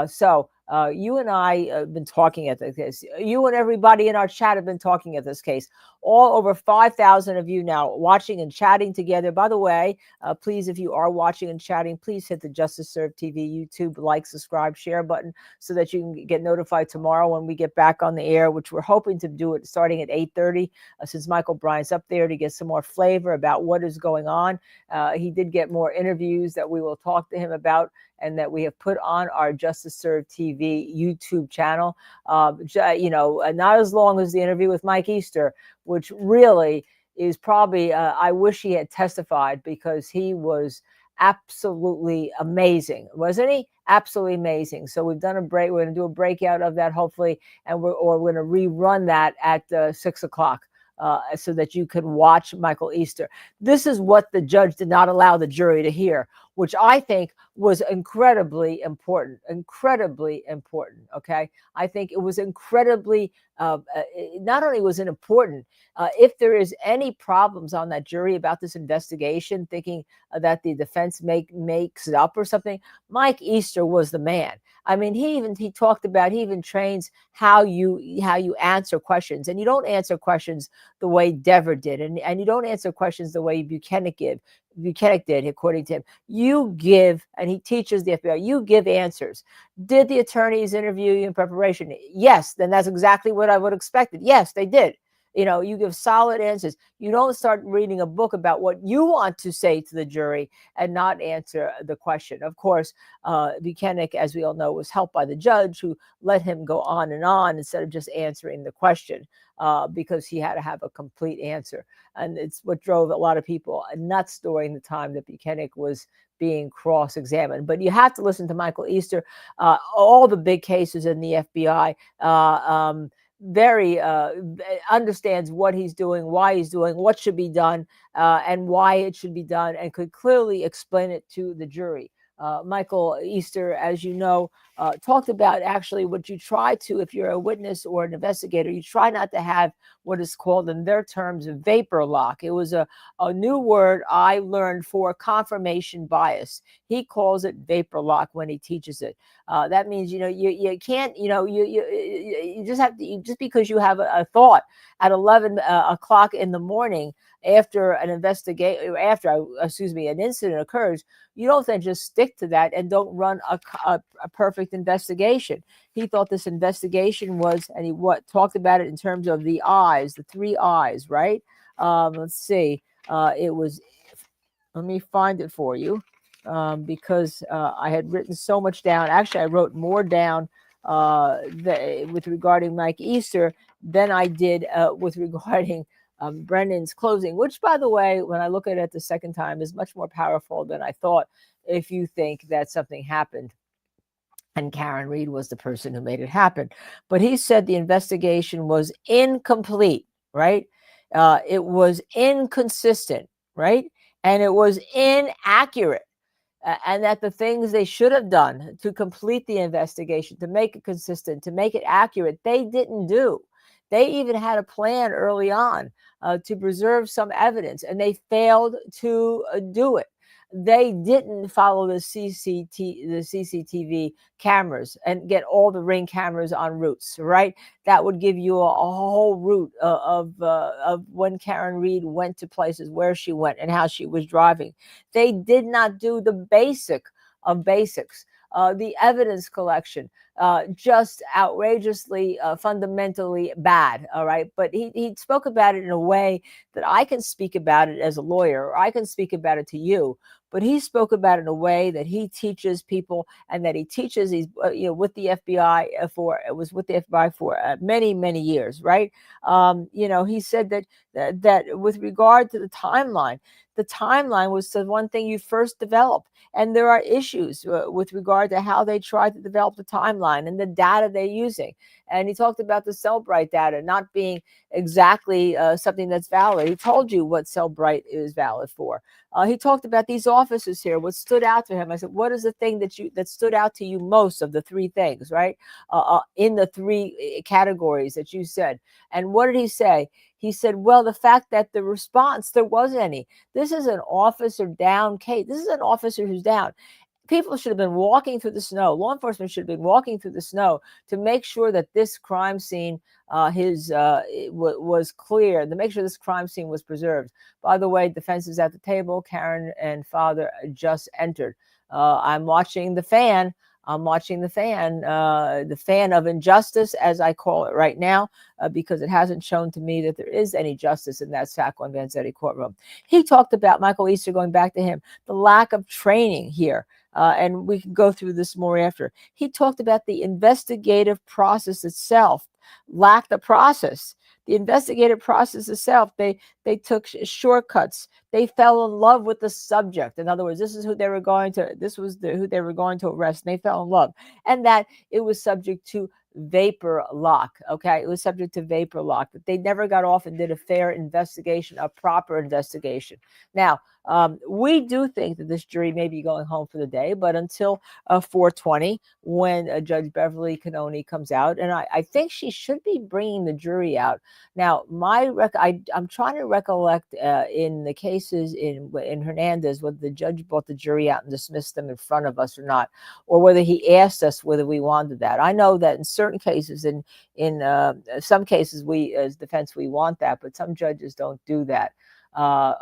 So you and I have been talking at this case. You and everybody in our chat have been talking at this case. All over 5,000 of you now watching and chatting together. By the way, please, if you are watching and chatting, please hit the Justice Serve TV YouTube like, subscribe, share button so that you can get notified tomorrow when we get back on the air, which we're hoping to do it starting at 8:30 since Michael Bryant's up there to get some more flavor about what is going on. He did get more interviews that we will talk to him about and that we have put on our Justice Serve TV YouTube channel. Not as long as the interview with Mike Easter, which really is probably, I wish he had testified because he was absolutely amazing, wasn't he? Absolutely amazing. So we've done a break. We're going to do a breakout of that hopefully, and we're going to rerun that at 6 o'clock. So that you can watch Michael Easter. This is what the judge did not allow the jury to hear, which I think was incredibly important, okay? I think it was incredibly, not only was it important, if there is any problems on that jury about this investigation, thinking that the defense makes it up or something, Mike Easter was the man. I mean, he talked about, he even trains how you answer questions, and you don't answer questions the way Dever did, and you don't answer questions the way Buchanan did, according to him. You give, and he teaches the FBI, you give answers. Did the attorneys interview you in preparation? Yes, then that's exactly what I would have expected. Yes, they did. You give solid answers. You don't start reading a book about what you want to say to the jury and not answer the question. Of course, Buchanan, as we all know, was helped by the judge who let him go on and on instead of just answering the question because he had to have a complete answer. And it's what drove a lot of people nuts during the time that Buchanan was being cross-examined. But you have to listen to Michael Easter. All the big cases in the FBI, very understands what he's doing, why he's doing, what should be done, and why it should be done, and could clearly explain it to the jury. Michael Easter, as you know, talked about actually what you try to, if you're a witness or an investigator, you try not to have what is called in their terms vapor lock. It was a new word I learned for confirmation bias. He calls it vapor lock when he teaches it. That means, you can't, you just have to, just because you have a thought at 11 o'clock in the morning after an an incident occurs, you don't then just stick to that and don't run a perfect investigation. He thought this investigation was, and he talked about it in terms of the eyes, the 3 eyes, right? Let's see. It was, let me find it for you because I had written so much down. Actually, I wrote more down with regarding Mike Easter than I did with regarding Brennan's closing, which, by the way, when I look at it the second time, is much more powerful than I thought. If you think that something happened and Karen Reed was the person who made it happen. But he said the investigation was incomplete, right? It was inconsistent, right? And it was inaccurate. And that the things they should have done to complete the investigation, to make it consistent, to make it accurate, they didn't do. They even had a plan early on to preserve some evidence, and they failed to do it. They didn't follow the CCTV cameras and get all the Ring cameras on routes, right? That would give you a whole route of when Karen Reed went to places, where she went, and how she was driving. They did not do the basic of basics. The evidence collection, just outrageously, fundamentally bad. All right. But he spoke about it in a way that I can speak about it as a lawyer, or I can speak about it to you. But he spoke about it in a way that he teaches people, and that he teaches these, with the FBI for many, many years. Right. He said that with regard to the timeline was the one thing you first develop. And there are issues with regard to how they tried to develop the timeline and the data they're using. And he talked about the Cellbrite data not being exactly something that's valid. He told you what Cellbrite is valid for. He talked about these officers here, what stood out to him. I said, what is the thing that stood out to you most of the 3 things, right? In the 3 categories that you said. And what did he say? He said, well, the fact that the response, there wasn't any. This is an officer down case. This is an officer who's down. People should have been walking through the snow. Law enforcement should have been walking through the snow to make sure that this crime scene was clear, to make sure this crime scene was preserved. By the way, defense is at the table. Karen and father just entered. I'm watching the fan. The fan of injustice, as I call it right now, because it hasn't shown to me that there is any justice in that Sacco and Vanzetti courtroom. He talked about, Michael Easter, going back to him, the lack of training here. And we can go through this more after. He talked about the investigative process itself lacked a process. The investigative process itself, they took shortcuts. They fell in love with the subject. In other words, this was who they were going to arrest, and they fell in love. And that it was subject to vapor lock. Okay, it was subject to vapor lock. That they never got off and did a fair investigation, a proper investigation. Now, we do think that this jury may be going home for the day, but until 4:20, when Judge Beverly Cannoni comes out, and I think she should be bringing the jury out. Now, I'm trying to recollect in the cases in Hernandez whether the judge brought the jury out and dismissed them in front of us or not, or whether he asked us whether we wanted that. I know that in certain cases, in some cases, we as defense we want that, but some judges don't do that.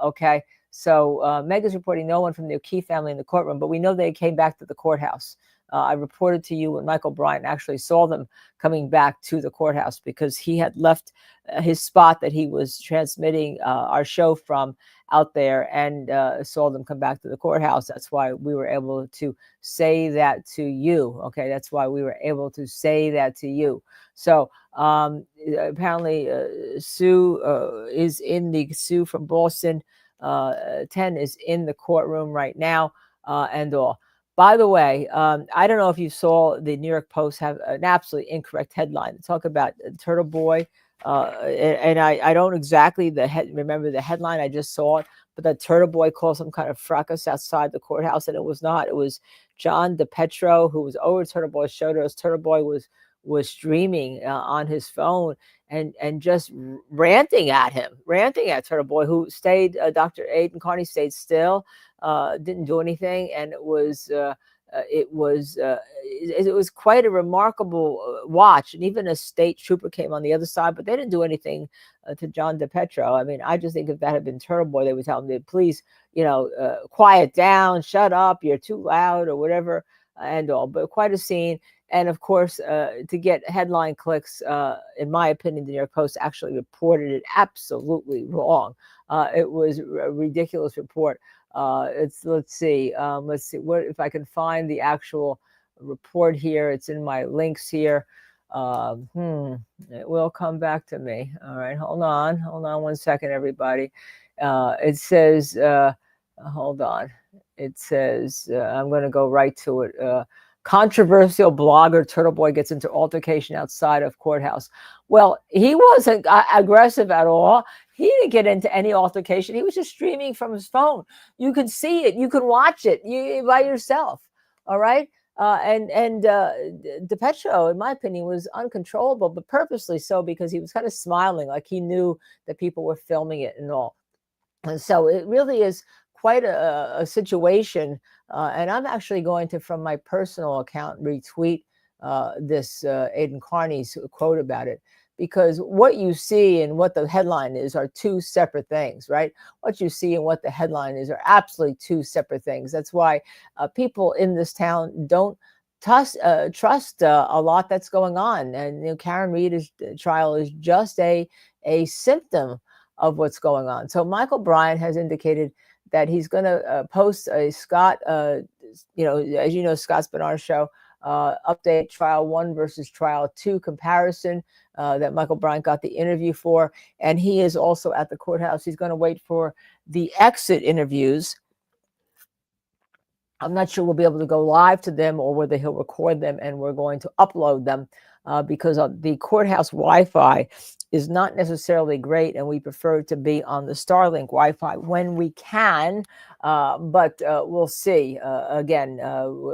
Okay. So Meg is reporting no one from the O'Keefe family in the courtroom, but we know they came back to the courthouse. I reported to you when Michael Bryant actually saw them coming back to the courthouse because he had left his spot that he was transmitting our show from out there and saw them come back to the courthouse. That's why we were able to say that to you. Okay, that's why we were able to say that to you. So apparently Sue Sue from Boston 10 is in the courtroom right now and all. By the way, I don't know if you saw the New York Post have an absolutely incorrect headline. Talk about Turtle Boy. And I don't exactly remember the headline. I just saw it. But that Turtle Boy caused some kind of fracas outside the courthouse. And it was not. It was John DePetro, who was over Turtle Boy's shoulder. Turtle Boy was streaming on his phone and just ranting at Turtle Boy, who stayed, Dr. Aiden Carney stayed still, didn't do anything. And it was quite a remarkable watch. And even a state trooper came on the other side, but they didn't do anything to John DePetro. I mean, I just think if that had been Turtle Boy, they would tell him, please, quiet down, shut up, you're too loud or whatever and all. But quite a scene. And of course, to get headline clicks, in my opinion, the New York Post actually reported it absolutely wrong. It was a ridiculous report. Let's see what if I can find the actual report here. It's in my links here. It will come back to me. All right, hold on 1 second, everybody. It says, hold on. It says, I'm going to go right to it. Controversial blogger Turtle Boy gets into altercation outside of courthouse. Well, he wasn't aggressive at all. He didn't get into any altercation. He was just streaming from his phone. You can see it. You can watch it by yourself. All right. DePetro, in my opinion, was uncontrollable, but purposely so, because he was kind of smiling, like he knew that people were filming it and all. And so it really is quite a situation. And I'm actually going to, from my personal account, retweet this Aiden Carney's quote about it, because what you see and what the headline is are two separate things, right? What you see and what the headline is are absolutely two separate things. That's why people in this town don't trust a lot that's going on. And Karen Reed's trial is just a symptom of what's going on. So Michael Bryant has indicated that he's going to post a Scott, as you know, Scott's been on our show, update trial 1 versus trial 2 comparison that Michael Bryant got the interview for. And he is also at the courthouse. He's going to wait for the exit interviews. I'm not sure we'll be able to go live to them or whether he'll record them and we're going to upload them because the courthouse Wi-Fi is not necessarily great, and we prefer to be on the Starlink Wi-Fi when we can, but we'll see. Again,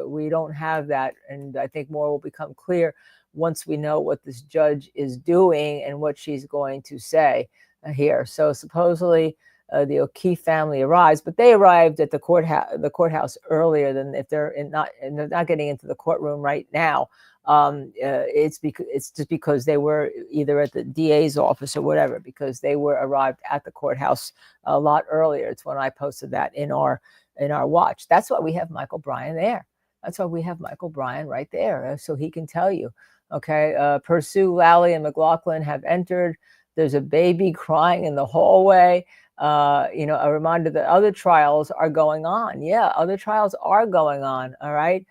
we don't have that, and I think more will become clear once we know what this judge is doing and what she's going to say here. So supposedly the O'Keefe family arrives, but they arrived at the courthouse earlier than if they're not getting into the courtroom right now. It's just because they were either at the DA's office or whatever, because they were arrived at the courthouse a lot earlier. It's when I posted that in our watch. That's why we have Michael Bryant there. That's why we have Michael Bryant right there, so he can tell you. Okay, Pursue, Lally, and McLaughlin have entered. There's a baby crying in the hallway. A reminder that other trials are going on. Yeah, other trials are going on. All right.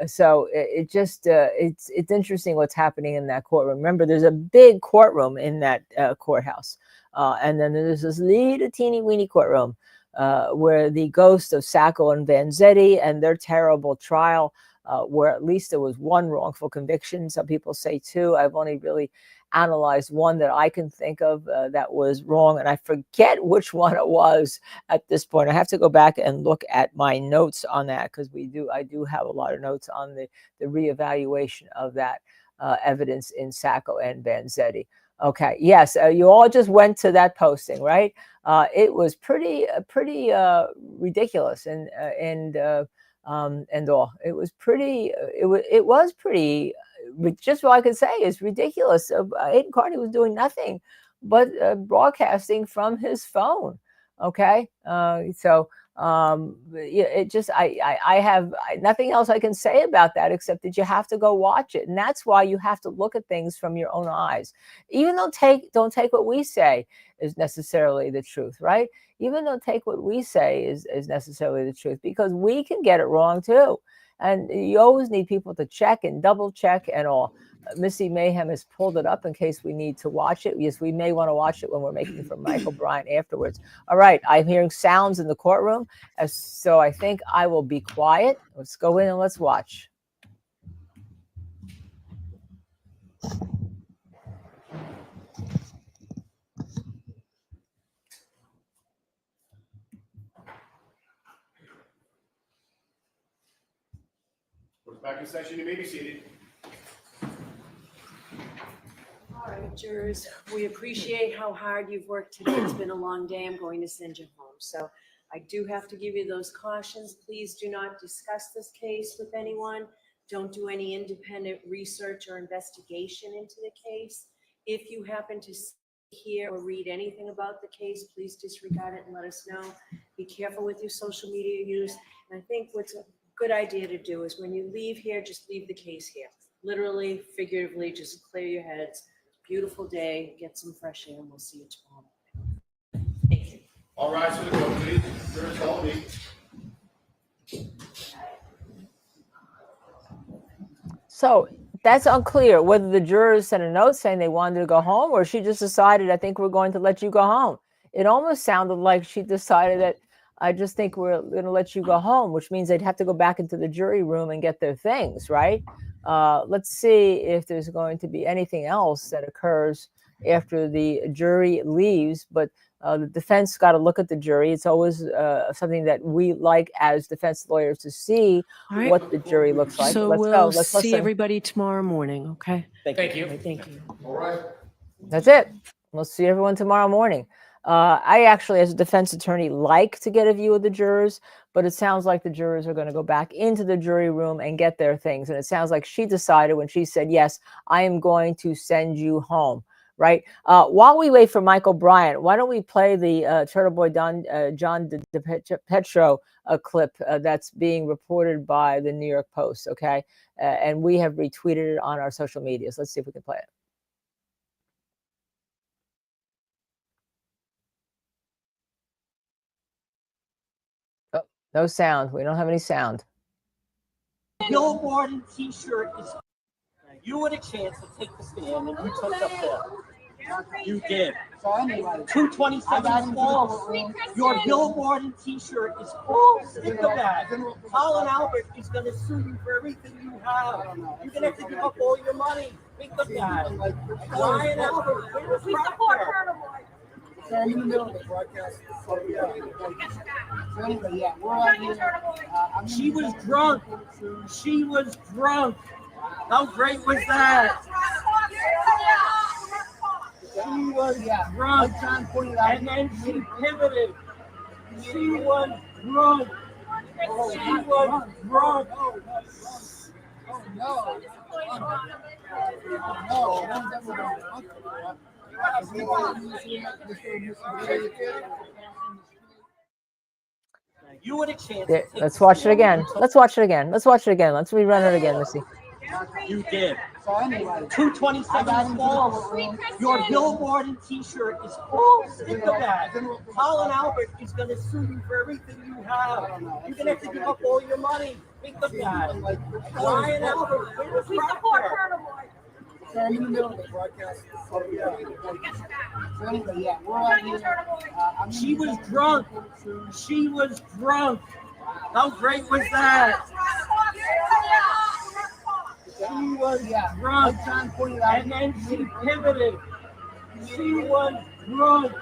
So it's interesting what's happening in that courtroom. Remember, there's a big courtroom in that courthouse. And then there's this little teeny weeny courtroom where the ghost of Sacco and Vanzetti and their terrible trial, where at least there was one wrongful conviction. Some people say two. I've only really analyzed one that I can think of that was wrong, and I forget which one it was at this point. I have to go back and look at my notes on that, because I do have a lot of notes on the reevaluation of that evidence in Sacco and Vanzetti. Okay, yes, you all just went to that posting, right? It was pretty ridiculous and all. It was pretty. It was pretty. Just what I could say is ridiculous. Aiden Carney was doing nothing but broadcasting from his phone. Okay, so It just, I have nothing else I can say about that except that you have to go watch it. And that's why you have to look at things from your own eyes. Even though don't take what we say is necessarily the truth, right? Even though take what we say is necessarily the truth, because we can get it wrong too. And you always need people to check and double check and all. Missy Mayhem has pulled it up in case we need to watch it. Yes, we may want to watch it when we're making for Michael Bryant afterwards. All right, I'm hearing sounds in the courtroom, so I think I will be quiet. Let's go in and let's watch. We're back in session. You may be seated. All right, jurors, we appreciate how hard you've worked today. It's been a long day. I'm going to send you home. So I do have to give you those cautions. Please do not discuss this case with anyone. Don't do any independent research or investigation into the case. If you happen to hear or read anything about the case, please disregard it and let us know. Be careful with your social media use. And I think what's a good idea to do is when you leave here, just leave the case here. Literally, figuratively, just clear your heads. Beautiful day, get some fresh air, and we'll see you tomorrow. Thank you. All rise for the vote, please. Jurors, all meet. So that's unclear whether the jurors sent a note saying they wanted to go home, or she just decided, I think we're going to let you go home. It almost sounded like she decided that, I just think we're going to let you go home, which means they'd have to go back into the jury room and get their things, right? Let's see if there's going to be anything else that occurs after the jury leaves. But the defense got to look at the jury. It's always something that we like as defense lawyers to see right. what the jury looks like. So Let's we'll go. Let's see listen. everybody tomorrow morning, okay? Thank you. All right, thank you. All right. That's it. We'll see everyone tomorrow morning. I actually, as a defense attorney, like to get a view of the jurors, but it sounds like the jurors are going to go back into the jury room and get their things. And it sounds like she decided when she said, yes, I am going to send you home, right? While we wait for Michael Bryant, why don't we play the Turtle Boy John DePetro clip that's being reported by the New York Post, okay? And we have retweeted it on our social medias. Let's see if we can play it. No sound. We don't have any sound. Billboard and T-shirt is. You had a chance to take the stand, and you took up there. You did. 227 is false. Your billboard and T-shirt is false. Think of that. Colin Albert is going to sue you for everything you have. You're going to have to give up all your money. Think of that. Ryan Albert, where's Proctor? So I'm in the middle of the broadcast. So anyway, yeah, we're out here. She was drunk. She was drunk. How great was that? She was drunk. And then she pivoted. She was drunk. She was drunk. Oh no. No. You had a chance. There, let's watch it again. Let's watch it again. Let's watch it again. Let's rerun it again, Missy. You did. 227 is false. Your billboard and T-shirt is false. Think of that. Colin Albert is going to sue you for everything you have. You're going to have to give up all your money. Think of that. Ryan Albert, where's Proctor? So I'm in the middle of the broadcast. So anyway, yeah, we're out here. She was drunk. She was drunk. How great was that? She was drunk. And then she pivoted. She was drunk.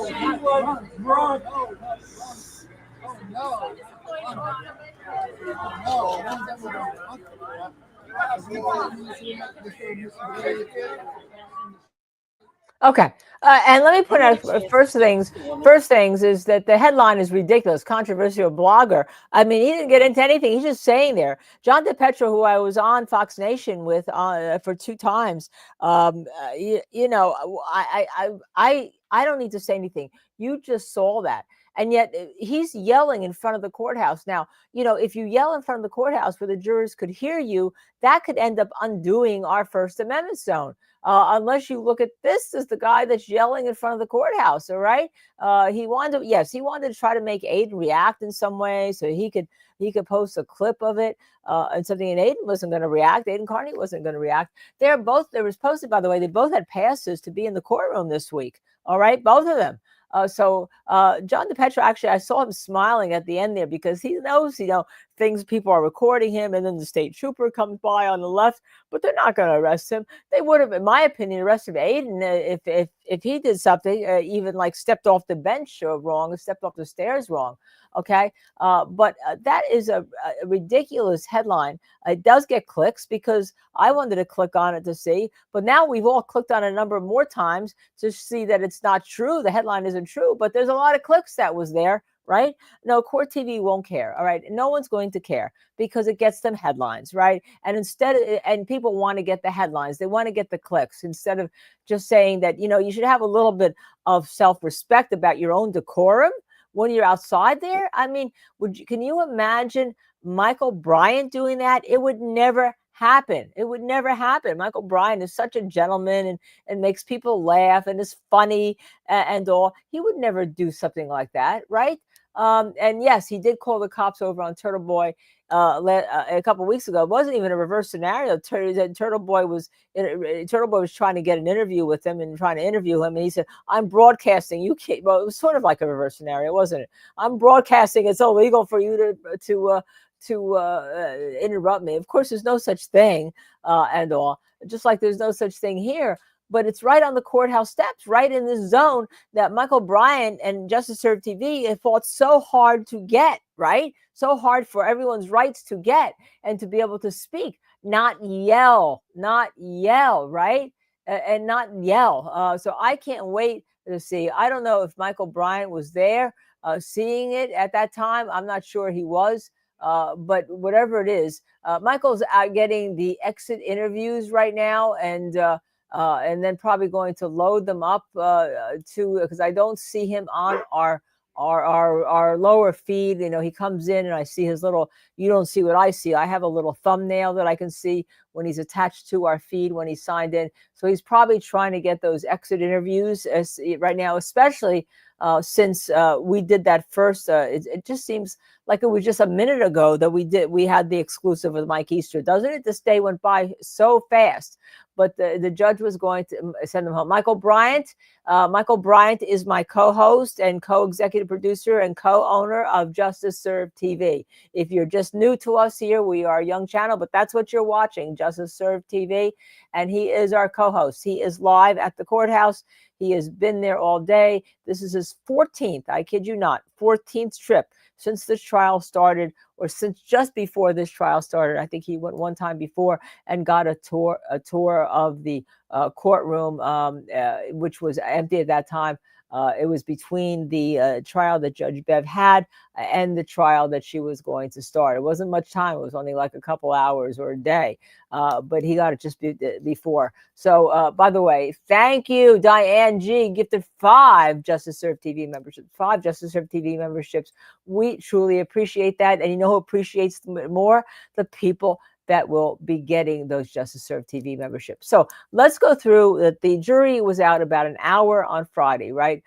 She was drunk. Oh no. Okay, and let me put out first things is that the headline is ridiculous. Controversial blogger. I mean, he didn't get into anything. He's just saying there. John DePetro, who I was on Fox Nation with for 2 times, you know, I don't need to say anything. You just saw that. And yet he's yelling in front of the courthouse. Now, if you yell in front of the courthouse where the jurors could hear you, that could end up undoing our First Amendment zone. Unless you look at this as the guy that's yelling in front of the courthouse. All right. He wanted to try to make Aiden react in some way so he could post a clip of it and something, and Aiden wasn't going to react. Aiden Carney wasn't going to react. They were posted, by the way, they both had passes to be in the courtroom this week. All right. Both of them. So John DePetro, actually, I saw him smiling at the end there because he knows, things, people are recording him, and then the state trooper comes by on the left, but they're not going to arrest him. They would have, in my opinion, arrested Aiden if he did something, even like stepped off the bench wrong, or stepped off the stairs wrong. Okay. But that is a ridiculous headline. It does get clicks because I wanted to click on it to see, but now we've all clicked on a number more times to see that it's not true. The headline isn't true, but there's a lot of clicks that was there, right? No, Court TV won't care. All right. No one's going to care because it gets them headlines, right? And people want to get the headlines. They want to get the clicks instead of just saying that, you should have a little bit of self-respect about your own decorum when you're outside there. I mean, can you imagine Michael Bryant doing that? It would never happen. It would never happen. Michael Bryant is such a gentleman and makes people laugh and is funny and all. He would never do something like that, right? And yes, he did call the cops over on Turtle Boy a couple of weeks ago. It wasn't even a reverse scenario. Turtle Boy was trying to get an interview with him and trying to interview him, and he said, "I'm broadcasting. You can't." Well, it was sort of like a reverse scenario, wasn't it? I'm broadcasting. It's illegal for you to interrupt me. Of course, there's no such thing, and all. Just like there's no such thing here. But it's right on the courthouse steps, right in this zone that Michael Bryant and Justice Serve TV have fought so hard to get, right? So hard for everyone's rights to get and to be able to speak, not yell, right? And not yell. So I can't wait to see. I don't know if Michael Bryant was there seeing it at that time. I'm not sure he was. But whatever it is, Michael's out getting the exit interviews right now, and then probably going to load them up because I don't see him on our lower feed. He comes in and I see his little, you don't see what I see. I have a little thumbnail that I can see when he's attached to our feed when he's signed in. So he's probably trying to get those exit interviews right now, especially since we did that first. It just seems like it was just a minute ago that we had the exclusive with Mike Easter, doesn't it? This day went by so fast. But the judge was going to send them home. Michael Bryant is my co-host and co-executive producer and co-owner of Justice Serve TV. If you're just new to us here, we are a young channel, but that's what you're watching, Justice Serve TV. And he is our co-host. He is live at the courthouse. He has been there all day. This is his 14th, I kid you not, 14th trip since this trial started, or since just before this trial started. I think he went one time before and got a tour of the courtroom, which was empty at that time. It was between the trial that Judge Bev had and the trial that she was going to start. It wasn't much time. It was only like a couple hours or a day, but he got it just before. So, by the way, thank you, Diane G. Gifted 5 Justice Serve TV memberships. 5 Justice Serve TV memberships. We truly appreciate that. And you know who appreciates more? The people that will be getting those Justice Serve TV memberships. So let's go through that. The jury was out about an hour on Friday, right?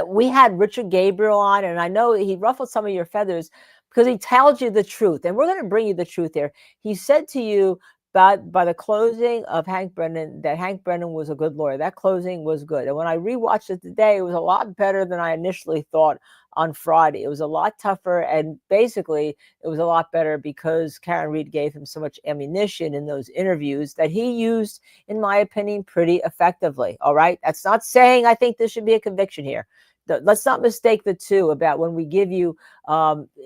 We had Richard Gabriel on, and I know he ruffled some of your feathers because he tells you the truth. And we're going to bring you the truth here. He said to you by the closing of Hank Brennan that Hank Brennan was a good lawyer. That closing was good. And when I rewatched it today, it was a lot better than I initially thought on Friday. It was a lot tougher, and basically it was a lot better because Karen Reed gave him so much ammunition in those interviews that he used, in my opinion, pretty effectively. All right. That's not saying I think there should be a conviction here. Let's not mistake the two about when we give you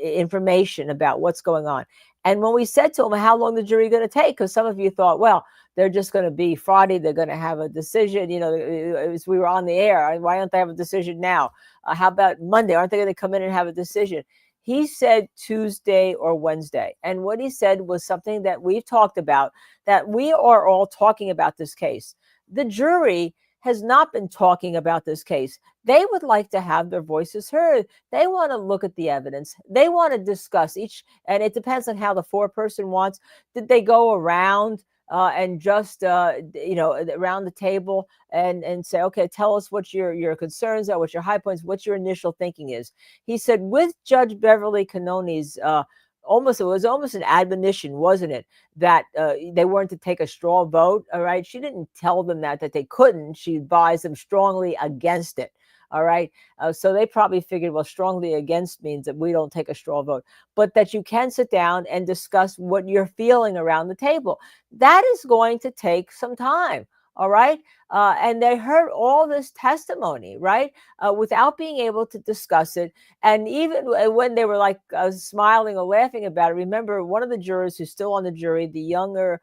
information about what's going on. And when we said to him, how long the jury going to take? Because some of you thought, well, they're just going to be Friday. They're going to have a decision. We were on the air. Why don't they have a decision now? How about Monday? Aren't they going to come in and have a decision? He said Tuesday or Wednesday. And what he said was something that we've talked about, that we are all talking about this case. The jury has not been talking about this case. They would like to have their voices heard. They want to look at the evidence. They want to discuss each, and it depends on how the foreperson wants. Did they go around and just around the table and say, okay, tell us what your concerns are, what your high points, what your initial thinking is. He said with Judge Beverly Cannoni's it was almost an admonition, wasn't it, that they weren't to take a straw vote. All right, she didn't tell them that they couldn't. She advised them strongly against it. All right, so they probably figured, well, strongly against means that we don't take a straw vote, but that you can sit down and discuss what you're feeling around the table. That is going to take some time. All right. And they heard all this testimony, right, without being able to discuss it. And even when they were like smiling or laughing about it, remember one of the jurors who's still on the jury, the younger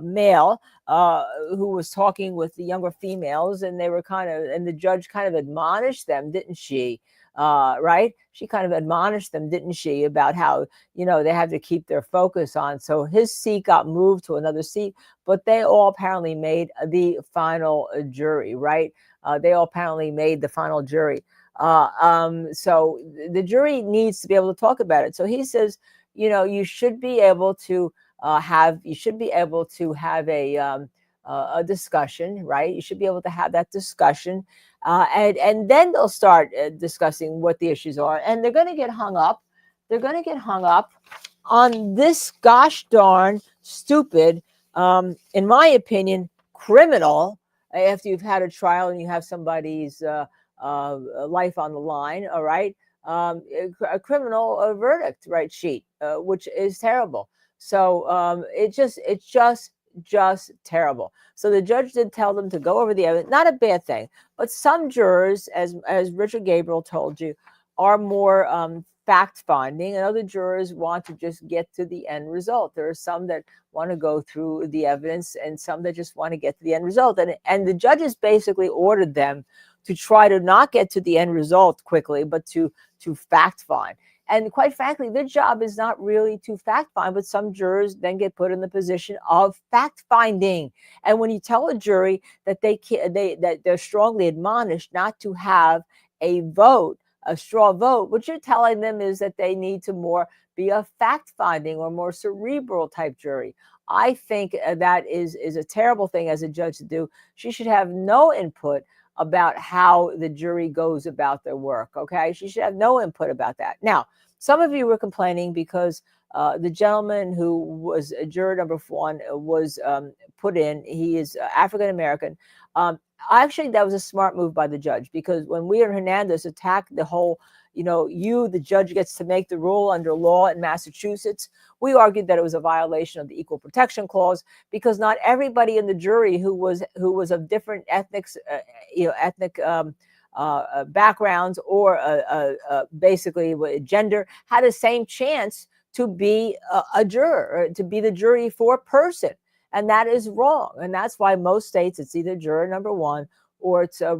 male who was talking with the younger females, and they were and the judge kind of admonished them, didn't she? Right? She kind of admonished them, didn't she, about how, they have to keep their focus on. So his seat got moved to another seat, but they all apparently made the final jury, right? They all apparently made the final jury. So the jury needs to be able to talk about it. So he says, you should be able to have a discussion, right? You should be able to have that discussion. And then they'll start discussing what the issues are. And they're going to get hung up. They're going to get hung up on this gosh darn stupid, in my opinion, criminal, after you've had a trial and you have somebody's life on the line, all right, a criminal verdict, right, sheet, which is terrible. So it's just terrible. So the judge did tell them to go over the evidence. Not a bad thing, but some jurors, as Richard Gabriel told you, are more fact finding, and other jurors want to just get to the end result. There are some that want to go through the evidence, and some that just want to get to the end result. And the judges basically ordered them to try to not get to the end result quickly, but to fact find. And quite frankly, their job is not really to fact find, but some jurors then get put in the position of fact finding. And when you tell a jury that that they're strongly admonished not to have a straw vote, what you're telling them is that they need to more be a fact finding or more cerebral type jury. I think that is a terrible thing as a judge to do. She should have no input about how the jury goes about their work. Okay, she should have no input about that. Now, some of you were complaining because the gentleman who was juror number 1 was put in. He is African American. Actually, that was a smart move by the judge, because when we and Hernandez attacked the whole, the judge gets to make the rule under law in Massachusetts, we argued that it was a violation of the Equal Protection Clause, because not everybody in the jury who was of different ethnic backgrounds or basically gender had the same chance to be a juror, or to be the jury foreperson. And that is wrong. And that's why most states, it's either juror number 1 or it's a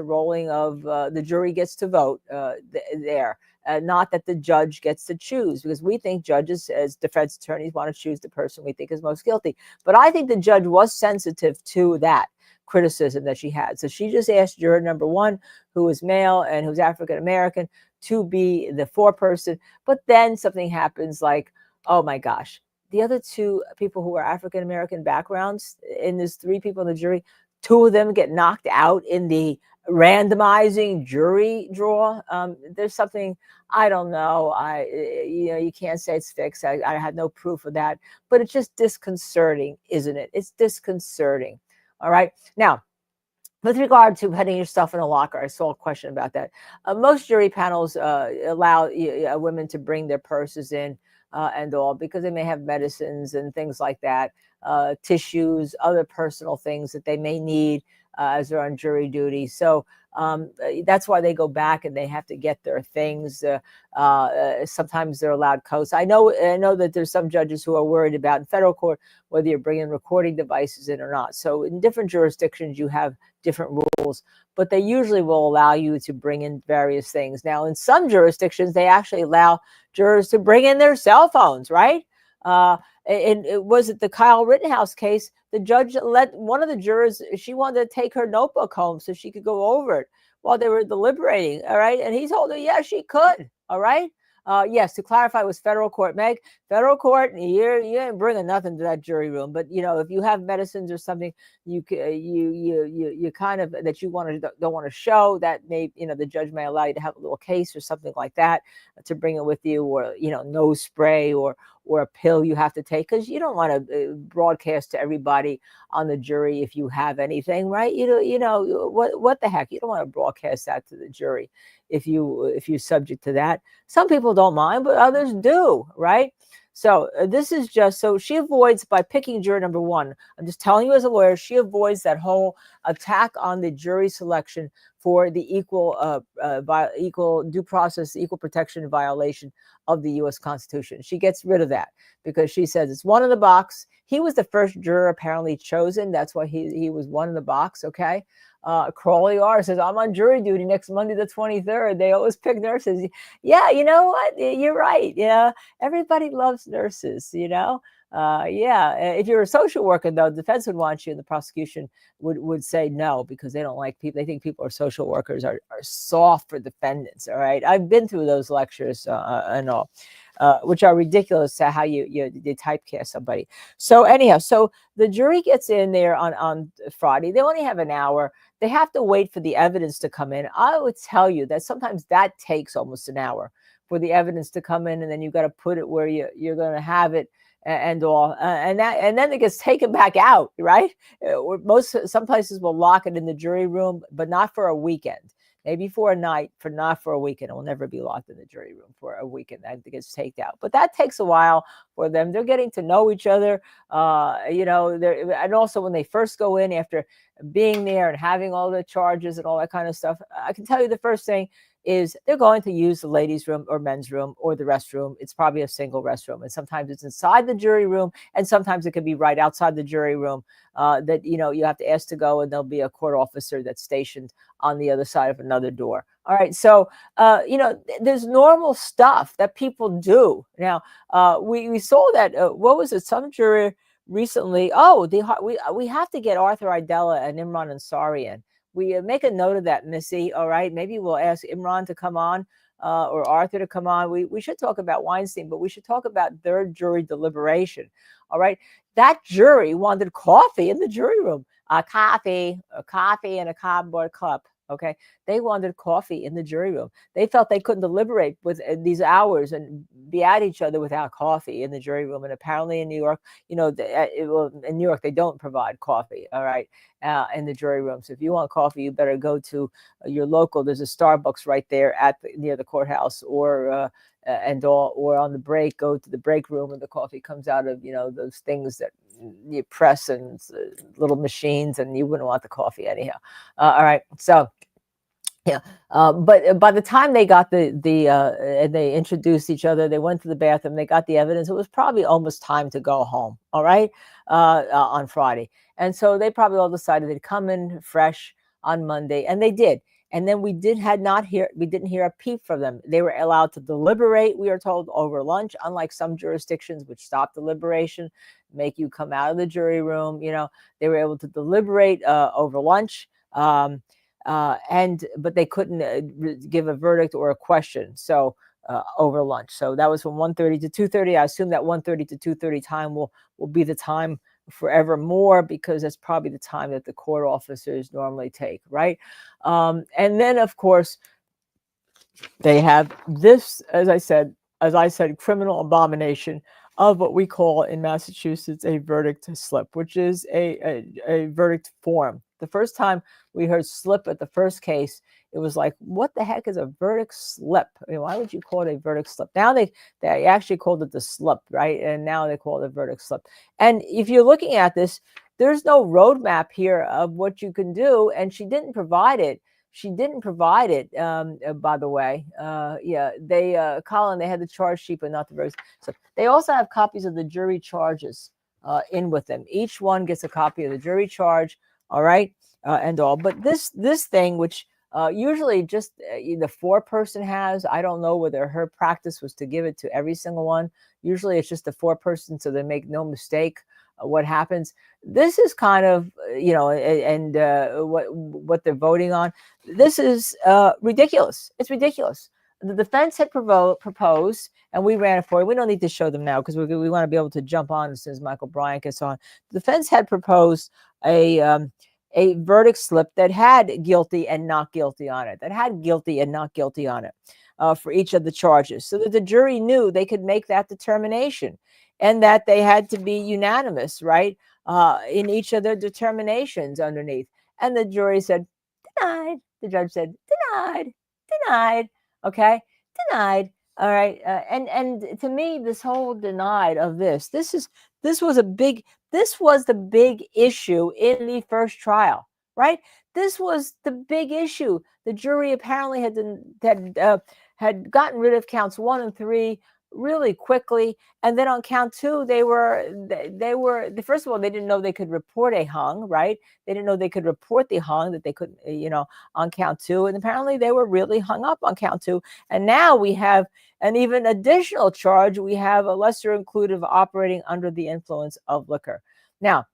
rolling of the jury gets to vote there. Not that the judge gets to choose, because we think judges as defense attorneys want to choose the person we think is most guilty. But I think the judge was sensitive to that criticism that she had. So she just asked juror number 1, who was male and who's African American, to be the foreperson. But then something happens like, oh my gosh, the other 2 people who are African American backgrounds, and there's 3 people in the jury, 2 of them get knocked out in the randomizing jury draw. There's something, I don't know. You can't say it's fixed. I had no proof of that, but it's just disconcerting, isn't it? It's disconcerting. All right. Now, with regard to putting your stuff in a locker, I saw a question about that. Most jury panels allow women to bring their purses in and all, because they may have medicines and things like that, tissues, other personal things that they may need as they're on jury duty. So that's why they go back and they have to get their things. Sometimes they're allowed coats. I know that there's some judges who are worried about in federal court whether you're bringing recording devices in or not. So in different jurisdictions, you have different rules, but they usually will allow you to bring in various things. Now, in some jurisdictions, they actually allow jurors to bring in their cell phones, right? and it was it the Kyle Rittenhouse case. The judge let one of the jurors, she wanted to take her notebook home so she could go over it while they were deliberating. All right. And he told her, yeah, she could. All right. Yes, to clarify, it was federal court, Meg. Federal court, you ain't bringing nothing to that jury room. But if you have medicines or something, you kind of that you don't want to show, that may the judge may allow you to have a little case or something like that to bring it with you, or nose spray or a pill you have to take, because you don't want to broadcast to everybody on the jury if you have anything, right? What the heck? You don't want to broadcast that to the jury if you're subject to that. Some people don't mind, but others do, right? So this is just so she avoids, by picking juror number one. I'm just telling you as a lawyer, she avoids that whole attack on the jury selection for the equal due process, equal protection violation of the U.S. Constitution. She gets rid of that because she says it's one in the box. He was the first juror apparently chosen. That's why he was one in the box. Okay. Crawley R says, I'm on jury duty next Monday, the 23rd. They always pick nurses. Yeah, you know what? You're right. Yeah, everybody loves nurses, if you're a social worker, though, the defense would want you, and the prosecution would say no, because they don't like people. They think people are social workers are soft for defendants. All right. I've been through those lectures and all. Which are ridiculous to how you typecast somebody. So anyhow, so the jury gets in there on Friday. They only have an hour. They have to wait for the evidence to come in. I would tell you that sometimes that takes almost an hour for the evidence to come in, and then you got to put it where you're going to have it and all, and then it gets taken back out, right? Some places will lock it in the jury room, but not for a weekend. Maybe for a night, not for a weekend. It will never be locked in the jury room for a weekend. That gets taken out. But that takes a while for them. They're getting to know each other, and also when they first go in after being there and having all the charges and all that kind of stuff, I can tell you the first thing is they're going to use the ladies' room or men's room or the restroom. It's probably a single restroom. And sometimes it's inside the jury room, and sometimes it could be right outside the jury room that, you have to ask to go, and there'll be a court officer that's stationed on the other side of another door. All right. So, there's normal stuff that people do. Now, we saw that, what was it? Some jury recently, we have to get Arthur Idella and Imran Ansari in. We make a note of that, Missy. All right. Maybe we'll ask Imran to come on or Arthur to come on. We should talk about Weinstein, but we should talk about their jury deliberation. All right. That jury wanted coffee in the jury room, a coffee and a cardboard cup. Okay. They wanted coffee in the jury room. They felt they couldn't deliberate with these hours and be at each other without coffee in the jury room. And apparently in New York, in New York, they don't provide coffee. All right. In the jury room. So if you want coffee, you better go to your local. There's a Starbucks right there near the courthouse, or on the break, go to the break room, and the coffee comes out of, those things that you press and little machines, and you wouldn't want the coffee anyhow. All right. So, yeah. But by the time they got and they introduced each other, they went to the bathroom, they got the evidence. It was probably almost time to go home. All right. On Friday. And so they probably all decided they'd come in fresh on Monday, and they did. And then we didn't hear a peep from them. They were allowed to deliberate, we are told, over lunch, unlike some jurisdictions which stop deliberation, make you come out of the jury room. They were able to deliberate over lunch, but they couldn't give a verdict or a question. So over lunch. So that was from 1:30 to 2:30. I assume that 1:30 to 2:30 time will be the time forevermore, because that's probably the time that the court officers normally take, right? And then, of course, they have this, as I said, criminal abomination of what we call in Massachusetts a verdict slip, which is a verdict form. The first time we heard slip at the first case, it was like, what the heck is a verdict slip? Why would you call it a verdict slip? Now they actually called it the slip, right? And now they call it a verdict slip. And if you're looking at this, there's no roadmap here of what you can do, and she didn't provide it. By the way. Colin, they had the charge sheet, but not the verdict. So they also have copies of the jury charges in with them. Each one gets a copy of the jury charge. All right. And all. But this thing, which Usually just the foreperson has. I don't know whether her practice was to give it to every single one. Usually it's just the foreperson, so they make no mistake what happens. This is kind of, and what they're voting on. This is ridiculous. It's ridiculous. The defense had proposed, and we ran it for it. We don't need to show them now because we want to be able to jump on as soon as Michael Bryant gets on. The defense had proposed a verdict slip that had guilty and not guilty on it, for each of the charges, so that the jury knew they could make that determination and that they had to be unanimous, right, in each of their determinations underneath. And the jury said, denied. The judge said, denied. Okay, denied. All right. And to me, this whole denied of this was the big issue in the first trial, right? This was the big issue. The jury apparently had gotten rid of counts 1 and 3 really quickly, and then on count 2 they were first of all, they didn't know they could report a hung, right? They didn't know they could report the hung, that they could, on count 2, and apparently they were really hung up on count 2. And now we have an even additional charge. We have a lesser included of operating under the influence of liquor. Now,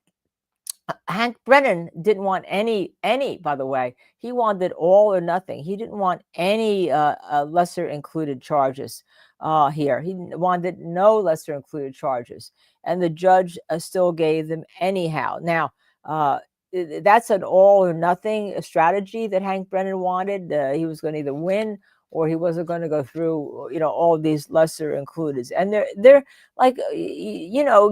Hank Brennan didn't want any, by the way, he wanted all or nothing. He didn't want any lesser included charges here. He wanted no lesser included charges. And the judge still gave them anyhow. Now, that's an all or nothing strategy that Hank Brennan wanted. He was going to either win or he wasn't going to go through, all these lesser included. And they're like,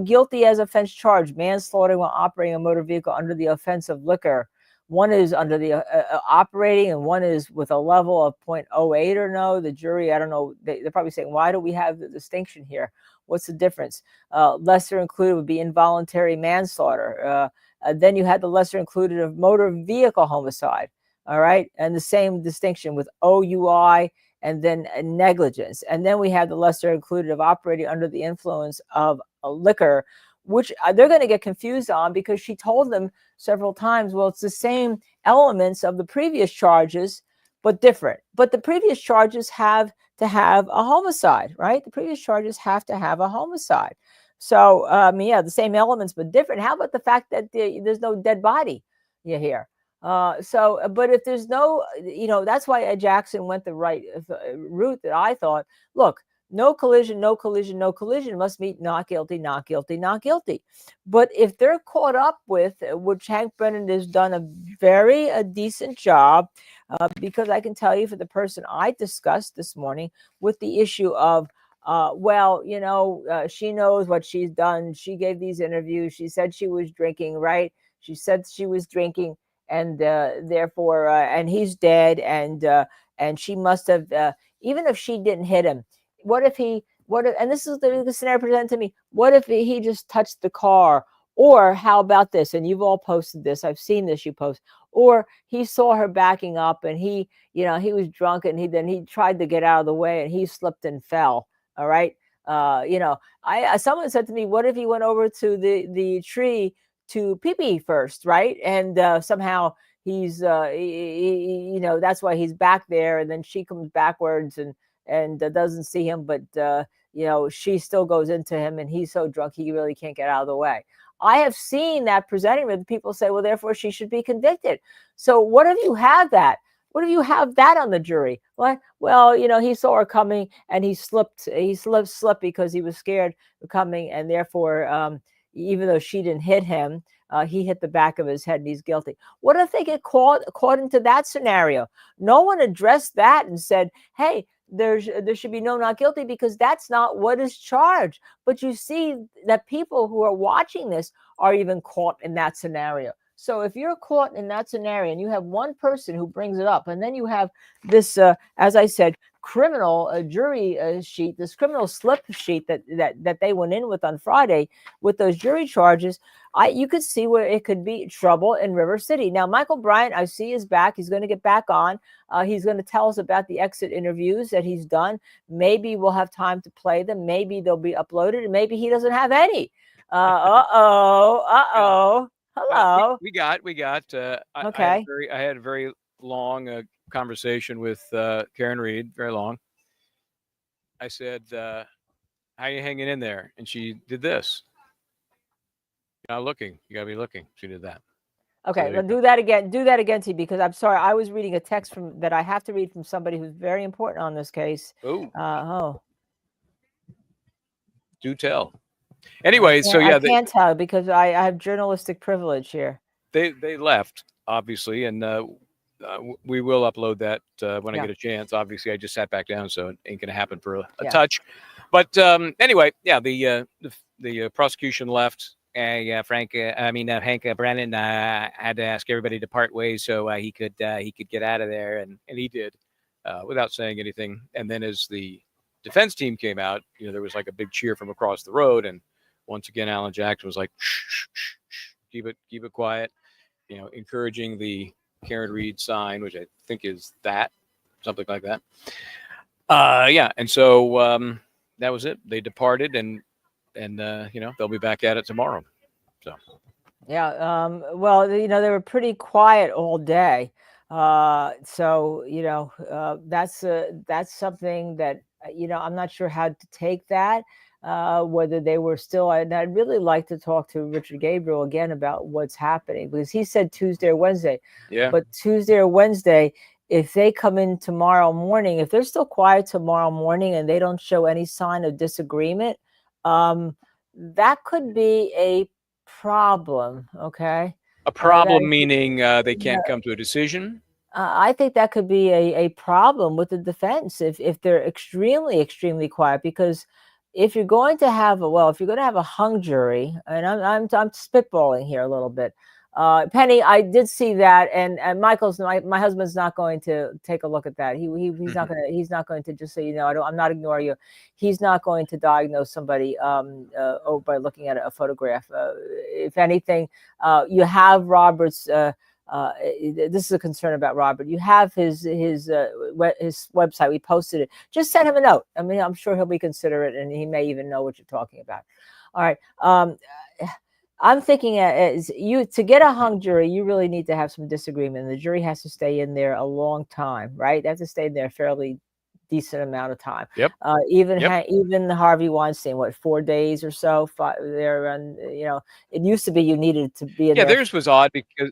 guilty as offense charged, manslaughter while operating a motor vehicle under the offense of liquor. One is under the operating, and one is with a level of 0.08 or no. The jury, I don't know, they're probably saying, why do we have the distinction here? What's the difference? Lesser included would be involuntary manslaughter. Then you had the lesser included of motor vehicle homicide. All right. And the same distinction with OUI and then negligence. And then we have the lesser included of operating under the influence of a liquor, which they're going to get confused on because she told them several times, well, it's the same elements of the previous charges, but different. But the previous charges have to have a homicide, right? The previous charges have to have a homicide. So, the same elements, but different. How about the fact that there's no dead body here? But if there's no, that's why Jackson went the right route that I thought, look, no collision must mean not guilty. But if they're caught up with, which Hank Brennan has done a very decent job, because I can tell you for the person I discussed this morning with the issue of, she knows what she's done. She gave these interviews. She said she was drinking, right? She said she was drinking. And therefore, and he's dead, and she must have, even if she didn't hit him, and this is the scenario presented to me, what if he just touched the car? Or how about this? And you've all posted this. I've seen this you post. Or he saw her backing up, and he was drunk, and he tried to get out of the way, and he slipped and fell. All right. Someone said to me, what if he went over to the tree to pee first, right? And somehow he's, that's why he's back there. And then she comes backwards and doesn't see him, but she still goes into him, and he's so drunk he really can't get out of the way. I have seen that presenting with people say, well, therefore she should be convicted. So what if you have that? What if you have that on the jury? What? Well, he saw her coming, and he slipped because he was scared of coming, and therefore, even though she didn't hit him, he hit the back of his head, and he's guilty. What if they get caught into that scenario? No one addressed that and said, hey, there should be no not guilty, because that's not what is charged. But you see that people who are watching this are even caught in that scenario. So if you're caught in that scenario and you have one person who brings it up, and then you have this, as I said, criminal jury sheet, this criminal slip sheet that they went in with on Friday with those jury charges, you could see where it could be trouble in River City. Now, Michael Bryant, I see, is back. He's going to get back on. He's going to tell us about the exit interviews that he's done. Maybe we'll have time to play them. Maybe they'll be uploaded, and maybe he doesn't have any. Hello. We got. Okay. I had a very long conversation with Karen Reed, very long. I said, "How are you hanging in there?" And she did this. You're not looking. You gotta be looking. She did that. Okay, there you let's do that again. Do that again, T, because I'm sorry. I was reading a text from that I have to read from somebody who's very important on this case. Oh. Do tell. Anyway, so I yeah, can't tell because I have journalistic privilege here. they left obviously, and we will upload that when I Yeah. get a chance. Obviously, I just sat back down, so it ain't gonna happen for a Yeah. touch. But anyway, yeah, the prosecution left. Hank Brennan had to ask everybody to part ways so he could get out of there, and he did without saying anything. And then as the defense team came out, there was like a big cheer from across the road, and once again, Alan Jackson was like, shh, shh, shh, shh, keep it quiet, encouraging the Karen Reed sign, which I think is something like that. Yeah, and so that was it. They departed, and they'll be back at it tomorrow. So yeah, well, they were pretty quiet all day, so that's something that I'm not sure how to take that, whether they were still. And I'd really like to talk to Richard Gabriel again about what's happening, because he said Tuesday or Wednesday. Yeah. But Tuesday or Wednesday, if they come in tomorrow morning, if they're still quiet tomorrow morning and they don't show any sign of disagreement, that could be a problem. Okay. a problem meaning they can't come to a decision. I think that could be a problem with the defense if they're extremely quiet, because if you're going to have a hung jury, and I'm spitballing here a little bit, Penny, I did see that, and Michael's my husband's not going to take a look at that. He's not going to, just so you know, I'm not ignoring you. He's not going to diagnose somebody by looking at a photograph. If anything, you have Robert's. This is a concern about Robert. You have his website. We posted it. Just send him a note. I mean, I'm sure he'll be considerate, and he may even know what you're talking about. All right. I'm thinking to get a hung jury, you really need to have some disagreement. The jury has to stay in there a long time, right? They have to stay in there a fairly decent amount of time. Yep. Even Harvey Weinstein, 4 days or so? It used to be you needed to be in there. Yeah, theirs was odd because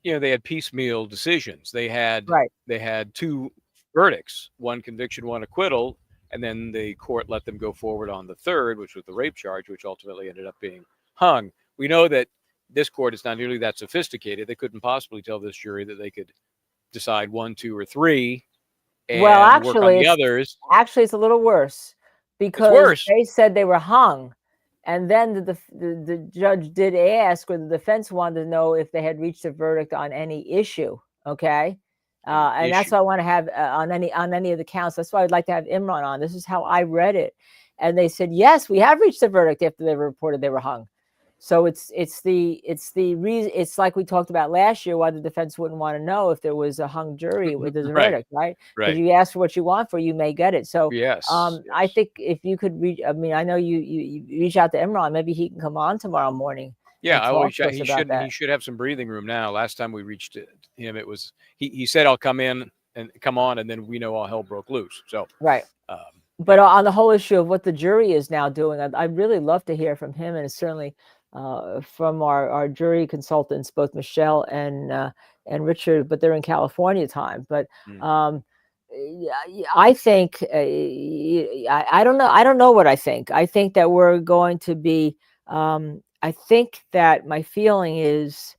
they had piecemeal decisions. They had two verdicts, one conviction, one acquittal, and then the court let them go forward on the third, which was the rape charge, which ultimately ended up being hung. We know that this court is not nearly that sophisticated. They couldn't possibly tell this jury that they could decide 1, 2, or 3 and work on the others. Actually, it's a little worse, because they said they were hung. And then the judge did ask, or the defense wanted to know, if they had reached a verdict on any issue. Okay. And that's what I want to have on any of the counts. That's why I'd like to have Imran on. This is how I read it. And they said, yes, we have reached a verdict after they reported they were hung. So it's the reason. It's like we talked about last year, why the defense wouldn't want to know if there was a hung jury with a verdict, right? Because you ask for what you want for, you may get it. So yes. I think if you could reach, I know you reach out to Imran, maybe he can come on tomorrow morning. Yeah, he should have some breathing room now. Last time we reached him, it was he said, I'll come on, and then we know all hell broke loose. So right. But on the whole issue of what the jury is now doing, I'd really love to hear from him, and certainly from our jury consultants, both Michel and Richard, but they're in California time. But I think I don't know what I think. I think that we're going to be. I think that my feeling is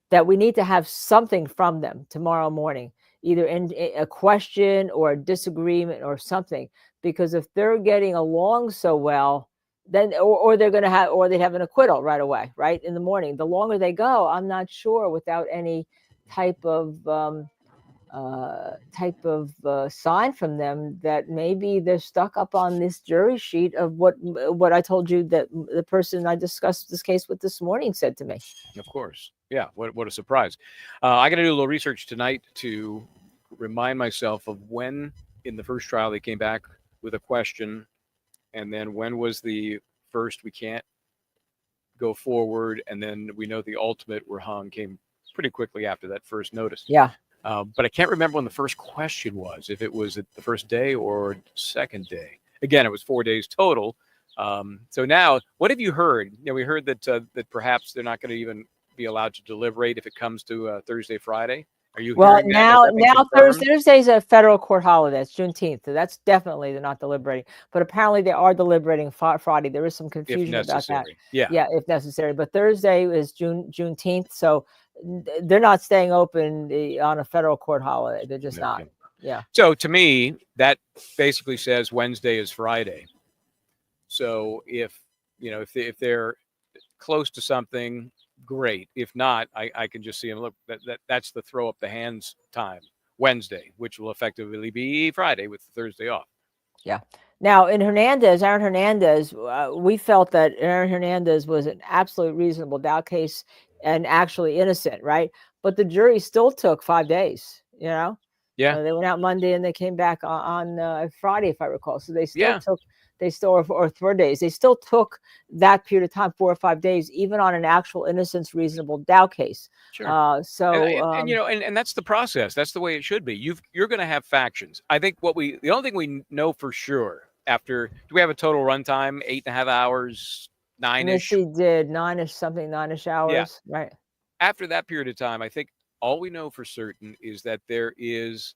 that we need to have something from them tomorrow morning, either in a question or a disagreement or something, because if they're getting along so well, then or they're going to have, or they have an acquittal right away, right in the morning. The longer they go, I'm not sure, without any type of sign from them, that maybe they're stuck up on this jury sheet of what I told you that the person I discussed this case with this morning said to me. Of course. Yeah. What a surprise. I got to do a little research tonight to remind myself of when in the first trial they came back with a question, and then when was the first we can't go forward, and then we know the ultimate we're hung came pretty quickly after that first notice. Yeah. But I can't remember when the first question was, if it was at the first day or second day. Again, it was 4 days total. So now, what have you heard? We heard that that perhaps they're not going to even be allowed to deliberate if it comes to Thursday, Friday. Are you Well, hearing that? Has that been now confirmed? Thursday's a federal court holiday. It's Juneteenth. So that's definitely they're not deliberating. But apparently they are deliberating Friday. There is some If confusion about that. necessary. Yeah. Yeah, if necessary. But Thursday is Juneteenth, so they're not staying open on a federal court holiday. They're just not. Okay. Yeah. So to me, that basically says Wednesday is Friday. So if if they're close to something, great. If not, I can just see them. Look, that's the throw up the hands time, Wednesday, which will effectively be Friday with Thursday off. Yeah. Now in Aaron Hernandez, we felt that Aaron Hernandez was an absolute reasonable doubt case and actually innocent, right? But the jury still took 5 days. Yeah. They went out Monday and they came back on Friday, if I recall. So they still Yeah. took, or 4 days. They still took that period of time, 4 or 5 days, even on an actual innocence, reasonable doubt case. Sure. And And that's the process. That's the way it should be. You're going to have factions. I think the only thing we know for sure after, do we have a total runtime? 8.5 hours, 9-ish? did 9-ish hours, right? After that period of time, I think all we know for certain is that there is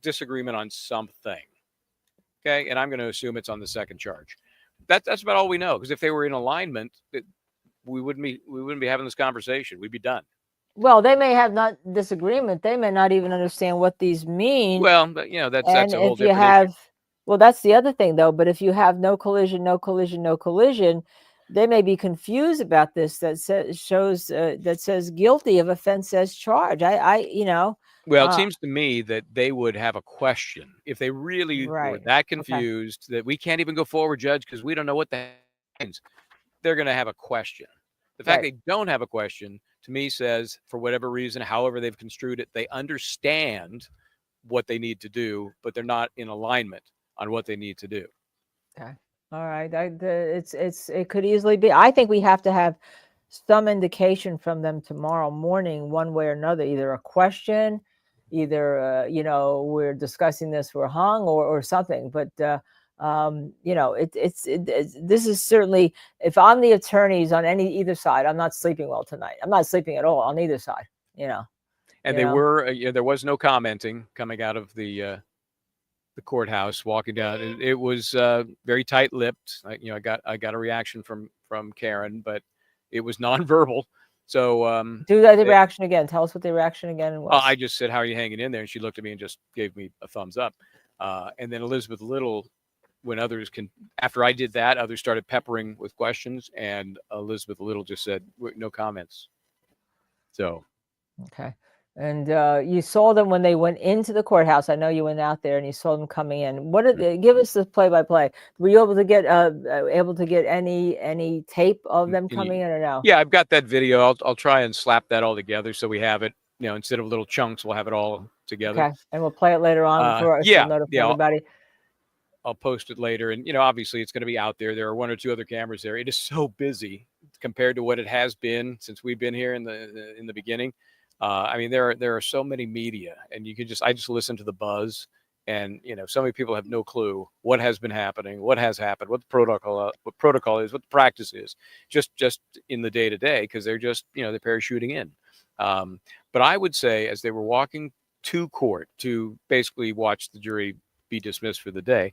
disagreement on something. Okay, and I'm going to assume it's on the second charge. That's about all we know. Because if they were in alignment, we wouldn't be having this conversation. We'd be done. Well, they may have not disagreement. They may not even understand what these mean. Well, but that's a whole if you different have, issue. well, that's the other thing though. But if you have no collision, they may be confused about this. That says guilty of offense as charged. Well, it seems to me that they would have a question if they really were that confused that we can't even go forward, Judge, because we don't know what that means. They're going to have a question. The fact they don't have a question, to me, says for whatever reason, however they've construed it, they understand what they need to do, but they're not in alignment on what they need to do. Okay. All right. It could easily be. I think we have to have some indication from them tomorrow morning, one way or another, either a question, either we're discussing this, we're hung, or something. But this is certainly, if I'm the attorneys on either side, I'm not sleeping well tonight. I'm not sleeping at all on either side. And there was no commenting coming out of the courthouse walking down. It was very tight-lipped. I got a reaction from Karen, but it was nonverbal. So do the reaction again. Tell us what the reaction again was. I just said, "How are you hanging in there?" And she looked at me and just gave me a thumbs up. And then Elizabeth Little, when after I did that, others started peppering with questions, and Elizabeth Little just said, "No comments." So. Okay. And you saw them when they went into the courthouse. I know you went out there and you saw them coming in. What did they give us the play-by-play? Were you able to get any tape of them coming in or no? Yeah, I've got that video. I'll try and slap that all together so we have it. Instead of little chunks, we'll have it all together. Okay, and we'll play it later on for everybody. I'll post it later, and obviously it's going to be out there. There are 1 or 2 other cameras there. It is so busy compared to what it has been since we've been here in the beginning. There are so many media, and I just listen to the buzz, and so many people have no clue what has been happening, what has happened, what the protocol is, what the practice is, just in the day to day, because they're just they're parachuting in. But I would say as they were walking to court to basically watch the jury be dismissed for the day,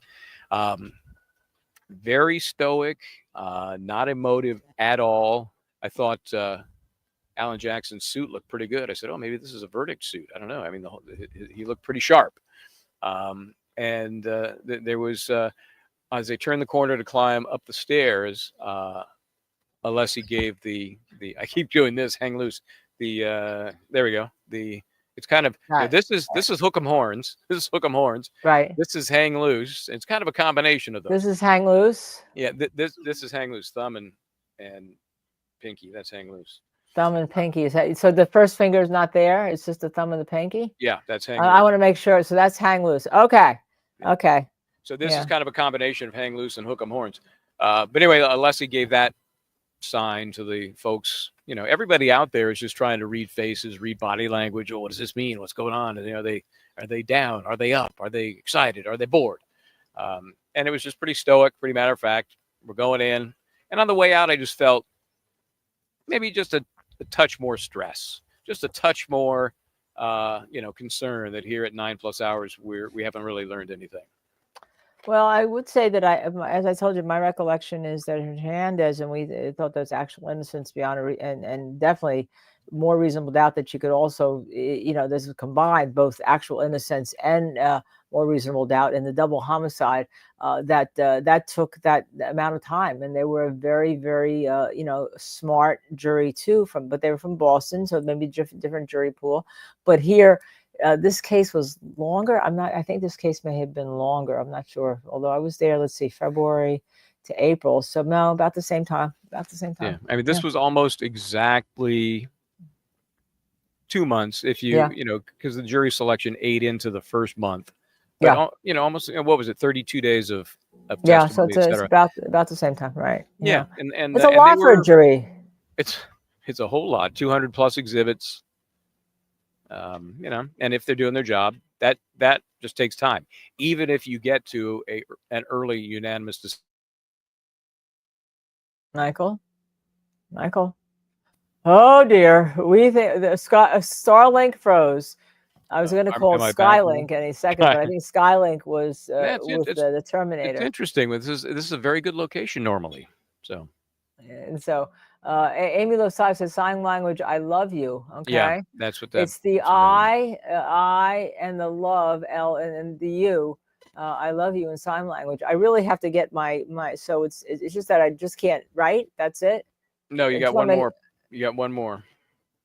very stoic, not emotive at all. I thought Alan Jackson's suit looked pretty good. I said, "Oh, maybe this is a verdict suit." I don't know. He looked pretty sharp. There was, as they turned the corner to climb up the stairs, Alessi gave I keep doing this, hang loose. There we go. It's kind of, this is hook 'em horns. This is hook 'em horns. Right. This is hang loose. It's kind of a combination of those. This is hang loose. Yeah. This is hang loose. Thumb and pinky. That's hang loose. Thumb and pinky. So the first finger is not there. It's just the thumb and the pinky. Yeah, that's hang loose. I want to make sure. So that's hang loose. Okay. Okay. So this is kind of a combination of hang loose and hook 'em horns. But anyway, Alessi gave that sign to the folks everybody out there is just trying to read faces, read body language. Oh, what does this mean? What's going on? And, are they down? Are they up? Are they excited? Are they bored? And it was just pretty stoic, pretty matter of fact. We're going in. And on the way out, I just felt maybe just a touch more stress, just a touch more, concern that here at 9+ hours, we haven't really learned anything. Well, I would say that as I told you, my recollection is that Hernandez and we thought there was actual innocence beyond and definitely more reasonable doubt that you could also, this is combined both actual innocence and more reasonable doubt in the double homicide that took that amount of time. And they were a very, very, smart jury too, but they were from Boston, so maybe different jury pool. But here, this case was longer. I think this case may have been longer. I'm not sure. Although I was there, let's see, February to April. So no, about the same time. Yeah. I mean, this was almost exactly 2 months if because the jury selection ate into the first month. But, almost, what was it? 32 days of testimony, so it's about the same time, right? Yeah. And it's a lot for a jury. It's a whole lot, 200+ exhibits. And if they're doing their job, that just takes time. Even if you get to an early unanimous decision. Michael. Oh dear, we think the Starlink froze. I was going to call it Skylink any second, but I think Skylink was the Terminator. It's interesting. This is a very good location normally. So. And so. Amy Losai says sign language. I love you. Okay. Yeah, that's what it's the I and the love L and the U. I love you in sign language. I really have to get my. So it's just that I just can't write. That's it. No, you got one more. You got one more.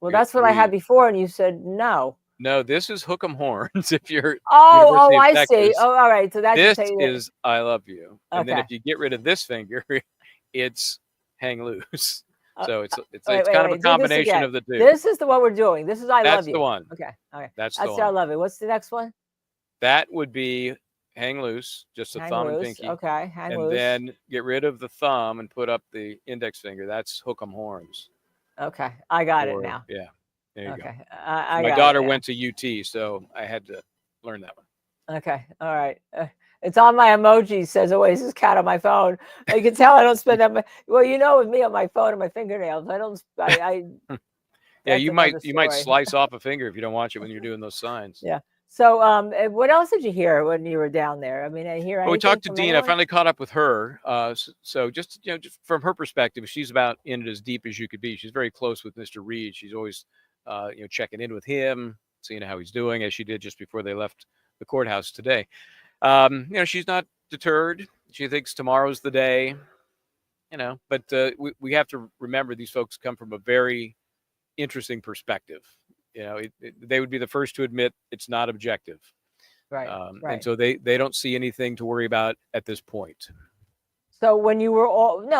Well, that's what I had before, and you said no. No, this is Hook 'em Horns. If you're I see. Oh, all right. So that's this is I love you, and okay. then if you get rid of this finger, it's hang loose. So it's kind of a combination of the two. This is the one we're doing. This is I love you. That's the one. Okay. That's the one. I love it. What's the next one? That would be hang loose, just a thumb and pinky. Okay, hang loose. And then get rid of the thumb and put up the index finger. That's Hook 'em Horns. Okay, I got it now. Yeah, there you go. My daughter went to UT, so I had to learn that one. Okay, all right. It's on my emojis, says always this cat on my phone. You can tell I don't spend that much. Well, with me on my phone and my fingernails. Yeah, you might slice off a finger if you don't watch it when you're doing those signs. Yeah. So what else did you hear when you were down there? I mean, I hear we talked to Dean. I finally caught up with her. So just from her perspective, she's about in it as deep as you could be. She's very close with Mr. Reed. She's always checking in with him, seeing how he's doing, as she did just before they left the courthouse today. She's not deterred. She thinks tomorrow's the day, but we have to remember these folks come from a very interesting perspective. They would be the first to admit it's not objective. Right. And so they don't see anything to worry about at this point. So when you were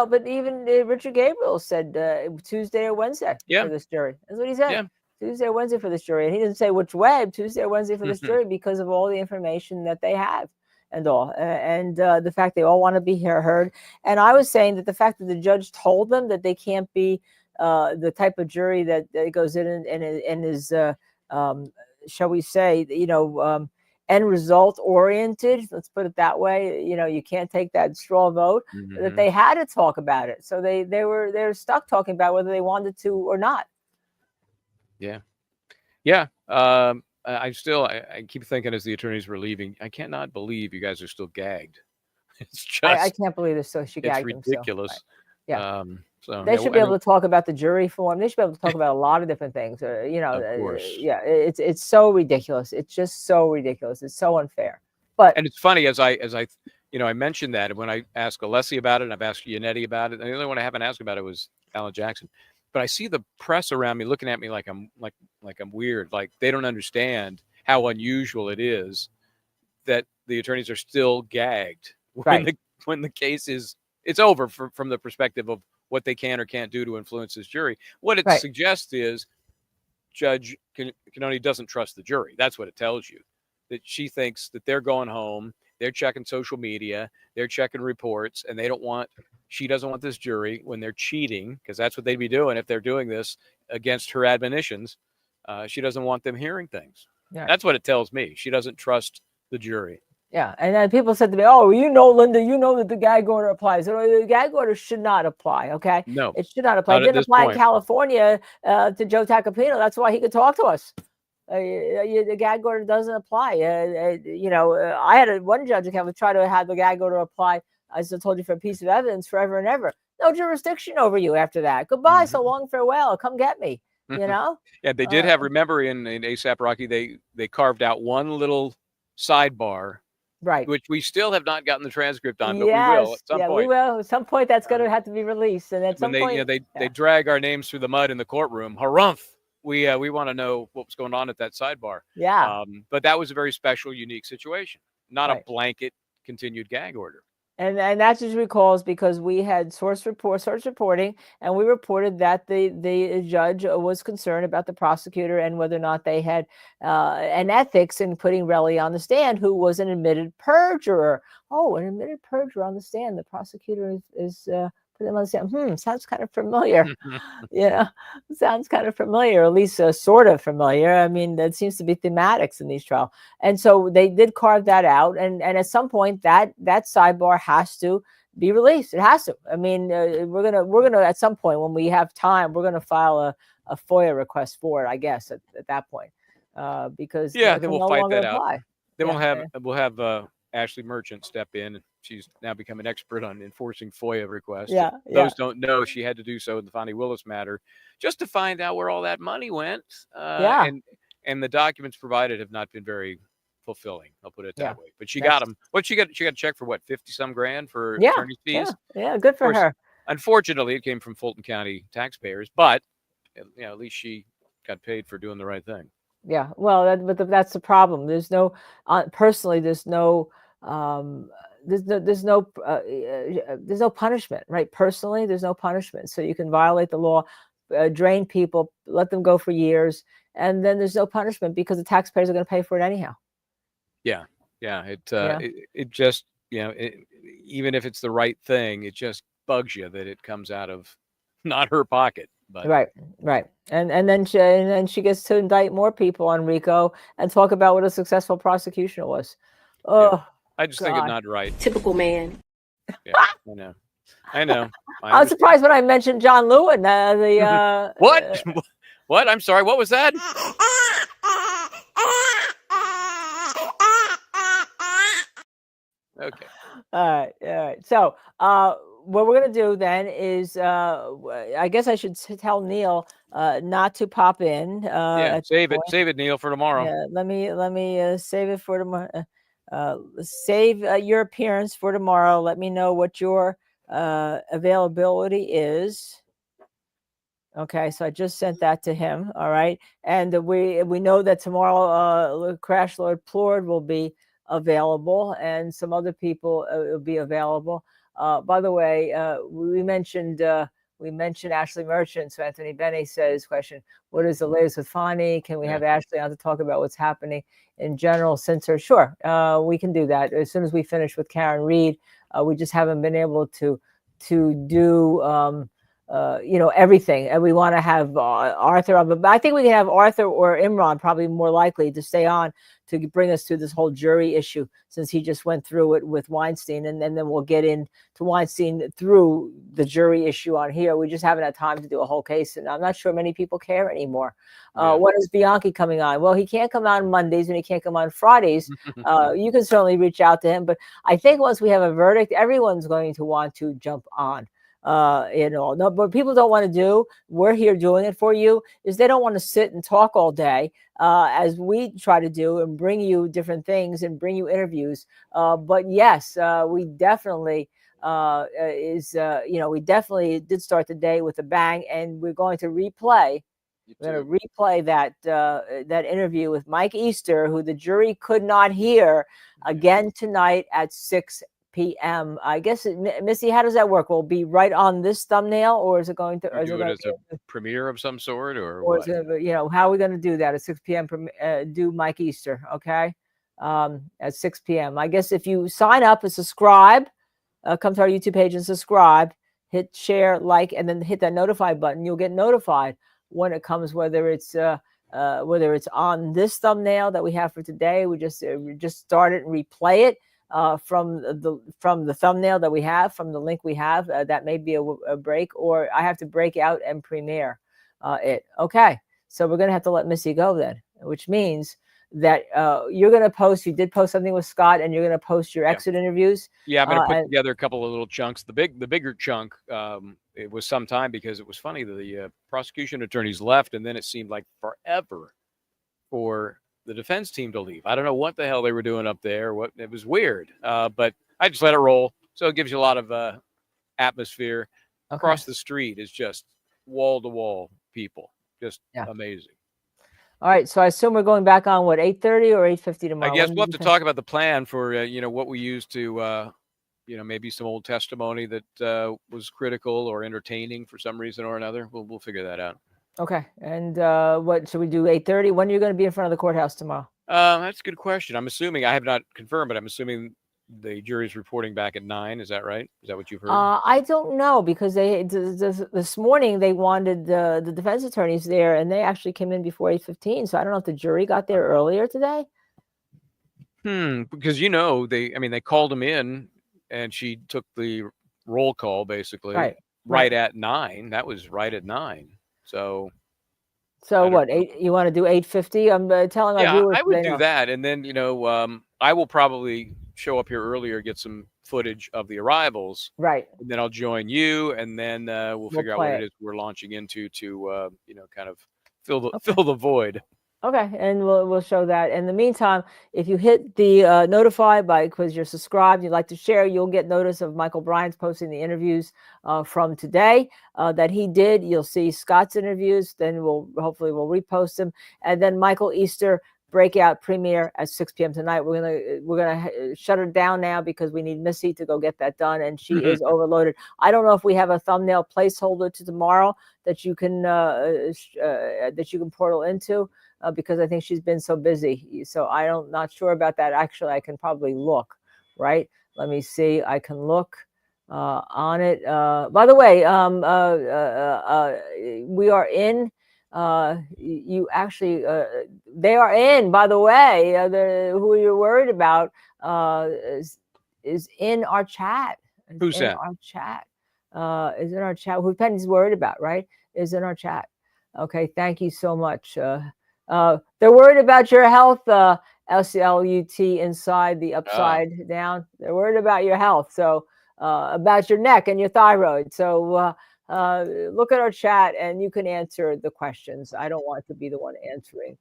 but even Richard Gabriel said Tuesday or Wednesday for this jury. That's what he said. Yeah. Tuesday or Wednesday for this jury. And he didn't say which way, Tuesday or Wednesday for this jury, because of all the information that they have and all. And the fact they all want to be heard. And I was saying that the fact that the judge told them that they can't be the type of jury that goes in and is, shall we say, end result oriented. Let's put it that way. You can't take that straw vote. That they had to talk about it. So they're stuck talking about whether they wanted to or not. Yeah. I keep thinking as the attorneys were leaving, I cannot believe you guys are still gagged. It's just I can't believe this. So she gagged it's ridiculous. Them, so. Yeah. So they should be able to talk about the jury form. They should be able to talk about a lot of different things. Of course. It's so ridiculous. It's just so ridiculous. It's so unfair. And it's funny as I mentioned that when I asked Alessi about it, and I've asked Yannetti about it, and the only one I haven't asked about it was Alan Jackson. But I see the press around me looking at me like I'm weird. Like they don't understand how unusual it is that the attorneys are still gagged when the case it's over from the perspective of what they can or can't do to influence this jury. What it suggests is Judge Cannoni doesn't trust the jury. That's what it tells you. That she thinks that they're going home they're checking social media, they're checking reports, and she doesn't want this jury, when they're cheating, because that's what they'd be doing if they're doing this against her admonitions. She doesn't want them hearing things. Yeah. That's what it tells me. She doesn't trust the jury. Yeah, and then people said to me, "Oh, you know, Linda, you know that the gag order applies." The gag order should not apply. Okay, No, it should not apply. It not at didn't this apply in point. California to Joe Tacopino. That's why he could talk to us. The gag order doesn't apply. I had one judge that would try to have the gag order apply, as I told you, for a piece of evidence forever and ever. No jurisdiction over you after that. Goodbye, so long, farewell. Come get me. You know. Yeah, they did have. Remember, in ASAP Rocky, they carved out one little sidebar. Right. Which we still have not gotten the transcript on, but Yes, we will at some point. we will. At some point, that's going to have to be released, and at some When point, they drag our names through the mud in the courtroom. Harumph. We want to know what was going on at that sidebar. Yeah. But that was a very special, unique situation, not Right. a blanket continued gag order. And that's just recalls because we had source reporting, and we reported that the judge was concerned about the prosecutor and whether or not they had an ethics in putting Relly on the stand, who was an admitted perjurer. Oh, an admitted perjurer on the stand. The prosecutor is put him on the stand. Sounds kind of familiar. Sounds kind of familiar, at least sort of familiar. I mean, that seems to be thematics in these trials. And so they did carve that out. And at some point that sidebar has to be released. It has to. I mean, we're gonna at some point, when we have time, we're gonna file a FOIA request for it, I guess, at that point. Because then it we'll no fight longer that apply. out. Then Yeah. we'll have Ashley Merchant step in. She's now become an expert on enforcing FOIA requests. Yeah, Those don't know, she had to do so in the Fonnie Willis matter, just to find out where all that money went. And the documents provided have not been very fulfilling. I'll put it that way. But she got them. What she got a check for what, 50-some grand for attorney's fees? Yeah, good for her. Unfortunately, it came from Fulton County taxpayers, but at least she got paid for doing the right thing. Yeah, well, that's the problem. There's no personally. There's no punishment, right? Personally, there's no punishment. So you can violate the law, drain people, let them go for years, and then there's no punishment because the taxpayers are going to pay for it anyhow. Yeah. It just even if it's the right thing, it just bugs you that it comes out of not her pocket. But Right. And then she gets to indict more people on RICO and talk about what a successful prosecution was. Oh, I just think it's not right. Typical man. Yeah, I know. I was surprised when I mentioned John Lewin. What? What? I'm sorry. What was that? Okay. All right. So, what we're gonna do then is, I guess I should tell Neil not to pop in. Save it, Neil, for tomorrow. Yeah, let me save it for tomorrow. Save your appearance for tomorrow. Let me know what your availability is. Okay, so I just sent that to him. All right, and we know that tomorrow Crash Lord Plord will be available, and some other people will be available. By the way, we mentioned Ashley Merchant. So Anthony Benny says, question, what is the latest with Fonnie? Can we have Ashley on to talk about what's happening in general since her? Sure, we can do that as soon as we finish with Karen Reed. We just haven't been able to do everything, and we want to have Arthur on, but I think we can have Arthur or Imran probably more likely to stay on to bring us through this whole jury issue, since he just went through it with Weinstein, and then we'll get into Weinstein through the jury issue on here. We just haven't had time to do a whole case, and I'm not sure many people care anymore. When is Bianchi coming on? Well, he can't come on Mondays and he can't come on Fridays. You can certainly reach out to him, but I think once we have a verdict, everyone's going to want to jump on. No, but people don't want to do, we're here doing it for you, is they don't want to sit and talk all day, as we try to do, and bring you different things and bring you interviews. But yes, we definitely we definitely did start the day with a bang, and we're going to replay. We're going to replay that interview with Mike Easter, who the jury could not hear, again tonight at 6 p.m. I guess, Missy, how does that work? Will it be right on this thumbnail, or is it going to? Do it as a premiere of some sort, or what? Is it, how are we going to do that at 6 p.m. Do Mike Easter? Okay. at 6 p.m. I guess if you sign up and subscribe, come to our YouTube page and subscribe, hit share, like, and then hit that notify button. You'll get notified when it comes, whether it's on this thumbnail that we have for today. We just started and replay it from the thumbnail that we have, from the link we have. That may be a break, or I have to break out and premiere it. Okay, so we're gonna have to let Missy go then, which means that you're gonna post. You did post something with Scott, and you're gonna post your exit interviews. Yeah, I'm going to put together a couple of little chunks. The bigger chunk, it was some time, because it was funny that the prosecution attorneys left, and then it seemed like forever for the defense team to leave. I don't know what the hell they were doing up there. It was weird, but I just let it roll. So it gives you a lot of atmosphere. Okay. Across the street is just wall to wall people, just amazing. All right, so I assume we're going back on what, 8:30 or 8:50 tomorrow? I guess When we'll do have you to talk about the plan for what we use to maybe some old testimony that was critical or entertaining for some reason or another. We'll figure that out. Okay, and what should we do? 8:30. When are you going to be in front of the courthouse tomorrow? That's a good question. I'm assuming, I have not confirmed, but I'm assuming the jury's reporting back at 9. Is that right? Is that what you've heard? I don't know, because this morning they wanted the defense attorneys there, and they actually came in before 8:15. So I don't know if the jury got there earlier today. Because they called him in, and she took the roll call basically right at 9. That was right at 9. So what? You want to do 8:50? I'm telling our viewers. I would do that, and then I will probably show up here earlier, get some footage of the arrivals, right? And then I'll join you, and then we'll figure out what it is we're launching into to kind of fill the void. Okay, and we'll show that. In the meantime, if you hit the notify because you're subscribed, you'd like to share, you'll get notice of Michael Bryant's posting the interviews from today that he did. You'll see Scott's interviews. Then we'll repost them, and then Michael Easter breakout premiere at 6 p.m. tonight. We're gonna shut her down now because we need Missy to go get that done, and she is overloaded. I don't know if we have a thumbnail placeholder to tomorrow that you can portal into. Because I think she's been so busy. So not sure about that. Actually, I can probably look, right? Let me see. I can look on it. By the way, we are in. You actually, they are in. By the way, who you're worried about is in our chat. Who's that? Our chat is in our chat. Who Penny's worried about, right? Is in our chat. Okay, thank you so much. They're worried about your health, SLUT inside the upside down. They're worried about your health. So about your neck and your thyroid. So look at our chat and you can answer the questions. I don't want to be the one answering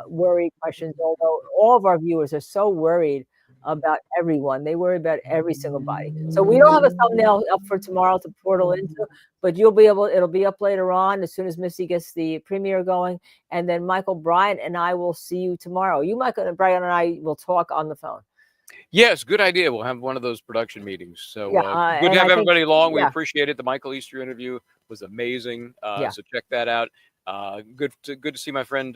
worry questions, although all of our viewers are so worried about everyone. They worry about every single body. So we don't have a thumbnail up for tomorrow to portal into, but it'll be up later on as soon as Missy gets the premiere going. And then Michael Bryant and I will see you tomorrow. You, Michael Bryant, and I will talk on the phone. Yes, good idea. We'll have one of those production meetings. So good to have everybody along. We appreciate it. The Michael Easter interview was amazing. So check that out. Good to see my friend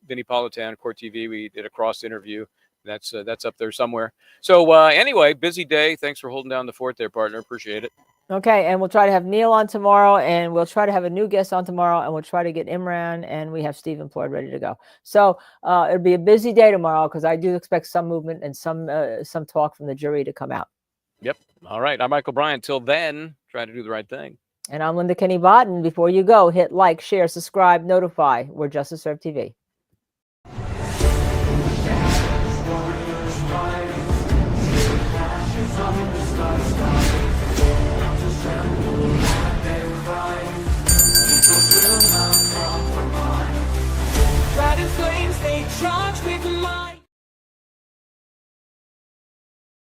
Vinny Politan, Court TV. We did a cross interview. That's up there somewhere. So anyway, busy day. Thanks for holding down the fort there, partner. Appreciate it. Okay, and we'll try to have Neil on tomorrow, and we'll try to have a new guest on tomorrow, and we'll try to get Imran, and we have Steve employed ready to go. So it'll be a busy day tomorrow because I do expect some movement and some talk from the jury to come out. Yep. All right. I'm Michael Bryant. Till then, try to do the right thing. And I'm Linda Kenny Botten. Before you go, hit like, share, subscribe, notify. We're Justice Served TV.